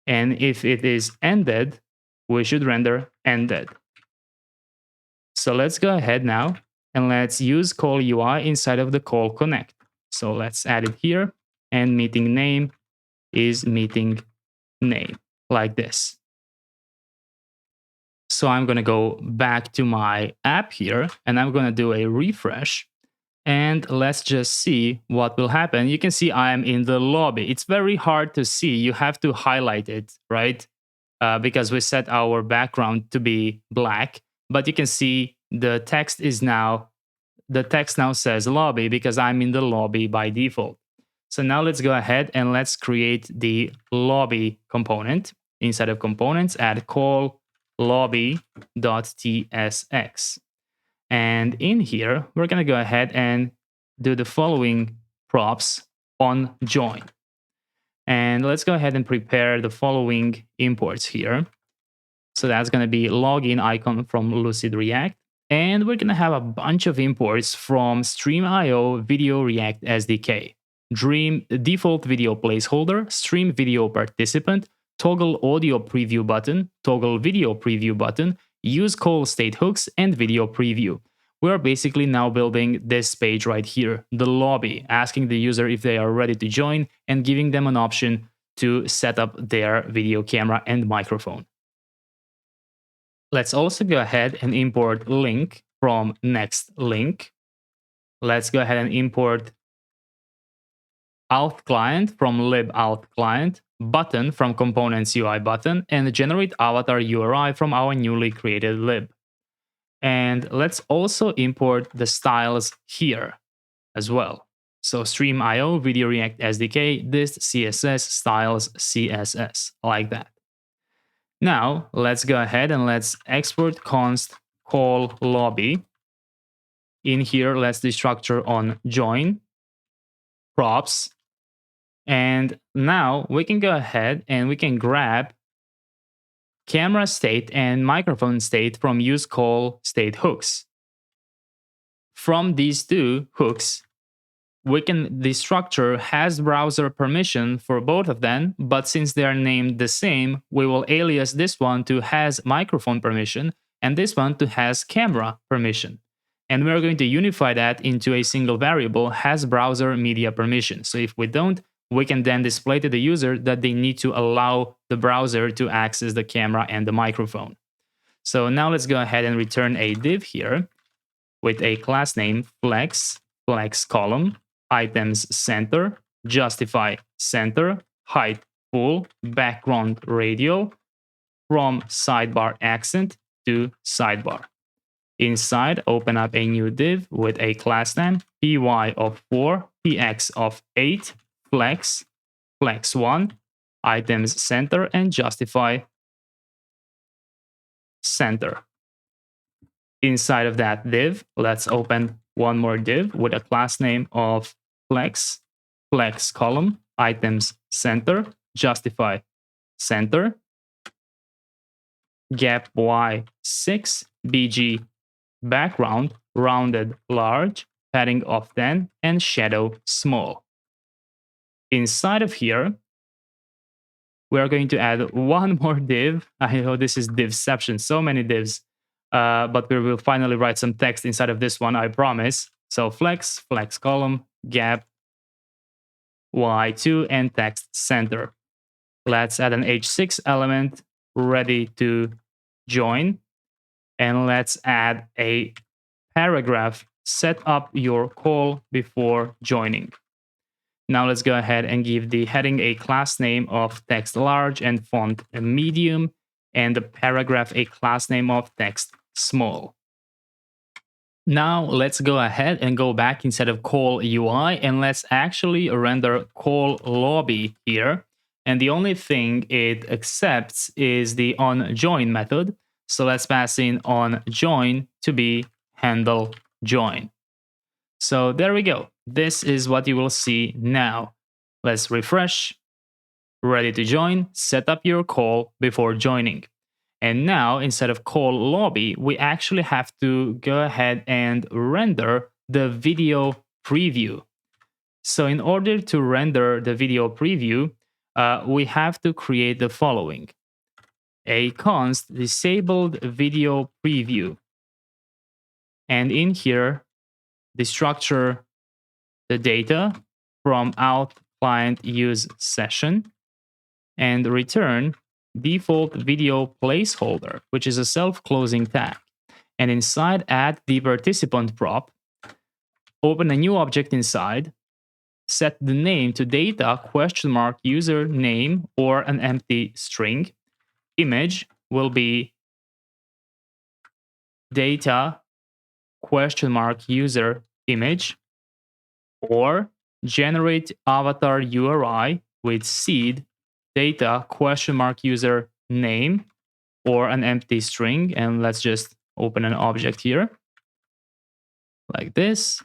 And if it is ended, we should render ended. So let's go ahead now and let's use call UI inside of the call connect. So let's add it here, and meeting name is meeting name, like this. So I'm going to go back to my app here and I'm going to do a refresh. And let's just see what will happen. You can see I am in the lobby. It's very hard to see. You have to highlight it, right? Because we set our background to be black. But you can see the text now says lobby because I'm in the lobby by default. So now let's go ahead and let's create the lobby component. Inside of components, add call lobby.tsx. And in here, we're going to go ahead and do the following props on join. And let's go ahead and prepare the following imports here. So that's going to be login icon from Lucid React. And we're going to have a bunch of imports from Stream.io Video React SDK. Default video placeholder, stream video participant, toggle audio preview button, toggle video preview button, use call state hooks, and video preview. We're basically now building this page right here, the lobby, asking the user if they are ready to join and giving them an option to set up their video camera and microphone. Let's also go ahead and import link from next link. Let's go ahead and import auth client from lib auth client, button from components UI button, and generate avatar URI from our newly created lib. And let's also import the styles here as well. So Stream.io Video React SDK, this CSS styles CSS, like that. Now let's go ahead and let's export const call lobby. In here, let's destructure on join, props. And now we can go ahead and we can grab camera state and microphone state from use call state hooks. From these two hooks, the structure has browser permission for both of them, but since they are named the same, we will alias this one to has microphone permission and this one to has camera permission. And we're going to unify that into a single variable has browser media permission. So if we don't, we can then display to the user that they need to allow the browser to access the camera and the microphone. So now let's go ahead and return a div here with a class name flex column, items center, justify center, height full, background radial, from sidebar accent to sidebar. Inside, open up a new div with a class name py of 4, px of 8, flex 1, items center, and justify center. Inside of that div, let's open one more div with a class name of flex column, items center, justify center, gap y6, bg background, rounded large, padding of 10, and shadow small. Inside of here, we are going to add one more div. I know this is divception, so many divs, but we will finally write some text inside of this one, I promise. So flex column, gap y2, and text center. Let's add an h6 element ready to join. And let's add a paragraph, set up your call before joining. Now let's go ahead and give the heading a class name of text large and font medium, and the paragraph a class name of text small. Now let's go ahead and go back inside of call UI, and let's actually render call lobby here. And the only thing it accepts is the onJoin method. So let's pass in onJoin to be handle join. So there we go. This is what you will see now. Let's refresh. Ready to join. Set up your call before joining. And now, instead of call lobby, we actually have to go ahead and render the video preview. So in order to render the video preview, we have to create the following. A const disabled video preview. And in here, destructure the data from auth client use session and return default video placeholder, which is a self-closing tag. And inside, add the participant prop, open a new object inside, set the name to data user name or an empty string. Image will be data user image, or generate avatar URI with seed data user name or an empty string. And let's just open an object here like this.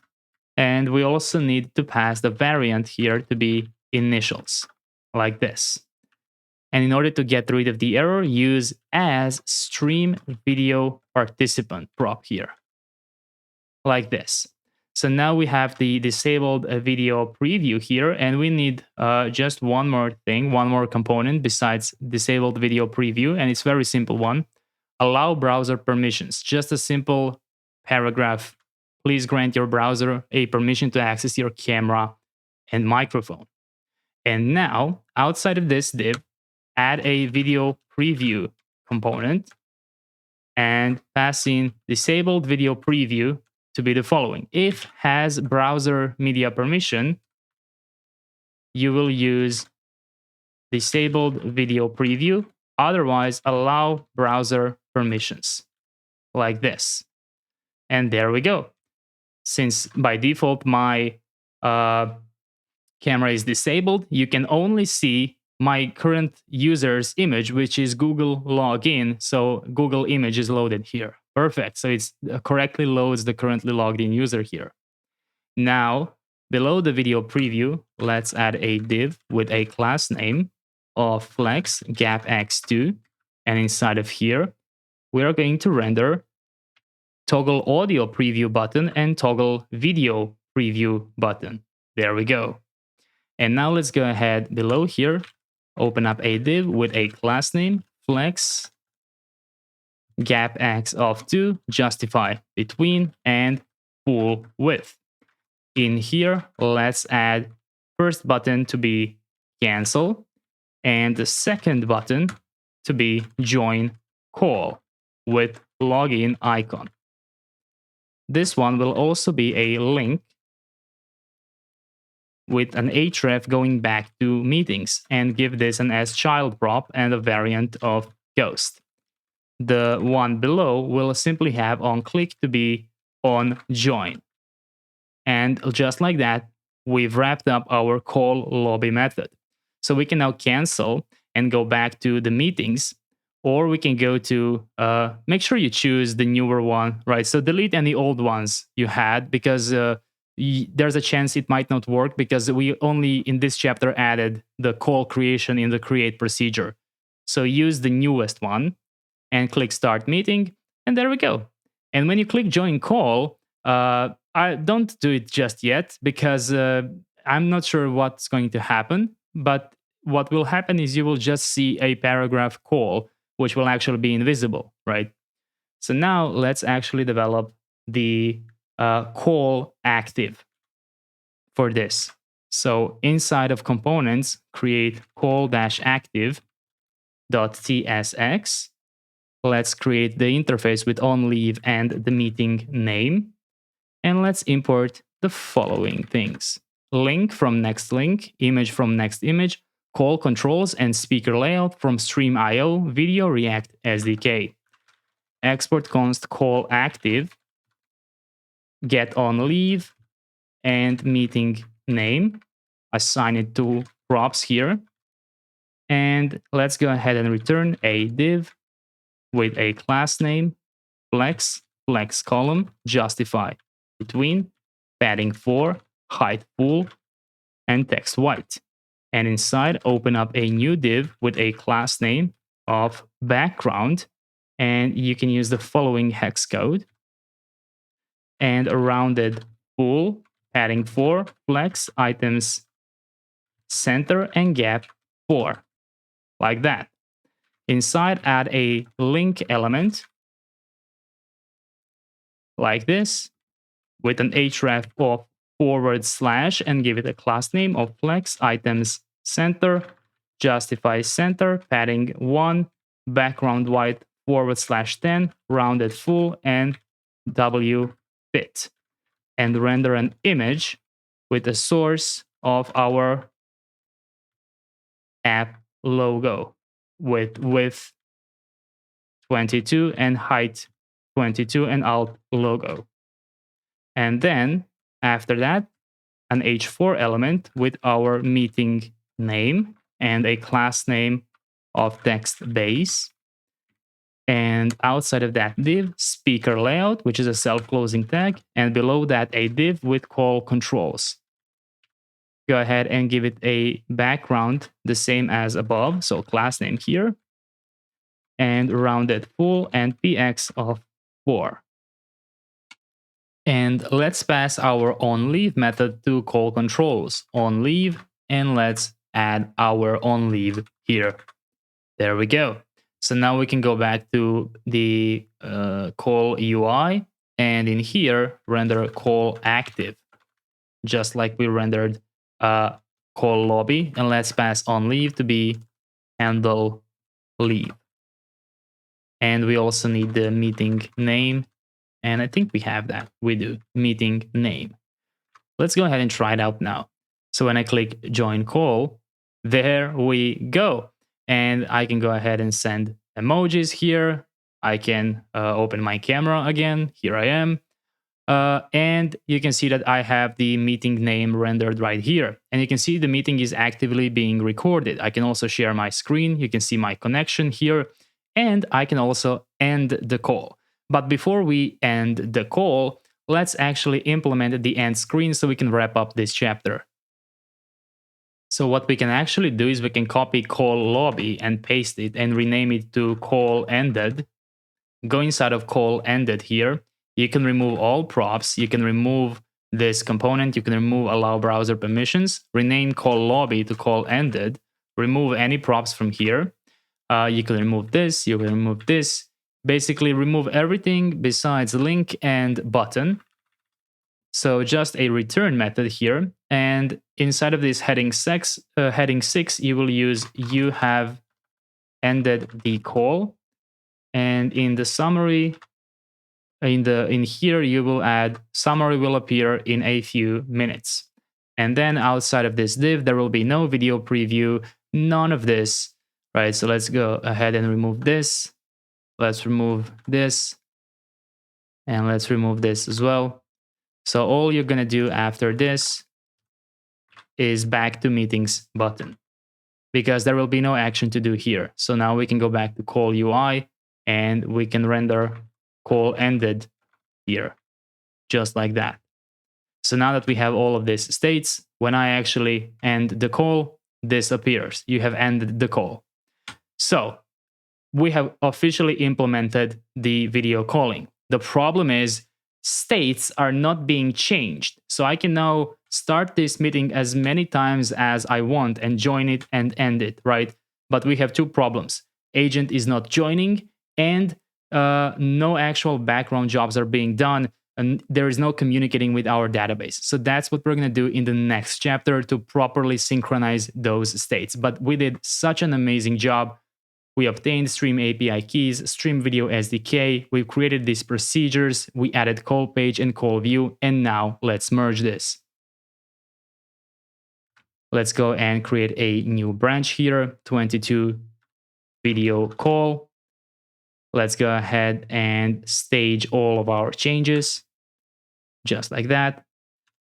And we also need to pass the variant here to be initials like this. And in order to get rid of the error, use as stream video participant prop here like this. So now we have the disabled video preview here, and we need just one more thing, one more component besides disabled video preview, and it's a very simple one. Allow browser permissions, just a simple paragraph. Please grant your browser a permission to access your camera and microphone. And now, outside of this div, add a video preview component and pass in disabled video preview to be the following. If has browser media permission, you will use disabled video preview. Otherwise, allow browser permissions like this. And there we go. Since by default my camera is disabled, you can only see my current user's image, which is Google login. So Google image is loaded here. Perfect. So it correctly loads the currently logged in user here. Now, below the video preview, let's add a div with a class name of flex gap x2. And inside of here, we are going to render toggle audio preview button and toggle video preview button. There we go. And now let's go ahead below here, open up a div with a class name flex gap x of 2, justify between, and full width. In here, let's add first button to be cancel and the second button to be join call with login icon. This one will also be a link with an href going back to meetings and give this an as child prop and a variant of ghost. The one below will simply have on click to be on join. And just like that, we've wrapped up our call lobby method. So we can now cancel and go back to the meetings, or we can go to, make sure you choose the newer one, right? So delete any old ones you had because there's a chance it might not work because we only in this chapter added the call creation in the create procedure. So use the newest one and click start meeting, and there we go. And when you click join call, I don't do it just yet because I'm not sure what's going to happen. But what will happen is you will just see a paragraph call, which will actually be invisible, right? So now let's actually develop the call active for this. So inside of components, create call-active.tsx. Let's create the interface with onLeave and the meeting name. And let's import the following things. Link from next link, image from next image, call controls and speaker layout from Stream.io Video React SDK. Export const call active, get on leave, and meeting name. Assign it to props here. And let's go ahead and return a div with a class name, flex column, justify, between, padding 4, height full, and text white. And inside, open up a new div with a class name of background. And you can use the following hex code. And a rounded full, padding 4, flex, items, center, and gap 4. Like that. Inside, add a link element like this with an href of / and give it a class name of flex items center, justify center, padding 1, background white /10, rounded full, and w fit. And render an image with the source of our app logo with width 22 and height 22 and alt logo. And then after that, an h4 element with our meeting name and a class name of text base. And outside of that div, speaker layout, which is a self-closing tag. And below that, a div with call controls. Go ahead and give it a background the same as above. So class name here. And rounded full and px of 4. And let's pass our onLeave method to call controls onLeave, and let's add our onLeave here. There we go. So now we can go back to the call UI, and in here render call active, just like we rendered call lobby. And let's pass onLeave to be handle leave. And we also need the meeting name. And I think we have that. We do. Meeting name. Let's go ahead and try it out now. So when I click join call, there we go. And I can go ahead and send emojis here. I can open my camera again. Here I am. And you can see that I have the meeting name rendered right here. And you can see the meeting is actively being recorded. I can also share my screen. You can see my connection here. And I can also end the call. But before we end the call, let's actually implement the end screen so we can wrap up this chapter. So what we can actually do is we can copy call lobby and paste it and rename it to call ended. Go inside of call ended here. You can remove all props. You can remove this component. You can remove allow browser permissions. Rename call lobby to call ended. Remove any props from here. You can remove this. You can remove this. Basically remove everything besides link and button. So just a return method here. And inside of this heading 6, you will use you have ended the call. And in the summary, in here, you will add summary will appear in a few minutes. And then outside of this div, there will be no video preview, none of this, right? So let's go ahead and remove this. Let's remove this. And let's remove this as well. So all you're going to do after this is back to meetings button, because there will be no action to do here. So now we can go back to call UI and we can render call ended here, just like that. So now that we have all of these states, when I actually end the call, this appears. You have ended the call. So we have officially implemented the video calling. The problem is states are not being changed. So I can now start this meeting as many times as I want and join it and end it, right? But we have two problems. Agent is not joining and no actual background jobs are being done, and there is no communicating with our database. So that's what we're going to do in the next chapter to properly synchronize those states. But we did such an amazing job. We obtained Stream API keys, Stream Video SDK, we created these procedures, we added call page and call view, and now let's merge this. Let's go and create a new branch here, 22 video call. Let's go ahead and stage all of our changes, just like that.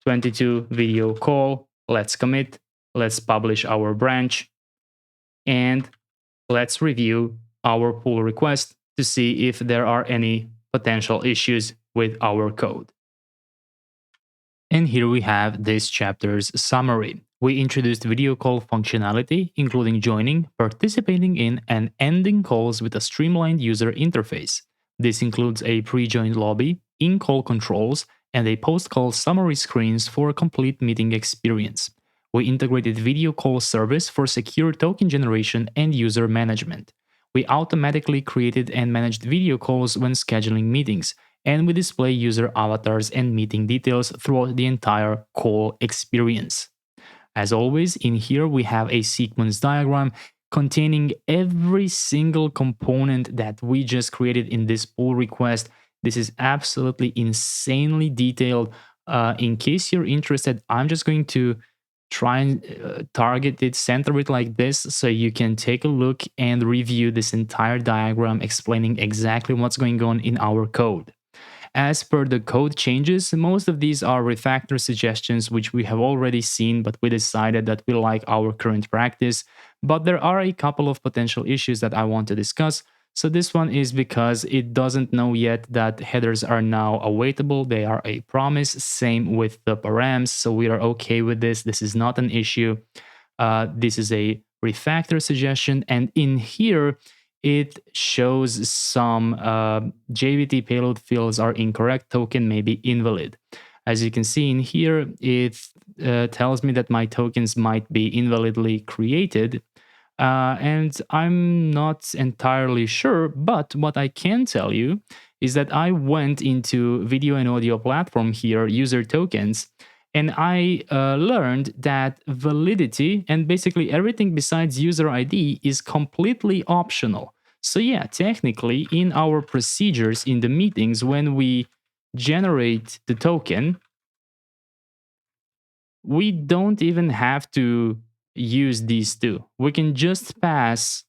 22 video call, let's commit, let's publish our branch, and let's review our pull request to see if there are any potential issues with our code. And here we have this chapter's summary. We introduced video call functionality, including joining, participating in, and ending calls with a streamlined user interface. This includes a pre-join lobby, in-call controls, and a post-call summary screens for a complete meeting experience. We integrated video call service for secure token generation and user management. We automatically created and managed video calls when scheduling meetings, and we display user avatars and meeting details throughout the entire call experience. As always, in here we have a sequence diagram containing every single component that we just created in this pull request. This is absolutely insanely detailed. In case you're interested, I'm just going to try and target it, center it like this, so you can take a look and review this entire diagram explaining exactly what's going on in our code. As per the code changes, most of these are refactor suggestions which we have already seen, but we decided that we like our current practice. But there are a couple of potential issues that I want to discuss. So this one is because it doesn't know yet that headers are now awaitable. They are a promise. Same with the params. So we are okay with this. This is not an issue. This is a refactor suggestion. And in here, it shows some JVT payload fields are incorrect, token may be invalid. As you can see in here, it tells me that my tokens might be invalidly created. And I'm not entirely sure, but what I can tell you is that I went into video and audio platform here, user tokens, and I learned that validity and basically everything besides user ID is completely optional. So yeah, technically in our procedures in the meetings, when we generate the token, we don't even have to use these two. We can just pass.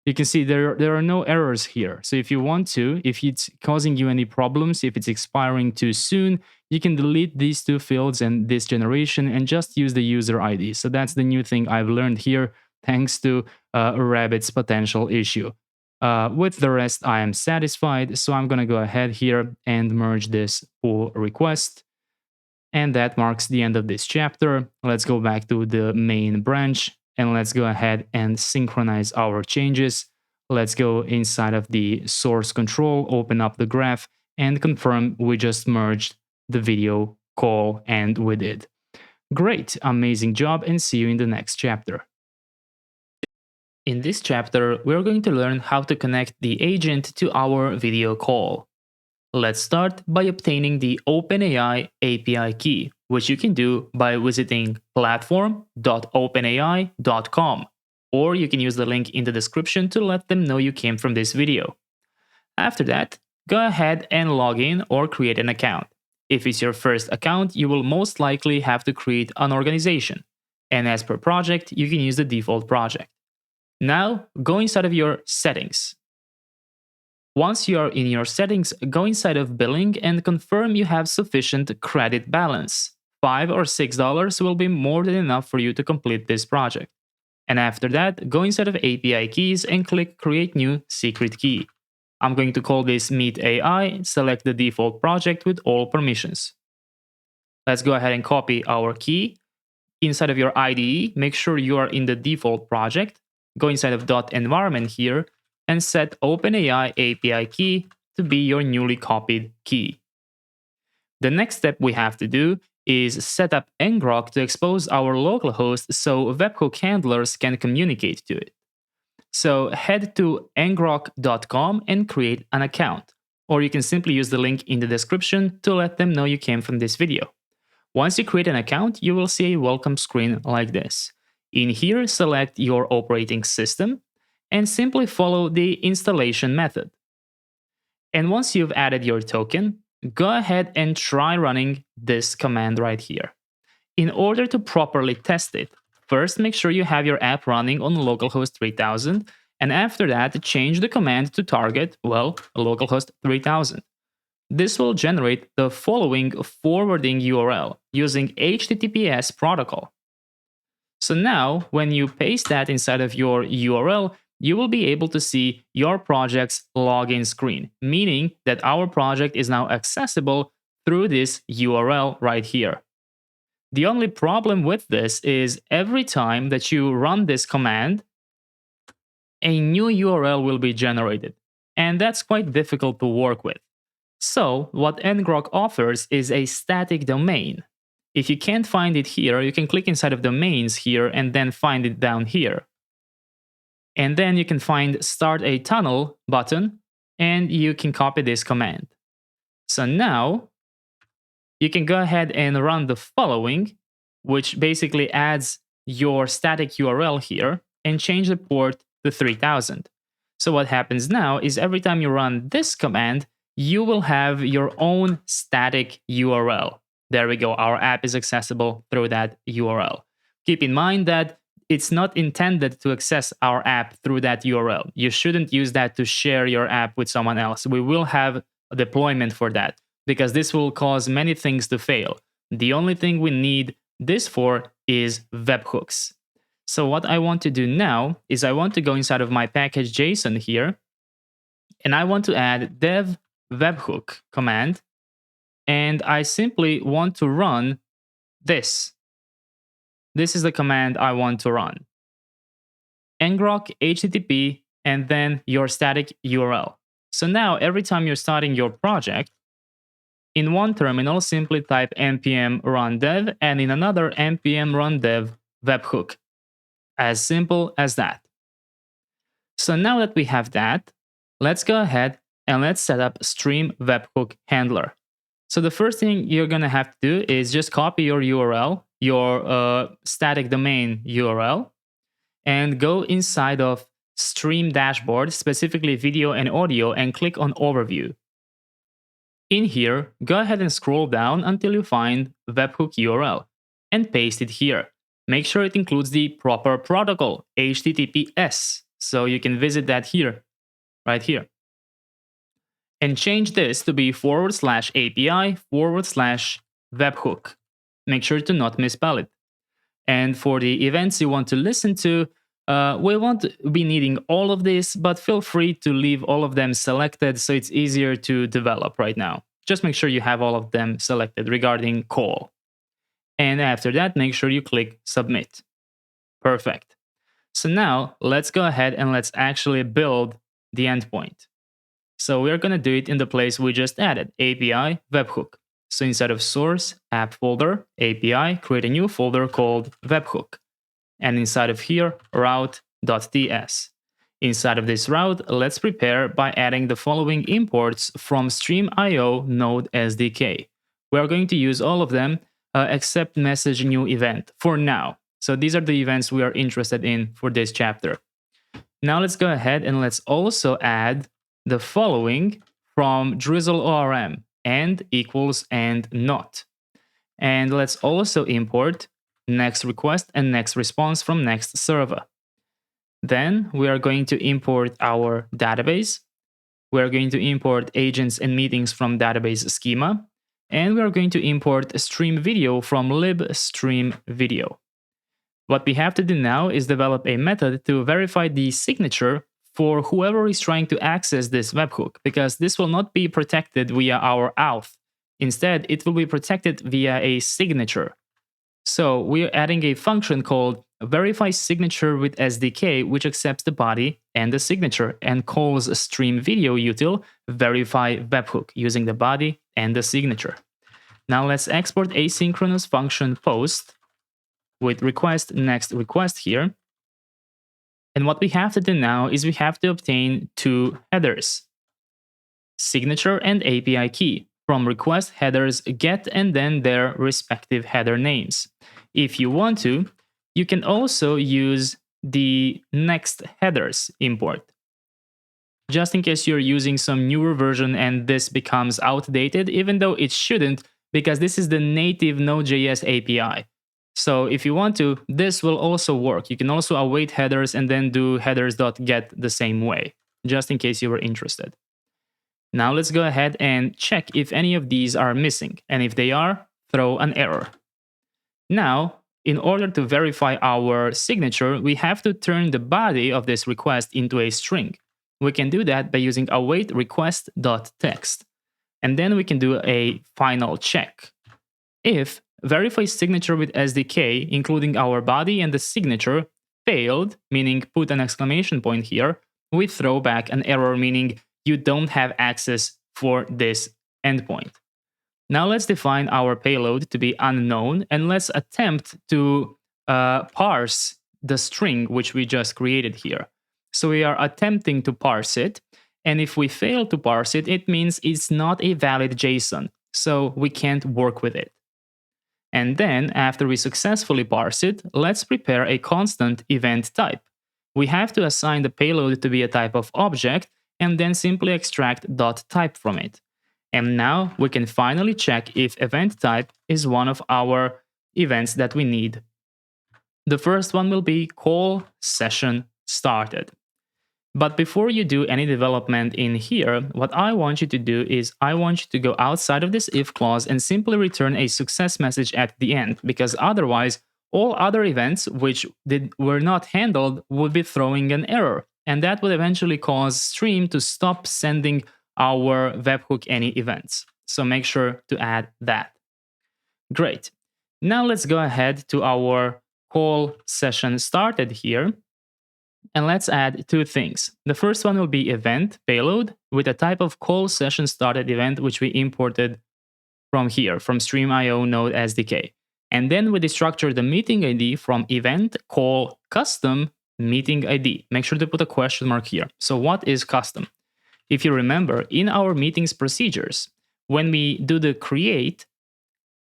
You can see there are no errors here. So if you want to, if it's causing you any problems, if it's expiring too soon, you can delete these two fields and this generation and just use the user ID. So that's the new thing I've learned here, thanks to Rabbit's potential issue. With the rest, I am satisfied. So I'm going to go ahead here and merge this pull request. And that marks the end of this chapter. Let's go back to the main branch and let's go ahead and synchronize our changes. Let's go inside of the source control, open up the graph, and confirm we just merged the video call, and we did. Great, amazing job, and see you in the next chapter. In this chapter, we're going to learn how to connect the agent to our video call. Let's start by obtaining the OpenAI API key, which you can do by visiting platform.openai.com, or you can use the link in the description to let them know you came from this video. After that, go ahead and log in or create an account. If it's your first account, you will most likely have to create an organization, and as per project, you can use the default project. Now, go inside of your settings. Once you are in your settings, go inside of billing and confirm you have sufficient credit balance. $5 or $6 will be more than enough for you to complete this project. And after that, go inside of API keys and click Create New Secret Key. I'm going to call this Meet AI, select the default project with all permissions. Let's go ahead and copy our key. Inside of your IDE, make sure you are in the default project. Go inside of .environment here and set OpenAI API key to be your newly copied key. The next step we have to do is set up ngrok to expose our localhost so webhook handlers can communicate to it. So head to ngrok.com and create an account, or you can simply use the link in the description to let them know you came from this video. Once you create an account, you will see a welcome screen like this. In here, select your operating system and simply follow the installation method. And once you've added your token, go ahead and try running this command right here. In order to properly test it, first make sure you have your app running on localhost 3000, and after that, change the command to target, well, localhost 3000. This will generate the following forwarding URL using HTTPS protocol. So now, when you paste that inside of your URL, you will be able to see your project's login screen, meaning that our project is now accessible through this URL right here. The only problem with this is every time that you run this command, a new URL will be generated, and that's quite difficult to work with. So, what ngrok offers is a static domain. If you can't find it here, you can click inside of domains here and then find it down here. And then you can find Start a Tunnel button, and you can copy this command. So now, you can go ahead and run the following, which basically adds your static URL here and change the port to 3000. So what happens now is every time you run this command, you will have your own static URL. There we go, our app is accessible through that URL. Keep in mind that it's not intended to access our app through that URL. You shouldn't use that to share your app with someone else. We will have a deployment for that because this will cause many things to fail. The only thing we need this for is webhooks. So what I want to do now is I want to go inside of my package.json here, and I want to add dev webhook command, and I simply want to run this. This is the command I want to run. ngrok http and then your static URL. So now every time you're starting your project, in one terminal simply type npm run dev and in another npm run dev webhook. As simple as that. So now that we have that, let's go ahead and let's set up stream webhook handler. So the first thing you're going to have to do is just copy your URL, your static domain URL, and go inside of Stream Dashboard, specifically video and audio, and click on Overview. In here, go ahead and scroll down until you find webhook URL and paste it here. Make sure it includes the proper protocol, HTTPS, so you can visit that here, right here. And change this to be /API/webhook. Make sure to not misspell it. And for the events you want to listen to, we won't be needing all of this, but feel free to leave all of them selected so it's easier to develop right now. Just make sure you have all of them selected regarding call. And after that, make sure you click Submit. Perfect. So now let's go ahead and let's actually build the endpoint. So we're going to do it in the place we just added, API webhook. So inside of source, app folder, API, create a new folder called webhook. And inside of here, route.ts. Inside of this route, let's prepare by adding the following imports from Stream.io Node SDK. We are going to use all of them except message new event for now. So these are the events we are interested in for this chapter. Now let's go ahead and let's also add the following from Drizzle ORM, and equals and not. And let's also import next request and next response from next server. Then we are going to import our database. We are going to import agents and meetings from database schema. And we are going to import stream video from libstream video. What we have to do now is develop a method to verify the signature for whoever is trying to access this webhook, because this will not be protected via our auth. Instead, it will be protected via a signature. So we're adding a function called verify signature with SDK, which accepts the body and the signature and calls a stream video util verify webhook using the body and the signature. Now let's export asynchronous function post with request next request here. And what we have to do now is we have to obtain two headers, signature and API key, from request headers get and then their respective header names. If you want to, you can also use the next headers import. Just in case you're using some newer version and this becomes outdated, even though it shouldn't, because this is the native Node.js API. So if you want to, this will also work. You can also await headers and then do headers.get the same way, just in case you were interested. Now let's go ahead and check if any of these are missing. And if they are, throw an error. Now, in order to verify our signature, we have to turn the body of this request into a string. We can do that by using await request.text. And then we can do a final check. If verify signature with SDK, including our body and the signature, failed, meaning put an exclamation point here, we throw back an error, meaning you don't have access for this endpoint. Now let's define our payload to be unknown, and let's attempt to parse the string which we just created here. So we are attempting to parse it, and if we fail to parse it, it means it's not a valid JSON, so we can't work with it. And then, after we successfully parse it, let's prepare a constant event type. We have to assign the payload to be a type of object, and then simply extract .type from it. And now we can finally check if event type is one of our events that we need. The first one will be call session started. But before you do any development in here, what I want you to do is I want you to go outside of this if clause and simply return a success message at the end, because otherwise all other events which were not handled would be throwing an error. And that would eventually cause Stream to stop sending our webhook any events. So make sure to add that. Great. Now let's go ahead to our call session started here. And let's add two things. The first one will be event payload with a type of call session started event, which we imported from here, from Stream.io Node SDK. And then we destructure the meeting ID from event call custom meeting ID. Make sure to put a question mark here. So what is custom? If you remember, in our meetings procedures, when we do the create,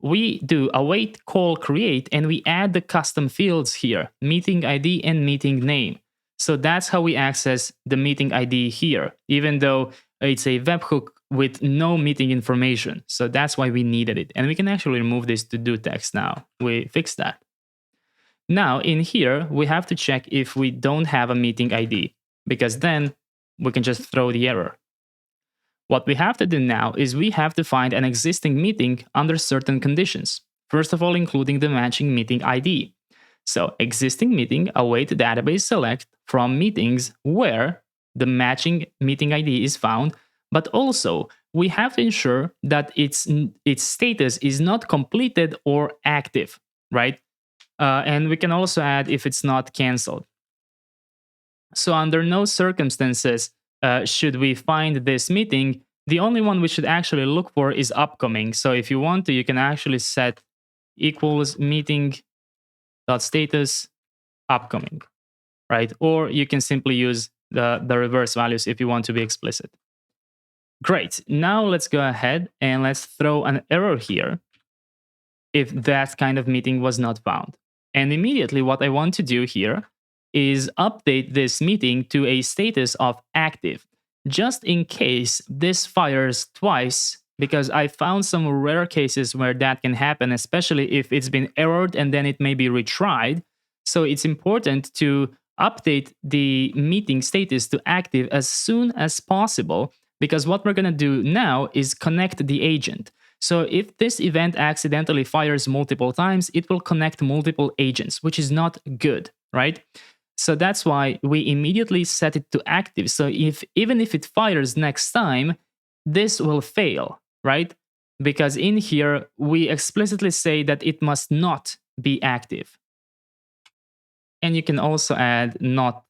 we do await call create, and we add the custom fields here, meeting ID and meeting name. So that's how we access the meeting ID here, even though it's a webhook with no meeting information. So that's why we needed it. And we can actually remove this to do text now. We fixed that. Now in here, we have to check if we don't have a meeting ID, because then we can just throw the error. What we have to do now is we have to find an existing meeting under certain conditions. First of all, including the matching meeting ID. So existing meeting, await database select from meetings where the matching meeting ID is found, but also we have to ensure that its status is not completed or active, right? And we can also add if it's not canceled. So under no circumstances should we find this meeting. The only one we should actually look for is upcoming. So if you want to, you can actually set equals meeting.status upcoming, right? Or you can simply use the reverse values if you want to be explicit. Great. Now let's go ahead and let's throw an error here if that kind of meeting was not found. And immediately what I want to do here is update this meeting to a status of active, just in case this fires twice, because I found some rare cases where that can happen, especially if it's been errored and then it may be retried. So it's important to update the meeting status to active as soon as possible, because what we're going to do now is connect the agent. So if this event accidentally fires multiple times, it will connect multiple agents, which is not good, right? So that's why we immediately set it to active. So even if it fires next time, this will fail, right? Because in here, we explicitly say that it must not be active. And you can also add not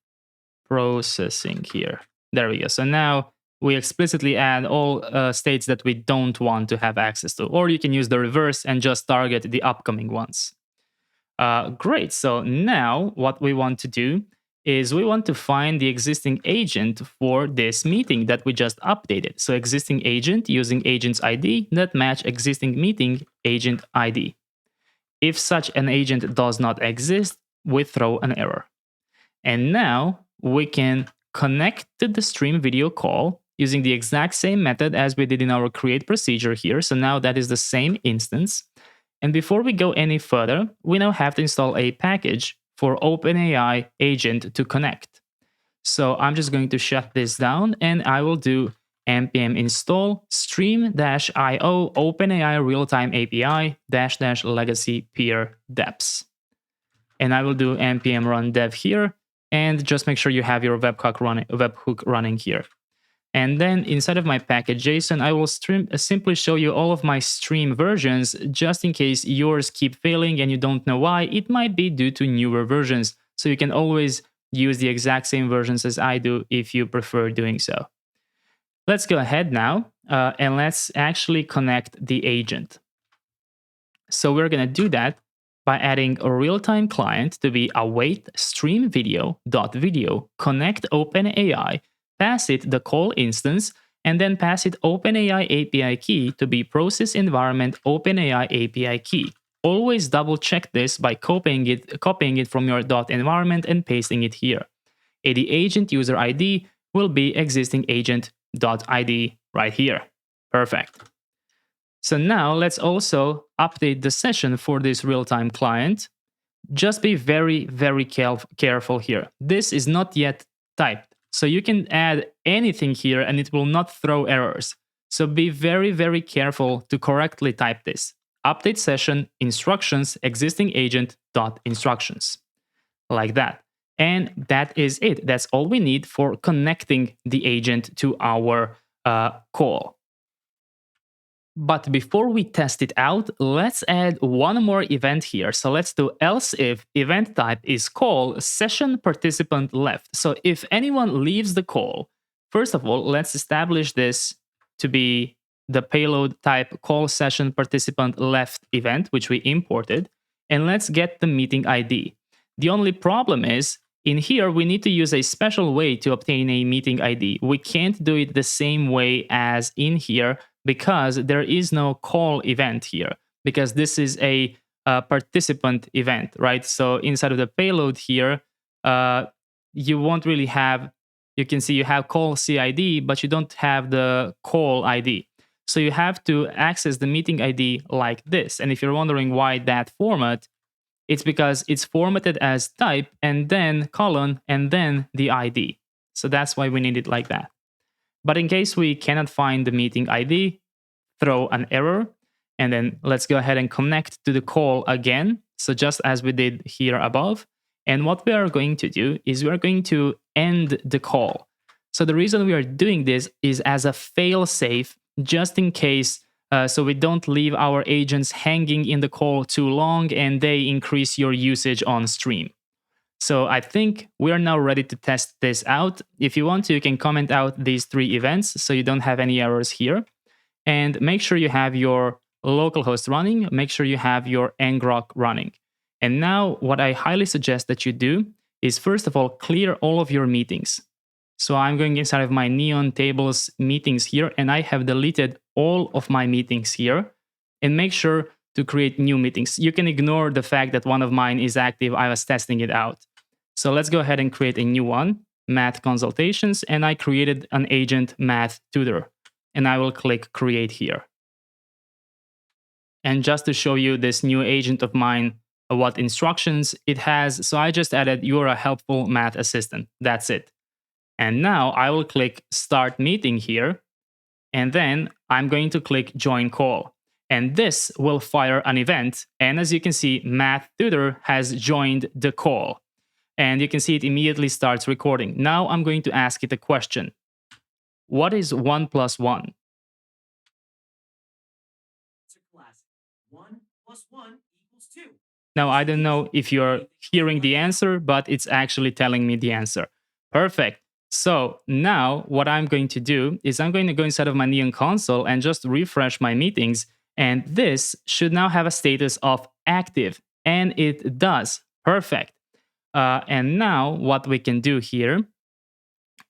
processing here. There we go. So now we explicitly add all states that we don't want to have access to. Or you can use the reverse and just target the upcoming ones. Great. So now what we want to do is we want to find the existing agent for this meeting that we just updated. So existing agent using agent's ID that match existing meeting agent ID. If such an agent does not exist, we throw an error. And now we can connect to the stream video call using the exact same method as we did in our create procedure here. So now that is the same instance. And before we go any further, we now have to install a package for OpenAI agent to connect. So I'm just going to shut this down and I will do npm install stream-io OpenAI real-time API -- legacy peer deps. And I will do npm run dev here and just make sure you have your webhook running here. And then inside of my package JSON, I will simply show you all of my stream versions, just in case yours keep failing and you don't know why. It might be due to newer versions. So you can always use the exact same versions as I do if you prefer doing so. Let's go ahead now and let's actually connect the agent. So we're going to do that by adding a real-time client to be await stream video.video connect OpenAI, pass it the call instance, and then pass it OpenAI API key to be process environment OpenAI API key. Always double check this by copying it from your .environment and pasting it here. The agent user ID will be existing agent.id right here. Perfect. So now let's also update the session for this real-time client. Just be very, very careful here. This is not yet typed. So you can add anything here and it will not throw errors. So be very, very careful to correctly type this. Update session instructions existing agent.instructions. Like that. And that is it. That's all we need for connecting the agent to our call. But before we test it out, let's add one more event here. So let's do else if event type is call session participant left. So if anyone leaves the call, first of all, let's establish this to be the payload type call session participant left event, which we imported. And let's get the meeting ID. The only problem is in here, we need to use a special way to obtain a meeting ID. We can't do it the same way as in here, because there is no call event here, because this is a participant event, right? So inside of the payload here, you won't really have, you can see you have call CID, but you don't have the call ID. So you have to access the meeting ID like this. And if you're wondering why that format, it's because it's formatted as type and then colon and then the ID. So that's why we need it like that. But in case we cannot find the meeting ID, throw an error, and then let's go ahead and connect to the call again. So just as we did here above. And what we are going to do is we are going to end the call. So the reason we are doing this is as a fail-safe, just in case, so we don't leave our agents hanging in the call too long and they increase your usage on stream. So I think we are now ready to test this out. If you want to, you can comment out these 3 events so you don't have any errors here. And make sure you have your localhost running. Make sure you have your ngrok running. And now what I highly suggest that you do is, first of all, clear all of your meetings. So I'm going inside of my Neon tables meetings here, and I have deleted all of my meetings here, and make sure to create new meetings. You can ignore the fact that one of mine is active. I was testing it out. So let's go ahead and create a new one, math consultations, and I created an agent math tutor, and I will click create here. And just to show you this new agent of mine, what instructions it has, so I just added, you're a helpful math assistant. That's it. And now I will click start meeting here, and then I'm going to click join call. And this will fire an event. And as you can see, math tutor has joined the call. And you can see it immediately starts recording. Now I'm going to ask it a question. What is 1 plus 1? It's a classic. 1 plus 1 equals 2. Now, I don't know if you're hearing the answer, but it's actually telling me the answer. Perfect. So now what I'm going to do is I'm going to go inside of my Neon console and just refresh my meetings. And this should now have a status of active. And it does. Perfect. And now what we can do here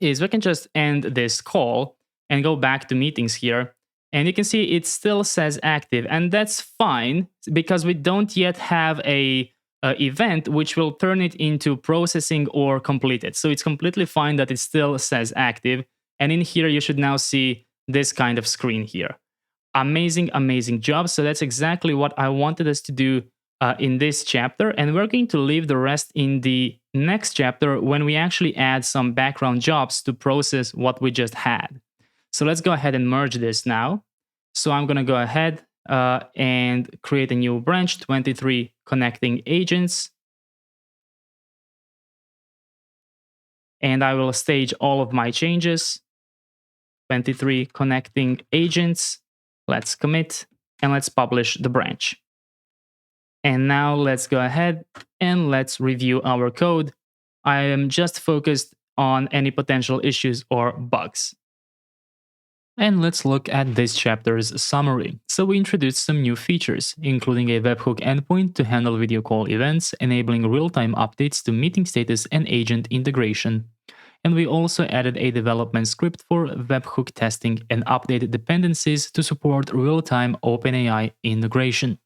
is we can just end this call and go back to meetings here. And you can see it still says active. And that's fine because we don't yet have a event which will turn it into processing or completed. So it's completely fine that it still says active. And in here, you should now see this kind of screen here. Amazing, amazing job. So that's exactly what I wanted us to do in this chapter. And we're going to leave the rest in the next chapter when we actually add some background jobs to process what we just had. So let's go ahead and merge this now. So I'm going to go ahead and create a new branch, 23 connecting agents. And I will stage all of my changes. 23 connecting agents. Let's commit and let's publish the branch. And now let's go ahead and let's review our code. I am just focused on any potential issues or bugs. And let's look at this chapter's summary. So we introduced some new features, including a webhook endpoint to handle video call events, enabling real-time updates to meeting status and agent integration. And we also added a development script for webhook testing and updated dependencies to support real-time OpenAI integration.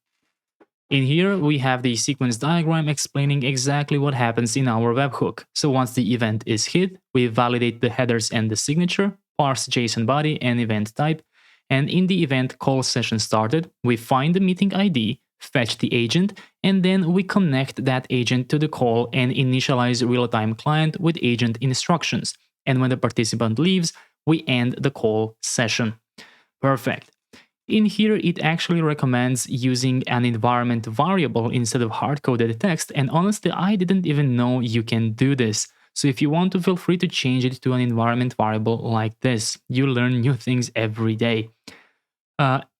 In here, we have the sequence diagram explaining exactly what happens in our webhook. So once the event is hit, we validate the headers and the signature, parse JSON body and event type, and in the event call session started, we find the meeting ID, fetch the agent, and then we connect that agent to the call and initialize real-time client with agent instructions. And when the participant leaves, we end the call session. Perfect. In here, it actually recommends using an environment variable instead of hard-coded text, and honestly, I didn't even know you can do this. So if you want to, feel free to change it to an environment variable like this. You learn new things every day.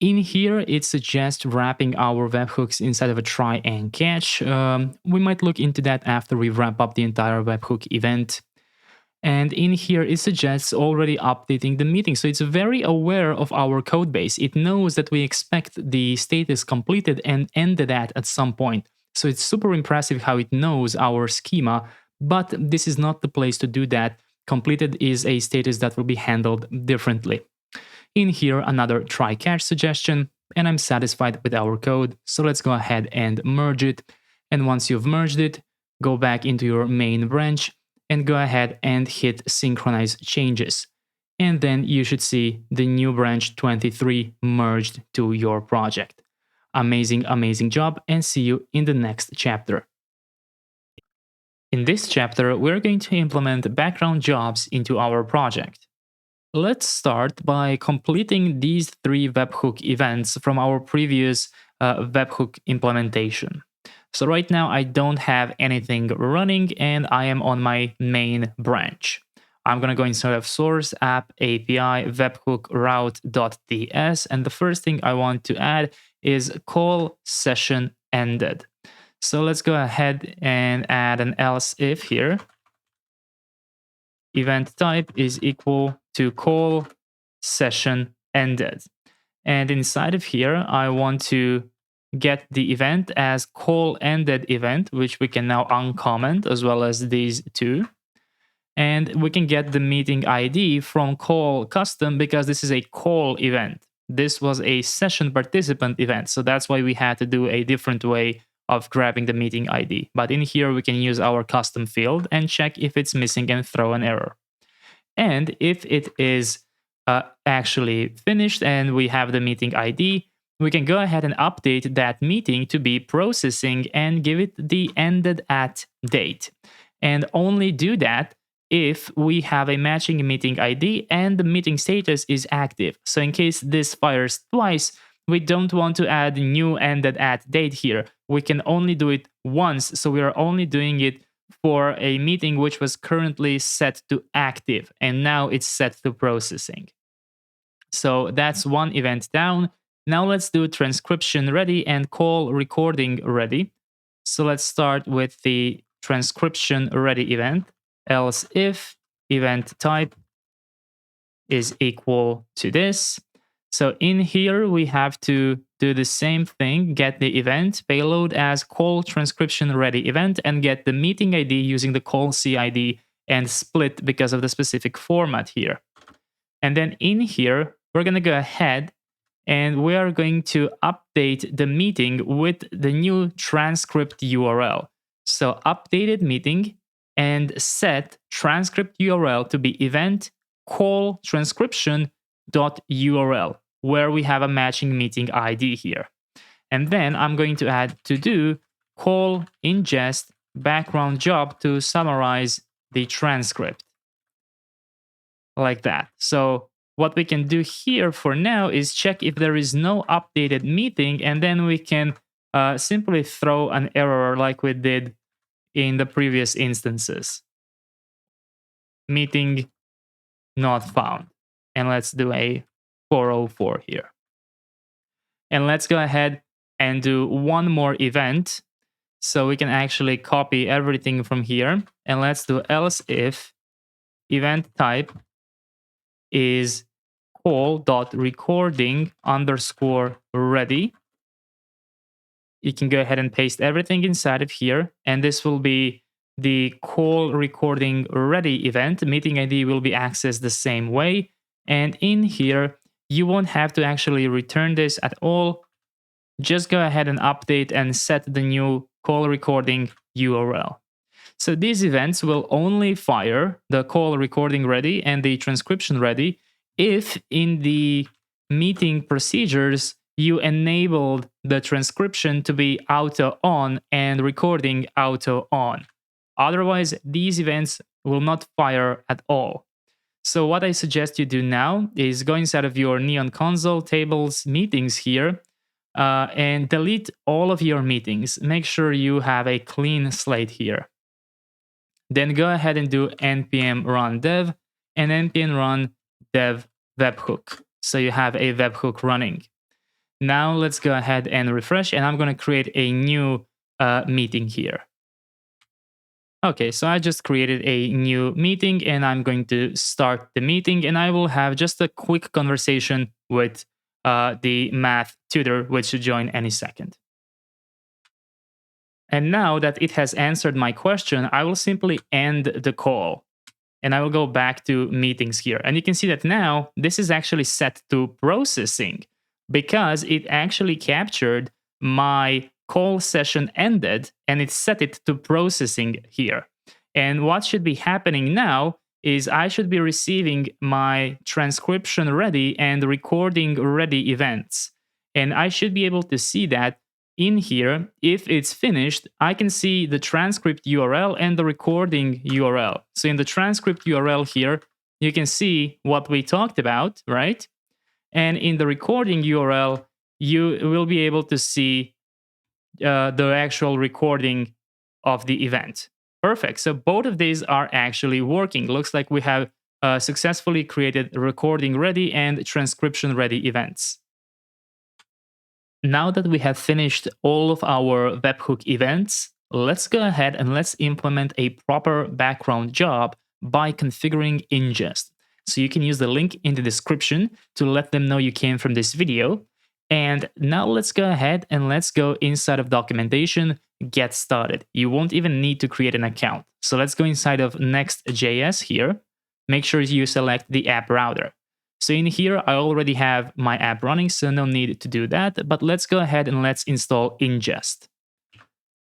In here, it suggests wrapping our webhooks inside of a try and catch. We might look into that after we wrap up the entire webhook event. And in here, it suggests already updating the meeting. So it's very aware of our code base. It knows that we expect the status completed and ended at some point. So it's super impressive how it knows our schema, but this is not the place to do that. Completed is a status that will be handled differently. In here, another try-catch suggestion, and I'm satisfied with our code. So let's go ahead and merge it. And once you've merged it, go back into your main branch and go ahead and hit synchronize changes. And then you should see the new branch 23 merged to your project. Amazing, amazing job, and see you in the next chapter. In this chapter, we're going to implement background jobs into our project. Let's start by completing these 3 webhook events from our previous webhook implementation. So right now I don't have anything running and I am on my main branch. I'm going to go inside of source app API webhook route.ts, and the first thing I want to add is call session ended. So let's go ahead and add an else if here. Event type is equal to call session ended. And inside of here, I want to get the event as call ended event, which we can now uncomment as well as these two. And we can get the meeting ID from call custom because this is a call event. This was a session participant event. So that's why we had to do a different way of grabbing the meeting ID. But in here, we can use our custom field and check if it's missing and throw an error. And if it is actually finished and we have the meeting ID, we can go ahead and update that meeting to be processing and give it the ended at date. And only do that if we have a matching meeting ID and the meeting status is active. So in case this fires twice, we don't want to add new ended at date here. We can only do it once. So we are only doing it for a meeting which was currently set to active and now it's set to processing. So that's one event down. Now let's do transcription ready and call recording ready. So let's start with the transcription ready event. Else if event type is equal to this. So in here, we have to do the same thing, get the event payload as call transcription ready event and get the meeting ID using the call CID and split because of the specific format here. And then in here, we're going to go ahead and we are going to update the meeting with the new transcript URL. So updated meeting and set transcript URL to be event call transcription.url, where we have a matching meeting ID here. And then I'm going to add to do call ingest background job to summarize the transcript. Like that. So what we can do here for now is check if there is no updated meeting, and then we can simply throw an error like we did in the previous instances. Meeting not found. And let's do a 404 here. And let's go ahead and do one more event. So we can actually copy everything from here. And let's do else if event type is call.recording_ready. You can go ahead and paste everything inside of here. And this will be the call recording ready event. Meeting ID will be accessed the same way. And in here, you won't have to actually return this at all. Just go ahead and update and set the new call recording URL. So these events will only fire the call recording ready and the transcription ready if in the meeting procedures you enabled the transcription to be auto on and recording auto on. Otherwise, these events will not fire at all. So what I suggest you do now is go inside of your Neon console tables meetings here and delete all of your meetings. Make sure you have a clean slate here. Then go ahead and do npm run dev and npm run dev webhook. So you have a webhook running. Now let's go ahead and refresh, and I'm going to create a new meeting here. Okay, so I just created a new meeting and I'm going to start the meeting, and I will have just a quick conversation with the math tutor, which should join any second. And now that it has answered my question, I will simply end the call and I will go back to meetings here. And you can see that now this is actually set to processing because it actually captured my call session ended and it set it to processing here. And what should be happening now is I should be receiving my transcription ready and recording ready events. And I should be able to see that in here. If it's finished, I can see the transcript URL and the recording URL. So in the transcript URL here, you can see what we talked about, right? And in the recording URL, you will be able to see the actual recording of the event. Perfect. So both of these are actually working. Looks like we have successfully created recording ready and transcription ready events. Now that we have finished all of our webhook events, let's go ahead and let's implement a proper background job by configuring Inngest. So you can use the link in the description to let them know you came from this video. And now let's go ahead and let's go inside of documentation, get started. You won't even need to create an account. So let's go inside of Next.js here. Make sure you select the app router. So in here, I already have my app running, so no need to do that. But let's go ahead and let's install Inngest.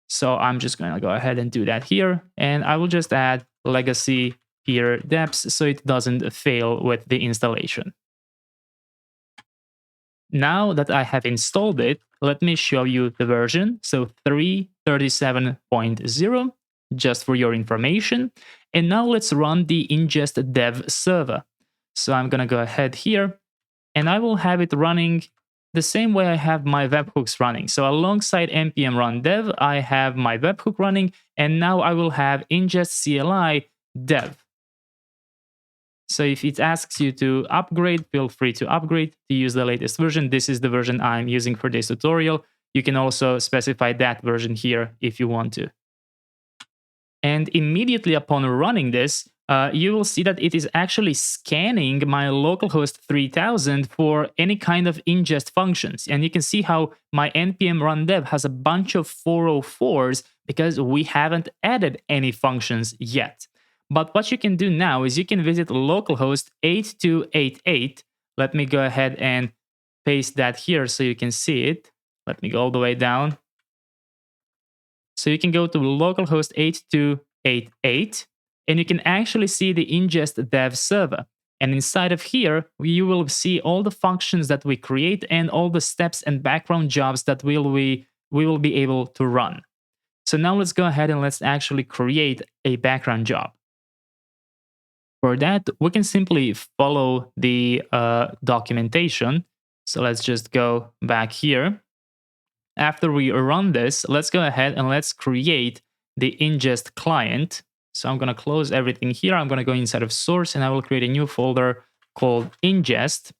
So I'm just going to go ahead and do that here. And I will just add legacy here deps so it doesn't fail with the installation. Now that I have installed it, let me show you the version. So 3.37.0, just for your information. And now let's run the Inngest dev server. So I'm going to go ahead here and I will have it running the same way I have my webhooks running. So alongside npm run dev, I have my webhook running, and now I will have Inngest CLI dev. So if it asks you to upgrade, feel free to upgrade to use the latest version. This is the version I'm using for this tutorial. You can also specify that version here if you want to. And immediately upon running this, you will see that it is actually scanning my localhost 3000 for any kind of ingest functions. And you can see how my npm run dev has a bunch of 404s because we haven't added any functions yet. But what you can do now is you can visit localhost 8288. Let me go ahead and paste that here so you can see it. Let me go all the way down. So you can go to localhost 8288. And you can actually see the Inngest dev server. And inside of here, you will see all the functions that we create and all the steps and background jobs that we will be able to run. So now let's go ahead and let's actually create a background job. For that, we can simply follow the documentation. So let's just go back here. After we run this, let's go ahead and let's create the Inngest client. So I'm going to close everything here. I'm going to go inside of source and I will create a new folder called Inngest,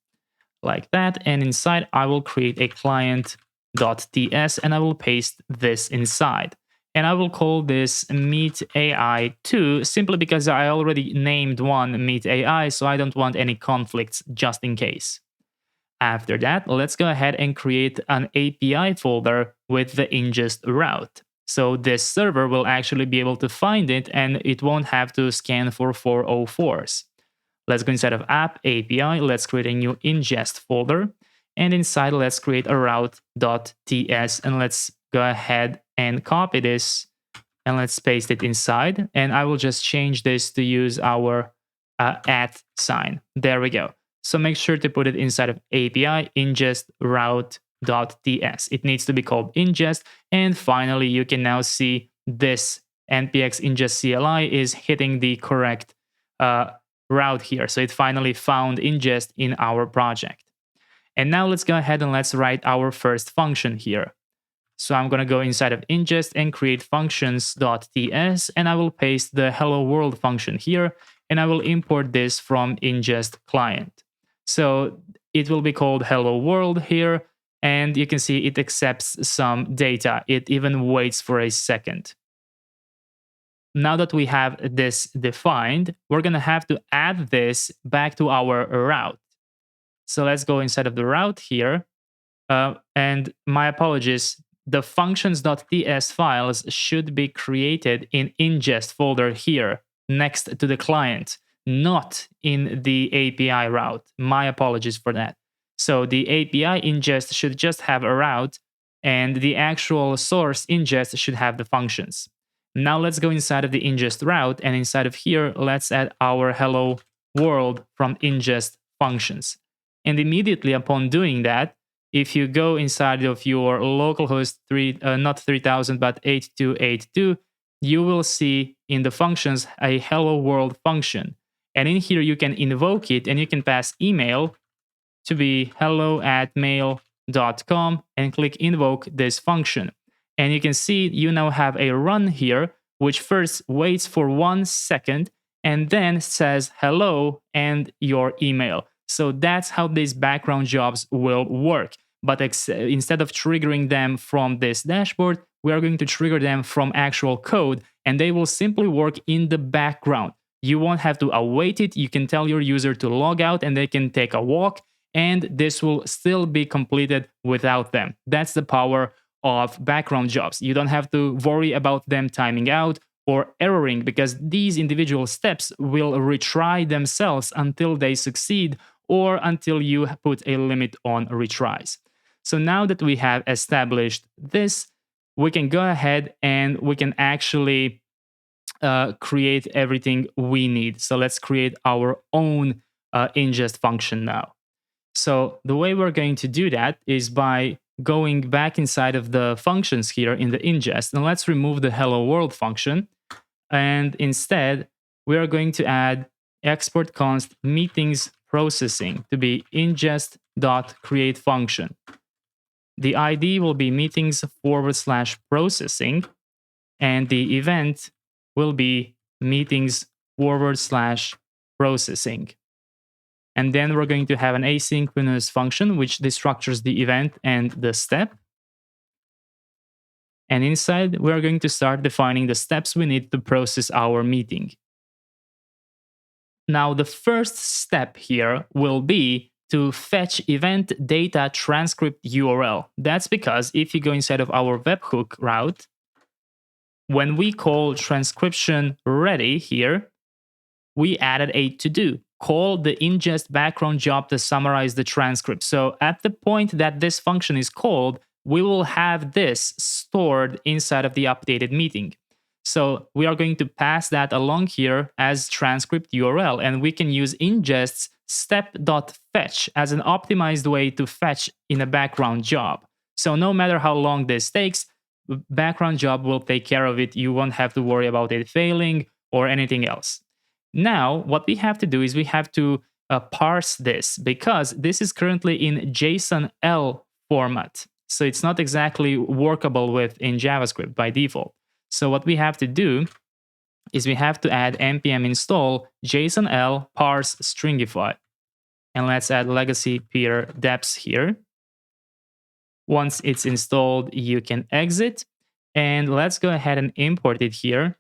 like that. And inside I will create a client.ts and I will paste this inside. And I will call this Meet AI 2 simply because I already named one Meet AI, so I don't want any conflicts just in case. After that, let's go ahead and create an API folder with the Inngest route. So this server will actually be able to find it and it won't have to scan for 404s. Let's go inside of app API. Let's create a new ingest folder. And inside, let's create a route.ts. And let's go ahead and copy this and let's paste it inside. And I will just change this to use our @ sign. There we go. So make sure to put it inside of API ingest route.ts. It needs to be called Inngest. And finally, you can now see this npx ingest CLI is hitting the correct route here. So it finally found ingest in our project. And now let's go ahead and let's write our first function here. So I'm going to go inside of ingest and create functions.ts, and I will paste the hello world function here, and I will import this from Inngest client. So it will be called hello world here, and you can see it accepts some data. It even waits for a second. Now that we have this defined, we're going to have to add this back to our route. So let's go inside of the route here. And my apologies, the functions.ts files should be created in ingest folder here next to the client, not in the API route. My apologies for that. So the API ingest should just have a route, and the actual source ingest should have the functions. Now let's go inside of the ingest route, and inside of here, let's add our hello world from ingest functions. And immediately upon doing that, if you go inside of your localhost not 3000 but 8282, you will see in the functions a hello world function. And in here you can invoke it, and you can pass email to be hello@mail.com and click invoke this function. And you can see you now have a run here, which first waits for 1 second and then says hello and your email. So that's how these background jobs will work. But instead of triggering them from this dashboard, we are going to trigger them from actual code, and they will simply work in the background. You won't have to await it. You can tell your user to log out and they can take a walk, and this will still be completed without them. That's the power of background jobs. You don't have to worry about them timing out or erroring, because these individual steps will retry themselves until they succeed or until you put a limit on retries. So now that we have established this, we can go ahead and we can actually create everything we need. So let's create our own ingest function now. So the way we're going to do that is by going back inside of the functions here in the ingest, and let's remove the hello world function. And instead, we are going to add export const meetings processing to be ingest.create function. The ID will be meetings/processing, and the event will be meetings/processing. And then we're going to have an asynchronous function which destructures the event and the step. And inside, we're going to start defining the steps we need to process our meeting. Now, the first step here will be to fetch event data transcript URL. That's because if you go inside of our webhook route, when we call transcription ready here, we added a to-do. Call the ingest background job to summarize the transcript. So at the point that this function is called, we will have this stored inside of the updated meeting. So we are going to pass that along here as transcript URL, and we can use ingest's step.fetch as an optimized way to fetch in a background job. So no matter how long this takes, background job will take care of it. You won't have to worry about it failing or anything else. Now, what we have to do is we have to parse this, because this is currently in JSON-L format. So it's not exactly workable in JavaScript by default. So what we have to do is we have to add npm install JSON-L parse stringify. And let's add legacy peer deps here. Once it's installed, you can exit. And let's go ahead and import it here.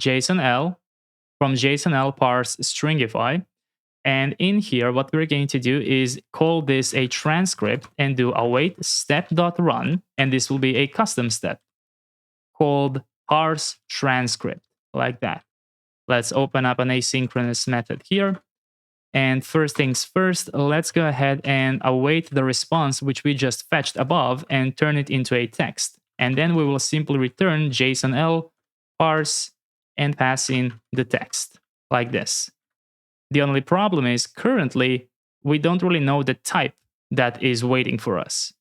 JSON-L. From JSON-L parse stringify. And in here, what we're going to do is call this a transcript and do await step.run. And this will be a custom step called parse transcript, like that. Let's open up an asynchronous method here. And first things first, let's go ahead and await the response which we just fetched above and turn it into a text. And then we will simply return JSON-L parse and pass in the text like this. The only problem is currently we don't really know the type that is waiting for us.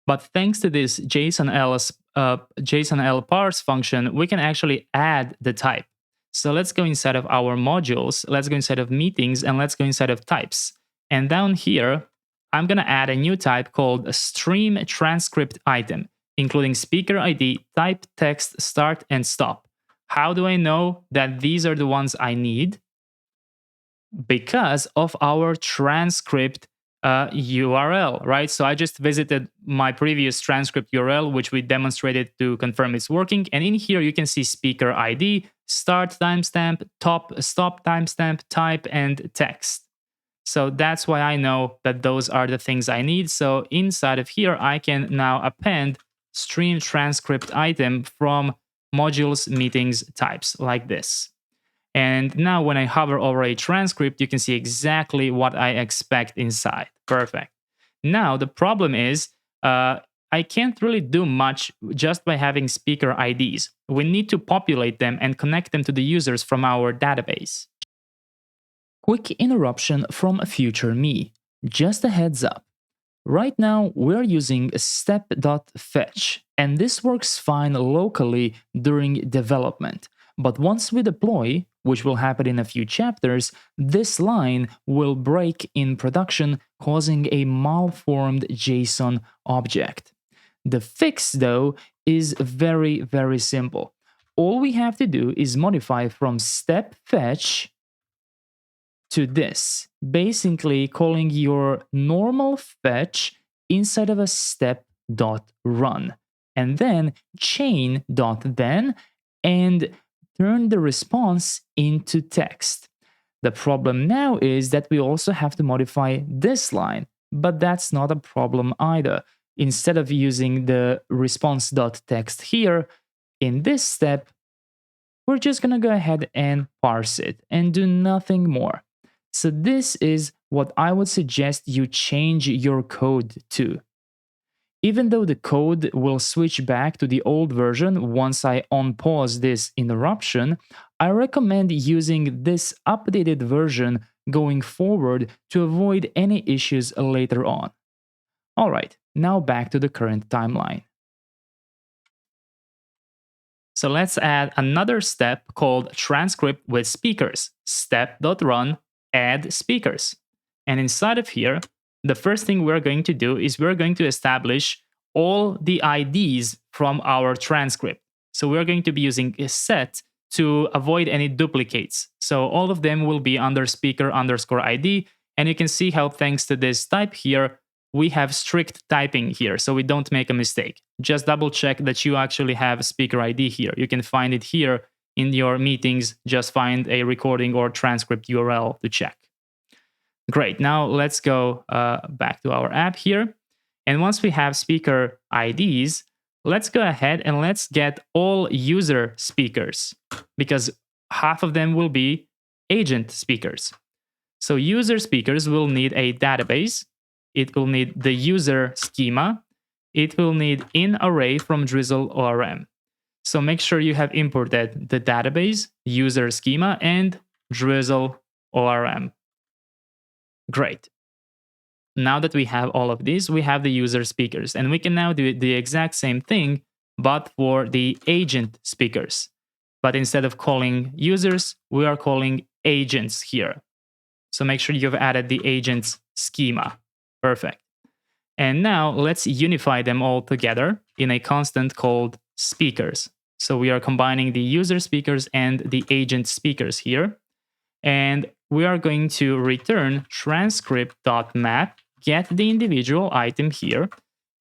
But thanks to this JSON-L parse function, we can actually add the type. So let's go inside of our modules, let's go inside of meetings, and let's go inside of types. And down here, I'm going to add a new type called a stream transcript item, including speaker ID, type, text, start, and stop. How do I know that these are the ones I need? Because of our transcript URL, right? So I just visited my previous transcript URL, which we demonstrated to confirm it's working. And in here, you can see speaker ID, start timestamp, stop timestamp, type, and text. So that's why I know that those are the things I need. So inside of here, I can now append stream transcript item from modules, meetings, types, like this. And now when I hover over a transcript, you can see exactly what I expect inside. Perfect. Now the problem is I can't really do much just by having speaker IDs. We need to populate them and connect them to the users from our database. Quick interruption from future me. Just a heads up. Right now, we're using step.fetch, and this works fine locally during development. But once we deploy, which will happen in a few chapters, this line will break in production, causing a malformed JSON object. The fix, though, is very, very simple. All we have to do is modify from step fetch to this, basically calling your normal fetch inside of a step.run, and then chain.then, and turn the response into text. The problem now is that we also have to modify this line, but that's not a problem either. Instead of using the response.text here, in this step, we're just going to go ahead and parse it and do nothing more. So this is what I would suggest you change your code to. Even though the code will switch back to the old version once I unpause this interruption, I recommend using this updated version going forward to avoid any issues later on. Alright, now back to the current timeline. So let's add another step called transcript with speakers. Step.run add speakers. And inside of here, the first thing we're going to do is we're going to establish all the IDs from our transcript. So we're going to be using a set to avoid any duplicates. So all of them will be under speaker underscore ID. And you can see how thanks to this type here, we have strict typing here, so we don't make a mistake. Just double check that you actually have speaker ID here. You can find it here in your meetings. Just find a recording or transcript URL to check. Great, now let's go back to our app here. And once we have speaker IDs, let's go ahead and let's get all user speakers, because half of them will be agent speakers. So user speakers will need a database. It will need the user schema. It will need in array from Drizzle ORM. So make sure you have imported the database, user schema, and Drizzle ORM. Great. Now that we have all of these, we have the user speakers, and we can now do the exact same thing, but for the agent speakers. But instead of calling users, we are calling agents here. So make sure you've added the agents schema. Perfect. And now let's unify them all together in a constant called speakers. So we are combining the user speakers and the agent speakers here. And we are going to return transcript.map, get the individual item here.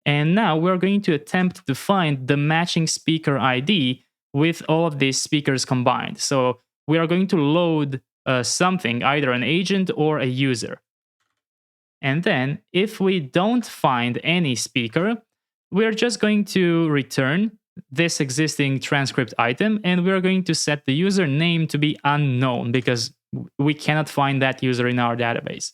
And now we're going to attempt to find the matching speaker ID with all of these speakers combined. So we are going to load something, either an agent or a user. And then if we don't find any speaker, we're just going to return this existing transcript item, and we're going to set the user name to be unknown because we cannot find that user in our database.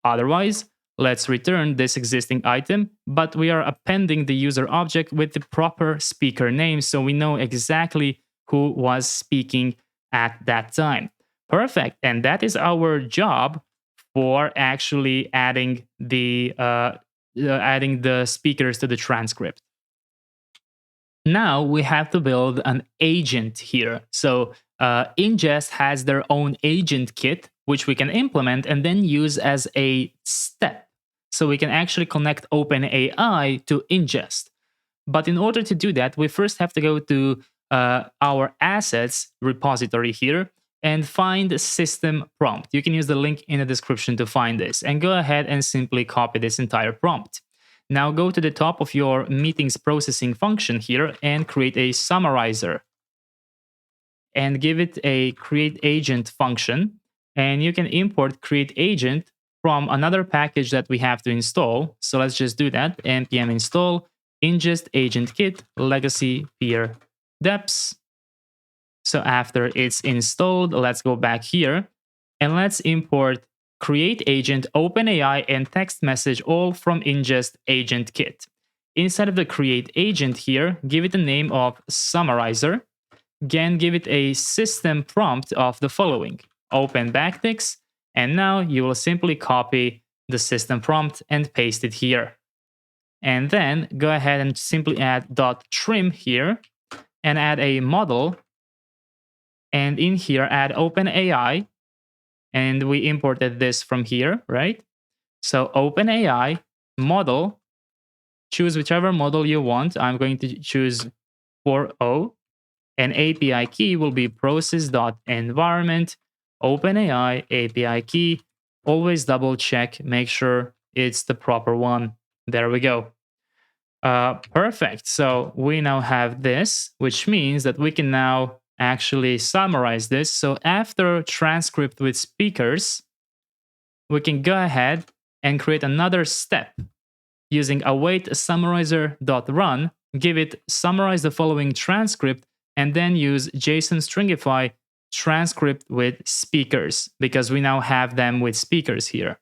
Otherwise, let's return this existing item, but we are appending the user object with the proper speaker name so we know exactly who was speaking at that time. Perfect. And that is our job for actually adding the speakers to the transcript. Now we have to build an agent here. So Inngest has their own agent kit, which we can implement and then use as a step. So we can actually connect OpenAI to Inngest. But in order to do that, we first have to go to our assets repository here and find system prompt. You can use the link in the description to find this and go ahead and simply copy this entire prompt. Now go to the top of your meetings processing function here and create a summarizer and give it a create agent function. And you can import create agent from another package that we have to install. So let's just do that. npm install ingest agent kit legacy peer deps. So after it's installed, let's go back here and let's import create agent, OpenAI, and text message all from Inngest agent kit. Inside of the create agent here, give it the name of summarizer. Again, give it a system prompt of the following: open backticks, and now you will simply copy the system prompt and paste it here. And then go ahead and simply add .trim here and add a model. And in here, add OpenAI. And we imported this from here, right? So OpenAI model, choose whichever model you want. I'm going to choose 4.0. And API key will be process.environment, OpenAI API key. Always double check, make sure it's the proper one. There we go. Perfect. So we now have this, which means that we can now actually summarize this. So after transcript with speakers, we can go ahead and create another step using await summarizer.run, give it summarize the following transcript, and then use JSON stringify transcript with speakers, because we now have them with speakers here.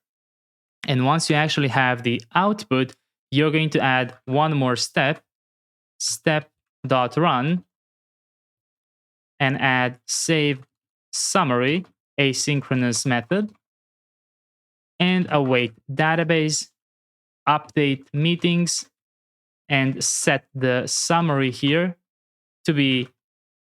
And once you actually have the output, you're going to add one more step, step.run, and add save summary asynchronous method, and await database, update meetings, and set the summary here to be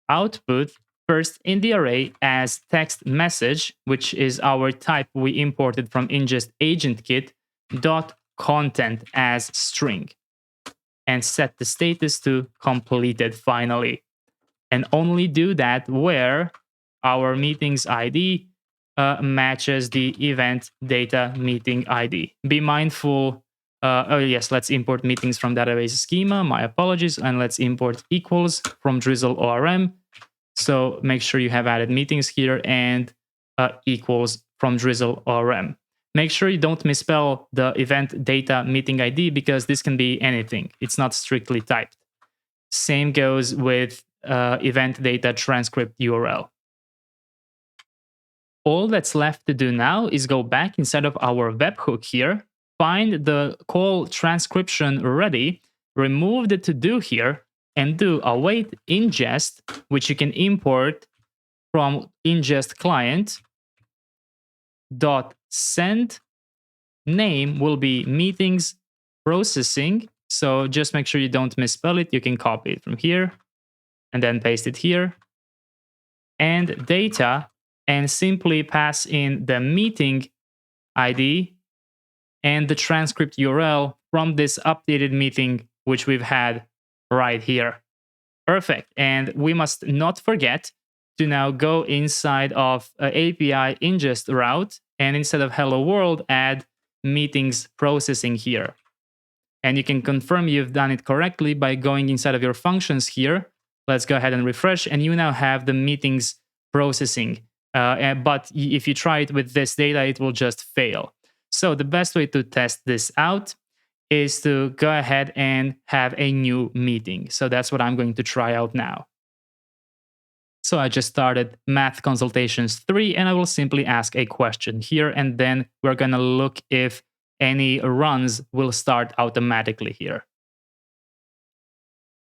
output first in the array as text message, which is our type we imported from Inngest agent kit, dot content as string, and set the status to completed finally. And only do that where our meetings ID matches the event data meeting ID. Be mindful. Oh yes, let's import meetings from database schema. My apologies. And let's import equals from Drizzle ORM. So make sure you have added meetings here and equals from Drizzle ORM. Make sure you don't misspell the event data meeting ID, because this can be anything. It's not strictly typed. Same goes with event data transcript URL. All that's left to do now is go back inside of our webhook here, find the call transcription ready, remove the to-do here, and do await ingest, which you can import from ingest client. Dot send name will be meetings processing. So just make sure you don't misspell it. You can copy it from here and then paste it here. And data, and simply pass in the meeting ID and the transcript URL from this updated meeting, which we've had right here. Perfect. And we must not forget to now go inside of API ingest route, and instead of hello world, add meetings processing here. And you can confirm you've done it correctly by going inside of your functions here. Let's go ahead and refresh, and you now have the meetings processing. But if you try it with this data, it will just fail. So the best way to test this out is to go ahead and have a new meeting. So that's what I'm going to try out now. So I just started Math Consultations 3, and I will simply ask a question here, and then we're going to look if any runs will start automatically here.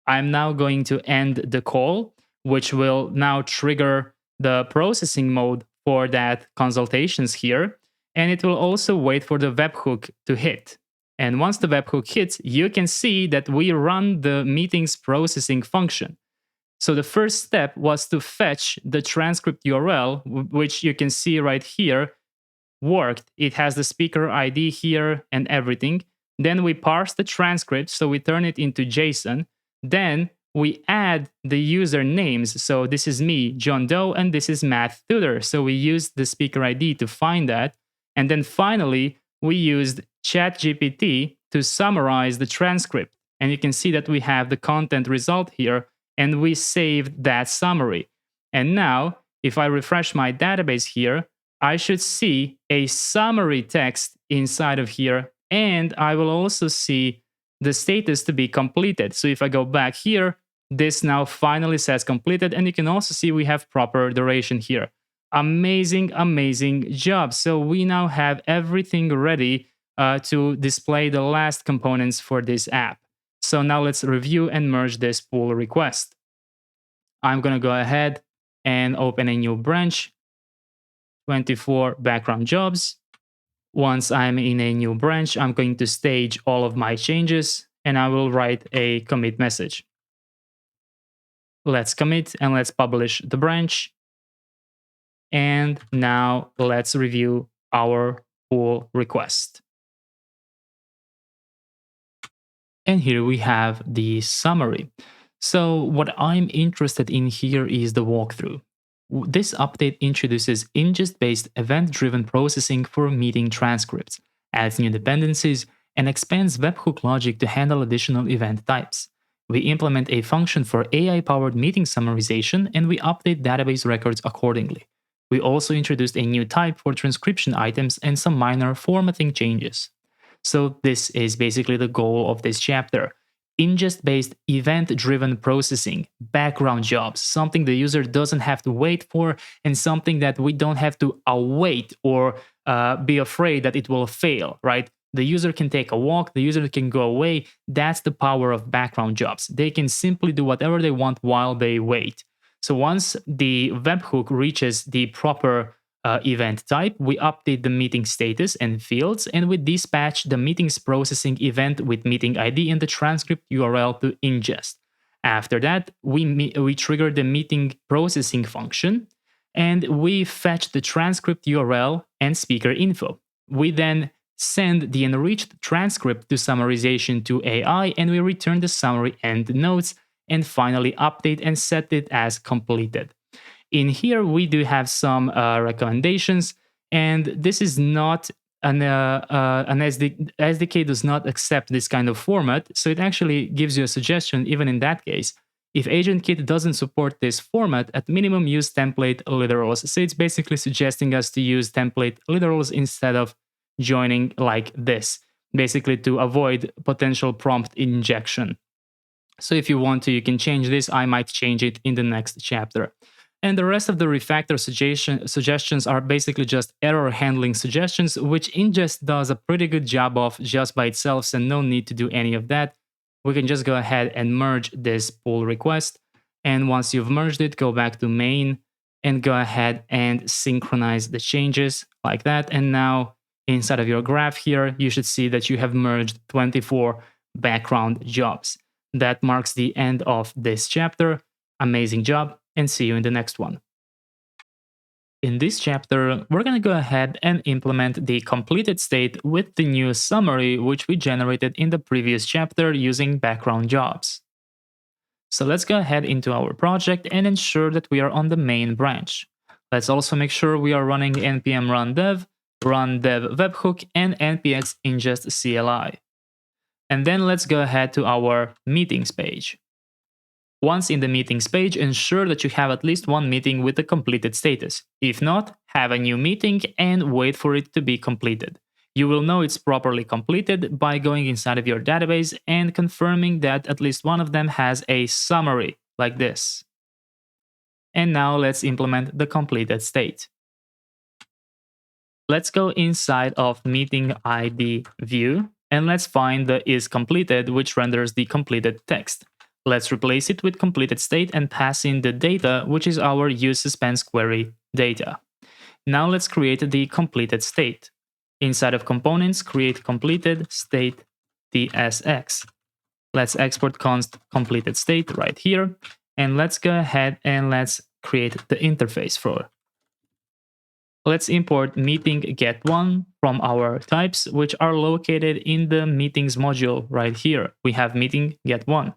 I'm now going to end the call, which will now trigger the processing mode for that consultations here, and it will also wait for the webhook to hit. And once the webhook hits, you can see that we run the meetings processing function. So the first step was to fetch the transcript URL, which you can see right here worked. It has the speaker ID here and everything. Then we parse the transcript, so we turn it into JSON. Then we add the user names. So this is me, John Doe, and this is Matt Tudor. So we used the speaker ID to find that. And then finally, we used ChatGPT to summarize the transcript. And you can see that we have the content result here, and we saved that summary. And now, if I refresh my database here, I should see a summary text inside of here, and I will also see the status to be completed. So if I go back here, this now finally says completed, and you can also see we have proper duration here. Amazing, amazing job. So we now have everything ready to display the last components for this app. So now let's review and merge this pull request. I'm going to go ahead and open a new branch, 24 background jobs. Once I'm in a new branch, I'm going to stage all of my changes, and I will write a commit message. Let's commit and let's publish the branch. And now let's review our pull request. And here we have the summary. So what I'm interested in here is the walkthrough. This update introduces ingest-based event-driven processing for meeting transcripts, adds new dependencies, and expands webhook logic to handle additional event types. We implement a function for AI-powered meeting summarization, and we update database records accordingly. We also introduced a new type for transcription items and some minor formatting changes. So this is basically the goal of this chapter. Ingest-based event-driven processing, background jobs, something the user doesn't have to wait for, and something that we don't have to await or be afraid that it will fail, right? The user can take a walk, the user can go away. That's the power of background jobs. They can simply do whatever they want while they wait. So once the webhook reaches the proper event type, we update the meeting status and fields, and we dispatch the meetings processing event with meeting ID and the transcript URL to ingest. After that, we trigger the meeting processing function, and we fetch the transcript URL and speaker info. We then send the enriched transcript to summarization to AI, and we return the summary and notes, and finally update and set it as completed. In here, we do have some recommendations, and this is not an SDK does not accept this kind of format, so it actually gives you a suggestion even in that case. If AgentKit doesn't support this format, at minimum use template literals. So it's basically suggesting us to use template literals instead of joining like this, basically to avoid potential prompt injection. So if you want to, you can change this. I might change it in the next chapter. And the rest of the refactor suggestions are basically just error handling suggestions, which Inngest does a pretty good job of just by itself, so no need to do any of that. We can just go ahead and merge this pull request. And once you've merged it, go back to main and go ahead and synchronize the changes like that. And now inside of your graph here, you should see that you have merged 24 background jobs. That marks the end of this chapter. Amazing job, and see you in the next one. In this chapter, we're going to go ahead and implement the completed state with the new summary, which we generated in the previous chapter using background jobs. So let's go ahead into our project and ensure that we are on the main branch. Let's also make sure we are running npm run dev webhook, and npx ingest CLI. And then let's go ahead to our meetings page. Once in the meetings page, ensure that you have at least one meeting with a completed status. If not, have a new meeting and wait for it to be completed. You will know it's properly completed by going inside of your database and confirming that at least one of them has a summary like this. And now let's implement the completed state. Let's go inside of meeting ID view and let's find the is completed, which renders the completed text. Let's replace it with completed state and pass in the data, which is our use suspense query data. Now let's create the completed state. Inside of components, create completed state tsx. Let's export const completed state right here. And let's go ahead and let's create the interface for. Let's import meeting get1 from our types, which are located in the meetings module right here. We have meeting get1.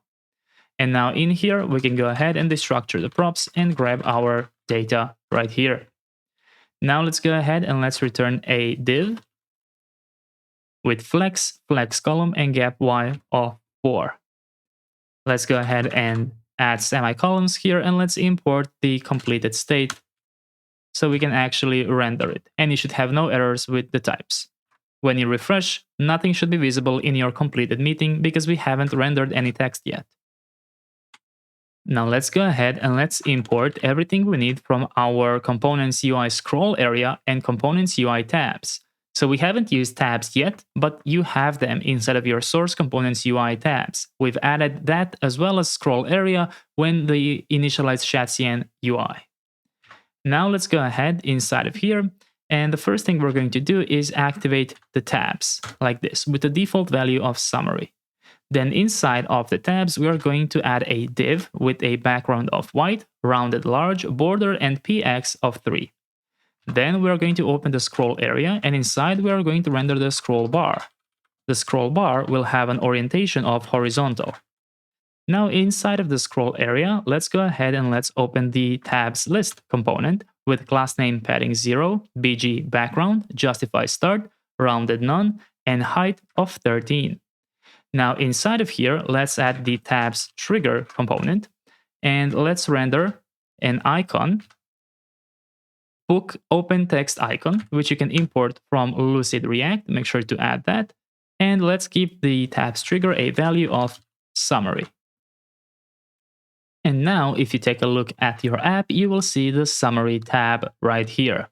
And now in here, we can go ahead and destructure the props and grab our data right here. Now let's go ahead and let's return a div with flex column, and gap y of 4. Let's go ahead and add semicolons here, and let's import the completed state so we can actually render it. And you should have no errors with the types. When you refresh, nothing should be visible in your completed meeting because we haven't rendered any text yet. Now let's go ahead and let's import everything we need from our Components UI scroll area and Components UI tabs. So we haven't used tabs yet, but you have them inside of your source Components UI tabs. We've added that as well as scroll area when they initialize Shadcn UI. Now let's go ahead inside of here. And the first thing we're going to do is activate the tabs like this with the default value of summary. Then inside of the tabs, we are going to add a div with a background of white, rounded large, border, and px of 3. Then we are going to open the scroll area, and inside we are going to render the scroll bar. The scroll bar will have an orientation of horizontal. Now inside of the scroll area, let's go ahead and let's open the tabs list component with class name padding 0, bg background, justify start, rounded none, and height of 13. Now inside of here, let's add the tabs trigger component, and let's render an icon, book open text icon, which you can import from Lucid React. Make sure to add that. And let's give the tabs trigger a value of summary. And now if you take a look at your app, you will see the summary tab right here.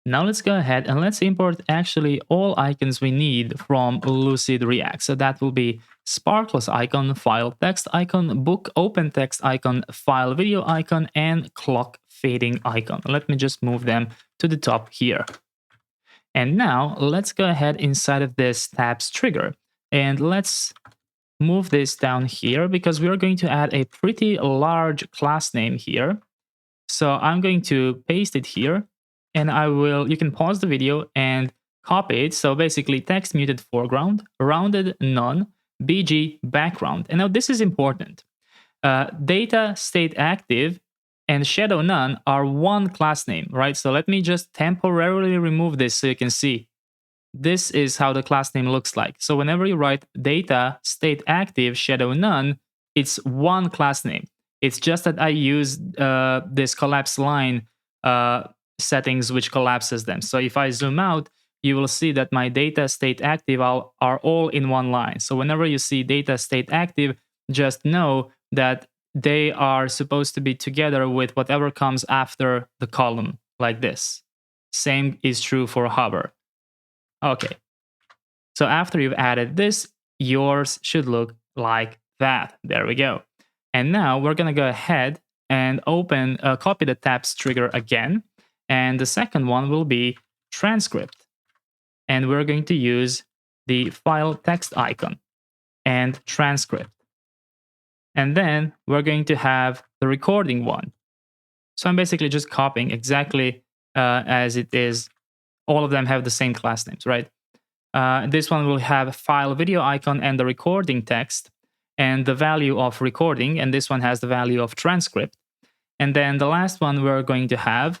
Now let's go ahead and let's import actually all icons we need from Lucid React. So that will be sparkles icon, file text icon, book open text icon, file video icon, and clock fading icon. Let me just move them to the top here. And now let's go ahead inside of this tabs trigger and let's move this down here because we are going to add a pretty large class name here. So I'm going to paste it here. And you can pause the video and copy it. So basically text muted foreground, rounded none, BG background. And now this is important. Data state active and shadow none are one class name, right? So let me just temporarily remove this so you can see. This is how the class name looks like. So whenever you write data state active shadow none, it's one class name. It's just that I use this collapse line settings which collapses them. So if I zoom out, you will see that my data state active are all in one line. So whenever you see data state active, just know that they are supposed to be together with whatever comes after the column, like this. Same is true for hover. Okay. So after you've added this, yours should look like that. There we go. And now we're going to go ahead and copy the tabs trigger again. And the second one will be transcript. And we're going to use the file text icon and transcript. And then we're going to have the recording one. So I'm basically just copying exactly as it is. All of them have the same class names, right? This one will have file video icon and the recording text and the value of recording. And this one has the value of transcript. And then the last one we're going to have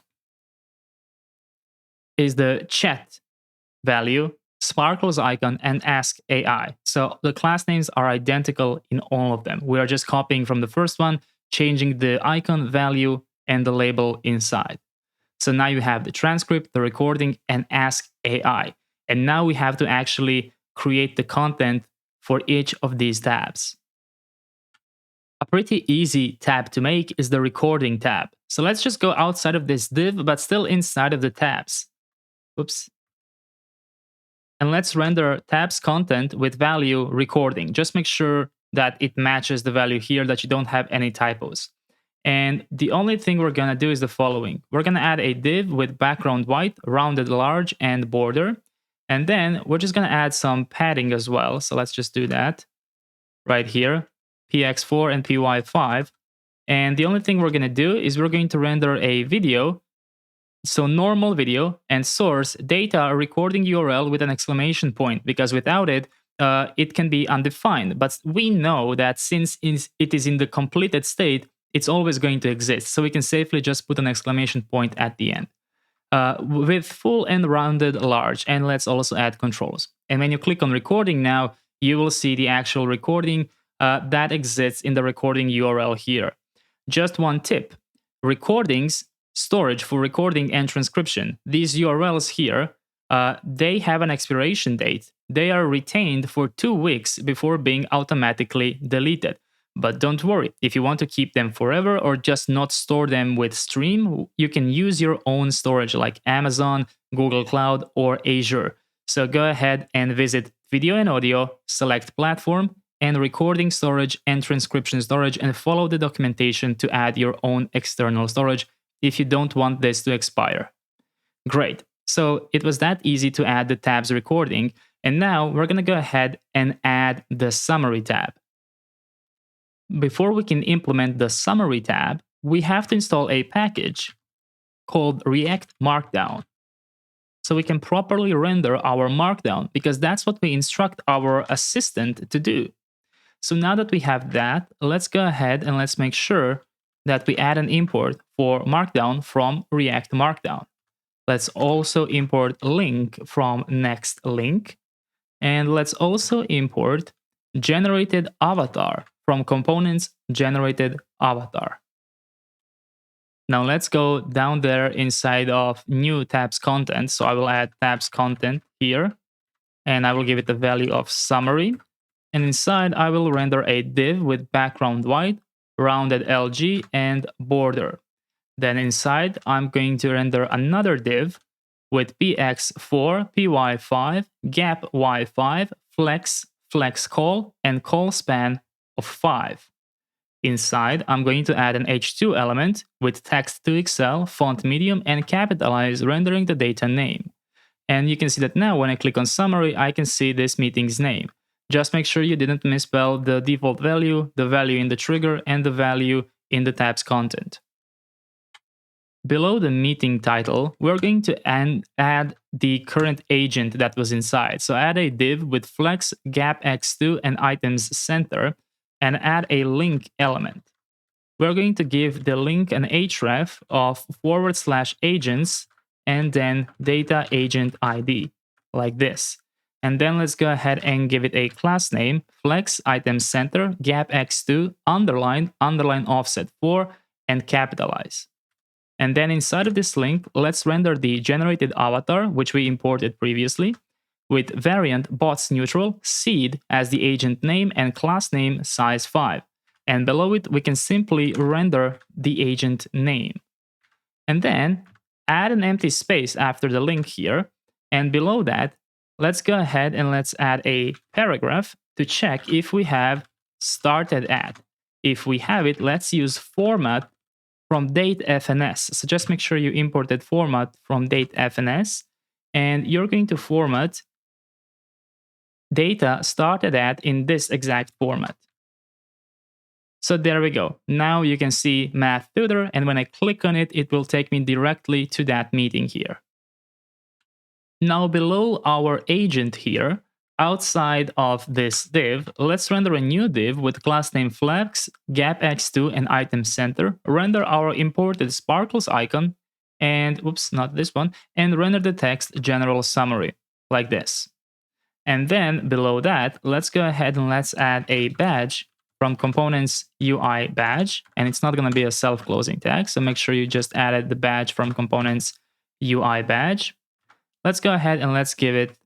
is the chat value, sparkles icon, and ask AI. So the class names are identical in all of them. We are just copying from the first one, changing the icon value and the label inside. So now you have the transcript, the recording, and ask AI. And now we have to actually create the content for each of these tabs. A pretty easy tab to make is the recording tab. So let's just go outside of this div, but still inside of the tabs. Oops. And let's render tabs content with value recording. Just make sure that it matches the value here, that you don't have any typos. And the only thing we're going to do is the following. We're going to add a div with background white, rounded large, and border. And then we're just going to add some padding as well. So let's just do that right here, px4 and py5. And the only thing we're going to do is we're going to render a video. So normal video and source data recording URL with an exclamation point, because without it, it can be undefined. But we know that since it is in the completed state, it's always going to exist. So we can safely just put an exclamation point at the end. With full and rounded large. And let's also add controls. And when you click on recording now, you will see the actual recording that exists in the recording URL here. Just one tip. Recordings, storage for recording and transcription. These URLs here, they have an expiration date. They are retained for 2 weeks before being automatically deleted. But don't worry, if you want to keep them forever or just not store them with Stream, you can use your own storage like Amazon, Google Cloud, or Azure. So go ahead and visit Video and Audio, select Platform, and Recording Storage and Transcription Storage, and follow the documentation to add your own external storage if you don't want this to expire. Great. So it was that easy to add the tabs recording, and now we're going to go ahead and add the Summary tab. Before we can implement the Summary tab, we have to install a package called React Markdown, so we can properly render our Markdown, because that's what we instruct our assistant to do. So now that we have that, let's go ahead and let's make sure that we add an import for Markdown from React Markdown. Let's also import link from Next link. And let's also import generated avatar from components generated avatar. Now let's go down there inside of new tabs content. So I will add tabs content here, and I will give it the value of summary. And inside I will render a div with background white, rounded LG, and border. Then inside I'm going to render another div with px4, py5, gap y5, flex call, and call span of 5. Inside, I'm going to add an h2 element with text to Excel, font medium, and capitalize, rendering the data name. And you can see that now when I click on summary, I can see this meeting's name. Just make sure you didn't misspell the default value, the value in the trigger, and the value in the tab's content. Below the meeting title, we're going to add the current agent that was inside. So add a div with flex, gap x2, and items center, and add a link element. We're going to give the link an href of /agents and then data agent ID, like this. And then let's go ahead and give it a class name, flex item center, gap x2, underline offset 4, and capitalize. And then inside of this link, let's render the generated avatar, which we imported previously, with variant bots neutral, seed as the agent name, and class name size 5. And below it, we can simply render the agent name. And then add an empty space after the link here. And below that, let's go ahead and let's add a paragraph to check if we have started at. If we have it, let's use format from datefns. So just make sure you imported format from datefns, and you're going to format data started at in this exact format. So there we go. Now you can see math tutor, and when I click on it, it will take me directly to that meeting here. Now below our agent here, outside of this div, let's render a new div with class name flex, gap x2, and item center, render our imported sparkles icon, and oops, not this one, and render the text general summary, like this. And then below that, let's go ahead and let's add a badge from components UI badge, and it's not going to be a self-closing tag, so make sure you just added the badge from components UI badge. Let's go ahead and let's give it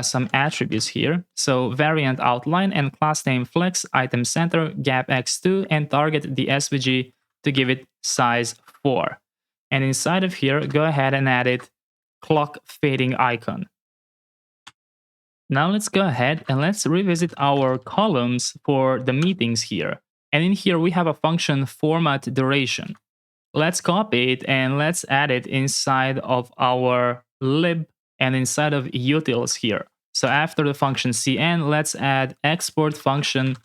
some attributes here. So variant outline and class name flex, item center, gap x2, and target the SVG to give it size 4. And inside of here, go ahead and add it clock fading icon. Now let's go ahead and let's revisit our columns for the meetings here. And in here, we have a function format duration. Let's copy it and let's add it inside of our lib and inside of utils here. So after the function cn, let's add export function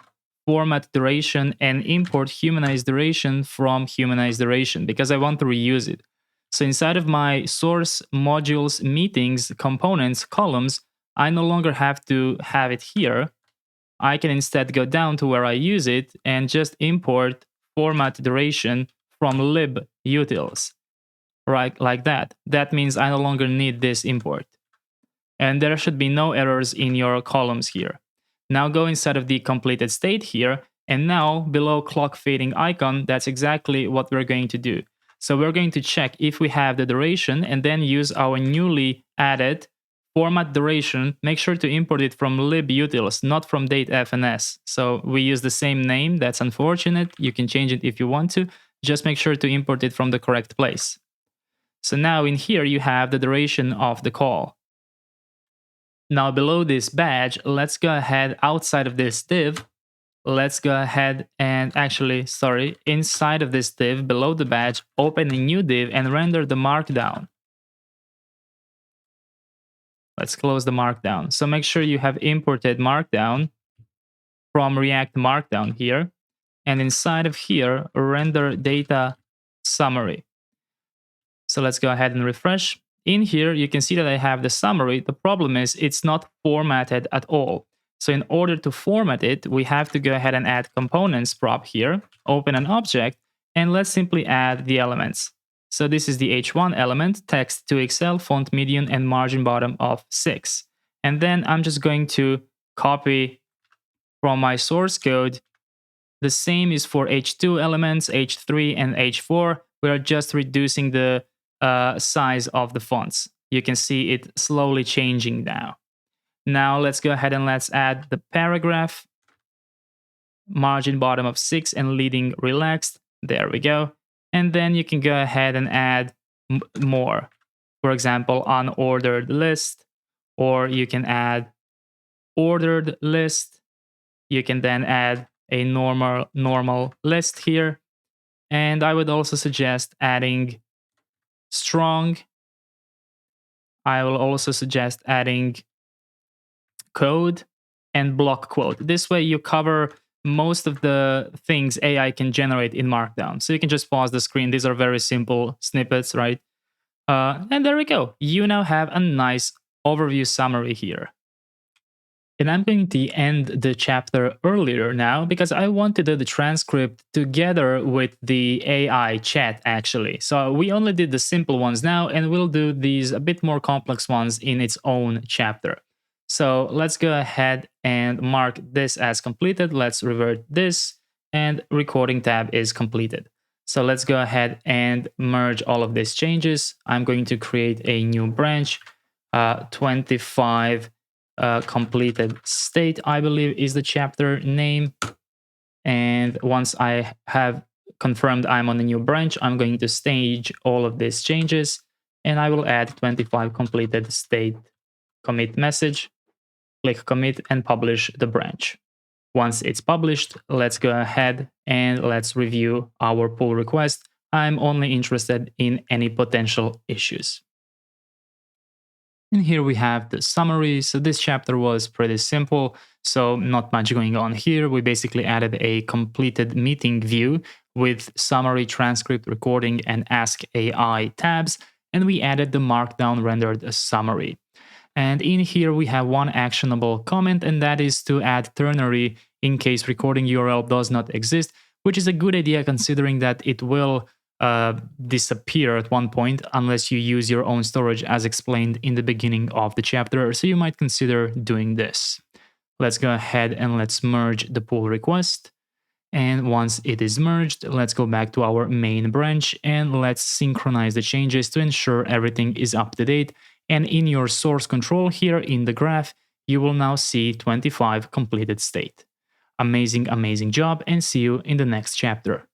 format duration and import humanized duration from humanized duration because I want to reuse it. So inside of my source modules meetings components columns, I no longer have to have it here. I can instead go down to where I use it and just import format duration from lib utils. Right, like that. That means I no longer need this import. And there should be no errors in your columns here. Now go inside of the completed state here, and now below clock fading icon, that's exactly what we're going to do. So we're going to check if we have the duration and then use our newly added format duration. Make sure to import it from libutils, not from datefns. So we use the same name. That's unfortunate. You can change it if you want to. Just make sure to import it from the correct place. So now in here, you have the duration of the call. Now below this badge, let's go ahead outside of this div. Let's go ahead and inside of this div, below the badge, open a new div and render the markdown. Let's close the markdown. So make sure you have imported markdown from React Markdown here. And inside of here, render data summary. So let's go ahead and refresh. In here, you can see that I have the summary. The problem is it's not formatted at all. So in order to format it, we have to go ahead and add components prop here, open an object, and let's simply add the elements. So this is the H1 element, text to Excel, font medium, and margin bottom of 6. And then I'm just going to copy from my source code. The same is for H2 elements, H3 and H4. We are just reducing the size of the fonts. You can see it slowly changing now. Now let's go ahead and let's add the paragraph. Margin bottom of 6 and leading relaxed. There we go. And then you can go ahead and add more. For example, unordered list, or you can add ordered list. You can then add a normal list here. And I would also suggest adding strong. I will also suggest adding code and block quote. This way you cover most of the things AI can generate in Markdown. So you can just pause the screen. These are very simple snippets, right? And there we go. You now have a nice overview summary here. And I'm going to end the chapter earlier now because I want to do the transcript together with the AI chat, actually. So we only did the simple ones now, and we'll do these a bit more complex ones in its own chapter. So let's go ahead and mark this as completed. Let's revert this, and recording tab is completed. So let's go ahead and merge all of these changes. I'm going to create a new branch, 25 completed state, I believe is the chapter name. And once I have confirmed I'm on the new branch, I'm going to stage all of these changes, and I will add 25 completed state commit message, click commit, and publish the branch. Once it's published, let's go ahead and let's review our pull request. I'm only interested in any potential issues. And here we have the summary. So this chapter was pretty simple, so not much going on here. We basically added a completed meeting view with summary, transcript, recording, and ask AI tabs, and we added the markdown rendered summary. And in here we have one actionable comment, and that is to add ternary in case recording URL does not exist, which is a good idea considering that it will disappear at one point unless you use your own storage as explained in the beginning of the chapter, so you might consider doing this. Let's go ahead and let's merge the pull request. And once it is merged, let's go back to our main branch and let's synchronize the changes to ensure everything is up to date. And in your source control here in the graph, you will now see 25 completed state. Amazing, amazing job, and see you in the next chapter.